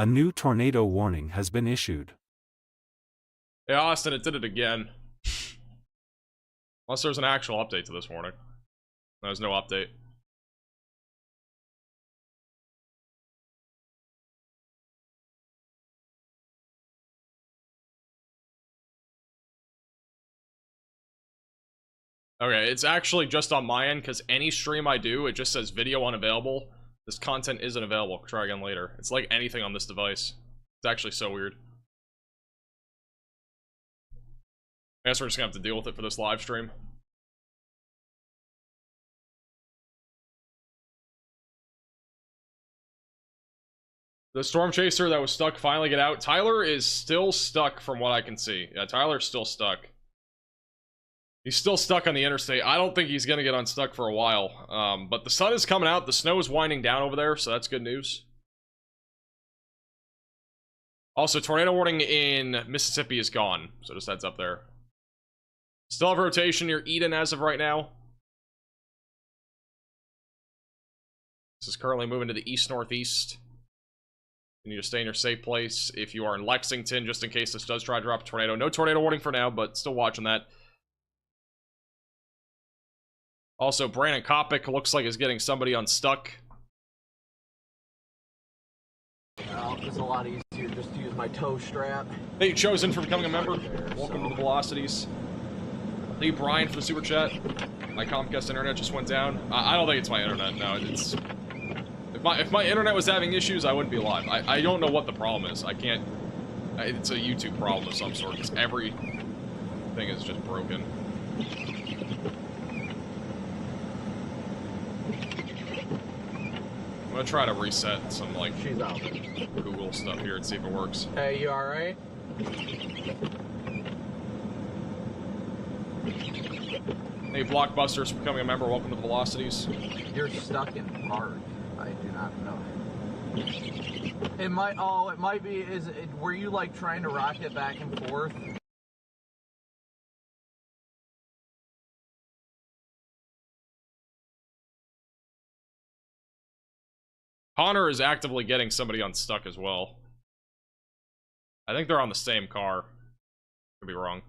A new tornado warning has been issued. Hey, Austin, it did it again. Unless there's an actual update to this warning. There's no update. Okay, it's actually just on my end, because any stream I do, it just says video unavailable. This content isn't available. Try again later. It's like anything on this device. It's actually so weird. I guess we're just gonna have to deal with it for this live stream. The storm chaser that was stuck finally get out. Tyler is still stuck from what I can see. Yeah, Tyler's still stuck. He's still stuck on the interstate. I don't think he's gonna get unstuck for a while. But the sun is coming out. The snow is winding down over there, so that's good news. Also, tornado warning in Mississippi is gone, so just heads up there. Still have rotation near Eden as of right now. This is currently moving to the east-northeast. You need to stay in your safe place if you are in Lexington, just in case this does try to drop a tornado. No tornado warning for now, but still watching that. Also, Brandon Kopic looks like is getting somebody unstuck. It's a lot easier just to use my tow strap. Thank you, Chosen, for becoming a member. Welcome to the Velocities. Thank you, Brian, for the super chat. My Comcast internet just went down. I don't think it's my internet. No, it's... If my internet was having issues, I wouldn't be live. I don't know what the problem is. I can't... It's a YouTube problem of some sort, because everything is just broken. I'm gonna try to reset some, like, she's out. Google stuff here and see if it works. Hey, you alright? Hey, Blockbusters, for becoming a member. Welcome to the Velocities. You're stuck in park. I do not know. It might. Oh, it might be. Were you like trying to rocket back and forth? Connor is actively getting somebody unstuck as well. I think they're on the same car. Could be wrong.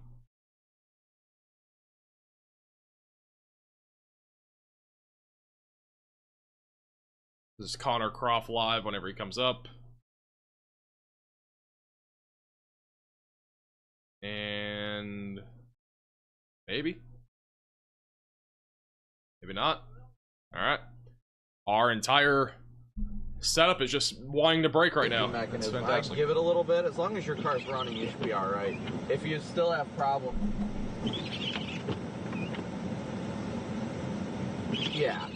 This is Connor Croft live whenever he comes up. And... maybe? Maybe not. Alright. Our entire setup is just wanting to break right now. That's fantastic. Give it a little bit. As long as your car's running, you should be alright. If you still have problems... yeah.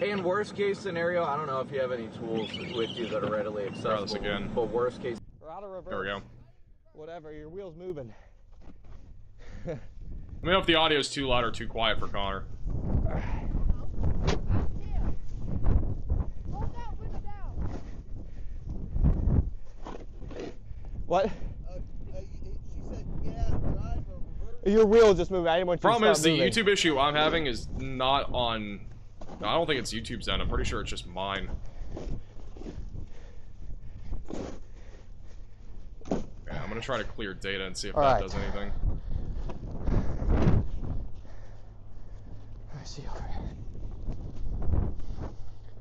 And worst case scenario, I don't know if you have any tools with you that are readily accessible. Try this again. But worst case... Or out of reverse. There we go. Whatever, your wheel's moving. Let me know if the audio is too loud or too quiet for Connor. What? She said, yeah, drive or reverse. Your wheel just moving. I didn't want you Problem to is, the moving. YouTube issue I'm having is not on... I don't think it's YouTube's end. I'm pretty sure it's just mine. Yeah, I'm gonna try to clear data and see if that does anything. I see over here.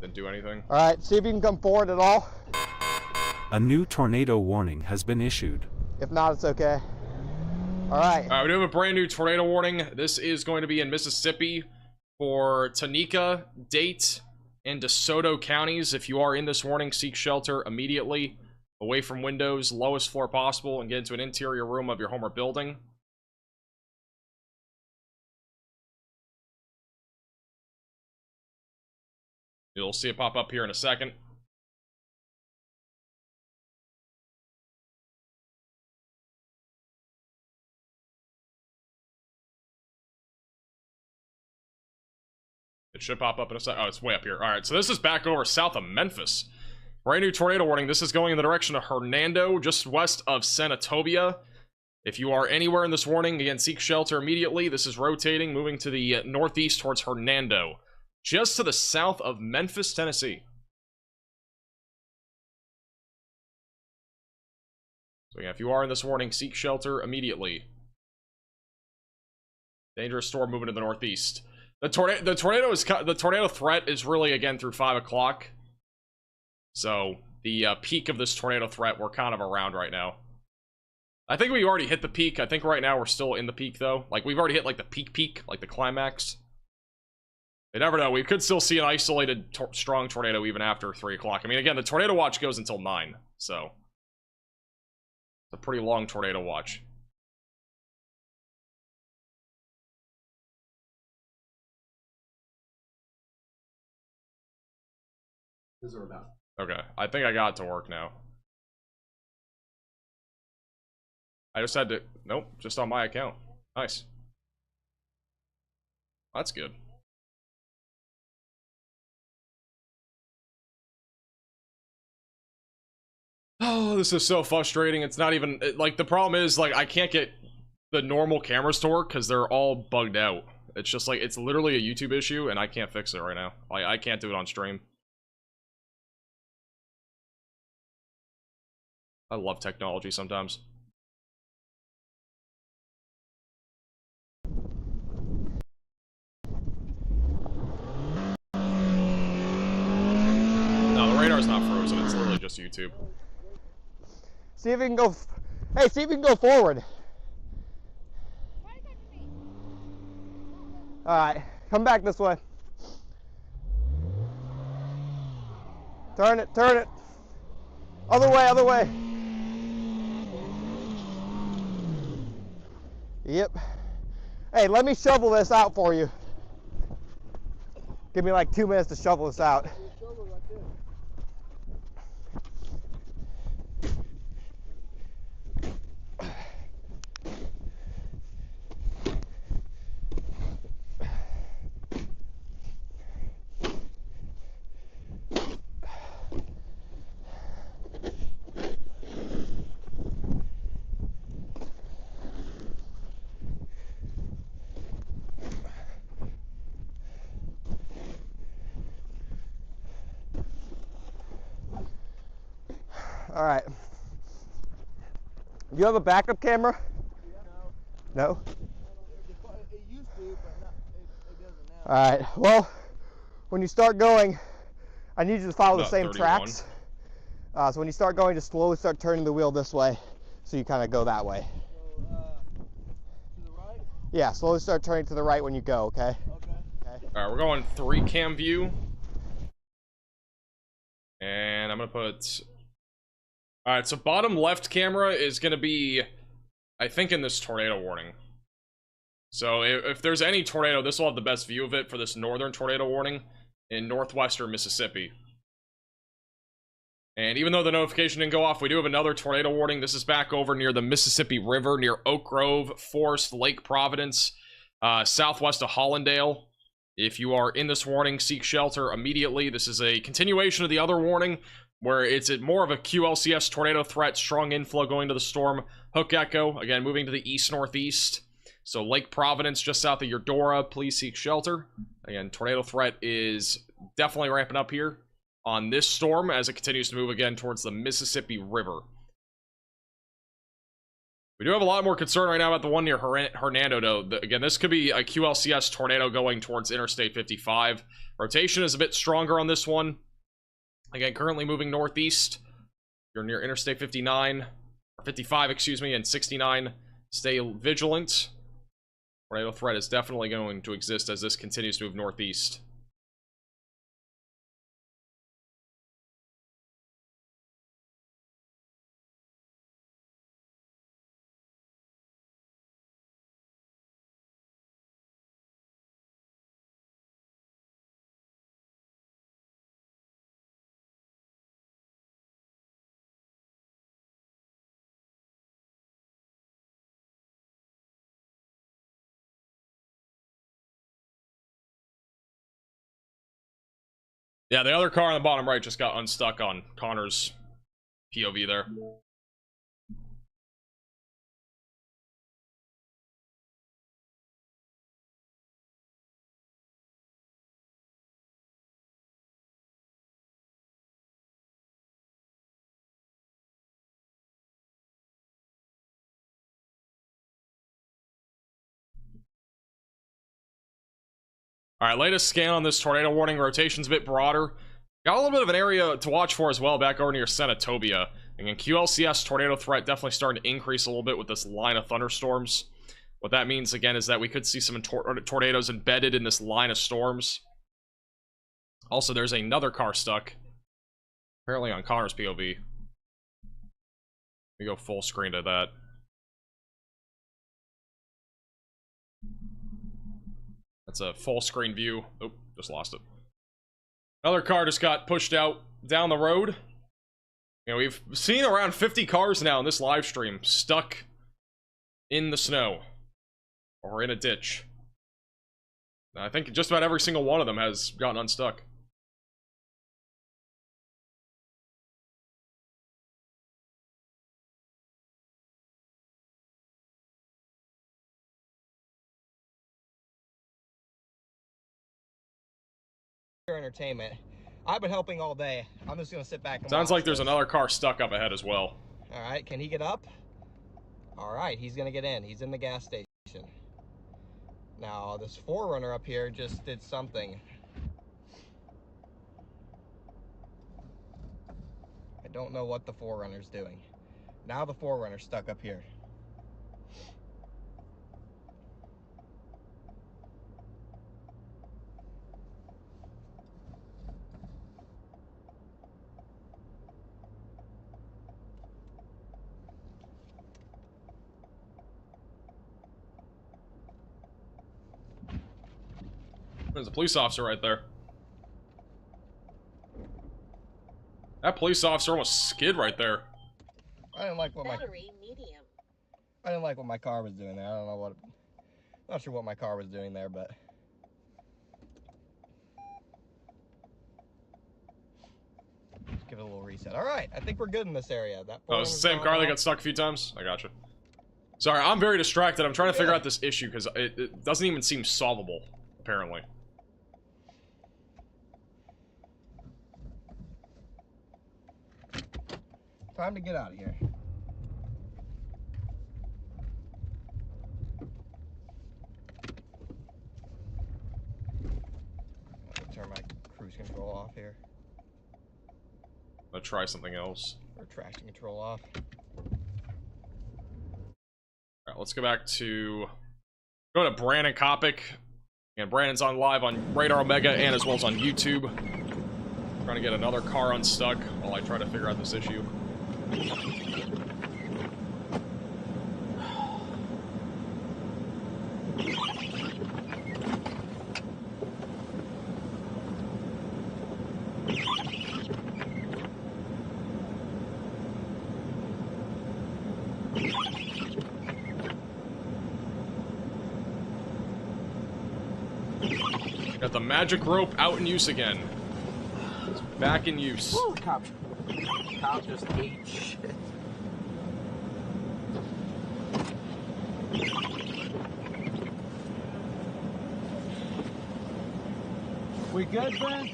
Didn't do anything. Alright, see if you can come forward at all. A new tornado warning has been issued. If not, it's okay. Alright. Alright, we do have a brand new tornado warning. This is going to be in Mississippi for Tanika, Date, and DeSoto counties. If you are in this warning, seek shelter immediately. Away from windows, lowest floor possible, and get into an interior room of your home or building. You'll see it pop up here in a second. It should pop up in a second. Oh, it's way up here. Alright, so this is back over south of Memphis. Brand new tornado warning. This is going in the direction of Hernando, just west of Senatobia. If you are anywhere in this warning, again, seek shelter immediately. This is rotating, moving to the northeast towards Hernando. Just to the south of Memphis, Tennessee. So yeah, if you are in this warning, seek shelter immediately. Dangerous storm moving to the northeast. The tornado threat is really again through 5 o'clock. So the peak of this tornado threat, we're kind of around right now. I think we already hit the peak. I think right now we're still in the peak, though. Like, we've already hit, like, the peak, like the climax. You never know. We could still see an isolated, strong tornado even after 3 o'clock. I mean, again, the tornado watch goes until 9, so... It's a pretty long tornado watch. Okay, I think I got it to work now. I just had to... Nope, just on my account. Nice. That's good. Oh, this is so frustrating. It's not even... Like, the problem is, like, I can't get the normal cameras to work because they're all bugged out. It's just, like, it's literally a YouTube issue, and I can't fix it right now. I can't do it on stream. I love technology sometimes. No, the radar's not frozen. It's literally just YouTube. See if you can go. Hey, see if you can go forward. All right, come back this way. Turn it, turn it. Other way, other way. Yep. Hey, let me shovel this out for you. Give me like 2 minutes to shovel this out. All right. Do you have a backup camera? No. It used to, but it doesn't now. All right. Well, when you start going, I need you to follow the same 31. tracks. So when you start going, just slowly start turning the wheel this way, so you kind of go that way. So, to the right? Yeah, slowly start turning to the right when you go. Okay. Okay. All right, we're going 3 cam view, and I'm gonna put. All right, so bottom left camera is gonna be, I think, in this tornado warning. So if there's any tornado, this will have the best view of it for this northern tornado warning in northwestern Mississippi. And even though the notification didn't go off, we do have another tornado warning. This is back over near the Mississippi River, near Oak Grove, Forest, Lake Providence, southwest of Hollandale. If you are in this warning, seek shelter immediately. This is a continuation of the other warning, where it's more of a QLCS tornado threat, strong inflow going to the storm. Hook Echo, again, moving to the east-northeast. So Lake Providence, just south of Eudora, please seek shelter. Again, tornado threat is definitely ramping up here on this storm as it continues to move again towards the Mississippi River. We do have a lot more concern right now about the one near Hernando, though. Again, this could be a QLCS tornado going towards Interstate 55. Rotation is a bit stronger on this one. Again, currently moving northeast. You're near Interstate 59, or 55, excuse me, and 69. Stay vigilant. Tornado threat is definitely going to exist as this continues to move northeast. Yeah, the other car on the bottom right just got unstuck on Connor's POV there. Alright, latest scan on this tornado warning. Rotation's a bit broader. Got a little bit of an area to watch for as well back over near Senatobia. And QLCS tornado threat definitely starting to increase a little bit with this line of thunderstorms. What that means, again, is that we could see some tornadoes embedded in this line of storms. Also, there's another car stuck. Apparently on Connor's POV. We go full screen to that. That's a full screen view. Oh, just lost it. Another car just got pushed out down the road. You know, we've seen around 50 cars now in this live stream stuck in the snow or in a ditch. I think just about every single one of them has gotten unstuck. Entertainment. I've been helping all day. I'm just gonna sit back and Sounds watch like there's this. another car stuck up ahead as well. All right, can he get up? All right, he's gonna get in. He's in the gas station. Now this 4Runner up here just did something. I don't know what the 4Runner's doing. Now the 4Runner's stuck up here. There's a police officer right there. That police officer almost skid right there. I didn't like what I didn't like what my car was doing there. I don't know what. Not sure what my car was doing there, but. Just give it a little reset. All right, I think we're good in this area. That. Oh, it's the same car that got stuck a few times? I gotcha. Sorry, I'm very distracted. I'm trying to figure out this issue because it doesn't even seem solvable, apparently. Time to get out of here. I'll turn my cruise control off here. Let's try something else. Or traction control off. Alright, let's go back to... Go to Brandon Kopic. And Brandon's on live on Radar Omega and as well as on YouTube. Trying to get another car unstuck while I try to figure out this issue. Got the magic rope out in use again. It's back in use. Woo, cop just ate shit. We good, Ben?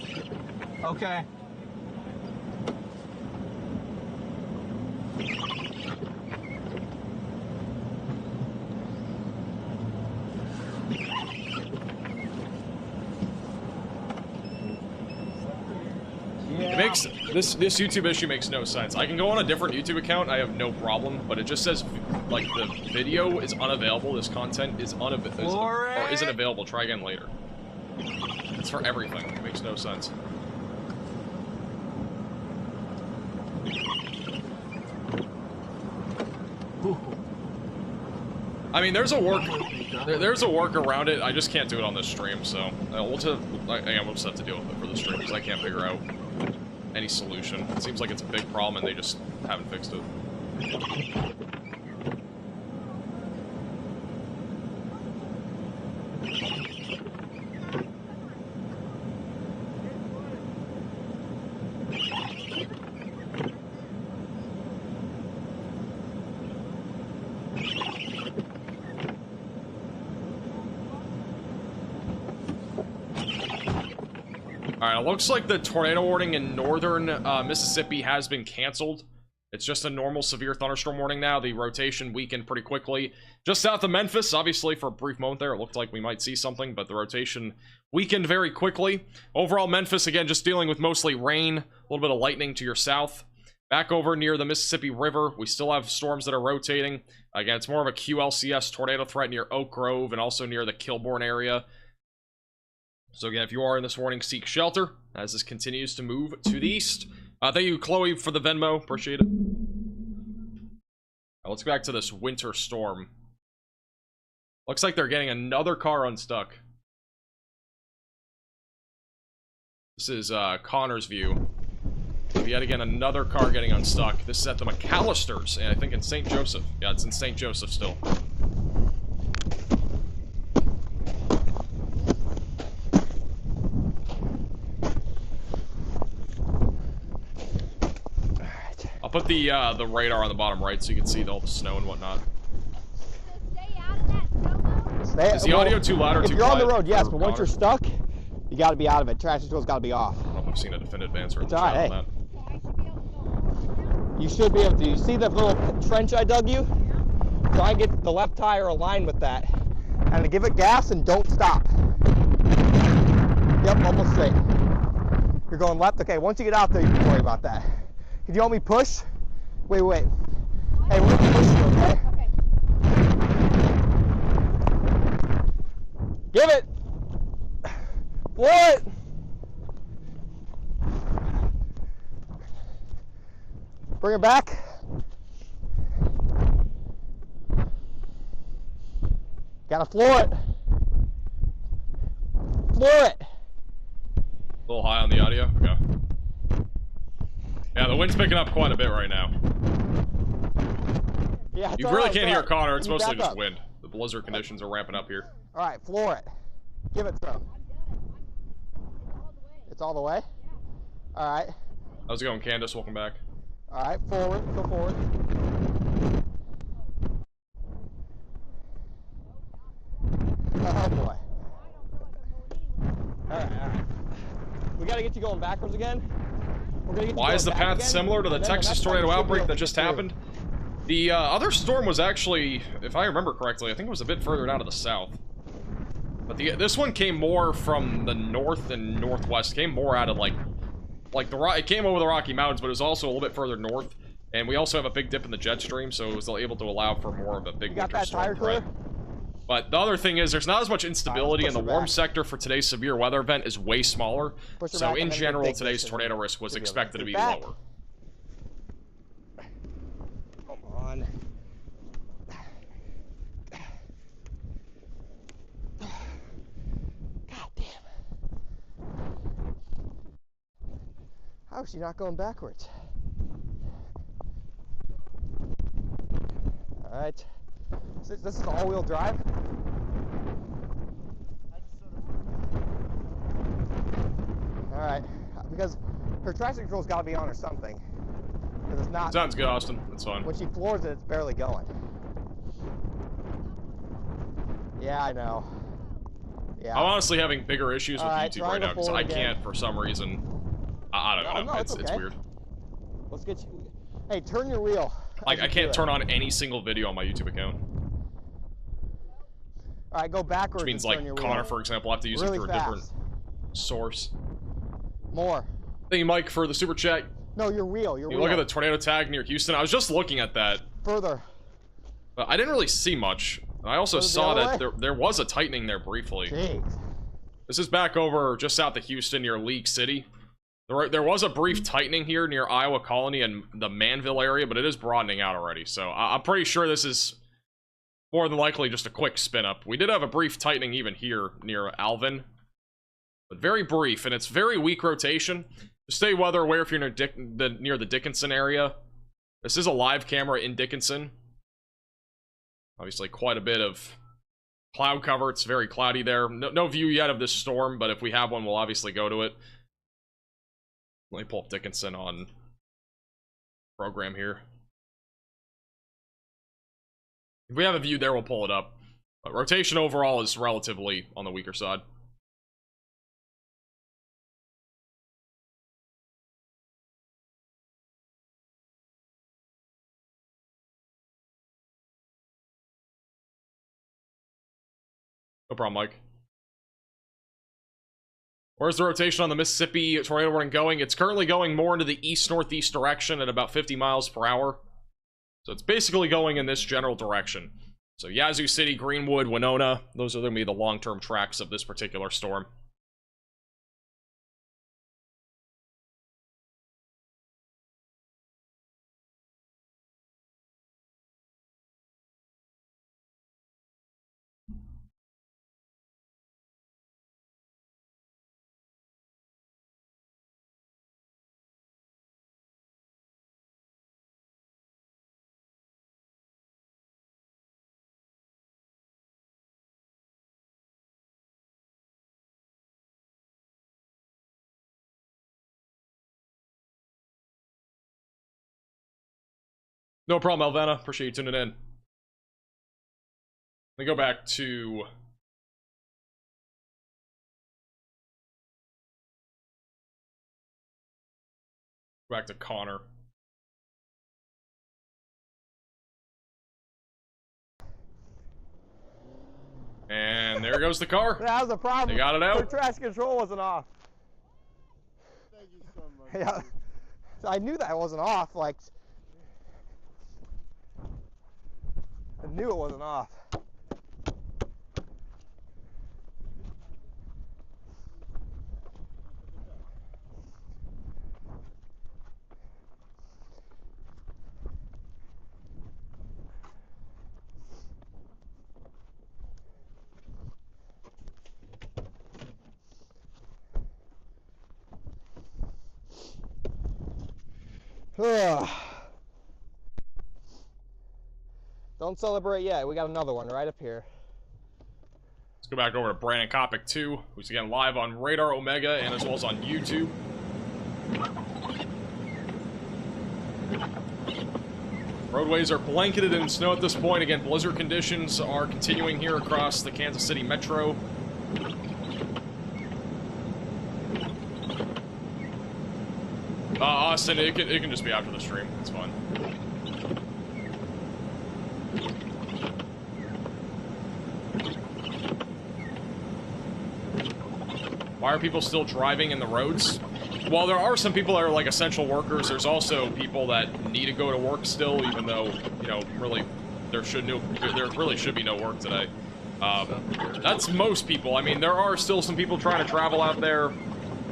Okay. It makes this YouTube issue makes no sense. I can go on a different YouTube account, I have no problem, but it just says like the video is unavailable. This content is or isn't available. Try again later. It's for everything. It makes no sense. I mean, there's a work around it. I just can't do it on this stream, so we'll just have to deal with it for the stream because I can't figure out any solution. It seems like it's a big problem and they just haven't fixed it. Alright, it looks like the tornado warning in northern Mississippi has been canceled. It's just a normal severe thunderstorm warning now. The rotation weakened pretty quickly. Just south of Memphis, obviously for a brief moment there, it looked like we might see something, but the rotation weakened very quickly. Overall, Memphis, again, just dealing with mostly rain, a little bit of lightning to your south. Back over near the Mississippi River, we still have storms that are rotating. Again, it's more of a QLCS tornado threat near Oak Grove and also near the Kilbourne area. So again, if you are in this warning, seek shelter as this continues to move to the east. Thank you, Chloe, for the Venmo. Appreciate it. Let's go back to this winter storm. Looks like they're getting another car unstuck. This is Connor's view. Yet again, another car getting unstuck. This is at the McAllisters, and I think in St. Joseph. Yeah, it's in St. Joseph still. I'll put the radar on the bottom right so you can see all the snow and whatnot. Is the audio too loud or too quiet? If you're on the road, yes, but once you're stuck, you got to be out of it. Traction control's got to be off. I don't know if I've seen a definitive answer. It's all right. Hey. You should be able to. You see the little trench I dug you? Try and get the left tire aligned with that. And give it gas and don't stop. Yep, almost straight. You're going left? Okay, once you get out there, you can worry about that. If you want me push? Wait. Hey, we're gonna push you, okay? Give it! Floor it! Bring it back. Gotta floor it. Floor it. A little high on the audio. Okay. Yeah, the wind's picking up quite a bit right now. Yeah, you really can't hear Connor. It's mostly just wind. The blizzard conditions are ramping up here. All right, floor it. Give it some. It's all the way? All right. How's it going, Candace? Welcome back. All right, forward. Go forward. Oh, boy. All right. We got to get you going backwards again. Why is the path similar to the Texas tornado outbreak that just happened? The other storm was actually, if I remember correctly, I think it was a bit further down to the south. But this one came more from the north and northwest. Came more out of it came over the Rocky Mountains, but it was also a little bit further north. And we also have a big dip in the jet stream, so it was able to allow for more of a big winter storm threat. But the other thing is, there's not as much instability, and the warm sector for today's severe weather event is way smaller. So in general, today's tornado risk was expected to be lower. Come on. God damn. How is she not going backwards? All right. This is all-wheel drive? Alright, because her traction control's got to be on or something. Because it's not. Sounds good, Austin. That's fine. When she floors it, it's barely going. Yeah, I know. Yeah. I'm honestly having bigger issues with YouTube right now because I can't, for some reason. I don't know. No, it's weird. Let's get you. Hey, turn your wheel. Like, I can't turn on any single video on my YouTube account. Alright, go backwards. Which means, like, Connor, for example, I have to use it for a different source. More. Thank you, Mike, for the super chat. No, your wheel. Your wheel. Look at the tornado tag near Houston. I was just looking at that. Further. But I didn't really see much. I also saw that there was a tightening there briefly. Jeez. This is back over just south of Houston near League City. There was a brief tightening here near Iowa Colony and the Manville area, but it is broadening out already. So I'm pretty sure this is more than likely just a quick spin up. We did have a brief tightening even here near Alvin, but very brief, and it's very weak rotation. Just stay weather aware if you're near the Dickinson area. This is a live camera in Dickinson. Obviously quite a bit of cloud cover. It's very cloudy there. No view yet of this storm, but if we have one, we'll obviously go to it. Let me pull up Dickinson on program here. If we have a view there, we'll pull it up. But rotation overall is relatively on the weaker side. No problem, Mike. Where's the rotation on the Mississippi tornado warning going? It's currently going more into the east-northeast direction at about 50 miles per hour. So it's basically going in this general direction. So Yazoo City, Greenwood, Winona, those are going to be the long-term tracks of this particular storm. No problem, Elvena. Appreciate you tuning in. Let me go back to... Back to Connor. And there goes the car. That was the problem. They got it out. Their traction control wasn't off. Thank you so much. Yeah. So I knew that wasn't off. Like, I knew it wasn't off. Don't celebrate yet. We got another one right up here. Let's go back over to Brandon Kopic 2, who's again live on Radar Omega and as well as on YouTube. Roadways are blanketed in snow at this point. Again, blizzard conditions are continuing here across the Kansas City metro. Austin, it can just be after the stream. It's fine. Why are people still driving in the roads? Well, there are some people that are like essential workers. There's also people that need to go to work still, even though, you know, really there really should be no work today. That's most people. I mean, there are still some people trying to travel out there.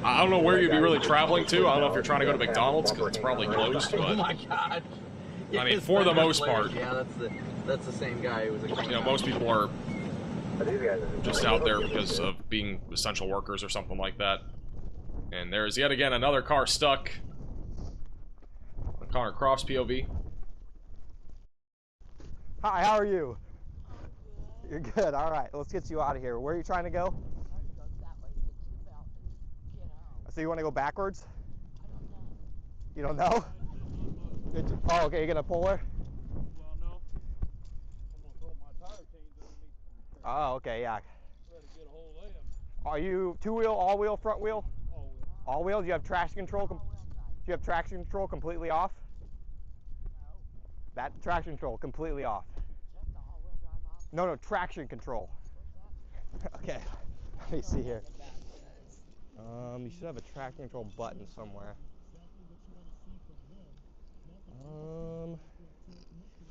I don't know where you'd be really traveling to. I don't know if you're trying to go to McDonald's because it's probably closed. But Oh my god. I mean, for the most part, Yeah, that's the same guy who was a... you know, most people are just out there because of being essential workers or something like that. And there's yet again another car stuck. Connor Croft's POV. Hi, how are you? You're good. All right, let's get you out of here. Where are you trying to go? So you want to go backwards? You don't know? Oh, okay. You're gonna pull her? Well, no. I'm gonna throw my tire chains underneath. Oh, okay. Yeah. Try to get a hold of them. Are you two-wheel, all-wheel, front wheel? All-wheel. All-wheel. Do you have traction control? Do you have traction control completely off? No. That traction control completely off. Just the all-wheel drive off? No, traction control. Okay. Let me see here. You should have a traction control button somewhere.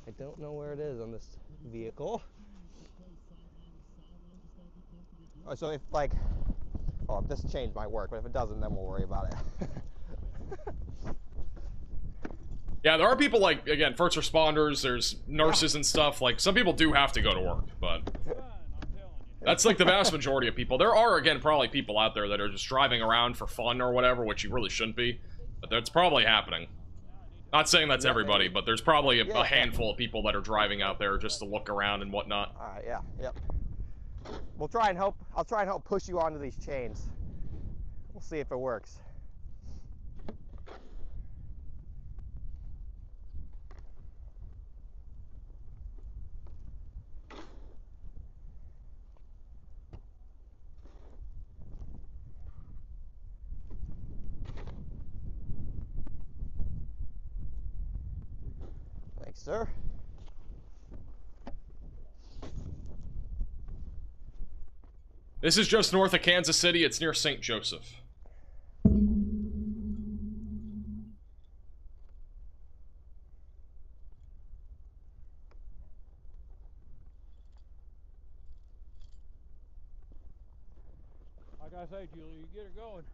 I don't know where it is on this vehicle. Oh, so if like, oh, if this change might work, but if it doesn't, then we'll worry about it. Yeah, there are people like, again, first responders, there's nurses and stuff. Like, some people do have to go to work, but that's like the vast majority of people. There are, again, probably people out there that are just driving around for fun or whatever, which you really shouldn't be. But that's probably happening. Not saying that's everybody, but there's probably a handful of people that are driving out there just to look around and whatnot. All right, yep. We'll try and help. I'll try and help push you onto these chains. We'll see if it works. Thanks, sir. This is just north of Kansas City. It's near St. Joseph. Like I say, Julie, you get her going.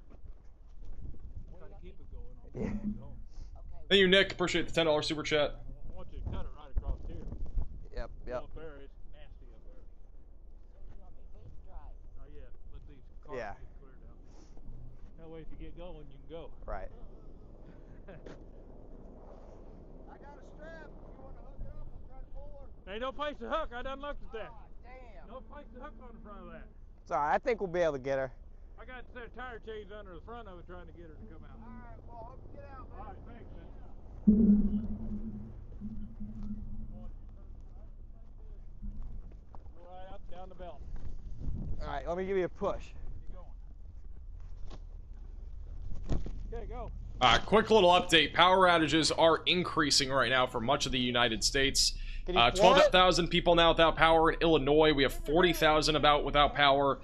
Try to keep it going. Yeah. Thank you, Nick. Appreciate the $10 super chat. I want you to cut it right across here. Yep, yep. Up there, it's nasty up there. Not yet. Let these cars Yeah. get cleared out. That way, if you get going, you can go. Right. I got a strap. If you want to hook it up, I'm trying to pull her. Ain't no place to hook. I done looked at that. Damn. No place to hook on the front of that. It's alright. I think we'll be able to get her. I got a set of tire chains under the front of it trying to get her to come out. All right, well, hope you get out, man. All right, thanks, man. Go right up down the belt. Alright, let me give you a push. Okay, go. Quick little update. Power outages are increasing right now for much of the United States. 12,000 people now without power in Illinois. We have 40,000 about without power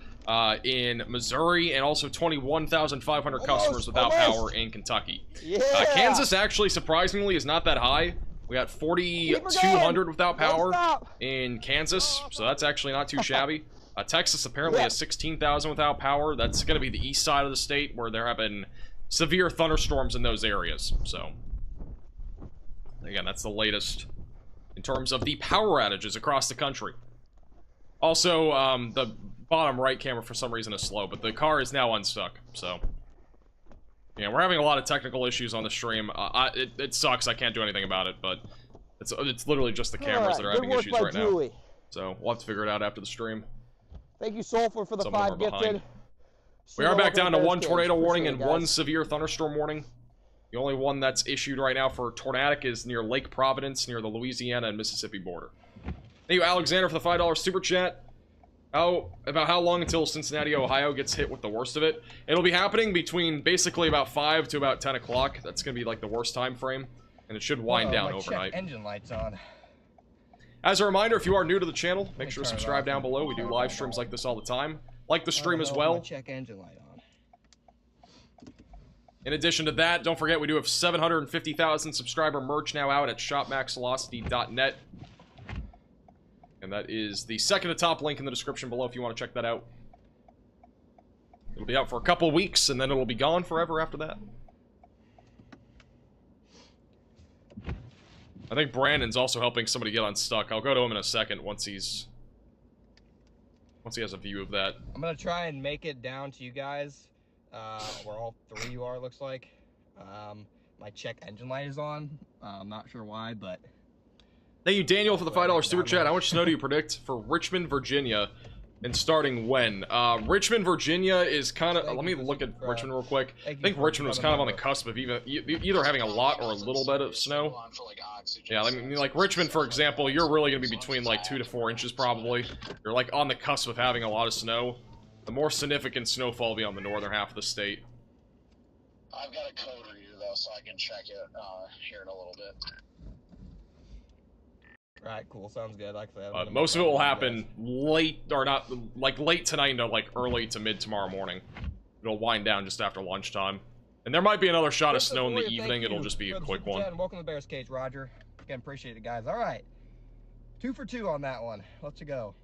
in Missouri, and also 21,500 customers without power in Kentucky. Yeah. Kansas actually, surprisingly, is not that high. We got 4,200 without power in Kansas, so that's actually not too shabby. Texas apparently has 16,000 without power. That's going to be the east side of the state where there have been severe thunderstorms in those areas. So, again, that's the latest in terms of the power outages across the country. Also, the bottom right camera for some reason is slow, but the car is now unstuck. So, yeah, we're having a lot of technical issues on the stream. It sucks. I can't do anything about it, but it's literally just the cameras that are having issues right now. So we'll have to figure it out after the stream. Thank you, Sulfur, for the 5 gifted. We are back down to 1 tornado warning and 1 severe thunderstorm warning. The only one that's issued right now for tornadic is near Lake Providence, near the Louisiana and Mississippi border. Thank you, Alexander, for the $5 super chat. About how long until Cincinnati, Ohio gets hit with the worst of it? It'll be happening between basically about 5 to about 10 o'clock. That's going to be like the worst time frame, and it should wind down overnight. Check engine lights on. As a reminder, if you are new to the channel, make sure to subscribe down below. We do live streams like this all the time. Like the stream as well. Check engine light on. In addition to that, don't forget we do have 750,000 subscriber merch now out at shopmaxvelocity.net. And that is the second to top link in the description below if you want to check that out. It'll be out for a couple weeks, and then it'll be gone forever after that. I think Brandon's also helping somebody get unstuck. I'll go to him in a second once he has a view of that. I'm gonna try and make it down to you guys, where all 3 you are, looks like. My check engine light is on. I'm not sure why, but... Thank you, Daniel, for the $5 super chat. How much snow do you predict for Richmond, Virginia, and starting when? Richmond, Virginia is kind of... Let me look at Richmond real quick. I think Richmond was kind of on the cusp of either having a lot or a little bit of snow. Yeah, I mean, like Richmond, for example, you're really going to be between like 2 to 4 inches probably. You're like on the cusp of having a lot of snow. The more significant snowfall will be on the northern half of the state. I've got a code reader though, so I can check it here in a little bit. Alright, cool. Sounds good. Like that. Most of it will happen late, or not, like late tonight into like early to mid tomorrow morning. It'll wind down just after lunchtime. And there might be another shot of snow in the evening. It'll just be a quick one. Welcome to the Bears Cage, Roger. Again, appreciate it, guys. Alright. 2 for 2 on that one. Let's go.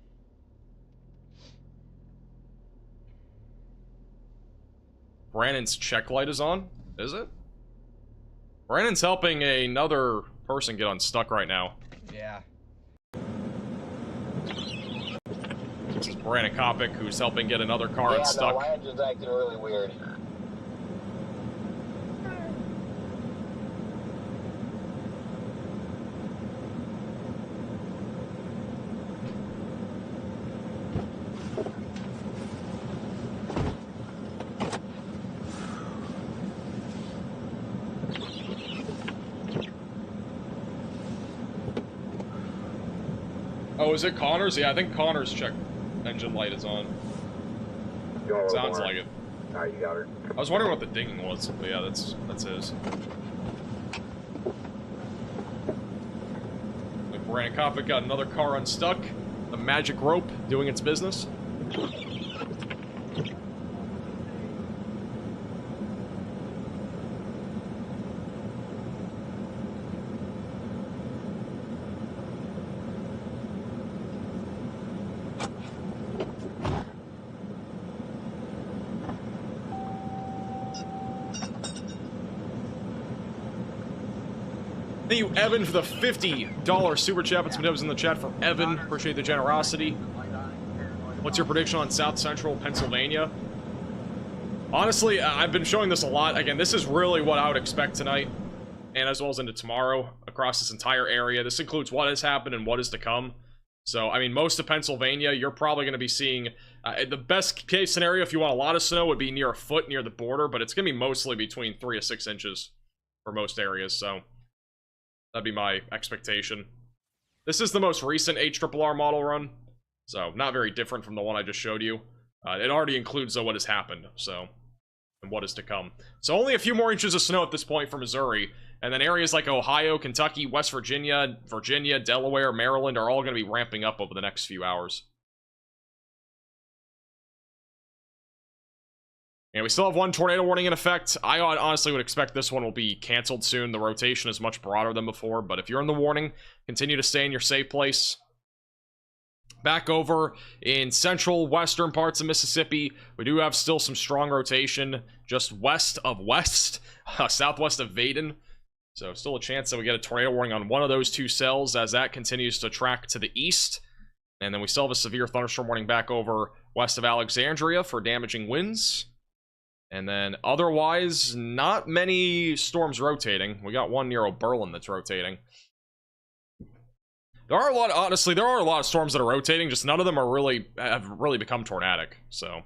Brandon's check light is on? Is it? Brandon's helping another person get unstuck right now. Yeah. This is Brandon Kopic, who's helping get another car unstuck. Yeah, no, my engine's acting really weird. Oh, is it Connor's? Yeah, I think Connor's check engine light is on. Sounds like it. Alright, you got her. I was wondering what the dinging was, but yeah, that's his. Like Brandon Kopic got another car unstuck. The magic rope doing its business. Thank you, Evan, for the $50 super chat. Put some dubs in the chat for Evan. Appreciate the generosity. What's your prediction on South Central Pennsylvania? Honestly, I've been showing this a lot. Again, this is really what I would expect tonight, and as well as into tomorrow, across this entire area. This includes what has happened and what is to come. So, I mean, most of Pennsylvania, you're probably going to be seeing... the best case scenario, if you want a lot of snow, would be near a foot near the border, but it's going to be mostly between 3 to 6 inches for most areas, so that'd be my expectation. This is the most recent HRRR model run, so not very different from the one I just showed you. It already includes what has happened, so, and what is to come. So only a few more inches of snow at this point for Missouri, and then areas like Ohio, Kentucky, West Virginia, Delaware, Maryland are all going to be ramping up over the next few hours. And we still have one tornado warning in effect. I honestly would expect this one will be canceled soon. The rotation is much broader than before, but if you're in the warning, continue to stay in your safe place. Back over in central western parts of Mississippi, we do have still some strong rotation just west of southwest of Vaden. So still a chance that we get a tornado warning on one of those two cells as that continues to track to the east. And then we still have a severe thunderstorm warning back over west of Alexandria for damaging winds. And then otherwise, not many storms rotating. We got one near Oberlin that's rotating. There are a lot, honestly, there are a lot of storms that are rotating, just none of them have really become tornadic. So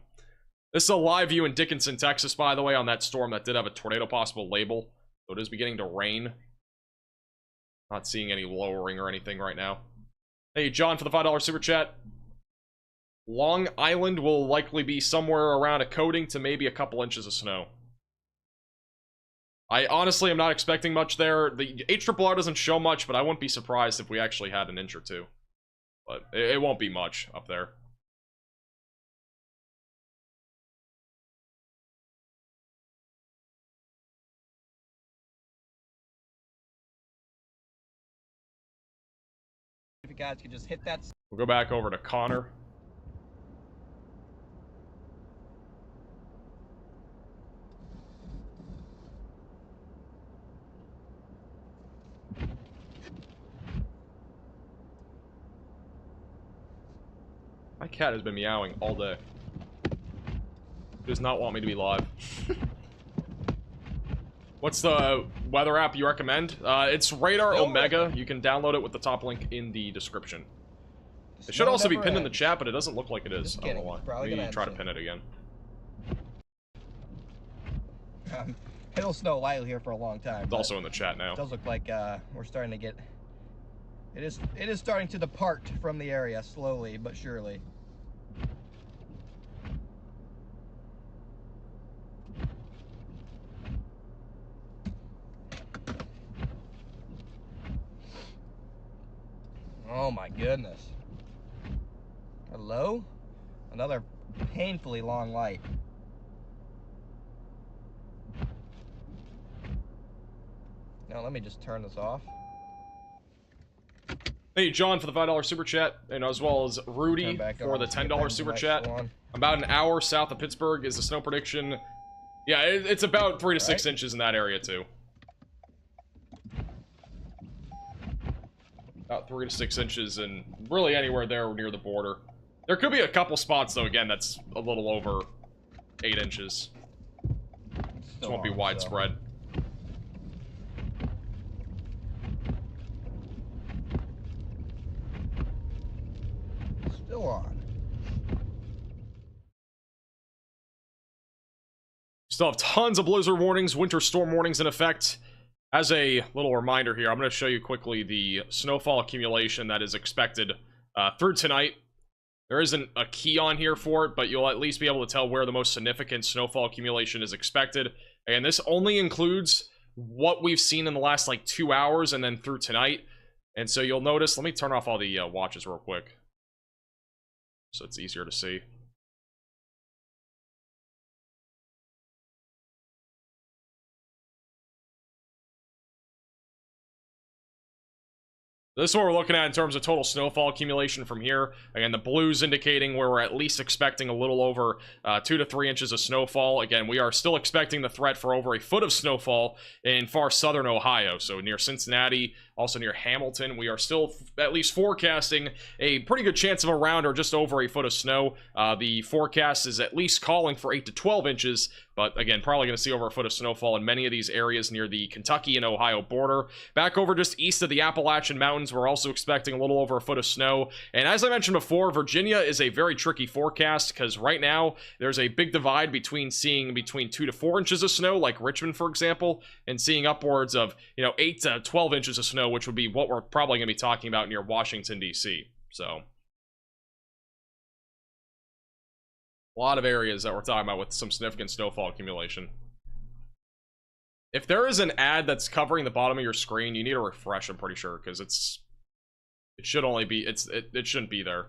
this is a live view in Dickinson, Texas, by the way, on that storm that did have a tornado possible label. So it is beginning to rain. Not seeing any lowering or anything right now. Hey, John, for the $5 super chat. Long Island will likely be somewhere around a coating to maybe a couple inches of snow. I honestly am not expecting much there. The HRRR doesn't show much, but I wouldn't be surprised if we actually had an inch or two. But it won't be much up there. If you guys could just hit that. We'll go back over to Connor. My cat has been meowing all day. Does not want me to be live. What's the weather app you recommend? It's Radar Omega. You can download it with the top link in the description. It should also be pinned in the chat, but it doesn't look like it is. I don't know why. Maybe try to pin it again. It'll snow lightly here for a long time. It's also in the chat now. It does look like we're starting to get... It is starting to depart from the area slowly but surely. Oh my goodness. Hello? Another painfully long light. Now let me just turn this off. Hey, John, for the $5 super chat, and as well as Rudy for the $10 super chat. About an hour south of Pittsburgh is the snow prediction. Yeah, it's about 3 to 6 inches in that area, too. About 3 to 6 inches, and really anywhere there near the border. There could be a couple spots, though, again, that's a little over 8 inches. This won't be widespread. Still on. Still have tons of blizzard warnings, winter storm warnings in effect. As a little reminder here, I'm going to show you quickly the snowfall accumulation that is expected through tonight. There isn't a key on here for it, but you'll at least be able to tell where the most significant snowfall accumulation is expected. And this only includes what we've seen in the last, like, 2 hours and then through tonight. And so you'll notice, let me turn off all the watches real quick, so it's easier to see. This is what we're looking at in terms of total snowfall accumulation from here. Again, the blues indicating where we're at least expecting a little over 2 to 3 inches of snowfall. Again, we are still expecting the threat for over a foot of snowfall in far southern Ohio. So near Cincinnati, also near Hamilton. We are still at least forecasting a pretty good chance of around or just over a foot of snow. The forecast is at least calling for 8 to 12 inches. But again, probably going to see over a foot of snowfall in many of these areas near the Kentucky and Ohio border. Back over just east of the Appalachian Mountains, we're also expecting a little over a foot of snow. And as I mentioned before, Virginia is a very tricky forecast because right now there's a big divide between seeing between 2 to 4 inches of snow, like Richmond, for example, and seeing upwards of, 8 to 12 inches of snow, which would be what we're probably going to be talking about near Washington, D.C. So a lot of areas that we're talking about with some significant snowfall accumulation. If there is an ad that's covering the bottom of your screen, you need to refresh, I'm pretty sure, because it should only be, it shouldn't be there.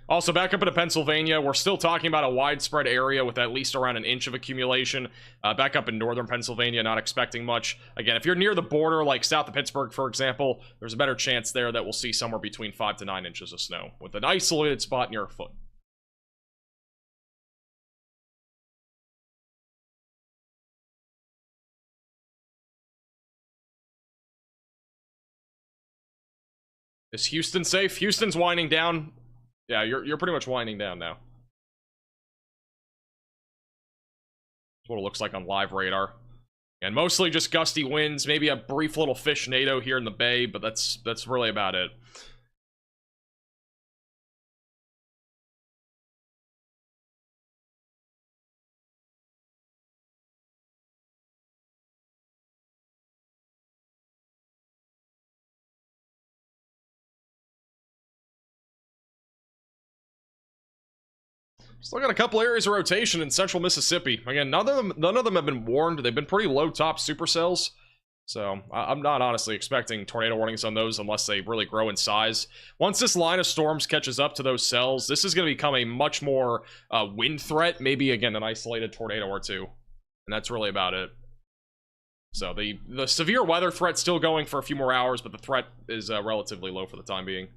Also, back up into Pennsylvania, we're still talking about a widespread area with at least around an inch of accumulation. Back up in northern Pennsylvania, not expecting much. Again, if you're near the border, like south of Pittsburgh, for example, there's a better chance there that we'll see somewhere between 5 to 9 inches of snow, with an isolated spot near a foot. Is Houston safe? Houston's winding down. Yeah, you're pretty much winding down now. That's what it looks like on live radar. And mostly just gusty winds, maybe a brief little fish NATO here in the bay, but that's really about it. Just look at a couple areas of rotation in central Mississippi. Again, none of them have been warned. They've been pretty low top supercells. So I'm not honestly expecting tornado warnings on those unless they really grow in size. Once this line of storms catches up to those cells, this is going to become a much more wind threat. Maybe, again, an isolated tornado or two. And that's really about it. So the severe weather threat's still going for a few more hours, but the threat is relatively low for the time being.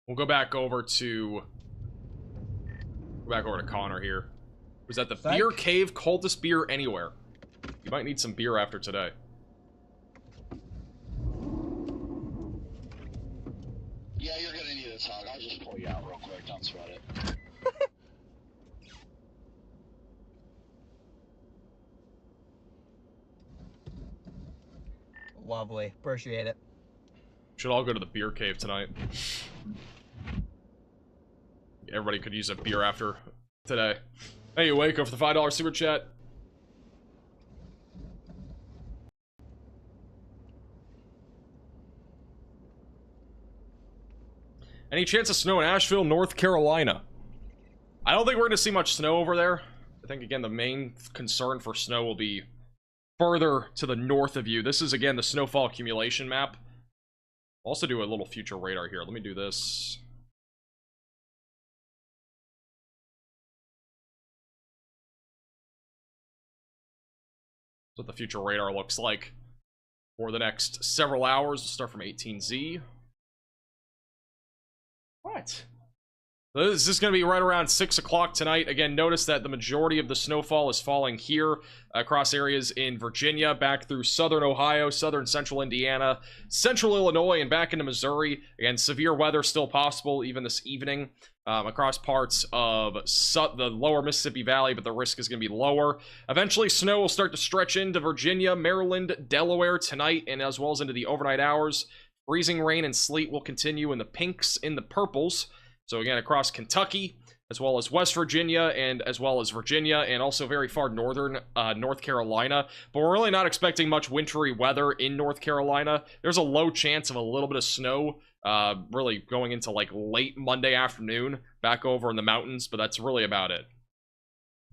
We'll go back over to... Connor here. Was that the Beer Cave? Coldest beer anywhere. You might need some beer after today. Yeah, you're gonna need a tug. I'll just pull you out real quick. Don't sweat it. Lovely. Appreciate it. Should all go to the Beer Cave tonight. Everybody could use a beer after today. Hey, Waco for the $5 super chat. Any chance of snow in Asheville, North Carolina? I don't think we're going to see much snow over there. I think, again, the main concern for snow will be further to the north of you. This is, again, the snowfall accumulation map. I'll also do a little future radar here. Let me do this. What the future radar looks like for the next several hours. We'll start from 18Z. What? This is going to be right around 6 o'clock tonight. Again, notice that the majority of the snowfall is falling here across areas in Virginia, back through southern Ohio, southern central Indiana, central Illinois, and back into Missouri. Again, severe weather still possible even this evening across parts of the lower Mississippi Valley, but the risk is going to be lower. Eventually, snow will start to stretch into Virginia, Maryland, Delaware tonight, and as well as into the overnight hours. Freezing rain and sleet will continue in the pinks, in the purples. So again, across Kentucky, as well as West Virginia, and as well as Virginia, and also very far northern North Carolina. But we're really not expecting much wintry weather in North Carolina. There's a low chance of a little bit of snow, really going into like late Monday afternoon back over in the mountains, but that's really about it.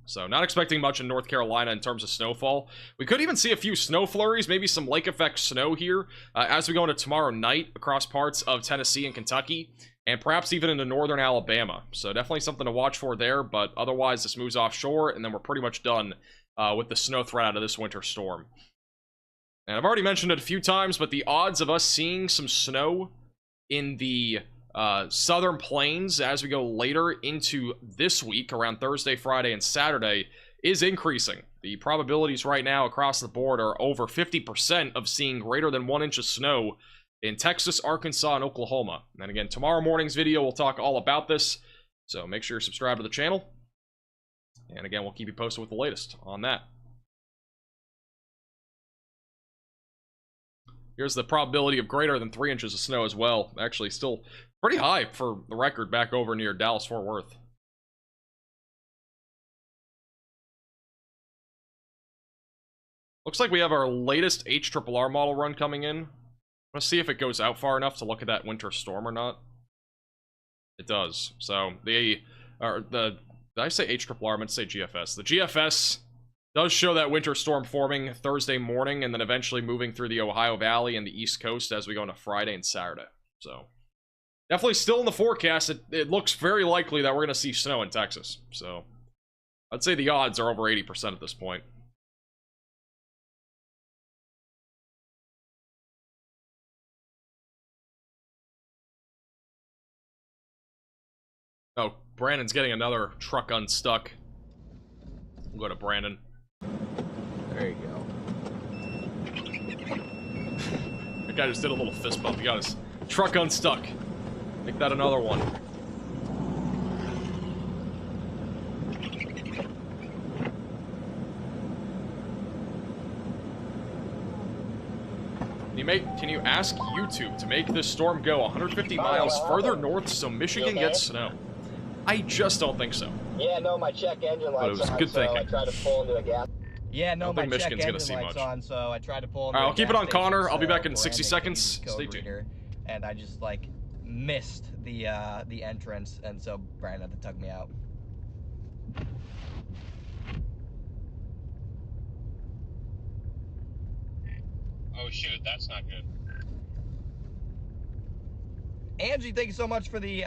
So not expecting much in North Carolina in terms of snowfall. We could even see a few snow flurries, maybe some lake effect snow here as we go into tomorrow night across parts of Tennessee and Kentucky, and perhaps even into northern Alabama. So definitely something to watch for there, but otherwise this moves offshore, and then we're pretty much done with the snow threat out of this winter storm. And I've already mentioned it a few times, but the odds of us seeing some snow in the southern plains as we go later into this week, around Thursday, Friday, and Saturday, is increasing. The probabilities right now across the board are over 50% of seeing greater than 1 inch of snow in Texas, Arkansas, and Oklahoma. And again, tomorrow morning's video, we'll talk all about this. So make sure you're subscribed to the channel. And again, we'll keep you posted with the latest on that. Here's the probability of greater than 3 inches of snow as well. Actually, still pretty high for the record back over near Dallas-Fort Worth. Looks like we have our latest HRRR model run coming in. Let's see if it goes out far enough to look at that winter storm or not. It does. So, did I say HRRR? I meant to say GFS. The GFS does show that winter storm forming Thursday morning and then eventually moving through the Ohio Valley and the East Coast as we go into Friday and Saturday. So, definitely still in the forecast. It looks very likely that we're going to see snow in Texas. So, I'd say the odds are over 80% at this point. Oh, Brandon's getting another truck unstuck. We'll go to Brandon. There you go. That guy just did a little fist bump. He got his truck unstuck. Make that another one. Can you ask YouTube to make this storm go 150 miles further north so Michigan gets snow? I just don't think so. Yeah, no, my check engine lights But it was good thinking. I tried to pull into a gas. Yeah, no, my check Michigan's engine gonna see lights much. on, so I tried to pull into Alright, a I'll keep gas it on station, Connor. I'll be so back in 60 Brandon seconds. gave me the Stay code tuned. reader, and I just like missed the entrance, and so Brandon had to tug me out. Oh shoot, that's not good. Angie, thank you so much for the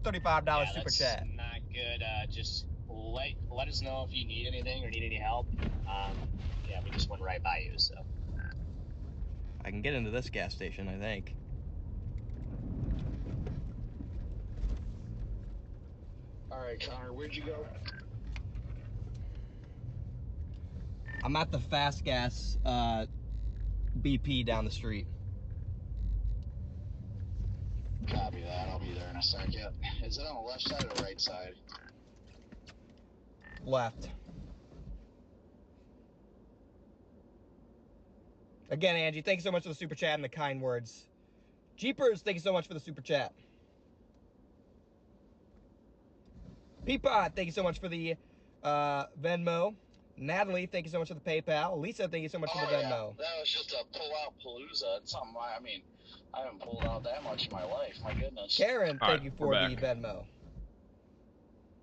$35 super that's chat. Not good. Just let us know if you need anything or need any help. Yeah, we just went right by you, so. I can get into this gas station, I think. All right, Connor, where'd you go? I'm at the fast gas BP down the street. Copy that. I'll be there in a second. Is it on the left side or the right side? Left. Again, Angie, thank you so much for the super chat and the kind words. Jeepers, thank you so much for the super chat. Peapod, thank you so much for the Venmo. Natalie, thank you so much for the PayPal. Lisa, thank you so much for the Venmo. Yeah. That was just a pull-out palooza. It's something, I mean, I haven't pulled out that much in my life. My goodness. Karen, thank you for the Venmo.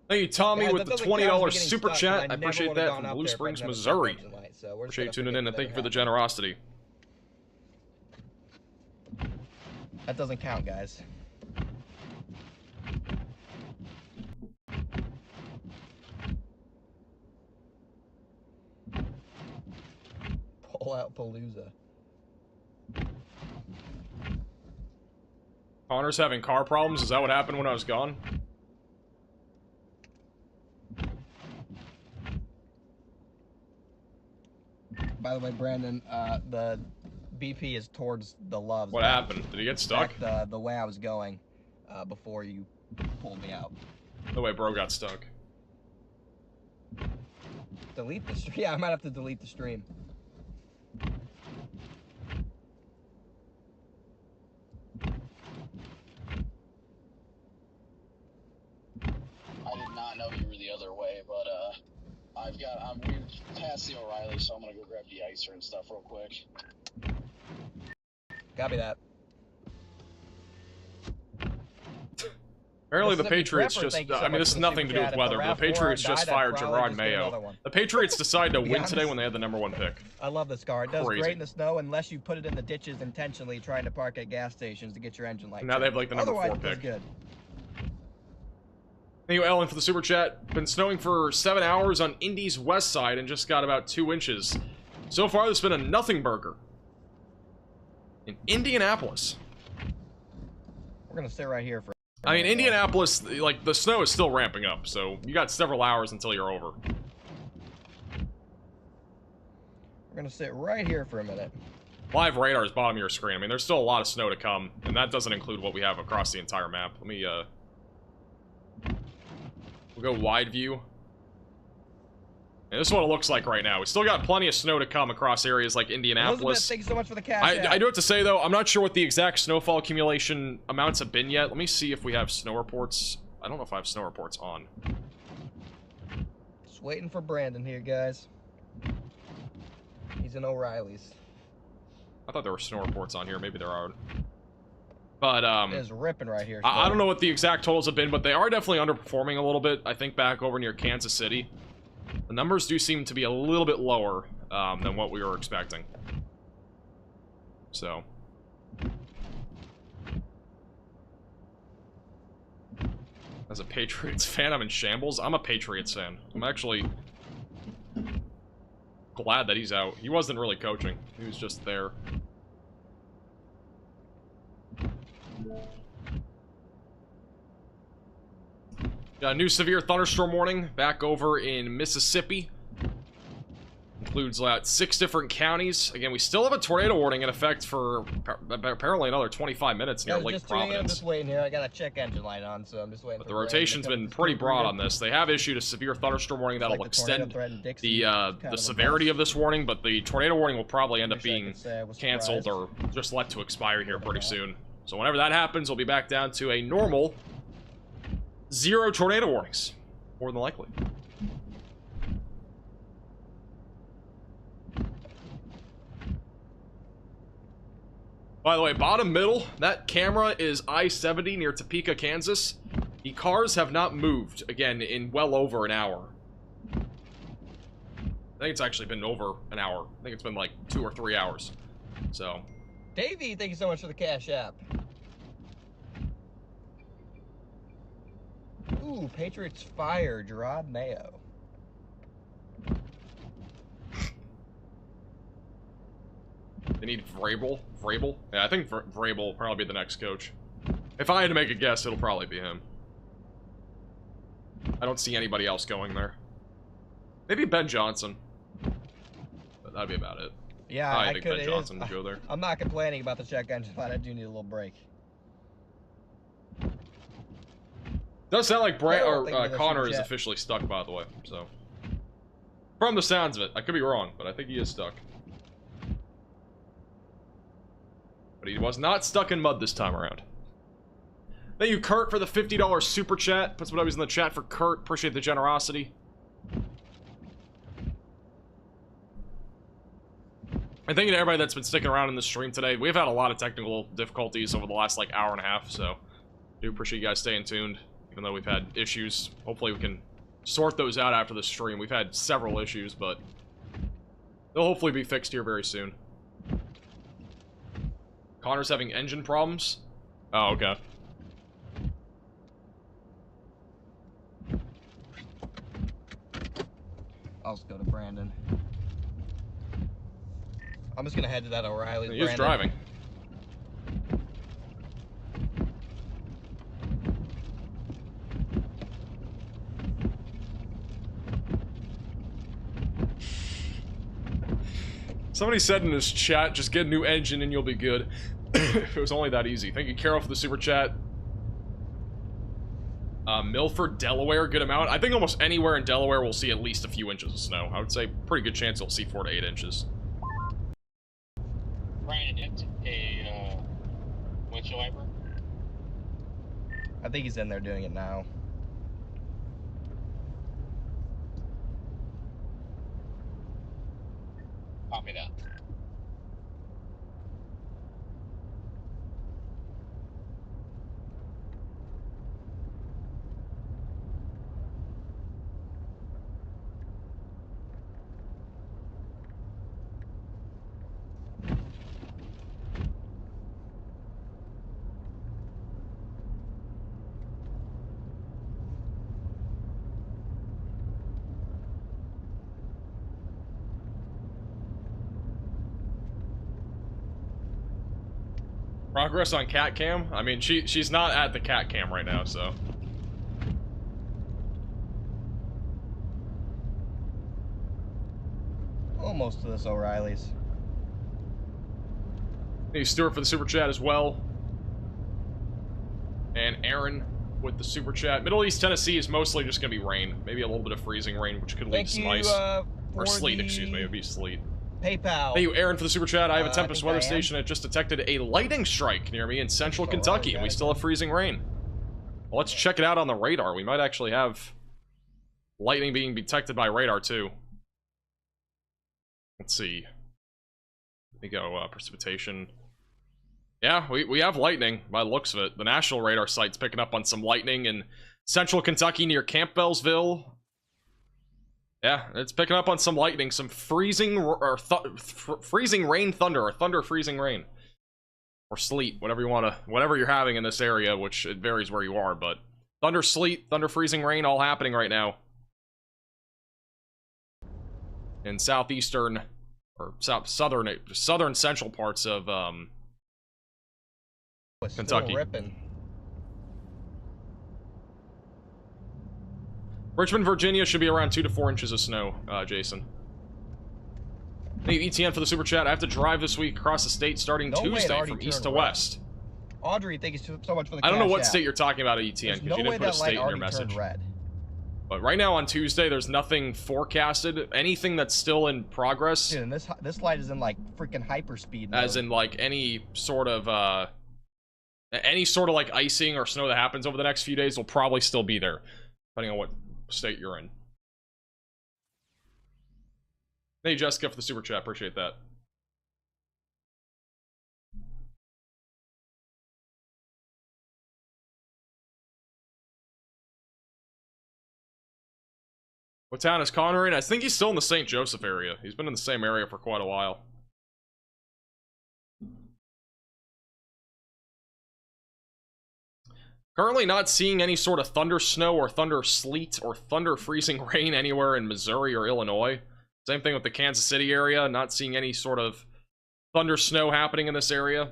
Thank you, Tommy, Guys, with that the doesn't count as $20 me getting super stuck, chat. but I never appreciate would've that gone from up Blue there if I Springs, didn't have a Missouri. engine light, so we're just Appreciate you gonna tuning in, and thank you for the generosity. That doesn't count, guys. Pull out Palooza. Connor's having car problems? Is that what happened when I was gone? By the way, Brandon, the BP is towards the Loves. What happened? Did he get stuck? The way I was going before you pulled me out. The way bro got stuck. Delete the stream? Yeah, I might have to delete the stream. I did not know you were the other way, but we're past the O'Reilly, so I'm gonna go grab the icer and stuff real quick. Copy that. Apparently the Patriots just, I mean, this has nothing to do with weather, but the Patriots just fired Gerard Mayo. The Patriots decided to win today when they had the #1 pick. I love this car. It does Crazy. great in the snow unless you put it in the ditches intentionally trying to park at gas stations to get your engine light. Now they have like the #4 Otherwise, it does pick. good. Thank you, Ellen, for the super chat. Been snowing for 7 hours on Indy's west side and just got about 2 inches. So far, there's been a nothing burger in Indianapolis. We're gonna sit right here for. I mean, Indianapolis, like, the snow is still ramping up, so you got several hours until you're over. We're gonna sit right here for a minute. Live radar is bottom of your screen. I mean, there's still a lot of snow to come, and that doesn't include what we have across the entire map. Let me, we'll go wide view. And this is what it looks like right now. We still got plenty of snow to come across areas like Indianapolis. Elizabeth, thank you so much for the cash. I do have to say, though, I'm not sure what the exact snowfall accumulation amounts have been yet. Let me see if we have snow reports. I don't know if I have snow reports on. Just waiting for Brandon here, guys. He's in O'Reilly's. I thought there were snow reports on here. Maybe there aren't. But, it's ripping right here. I don't know what the exact totals have been, but they are definitely underperforming a little bit. I think back over near Kansas City. The numbers do seem to be a little bit lower than what we were expecting. So. As a Patriots fan, I'm in shambles. I'm a Patriots fan. I'm actually glad that he's out. He wasn't really coaching. He was just there. Got a new severe thunderstorm warning back over in Mississippi. Includes 6 different counties. Again, we still have a tornado warning in effect for apparently another 25 minutes near Lake Providence. I'm just waiting here. I got a check engine light on, so I'm just waiting. But the rotation's been pretty broad on this. They have issued a severe thunderstorm warning that'll extend the severity of this warning, but the tornado warning will probably end up being canceled or just let to expire here pretty soon. So whenever that happens, we'll be back down to a normal 0 tornado warnings, more than likely. By the way, bottom middle, that camera is I-70 near Topeka, Kansas. The cars have not moved, again, in well over an hour. I think it's actually been over an hour. I think it's been like 2 or 3 hours. So. Davey, thank you so much for the cash app. Ooh, Patriots fire Gerard Mayo. They need Vrabel. Vrabel? Yeah, I think Vrabel will probably be the next coach. If I had to make a guess, it'll probably be him. I don't see anybody else going there. Maybe Ben Johnson. But that'd be about it. Yeah, I think Ben Johnson would go there. I'm not complaining about the check engine, but I do need a little break. Does sound like Connor is officially stuck, by the way. So, from the sounds of it, I could be wrong, but I think he is stuck. But he was not stuck in mud this time around. Thank you, Kurt, for the $50 super chat. Puts what I was in the chat for Kurt. Appreciate the generosity. And thank you to everybody that's been sticking around in the stream today. We've had a lot of technical difficulties over the last like hour and a half, so I do appreciate you guys staying tuned. Even though we've had issues, hopefully we can sort those out after the stream. We've had several issues, but they'll hopefully be fixed here very soon. Connor's having engine problems? Oh, okay. I'll just go to Brandon. I'm just gonna head to that O'Reilly's. He is driving. Somebody said in his chat, just get a new engine and you'll be good. If it was only that easy. Thank you, Carol, for the super chat. Milford, Delaware, good amount. I think almost anywhere in Delaware we'll see at least a few inches of snow. I would say pretty good chance you'll see 4 to 8 inches. Brandon, a windshield wiper? I think he's in there doing it now. Copy that. Progress on cat cam? I mean, she's not at the cat cam right now, so. Almost to this O'Reilly's. Thank you, Stuart, for the super chat as well. And Aaron with the super chat. Middle East Tennessee is mostly just going to be rain. Maybe a little bit of freezing rain, which could lead to some ice. Or sleet, excuse me. It would be sleet. PayPal. Thank you, Aaron, for the super chat. I have a Tempest weather station that just detected a lightning strike near me in central Kentucky, and we still have freezing rain. Well, let's check it out on the radar. We might actually have lightning being detected by radar, too. Let's see. Let me go, precipitation. Yeah, we have lightning, by the looks of it. The national radar site's picking up on some lightning in central Kentucky near Campbellsville. Yeah, it's picking up on some lightning, some freezing or freezing rain thunder, or thunder freezing rain. Or sleet, whatever you want to, whatever you're having in this area, which it varies where you are, but thunder, sleet, thunder freezing rain, all happening right now. In southeastern, or southern central parts of, Kentucky. Richmond, Virginia should be around 2 to 4 inches of snow, Jason. Thank you, ETN, for the super chat. I have to drive this week across the state starting Tuesday from east to west. Audrey, thank you so much for the I don't know what cash state app. you're talking about, ETN, because you didn't put a state in your message. Red. But right now on Tuesday, there's nothing forecasted. Anything that's still in progress. Dude, and this light is in like freaking hyperspeed mode. As in like any sort of like icing or snow that happens over the next few days will probably still be there, depending on what state you're in. Thank you, Jessica, for the super chat. Appreciate that. What town is Connor in? I think he's still in the St. Joseph area. He's been in the same area for quite a while. Currently not seeing any sort of thunder snow or thunder sleet or thunder freezing rain anywhere in Missouri or Illinois. Same thing with the Kansas City area. Not seeing any sort of thunder snow happening in this area.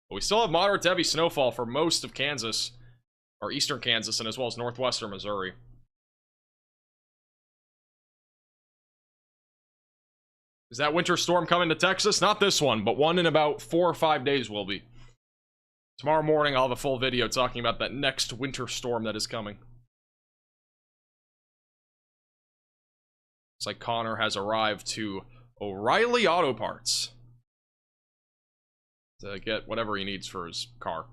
But we still have moderate to heavy snowfall for most of Kansas, or eastern Kansas, and as well as northwestern Missouri. Is that winter storm coming to Texas? Not this one, but one in about 4 or 5 days will be. Tomorrow morning, I'll have a full video talking about that next winter storm that is coming. It's like Connor has arrived to O'Reilly Auto Parts to get whatever he needs for his car.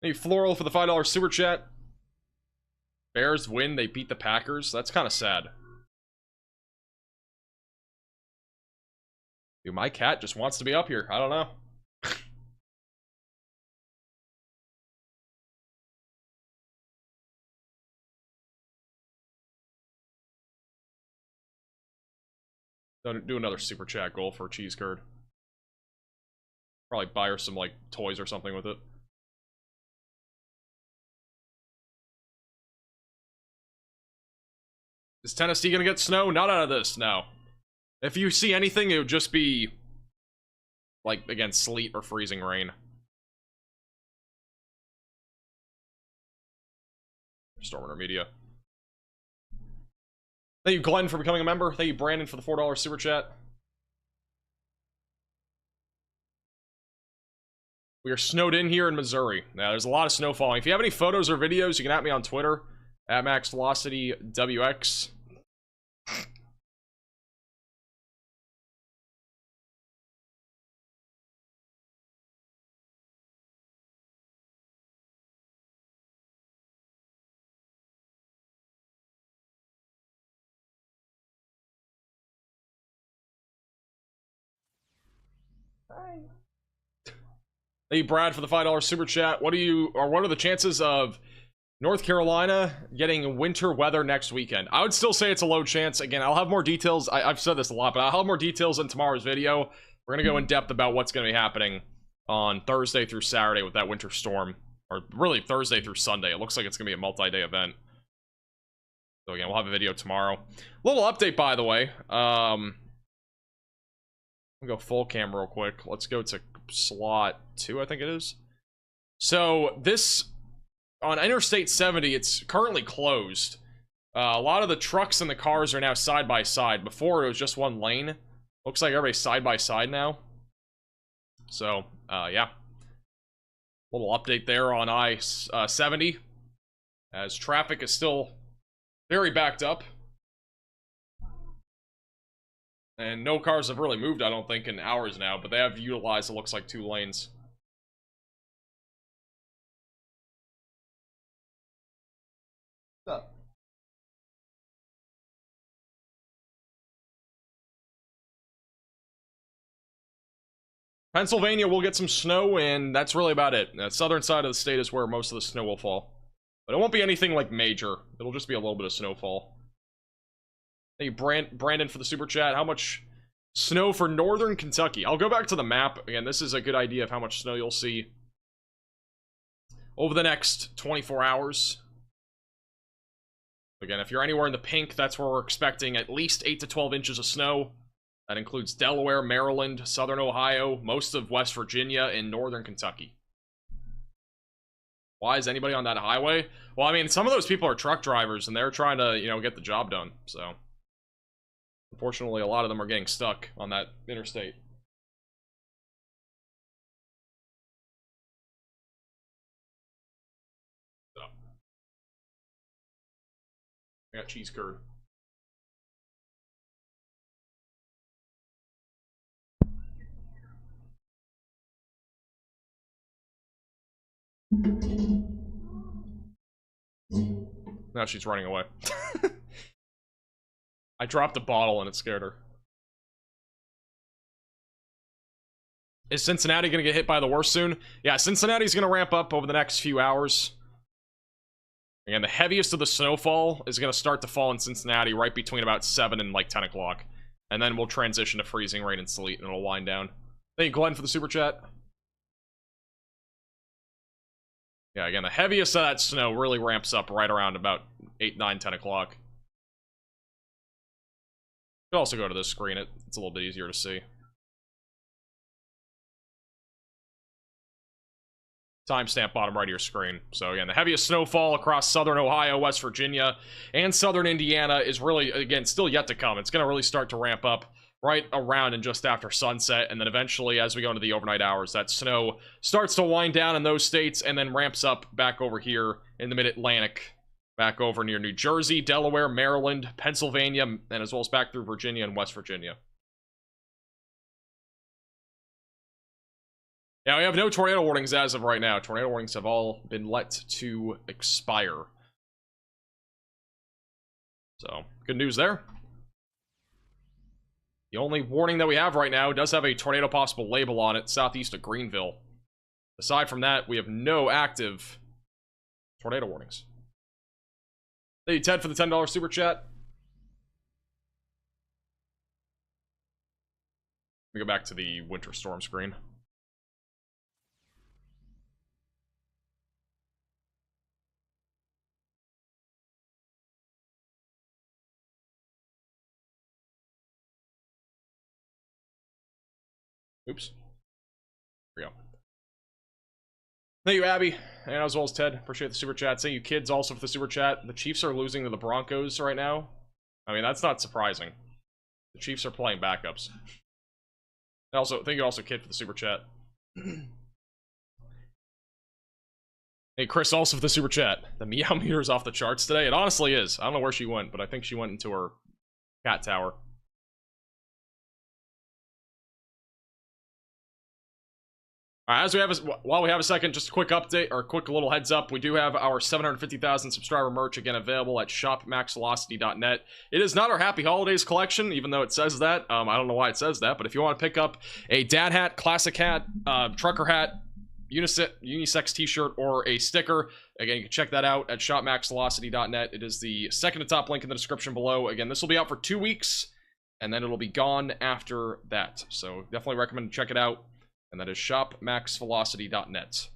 Hey, Floral for the $5 super chat. Bears win, they beat the Packers. That's kind of sad. Dude, my cat just wants to be up here. I don't know. Do another super chat goal for cheese curd. Probably buy her some, like, toys or something with it. Is Tennessee gonna get snow? Not out of this, no. If you see anything, it would just be, like, again, sleet or freezing rain. Stormrunner Media. Thank you, Glenn, for becoming a member. Thank you, Brandon, for the $4 super chat. We are snowed in here in Missouri. Now, there's a lot of snow falling. If you have any photos or videos, you can at me on Twitter. At MaxVelocityWX. Hey, Brad, for the $5 super chat. What are the chances of North Carolina getting winter weather next weekend? I would still say it's a low chance. Again, I'll have more details. I've said this a lot, but I'll have more details in tomorrow's video. We're going to go in depth about what's going to be happening on Thursday through Saturday with that winter storm. Or really Thursday through Sunday. It looks like it's going to be a multi-day event. So again, we'll have a video tomorrow. Little update, by the way. Let me go full cam real quick. Let's go to slot 2, I think it is. So this, on Interstate 70, it's currently closed. A lot of the trucks and the cars are now side by side. Before, it was just one lane. Looks like everybody's side by side now. So, yeah. Little update there on I-70. As traffic is still very backed up. And no cars have really moved, I don't think, in hours now. But they have utilized, it looks like, 2 lanes. What's up? Pennsylvania will get some snow, and that's really about it. The southern side of the state is where most of the snow will fall. But it won't be anything like major. It'll just be a little bit of snowfall. Hey, Brandon for the super chat. How much snow for northern Kentucky? I'll go back to the map. Again, this is a good idea of how much snow you'll see over the next 24 hours. Again, if you're anywhere in the pink, that's where we're expecting at least 8 to 12 inches of snow. That includes Delaware, Maryland, southern Ohio, most of West Virginia, and northern Kentucky. Why is anybody on that highway? Well, I mean, some of those people are truck drivers, and they're trying to, you know, get the job done. So, unfortunately, a lot of them are getting stuck on that interstate. So. I got cheese curd. Now she's running away. I dropped a bottle and it scared her. Is Cincinnati going to get hit by the worst soon? Yeah, Cincinnati's going to ramp up over the next few hours. Again, the heaviest of the snowfall is going to start to fall in Cincinnati right between about 7 and like 10 o'clock. And then we'll transition to freezing rain and sleet and it'll wind down. Thank you, Glenn, for the super chat. Yeah, again, the heaviest of that snow really ramps up right around about 8, 9, 10 o'clock. You can also go to this screen. It's a little bit easier to see. Timestamp bottom right of your screen. So again, the heaviest snowfall across southern Ohio, West Virginia, and southern Indiana is really, again, still yet to come. It's going to really start to ramp up right around and just after sunset, and then eventually, as we go into the overnight hours, that snow starts to wind down in those states and then ramps up back over here in the mid-Atlantic, back over near New Jersey, Delaware, Maryland, Pennsylvania, and as well as back through Virginia and West Virginia. Yeah, we have no tornado warnings as of right now. Tornado warnings have all been let to expire. So, good news there. The only warning that we have right now does have a tornado possible label on it, southeast of Greenville. Aside from that, we have no active tornado warnings. Thank you, Ted, for the $10 super chat. Let me go back to the winter storm screen. Oops. There we go. Thank you, Abby, and as well as Ted. Appreciate the super chat. Thank you, kids, also for the super chat. The Chiefs are losing to the Broncos right now. I mean, that's not surprising. The Chiefs are playing backups. And also, thank you also, kid, for the super chat. Hey, Chris, also for the super chat. The meow meter is off the charts today. It honestly is. I don't know where she went, but I think she went into her cat tower. Alright, while we have a second, just a quick update, or a quick little heads up. We do have our 750,000 subscriber merch again available at shopmaxvelocity.net. It is not our Happy Holidays collection, even though it says that. I don't know why it says that, but if you want to pick up a dad hat, classic hat, trucker hat, unisex t-shirt, or a sticker, again, you can check that out at shopmaxvelocity.net. It is the second to top link in the description below. Again, this will be out for 2 weeks, and then it'll be gone after that. So definitely recommend to check it out. And that is shopmaxvelocity.net.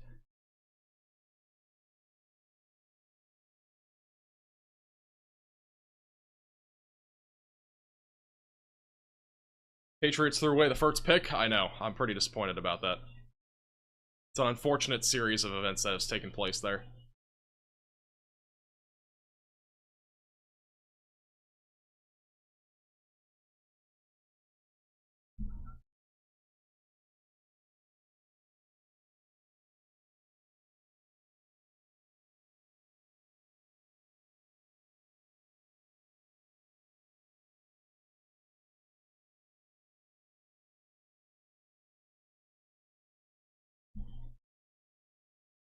Patriots threw away the first pick. I know. I'm pretty disappointed about that. It's an unfortunate series of events that has taken place there.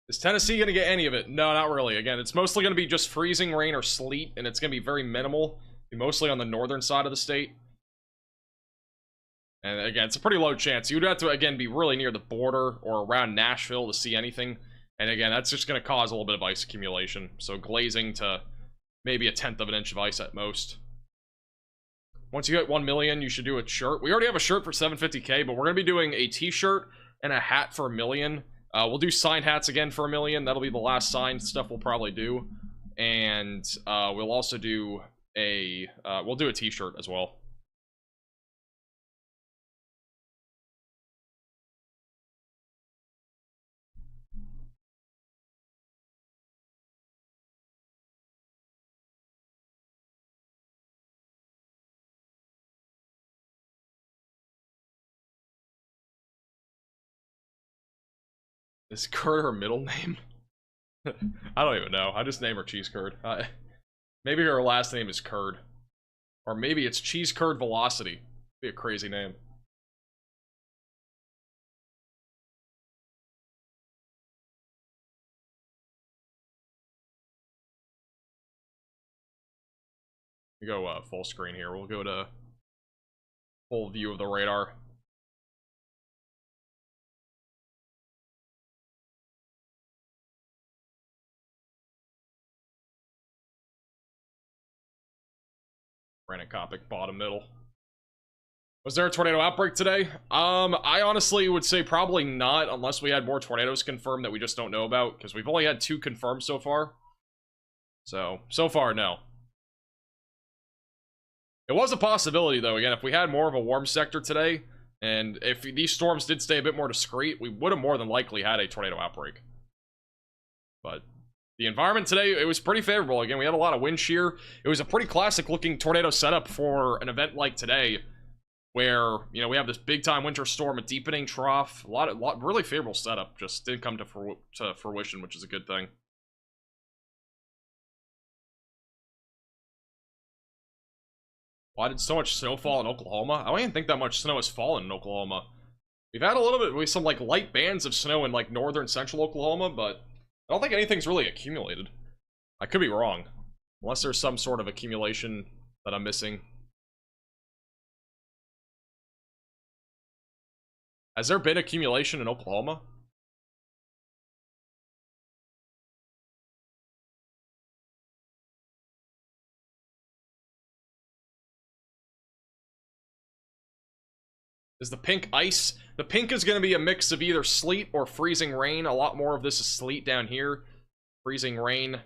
Is Tennessee going to get any of it? No, not really. Again, it's mostly going to be just freezing rain or sleet, and it's going to be very minimal. Mostly on the northern side of the state. And again, it's a pretty low chance. You'd have to, again, be really near the border or around Nashville to see anything. And again, that's just going to cause a little bit of ice accumulation. So glazing to maybe 1/10 of an inch of ice at most. Once you hit 1 million, you should do a shirt. We already have a shirt for 750K, but we're going to be doing a t-shirt and a hat for 1 million. We'll do signed hats again for 1 million. That'll be the last signed stuff we'll probably do. And we'll also do a we'll do a t-shirt as well. Is Curd her middle name? I don't even know. I just name her Cheese Curd. Maybe her last name is Curd. Or maybe it's Cheese Curd Velocity. Be a crazy name. We go full screen here. We'll go to full view of the radar. Brandon Kopic, bottom middle. Was there a tornado outbreak today? I honestly would say probably not, unless we had more tornadoes confirmed that we just don't know about, because we've only had 2 confirmed so far. So far, no. It was a possibility, though. Again, if we had more of a warm sector today, and if these storms did stay a bit more discreet, we would have more than likely had a tornado outbreak. But the environment today, it was pretty favorable. Again, we had a lot of wind shear. It was a pretty classic-looking tornado setup for an event like today, where, you know, we have this big-time winter storm, a deepening trough, a lot really favorable setup. Just didn't come to fruition, which is a good thing. Why did so much snow fall in Oklahoma? I don't even think that much snow has fallen in Oklahoma. We've had a little bit, with some like light bands of snow in like northern central Oklahoma, but I don't think anything's really accumulated. I could be wrong. Unless there's some sort of accumulation that I'm missing. Has there been accumulation in Oklahoma? Is the pink ice? The pink is going to be a mix of either sleet or freezing rain. A lot more of this is sleet down here. Freezing rain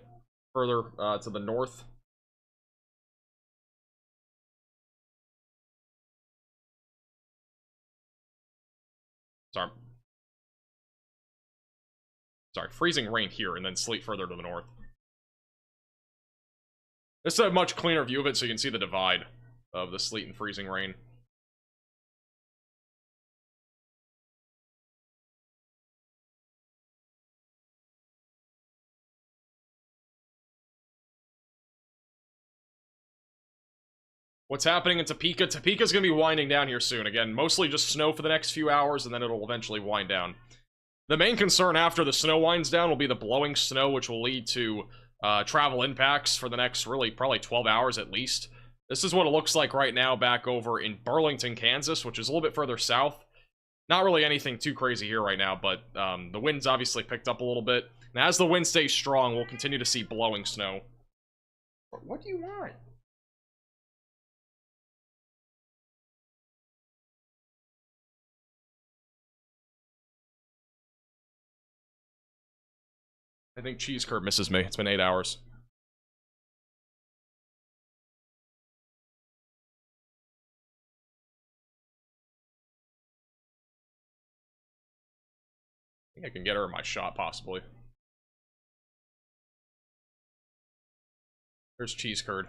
further to the north. Sorry, freezing rain here and then sleet further to the north. This is a much cleaner view of it so you can see the divide of the sleet and freezing rain. What's happening in Topeka? Topeka's going to be winding down here soon. Again, mostly just snow for the next few hours, and then it'll eventually wind down. The main concern after the snow winds down will be the blowing snow, which will lead to travel impacts for the next, really, probably 12 hours at least. This is what it looks like right now back over in Burlington, Kansas, which is a little bit further south. Not really anything too crazy here right now, but the wind's obviously picked up a little bit. And as the wind stays strong, we'll continue to see blowing snow. What do you want? I think cheese curd misses me. It's been 8 hours. I think I can get her in my shot, possibly. There's cheese curd.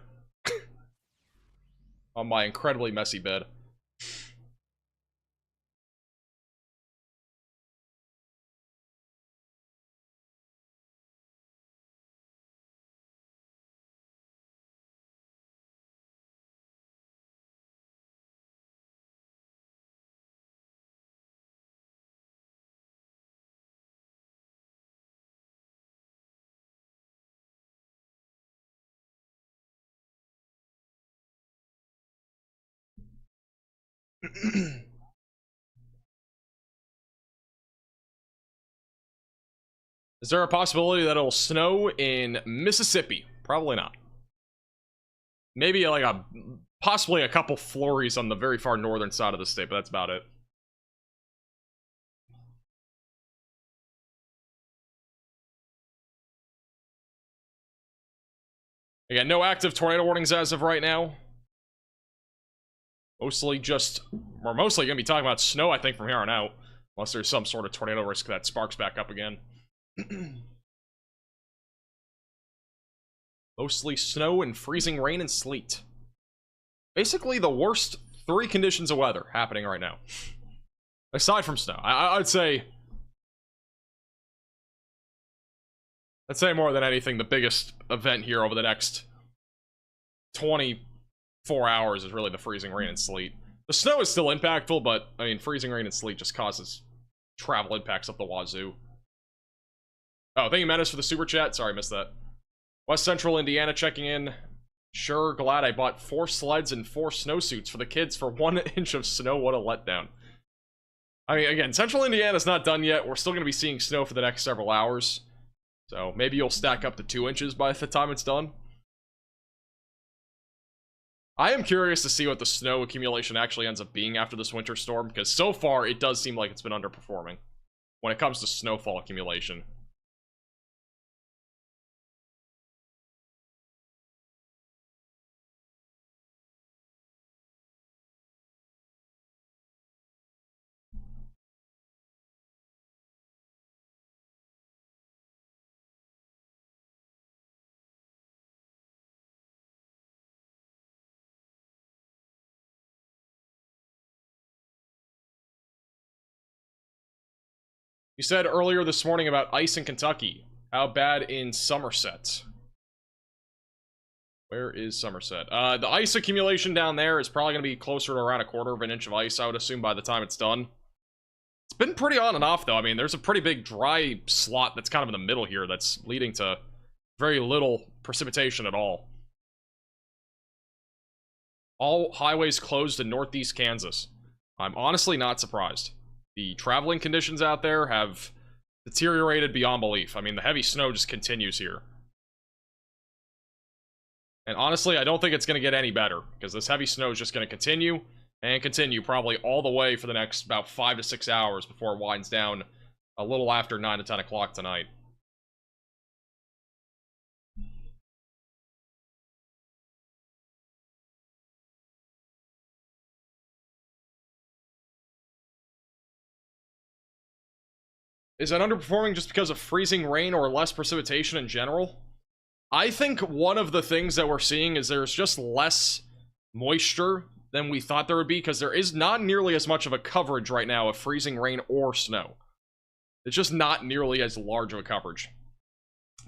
On my incredibly messy bed. Is there a possibility that it'll snow in Mississippi? Probably not. Maybe like possibly a couple flurries on the very far northern side of the state, but that's about it. Again, no active tornado warnings as of right now. We're mostly gonna be talking about snow, I think, from here on out. Unless there's some sort of tornado risk that sparks back up again. Mostly snow and freezing rain and sleet. Basically the worst 3 conditions of weather happening right now. Aside from snow. I'd say more than anything, the biggest event here over the next 24 hours is really the freezing rain and sleet. The snow is still impactful, but, I mean, freezing rain and sleet just causes travel impacts up the wazoo. Oh, thank you, Menace, for the super chat. Sorry, I missed that. West Central Indiana checking in. Sure, glad I bought 4 sleds and 4 snowsuits for the kids for 1 inch of snow. What a letdown. I mean, again, Central Indiana's not done yet. We're still going to be seeing snow for the next several hours. So maybe you'll stack up to 2 inches by the time it's done. I am curious to see what the snow accumulation actually ends up being after this winter storm, because so far it does seem like it's been underperforming when it comes to snowfall accumulation. You said earlier this morning about ice in Kentucky. How bad in Somerset? Where is Somerset? The ice accumulation down there is probably going to be closer to around 1/4 inch of ice, I would assume, by the time it's done. It's been pretty on and off, though. I mean, there's a pretty big dry slot that's kind of in the middle here that's leading to very little precipitation at all. All highways closed in northeast Kansas. I'm honestly not surprised. The traveling conditions out there have deteriorated beyond belief. I mean, the heavy snow just continues here. And honestly, I don't think it's going to get any better, because this heavy snow is just going to continue, and continue probably all the way for the next about 5 to 6 hours before it winds down a little after 9 to 10 o'clock tonight. Is it underperforming just because of freezing rain or less precipitation in general? I think one of the things that we're seeing is there's just less moisture than we thought there would be, because there is not nearly as much of a coverage right now of freezing rain or snow. It's just not nearly as large of a coverage.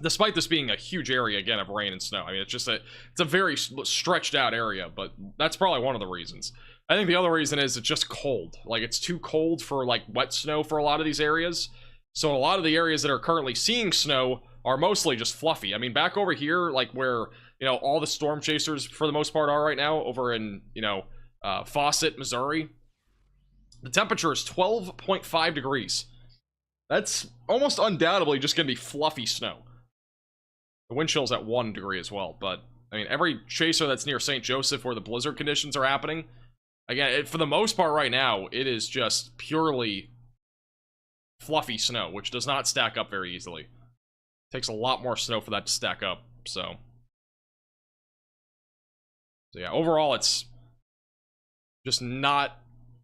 Despite this being a huge area, again, of rain and snow. I mean, it's a very stretched out area, but that's probably one of the reasons. I think the other reason is it's just cold. Like, it's too cold for, like, wet snow for a lot of these areas. So a lot of the areas that are currently seeing snow are mostly just fluffy. I mean, back over here, like where, you know, all the storm chasers for the most part are right now, over in, you know, Fawcett, Missouri, the temperature is 12.5 degrees. That's almost undoubtedly just going to be fluffy snow. The wind chill's at 1 degree as well, but, I mean, every chaser that's near St. Joseph where the blizzard conditions are happening, again, for the most part right now, it is just purely fluffy snow, which does not stack up very easily. Takes a lot more snow for that to stack up, so yeah, overall it's just not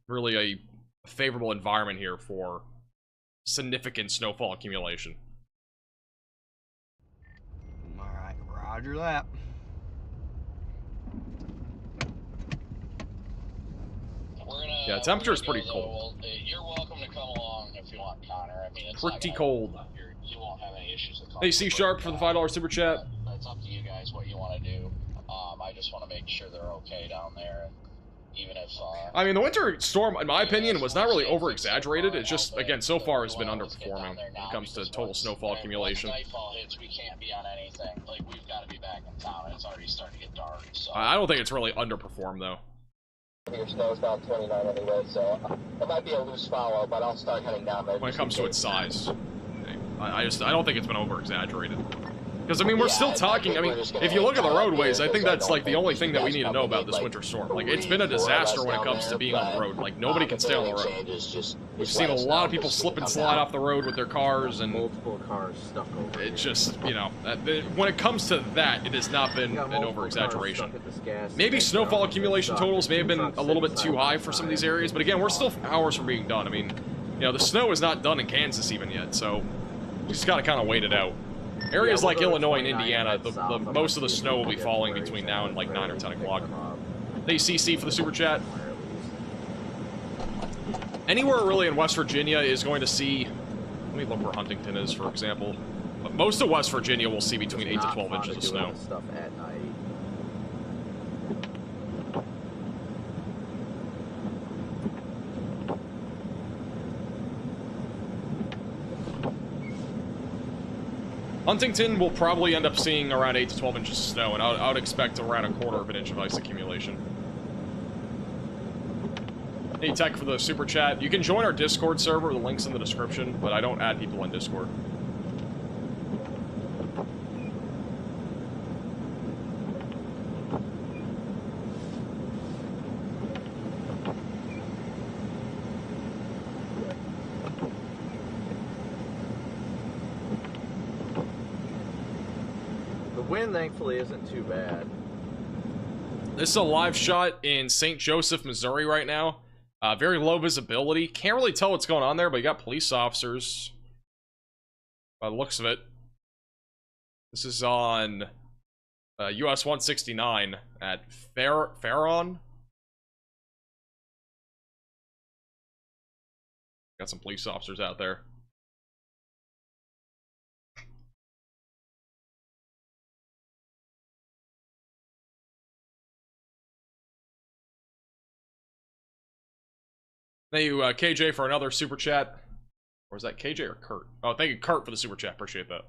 really a favorable environment here for significant snowfall accumulation. Alright, roger that. Yeah, temperature's pretty cold. You're welcome to come along if you want, Connor. I mean, it's Pretty cold. You won't have any issues with Hey, C Sharp for the $5 super chat. It's up to you guys what you want to do. I just want to make sure they're okay down there. Even if, I mean, the winter storm, in my opinion, was not really over-exaggerated. It's just, again, so far has been underperforming when it comes to total snowfall accumulation. Once nightfall hits, we can't be on anything. Like, we've got to be back in town, and it's already starting to get dark. So I don't think it's really underperformed, though. Your snow's down 29 anyway, so it might be a loose follow, but I'll start heading down there. When it comes to its size, I don't think it's been over-exaggerated. Because, I mean, we're still talking, I mean, if you look at the roadways, I think that's, like, the only thing that we need to know about this winter storm. Like, it's been a disaster when it comes to being on the road. Like, nobody can stay on the road. We've seen a lot of people slip and slide off the road with their cars, and multiple cars stuck over. It just, you know, when it comes to that, it has not been an over-exaggeration. Maybe snowfall accumulation totals may have been a little bit too high for some of these areas, but again, we're still hours from being done. I mean, you know, the snow is not done in Kansas even yet, so we just gotta kind of wait it out. Areas like Illinois and Indiana, the most of the snow will be falling between now and like 9 or 10 o'clock. Hey, CC for the super chat. Anywhere really in West Virginia is going to see, let me look where Huntington is, for example. But most of West Virginia will see between 8 to 12 inches of snow. Stuff at night. Huntington will probably end up seeing around 8 to 12 inches of snow, and I would expect around 1/4 of an inch of ice accumulation. Hey, Tech for the super chat. You can join our Discord server, the link's in the description, but I don't add people on Discord. Wind, thankfully, isn't too bad. This is a live shot in St. Joseph, Missouri right now. Very low visibility. Can't really tell what's going on there, but you got police officers by the looks of it. This is on US 169 at Farron. Got some police officers out there. Thank you, KJ, for another super chat. Or is that KJ or Kurt? Oh, thank you, Kurt, for the super chat. Appreciate that.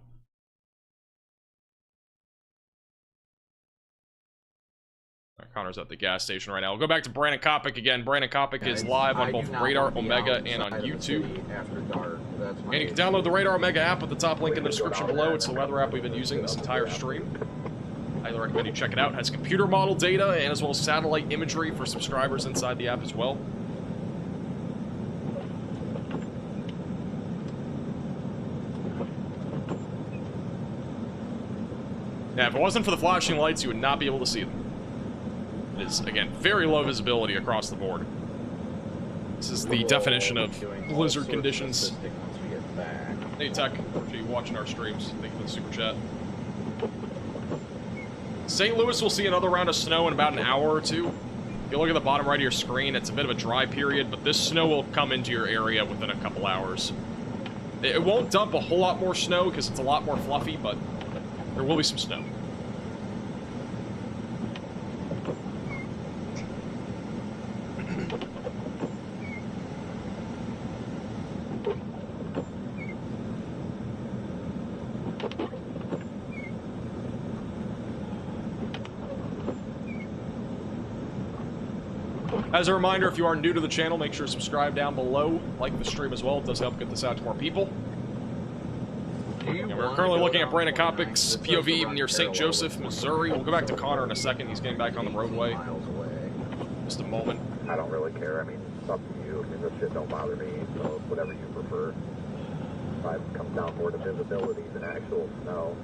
Connor's at the gas station right now. We'll go back to Brandon Kopic again. Brandon Kopic is live on both Radar Omega and on YouTube. And you can download the Radar Omega app with the top link in the description below. It's the weather app we've been using this entire stream. I highly recommend you check it out. It has computer model data and as well as satellite imagery for subscribers inside the app as well. Yeah, if it wasn't for the flashing lights, you would not be able to see them. It is, again, very low visibility across the board. This is the definition of blizzard conditions. Hey, Tech, appreciate you watching our streams. Thank you for the super chat. St. Louis will see another round of snow in about an hour or two. If you look at the bottom right of your screen, it's a bit of a dry period, but this snow will come into your area within a couple hours. It won't dump a whole lot more snow because it's a lot more fluffy, but there will be some snow. As a reminder, if you are new to the channel, make sure to subscribe down below. Like the stream as well. It does help get this out to more people. And we're currently looking at Brandon Kopic's POV near St. Joseph, Missouri. We'll go back to Connor in a second. He's getting back on the roadway. Just a moment. I don't really care. I mean, it's up to you. I mean, this shit don't bother me, so whatever you prefer. 25 comes down more to visibility than actual snow.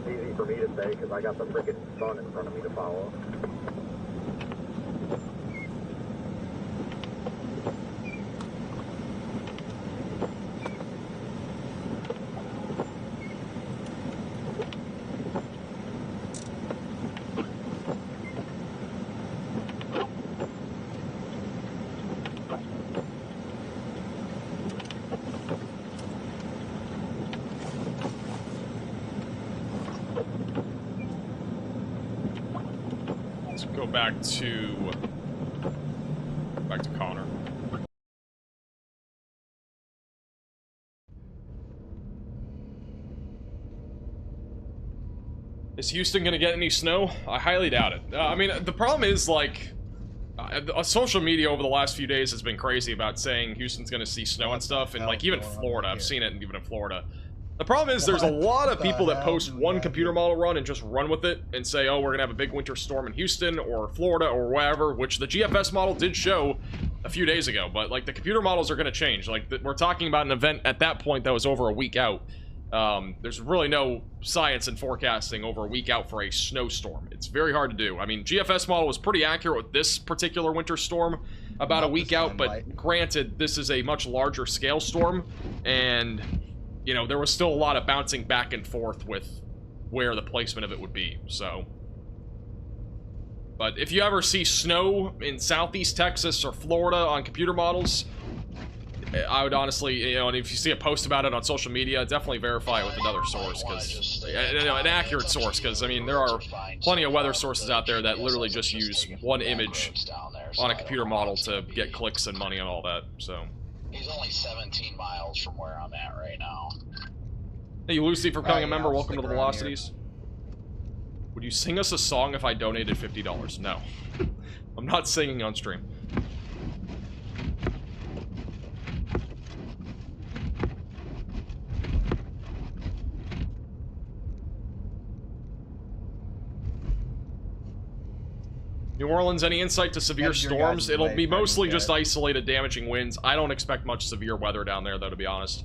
It's easy for me to say because I got the freaking sun in front of me to follow. back to Connor. Is Houston gonna get any snow? I highly doubt it. I mean, the problem is, like, social media over the last few days has been crazy about saying Houston's gonna see snow and stuff, and like even Florida, I've seen it even in Florida. The problem is there's a lot of people that post one computer model run and just run with it and say, oh, we're gonna have a big winter storm in Houston or Florida or wherever, which the GFS model did show a few days ago, but like the computer models are gonna change. Like we're talking about an event at that point that was over a week out. There's really no science in forecasting over a week out for a snowstorm. It's very hard to do. I mean, GFS model was pretty accurate with this particular winter storm about a week out, but granted, this is a much larger scale storm, and, you know, there was still a lot of bouncing back and forth with where the placement of it would be, so. But if you ever see snow in southeast Texas or Florida on computer models, I would honestly, you know, and if you see a post about it on social media, definitely verify it with another source, because an accurate source, because I mean there are plenty of weather sources out there that literally just use one image on a computer model to get clicks and money and all that. So he's only 17 miles from where I'm at right now. Hey, Lucy, for becoming a member, welcome to the Velocities. Would you sing us a song if I donated $50? No, I'm not singing on stream. New Orleans, any insight to severe storms? It'll be mostly just isolated damaging winds. I don't expect much severe weather down there, though, to be honest.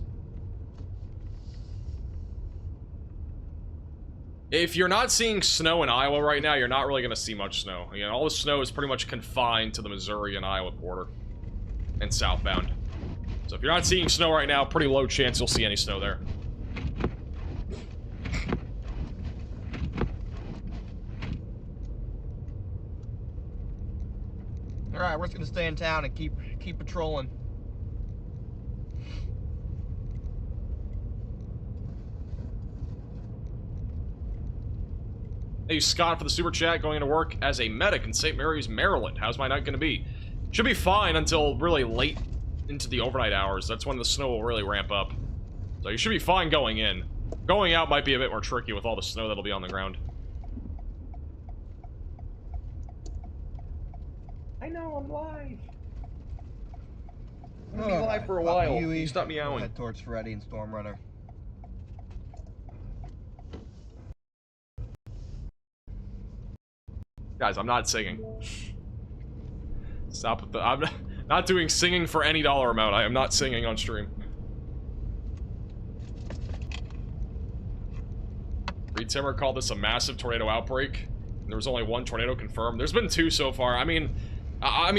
If you're not seeing snow in Iowa right now, you're not really going to see much snow. Again, all the snow is pretty much confined to the Missouri and Iowa border and southbound. So if you're not seeing snow right now, pretty low chance you'll see any snow there. All right, we're just gonna stay in town and keep patrolling. Hey, Scott, for the super chat, going to work as a medic in St. Mary's, Maryland. How's my night gonna be? Should be fine until really late into the overnight hours. That's when the snow will really ramp up. So you should be fine going in. Going out might be a bit more tricky with all the snow that'll be on the ground. I know, I'm live. I'm gonna be live for a while. You stop meowing. Head towards Freddy and Stormrunner. Guys, I'm not singing. Stop with the... I'm not doing singing for any dollar amount. I am not singing on stream. Reed Timmer called this a massive tornado outbreak. There was only one tornado confirmed. There's been two so far. I mean,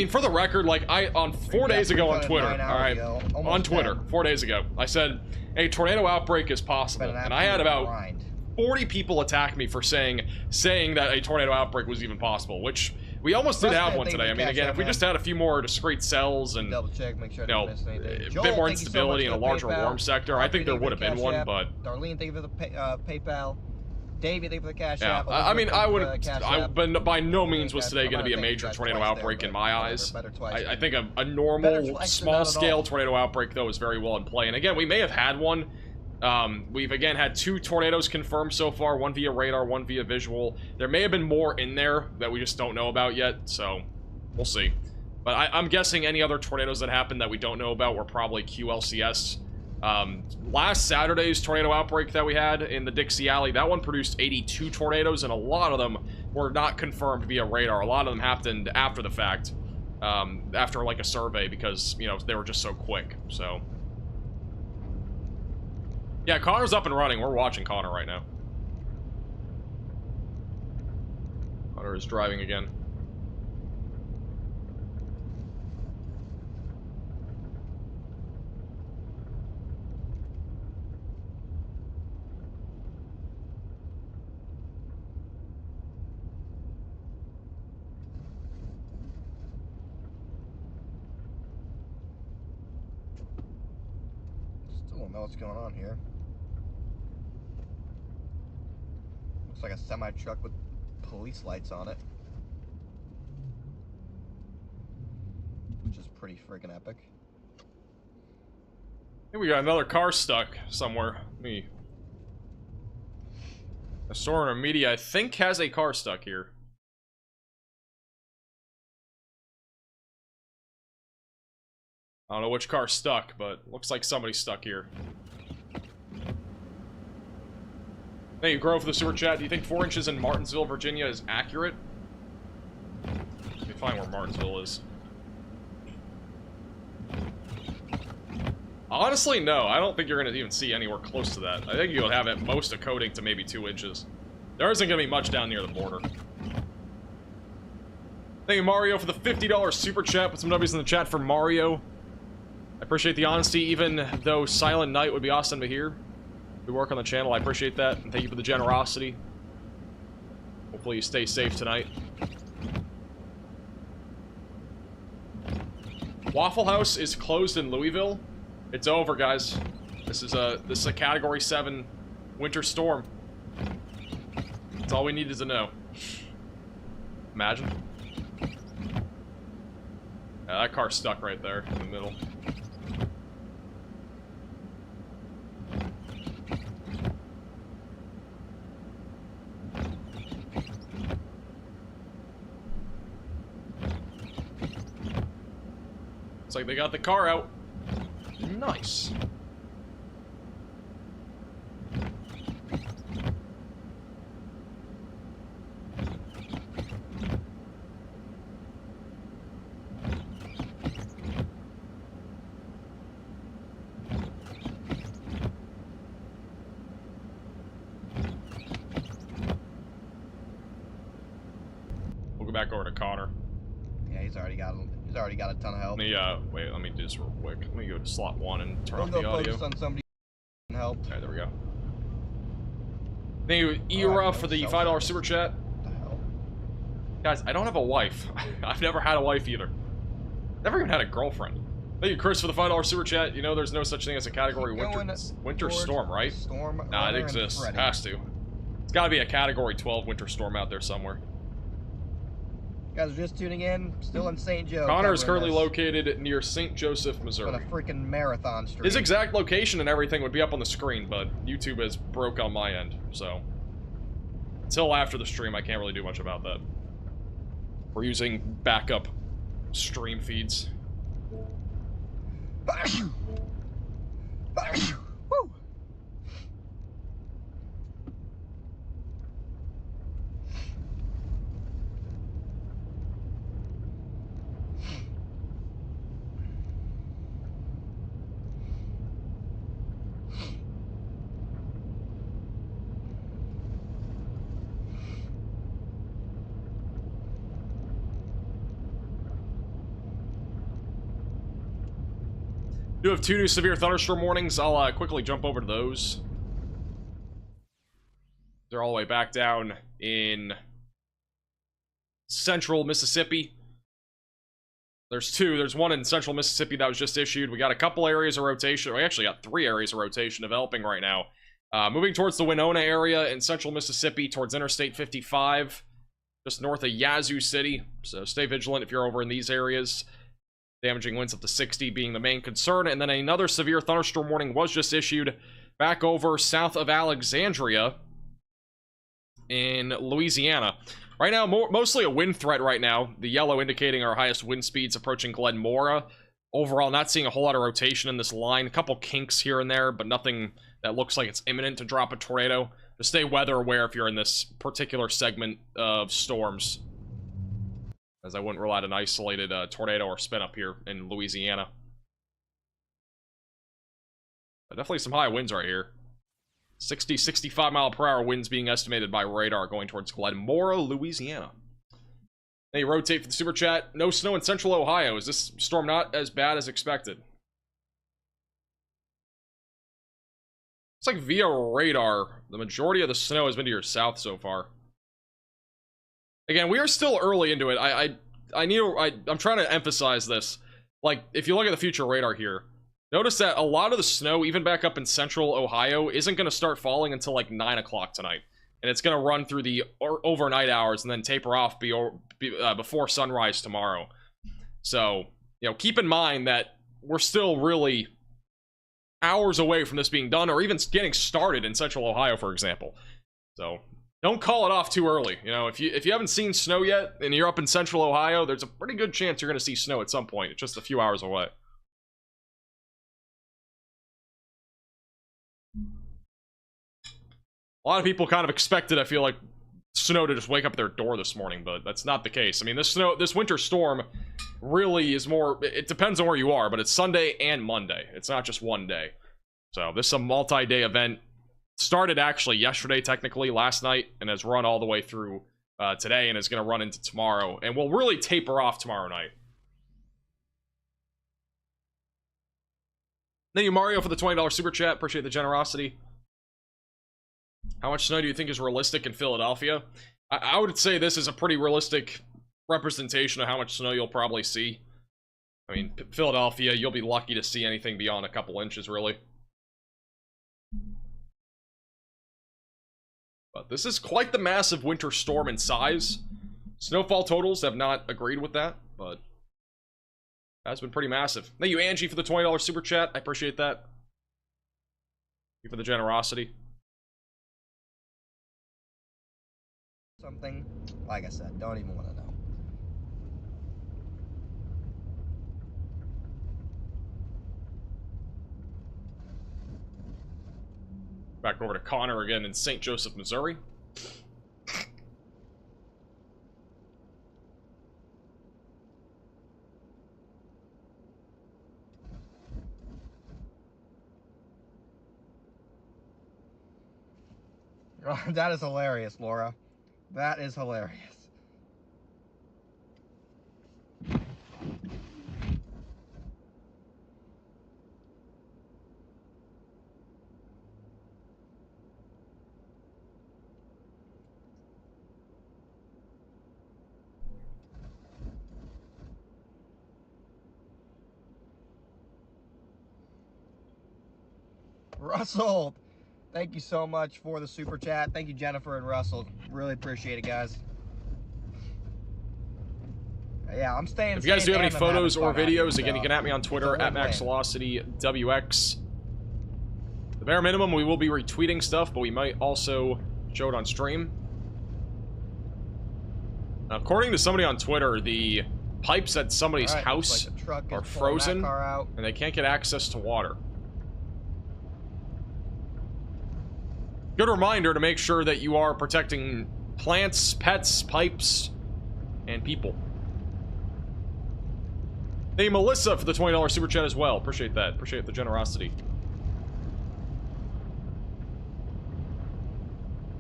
for the record, like, on 4 days ago on Twitter, alright, on Twitter, 4 days ago, I said, a tornado outbreak is possible, and I had about 40 people attack me for saying that a tornado outbreak was even possible, which we almost did have one today. I mean, again, if we just had a few more discreet cells and, you know, a bit more instability in a larger warm sector, I think there would have been one, but... Darlene, thank you for the PayPal. David, thank you for the cash app. I mean, I wouldn't... But by no means was today going to be a major tornado outbreak in my eyes. I think a normal, small-scale tornado outbreak, though, is very well in play. And again, we may have had one. We've, again, had 2 tornadoes confirmed so far. One via radar, one via visual. There may have been more in there that we just don't know about yet, so we'll see. But I'm guessing any other tornadoes that happened that we don't know about were probably QLCS. Last Saturday's tornado outbreak that we had in the Dixie Alley, that one produced 82 tornadoes, and a lot of them were not confirmed via radar. A lot of them happened after the fact, after like a survey, because, you know, they were just so quick, so. Yeah, Connor's up and running. We're watching Connor right now. Connor is driving again. Still don't know what's going on here. Looks like a semi-truck with police lights on it. Which is pretty freaking epic. I think we got another car stuck somewhere. A store in media, I think, has a car stuck here. I don't know which car stuck, but looks like somebody's stuck here. Thank you, Grove, for the super chat. Do you think 4 inches in Martinsville, Virginia is accurate? Let me find where Martinsville is. Honestly, no. I don't think you're going to even see anywhere close to that. I think you'll have at most a coating to maybe 2 inches. There isn't going to be much down near the border. Thank you, Mario, for the $50 super chat. Put some W's in the chat for Mario. I appreciate the honesty, even though Silent Night would be awesome to hear. We work on the channel. I appreciate that. And thank you for the generosity. Hopefully you stay safe tonight. Waffle House is closed in Louisville. It's over, guys. This is a Category 7 winter storm. That's all we needed to know. Imagine. Yeah, that car's stuck right there in the middle. Looks like they got the car out. Nice. We'll go back over to Connor. Yeah, he's already got a ton of help. Let me wait, let me do this real quick. Let me go to slot 1 and turn off the audio. Focus on somebody who can help. Alright, there we go. Thank you, Era, for the $5 super chat. What the hell? Guys, I don't have a wife. I've never had a wife either. Never even had a girlfriend. Thank you, Chris, for the $5 super chat. You know there's no such thing as a category winter storm, right? Nah, it exists. Has to. It's gotta be a category 12 winter storm out there somewhere. Guys are just tuning in, still in St. Joe. Connor is currently located near St. Joseph, Missouri. On a freaking marathon street. His exact location and everything would be up on the screen, but YouTube is broke on my end, so until after the stream, I can't really do much about that. We're using backup stream feeds. Woo! Do have 2 new severe thunderstorm warnings. I'll quickly jump over to those. They're all the way back down in central Mississippi. There's 2. There's 1 in central Mississippi that was just issued. We got a couple areas of rotation. We actually got 3 areas of rotation developing right now. Moving towards the Winona area in central Mississippi, towards Interstate 55, just north of Yazoo City. So stay vigilant if you're over in these areas. Damaging winds up to 60 being the main concern. And then another severe thunderstorm warning was just issued back over south of Alexandria in Louisiana. Right now, mostly a wind threat right now. The yellow indicating our highest wind speeds approaching Glen Mora. Overall, not seeing a whole lot of rotation in this line. A couple kinks here and there, but nothing that looks like it's imminent to drop a tornado. Just stay weather aware if you're in this particular segment of storms, as I wouldn't rule out an isolated tornado or spin up here in Louisiana. But definitely some high winds right here. 60, 65 mile per hour winds being estimated by radar going towards Glenmora, Louisiana. Hey, rotate for the super chat. No snow in central Ohio. Is this storm not as bad as expected? It's like via radar, the majority of the snow has been to your south so far. Again, we are still early into it. I'm trying to emphasize this. Like, if you look at the future radar here, notice that a lot of the snow, even back up in central Ohio, isn't going to start falling until like 9 o'clock tonight. And it's going to run through the overnight hours and then taper off before sunrise tomorrow. So, you know, keep in mind that we're still really hours away from this being done, or even getting started in central Ohio, for example. So, don't call it off too early. You know, if you haven't seen snow yet and you're up in central Ohio, there's a pretty good chance you're going to see snow at some point. It's just a few hours away. A lot of people kind of expected, I feel like, snow to just wake up at their door this morning, but that's not the case. I mean, this winter storm really is more, it depends on where you are, but it's Sunday and Monday. It's not just one day. So this is a multi-day event. Started actually yesterday, technically, last night, and has run all the way through today, and is going to run into tomorrow, and will really taper off tomorrow night. Thank you, Mario, for the $20 super chat. Appreciate the generosity. How much snow do you think is realistic in Philadelphia? I would say this is a pretty realistic representation of how much snow you'll probably see. I mean, Philadelphia, you'll be lucky to see anything beyond a couple inches, really. But this is quite the massive winter storm in size. Snowfall totals have not agreed with that, but that's been pretty massive. Thank you, Angie, for the $20 super chat. I appreciate that. Thank you for the generosity. Something, like I said, don't even want to know. Back over to Connor again in St. Joseph, Missouri. That is hilarious, Laura. That is hilarious. Russell, thank you so much for the super chat. Thank you, Jennifer and Russell. Really appreciate it, guys. Yeah, I'm staying. If you guys do have any photos or videos, again, you can at me on Twitter at MaxVelocityWX. The bare minimum, we will be retweeting stuff, but we might also show it on stream. Now, according to somebody on Twitter, the pipes at somebody's house are frozen, and they can't get access to water. Good reminder to make sure that you are protecting plants, pets, pipes, and people. Hey, Melissa, for the $20 super chat as well. Appreciate that. Appreciate the generosity.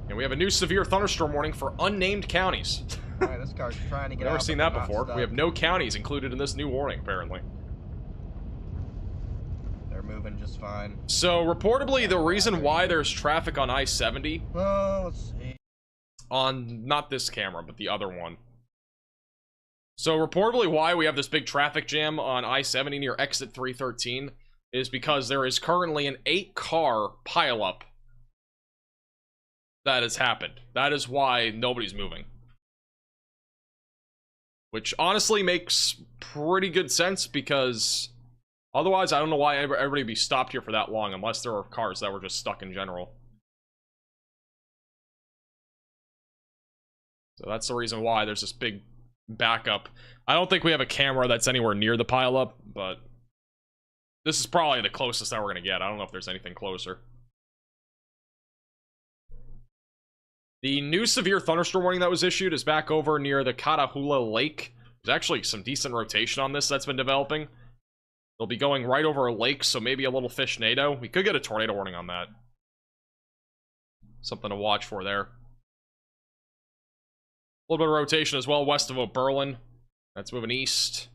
And we have a new severe thunderstorm warning for unnamed counties. Alright, this car's trying to get out. Never seen that before. We have no counties included in this new warning, apparently. They're moving just fine. So, reportedly, the reason why there's traffic on I-70... let's see. On, not this camera, but the other one. So, reportedly, why we have this big traffic jam on I-70 near exit 313 is because there is currently an 8-car pileup that has happened. That is why nobody's moving. Which honestly makes pretty good sense, because otherwise I don't know why everybody would be stopped here for that long, unless there were cars that were just stuck in general. So that's the reason why there's this big backup. I don't think we have a camera that's anywhere near the pileup, but this is probably the closest that we're gonna get. I don't know if there's anything closer. The new severe thunderstorm warning that was issued is back over near the Catahoula Lake. There's actually some decent rotation on this that's been developing. They'll be going right over a lake, so maybe a little fishnado. We could get a tornado warning on that. Something to watch for there. A little bit of rotation as well west of Oberlin. That's moving east.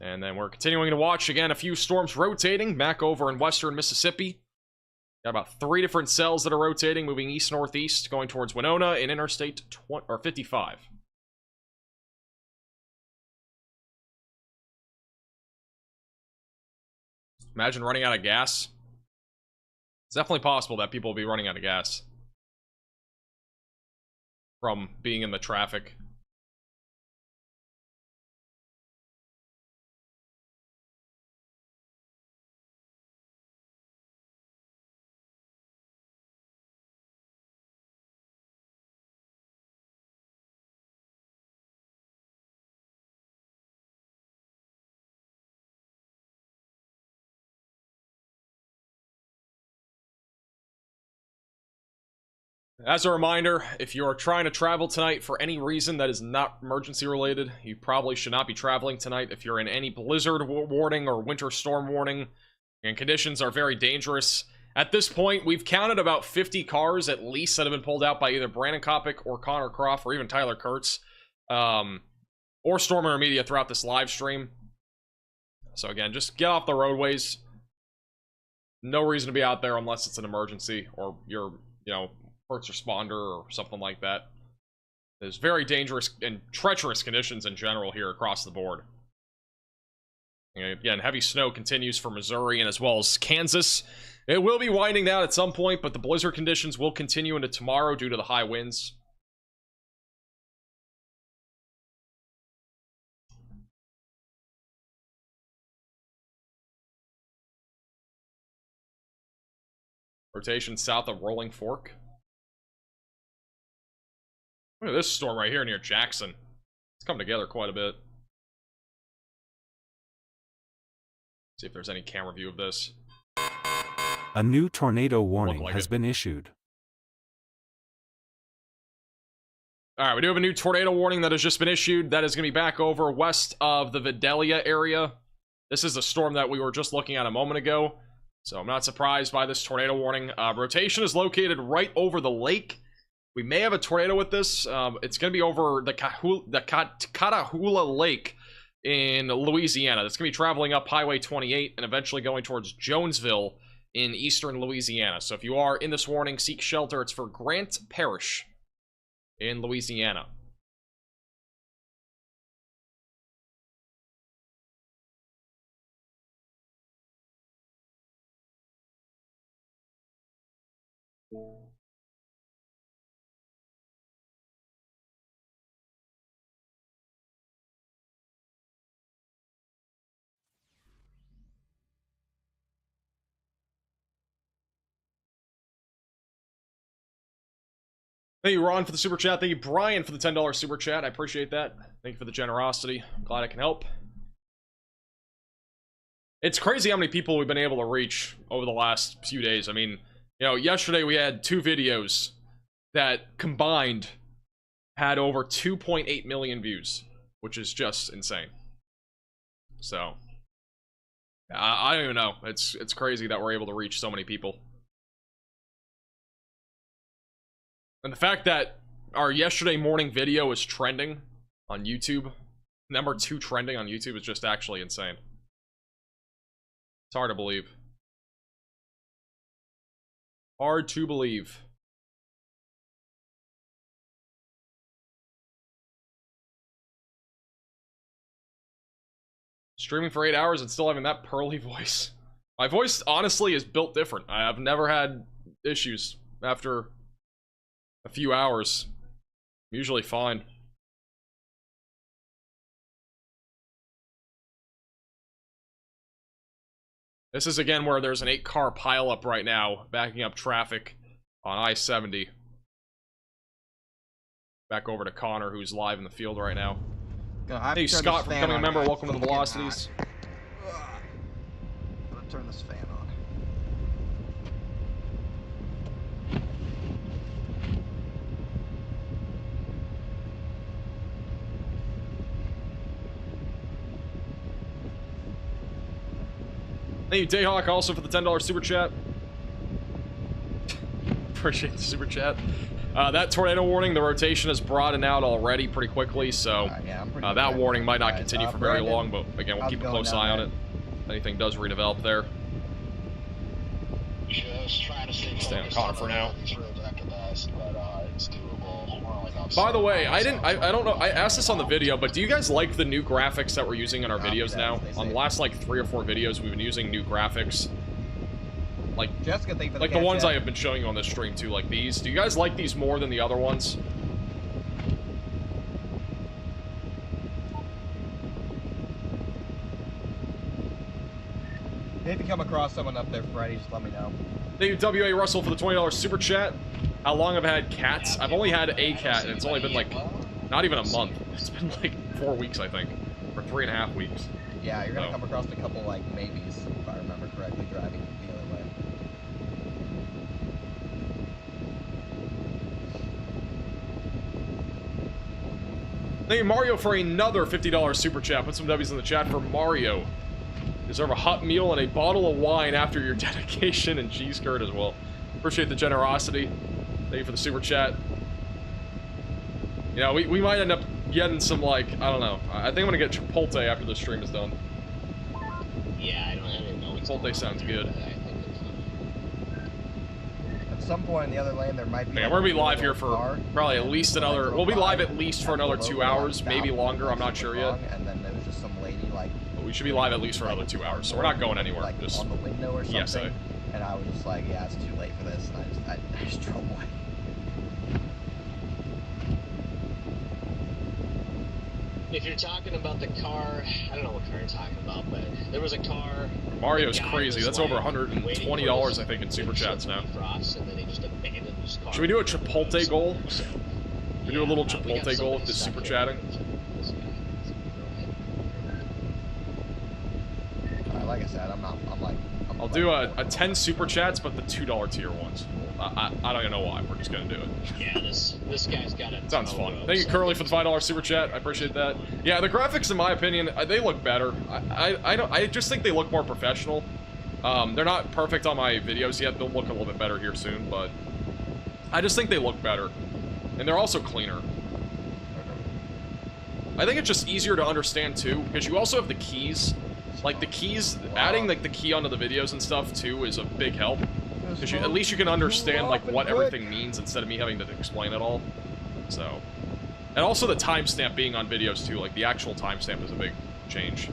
And then we're continuing to watch, again, a few storms rotating back over in western Mississippi. Got about 3 different cells that are rotating, moving east-northeast, going towards Winona in Interstate 55. Imagine running out of gas. It's definitely possible that people will be running out of gas from being in the traffic. As a reminder, if you are trying to travel tonight for any reason that is not emergency related, you probably should not be traveling tonight. If you're in any blizzard warning or winter storm warning, and conditions are very dangerous. At this point, we've counted about 50 cars at least that have been pulled out by either Brandon Kopic or Connor Croft or even Tyler Kurtz, or Stormer Media throughout this live stream. So again, just get off the roadways. No reason to be out there unless it's an emergency or you're, you know, first responder or something like that. There's very dangerous and treacherous conditions in general here across the board. And again, heavy snow continues for Missouri and as well as Kansas. It will be winding down at some point, but the blizzard conditions will continue into tomorrow due to the high winds. Rotation south of Rolling Fork. Look at this storm right here near Jackson. It's come together quite a bit. See if there's any camera view of this. A new tornado warning has been issued. Alright, we do have a new tornado warning that has just been issued. That is going to be back over west of the Vidalia area. This is a storm that we were just looking at a moment ago. So I'm not surprised by this tornado warning. Rotation is located right over the lake. We may have a tornado with this. It's going to be over the Catahoula Lake in Louisiana. That's going to be traveling up Highway 28 and eventually going towards Jonesville in eastern Louisiana. So if you are in this warning, seek shelter. It's for Grant Parish in Louisiana. Thank you, Ron, for the super chat. Thank you, Brian, for the $10 super chat. I appreciate that. Thank you for the generosity. I'm glad I can help. It's crazy how many people we've been able to reach over the last few days. I mean, you know, yesterday we had 2 videos that combined had over 2.8 million views, which is just insane. So, I don't even know. It's crazy that we're able to reach so many people. And the fact that our yesterday morning video is trending on YouTube, number 2 trending on YouTube, is just actually insane. It's hard to believe. Hard to believe. Streaming for 8 hours and still having that pearly voice. My voice, honestly, is built different. I've never had issues after a few hours. I'm usually fine. This is again where there's an 8-car pileup right now, backing up traffic on I-70. Back over to Connor, who's live in the field right now. Hey, Scott, for becoming a member. Welcome to the Velocities. I'm gonna turn this fan on. Thank you, Dayhawk, also for the $10 super chat. Appreciate the super chat. That tornado warning, the rotation has broadened out already pretty quickly, so that warning might not continue for very long, but again, we'll keep a close eye on it. If anything does redevelop there. Just trying to stay on Connor for now. These roads after this, but it's doable. We're only about By the way, I don't know, I asked this on the video, but do you guys like the new graphics that we're using in our videos now? On the last like 3 or 4 videos, we've been using new graphics. Like, Jessica, thank you for like the ones I have been showing you on this stream too, like these. Do you guys like these more than the other ones? If you come across someone up there, Freddy, just let me know. Thank you, W.A. Russell, for the $20 super chat. How long have I had cats? I've only had a cat, and it's only been like, not even a month. It's been like 4 weeks, I think. Or 3.5 weeks. Yeah, you're gonna come across a couple, like, maybes, if I remember correctly, driving the other way. Thank you, Mario, for another $50 super chat. Put some W's in the chat for Mario. Deserve a hot meal and a bottle of wine after your dedication, and cheese curd as well. Appreciate the generosity. Thank you for the super chat. You know, we might end up getting some, like, I don't know. I think I'm gonna get Chipotle after the stream is done. Yeah, I don't know. Chipotle sounds good. At some point in the other lane, there might be. Okay, we're gonna be live here for probably at least another. We'll be live at least for another 2 hours, maybe longer. I'm not sure yet. And then there was just some lady, like. But we should be live at least for another 2 hours, so we're not going anywhere. Like just on the window or something. Yes, and I was just like, yeah, it's too late for this, and I just drove away. If you're talking about the car, I don't know what car you're talking about, but there was a car. Mario's crazy. That's over $120, I think, in super chats now. And then he just abandoned his car. Should we do a Chipotle goal? Should we do a little Chipotle goal with this super chatting? Like I said, I'll do a 10 super chats, but the $2 tier ones. I don't even know why. We're just gonna do it. Yeah, this guy's got it. Sounds fun. Thank you, Curly, for the $5 super chat. I appreciate that. Yeah, the graphics, in my opinion, they look better. I just think they look more professional. They're not perfect on my videos yet. They'll look a little bit better here soon, but I just think they look better, and they're also cleaner. I think it's just easier to understand too, because you also have the keys. Like the keys, adding like the key onto the videos and stuff too is a big help. Because at least you can understand like what everything means instead of me having to explain it all. So, and also the timestamp being on videos too, like the actual timestamp is a big change.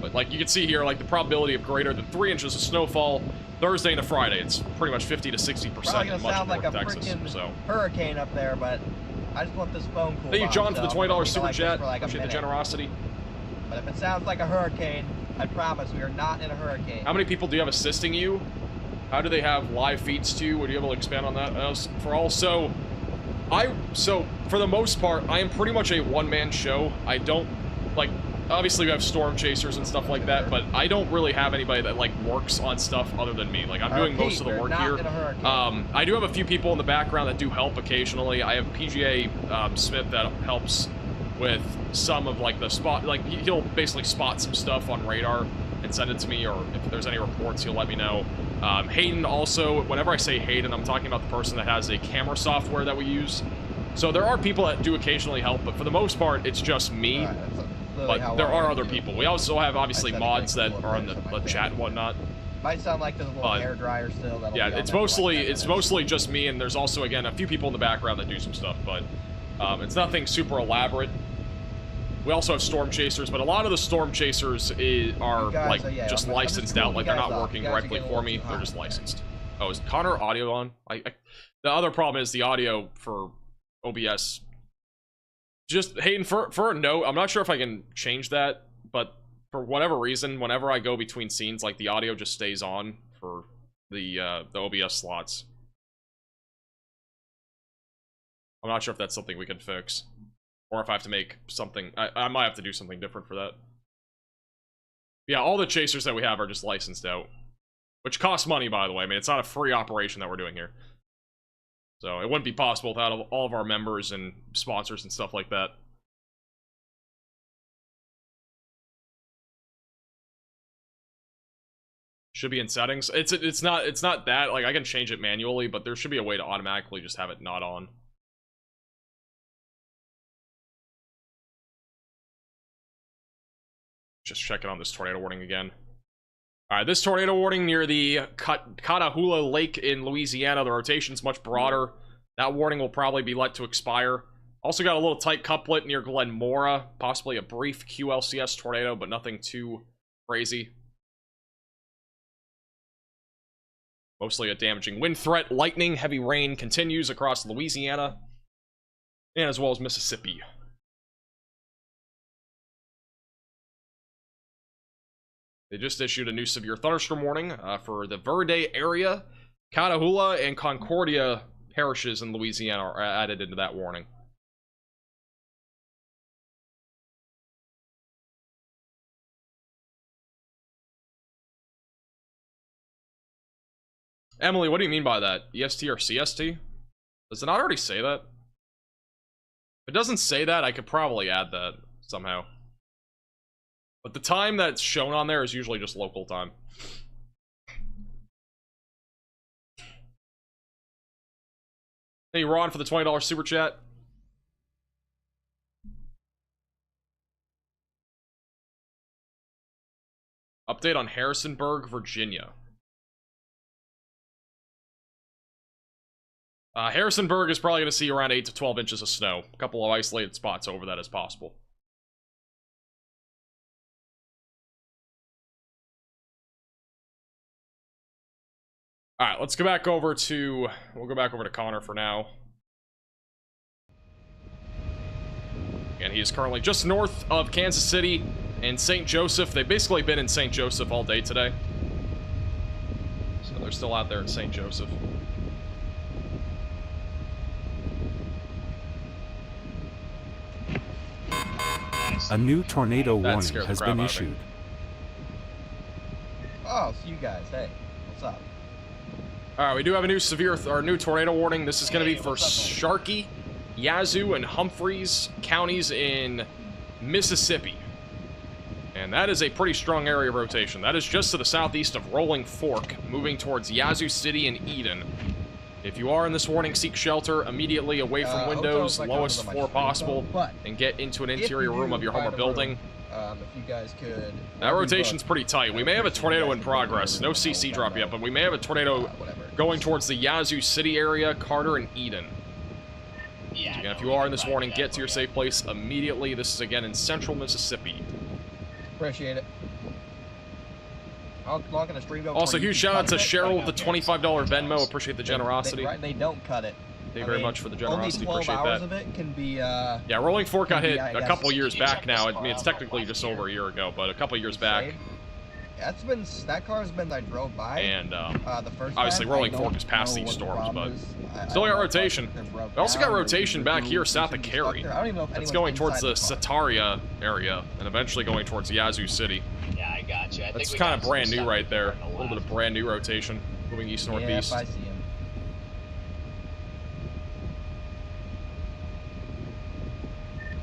But like you can see here, like the probability of greater than 3 inches of snowfall Thursday to Friday, it's pretty much 50 to 60% in much of North Texas. So hurricane up there, but I just want this phone cool. Thank you, John, for the $20 super chat. Appreciate the generosity. But if it sounds like a hurricane, I promise we are not in a hurricane. How many people do you have assisting you? How do they have live feeds to you? Would you be able to expand on that? So for the most part, I am pretty much a one-man show. I don't, like, obviously we have storm chasers and stuff like that, but I don't really have anybody that, like, works on stuff other than me. Like, I'm doing most of the work here. I do have a few people in the background that do help occasionally. I have PGA Smith that helps with some of like the spot, like he'll basically spot some stuff on radar and send it to me, or if there's any reports he'll let me know. Hayden also, whenever I say Hayden, I'm talking about the person that has a camera software that we use. So there are people that do occasionally help, but for the most part it's just me. But there are other people. We also have obviously mods that are on the chat and whatnot. Might sound like there's a little hair dryer still. Yeah, it's mostly just me, and there's also again a few people in the background that do some stuff, but it's nothing super elaborate. We also have storm chasers, but a lot of the storm chasers are like just licensed out. Like they're not working directly for me. They're just licensed. Oh, is Connor audio on? The other problem is the audio for OBS. Just Hayden, for a note, I'm not sure if I can change that, but for whatever reason, whenever I go between scenes, like the audio just stays on for the OBS slots. I'm not sure if that's something we can fix. Or if I have to make something, I might have to do something different for that. Yeah, all the chasers that we have are just licensed out. Which costs money, by the way. I mean, it's not a free operation that we're doing here. So it wouldn't be possible without all of our members and sponsors and stuff like that. Should be in settings. It's not that, like, I can change it manually, but there should be a way to automatically just have it not on. Just checking on this tornado warning again. Alright, this tornado warning near the Catahoula Lake in Louisiana, the rotation's much broader. That warning will probably be let to expire. Also got a little tight couplet near Glen Mora, possibly a brief QLCS tornado, but nothing too crazy. Mostly a damaging wind threat. Lightning, heavy rain continues across Louisiana, and as well as Mississippi. They just issued a new severe thunderstorm warning for the Verde area. Catahoula and Concordia parishes in Louisiana are added into that warning. Emily, what do you mean by that? EST or CST? Does it not already say that? If it doesn't say that, I could probably add that somehow. But the time that's shown on there is usually just local time. Hey, Ron, for the $20 super chat. Update on Harrisonburg, Virginia. Harrisonburg is probably going to see around 8 to 12 inches of snow. A couple of isolated spots over that as possible. Alright, let's go back over to... We'll go back over to Connor for now. And he is currently just north of Kansas City and St. Joseph. They've basically been in St. Joseph all day today. So they're still out there in St. Joseph. A new tornado warning has been issued. Oh, it's you guys. Hey, what's up? Alright, we do have a new new tornado warning. This is going to be for Sharkey, Yazoo, and Humphreys counties in Mississippi. And that is a pretty strong area of rotation. That is just to the southeast of Rolling Fork, moving towards Yazoo City and Eden. If you are in this warning, seek shelter immediately away from windows, lowest floor possible, and get into an interior room of your home or building. If you guys could... That rotation's pretty tight. We may have a tornado in progress. No CC drop yet, but we may have a tornado going towards the Yazoo City area, Carter, and Eden. Yeah. Again, if you are in this warning, get to your safe place immediately. This is, again, in central Mississippi. Appreciate it. How long can a stream go? Also, huge shout out to Cheryl with the $25 Venmo. Appreciate the generosity. They don't cut it. Thank you very much for the generosity. Only 12 Appreciate hours that. of it can be, yeah, Rolling Fork got hit a couple years back now. I mean, it's technically just over a year ago, but a couple years back. That car has been that I drove by. And the first obviously time, Rolling Fork is past these storms, but still got rotation. We also got rotation back here south of Cary. It's going towards the Sataria area and eventually going towards Yazoo City. Yeah, I got you. That's kind of brand new right there. A little bit of brand new rotation, moving east northeast. Yeah, I see him.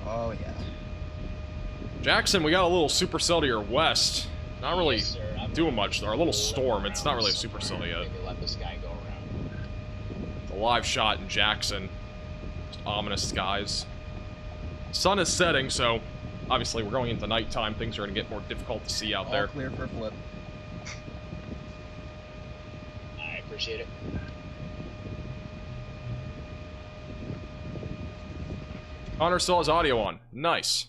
Oh yeah. Jackson, we got a little supercell to your west. Not really doing much though. A little storm. It's not really a supercell yet. Let this guy go around. It's a live shot in Jackson. Just ominous skies. Sun is setting, so obviously we're going into nighttime. Things are going to get more difficult to see out there. Clear for a flip. I appreciate it. Connor still has audio on. Nice.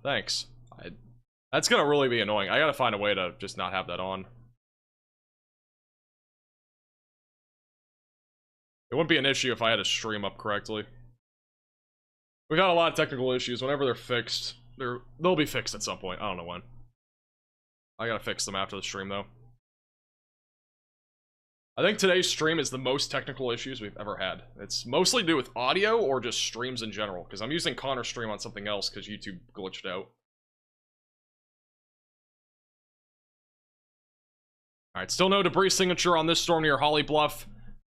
Thanks. That's gonna really be annoying. I gotta find a way to just not have that on. It wouldn't be an issue if I had a stream up correctly. We've had a lot of technical issues. Whenever they're fixed, they'll be fixed at some point. I don't know when. I gotta fix them after the stream, though. I think today's stream is the most technical issues we've ever had. It's mostly to do with audio or just streams in general, because I'm using Connor's stream on something else because YouTube glitched out. Alright, still no debris signature on this storm near Holly Bluff,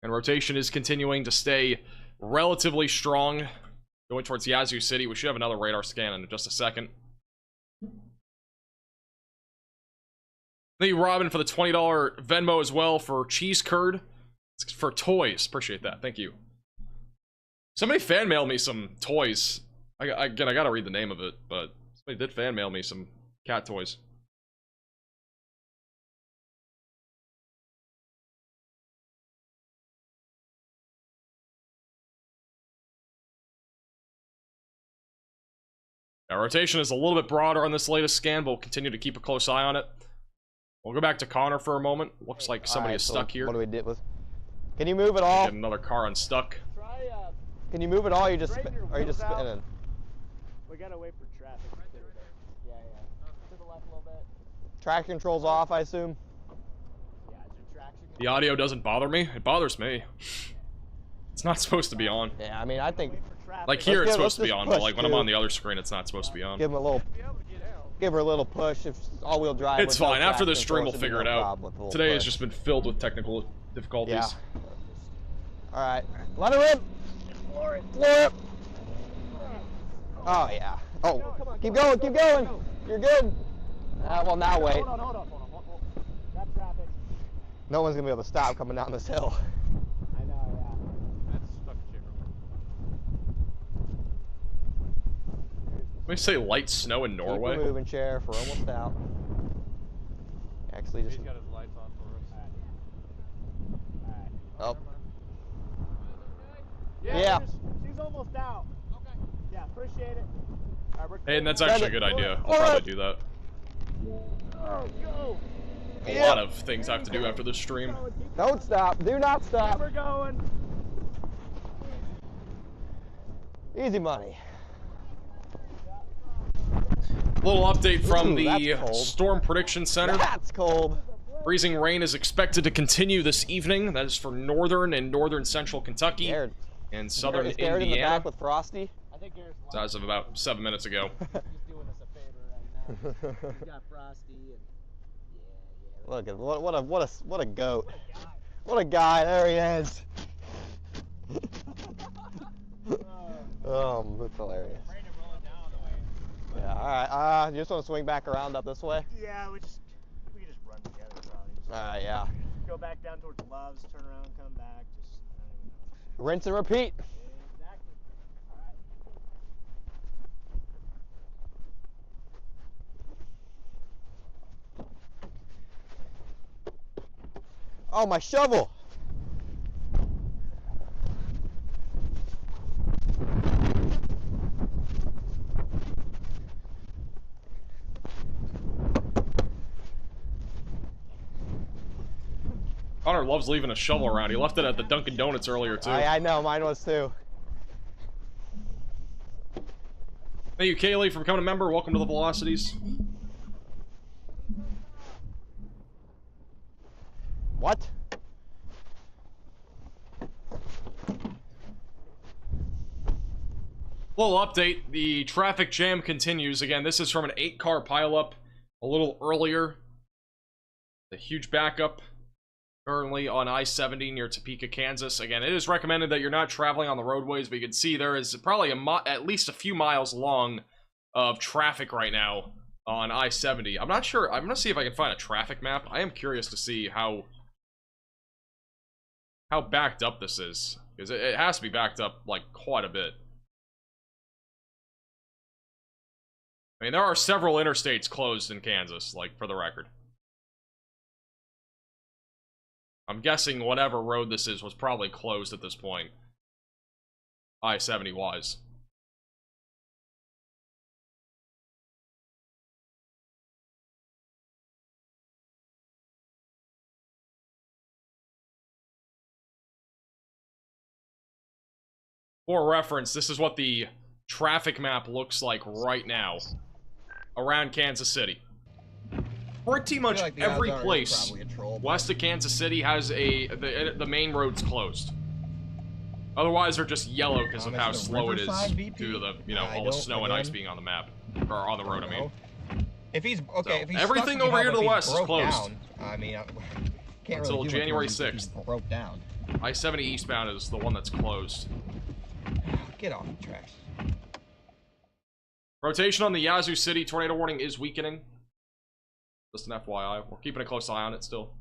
and rotation is continuing to stay relatively strong. Going towards Yazoo City. We should have another radar scan in just a second. Thank you, Robin, for the $20 Venmo as well for cheese curd. It's for toys. Appreciate that. Thank you. Somebody fan mailed me some toys. Again, I gotta read the name of it, but somebody did fan mail me some cat toys. Our rotation is a little bit broader on this latest scan, but we'll continue to keep a close eye on it. We'll go back to Connor for a moment. Looks like somebody is stuck here. What do we do with? Can you move it all? Get another car unstuck. Can you move it all? Are you just spinning? We gotta wait for traffic. Yeah, yeah. To the left a little bit. Traction controls off, I assume. Yeah, is your traction? The audio doesn't bother me. It bothers me. It's not supposed to be on. Yeah, I mean, I think. Like here, it's supposed to be on, but like when I'm on the other screen, it's not supposed to be on. Give him a little. Give her a little push. If all-wheel drive. It's fine. After this stream, we'll figure it out. Today has just been filled with technical difficulties. Yeah. All right. Let her in. Floor it. Oh yeah. Oh, keep going. Keep going. You're good. Well, now wait. Hold on. That traffic. No one's gonna be able to stop coming down this hill. I know. Yeah. That's stuck Let me say light snow in Norway. Keep moving, Sheriff. We're almost out. Actually, just. He's got his lights on for us. All right. Oh. Yeah. She's almost out. Okay. Yeah, appreciate it. Hey, and that's actually a good idea. I'll probably do that. Go. A lot of things I have to do after this stream. Don't stop. Do not stop. We're going. Easy money. Little update from Ooh, the Storm Prediction Center. That's cold. Freezing rain is expected to continue this evening. That is for northern and northern central Kentucky and southern Indiana. In the back with Frosty? I think Garrett's so as of about 7 minutes ago. He's doing us a favor right now. He's got Frosty and Look at what a goat. What a guy. There he is. That's hilarious. Yeah, alright. You just want to swing back around up this way? Yeah, we can just run together probably. Alright, yeah. Go back down towards Love's, turn around, come back, just I don't even know. Rinse and repeat. Exactly. Oh, my shovel. Connor loves leaving a shovel around. He left it at the Dunkin' Donuts earlier, too. I know. Mine was, too. Thank you, Kaylee, for becoming a member. Welcome to the Velocities. What? Little update. The traffic jam continues. Again, this is from an 8-car pileup a little earlier. A huge backup currently on I-70 near Topeka, Kansas. Again, it is recommended that you're not traveling on the roadways, but you can see there is probably at least a few miles long of traffic right now on I-70. I'm not sure. I'm going to see if I can find a traffic map. I am curious to see how backed up this is, because it has to be backed up like quite a bit. I mean, there are several interstates closed in Kansas, like, for the record. I'm guessing whatever road this is was probably closed at this point. I-70 wise. For reference, this is what the traffic map looks like right now around Kansas City. Pretty much like every place west of Kansas City has the main roads closed. Otherwise, they're just yellow because of how slow it is due to the all the snow and ice being on the map or on the road. I mean, if he's okay, if he's everything over here to the west is closed. Down, I mean, can't until really January 6th. Broke down. I-70 eastbound is the one that's closed. Get off the tracks. Rotation on the Yazoo City tornado warning is weakening. Just an FYI. We're keeping a close eye on it still.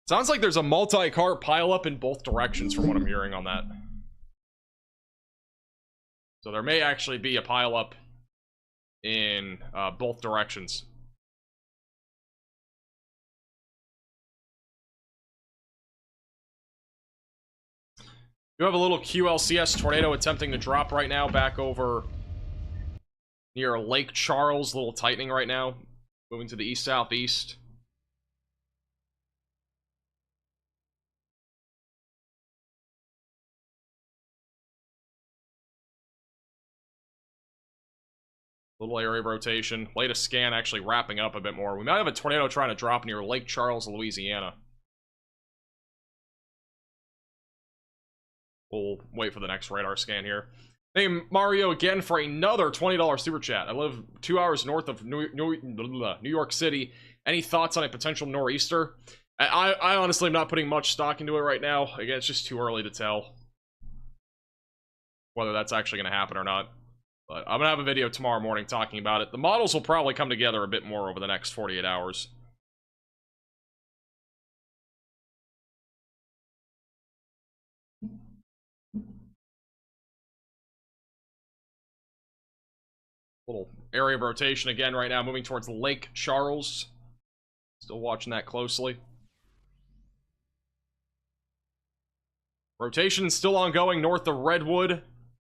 Sounds like there's a multi-car pileup in both directions from what I'm hearing on that. So there may actually be a pileup in both directions. You have a little QLCS tornado attempting to drop right now back over near Lake Charles. A little tightening right now. Moving to the east-southeast. Little area rotation. Latest scan actually wrapping up a bit more. We might have a tornado trying to drop near Lake Charles, Louisiana. We'll wait for the next radar scan here. Thank you, Mario, again for another $20 super chat. I live 2 hours north of New York City. Any thoughts on a potential nor'easter? I honestly am not putting much stock into it right now. Again, it's just too early to tell whether that's actually going to happen or not. But I'm going to have a video tomorrow morning talking about it. The models will probably come together a bit more over the next 48 hours. Little area of rotation again right now, moving towards Lake Charles. Still watching that closely. Rotation still ongoing north of Redwood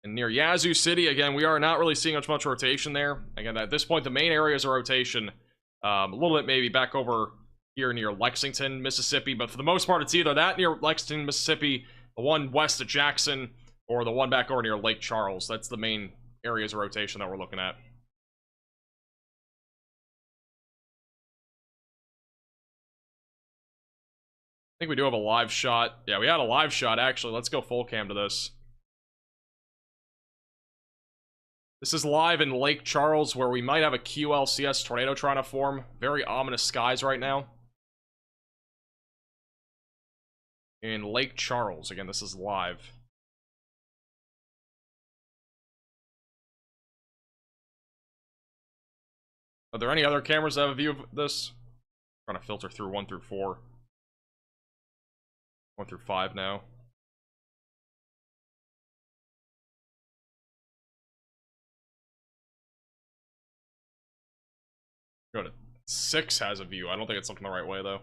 and near Yazoo City. Again, we are not really seeing much rotation there. Again, at this point, the main areas of rotation, a little bit maybe back over here near Lexington, Mississippi, but for the most part, it's either that near Lexington, Mississippi, the one west of Jackson, or the one back over near Lake Charles. That's the main areas of rotation that we're looking at. I think we do have a live shot. Yeah, we had a live shot, actually. Let's go full cam to this. This is live in Lake Charles, where we might have a QLCS tornado trying to form. Very ominous skies right now. In Lake Charles. Again, this is live. Are there any other cameras that have a view of this? I'm trying to filter through 1 through 4. 1 through 5 now. Go to 6 has a view. I don't think it's looking the right way though.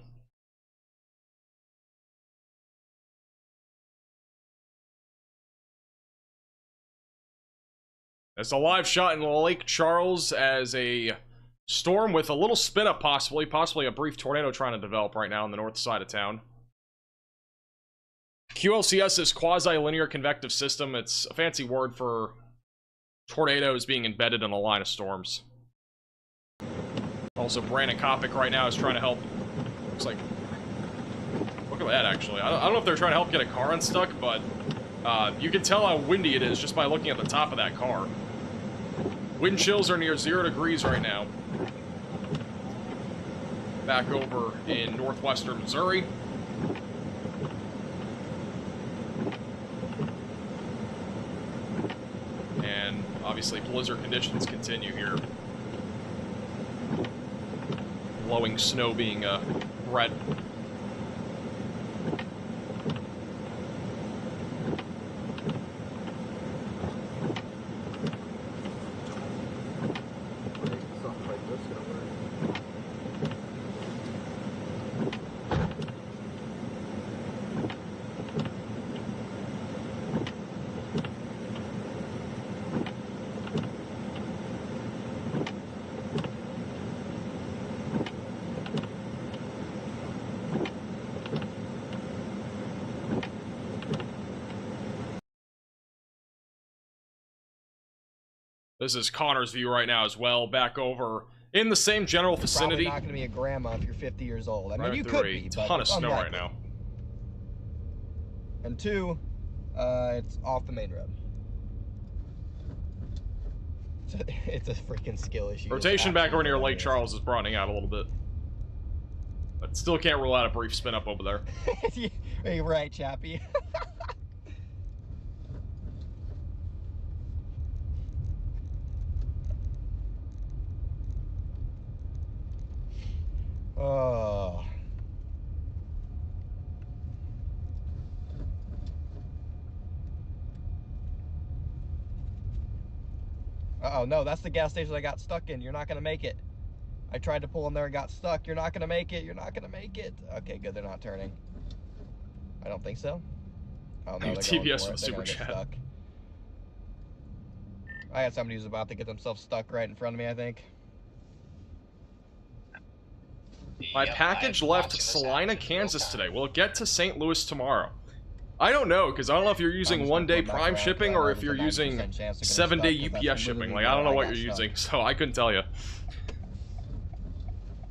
It's a live shot in Lake Charles as a storm with a little spin up possibly a brief tornado trying to develop right now on the north side of town. QLCS is quasi-linear convective system. It's a fancy word for tornadoes being embedded in a line of storms. Also, Brandon Kopic right now is trying to help. Looks like, look at that actually. I don't know if they're trying to help get a car unstuck, but you can tell how windy it is just by looking at the top of that car. Wind chills are near 0 degrees right now. Back over in northwestern Missouri. And obviously blizzard conditions continue here. Blowing snow being red. This is Connor's view right now as well, back over in the same general vicinity. Probably not going to be a grandma if you're 50 years old. I mean, right, you could be, but ton of snow unlikely. right now. And 2, it's off the main road. it's a freaking skill issue. Rotation back over near Lake Charles is broadening out a little bit. But still can't rule out a brief spin up over there. You're right, Chappie. Oh. Uh-oh, no, that's the gas station I got stuck in. You're not going to make it. I tried to pull in there and got stuck. You're not going to make it. You're not going to make it. Okay, good. They're not turning. I don't think so. Oh, no, they're TBS for with super chat. I had somebody who's about to get themselves stuck right in front of me, I think. My package left Salina, Kansas today. Will it get to St. Louis tomorrow? I don't know, because I don't know if you're using one-day Prime shipping or if you're using 7-day UPS shipping. Like, I don't know what you're using, so I couldn't tell you.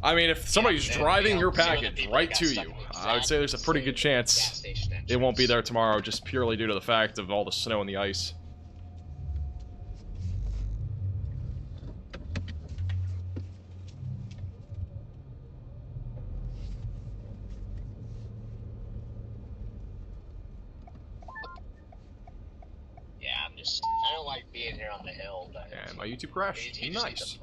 I mean, if somebody's driving your package right to you, I would say there's a pretty good chance it won't be there tomorrow, just purely due to the fact of all the snow and the ice. I don't like being here on the hill. And my YouTube crashed. Nice.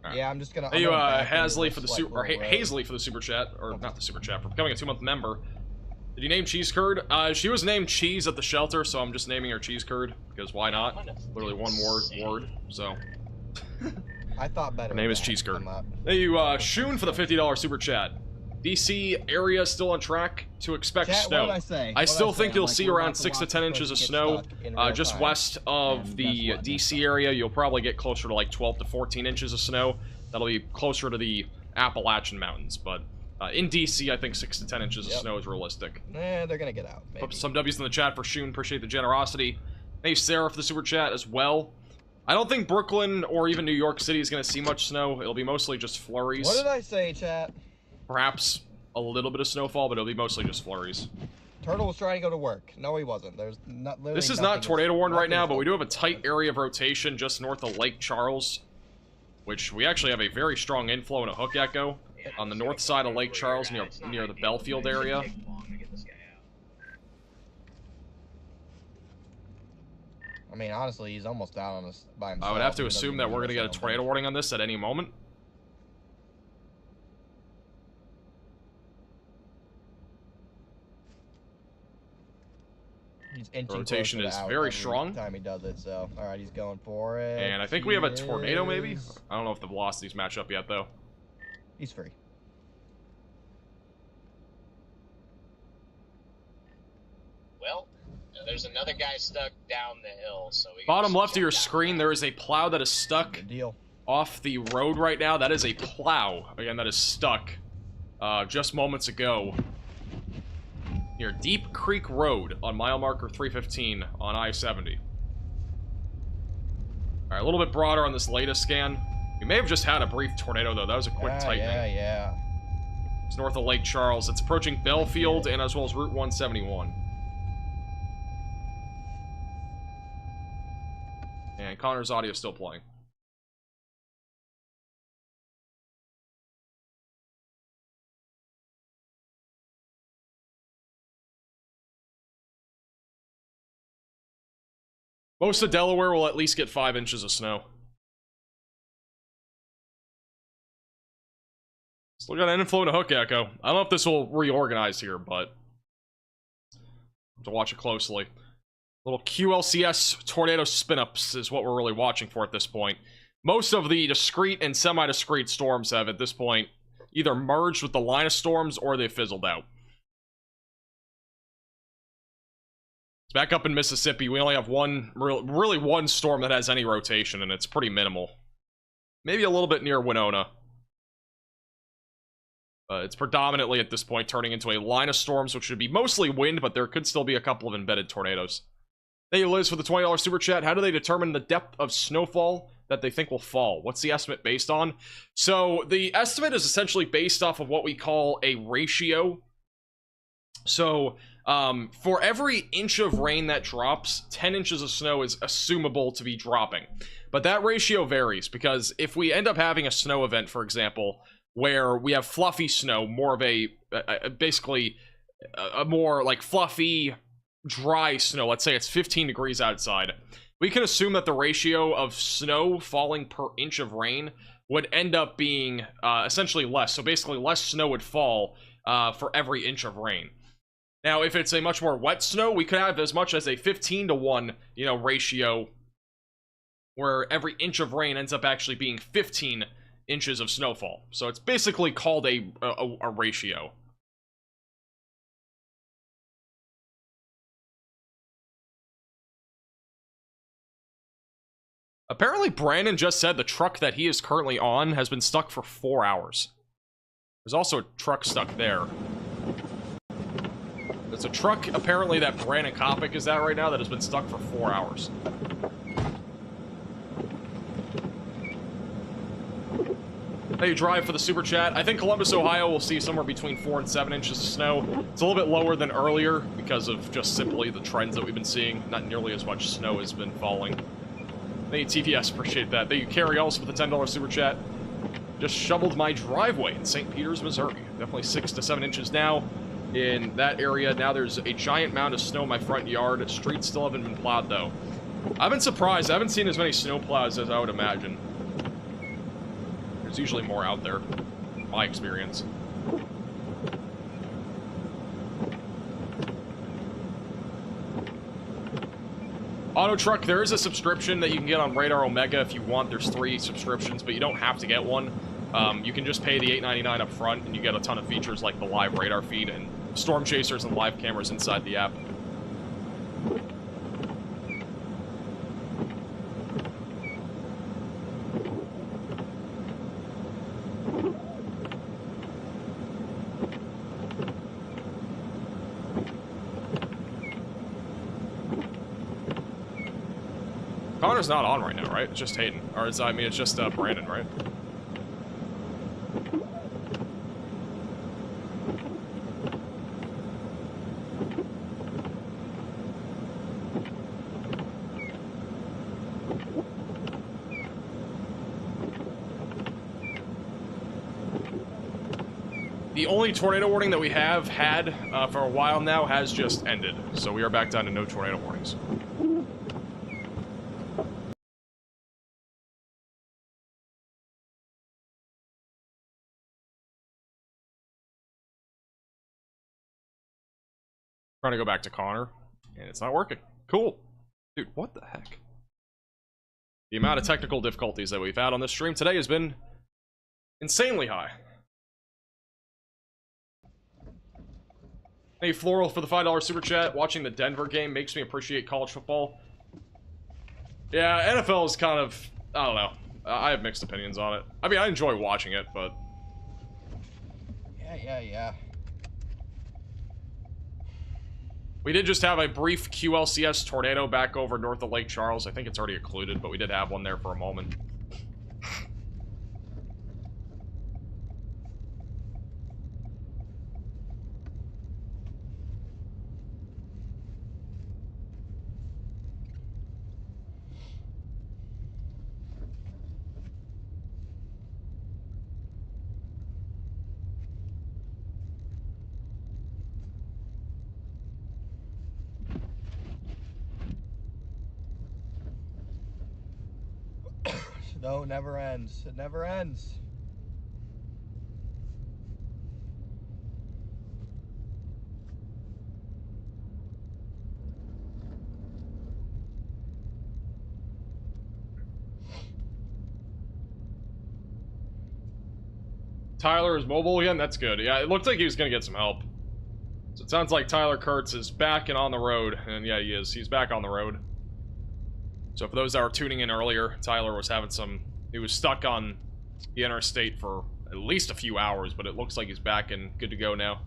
Right. Yeah, I'm just gonna. Thank you, Hazley for the super, or Hazley for the super chat, or not the super chat, for becoming a 2-month member. Did you name Cheese Curd? She was named Cheese at the shelter, so I'm just naming her Cheese Curd because why not? Literally one more word. So. I thought better. Her name is Cheese Curd. Thank you, Shoon for the $50 super chat. DC area still on track to expect snow. I still think you'll see around 6 to 10 inches of snow just west of the DC area. You'll probably get closer to like 12 to 14 inches of snow. That'll be closer to the Appalachian Mountains, but in DC, I think 6 to 10 inches of snow is realistic. They're gonna get out. Put some W's in the chat for Shoon. Appreciate the generosity. Hey, Sarah for the super chat as well. I don't think Brooklyn or even New York City is gonna see much snow. It'll be mostly just flurries. What did I say, chat? Perhaps a little bit of snowfall, but it'll be mostly just flurries. Turtle was trying to go to work. No, he wasn't. There's not. This is not tornado warned right now, but we do have a tight area of rotation just north of Lake Charles, which we actually have a very strong inflow and a hook echo on the north side of Lake Charles near the Belfield area. I mean, honestly, he's almost out on us by himself. I would have to assume that we're going to get a tornado warning on this at any moment. He's inching rotation is very strong. Time he does it, so all right, he's going for it. And I think we have a tornado, maybe. I don't know if the velocities match up yet, though. He's free. Well, there's another guy stuck down the hill, so we bottom left of your screen, there is a plow that is stuck off the road right now. That is a plow again that is stuck just moments ago near Deep Creek Road on mile marker 315 on I-70. Alright, a little bit broader on this latest scan. We may have just had a brief tornado, though. That was a quick tightening. Yeah. It's north of Lake Charles. It's approaching Belfield and as well as Route 171. And Connor's audio is still playing. Most of Delaware will at least get 5 inches of snow. Still got an inflow and a hook echo. I don't know if this will reorganize here, but have to watch it closely. Little QLCS tornado spin-ups is what we're really watching for at this point. Most of the discrete and semi-discrete storms have, at this point, either merged with the line of storms or they've fizzled out. Back up in Mississippi, we only have really one storm that has any rotation, and it's pretty minimal. Maybe a little bit near Winona. It's predominantly, at this point, turning into a line of storms, which should be mostly wind, but there could still be a couple of embedded tornadoes. Thank you, Liz, for the $20 super chat. How do they determine the depth of snowfall that they think will fall? What's the estimate based on? So, the estimate is essentially based off of what we call a ratio. So, For every inch of rain that drops, 10 inches of snow is assumable to be dropping. But that ratio varies, because if we end up having a snow event, for example, where we have fluffy snow, more of basically a more like fluffy, dry snow, let's say it's 15 degrees outside, we can assume that the ratio of snow falling per inch of rain would end up being essentially less. So basically less snow would fall for every inch of rain. Now, if it's a much more wet snow, we could have as much as a 15-to-1, ratio, where every inch of rain ends up actually being 15 inches of snowfall. So it's basically called a ratio. Apparently, Brandon just said the truck that he is currently on has been stuck for 4 hours. There's also a truck stuck there. There's a truck, apparently, that Brandon Kopic is at right now that has been stuck for 4 hours. Hey, Drive for the super chat. I think Columbus, Ohio will see somewhere between 4 and 7 inches of snow. It's a little bit lower than earlier because of just simply the trends that we've been seeing. Not nearly as much snow has been falling. Thank you, TVS. Appreciate that. Thank you, Carrie Ellis, with the $10 super chat. Just shoveled my driveway in St. Peters, Missouri. Definitely 6 to 7 inches now in that area. Now there's a giant mound of snow in my front yard. Streets still haven't been plowed, though. I've been surprised. I haven't seen as many snow plows as I would imagine. There's usually more out there, in my experience. Auto Truck, there is a subscription that you can get on Radar Omega if you want. There's 3 subscriptions, but you don't have to get one. You can just pay the $8.99 up front, and you get a ton of features like the live radar feed and storm chasers and live cameras inside the app. Connor's not on right now, right? It's just Hayden. Or it's, I mean, it's just Brandon, right? The only tornado warning that we have had for a while now has just ended. So we are back down to no tornado warnings. Trying to go back to Connor, and it's not working. Cool. Dude, what the heck? The amount of technical difficulties that we've had on this stream today has been insanely high. Hey, Floral for the $5 super chat. Watching the Denver game makes me appreciate college football. Yeah, NFL is kind of, I don't know. I have mixed opinions on it. I mean, I enjoy watching it, but... Yeah. We did just have a brief QLCS tornado back over north of Lake Charles. I think it's already occluded, but we did have one there for a moment. No, it never ends. It never ends. Tyler is mobile again? That's good. Yeah, it looked like he was going to get some help. So it sounds like Tyler Kurtz is back and on the road. And yeah, he is. He's back on the road. So for those that were tuning in earlier, Tyler was having some... He was stuck on the interstate for at least a few hours, but it looks like he's back and good to go now.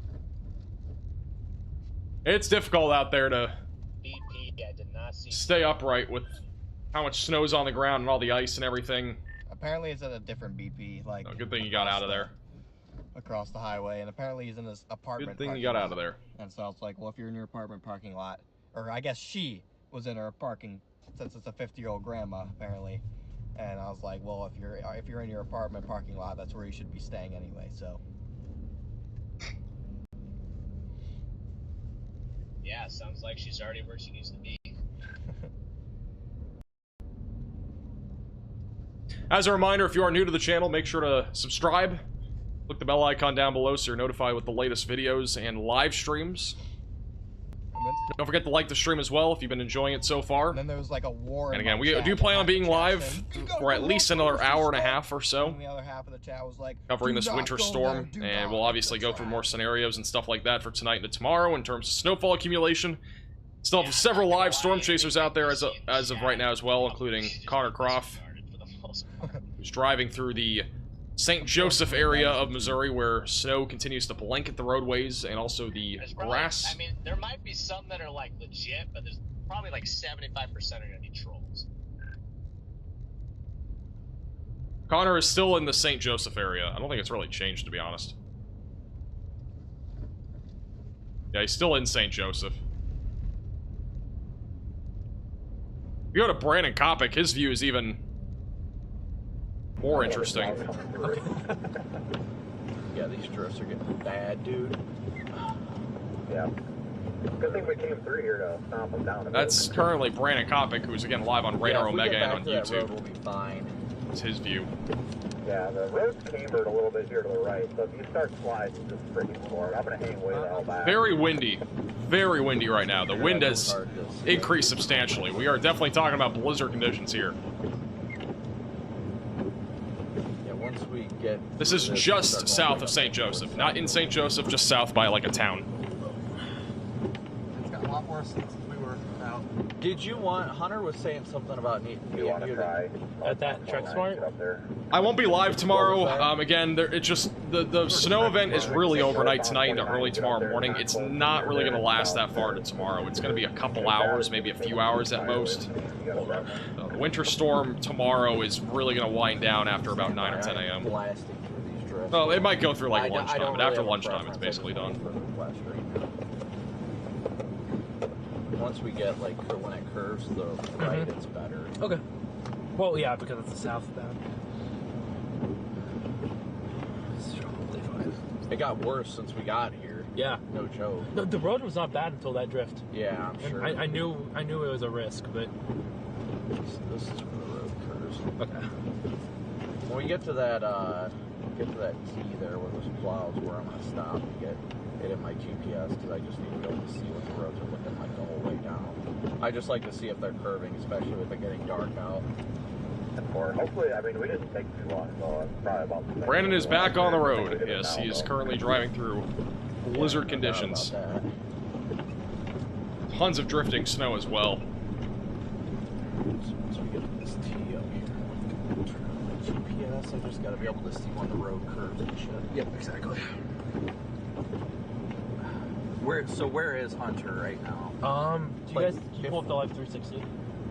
It's difficult out there to stay upright with how much snow's on the ground and all the ice and everything. Apparently it's at a different BP. Like, good thing you got out of there. across the highway, and apparently he's in his apartment. Good thing you got out of there. And so I was like, well, if you're in your apartment parking lot, or I guess she was in her parking, since it's a 50-year-old grandma apparently. And I was like, well, if you're in your apartment parking lot, that's where you should be staying anyway. So. Yeah, sounds like she's already where she needs to be. As a reminder, if you are new to the channel, make sure to subscribe. Click the bell icon down below so you're notified with the latest videos and live streams. Don't forget to like the stream as well if you've been enjoying it so far. And then there was like a war. And again, we do plan on being live for at least another hour and a half or so. And the other half of the chat was like, covering this winter storm, and we'll obviously go through more scenarios and stuff like that for tonight and tomorrow in terms of snowfall accumulation. Still have several live storm chasers out there as of right now as well, including Connor Croft, who's driving through the St. Joseph area of Missouri, where snow continues to blanket the roadways and also the grass. I mean, there might be some that are like legit, but there's probably like 75% are gonna be trolls. Connor is still in the St. Joseph area. I don't think it's really changed, to be honest. Yeah, he's still in St. Joseph. If you go to Brandon Kopic, his view is even more interesting. Yeah, these drifts are getting bad, dude. Yeah. Good thing we came through here to stomp them down. That's currently Brandon Kopic, who's again live on Radar Omega and on YouTube. We'll be fine. It's his view. Yeah, the road's cambered a little bit here to the right, so if you start sliding, just freaking forward. I'm gonna hang way the hell back. Very windy right now. The wind has increased substantially. We are definitely talking about blizzard conditions here. Once we get... This is just south of St. Joseph. Not in St. Joseph, just south by like a town. It's got a lot worse since we were out. Did you want... Hunter was saying something about needing you to try at that Trek Smart? I won't be live tomorrow. Again, it's just... The snow event is really overnight tonight into early tomorrow morning. It's not really going to last that far to tomorrow. It's going to be a couple hours, maybe a few hours at most. The winter storm tomorrow is really going to wind down after about 9 or 10 a.m. Well, it might go through like lunchtime, but after lunchtime it's basically done. Once we get like when it curves the right, it's better. Okay. Well, yeah, because it's the southbound. It got worse since we got here. Yeah. No joke. No, the road was not bad until that drift. Yeah, I'm sure. I knew it was a risk, but this is where the road curves. Okay. When we get to that key there where those plows, where I'm gonna stop and get it in my GPS, because I just need to be able to see what the roads are looking like the whole way down. I just like to see if they're curving, especially with it getting dark out. Or hopefully, I mean, we didn't take too long, so it's probably about the same. Brandon is back on the road. Yes, he is currently driving through blizzard conditions. Tons of drifting snow as well. Once we get this T up here, turn on my GPS, I just gotta be able to see when the road curves and shit. Yep, exactly. Where is Hunter right now? Do you guys pull up the Live 360?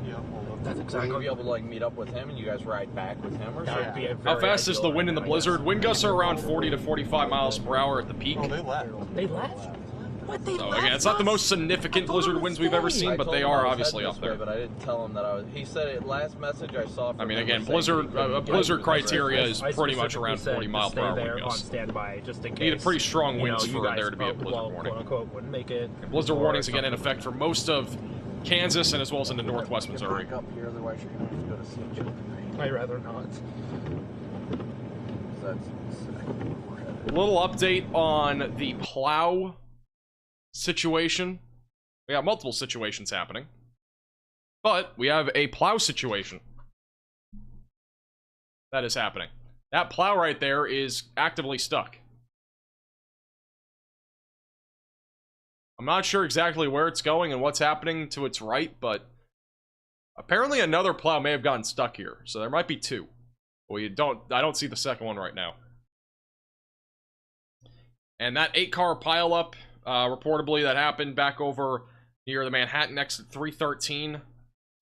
Yeah, that's exactly. Will you be able to like meet up with him and you guys ride back with him or something? How fast is the wind in the blizzard? Wind gusts are around 40 to 45 miles per hour at the peak. Oh, they left. They left? What, they so again, it's not the most significant blizzard winds we've ever seen, but they are obviously up there. But I didn't tell him that I was. He said it last message I saw. From I mean, again, blizzard criteria is pretty much around 40 mile per hour wind gusts. On standby just in case. You need a pretty strong winds for there to be a blizzard warning. Quote unquote wouldn't make it. And blizzard warnings again in effect for most of Kansas and as well as into northwest Missouri. Up here, otherwise you're going to have to go to St. I'd rather not. A little update on the plow situation. We got multiple situations happening, but we have a plow situation that is happening. That plow right there is actively stuck. I'm not sure exactly where it's going and what's happening to its right, but apparently another plow may have gotten stuck here, so there might be two. Well, I don't see the second one right now. And that 8-car pileup, reportedly that happened back over near the Manhattan exit 313,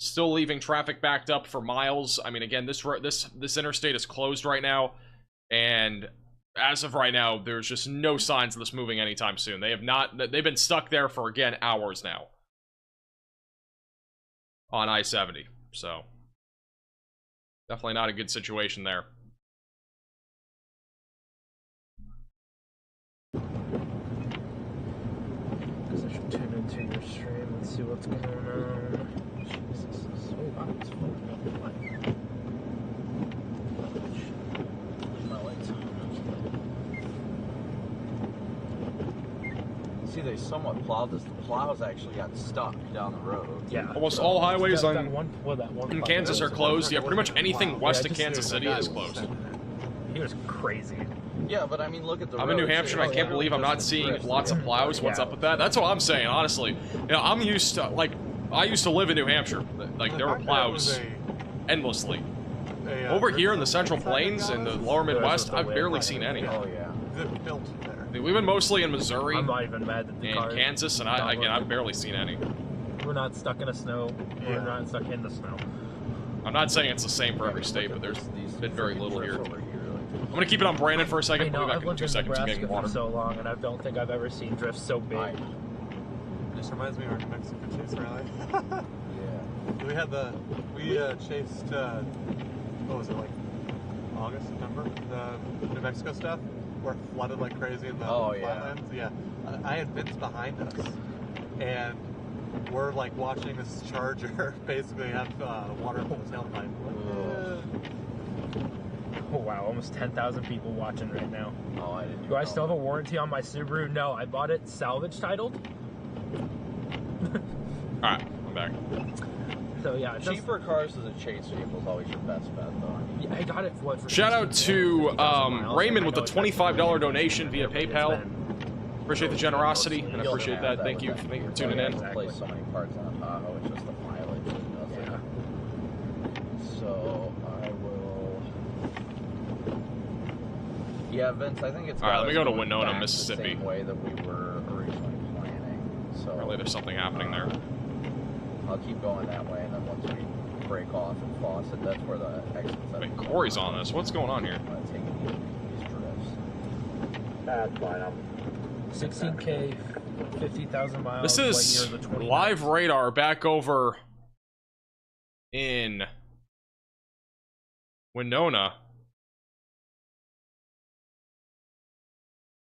still leaving traffic backed up for miles. I mean, again, this interstate is closed right now, and as of right now, there's just no signs of this moving anytime soon. They have not, they've been stuck there for, again, hours now. On I-70, so. Definitely not a good situation there. I should tune into your stream and see what's going on. Jesus. Oh, wow, it's floating up the line. My lights on. See, they somewhat plowed this. The plows actually got stuck down the road. Yeah. Almost all highways that on one in Kansas are closed. Yeah, pretty much anything west of Kansas City is closed. He was crazy. Yeah, but I mean, look at the I'm in New Hampshire, and I can't believe I'm not seeing lots of plows. What's up with that? That's what I'm saying, honestly. You know, I'm used to, like, I used to live in New Hampshire. Like, there were plows endlessly. Over here in the Central Plains and the lower Midwest, I've barely seen any. Oh, yeah. We've been mostly in Missouri I'm not even mad that the and car Kansas, and I've barely seen any. We're not stuck in the snow. We're not stuck in the snow. I'm not saying it's the same for every state, but there's been very little here. I'm gonna keep it on Brandon for a second. I know, We'll be I've back in lived 2 in seconds. I'm Nebraska getting for water. so long, and I don't think I've ever seen drifts so big. This reminds me of our New Mexico chase rally. Yeah. We had chased, what was it, like August, September? The New Mexico stuff, where it flooded like crazy in the flatlands. Yeah. I had Vince behind us, and we're like watching this Charger basically have water in the tailpipe. Oh wow, almost 10,000 people watching right now. Oh, I didn't. Do I still have a warranty on my Subaru? No, I bought it salvage titled. Alright, I'm back. So yeah, Cheaper cars as a chase vehicle is always your best bet, though. Yeah, I got it for Shout out to Raymond with the $25 donation via PayPal. Appreciate the generosity, and I appreciate that. Thank you for tuning in. Play so many parts on a Tahoe, it's just the mileage that does it. So I will. Yeah, Vince, I think it's. All right, let me go to going Winona, back Mississippi. The same way that we were originally planning. So Apparently, there's something happening there. I'll keep going that way, and then once we break off at Fawcett, that's where the exits. Wait, Corey's on this. What's going on here? These drifts. That's fine. 16K, 50,000 miles. This is live radar back over in Winona.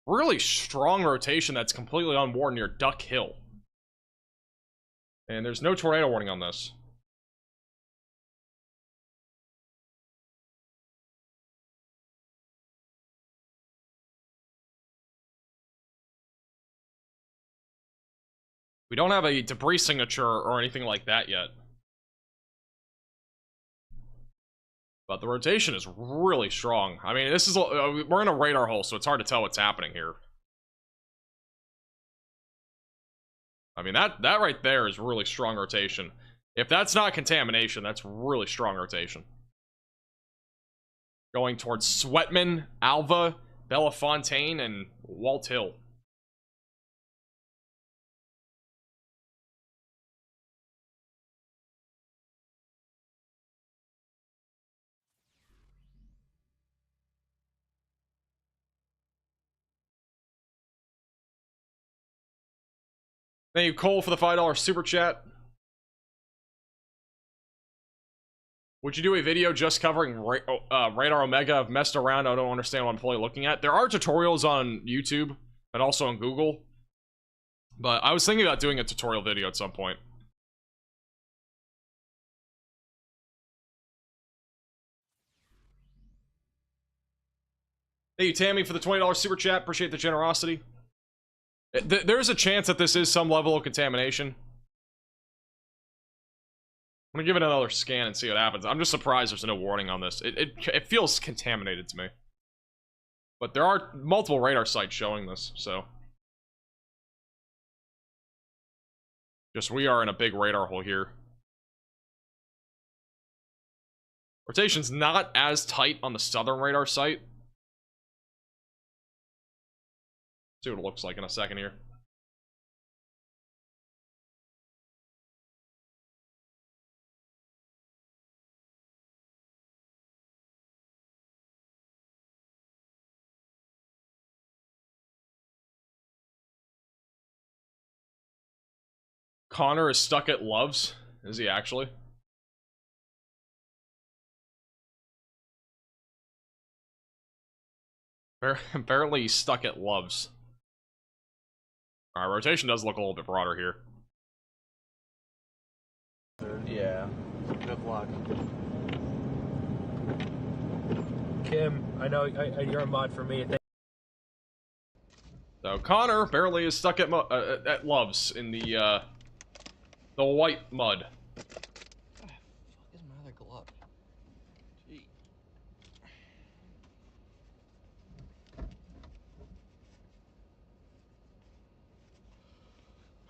Really strong rotation that's completely unworn near Duck Hill. And there's no tornado warning on this. We don't have a debris signature or anything like that yet. But the rotation is really strong. I mean, this is we're in a radar hole, so it's hard to tell what's happening here. I mean, that right there is really strong rotation. If that's not contamination, that's really strong rotation. Going towards Sweatman, Alva, Bellefontaine, and Walt Hill. Thank you, Cole, for the $5 super chat. Would you do a video just covering Radar Omega? I've messed around. I don't understand what I'm fully looking at. There are tutorials on YouTube and also on Google. But I was thinking about doing a tutorial video at some point. Thank you, Tammy, for the $20 super chat. Appreciate the generosity. There's a chance that this is some level of contamination. I'm gonna give it another scan and see what happens. I'm just surprised there's no warning on this. It feels contaminated to me. But there are multiple radar sites showing this, so. Just we are in a big radar hole here. Rotation's not as tight on the southern radar site. See what it looks like in a second here. Connor is stuck at Love's. Is he actually? Apparently he's stuck at Love's. Alright, rotation does look a little bit broader here. Yeah. Good luck. Kim, I know you're a mod for me. So Connor apparently is stuck at Love's in the white mud. Where's my other glove? Gee.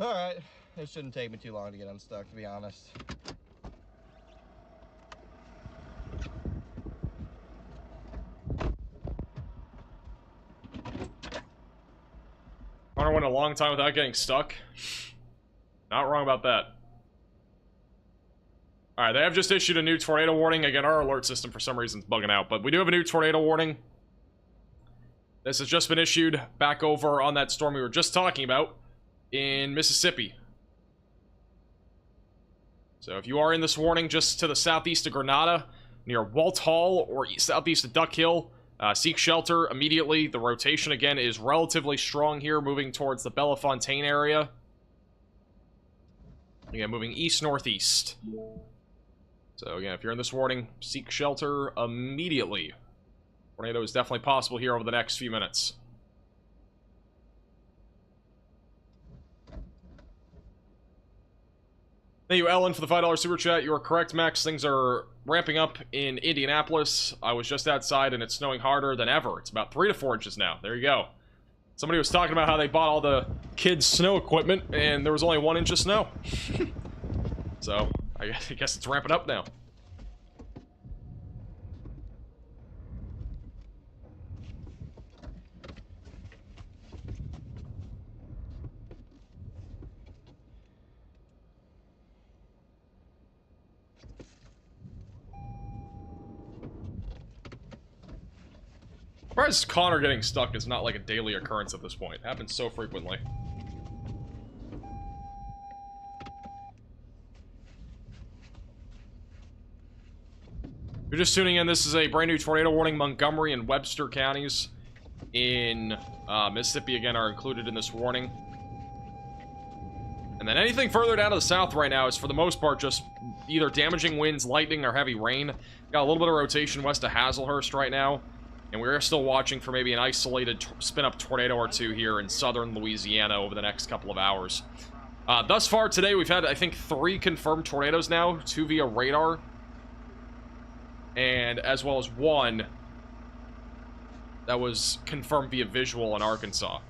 Alright, it shouldn't take me too long to get unstuck, to be honest. Connor went a long time without getting stuck. Not wrong about that. Alright, they have just issued a new tornado warning. Again, our alert system for some reason is bugging out, but we do have a new tornado warning. This has just been issued back over on that storm we were just talking about in Mississippi. So if you are in this warning just to the southeast of Grenada, near Walt Hall or southeast of Duck Hill, seek shelter immediately. The rotation again is relatively strong here, moving towards the Bellefontaine area. Again, moving east-northeast. So again, if you're in this warning, seek shelter immediately. Tornado is definitely possible here over the next few minutes. Thank you, Ellen, for the $5 super chat. You are correct, Max. Things are ramping up in Indianapolis. I was just outside, and it's snowing harder than ever. It's about 3 to 4 inches now. There you go. Somebody was talking about how they bought all the kids' snow equipment, and there was only 1 inch of snow. So, I guess it's ramping up now. Surprised Connor getting stuck is not like a daily occurrence at this point. It happens so frequently. If you're just tuning in, this is a brand new tornado warning. Montgomery and Webster counties in Mississippi again are included in this warning. And then anything further down to the south right now is for the most part just either damaging winds, lightning, or heavy rain. Got a little bit of rotation west of Hazlehurst right now. And we're still watching for maybe an isolated spin-up tornado or two here in southern Louisiana over the next couple of hours. Thus far today, we've had, I think, 3 confirmed tornadoes now, 2 via radar, and as well as 1 that was confirmed via visual in Arkansas.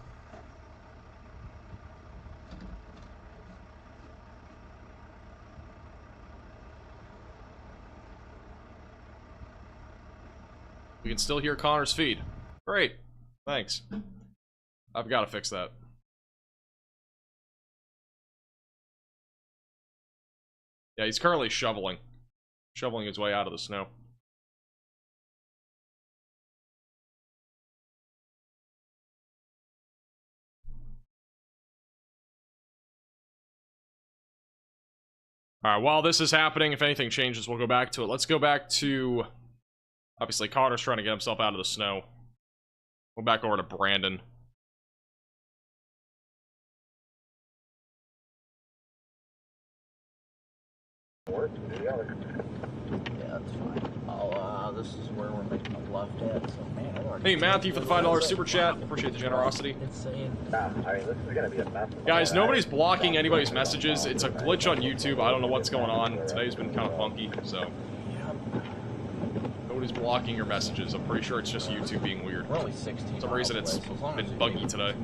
We can still hear Connor's feed. Great. Thanks. I've got to fix that. Yeah, he's currently shoveling. Shoveling his way out of the snow. Alright, while this is happening, if anything changes, we'll go back to it. Let's go back to... Obviously, Connor's trying to get himself out of the snow. Go back over to Brandon. Yeah, that's fine. This is where we're making a left at, so man, hey, Matthew for the $5 super chat. Appreciate the generosity. Insane. I mean, this is gonna be a mess. Guys, nobody's blocking anybody's messages. It's a glitch on YouTube. I don't know what's going on. Today's been kind of funky, so... Nobody's blocking your messages. I'm pretty sure it's just YouTube being weird. We're only 16 For some reason, it's been buggy today.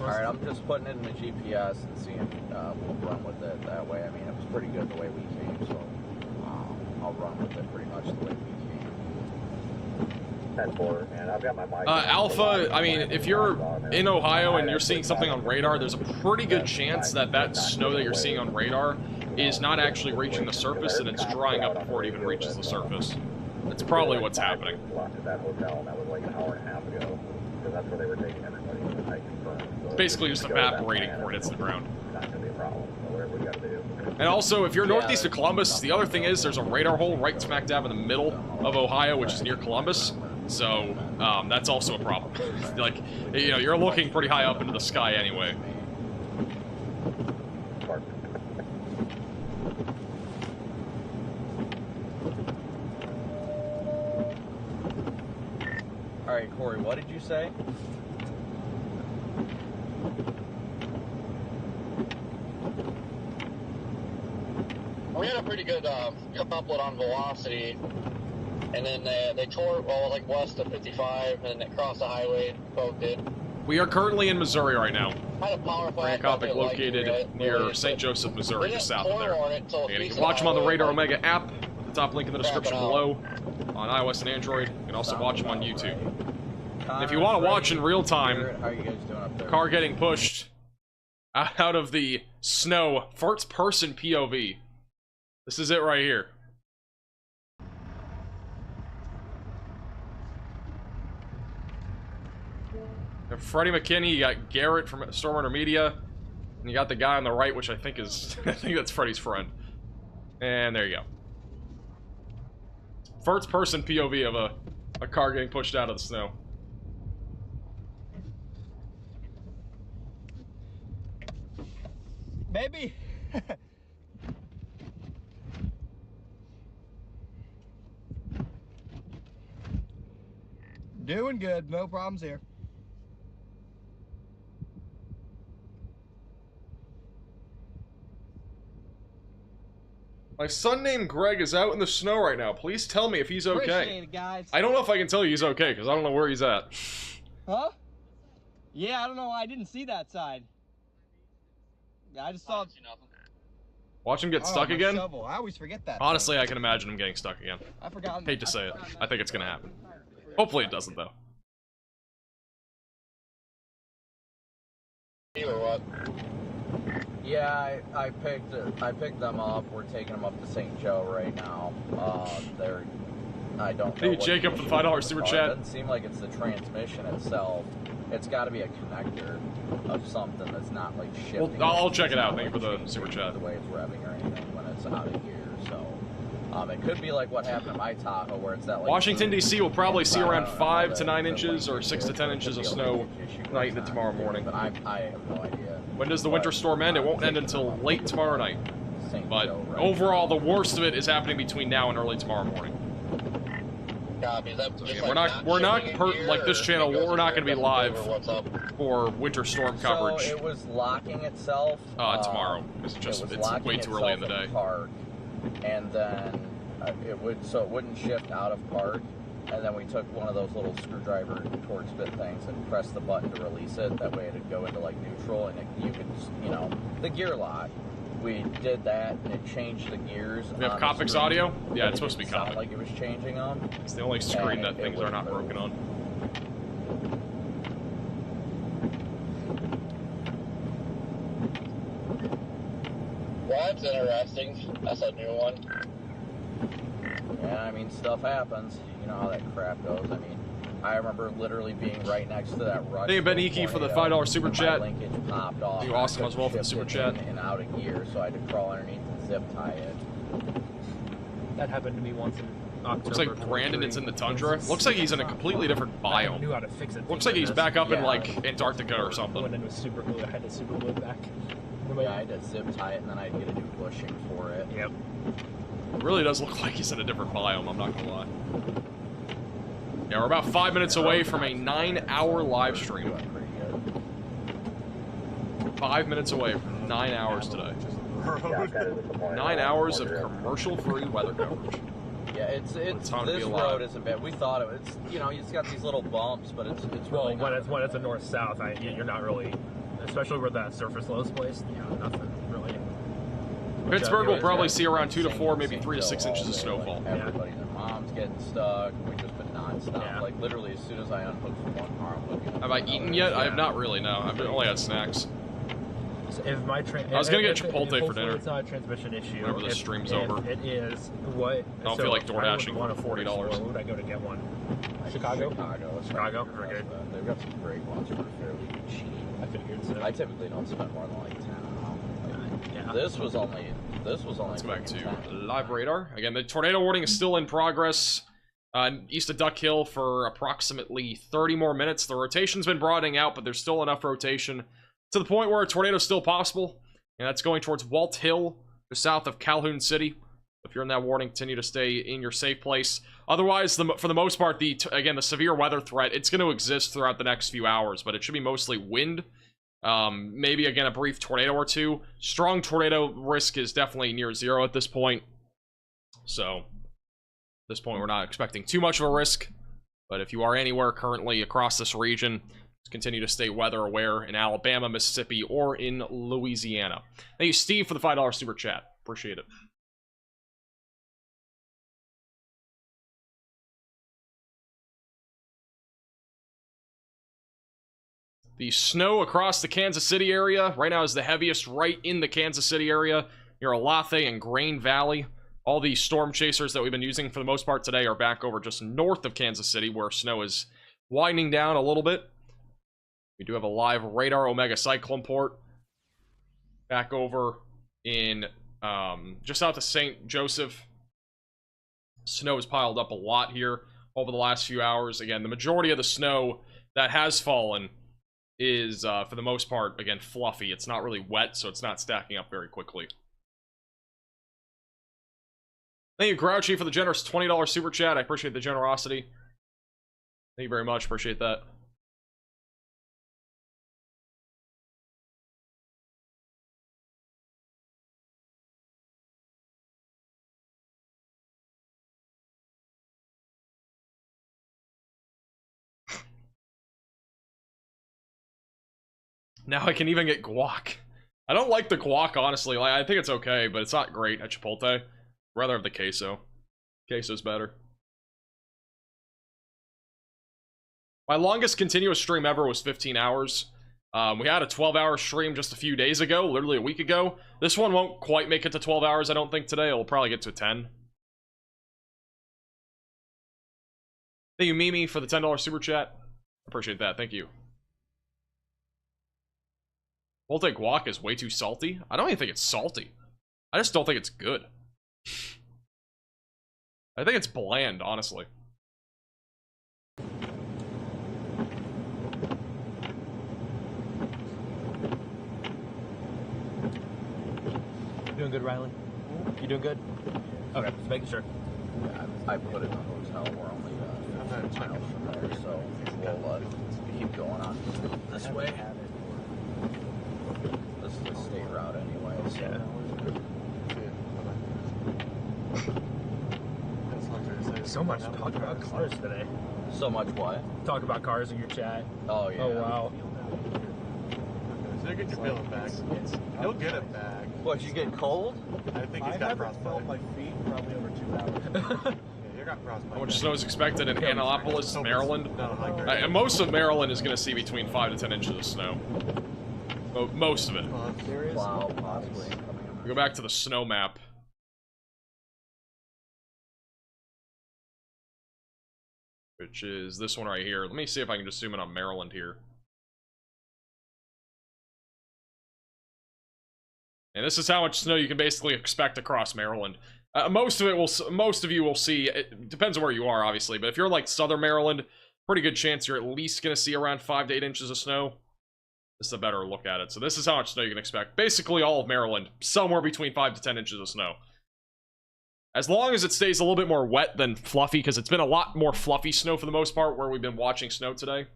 Alright, I'm just putting it in the GPS and seeing we'll run with it that way. I mean, it was pretty good the way we came, so I'll run with it pretty much the way we came. 10-4, man. I've got my mic. Alpha, I mean, if you're in Ohio and you're seeing something on radar, there's a pretty good chance that that snow that you're seeing on radar is not actually reaching the surface and it's drying up before it even reaches the surface. That's probably what's happening. Left at that hotel, and that was like an hour and a half ago. because that's where they were taking everybody to the hiking front. So It's basically just evaporating before it hits the ground. It's not going to be a problem. So whatever we got to do. And also, if you're northeast of Columbus, the other thing is there's a radar hole right smack dab in the middle of Ohio, which is near Columbus. So that's also a problem. Like, you know, you're looking pretty high up into the sky anyway. All right, Corey, what did you say? We had a pretty good couplet on velocity, and then they tore like west of 55, and then they crossed the highway. Both did. We are currently in Missouri right now. Had a power flash. Copic located near St. Joseph, Missouri, just south of there. Again, you can watch them on the Radar Omega app. The top link in the description below on iOS and Android. You can also watch them on YouTube. And if you want to watch in real time, How are you guys doing up there? car getting pushed out of the snow, first person POV. This is it right here. And Freddie McKinney, you got Garrett from Stormrunner Media, and you got the guy on the right, which I think is, I think that's Freddie's friend. And there you go. First person POV of a car getting pushed out of the snow. Maybe. Doing good, no problems here. My son named Greg is out in the snow right now. Please tell me if he's okay. Appreciate it, guys. I don't know if I can tell you he's okay, because I don't know where he's at. Huh? Yeah, I don't know. I didn't see that side. Yeah, I just saw. Watch him get stuck my again? shovel. I always forget that. Honestly, I can imagine him getting stuck again. I forgot. Hate to say it. I think it's gonna happen. Hopefully it doesn't, though. Or what? Yeah, I picked them up. We're taking them up to St. Joe right now. I don't know. Hey, Jacob, for the $5 super chat. It doesn't seem like it's the transmission itself. It's got to be a connector of something that's not like shifting. Well, I'll check it out. Thank you for the super chat. The way it's revving or anything when it's out of gear. So, it could be like what happened to my Tahoe, where it's that. Like, Washington D.C. will probably see around 5 to 9 inches or 6 to 10 inches of snow tonight into tomorrow morning. But I have no idea. When does the winter storm end? It won't end until late tomorrow night. But overall, the worst of it is happening between now and early tomorrow morning. So, yeah, we're not like this channel. We're not going to be live for winter storm coverage. So it was locking itself. Tomorrow. It's way too early in the day. Park, and then it wouldn't shift out of park. And then we took one of those little screwdriver torch bit things and pressed the button to release it. That way it'd go into like neutral, and you could, the gear lock. We did that, and it changed the gears. We have Copic's audio? Yeah, it's supposed to be Copic. Like it was changing them. It's the only screen that things are not broken on. Well, that's interesting. That's a new one. Yeah, I mean, stuff happens. You know how that crap goes. I mean, I remember literally being right next to that rush. Thank you, Ben Iki, for the $5 super chat. Linkage popped off. You awesome as well for the super chat. And out of gear, so I had to crawl underneath and zip tie it. That happened to me once in October. Looks like Brandon is in the tundra. Looks like he's in a completely different biome. I knew how to fix it. Looks like he's back up in like Antarctica or something. Went in with super glue. I had to super glue it back. Yeah, I had to zip tie it, and then I had to get a new bushing for it. Yep. It really does look like he's in a different biome, I'm not gonna lie. Yeah, we're about 5 minutes away from a 9-hour live stream. 5 minutes away from 9 hours today. 9 hours of commercial-free weather coverage. Yeah, it's this road isn't bad. We thought it was, it's got these little bumps, but it's really when it's a north-south, you're not really, especially where that surface lows place. Nothing really. Pittsburgh will probably see around 2 to 4, maybe 3 to 6 inches of snowfall. Everybody, their mom's getting stuck. We've just been nonstop. Like literally, as soon as I unhook from one car, I'm looking. Have I eaten yet? I have not really. No, I've only had snacks. So if my I was gonna get Chipotle for dinner. It's not a transmission issue. Whenever the stream's over. It is. What? I don't feel like door dashing for $40. Where would I go to get one? Chicago. Chicago. Very good. They've got some great ones for fairly cheap. I figured so. I typically don't spend more than like 10. Yeah. This was only. Let's go back to live radar again. The tornado warning is still in progress. East of Duck Hill for approximately 30 more minutes. The rotation's been broadening out, but there's still enough rotation to the point where a tornado is still possible, and that's going towards Walt Hill, just south of Calhoun City. If you're in that warning, continue to stay in your safe place. Otherwise, for the most part, again, the severe weather threat, it's going to exist throughout the next few hours, but it should be mostly wind. Maybe, again, a brief tornado or two. Strong tornado risk is definitely near zero at this point. So, at this point, we're not expecting too much of a risk. But if you are anywhere currently across this region, continue to stay weather aware in Alabama, Mississippi, or in Louisiana. Thank you, Steve, for the $5 super chat. Appreciate it. The snow across the Kansas City area right now is the heaviest right in the Kansas City area near Olathe and Grain Valley. All the storm chasers that we've been using for the most part today are back over just north of Kansas City, where snow is winding down a little bit. We do have a live radar Omega Cyclone port back over in just south of St. Joseph. Snow has piled up a lot here over the last few hours. Again, the majority of the snow that has fallen is, for the most part, again, fluffy. It's not really wet, so it's not stacking up very quickly. Thank you, Grouchy, for the generous $20 super chat. I appreciate the generosity. Thank you very much. Appreciate that. Now I can even get guac. I don't like the guac, honestly. Like, I think it's okay, but it's not great at Chipotle. Rather have the queso. Queso's better. My longest continuous stream ever was 15 hours. We had a 12-hour stream just a few days ago, literally a week ago. This one won't quite make it to 12 hours, I don't think, today. It'll probably get to 10. Thank you, Mimi, for the $10 super chat. Appreciate that. Thank you. Chipotle guac is way too salty. I don't even think it's salty. I just don't think it's good. I think it's bland, honestly. Doing good, Riley? You doing good? Okay, just making sure. Yeah, I put it in the hotel. We're only 5 miles from there, so we'll keep going on this way. This is the state route anyway, so. Yeah. So much talk about cars today. So much what? Talk about cars in your chat. Oh, yeah. Oh, wow. So you get your feeling back. He'll get it back. What, you get cold? I think he's got frostbite. I haven't felt my feet in probably over 2 hours. Yeah, you got frostbite. How much snow is expected in Annapolis, Maryland? Most of Maryland is going to see between 5 to 10 inches of snow. Most of it. Wow, possibly. We go back to the snow map. Which is this one right here. Let me see if I can just zoom in on Maryland here. And this is how much snow you can basically expect across Maryland. Most of you will see. It depends on where you are, obviously, but if you're like southern Maryland, pretty good chance you're at least going to see around 5 to 8 inches of snow. This is a better look at it. So this is how much snow you can expect. Basically all of Maryland, somewhere between 5 to 10 inches of snow. As long as it stays a little bit more wet than fluffy, because it's been a lot more fluffy snow for the most part where we've been watching snow today.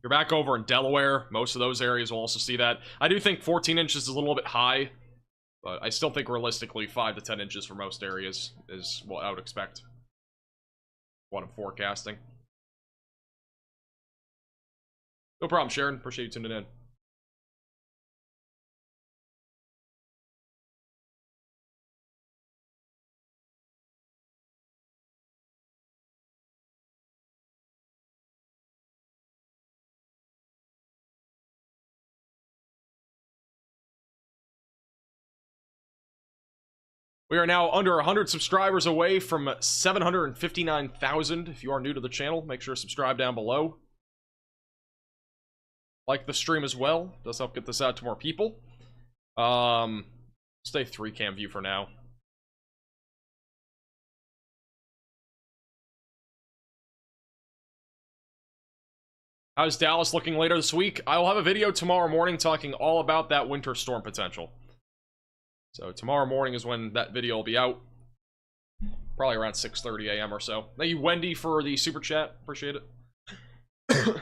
You're back over in Delaware. Most of those areas will also see that. I do think 14 inches is a little bit high, but I still think realistically 5 to 10 inches for most areas is what I would expect. What I'm forecasting. No problem, Sharon. Appreciate you tuning in. We are now under 100 subscribers away from 759,000. If you are new to the channel, make sure to subscribe down below. Like the stream as well. Does help get this out to more people. Stay 3-cam view for now. How's Dallas looking later this week? I will have a video tomorrow morning talking all about that winter storm potential. So tomorrow morning is when that video will be out. Probably around 6:30 a.m. or so. Thank you, Wendy, for the super chat. Appreciate it. Let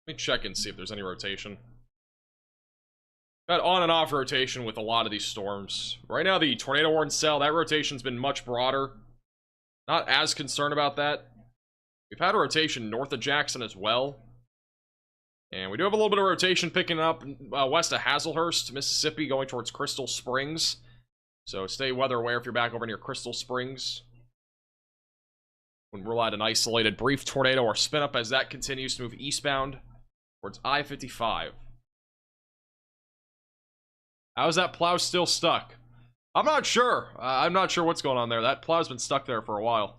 me check and see if there's any rotation. Got on and off rotation with a lot of these storms. Right now, the tornado warning cell, that rotation's been much broader. Not as concerned about that. We've had a rotation north of Jackson as well. And we do have a little bit of rotation picking up west of Hazlehurst, Mississippi, going towards Crystal Springs. So stay weather aware if you're back over near Crystal Springs. Wouldn't rule out an isolated brief tornado or spin up as that continues to move eastbound towards I-55. How is that plow still stuck? I'm not sure. I'm not sure what's going on there. That plow's been stuck there for a while.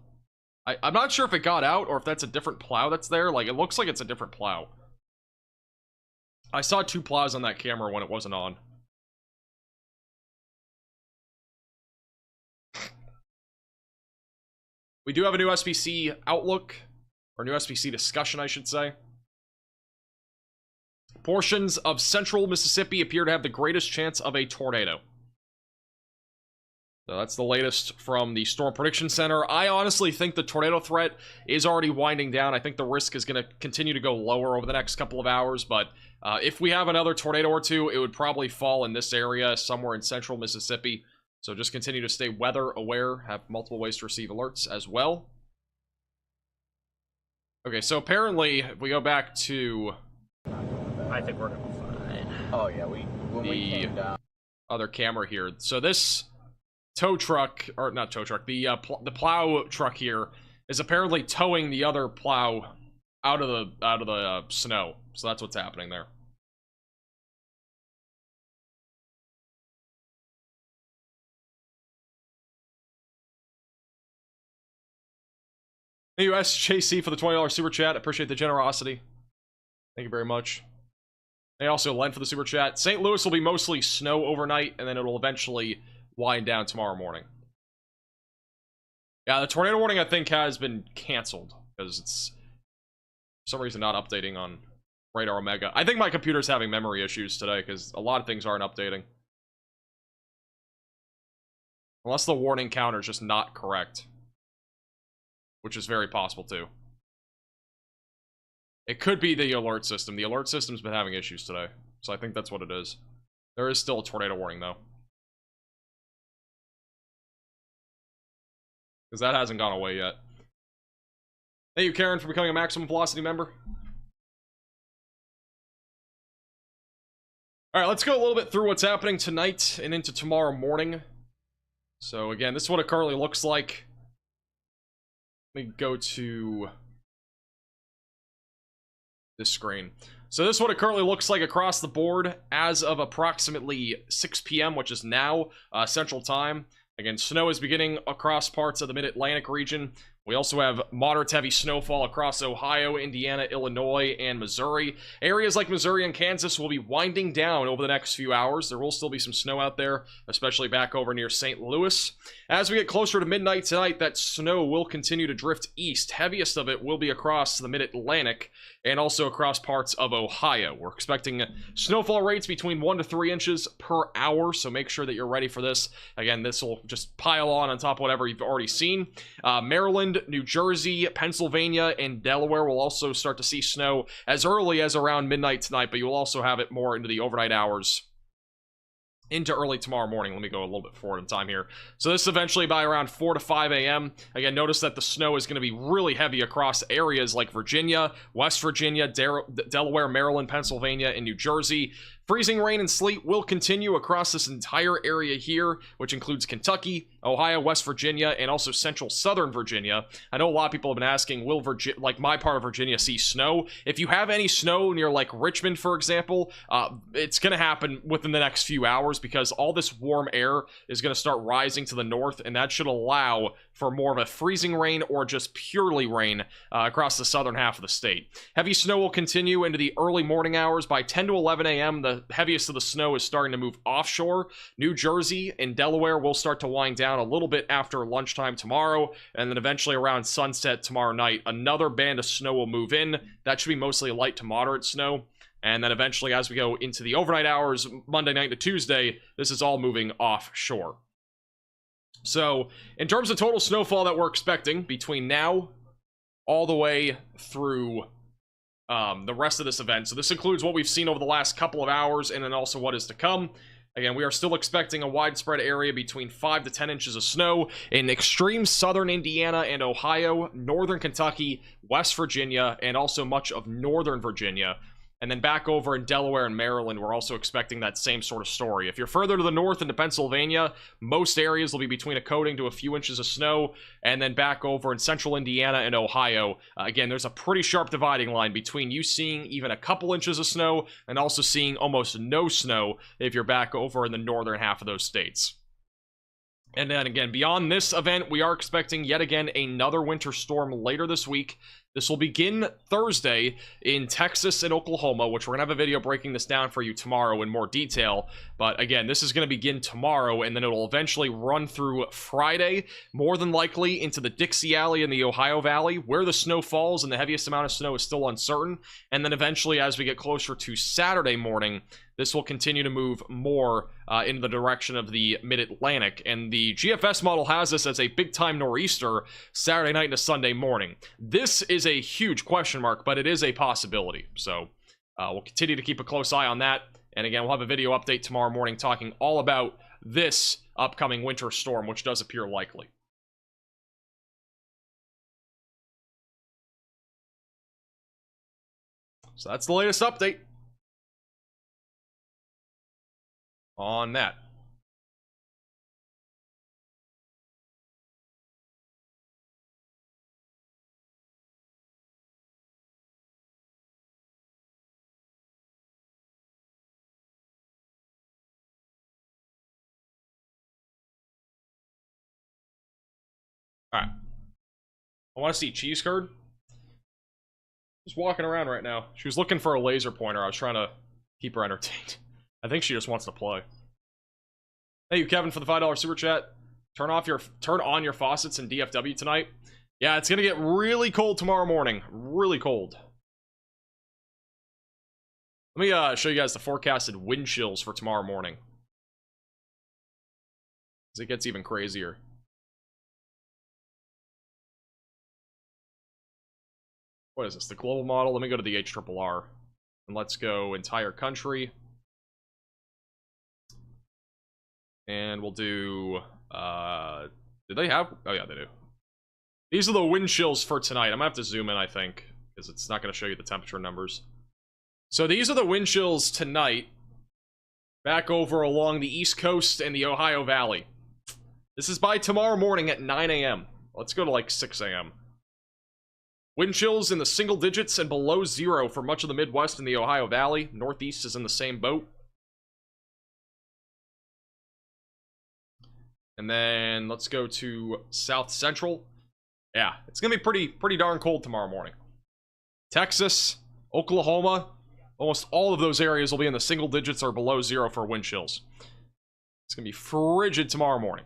I'm not sure if it got out or if that's a different plow that's there. Like, it looks like it's a different plow. I saw 2 plows on that camera when it wasn't on. We do have a new SPC outlook, or new SPC discussion, I should say. Portions of central Mississippi appear to have the greatest chance of a tornado. So that's the latest from the Storm Prediction Center. I honestly think the tornado threat is already winding down. I think the risk is going to continue to go lower over the next couple of hours, but if we have another tornado or two, it would probably fall in this area, somewhere in central Mississippi. So just continue to stay weather aware, have multiple ways to receive alerts as well. Okay, so apparently, if we go back to... I think we're gonna be fine. Oh yeah, when we came down. Other camera here. So this tow truck, or not tow truck, the plow truck here is apparently towing the other plow out of the snow. So that's what's happening there. Thank you, SJC, for the $20 super chat. Appreciate the generosity. Thank you very much. They also lent for the super chat. St. Louis will be mostly snow overnight, and then it'll eventually wind down tomorrow morning. Yeah, the tornado warning, I think, has been canceled because it's for some reason not updating on Radar Omega. I think my computer's having memory issues today because a lot of things aren't updating. Unless the warning counter is just not correct, which is very possible too. It could be the alert system. The alert system's been having issues today, so I think that's what it is. There is still a tornado warning, though. Because that hasn't gone away yet. Thank you, Karen, for becoming a Maximum Velocity member. Alright, let's go a little bit through what's happening tonight and into tomorrow morning. So, again, this is what it currently looks like. Let me go to this screen. So this is what it currently looks like across the board as of approximately 6 p.m., which is now Central Time. Again, snow is beginning across parts of the Mid-Atlantic region. We also have moderate to heavy snowfall across Ohio, Indiana, Illinois, and Missouri. Areas like Missouri and Kansas will be winding down over the next few hours. There will still be some snow out there, especially back over near St. Louis. As we get closer to midnight tonight, that snow will continue to drift east. Heaviest of it will be across the Mid-Atlantic and also across parts of Ohio. We're expecting snowfall rates between 1 to 3 inches per hour, so make sure that you're ready for this. Again, this will just pile on top of whatever you've already seen. Maryland, New Jersey, Pennsylvania, and Delaware will also start to see snow as early as around midnight tonight, but you will also have it more into the overnight hours into early tomorrow morning. Let me go a little bit forward in time here. So this is eventually by around 4 to 5 a.m. Again, notice that the snow is going to be really heavy across areas like Virginia, West Virginia, Delaware, Maryland, Pennsylvania, and New Jersey. Freezing rain and sleet will continue across this entire area here, which includes Kentucky, Ohio, West Virginia, and also central southern Virginia. I know a lot of people have been asking, will my part of Virginia see snow? If you have any snow near like Richmond, for example, it's going to happen within the next few hours because all this warm air is going to start rising to the north, and that should allow for more of a freezing rain or just purely rain across the southern half of the state. Heavy snow will continue into the early morning hours. By 10 to 11 a.m., the heaviest of the snow is starting to move offshore. New Jersey and Delaware will start to wind down a little bit after lunchtime tomorrow, and then eventually around sunset tomorrow night, another band of snow will move in. That should be mostly light to moderate snow. And then eventually, as we go into the overnight hours, Monday night to Tuesday, this is all moving offshore. So, in terms of total snowfall that we're expecting between now all the way through the rest of this event, so this includes what we've seen over the last couple of hours and then also what is to come. Again, we are still expecting a widespread area between 5 to 10 inches of snow in extreme southern Indiana and Ohio, northern Kentucky, West Virginia, and also much of northern Virginia. And then back over in Delaware and Maryland, we're also expecting that same sort of story. If you're further to the north into Pennsylvania, most areas will be between a coating to a few inches of snow. And then back over in central Indiana and Ohio, again, there's a pretty sharp dividing line between you seeing even a couple inches of snow and also seeing almost no snow if you're back over in the northern half of those states. And then again, beyond this event, we are expecting yet again another winter storm later this week. This will begin Thursday in Texas and Oklahoma, which we're going to have a video breaking this down for you tomorrow in more detail. But again, this is going to begin tomorrow, and then it'll eventually run through Friday, more than likely into the Dixie Alley in the Ohio Valley, where the snow falls and the heaviest amount of snow is still uncertain. And then eventually, as we get closer to Saturday morning, this will continue to move more in the direction of the mid-Atlantic. And the GFS model has this as a big-time nor'easter Saturday night into Sunday morning. This is a huge question mark, but it is a possibility. So we'll continue to keep a close eye on that. And again, we'll have a video update tomorrow morning talking all about this upcoming winter storm, which does appear likely. So that's the latest update on that. Alright. I want to see cheese curd. Just walking around right now. She was looking for a laser pointer. I was trying to keep her entertained. I think she just wants to play. Thank you, Kevin, for the $5 super chat. Turn on your faucets in DFW tonight. Yeah, it's gonna get really cold tomorrow morning. Really cold. Let me show you guys the forecasted wind chills for tomorrow morning, as it gets even crazier. What is this? The global model? Let me go to the HRRR. And let's go entire country. And we'll do, do they have, oh yeah, they do. These are the wind chills for tonight. I'm gonna have to zoom in, I think, because it's not gonna show you the temperature numbers. So these are the wind chills tonight, back over along the East Coast and the Ohio Valley. This is by tomorrow morning at 9 a.m. Let's go to like 6 a.m. Wind chills in the single digits and below zero for much of the Midwest and the Ohio Valley. Northeast is in the same boat. And then let's go to South Central. Yeah, it's gonna be pretty darn cold tomorrow morning. Texas, Oklahoma, almost all of those areas will be in the single digits or below zero for wind chills. It's gonna be frigid tomorrow morning.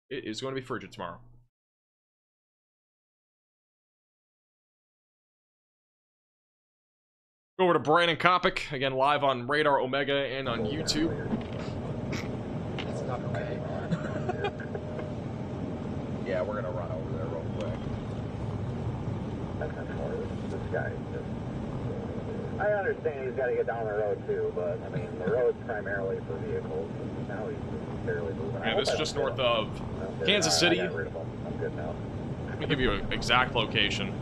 It is going to be frigid tomorrow. Go over to Brandon Kopic, again live on Radar Omega and on YouTube. It's not okay. Yeah, we're gonna run over there real quick. This guy just... I understand he's got to get down the road too, but I mean the road's primarily for vehicles. Now he's barely moving. Yeah, this is just north of Kansas City. I got rid of him. I'm good now. Let me give you an exact location.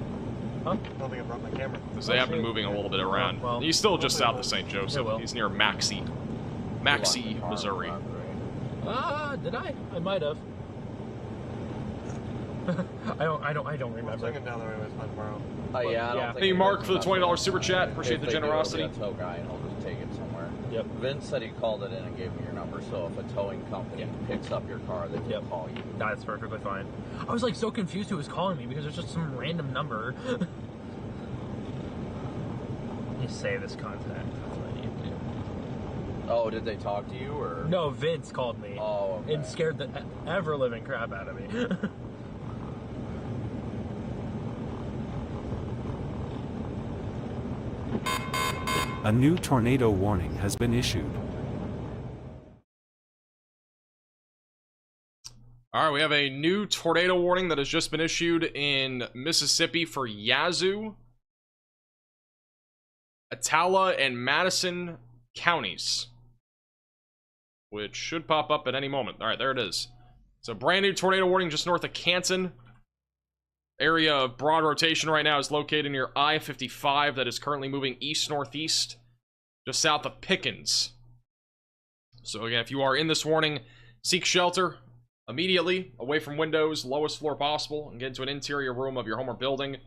Huh? I don't think I brought my camera. Because they have been moving a little bit around. Well, he's still just south of St. Joseph. He's near Maxie, Missouri. Did I? I might have. I don't remember. Down the road is fine tomorrow. Oh yeah, I don't think Thank you, Mark, for the $20 super chat. Appreciate if the they do, generosity. it'll be a tow guy, and I'll just take it somewhere. Yep. Vince said he called it in and gave me your number, so if a towing company picks up your car, they can call you. That's perfectly fine. I was like so confused who was calling me because there's just some random number. You say this contact. That's what I need to do. Oh, did they talk to you or? No, Vince called me. Oh, okay. And scared the ever living crap out of me. A new tornado warning has been issued. All right, we have a new tornado warning that has just been issued in Mississippi for Yazoo, Atala, and Madison counties, which should pop up at any moment. All right, there it is. It's a brand new tornado warning just north of Canton. Area of broad rotation right now is located near I-55 that is currently moving east-northeast, just south of Pickens. So again, if you are in this warning, seek shelter immediately, away from windows, lowest floor possible, and get into an interior room of your home or building.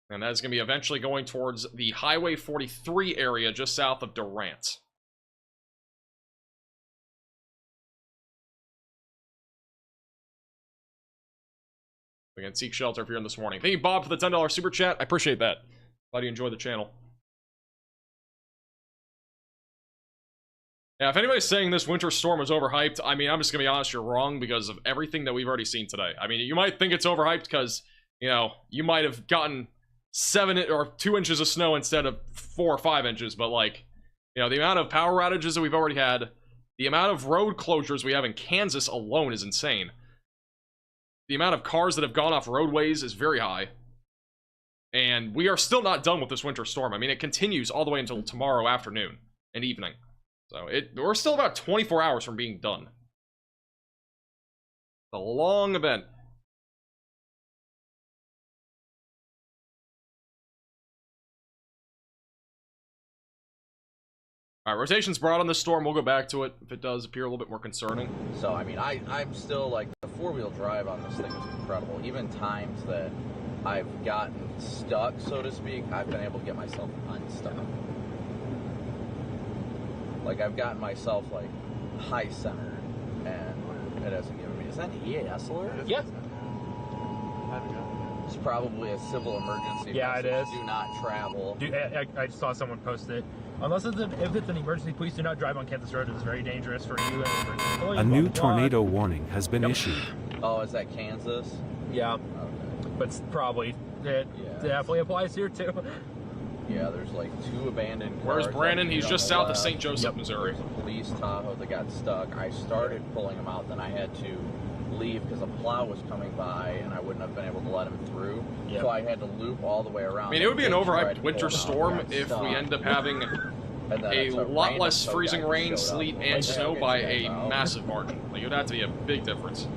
And that is going to be eventually going towards the Highway 43 area just south of Durant. Again, seek shelter if you're in this warning. Thank you, Bob, for the $10 super chat. I appreciate that. Glad you enjoy the channel. Yeah, if anybody's saying this winter storm is overhyped, I mean, I'm just going to be honest, you're wrong because of everything that we've already seen today. I mean, you might think it's overhyped because, you know, you might have gotten 7 or 2 inches of snow instead of 4 or 5 inches, but like, you know, the amount of power outages that we've already had, the amount of road closures we have in Kansas alone is insane. The amount of cars that have gone off roadways is very high. And we are still not done with this winter storm. I mean, it continues all the way until tomorrow afternoon and evening. So we're still about 24 hours from being done. It's a long event. Alright, rotation's broad on this storm. We'll go back to it if it does appear a little bit more concerning. So, I mean, I'm still, like, the four-wheel drive on this thing is incredible. Even times that I've gotten stuck, so to speak, I've been able to get myself unstuck. Like, I've gotten myself, like, high-centered, and it hasn't given me... Is that an EAS alert? Yeah. It's probably a civil emergency. Yeah, message. it is. Do not travel. I saw someone post it. Unless if it's an emergency, please do not drive on Kansas Road. It's very dangerous for you and for employees. A new tornado warning has been issued. Oh, is that Kansas? Yeah. Okay. But it's probably it definitely applies here too. Yeah, there's like 2 abandoned cars. Where's Brandon? He's just south of St. Joseph, Missouri. There's a police Tahoe that got stuck. I started pulling him out, then I had to leave because a plow was coming by and I wouldn't have been able to let him through. Yep. So I had to loop all the way around. I mean, it would be an overhyped winter storm if we end up having a lot less freezing rain, sleet, and snow by a massive margin. Like, it would have to be a big difference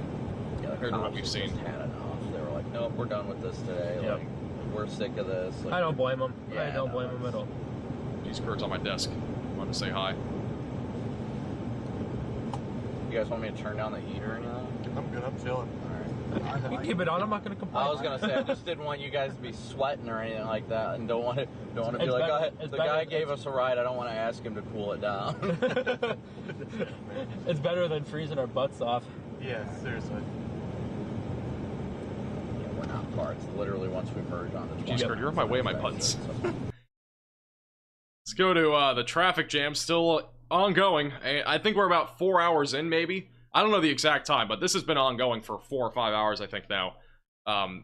compared to what we've seen. Had enough. They were like, nope, we're done with this today. Yep. Like, we're sick of this. Like, I don't blame them. Yeah, I don't blame them at all. These birds on my desk. Wanted to say hi. You guys want me to turn down the heater or anything? I'm good. I'm chilling. You keep it on. I'm not going to complain. I was gonna say I just didn't want you guys to be sweating or anything like that, and don't want to be like, better, the guy gave us a ride. I don't want to ask him to cool it down. It's better than freezing our butts off. Yeah, seriously. Yeah, we're not far. It's literally once we merge on the. Jeez, Kurt, you're on my way, my buttons. Let's go to the traffic jam. Still ongoing. I think we're about 4 hours in, maybe. I don't know the exact time, but this has been ongoing for 4 or 5 hours, I think, now.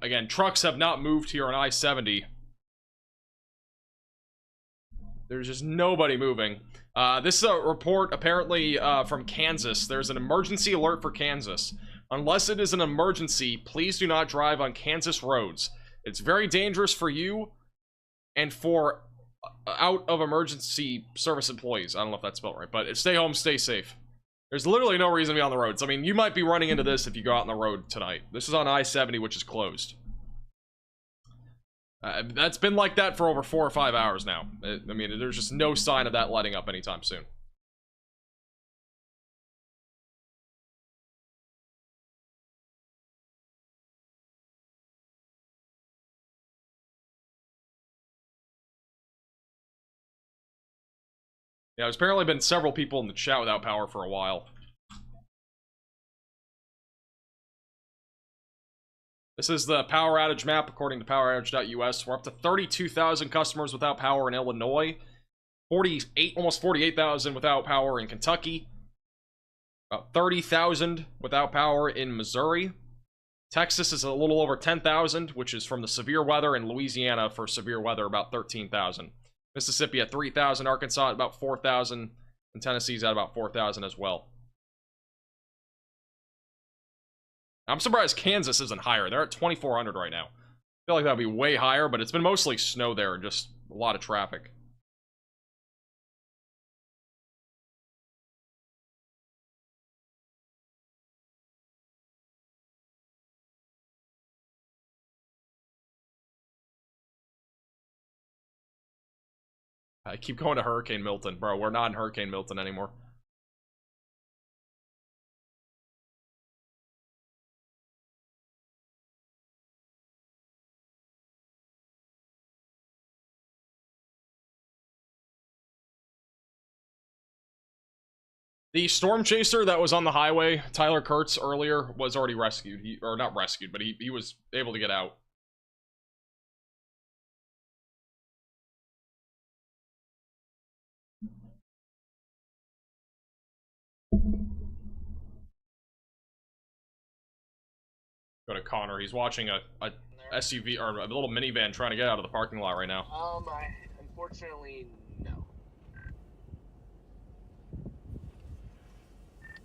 Again, trucks have not moved here on I-70. There's just nobody moving. This is a report, apparently, from Kansas. There's an emergency alert for Kansas. Unless it is an emergency, please do not drive on Kansas roads. It's very dangerous for you and for out of emergency service employees. I don't know if that's spelled right, but stay home, stay safe. There's literally no reason to be on the roads. I mean, you might be running into this if you go out on the road tonight. This is on I-70, which is closed. That's been like that for over 4 or 5 hours now. I mean, there's just no sign of that letting up anytime soon. Yeah, there's apparently been several people in the chat without power for a while. This is the power outage map according to poweroutage.us. We're up to 32,000 customers without power in Illinois. Almost 48,000 without power in Kentucky. About 30,000 without power in Missouri. Texas is a little over 10,000, which is from the severe weather, and Louisiana for severe weather about 13,000. Mississippi at 3,000, Arkansas at about 4,000, and Tennessee's at about 4,000 as well. I'm surprised Kansas isn't higher. They're at 2,400 right now. I feel like that would be way higher, but it's been mostly snow there and just a lot of traffic. I keep going to Hurricane Milton. Bro, we're not in Hurricane Milton anymore. The storm chaser that was on the highway, Tyler Kurtz, earlier, was already rescued. Or not rescued, but he was able to get out. Go to Connor. He's watching a SUV, or a little minivan trying to get out of the parking lot right now. Unfortunately, no.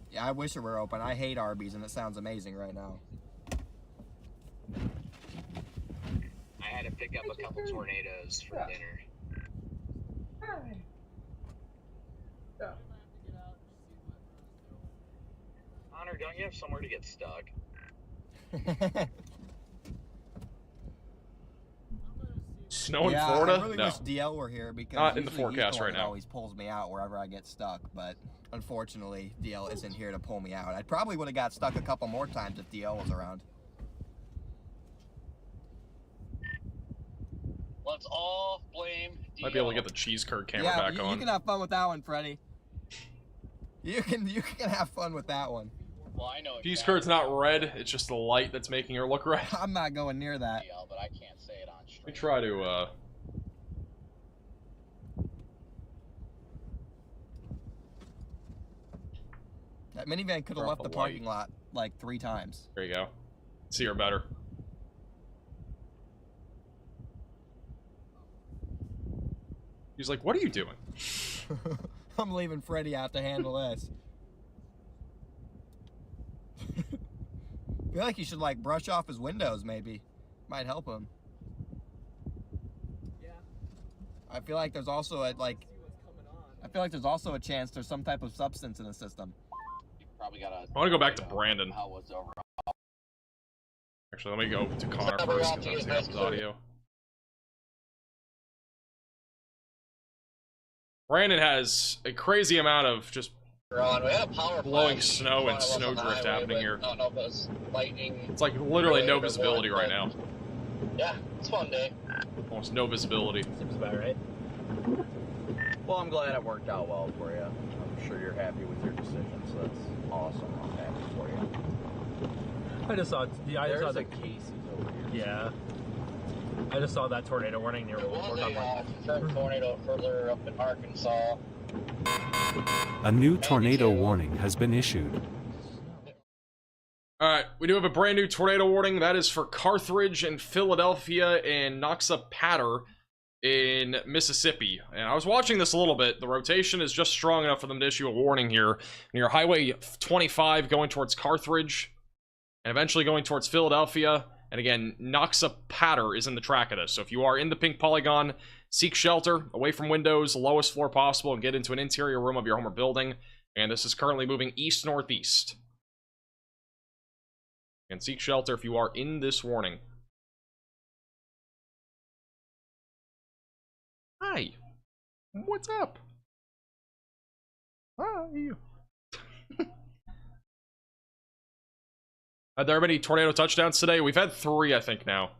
Yeah, I wish it were open. I hate Arby's, and it sounds amazing right now. I had to pick up a couple tornadoes for dinner. Connor, don't you have somewhere to get stuck? Snow in Florida? I really wish DL were here because not in the forecast right now. Always pulls me out wherever I get stuck, but unfortunately, DL isn't here to pull me out. I probably would have got stuck a couple more times if DL was around. Let's all blame DL. Might be able to get the cheese curd camera back on. You can have fun with that one, Freddy. You can have fun with that one. Well, I know cheese curd's not red, it's just the light that's making her look red. I'm not going near that. DL, but I can't say it on stream. Let me try to That minivan could have left the parking lot like 3 times. There you go. See her better. He's like, what are you doing? I'm leaving Freddy out to handle this. I feel like he should like brush off his windows maybe. Might help him. Yeah. I feel like there's also a a chance there's some type of substance in the system. Probably gotta. I want to go back to Brandon. How was over. Actually, let me go to Connor first because that's his audio. Brandon has a crazy amount of just blowing snow and snowdrift happening here. It's like literally no visibility right now. Yeah, it's a fun day. Almost no visibility. Seems about right. Well, I'm glad it worked out well for you. I'm sure you're happy with your decision, so that's awesome. I'm happy for you. I just saw There's a Casey's over here. Yeah. I just saw that tornado warning near There was a tornado further up in Arkansas. A new tornado warning has been issued. Alright, we do have a brand new tornado warning. That is for Carthage and Philadelphia and Noxapater in Mississippi. And I was watching this a little bit. The rotation is just strong enough for them to issue a warning here near Highway 25 going towards Carthage and eventually going towards Philadelphia. And again, Noxapater is in the track of this. So if you are in the pink polygon, Seek shelter, away from windows, lowest floor possible, and get into an interior room of your home or building. And this is currently moving east-northeast. And seek shelter if you are in this warning. Hi. What's up? Hi. Are there been any tornado touchdowns today? We've had 3, I think, now.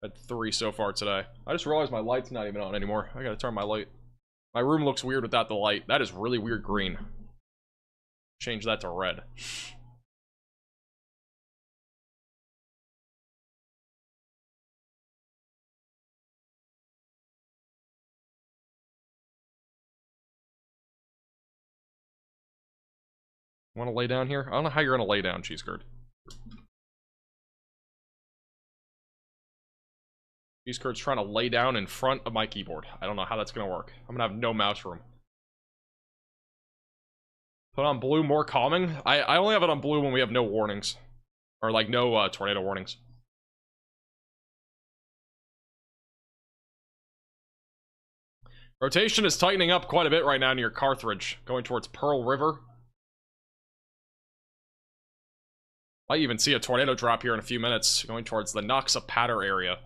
Had 3 so far today. I just realized my light's not even on anymore. I gotta turn my light. My room looks weird without the light. That is really weird green. Change that to red. Want to lay down here? I don't know how you're gonna lay down, cheese curd. Cheese curd's trying to lay down in front of my keyboard. I don't know how that's gonna work. I'm gonna have no mouse room. Put on blue, more calming. I only have it on blue when we have no warnings. Or like no tornado warnings. Rotation is tightening up quite a bit right now near Carthage, going towards Pearl River. Might even see a tornado drop here in a few minutes, going towards the Noxapater area.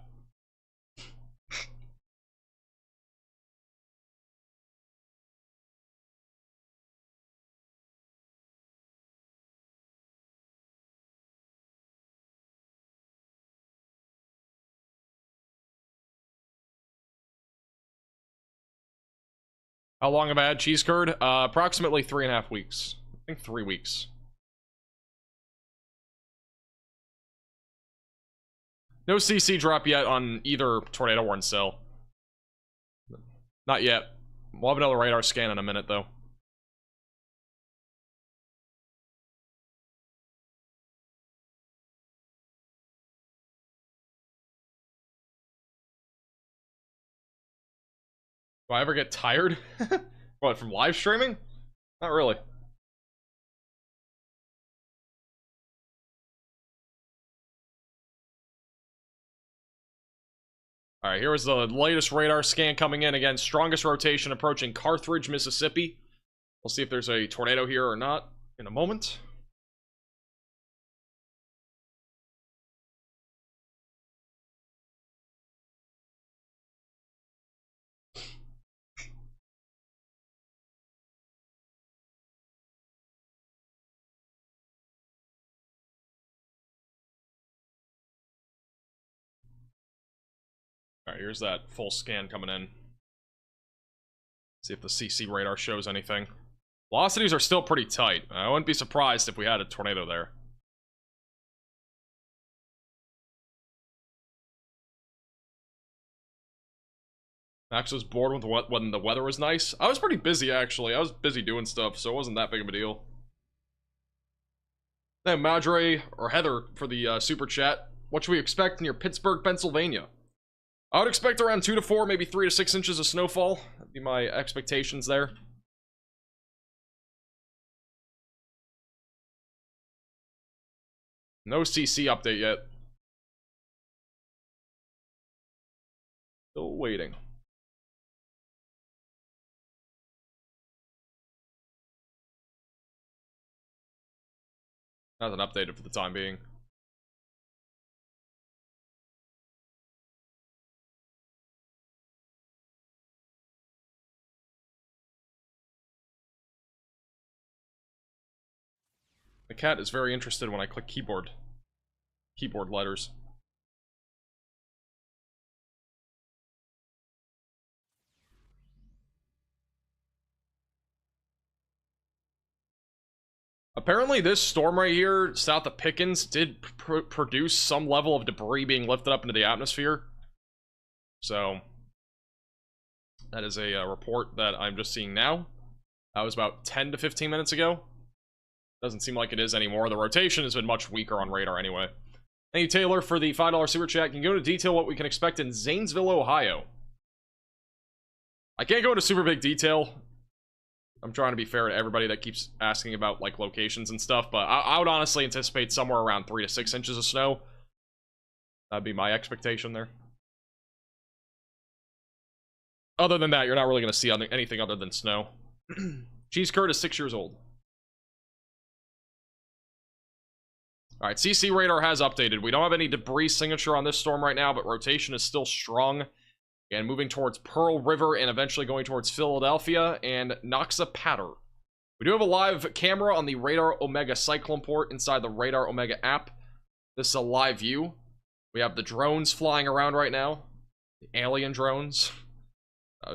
How long have I had cheese curd? Approximately 3.5 weeks. I think 3 weeks. No CC drop yet on either tornado warn cell. Not yet. We'll have another radar scan in a minute, though. Do I ever get tired? What, from live streaming? Not really. Alright, here was the latest radar scan coming in. Again, strongest rotation approaching Carthage, Mississippi. We'll see if there's a tornado here or not in a moment. Alright, here's that full scan coming in. See if the CC radar shows anything. Velocities are still pretty tight. I wouldn't be surprised if we had a tornado there. Max was bored with when the weather was nice. I was pretty busy, actually. I was busy doing stuff, so it wasn't that big of a deal. Then Madre, or Heather, for the super chat. What should we expect near Pittsburgh, Pennsylvania? I would expect around 2 to 4, maybe 3 to 6 inches of snowfall. That'd be my expectations there. No CC update yet. Still waiting. Nothing updated for the time being. The cat is very interested when I click keyboard letters. Apparently this storm right here, south of Pickens, did produce some level of debris being lifted up into the atmosphere. So, that is a report that I'm just seeing now. That was about 10 to 15 minutes ago. Doesn't seem like it is anymore. The rotation has been much weaker on radar anyway. Thank you, Taylor, for the $5 super chat. Can you go into detail what we can expect in Zanesville, Ohio? I can't go into super big detail. I'm trying to be fair to everybody that keeps asking about, like, locations and stuff, but I would honestly anticipate somewhere around 3 to 6 inches of snow. That'd be my expectation there. Other than that, you're not really going to see anything other than snow. Cheese curd is 6 years old. Alright, CC radar has updated. We don't have any debris signature on this storm right now, but rotation is still strong. And moving towards Pearl River and eventually going towards Philadelphia and Noxapater. We do have a live camera on the Radar Omega Cyclone port inside the Radar Omega app. This is a live view. We have the drones flying around right now. The alien drones.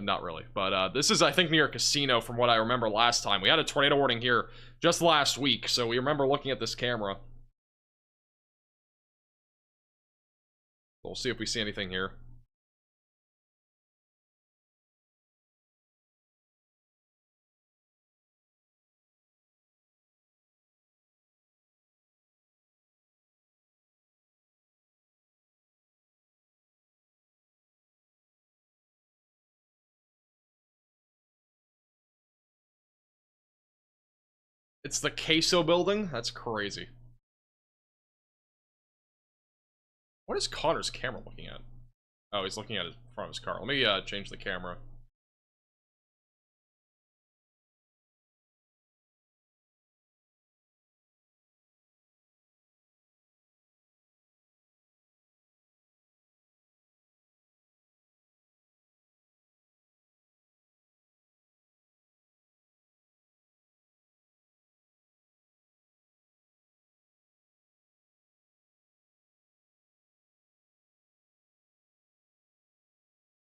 Not really, but this is, I think, near a casino from what I remember last time. We had a tornado warning here just last week, so we remember looking at this camera. We'll see if we see anything here. It's the Queso building? That's crazy. What is Connor's camera looking at? Oh, he's looking at it in front of his car. Let me change the camera.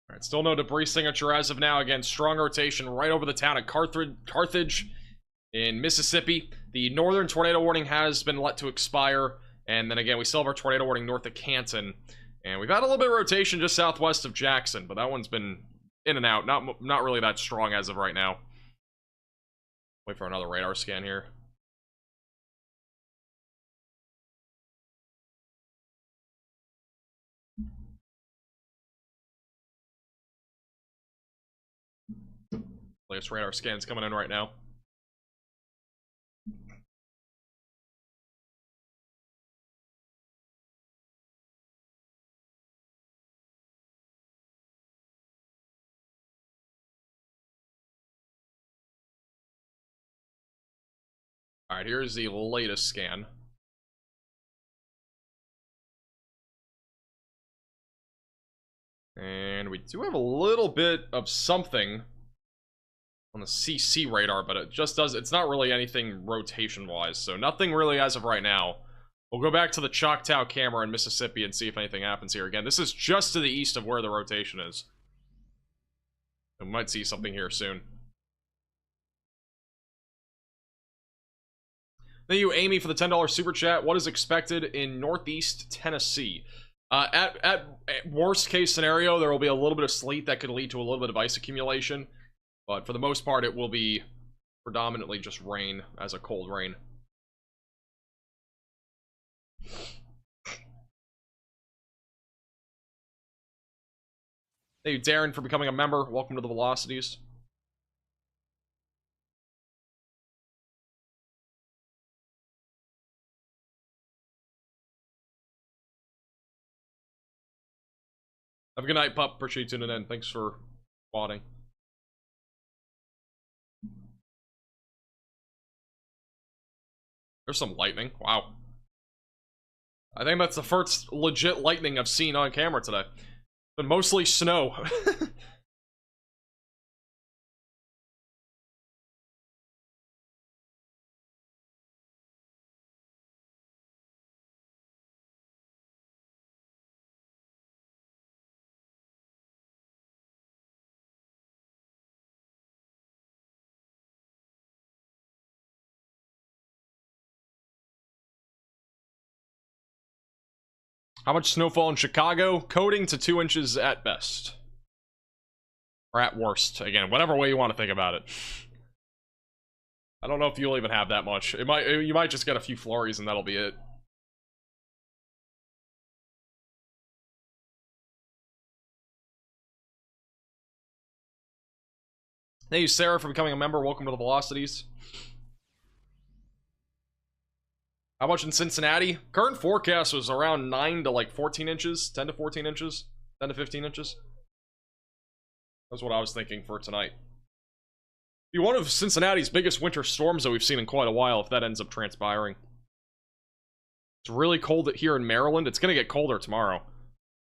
Alright, still no debris signature as of now. Again, strong rotation right over the town of Carthage in Mississippi. The northern tornado warning has been let to expire. And then again, we still have our tornado warning north of Canton. And we've had a little bit of rotation just southwest of Jackson, but that one's been in and out. Not really that strong as of right now. Wait for another radar scan here. Latest radar scans coming in right now. Alright, here's the latest scan. And we do have a little bit of something on the CC radar, but it just does, it's not really anything rotation-wise, so nothing really as of right now. We'll go back to the Choctaw camera in Mississippi and see if anything happens here. Again, this is just to the east of where the rotation is. We might see something here soon. Thank you, Amy, for the $10 super chat. What is expected in Northeast Tennessee? At worst case scenario, there will be a little bit of sleet that could lead to a little bit of ice accumulation. But for the most part, it will be predominantly just rain, as a cold rain. Thank you, Darren, for becoming a member. Welcome to the Velocities. Have a good night, pup. Appreciate you tuning in. Thanks for spotting. There's some lightning. Wow. I think that's the first legit lightning I've seen on camera today. But mostly snow. How much snowfall in Chicago? Coating to 2 inches at best. Or at worst. Again, whatever way you want to think about it. I don't know if you'll even have that much. You might just get a few flurries and that'll be it. Thank you, Sarah, for becoming a member. Welcome to the Velocities. How much in Cincinnati? Current forecast was around 9 to like 14 inches, 10 to 14 inches, 10 to 15 inches. That's what I was thinking for tonight. Be one of Cincinnati's biggest winter storms that we've seen in quite a while if that ends up transpiring. It's really cold here in Maryland. It's going to get colder tomorrow.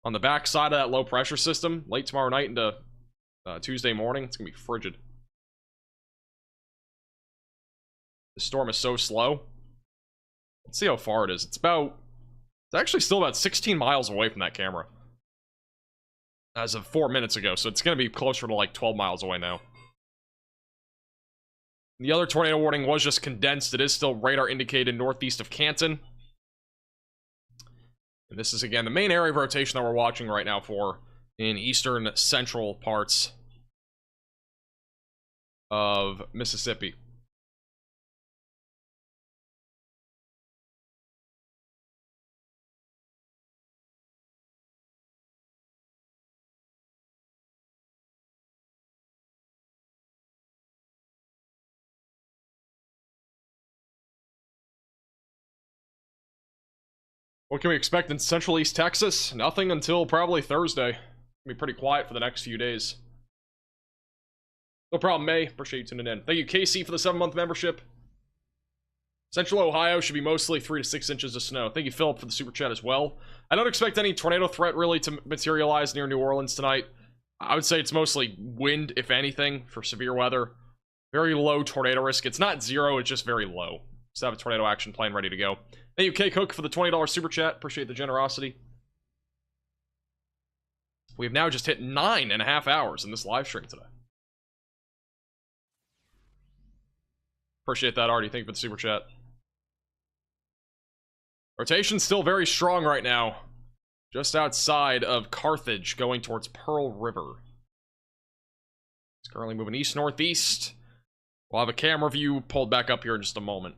On the back side of that low pressure system, late tomorrow night into Tuesday morning, it's going to be frigid. The storm is so slow. Let's see how far it is. It's actually still about 16 miles away from that camera. As of 4 minutes ago, so it's going to be closer to like 12 miles away now. The other tornado warning was just condensed. It is still radar indicated northeast of Canton. And this is, again, the main area of rotation that we're watching right now for in eastern central parts of Mississippi. What can we expect in Central East Texas? Nothing until probably Thursday. It'll be pretty quiet for the next few days. No problem, May. Appreciate you tuning in. Thank you, Casey, for the 7-month membership. Central Ohio should be mostly 3 to 6 inches of snow. Thank you, Philip, for the super chat as well. I don't expect any tornado threat really to materialize near New Orleans tonight. I would say it's mostly wind, if anything, for severe weather. Very low tornado risk. It's not zero, it's just very low. Just have a tornado action plan ready to go. Thank you, K Cook, for the $20 super chat. Appreciate the generosity. We have now just hit 9.5 hours in this live stream today. Appreciate that, Artie. Thank you for the super chat. Rotation's still very strong right now. Just outside of Carthage, going towards Pearl River. It's currently moving east-northeast. We'll have a camera view pulled back up here in just a moment.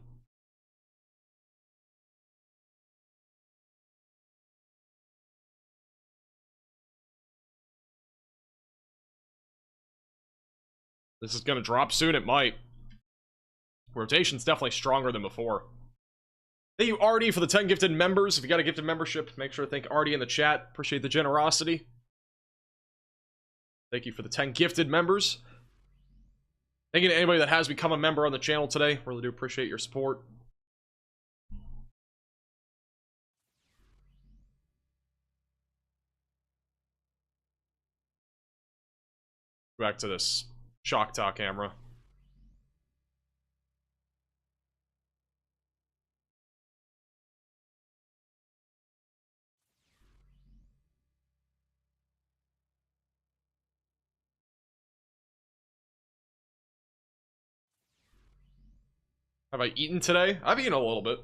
This is going to drop soon. It might. Rotation's definitely stronger than before. Thank you, Artie, for the 10 gifted members. If you got a gifted membership, make sure to thank Artie in the chat. Appreciate the generosity. Thank you for the 10 gifted members. Thank you to anybody that has become a member on the channel today. Really do appreciate your support. Back to this Choctaw camera. Have I eaten today? I've eaten a little bit.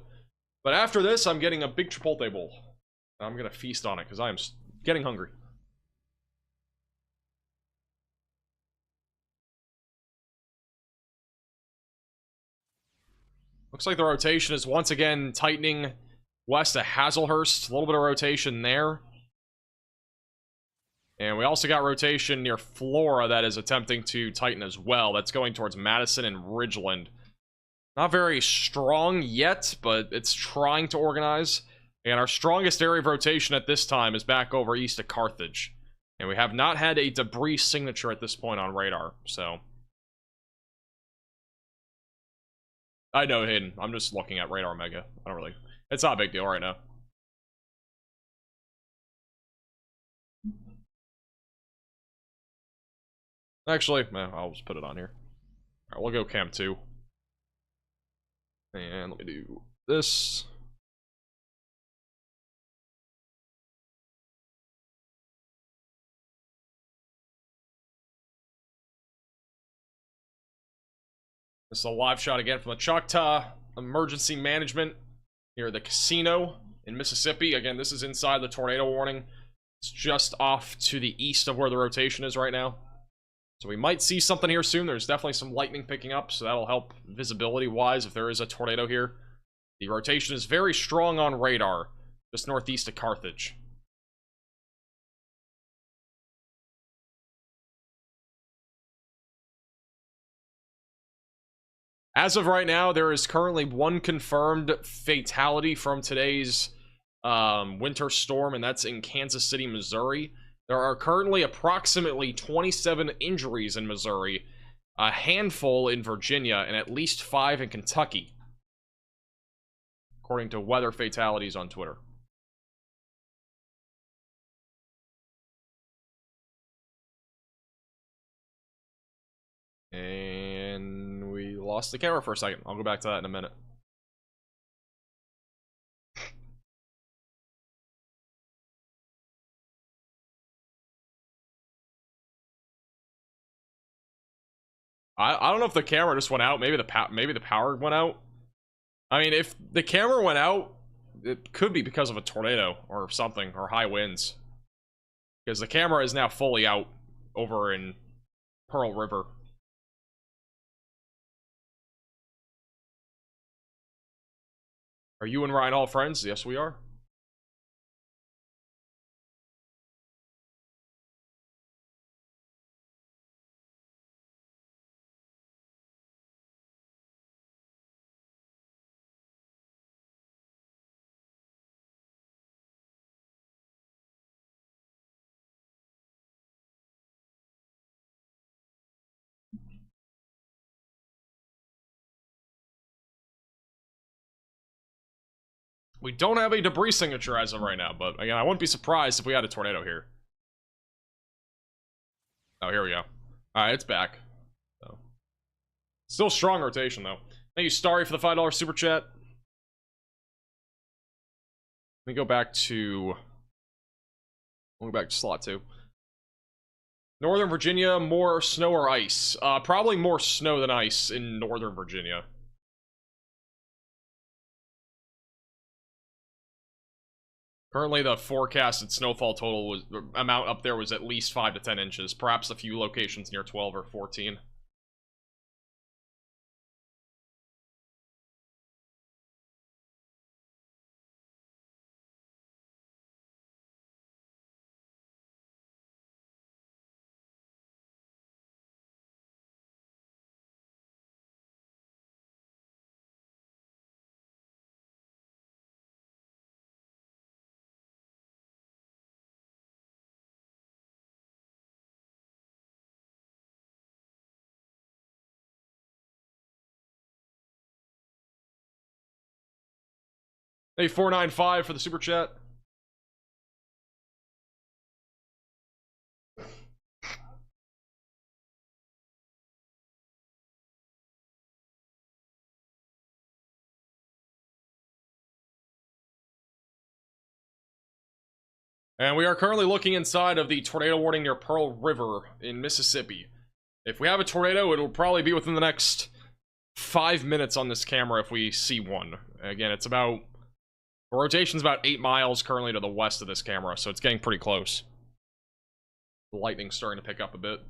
But after this, I'm getting a big Chipotle bowl. I'm gonna feast on it because I am getting hungry. Looks like the rotation is once again tightening west of Hazelhurst. A little bit of rotation there. And we also got rotation near Flora that is attempting to tighten as well. That's going towards Madison and Ridgeland. Not very strong yet, but it's trying to organize. And our strongest area of rotation at this time is back over east of Carthage. And we have not had a debris signature at this point on radar, so... I know, Hayden. I'm just looking at Radar Mega. I don't really... It's not a big deal right now. Actually, I'll just put it on here. Alright, we'll go Cam 2. And let me do this. This is a live shot again from the Choctaw Emergency Management near the casino in Mississippi. Again, this is inside the tornado warning. It's just off to the east of where the rotation is right now. So we might see something here soon. There's definitely some lightning picking up, so that'll help visibility-wise if there is a tornado here. The rotation is very strong on radar, just northeast of Carthage. As of right now, there is currently 1 confirmed fatality from today's winter storm, and that's in Kansas City, Missouri. There are currently approximately 27 injuries in Missouri, a handful in Virginia, and at least 5 in Kentucky, according to Weather Fatalities on Twitter. And we lost the camera for a second. I'll go back to that in a minute. I don't know if the camera just went out. Maybe the power went out. I mean, if the camera went out, it could be because of a tornado or something, or high winds. Because the camera is now fully out over in Pearl River. Are you and Ryan all friends? Yes, we are. We don't have a debris signature as of right now, but again, I wouldn't be surprised if we had a tornado here. Oh, here we go. Alright, it's back. So. Still strong rotation, though. Thank you, Starry, for the $5 super chat. Let me go back to... We'll go back to slot 2. Northern Virginia, more snow or ice? Probably more snow than ice in Northern Virginia. Currently, the forecasted snowfall total was amount up there was at least 5 to 10 inches. Perhaps a few locations near 12 or 14. Hey, 495 for the super chat. And we are currently looking inside of the tornado warning near Pearl River in Mississippi. If we have a tornado, it'll probably be within the next 5 minutes on this camera if we see one. Again, it's about... The rotation's about 8 miles currently to the west of this camera, so it's getting pretty close. The lightning's starting to pick up a bit.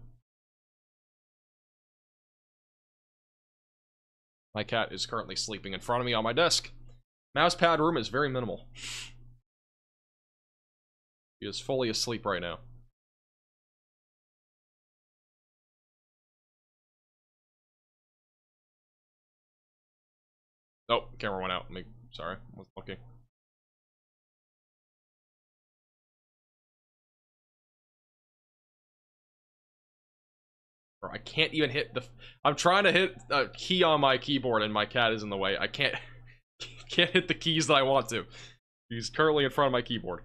My cat is currently sleeping in front of me on my desk. Mousepad room is very minimal. He is fully asleep right now. Oh, camera went out. Sorry, I was looking. I can't even hit the... I'm trying to hit a key on my keyboard and my cat is in the way. I can't hit the keys that I want to. He's currently in front of my keyboard.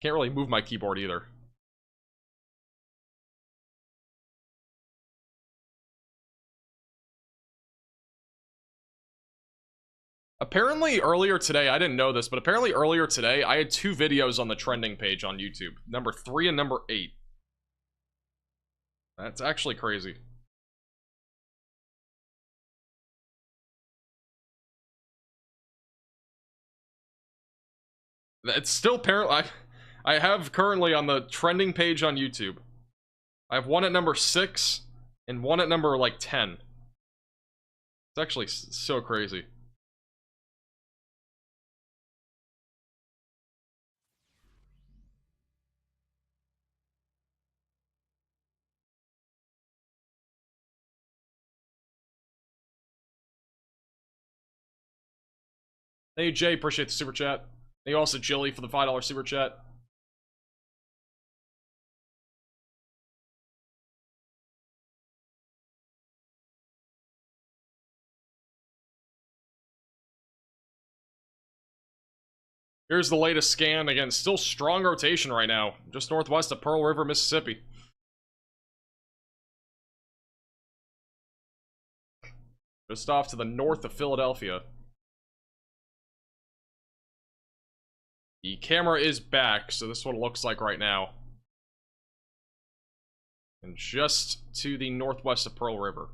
Can't really move my keyboard either. Apparently earlier today, I didn't know this, but apparently earlier today, I had 2 videos on the trending page on YouTube. Number 3 and number 8. That's actually crazy. It's still apparently... I have currently on the trending page on YouTube. I have one at number 6 and one at number, like, 10. It's actually so crazy. Thank you, Jay. Appreciate the super chat. Thank you also, Jilly, for the $5 super chat. Here's the latest scan. Again, still strong rotation right now. Just northwest of Pearl River, Mississippi. Just off to the north of Philadelphia. The camera is back, so this is what it looks like right now. And just to the northwest of Pearl River.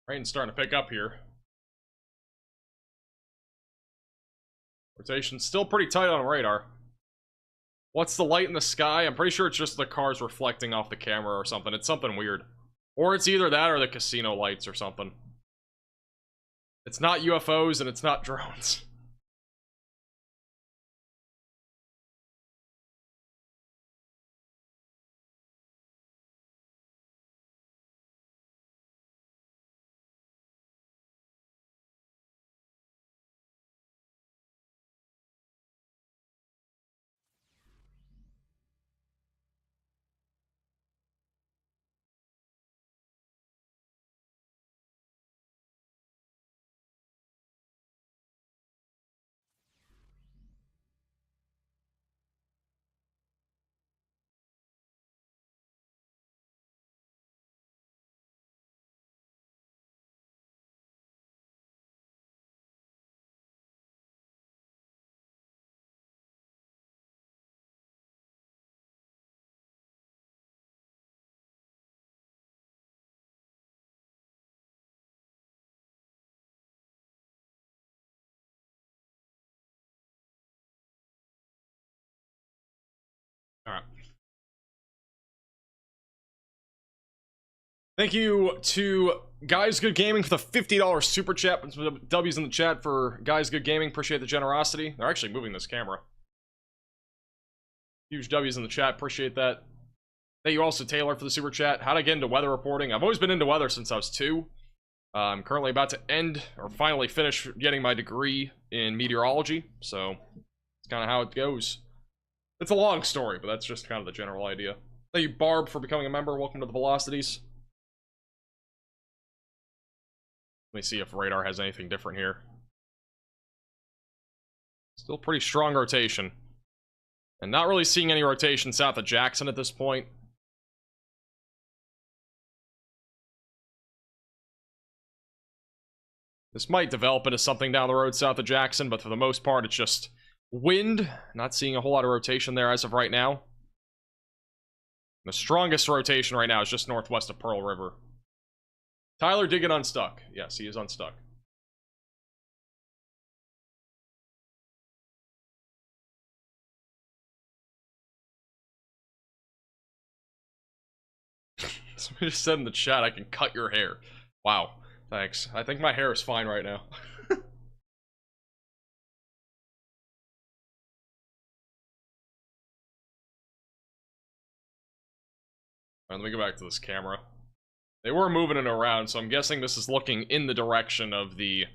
Rain's starting to pick up here. Rotation's still pretty tight on radar. What's the light in the sky? I'm pretty sure it's just the cars reflecting off the camera or something. It's something weird. Or it's either that or the casino lights or something. It's not UFOs and it's not drones. Alright. Thank you to Guys Good Gaming for the $50 super chat. Some W's in the chat for Guys Good Gaming. Appreciate the generosity. They're actually moving this camera. Huge W's in the chat. Appreciate that. Thank you also, Taylor, for the super chat. How to get into weather reporting. I've always been into weather since I was 2. I'm currently about to end, or finally finish getting my degree in meteorology. So, it's kind of how it goes. It's a long story, but that's just kind of the general idea. Thank you, Barb, for becoming a member. Welcome to the Velocities. Let me see if radar has anything different here. Still pretty strong rotation. And not really seeing any rotation south of Jackson at this point. This might develop into something down the road south of Jackson, but for the most part, it's just wind. Not seeing a whole lot of rotation there as of right now. The strongest rotation right now is just northwest of Pearl River. Tyler did get unstuck. Yes, he is unstuck. Somebody just said in the chat, I can cut your hair. Wow, thanks. I think my hair is fine right now. Alright, let me go back to this camera. They were moving it around, so I'm guessing this is looking in the direction of the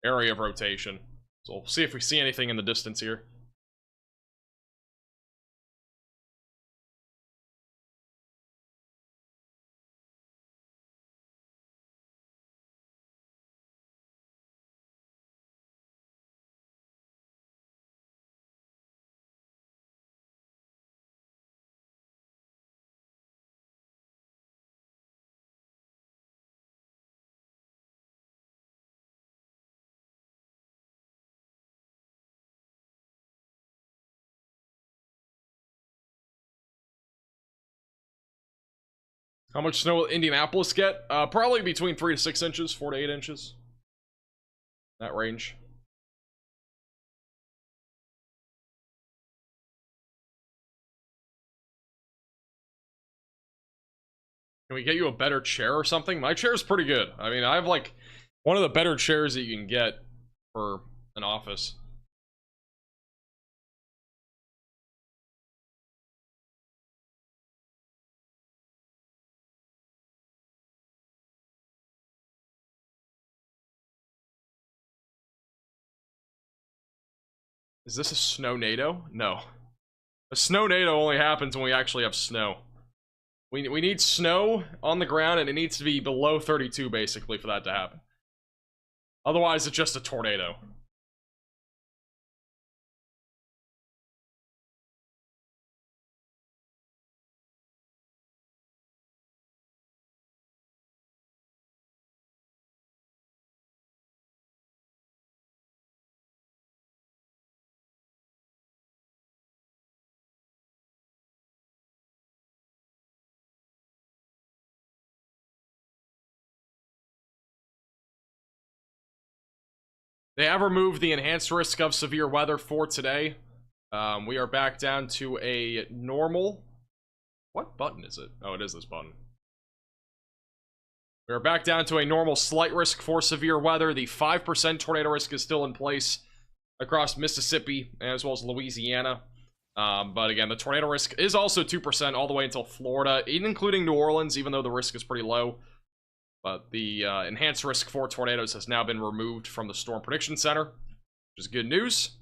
area of rotation. So we'll see if we see anything in the distance here. How much snow will Indianapolis get? Probably between 3 to 6 inches, 4 to 8 inches. That range. Can we get you a better chair or something? My chair's pretty good. I mean, I have like one of the better chairs that you can get for an office. Is this a snow NATO? No. A snow NATO only happens when we actually have snow. We need snow on the ground, and it needs to be below 32, basically, for that to happen. Otherwise, it's just a tornado. They have removed the enhanced risk of severe weather for today. We are back down to a normal... What button is it? Oh, it is this button. We are back down to a normal slight risk for severe weather. The 5% tornado risk is still in place across Mississippi as well as Louisiana. But again, the tornado risk is also 2% all the way until Florida, including New Orleans, even though the risk is pretty low. But the enhanced risk for tornadoes has now been removed from the Storm Prediction Center, which is good news.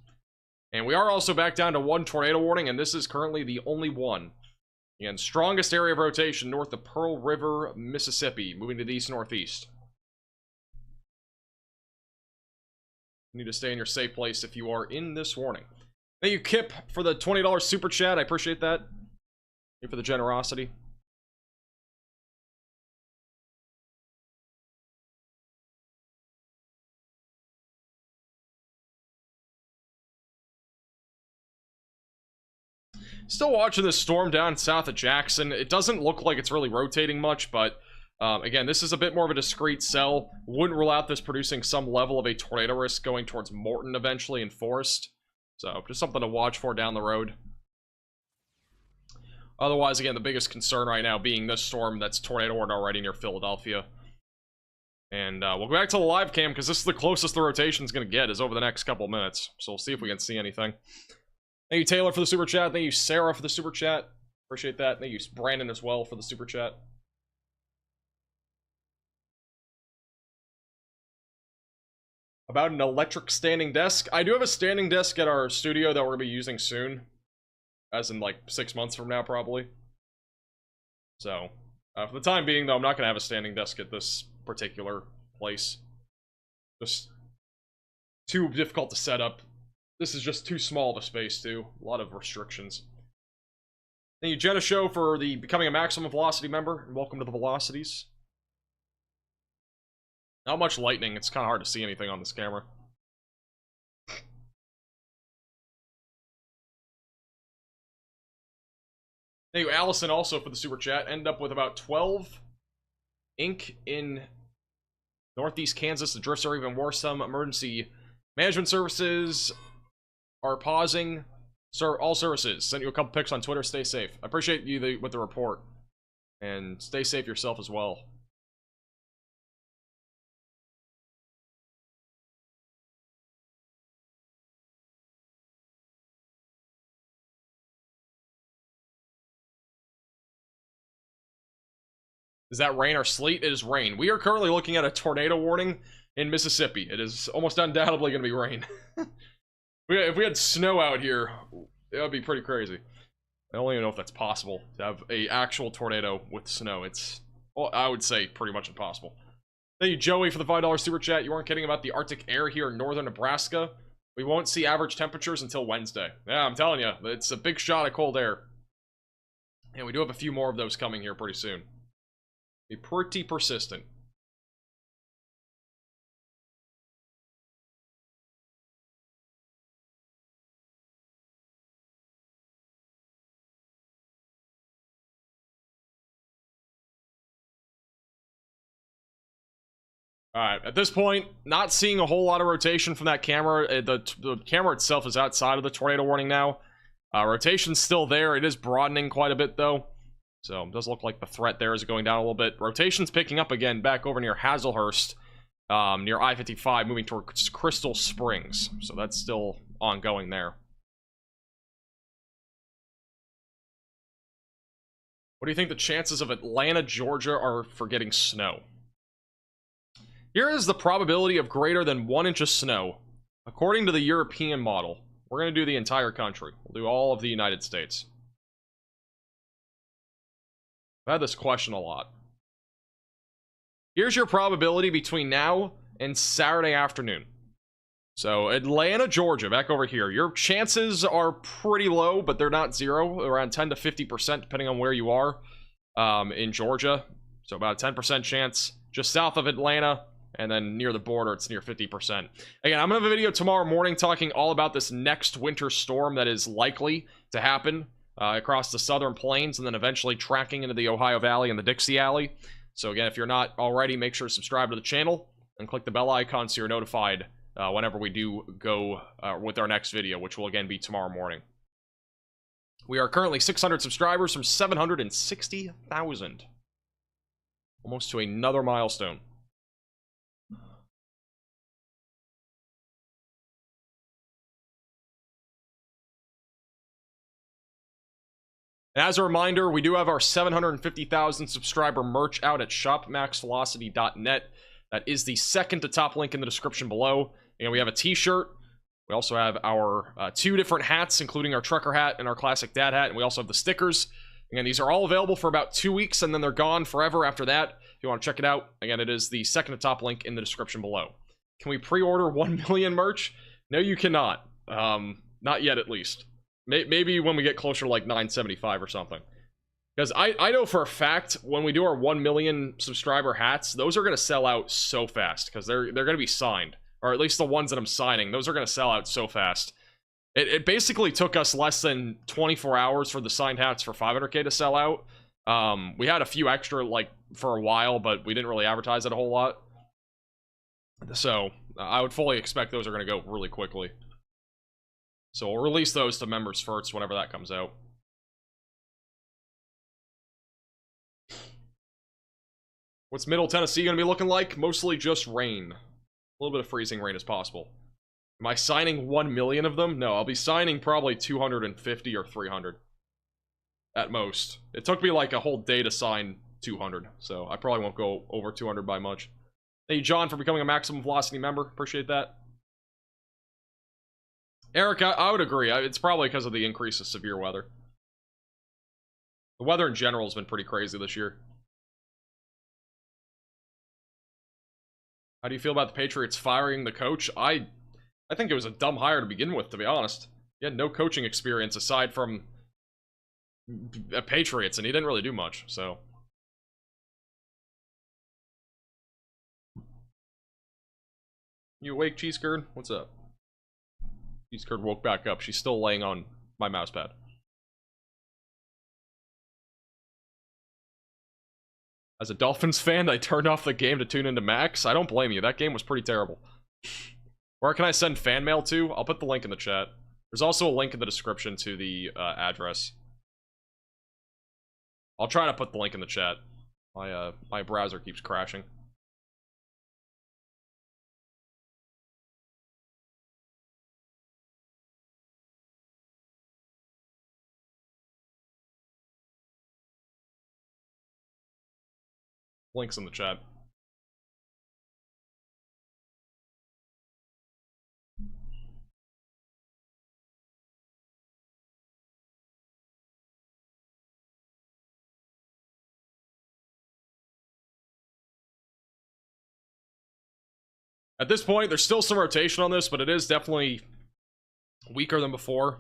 And we are also back down to 1 tornado warning, and this is currently the only one. Again, strongest area of rotation north of Pearl River, Mississippi, moving to the east-northeast. You need to stay in your safe place if you are in this warning. Thank you, Kip, for the $20 super chat. I appreciate that. Thank you for the generosity. Still watching this storm down south of Jackson. It doesn't look like it's really rotating much, but again, this is a bit more of a discrete cell. Wouldn't rule out this producing some level of a tornado risk going towards Morton eventually in Forest. So just something to watch for down the road. Otherwise, again, the biggest concern right now being this storm that's tornado warned already near Philadelphia. And we'll go back to the live cam because this is the closest the rotation is going to get is over the next couple minutes. So we'll see if we can see anything. Thank you, Taylor, for the super chat. Thank you, Sarah, for the super chat. Appreciate that. Thank you, Brandon, as well, for the super chat. About an electric standing desk. I do have a standing desk at our studio that we're going to be using soon. As in, like, 6 months from now, probably. So, for the time being, though, I'm not going to have a standing desk at this particular place. Just too difficult to set up. This is just too small of a space, too. A lot of restrictions. Thank you, Jenna Show, for the becoming a Maximum Velocity member. And welcome to the Velocities. Not much lightning. It's kind of hard to see anything on this camera. Thank you, Allison, also for the super chat. End up with about 12 ink in northeast Kansas. The drifts are even worse. Some emergency management services are pausing all services. Sent you a couple pics on Twitter. Stay safe. I appreciate you with the report. And stay safe yourself as well. Is that rain or sleet? It is rain. We are currently looking at a tornado warning in Mississippi. It is almost undoubtedly going to be rain. If we had snow out here, it would be pretty crazy. I don't even know if that's possible to have an actual tornado with snow. It's, well, I would say pretty much impossible. Thank you, Joey, for the $5 super chat. You weren't kidding about the Arctic air here in northern Nebraska. We won't see average temperatures until Wednesday. Yeah, I'm telling you, it's a big shot of cold air. And we do have a few more of those coming here pretty soon. Be pretty persistent. Alright, at this point, not seeing a whole lot of rotation from that camera. The camera itself is outside of the tornado warning now. Rotation's still there. It is broadening quite a bit, though. So, it does look like the threat there is going down a little bit. Rotation's picking up again back over near Hazelhurst, near I-55, moving towards Crystal Springs. So, that's still ongoing there. What do you think the chances of Atlanta, Georgia are for getting snow? Here is the probability of greater than 1 inch of snow. According to the European model, we're going to do the entire country. We'll do all of the United States. I've had this question a lot. Here's your probability between now and Saturday afternoon. So, Atlanta, Georgia, back over here. Your chances are pretty low, but they're not zero. Around 10 to 50%, depending on where you are in Georgia. So, about a 10% chance. Just south of Atlanta, and then near the border, it's near 50%. Again, I'm going to have a video tomorrow morning talking all about this next winter storm that is likely to happen across the southern plains, and then eventually tracking into the Ohio Valley and the Dixie Alley. So, again, if you're not already, make sure to subscribe to the channel and click the bell icon so you're notified whenever we do go with our next video, which will again be tomorrow morning. We are currently 600 subscribers from 760,000. Almost to another milestone. And as a reminder, we do have our 750,000 subscriber merch out at shopmaxvelocity.net. That is the second to top link in the description below. And we have a t-shirt. We also have our 2 different hats, including our trucker hat and our classic dad hat. And we also have the stickers. Again, these are all available for about 2 weeks, and then they're gone forever after that. If you want to check it out, again, it is the second to top link in the description below. Can we pre-order 1 million merch? No, you cannot. Not yet, at least. Maybe when we get closer to like 975 or something. Because I know for a fact, when we do our 1 million subscriber hats, those are going to sell out so fast. Because they're going to be signed. Or at least the ones that I'm signing. Those are going to sell out so fast. It basically took us less than 24 hours for the signed hats for 500k to sell out. We had a few extra, like, for a while, but we didn't really advertise it a whole lot. So, I would fully expect those are going to go really quickly. So, we'll release those to members first whenever that comes out. What's Middle Tennessee going to be looking like? Mostly just rain. A little bit of freezing rain as possible. Am I signing 1 million of them? No, I'll be signing probably 250 or 300. At most. It took me like a whole day to sign 200, so I probably won't go over 200 by much. Thank you, John, for becoming a Maximum Velocity member. Appreciate that. Eric, I would agree. It's probably because of the increase of severe weather. The weather in general has been pretty crazy this year. How do you feel about the Patriots firing the coach? I think it was a dumb hire to begin with, to be honest. He had no coaching experience aside from Patriots, and he didn't really do much, so. You awake, Cheese Curd? What's up? Cheese Curd woke back up. She's still laying on my mouse pad. As a Dolphins fan, I turned off the game to tune into Max. I don't blame you. That game was pretty terrible. Where can I send fan mail to? I'll put the link in the chat. There's also a link in the description to the address. I'll try to put the link in the chat. My browser keeps crashing. Links in the chat. At this point, there's still some rotation on this, but it is definitely weaker than before.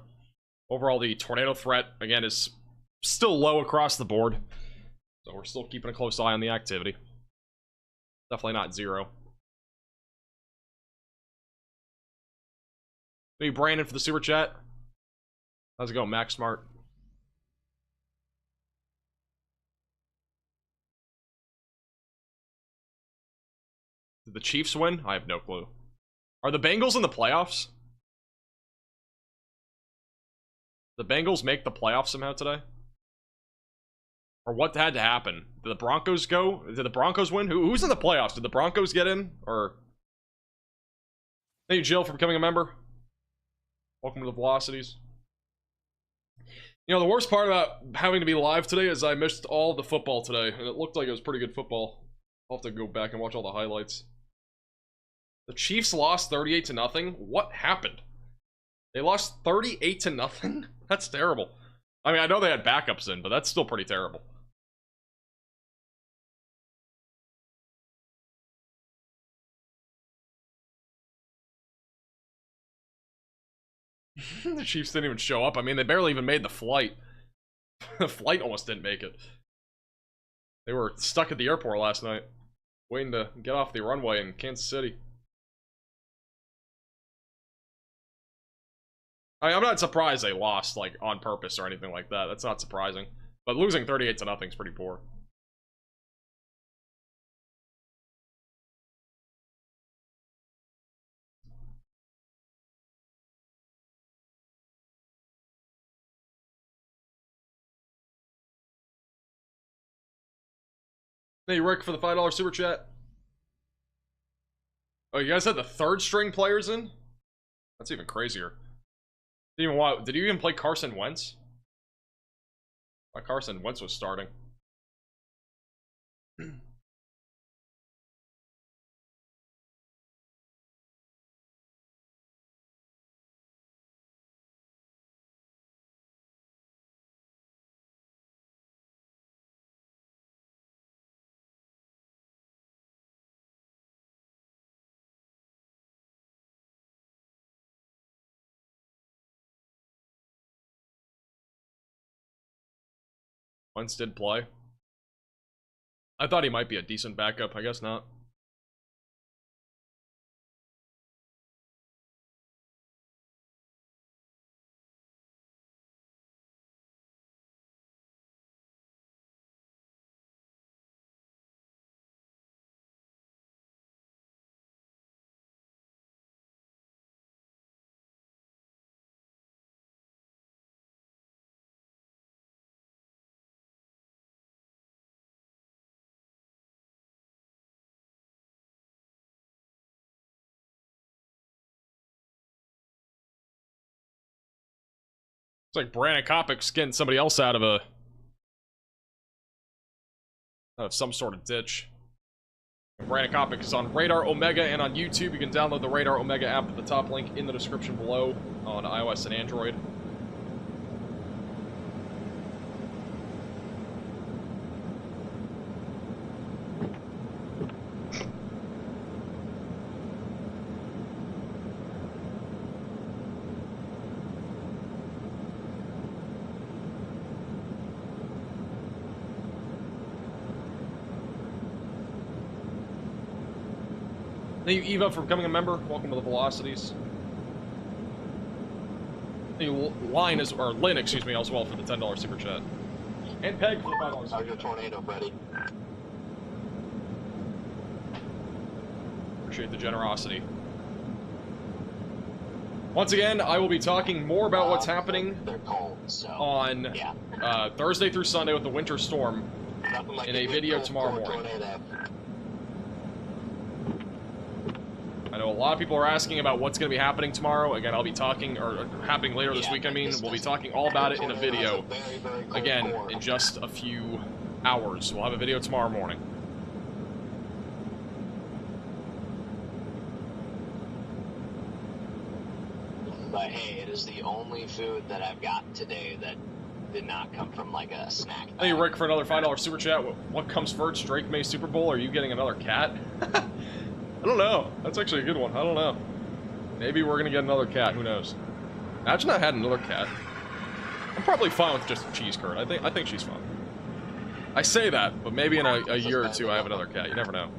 Overall, the tornado threat, again, is still low across the board. So we're still keeping a close eye on the activity. Definitely not zero. Thank you, Brandon, for the super chat. How's it going, Max Smart? Did the Chiefs win? I have no clue. Are the Bengals in the playoffs? The Bengals make the playoffs somehow today? Or what had to happen? Did the Broncos go? Did the Broncos win? Who's in the playoffs? Did the Broncos get in? Or... Thank you, Jill, for becoming a member. Welcome to the Velocities. You know, the worst part about having to be live today is I missed all the football today, and it looked like it was pretty good football. I'll have to go back and watch all the highlights. The Chiefs lost 38-0. What happened? They lost 38-0? That's terrible. I mean, I know they had backups in, but that's still pretty terrible. The Chiefs didn't even show up. I mean, they barely even made the flight. The flight almost didn't make it. They were stuck at the airport last night, waiting to get off the runway in Kansas City. I'm not surprised they lost, like, on purpose or anything like that. That's not surprising. But losing 38-0 is pretty poor. Hey, Rick, for the $5 super chat. Oh, you guys had the third string players in? That's even crazier. Did you even play Carson Wentz? I thought Carson Wentz was starting. Wentz did play. I thought he might be a decent backup. I guess not. It's like Brandon Kopic's getting somebody else out of some sort of ditch. Brandon Kopic is on Radar Omega and on YouTube. You can download the Radar Omega app at the top link in the description below on iOS and Android. Thank you, Eva, for becoming a member. Welcome to the Velocities. Thank you, Lynn, excuse me, as well for the $10 super chat. And Peg for the $5 super chat. How's your tornado, Freddy? Appreciate the generosity. Once again, I will be talking more about what's happening on Thursday through Sunday with the winter storm in a video tomorrow morning. I know a lot of people are asking about what's going to be happening tomorrow. Again, I'll be talking, or happening later this week, I mean. We'll be talking all about it in a video, again, in just a few hours. We'll have a video tomorrow morning. But hey, it is the only food that I've got today that did not come from like a snack bag. Thank you, Rick, for another $5 super chat. What comes first, Drake May Super Bowl? Are you getting another cat? I don't know. That's actually a good one. I don't know. Maybe we're gonna get another cat. Who knows? Imagine I had another cat. I'm probably fine with just cheese curd. I think she's fine. I say that, but maybe in a year or two I have another cat. You never know.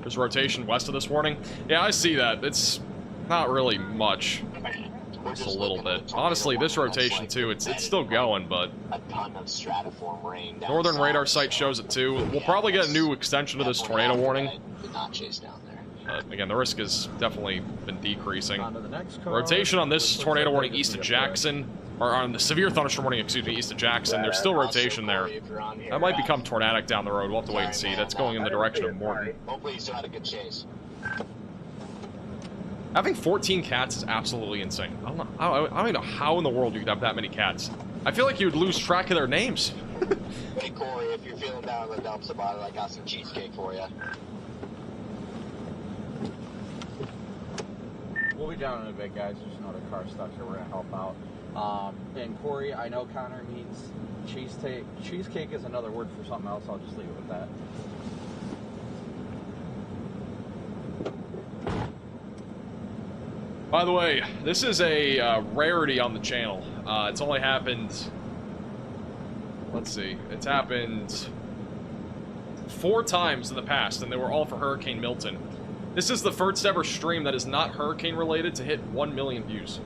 There's rotation west of this warning. Yeah, I see that. It's not really much. Just a little bit. Honestly, this rotation too, it's still going, but a ton of stratiform rain down Northern south, radar site shows it too. We'll probably get a new extension to this tornado warning. Did not chase down there. But again, the risk has definitely been decreasing. On to the next car. Rotation on this tornado warning east of Jackson, or on the severe thunderstorm warning, excuse me, east of Jackson. There's still rotation there. That might become tornadic down the road. We'll have to wait and see. That's going in the direction of Morton. Hopefully you still had a good chase. Having 14 cats is absolutely insane. I don't even know how in the world you could have that many cats. I feel like you would lose track of their names. Hey Corey, if you're feeling down in the dumps about it, I got some cheesecake for you. We'll be down in a bit, guys. There's another car stuck here. We're gonna help out. And Corey, I know Connor means cheesecake. Cheesecake is another word for something else. I'll just leave it with that. By the way, this is a rarity on the channel. It's only happened... Let's see. It's happened 4 times in the past, and they were all for Hurricane Milton. This is the first ever stream that is not hurricane related to hit 1 million views.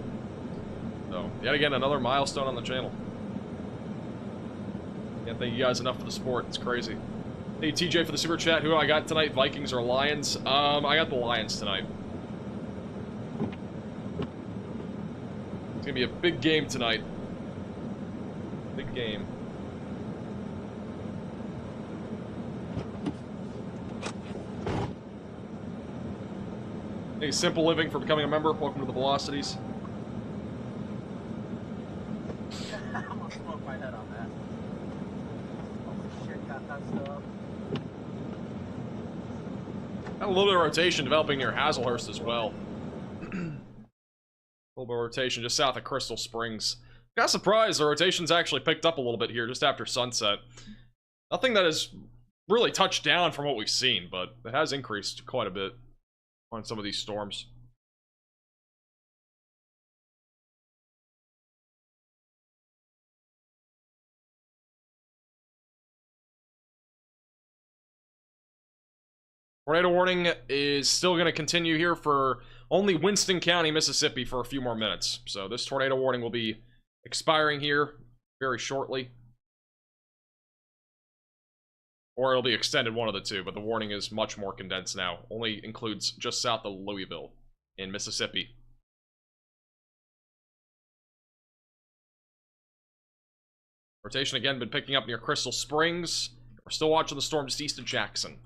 So, yet again, another milestone on the channel. Can't thank you guys enough for the support. It's crazy. Hey, TJ for the super chat. Who do I got tonight? Vikings or Lions? I got the Lions tonight. It's gonna be a big game tonight. Big game. Hey, Simple Living for becoming a member. Welcome to the Velocities. I almost smoked my head on that. Oh shit, got that stuff. Got a little bit of rotation developing near Hazelhurst as well. A little bit of rotation just south of Crystal Springs. Got surprised, the rotation's actually picked up a little bit here just after sunset. Nothing that has really touched down from what we've seen, but it has increased quite a bit on some of these storms. Tornado warning is still going to continue here for only Winston County, Mississippi for a few more minutes. So this tornado warning will be expiring here very shortly. Or it'll be extended, one of the two, but the warning is much more condensed now. Only includes just south of Louisville in Mississippi. Rotation again been picking up near Crystal Springs. We're still watching the storm just east of Jackson.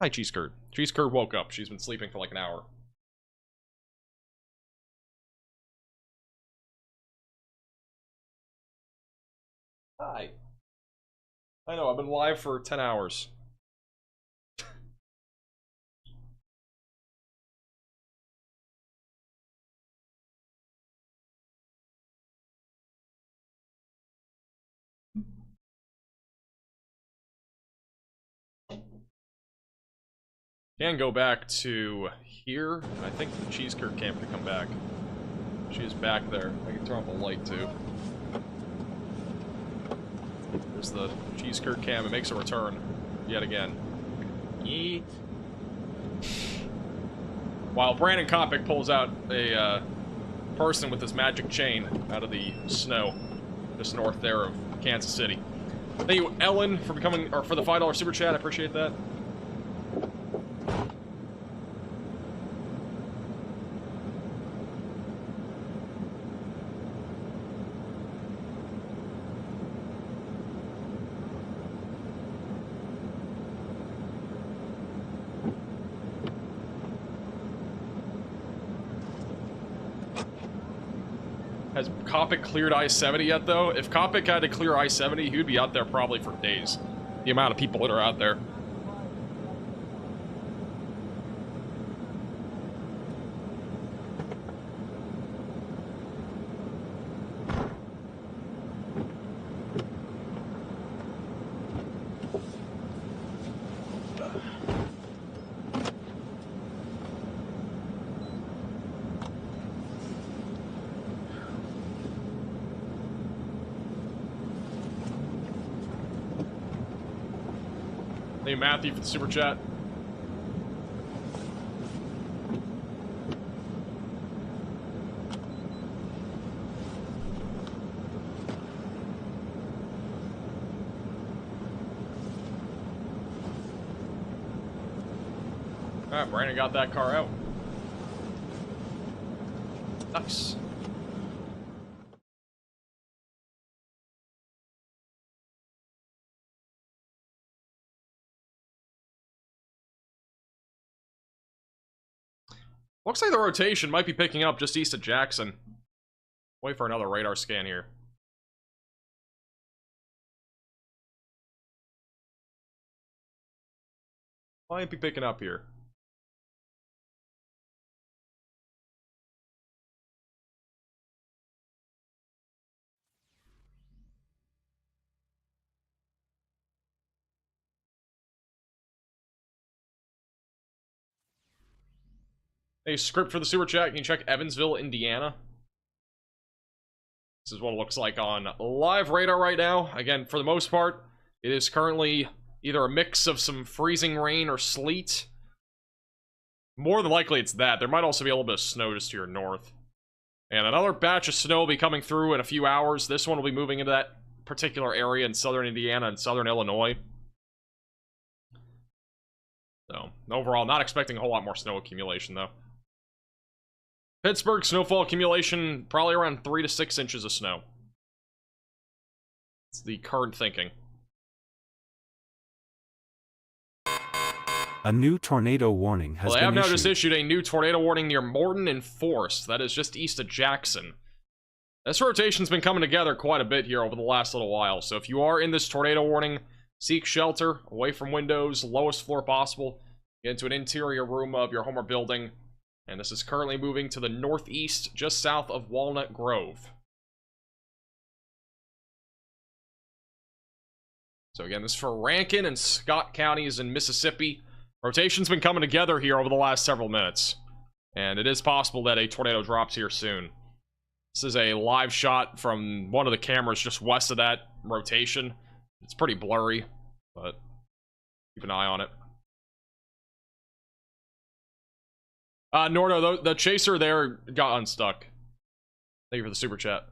Hi, Cheese Curd. Cheese Curd woke up. She's been sleeping for like an hour. Hi. I know, I've been live for 10 hours. Can go back to here. I think the Cheese Curd camp can come back. She is back there. I can turn off the light too. There's the Cheese Curd cam. It makes a return yet again. Yeet. While Brandon Kopic pulls out a person with this magic chain out of the snow just north there of Kansas City. Thank you, Ellen, for becoming, or for the $5 super chat. I appreciate that. Has Kopic cleared I-70 yet, though? If Kopic had to clear I-70, he would be out there probably for days. The amount of people that are out there. Thank you, Matthew, for the super chat. Alright, Brandon got that car out. Nice. Looks like the rotation might be picking up just east of Jackson. Wait for another radar scan here. Might be picking up here. A script for the super chat. Can you check Evansville, Indiana? This is what it looks like on live radar right now. Again, for the most part, it is currently either a mix of some freezing rain or sleet. More than likely it's that. There might also be a little bit of snow just to your north. And another batch of snow will be coming through in a few hours. This one will be moving into that particular area in southern Indiana and southern Illinois. So, overall, not expecting a whole lot more snow accumulation, though. Pittsburgh, snowfall accumulation, probably around 3 to 6 inches of snow. It's the current thinking. A new tornado warning has been issued. Well, they have now just issued a new tornado warning near Morton and Forest. That is just east of Jackson. This rotation's been coming together quite a bit here over the last little while. So if you are in this tornado warning, seek shelter, away from windows, lowest floor possible. Get into an interior room of your home or building. And this is currently moving to the northeast, just south of Walnut Grove. So again, this is for Rankin and Scott counties in Mississippi. Rotation's been coming together here over the last several minutes. And it is possible that a tornado drops here soon. This is a live shot from one of the cameras just west of that rotation. It's pretty blurry, but keep an eye on it. Nordo, the chaser there got unstuck. Thank you for the super chat.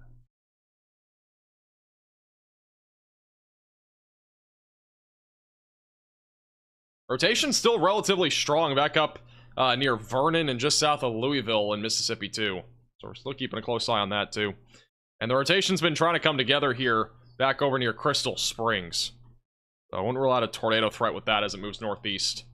Rotation's still relatively strong back up near Vernon and just south of Louisville in Mississippi too. So we're still keeping a close eye on that too. And the rotation's been trying to come together here back over near Crystal Springs. So I wouldn't rule out a tornado threat with that as it moves northeast.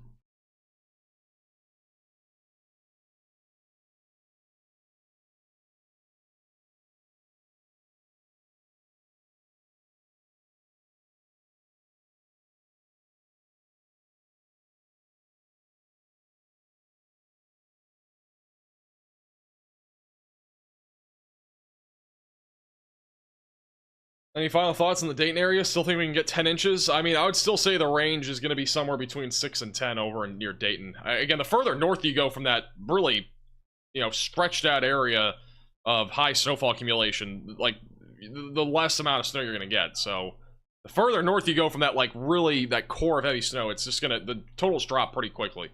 Any final thoughts on the Dayton area? Still think we can get 10 inches? I mean, I would still say the range is going to be somewhere between 6 and 10 over near Dayton. Again, the further north you go from that really, stretched out area of high snowfall accumulation, like, the less amount of snow you're going to get. So, the further north you go from that, like, really, that core of heavy snow, it's just going to, the totals drop pretty quickly.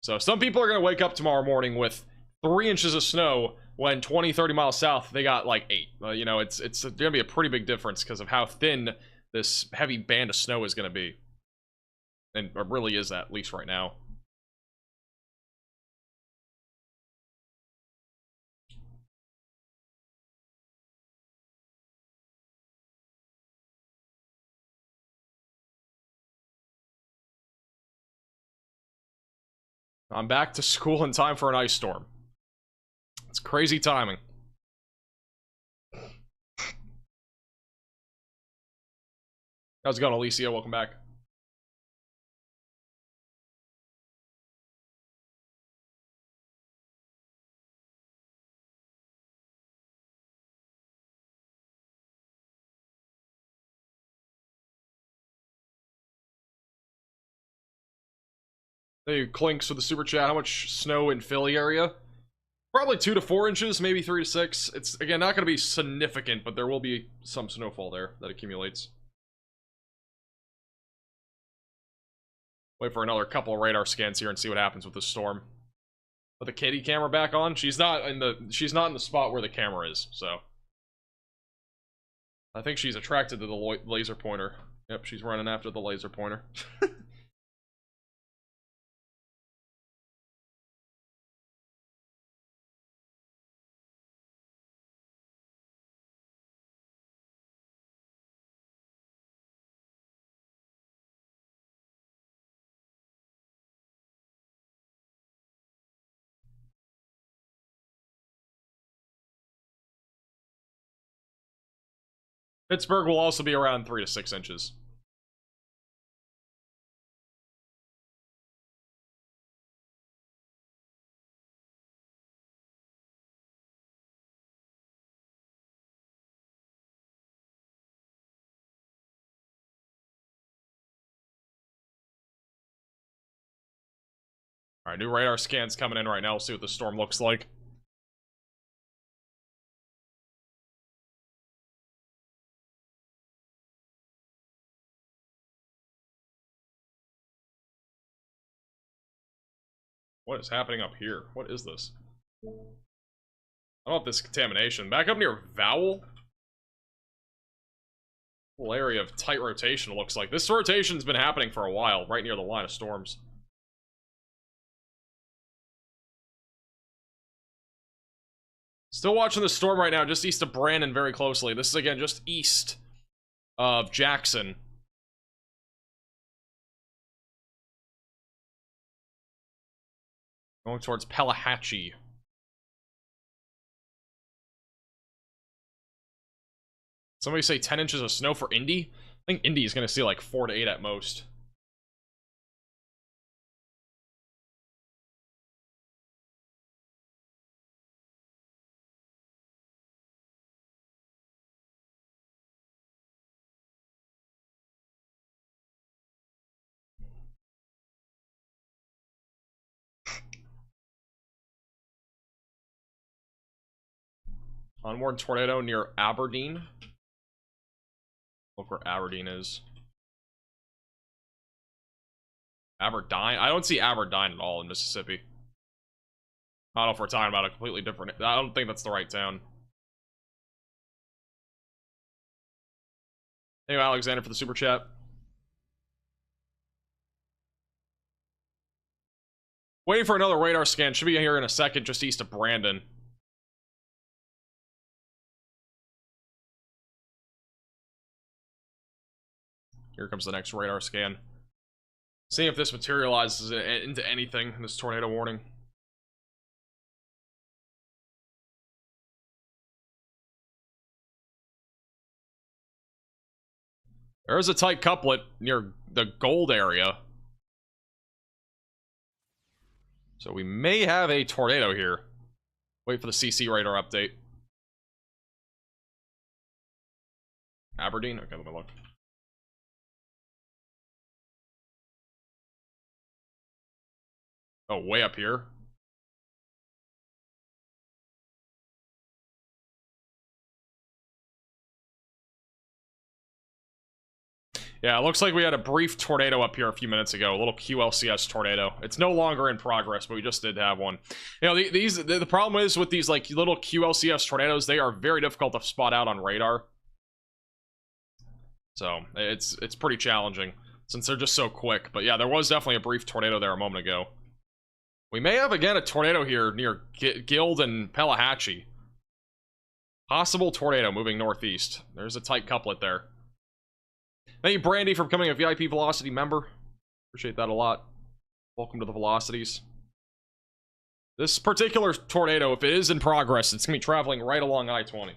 So, some people are going to wake up tomorrow morning with 3 inches of snow, when 20, 30 miles south, they got like 8. It's going to be a pretty big difference because of how thin this heavy band of snow is going to be. And it really is that, at least right now. I'm back to school in time for an ice storm. It's crazy timing. How's it going, Alicia? Welcome back. Hey, Clinks with the super chat. How much snow in Philly area? Probably 2 to 4 inches, maybe 3 to 6. It's, again, not going to be significant, but there will be some snowfall there that accumulates. Wait for another couple of radar scans here and see what happens with the storm. Put the kitty camera back on. She's not in the spot where the camera is, so. I think she's attracted to the laser pointer. Yep, she's running after the laser pointer. Pittsburgh will also be around 3 to 6 inches. Alright, new radar scans coming in right now. We'll see what the storm looks like. What is happening up here? What is this? I don't know if this is contamination. Back up near Vowel? Whole area of tight rotation looks like. This rotation's been happening for a while, right near the line of storms. Still watching the storm right now, just east of Brandon very closely. This is, again, just east of Jackson. Going towards Pelahatchie. Somebody say 10 inches of snow for Indy? I think Indy is going to see like 4 to 8 at most. Onward tornado near Aberdeen. Look where Aberdeen is. Aberdeen? I don't see Aberdeen at all in Mississippi. I don't know if we're talking about a completely different... I don't think that's the right town. Thank you, Alexander, for the super chat. Waiting for another radar scan. Should be here in a second, just east of Brandon. Here comes the next radar scan. See if this materializes into anything, this tornado warning. There's a tight couplet near the gold area. So we may have a tornado here. Wait for the CC radar update. Aberdeen? Okay, let me look. Oh, way up here. Yeah, it looks like we had a brief tornado up here a few minutes ago. A little QLCS tornado. It's no longer in progress, but we just did have one. You know, the problem is with these like little QLCS tornadoes, they are very difficult to spot out on radar. So it's pretty challenging since they're just so quick. But yeah, there was definitely a brief tornado there a moment ago. We may have, again, a tornado here near Guild and Pelahatchie. Possible tornado moving northeast. There's a tight couplet there. Thank you, Brandy, for becoming a VIP Velocity member. Appreciate that a lot. Welcome to the Velocities. This particular tornado, if it is in progress, it's going to be traveling right along I-20.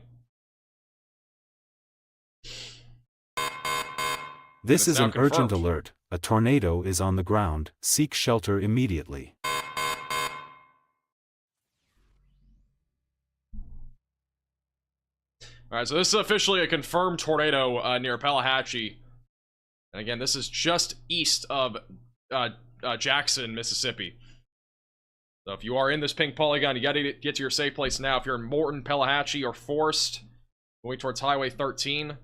This is an urgent alert. A tornado is on the ground. Seek shelter immediately. Alright, so this is officially a confirmed tornado near Pelahatchie. And again, this is just east of Jackson, Mississippi. So if you are in this pink polygon, you gotta get to your safe place now. If you're in Morton, Pelahatchie, or Forest, going towards Highway 13,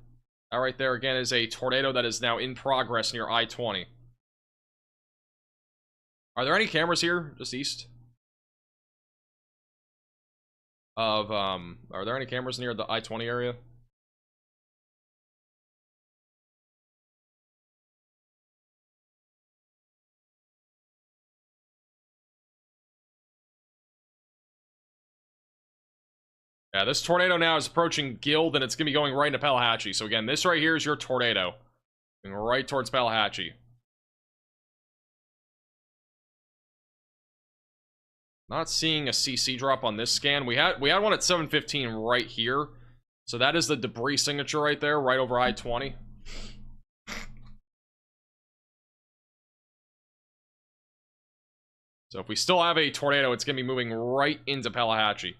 that right there again is a tornado that is now in progress near I-20. Are there any cameras here, just east? Are there any cameras near the I-20 area? Yeah, this tornado now is approaching Guild, and it's going to be going right into Pelahatchie. So again, this right here is your tornado. Going right towards Pelahatchie. Not seeing a CC drop on this scan. We had one at 7:15 right here. So that is the debris signature right there, right over I-20. So if we still have a tornado, it's going to be moving right into Pelahatchie.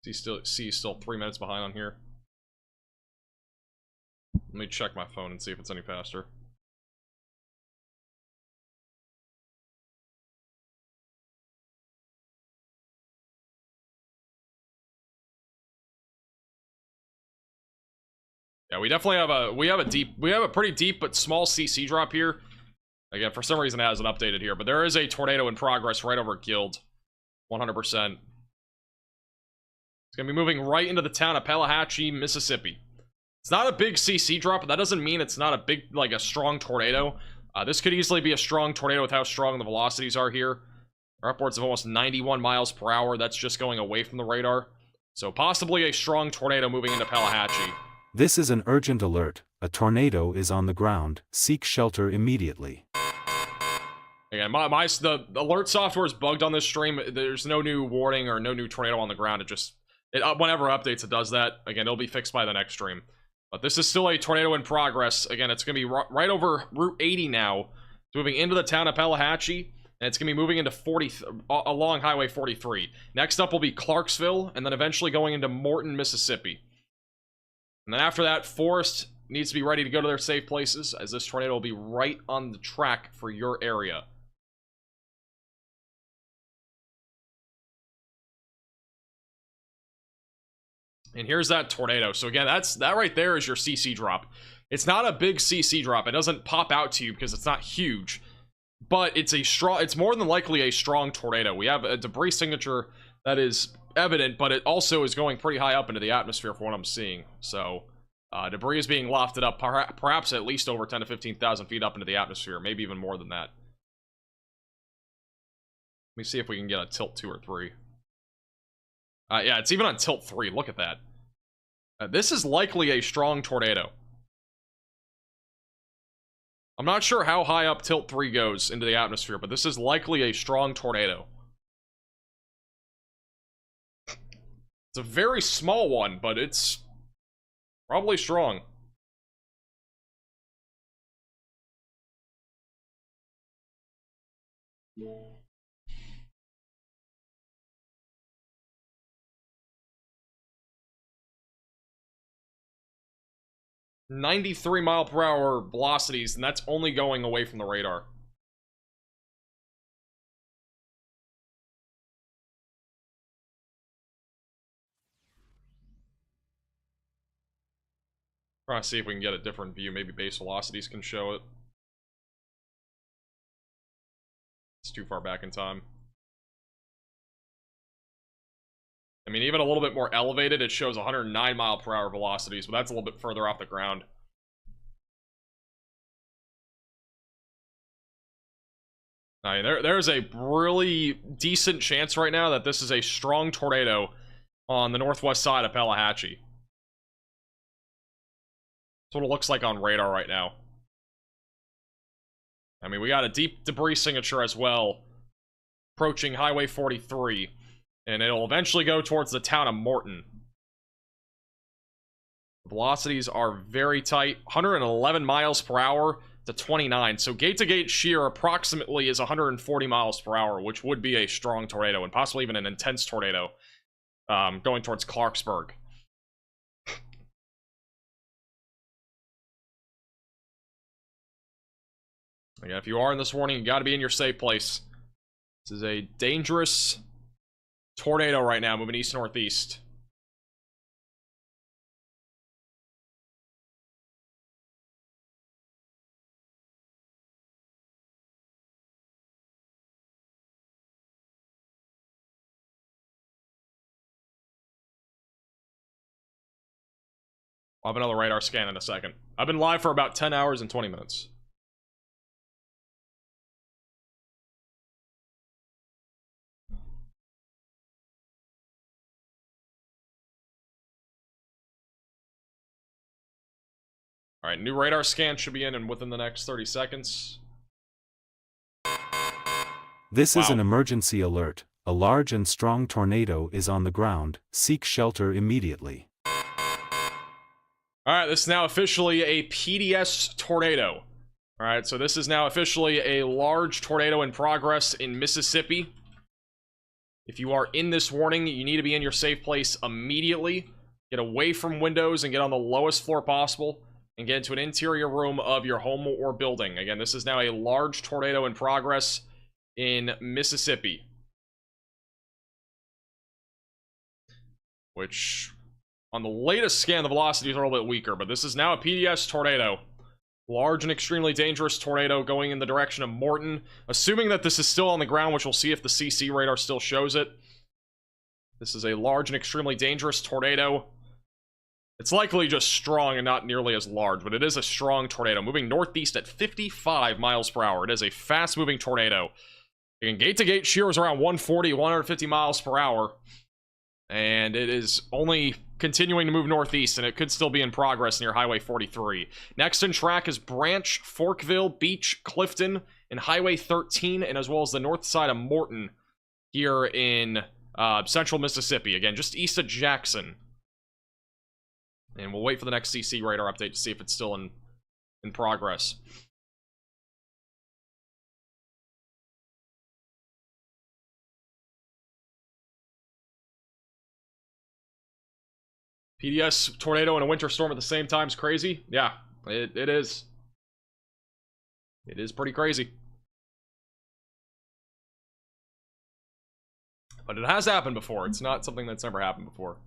He's still 3 minutes behind on here. Let me check my phone and see if it's any faster. Yeah, we definitely have a pretty deep but small CC drop here. Again, for some reason it hasn't updated here, but there is a tornado in progress right over Guild. 100%. It's gonna be moving right into the town of Pelahatchie, Mississippi. It's not a big CC drop, but that doesn't mean it's not a big, like a strong tornado. This could easily be a strong tornado with how strong the velocities are here. They're upwards of almost 91 miles per hour. That's just going away from the radar. So possibly a strong tornado moving into Pelahatchie. This is an urgent alert. A tornado is on the ground. Seek shelter immediately. Again, the alert software is bugged on this stream. There's no new warning or no new tornado on the ground. Whenever updates, it does that. Again, it'll be fixed by the next stream. But this is still a tornado in progress. Again, it's going to be right over Route 80 now. It's moving into the town of Pelahatchie. And it's going to be moving into along Highway 43. Next up will be Clarksville. And then eventually going into Morton, Mississippi. And then after that, Forest needs to be ready to go to their safe places, as this tornado will be right on the track for your area. And here's that tornado. So again, that right there is your CC drop. It's not a big CC drop. It doesn't pop out to you because it's not huge. But it's more than likely a strong tornado. We have a debris signature that is evident, but it also is going pretty high up into the atmosphere for what I'm seeing. So debris is being lofted up, perhaps at least over 10 to 15,000 feet up into the atmosphere, maybe even more than that. Let me see if we can get a tilt 2 or 3. Yeah, it's even on tilt 3. Look at that. This is likely a strong tornado. I'm not sure how high up tilt 3 goes into the atmosphere, but this is likely a strong tornado. It's a very small one, but it's probably strong. Yeah. 93 mile per hour velocities, and that's only going away from the radar. Trying to see if we can get a different view. Maybe base velocities can show it. It's too far back in time. I mean, even a little bit more elevated, it shows 109 mile per hour velocities, but that's a little bit further off the ground. I mean, there's a really decent chance right now that this is a strong tornado on the northwest side of Pelahatchie. That's what it looks like on radar right now. I mean, we got a deep debris signature as well, approaching Highway 43. And it'll eventually go towards the town of Morton. The velocities are very tight. 111 miles per hour to 29. So gate-to-gate shear approximately is 140 miles per hour, which would be a strong tornado, and possibly even an intense tornado going towards Clarksburg. Again, if you are in this warning, you got to be in your safe place. This is a dangerous tornado right now, moving east-northeast. I'll have another radar scan in a second. I've been live for about 10 hours and 20 minutes. Alright, new radar scan should be in within the next 30 seconds. This is an emergency alert. A large and strong tornado is on the ground. Seek shelter immediately. Alright, this is now officially a PDS tornado. Alright, so this is now officially a large tornado in progress in Mississippi. If you are in this warning, you need to be in your safe place immediately. Get away from windows and get on the lowest floor possible. And get into an interior room of your home or building. Again, this is now a large tornado in progress in Mississippi. Which, on the latest scan, the velocities are a little bit weaker, but this is now a PDS tornado. Large and extremely dangerous tornado going in the direction of Morton. Assuming that this is still on the ground, which we'll see if the CC radar still shows it. This is a large and extremely dangerous tornado. It's likely just strong and not nearly as large, but it is a strong tornado, moving northeast at 55 miles per hour. It is a fast-moving tornado. Again, gate-to-gate shear is around 140, 150 miles per hour. And it is only continuing to move northeast, and it could still be in progress near Highway 43. Next in track is Branch, Forkville, Beach, Clifton, and Highway 13, and as well as the north side of Morton here in central Mississippi. Again, just east of Jackson. And we'll wait for the next CC radar update to see if it's still in progress. PDS tornado and a winter storm at the same time is crazy. Yeah, it is. It is pretty crazy. But it has happened before. It's not something that's never happened before.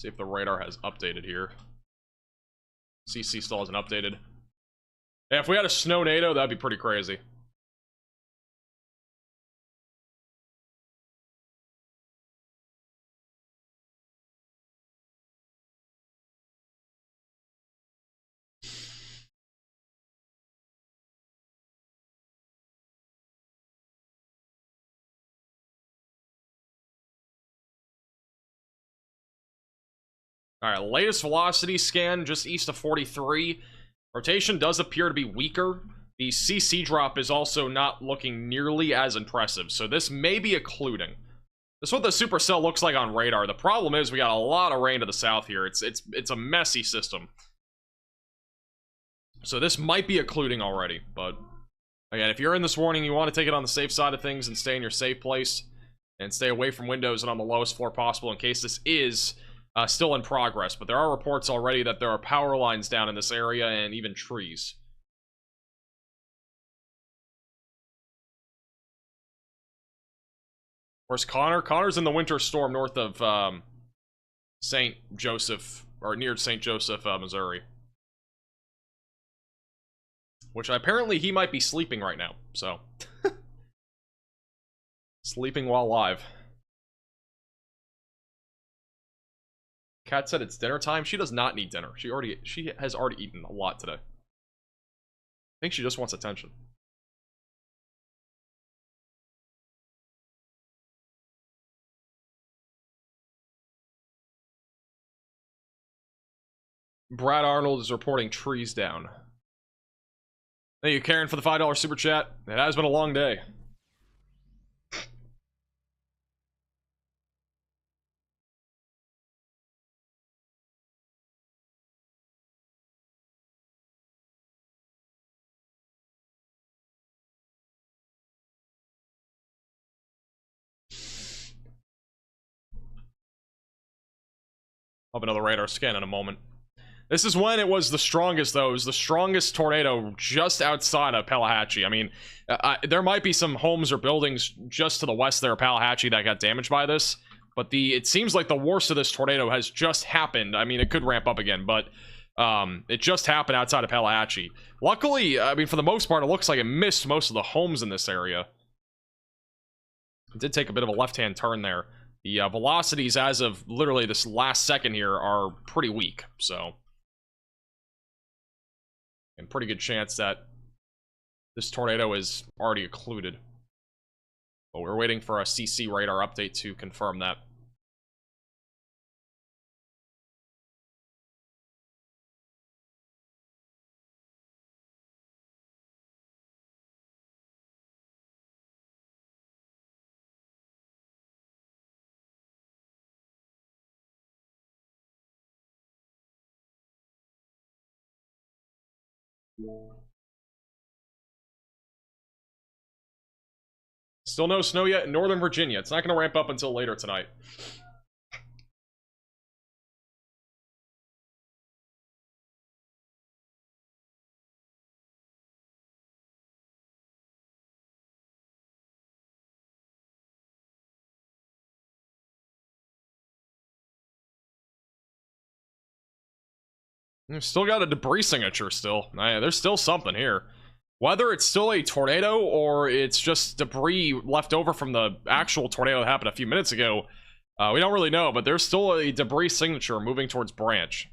See if the radar has updated here. CC still hasn't updated. Yeah, if we had a snow-nado, that'd be pretty crazy. Alright, latest velocity scan just east of 43. Rotation does appear to be weaker. The CC drop is also not looking nearly as impressive, so this may be occluding. This is what the supercell looks like on radar. The problem is we got a lot of rain to the south here. It's a messy system. So this might be occluding already, but again, if you're in this warning, you want to take it on the safe side of things and stay in your safe place and stay away from windows and on the lowest floor possible in case this is still in progress. But there are reports already that there are power lines down in this area and even trees. Where's Connor? Connor's in the winter storm north of St. Joseph, or near St. Joseph, Missouri. Which apparently he might be sleeping right now, so. Sleeping while live. Kat said it's dinner time. She does not need dinner. She has already eaten a lot today. I think she just wants attention. Brad Arnold is reporting trees down. Thank you, Karen, for the $5 super chat. It has been a long day. I'll have another radar scan in a moment. This is when it was the strongest, though. It was the strongest tornado just outside of Pelahatchie. I mean, there might be some homes or buildings just to the west there of Pelahatchie that got damaged by this. But it seems like the worst of this tornado has just happened. I mean, it could ramp up again, but it just happened outside of Pelahatchie. Luckily, I mean, for the most part, it looks like it missed most of the homes in this area. It did take a bit of a left-hand turn there. The velocities as of literally this last second here are pretty weak, so... and pretty good chance that this tornado is already occluded. But we're waiting for a CC radar update to confirm that. Still no snow yet in Northern Virginia. It's not going to ramp up until later tonight. We've still got a debris signature still. There's still something here. Whether it's still a tornado or it's just debris left over from the actual tornado that happened a few minutes ago, we don't really know, but there's still a debris signature moving towards Branch.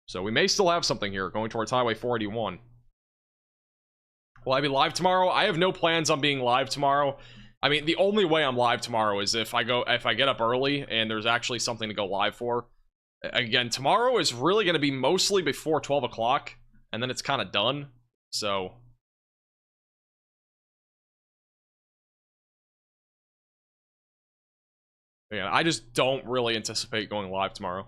So we may still have something here going towards Highway 481. Will I be live tomorrow? I have no plans on being live tomorrow. I mean, the only way I'm live tomorrow is if I get up early and there's actually something to go live for. Again, tomorrow is really going to be mostly before 12 o'clock, and then it's kind of done. So yeah, I just don't really anticipate going live tomorrow.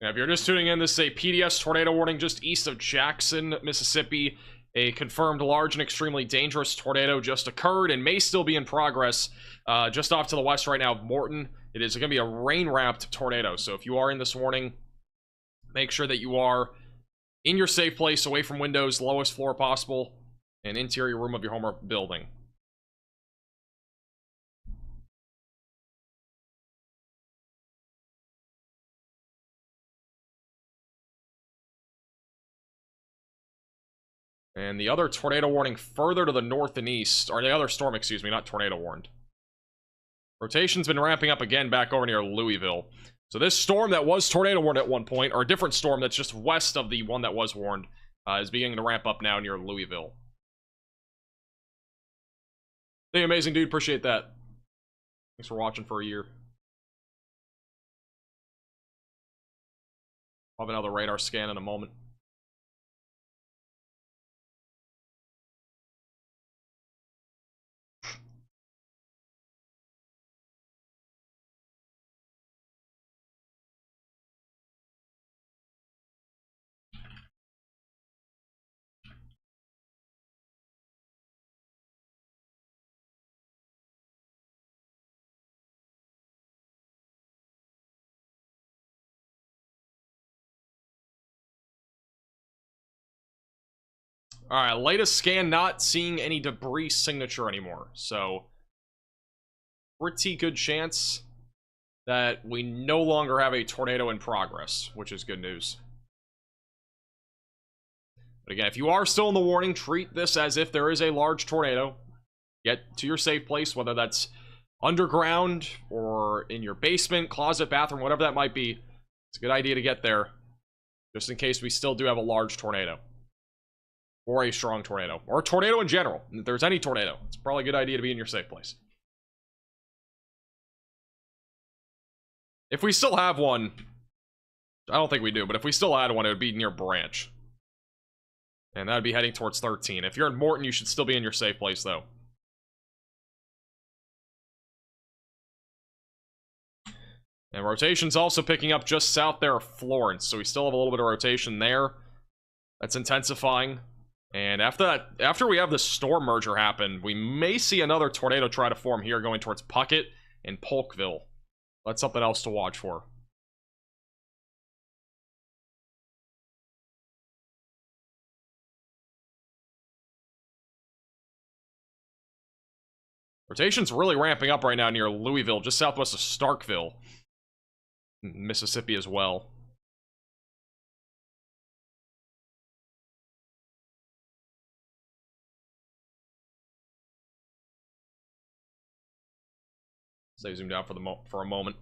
Yeah, if you're just tuning in, this is a PDS tornado warning just east of Jackson, Mississippi. A confirmed large and extremely dangerous tornado just occurred and may still be in progress just off to the west right now of Morton. It is going to be a rain-wrapped tornado, so if you are in this warning, make sure that you are in your safe place, away from windows, lowest floor possible, and interior room of your home or building. And the other tornado warning further to the north and east, or the other storm, excuse me, not tornado warned. Rotation's been ramping up again back over near Louisville. So this storm that was tornado warned at one point, or a different storm that's just west of the one that was warned, is beginning to ramp up now near Louisville. Hey, amazing dude, appreciate that. Thanks for watching for a year. I'll have another radar scan in a moment. Alright, latest scan, not seeing any debris signature anymore. So, pretty good chance that we no longer have a tornado in progress, which is good news. But again, if you are still in the warning, treat this as if there is a large tornado. Get to your safe place, whether that's underground or in your basement, closet, bathroom, whatever that might be. It's a good idea to get there, just in case we still do have a large tornado. Or a strong tornado. Or a tornado in general. If there's any tornado, it's probably a good idea to be in your safe place. If we still have one, I don't think we do, but if we still had one, it would be near Branch. And that would be heading towards 13. If you're in Morton, you should still be in your safe place, though. And rotation's also picking up just south there of Florence, so we still have a little bit of rotation there. That's intensifying. And after that, after we have the storm merger happen, we may see another tornado try to form here going towards Puckett in Polkville. That's something else to watch for. Rotation's really ramping up right now near Louisville, just southwest of Starkville. Mississippi as well. Stay zoomed out for a moment.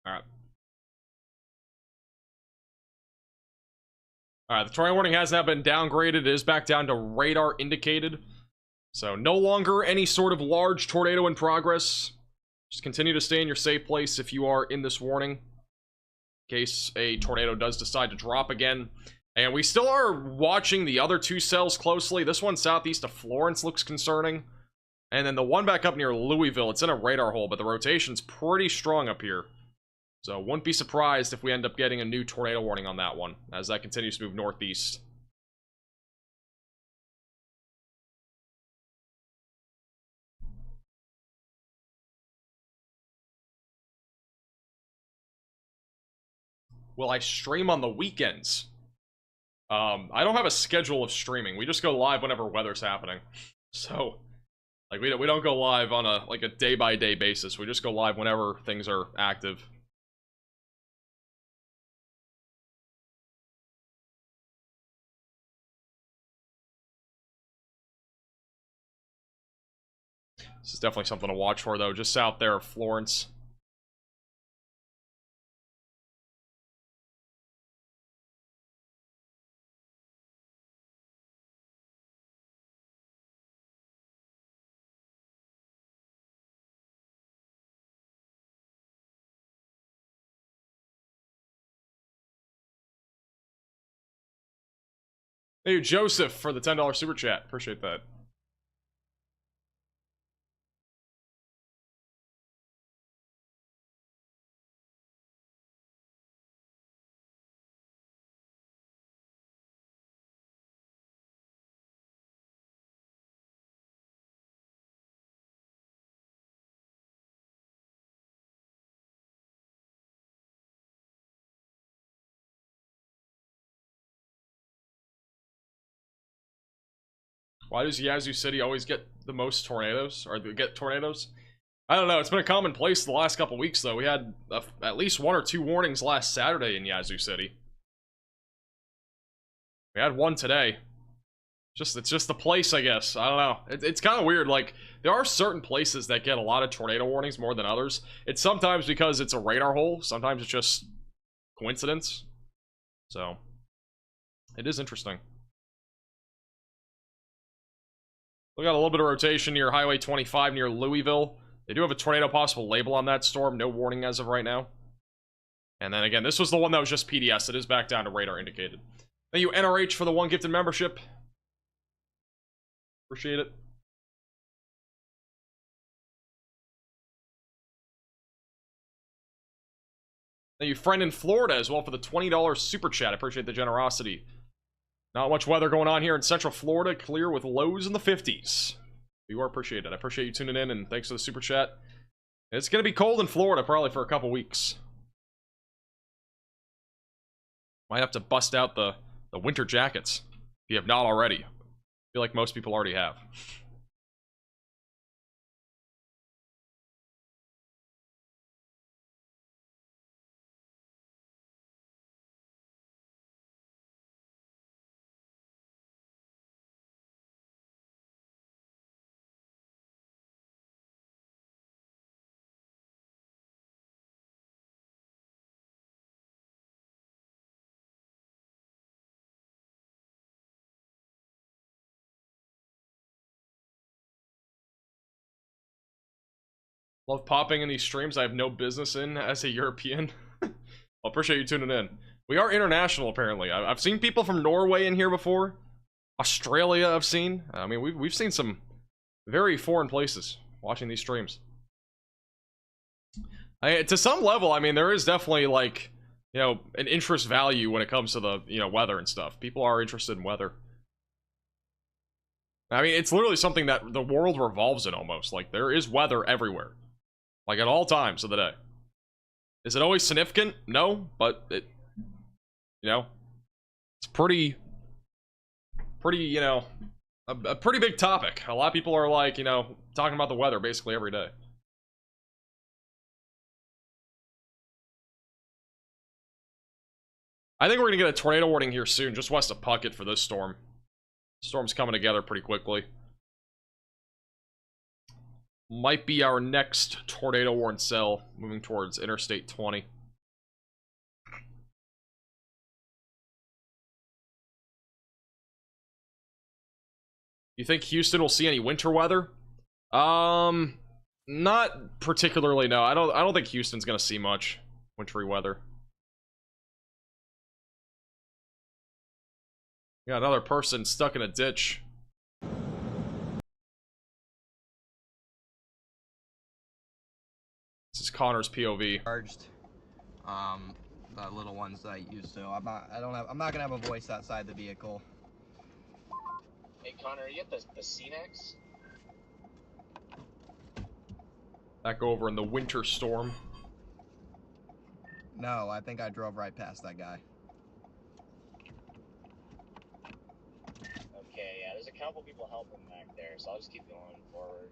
Alright. Alright, the tornado warning has now been downgraded. It is back down to radar indicated. So no longer any sort of large tornado in progress. Just continue to stay in your safe place if you are in this warning, in case a tornado does decide to drop again. And we still are watching the other two cells closely. This one southeast of Florence looks concerning. And then the one back up near Louisville, it's in a radar hole, but the rotation's pretty strong up here. So wouldn't be surprised if we end up getting a new tornado warning on that one, as that continues to move northeast. Will I stream on the weekends? I don't have a schedule of streaming. We just go live whenever weather's happening. So, like, we don't go live on a day-by-day basis. We just go live whenever things are active. This is definitely something to watch for, though. Just south there of Florence. Hey, Joseph, for the $10 super chat. Appreciate that. Why does Yazoo City always get the most tornadoes? Or get tornadoes? I don't know. It's been a commonplace the last couple weeks, though. We had at least 1 or 2 warnings last Saturday in Yazoo City. We had one today. It's just the place, I guess. I don't know. It's kind of weird. Like, there are certain places that get a lot of tornado warnings more than others. It's sometimes because it's a radar hole. Sometimes it's just coincidence. So, it is interesting. We got a little bit of rotation near Highway 25 near Louisville. They do have a tornado possible label on that storm. No warning as of right now. And then again, this was the one that was just PDS. It is back down to radar indicated. Thank you, NRH, for the 1 gifted membership. Appreciate it. Thank you, friend in Florida, as well, for the $20 super chat. I appreciate the generosity. Not much weather going on here in Central Florida. Clear with lows in the 50s. You are appreciated. I appreciate you tuning in, and thanks for the super chat. It's going to be cold in Florida probably for a couple weeks. Might have to bust out the winter jackets, if you have not already. I feel like most people already have. Love popping in these streams I have no business in as a European. Well, appreciate you tuning in. We are international, apparently. I've seen people from Norway in here before. Australia, I've seen. I mean, we've seen some very foreign places watching these streams. To some level, I mean, there is definitely, like, you know, an interest value when it comes to the, you know, weather and stuff. People are interested in weather. I mean, it's literally something that the world revolves in almost. Like, there is weather everywhere. Like, at all times of the day. Is it always significant? No, but it, you know, it's pretty, you know, a pretty big topic. A lot of people are, like, you know, talking about the weather basically every day. I think we're gonna get a tornado warning here soon, just west of Puckett for this storm. Storm's coming together pretty quickly. Might be our next tornado warning cell, moving towards Interstate 20. You think Houston will see any winter weather? Not particularly, no. I don't think Houston's gonna see much wintry weather. Got another person stuck in a ditch. This is Connor's POV. Charged, the little ones that I use, so I'm not gonna have a voice outside the vehicle. Hey Connor, you get the CNX? Back over in the winter storm. No, I think I drove right past that guy. Okay, yeah, there's a couple people helping back there, so I'll just keep going forward.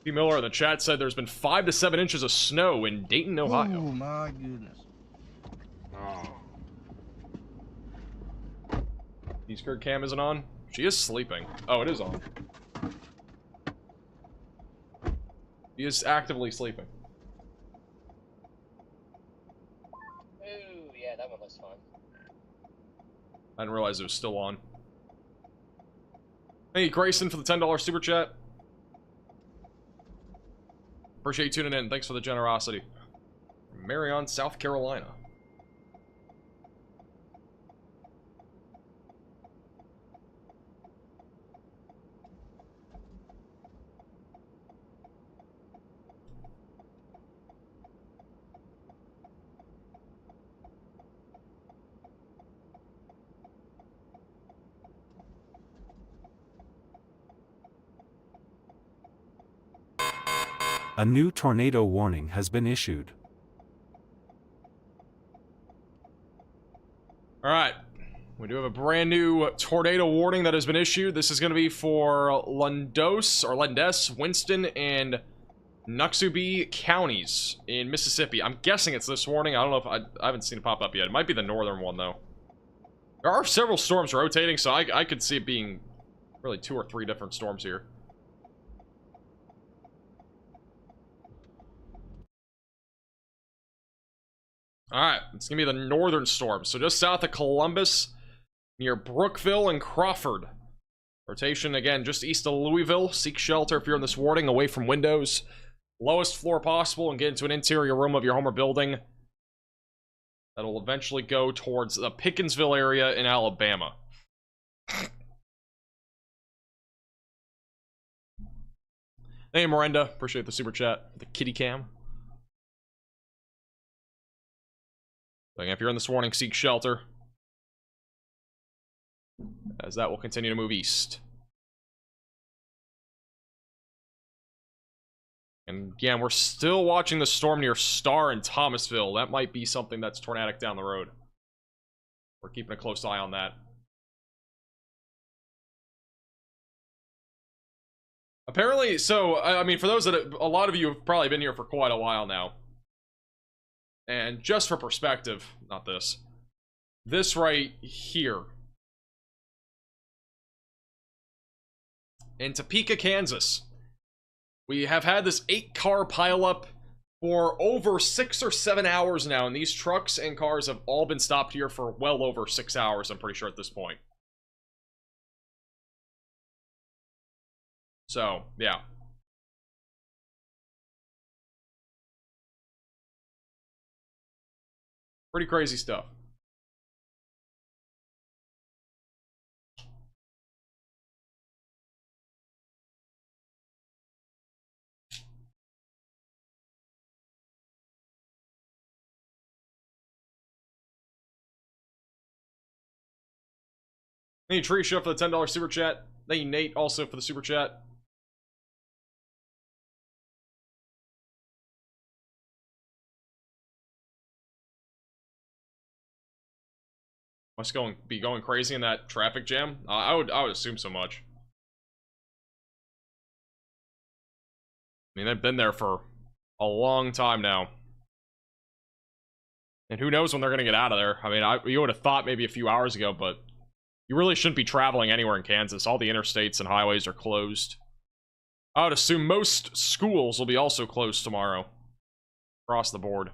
P. Miller in the chat said there's been 5 to 7 inches of snow in Dayton, Ohio. Oh my goodness. Oh. Eastgard cam isn't on? She is sleeping. Oh, it is on. He is actively sleeping. Ooh, yeah, that one looks fun. I didn't realize it was still on. Hey, Grayson for the $10 super chat. Appreciate you tuning in. Thanks for the generosity. Marion, South Carolina. A new tornado warning has been issued. Alright. We do have a brand new tornado warning that has been issued. This is going to be for Lundes, Winston, and Noxubee counties in Mississippi. I'm guessing it's this warning. I don't know if I haven't seen it pop up yet. It might be the northern one, though. There are several storms rotating, so I could see it being really 2 or 3 different storms here. Alright, it's gonna be the northern storm. So just south of Columbus, near Brookville and Crawford. Rotation, again, just east of Louisville. Seek shelter if you're in this warning, away from windows. Lowest floor possible, and get into an interior room of your home or building. That'll eventually go towards the Pickensville area in Alabama. Hey, Miranda. Appreciate the super chat. The kitty cam. If you're in this warning, seek shelter. As that will continue to move east. And again, we're still watching the storm near Star and Thomasville. That might be something that's tornadic down the road. We're keeping a close eye on that. Apparently, so, I mean, for those that a lot of you have probably been here for quite a while now. And just for perspective, not this. This right here. In Topeka, Kansas. We have had this 8-car pileup for over 6 or 7 hours now, and these trucks and cars have all been stopped here for well over 6 hours, I'm pretty sure at this point. So, yeah. Pretty crazy stuff. Thank you, Trisha, for the $10 super chat. Thank you, Nate, also for the super chat. Must be going crazy in that traffic jam. I would assume so much. I mean, they've been there for a long time now. And who knows when they're going to get out of there. I mean, you would have thought maybe a few hours ago, but you really shouldn't be traveling anywhere in Kansas. All the interstates and highways are closed. I would assume most schools will be also closed tomorrow. Across the board.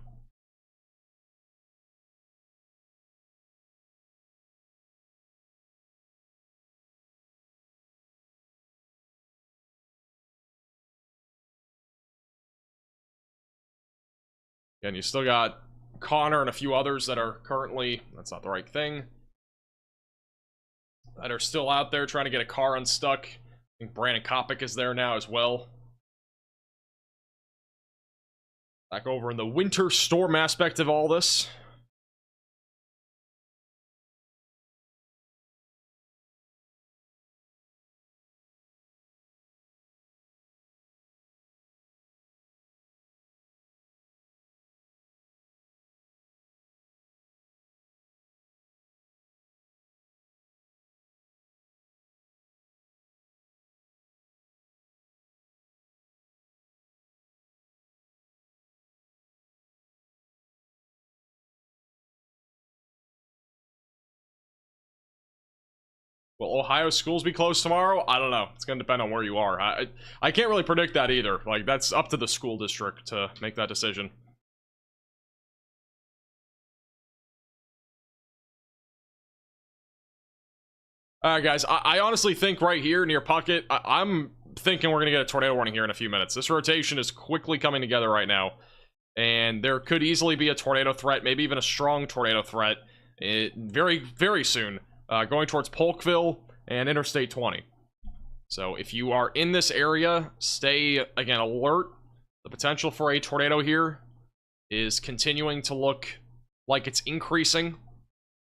And you still got Connor and a few others that are currently, that's not the right thing, that are still out there trying to get a car unstuck. I think Brandon Kopic is there now as well. Back over in the winter storm aspect of all this. Will Ohio schools be closed tomorrow? I don't know. It's going to depend on where you are. I can't really predict that either. Like, that's up to the school district to make that decision. Alright, guys. I honestly think right here near Puckett, I'm thinking we're going to get a tornado warning here in a few minutes. This rotation is quickly coming together right now. And there could easily be a tornado threat, maybe even a strong tornado threat, very, very soon, going towards Polkville and Interstate 20. So if you are in this area, stay, again, alert. The potential for a tornado here is continuing to look like it's increasing.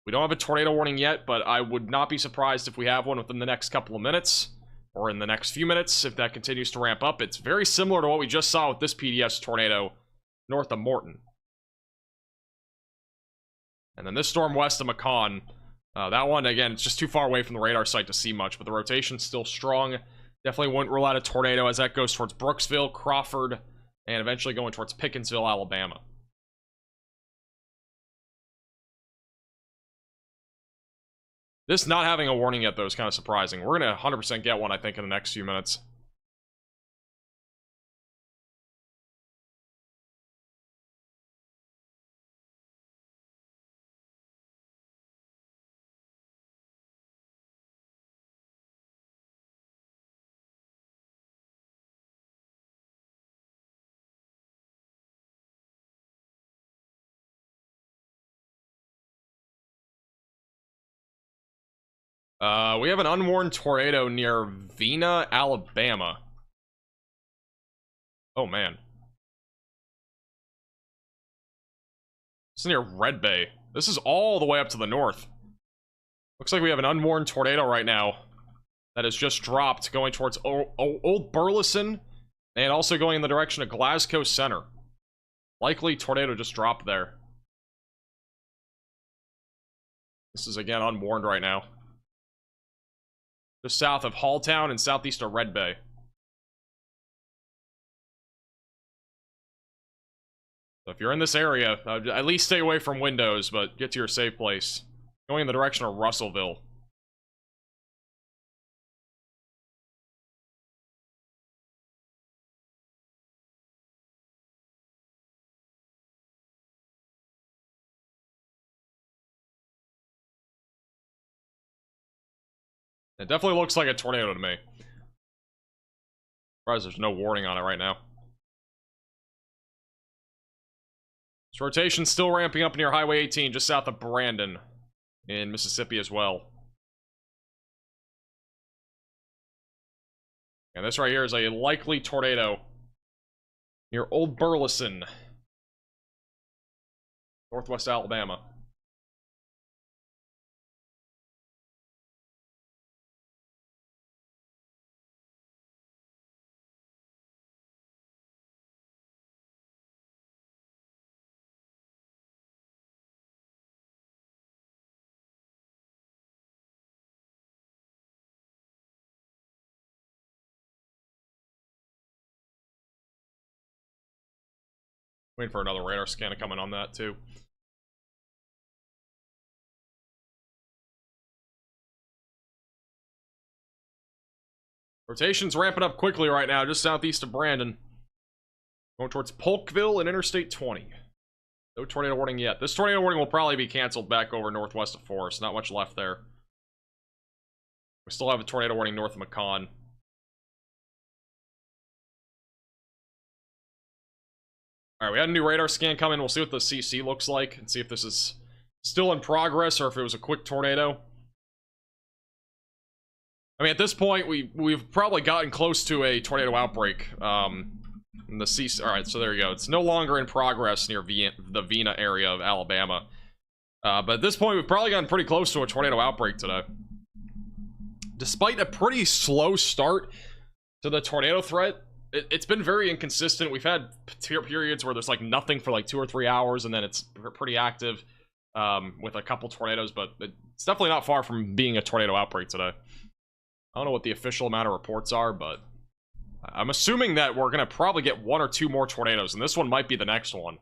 We don't have a tornado warning yet, but I would not be surprised if we have one within the next couple of minutes, or in the next few minutes, if that continues to ramp up. It's very similar to what we just saw with this PDS tornado north of Morton. And then this storm west of Macon. That one, again, it's just too far away from the radar site to see much, but the rotation's still strong. Definitely wouldn't rule out a tornado as that goes towards Brooksville, Crawford, and eventually going towards Pickensville, Alabama. This not having a warning yet, though, is kind of surprising. We're going to 100% get one, I think, in the next few minutes. We have an unwarned tornado near Vena, Alabama. Oh, man. It's near Red Bay. This is all the way up to the north. Looks like we have an unwarned tornado right now that has just dropped, going towards Old Burleson, and also going in the direction of Glasgow Center. Likely tornado just dropped there. This is, again, unwarned right now. Just south of Halltown and southeast of Red Bay. So if you're in this area, at least stay away from windows, but get to your safe place. Going in the direction of Russellville. It definitely looks like a tornado to me. Surprised there's no warning on it right now. This rotation's still ramping up near Highway 18, just south of Brandon in Mississippi as well. And this right here is a likely tornado near Old Burleson, northwest Alabama. Waiting for another radar scan to come in on that, too. Rotation's ramping up quickly right now, just southeast of Brandon. Going towards Polkville and Interstate 20. No tornado warning yet. This tornado warning will probably be canceled back over northwest of Forest. Not much left there. We still have a tornado warning north of Macon. Alright, we had a new radar scan come in. We'll see what the CC looks like and see if this is still in progress or if it was a quick tornado. I mean, at this point, we've probably gotten close to a tornado outbreak. In the CC. Alright, so there you go. It's no longer in progress near the Vena area of Alabama. But at this point, we've probably gotten pretty close to a tornado outbreak today. Despite a pretty slow start to the tornado threat, it's been very inconsistent. We've had periods where there's like nothing for like 2 or 3 hours, and then it's pretty active with a couple tornadoes, but it's definitely not far from being a tornado outbreak today. I don't know what the official amount of reports are, but I'm assuming that we're going to probably get 1 or 2 more tornadoes, and this one might be the next one.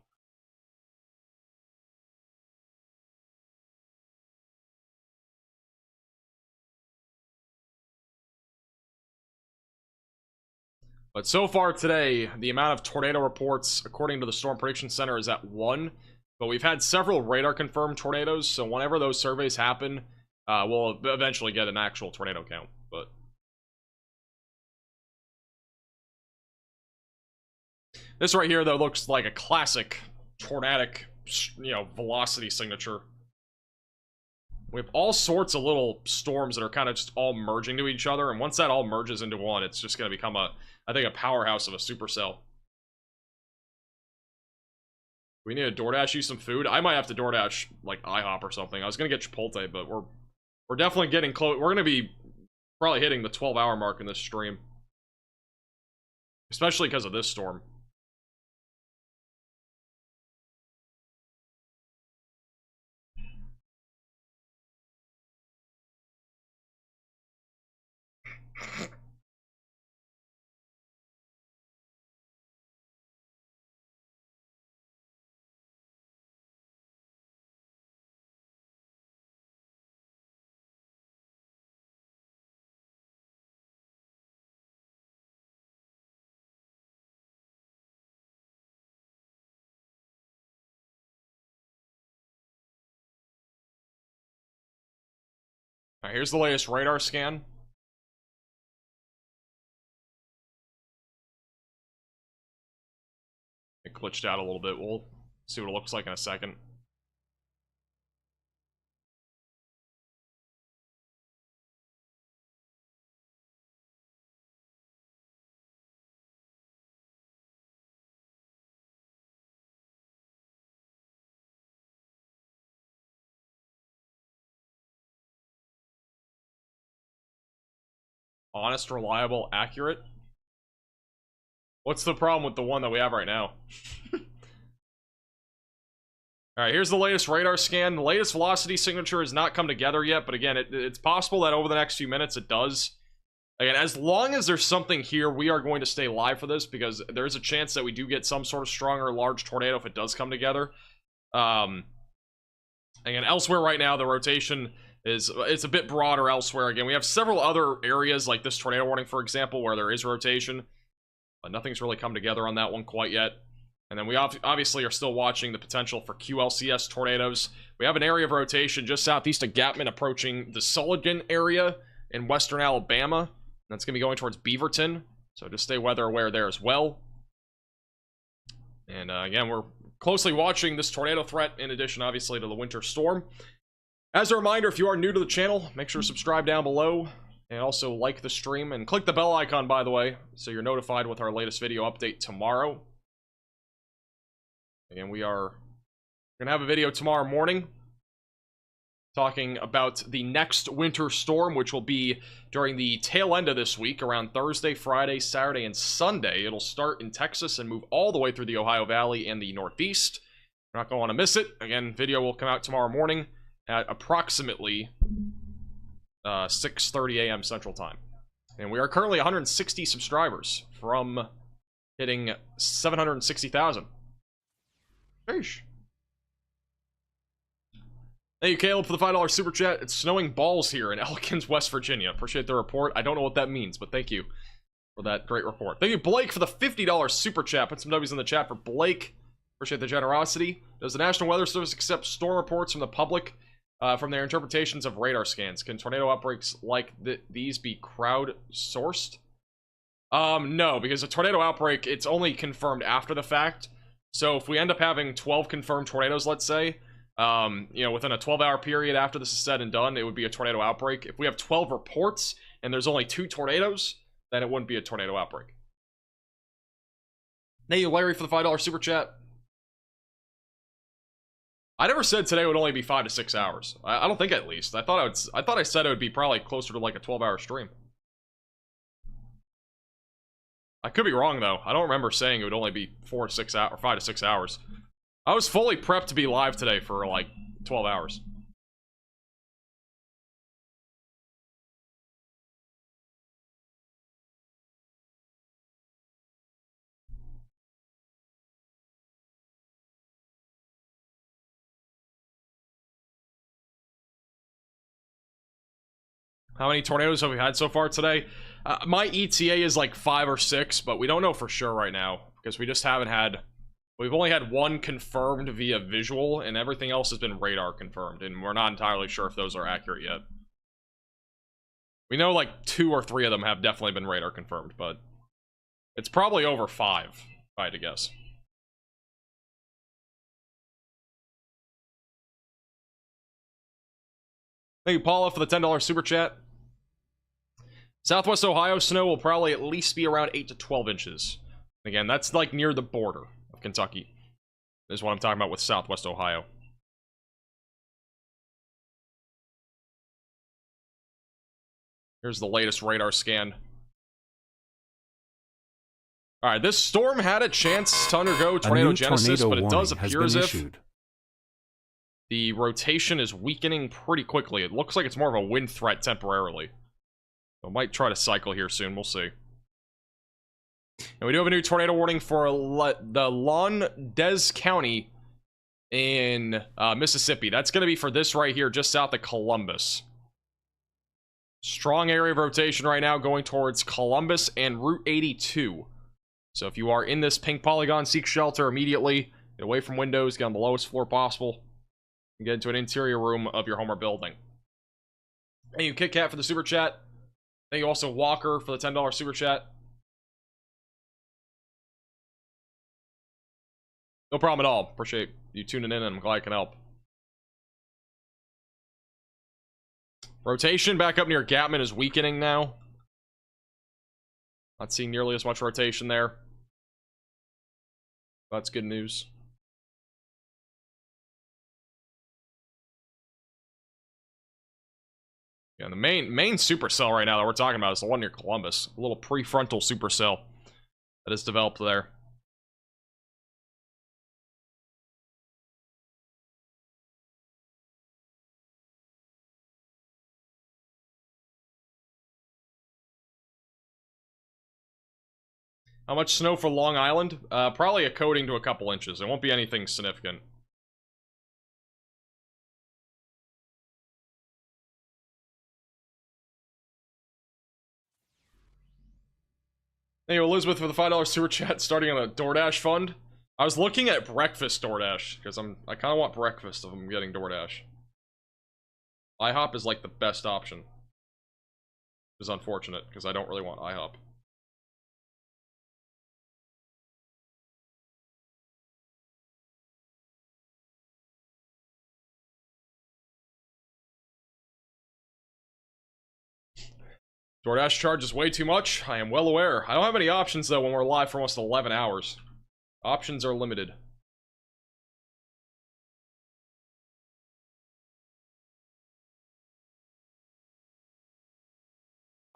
But so far today, the amount of tornado reports, according to the Storm Prediction Center, is at 1. But we've had several radar-confirmed tornadoes, so whenever those surveys happen, we'll eventually get an actual tornado count. But this right here, though, looks like a classic tornadic, velocity signature. We have all sorts of little storms that are kind of just all merging to each other, and once that all merges into one, it's just going to become I think a powerhouse of a supercell. We need to DoorDash you some food. I might have to DoorDash like IHOP or something. I was gonna get Chipotle, but we're definitely getting close. We're gonna be probably hitting the 12-hour mark in this stream, especially because of this storm. Alright, here's the latest radar scan. It glitched out a little bit. We'll see what it looks like in a second. Honest, reliable, accurate. What's the problem with the one that we have right now? Alright, here's the latest radar scan. The latest velocity signature has not come together yet, but again, it's possible that over the next few minutes it does. Again, as long as there's something here, we are going to stay live for this, because there's a chance that we do get some sort of stronger large tornado if it does come together. Again, elsewhere right now, the rotation it's a bit broader elsewhere. Again, we have several other areas like this tornado warning, for example, where there is rotation, but nothing's really come together on that one quite yet. And then we obviously are still watching the potential for QLCS tornadoes. We have an area of rotation just southeast of Gapman approaching the Sullivan area in western Alabama. That's going to be going towards Beaverton, so just stay weather aware there as well. And again, we're closely watching this tornado threat, in addition, obviously, to the winter storm. As a reminder, if you are new to the channel, make sure to subscribe down below, and also like the stream, and click the bell icon, by the way, so you're notified with our latest video update tomorrow. Again, we are going to have a video tomorrow morning talking about the next winter storm, which will be during the tail end of this week, around Thursday, Friday, Saturday, and Sunday. It'll start in Texas and move all the way through the Ohio Valley and the Northeast. You're not going to want to miss it. Again, video will come out tomorrow morning at approximately 6:30 a.m. Central Time. And we are currently 160 subscribers from hitting 760,000. Sheesh. Thank you, Caleb, for the $5 super chat. It's snowing balls here in Elkins, West Virginia. Appreciate the report. I don't know what that means, but thank you for that great report. Thank you, Blake, for the $50 super chat. Put some W's in the chat for Blake. Appreciate the generosity. Does the National Weather Service accept storm reports from the public from their interpretations of radar scans? Can tornado outbreaks like these be crowd-sourced? No, because a tornado outbreak, it's only confirmed after the fact. So if we end up having 12 confirmed tornadoes, let's say, you know, within a 12-hour period after this is said and done, it would be a tornado outbreak. If we have 12 reports and there's only 2 tornadoes, then it wouldn't be a tornado outbreak. Thank you, Larry, for the $5 super chat. I never said today would only be 5 to 6 hours. I don't think, at least. I thought I said it would be probably closer to like a 12-hour stream. I could be wrong though. I don't remember saying it would only be 4 to 6 hours or 5 to 6 hours. I was fully prepped to be live today for like 12 hours. How many tornadoes have we had so far today? My ETA is like 5 or 6, but we don't know for sure right now because we just haven't had... We've only had 1 confirmed via visual, and everything else has been radar confirmed, and we're not entirely sure if those are accurate yet. We know like 2 or 3 of them have definitely been radar confirmed, but it's probably over 5, if I had to guess. Thank you, Paula, for the $10 super chat. Southwest Ohio snow will probably at least be around 8 to 12 inches. Again, that's like near the border of Kentucky. This is what I'm talking about with Southwest Ohio. Here's the latest radar scan. Alright, this storm had a chance to undergo tornado genesis, but it does appear as if the rotation is weakening pretty quickly. It looks like it's more of a wind threat temporarily. I might try to cycle here soon. We'll see. And we do have a new tornado warning for the Londes County in Mississippi. That's going to be for this right here, just south of Columbus. Strong area of rotation right now going towards Columbus and Route 82. So if you are in this pink polygon, seek shelter immediately. Get away from windows, get on the lowest floor possible, and get into an interior room of your home or building. Thank you, Kit Kat, for the super chat. Thank you also, Walker, for the $10 super chat. No problem at all. Appreciate you tuning in, and I'm glad I can help. Rotation back up near Gatman is weakening now. Not seeing nearly as much rotation there. That's good news. Yeah, the main supercell right now that we're talking about is the one near Columbus. A little prefrontal supercell that is developed there. How much snow for Long Island? Probably a coating to a couple inches. It won't be anything significant. Thank you, Elizabeth, for the $5 super chat, starting on a DoorDash fund. I was looking at breakfast DoorDash, because I kind of want breakfast if I'm getting DoorDash. IHOP is like the best option. is unfortunate, because I don't really want IHOP. DoorDash charges way too much. I am well aware. I don't have any options, though, when we're live for almost 11 hours. Options are limited.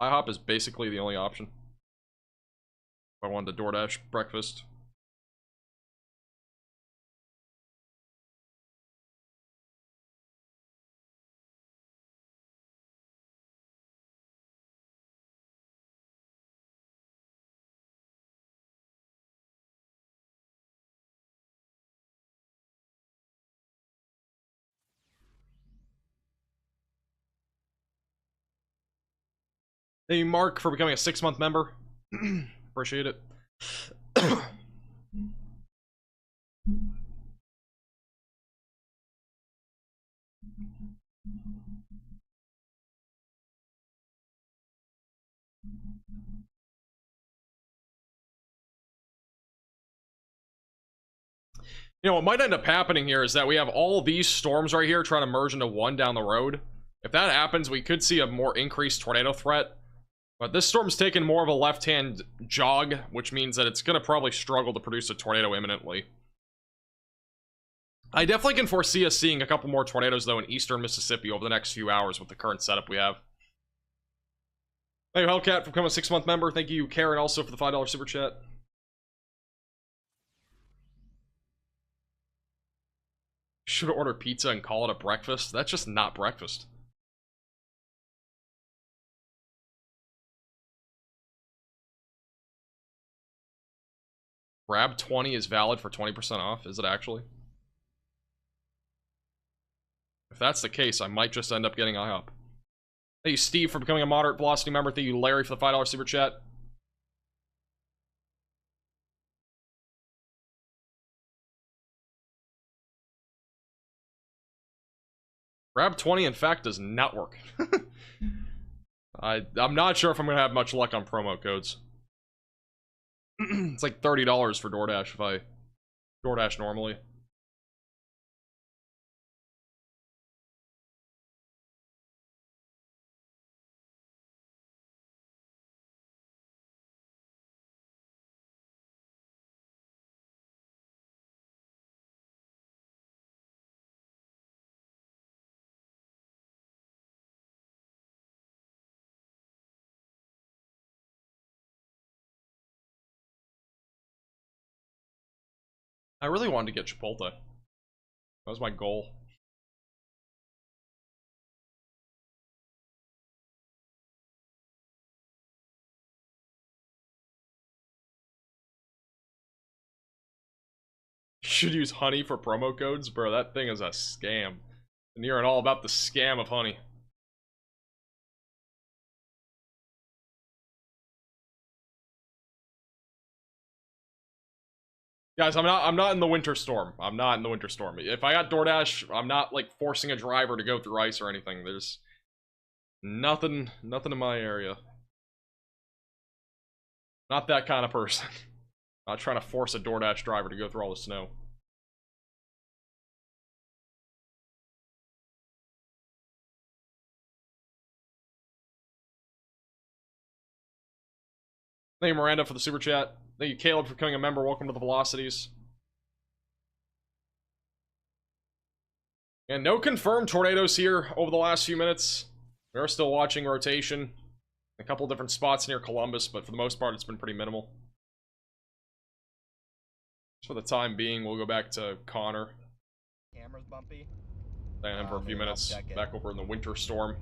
IHOP is basically the only option. If I wanted to DoorDash breakfast. Thank you, Mark, for becoming a 6-month member. Appreciate it. You know, what might end up happening here is that we have all these storms right here trying to merge into one down the road. If that happens, we could see a more increased tornado threat. But this storm's taking more of a left-hand jog, which means that it's going to probably struggle to produce a tornado imminently. I definitely can foresee us seeing a couple more tornadoes, though, in eastern Mississippi over the next few hours with the current setup we have. Thank you, Hellcat, for becoming a 6-month member. Thank you, Karen, also for the $5 super chat. Should order pizza and call it a breakfast. That's just not breakfast. Grab 20 is valid for 20% off. Is it actually? If that's the case, I might just end up getting IHOP. Thank you, Steve, for becoming a moderate velocity member. Thank you, Larry, for the $5 super chat. Grab 20, in fact, does not work. I'm not sure if I'm going to have much luck on promo codes. It's like $30 for DoorDash if I DoorDash normally. I really wanted to get Chipotle. That was my goal. Should use honey for promo codes? Bro, that thing is a scam. And hearing all about the scam of honey. Guys, I'm not in the winter storm. I'm not in the winter storm. If I got DoorDash, I'm not like forcing a driver to go through ice or anything. There's nothing in my area. Not that kind of person. Not trying to force a DoorDash driver to go through all the snow. Thank you, Miranda, for the super chat. Thank you, Caleb, for becoming a member. Welcome to the Velocities. And no confirmed tornadoes here over the last few minutes. We are still watching rotation. A couple different spots near Columbus, but for the most part, it's been pretty minimal. For the time being, we'll go back to Connor. Camera's bumpy. Staying him for a few minutes. Back over in the winter storm.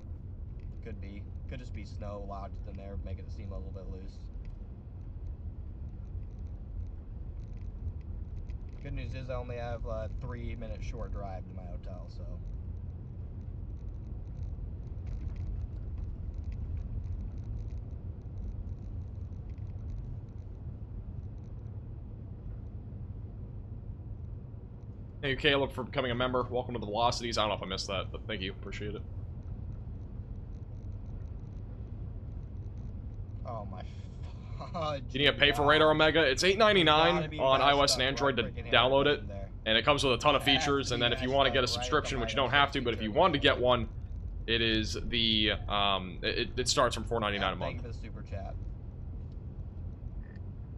Could be. Could just be snow lodged in there, making it seem a little bit loose. Good news is I only have a 3-minute short drive to my hotel, so. Thank you, Caleb, for becoming a member. Welcome to the Velocities. I don't know if I missed that, but thank you. Appreciate it. Oh my fudge. You need to pay for Radar Omega. It's $8.99 on iOS and Android to download it, and it comes with a ton of features. And then if you want to get a subscription, which you don't have to, but if you want to get one, it is the it starts from $4.99 a month. Thank you for the super chat.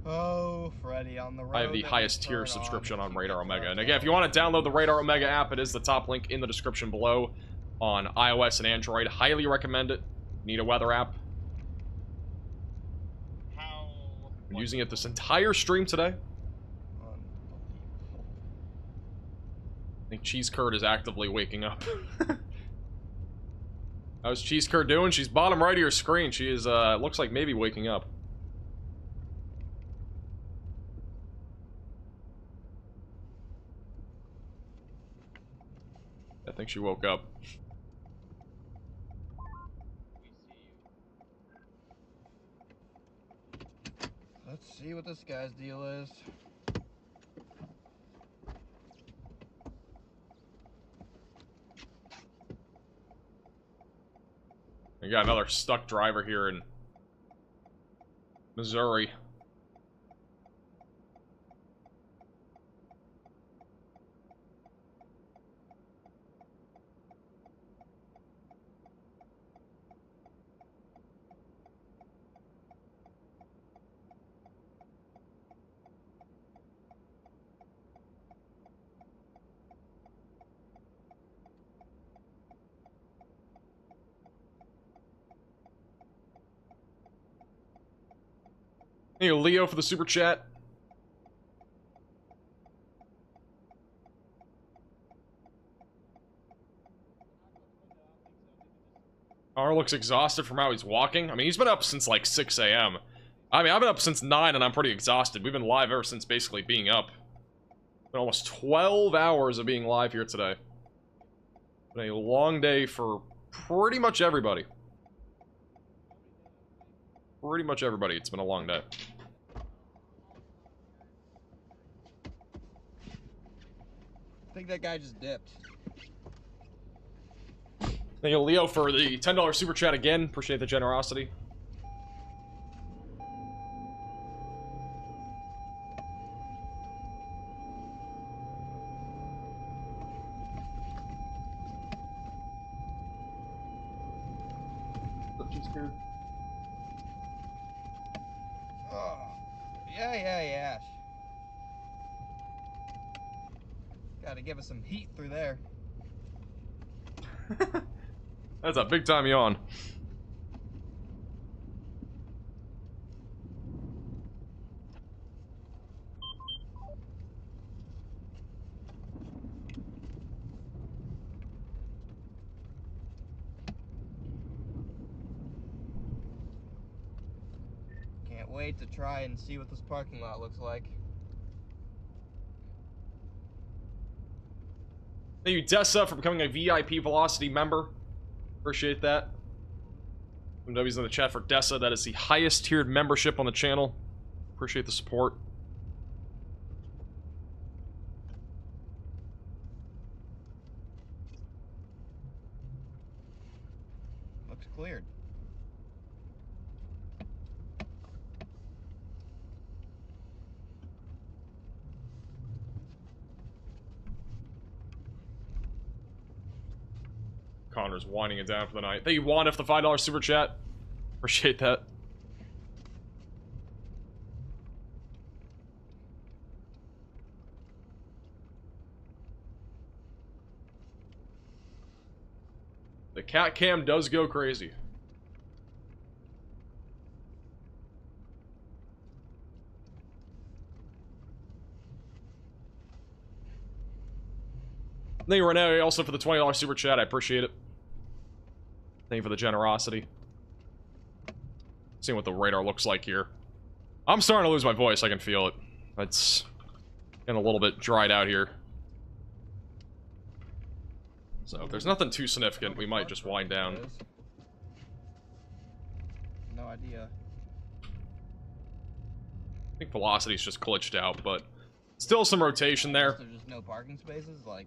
Oh, Freddy on the road. I have the highest tier subscription on Radar Omega. And again, if you want to download the Radar Omega app, it is the top link in the description below on iOS and Android. Highly recommend it. Need a weather app. Been using it this entire stream today. I think Cheese Curd is actively waking up. How's Cheese Curd doing? She's bottom right of your screen. She is, looks like maybe waking up. I think she woke up. Let's see what this guy's deal is. We got another stuck driver here in Missouri. Thank you, Leo, for the super chat. R looks exhausted from how he's walking. I mean, he's been up since like 6 a.m. I mean, I've been up since 9 and I'm pretty exhausted. We've been live ever since basically being up. Been almost 12 hours of being live here today. Been a long day for pretty much everybody. Pretty much everybody. It's been a long day. I think that guy just dipped. Thank you, Leo, for the $10 super chat again. Appreciate the generosity. Oh, yeah. Gotta give us some heat through there. That's a big time yawn. Can't wait to try and see what this parking lot looks like. Thank you, Dessa, for becoming a VIP Velocity member. Appreciate that. W's in the chat for Dessa. That is the highest tiered membership on the channel. Appreciate the support. Looks cleared. Connor's winding it down for the night. Thank you, Wanda, for the $5 super chat. Appreciate that. The cat cam does go crazy. Thank you, Renee, also for the $20 super chat. I appreciate it. Thank you for the generosity. Seeing what the radar looks like here. I'm starting to lose my voice. I can feel it. It's getting a little bit dried out here. So if there's nothing too significant, we might just wind down. No idea. I think velocity's just glitched out, but still some rotation there. There's just no parking spaces, like.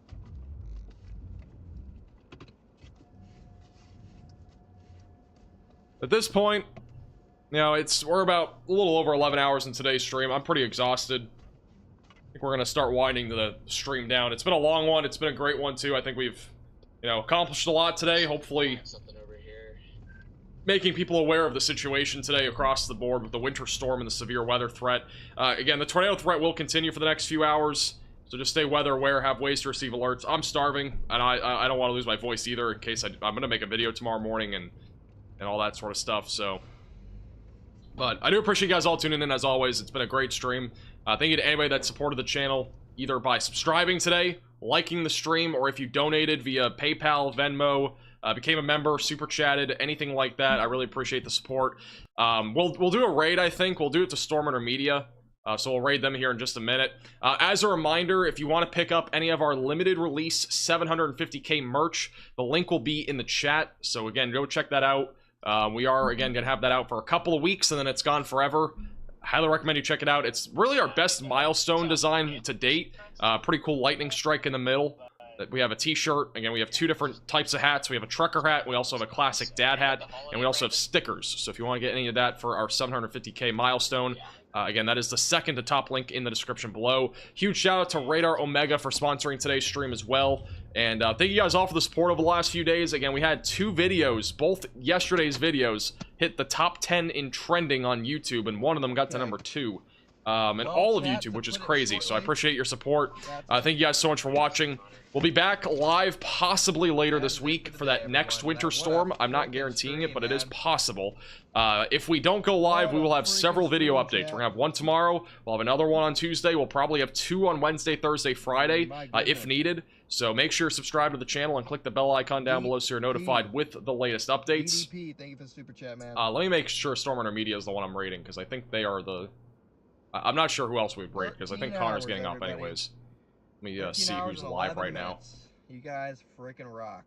At this point, You know, we're about a little over 11 hours in today's stream. I'm pretty exhausted. I think we're gonna start winding the stream down. It's been a long one. It's been a great one too. I think we've, you know, accomplished a lot today. Hopefully, making people aware of the situation today across the board with the winter storm and the severe weather threat. Again, the tornado threat will continue for the next few hours, so just stay weather aware, have ways to receive alerts. I'm starving, and I don't want to lose my voice either in case I'm going to make a video tomorrow morning and all that sort of stuff, so. But I do appreciate you guys all tuning in as always. It's been a great stream. Thank you to anybody that supported the channel, either by subscribing today, liking the stream, or if you donated via PayPal, Venmo, became a member, super chatted, anything like that. I really appreciate the support. We'll do a raid, I think. We'll do it to Storm Intermedia. So we'll raid them here in just a minute. As a reminder, if you want to pick up any of our limited release 750k merch, the link will be in the chat. So again, go check that out. We are, again, going to have that out for a couple of weeks, and then it's gone forever. Highly recommend you check it out. It's really our best milestone design to date. Pretty cool lightning strike in the middle. We have a t-shirt. Again, we have two different types of hats. We have a trucker hat. We also have a classic dad hat. And we also have stickers. So if you want to get any of that for our 750k milestone, again, that is the second to top link in the description below. Huge shout out to Radar Omega for sponsoring today's stream as well. And thank you guys all for the support over the last few days. Again, we had 2 videos, both yesterday's videos, hit the top 10 in trending on YouTube, and one of them got to number 2. And all of YouTube, which is crazy. So I appreciate your support. Thank you guys so much for watching. We'll be back live possibly later this week for that next winter storm. I'm not guaranteeing it, but it is possible. If we don't go live, we will have several video updates. We're going to have one tomorrow. We'll have another one on Tuesday. We'll probably have 2 on Wednesday, Thursday, Friday, if needed. So make sure you subscribe to the channel and click the bell icon down below so you're notified with the latest updates. Thank you for the super chat, man. Let me make sure Storm Intermedia is the one I'm rating, because I think they are the... I'm not sure who else we'd rate, because I think Connor's getting off anyways. Let me see who's live right now. You guys freaking rock.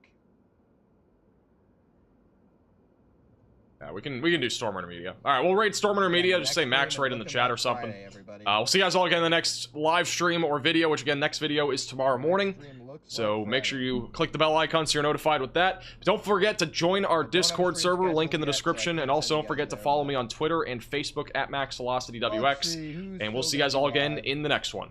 Yeah, we can do Storm Intermedia. All right, we'll rate Storm Intermedia. Just say max rate in the chat or something. We'll see you guys all again in the next live stream or video, which again, next video is tomorrow morning. So make sure you click the bell icon so you're notified with that. But don't forget to join our Discord server, link in the description, and also don't forget to follow me on Twitter and Facebook at MaxVelocityWX. And we'll see you guys all again in the next one.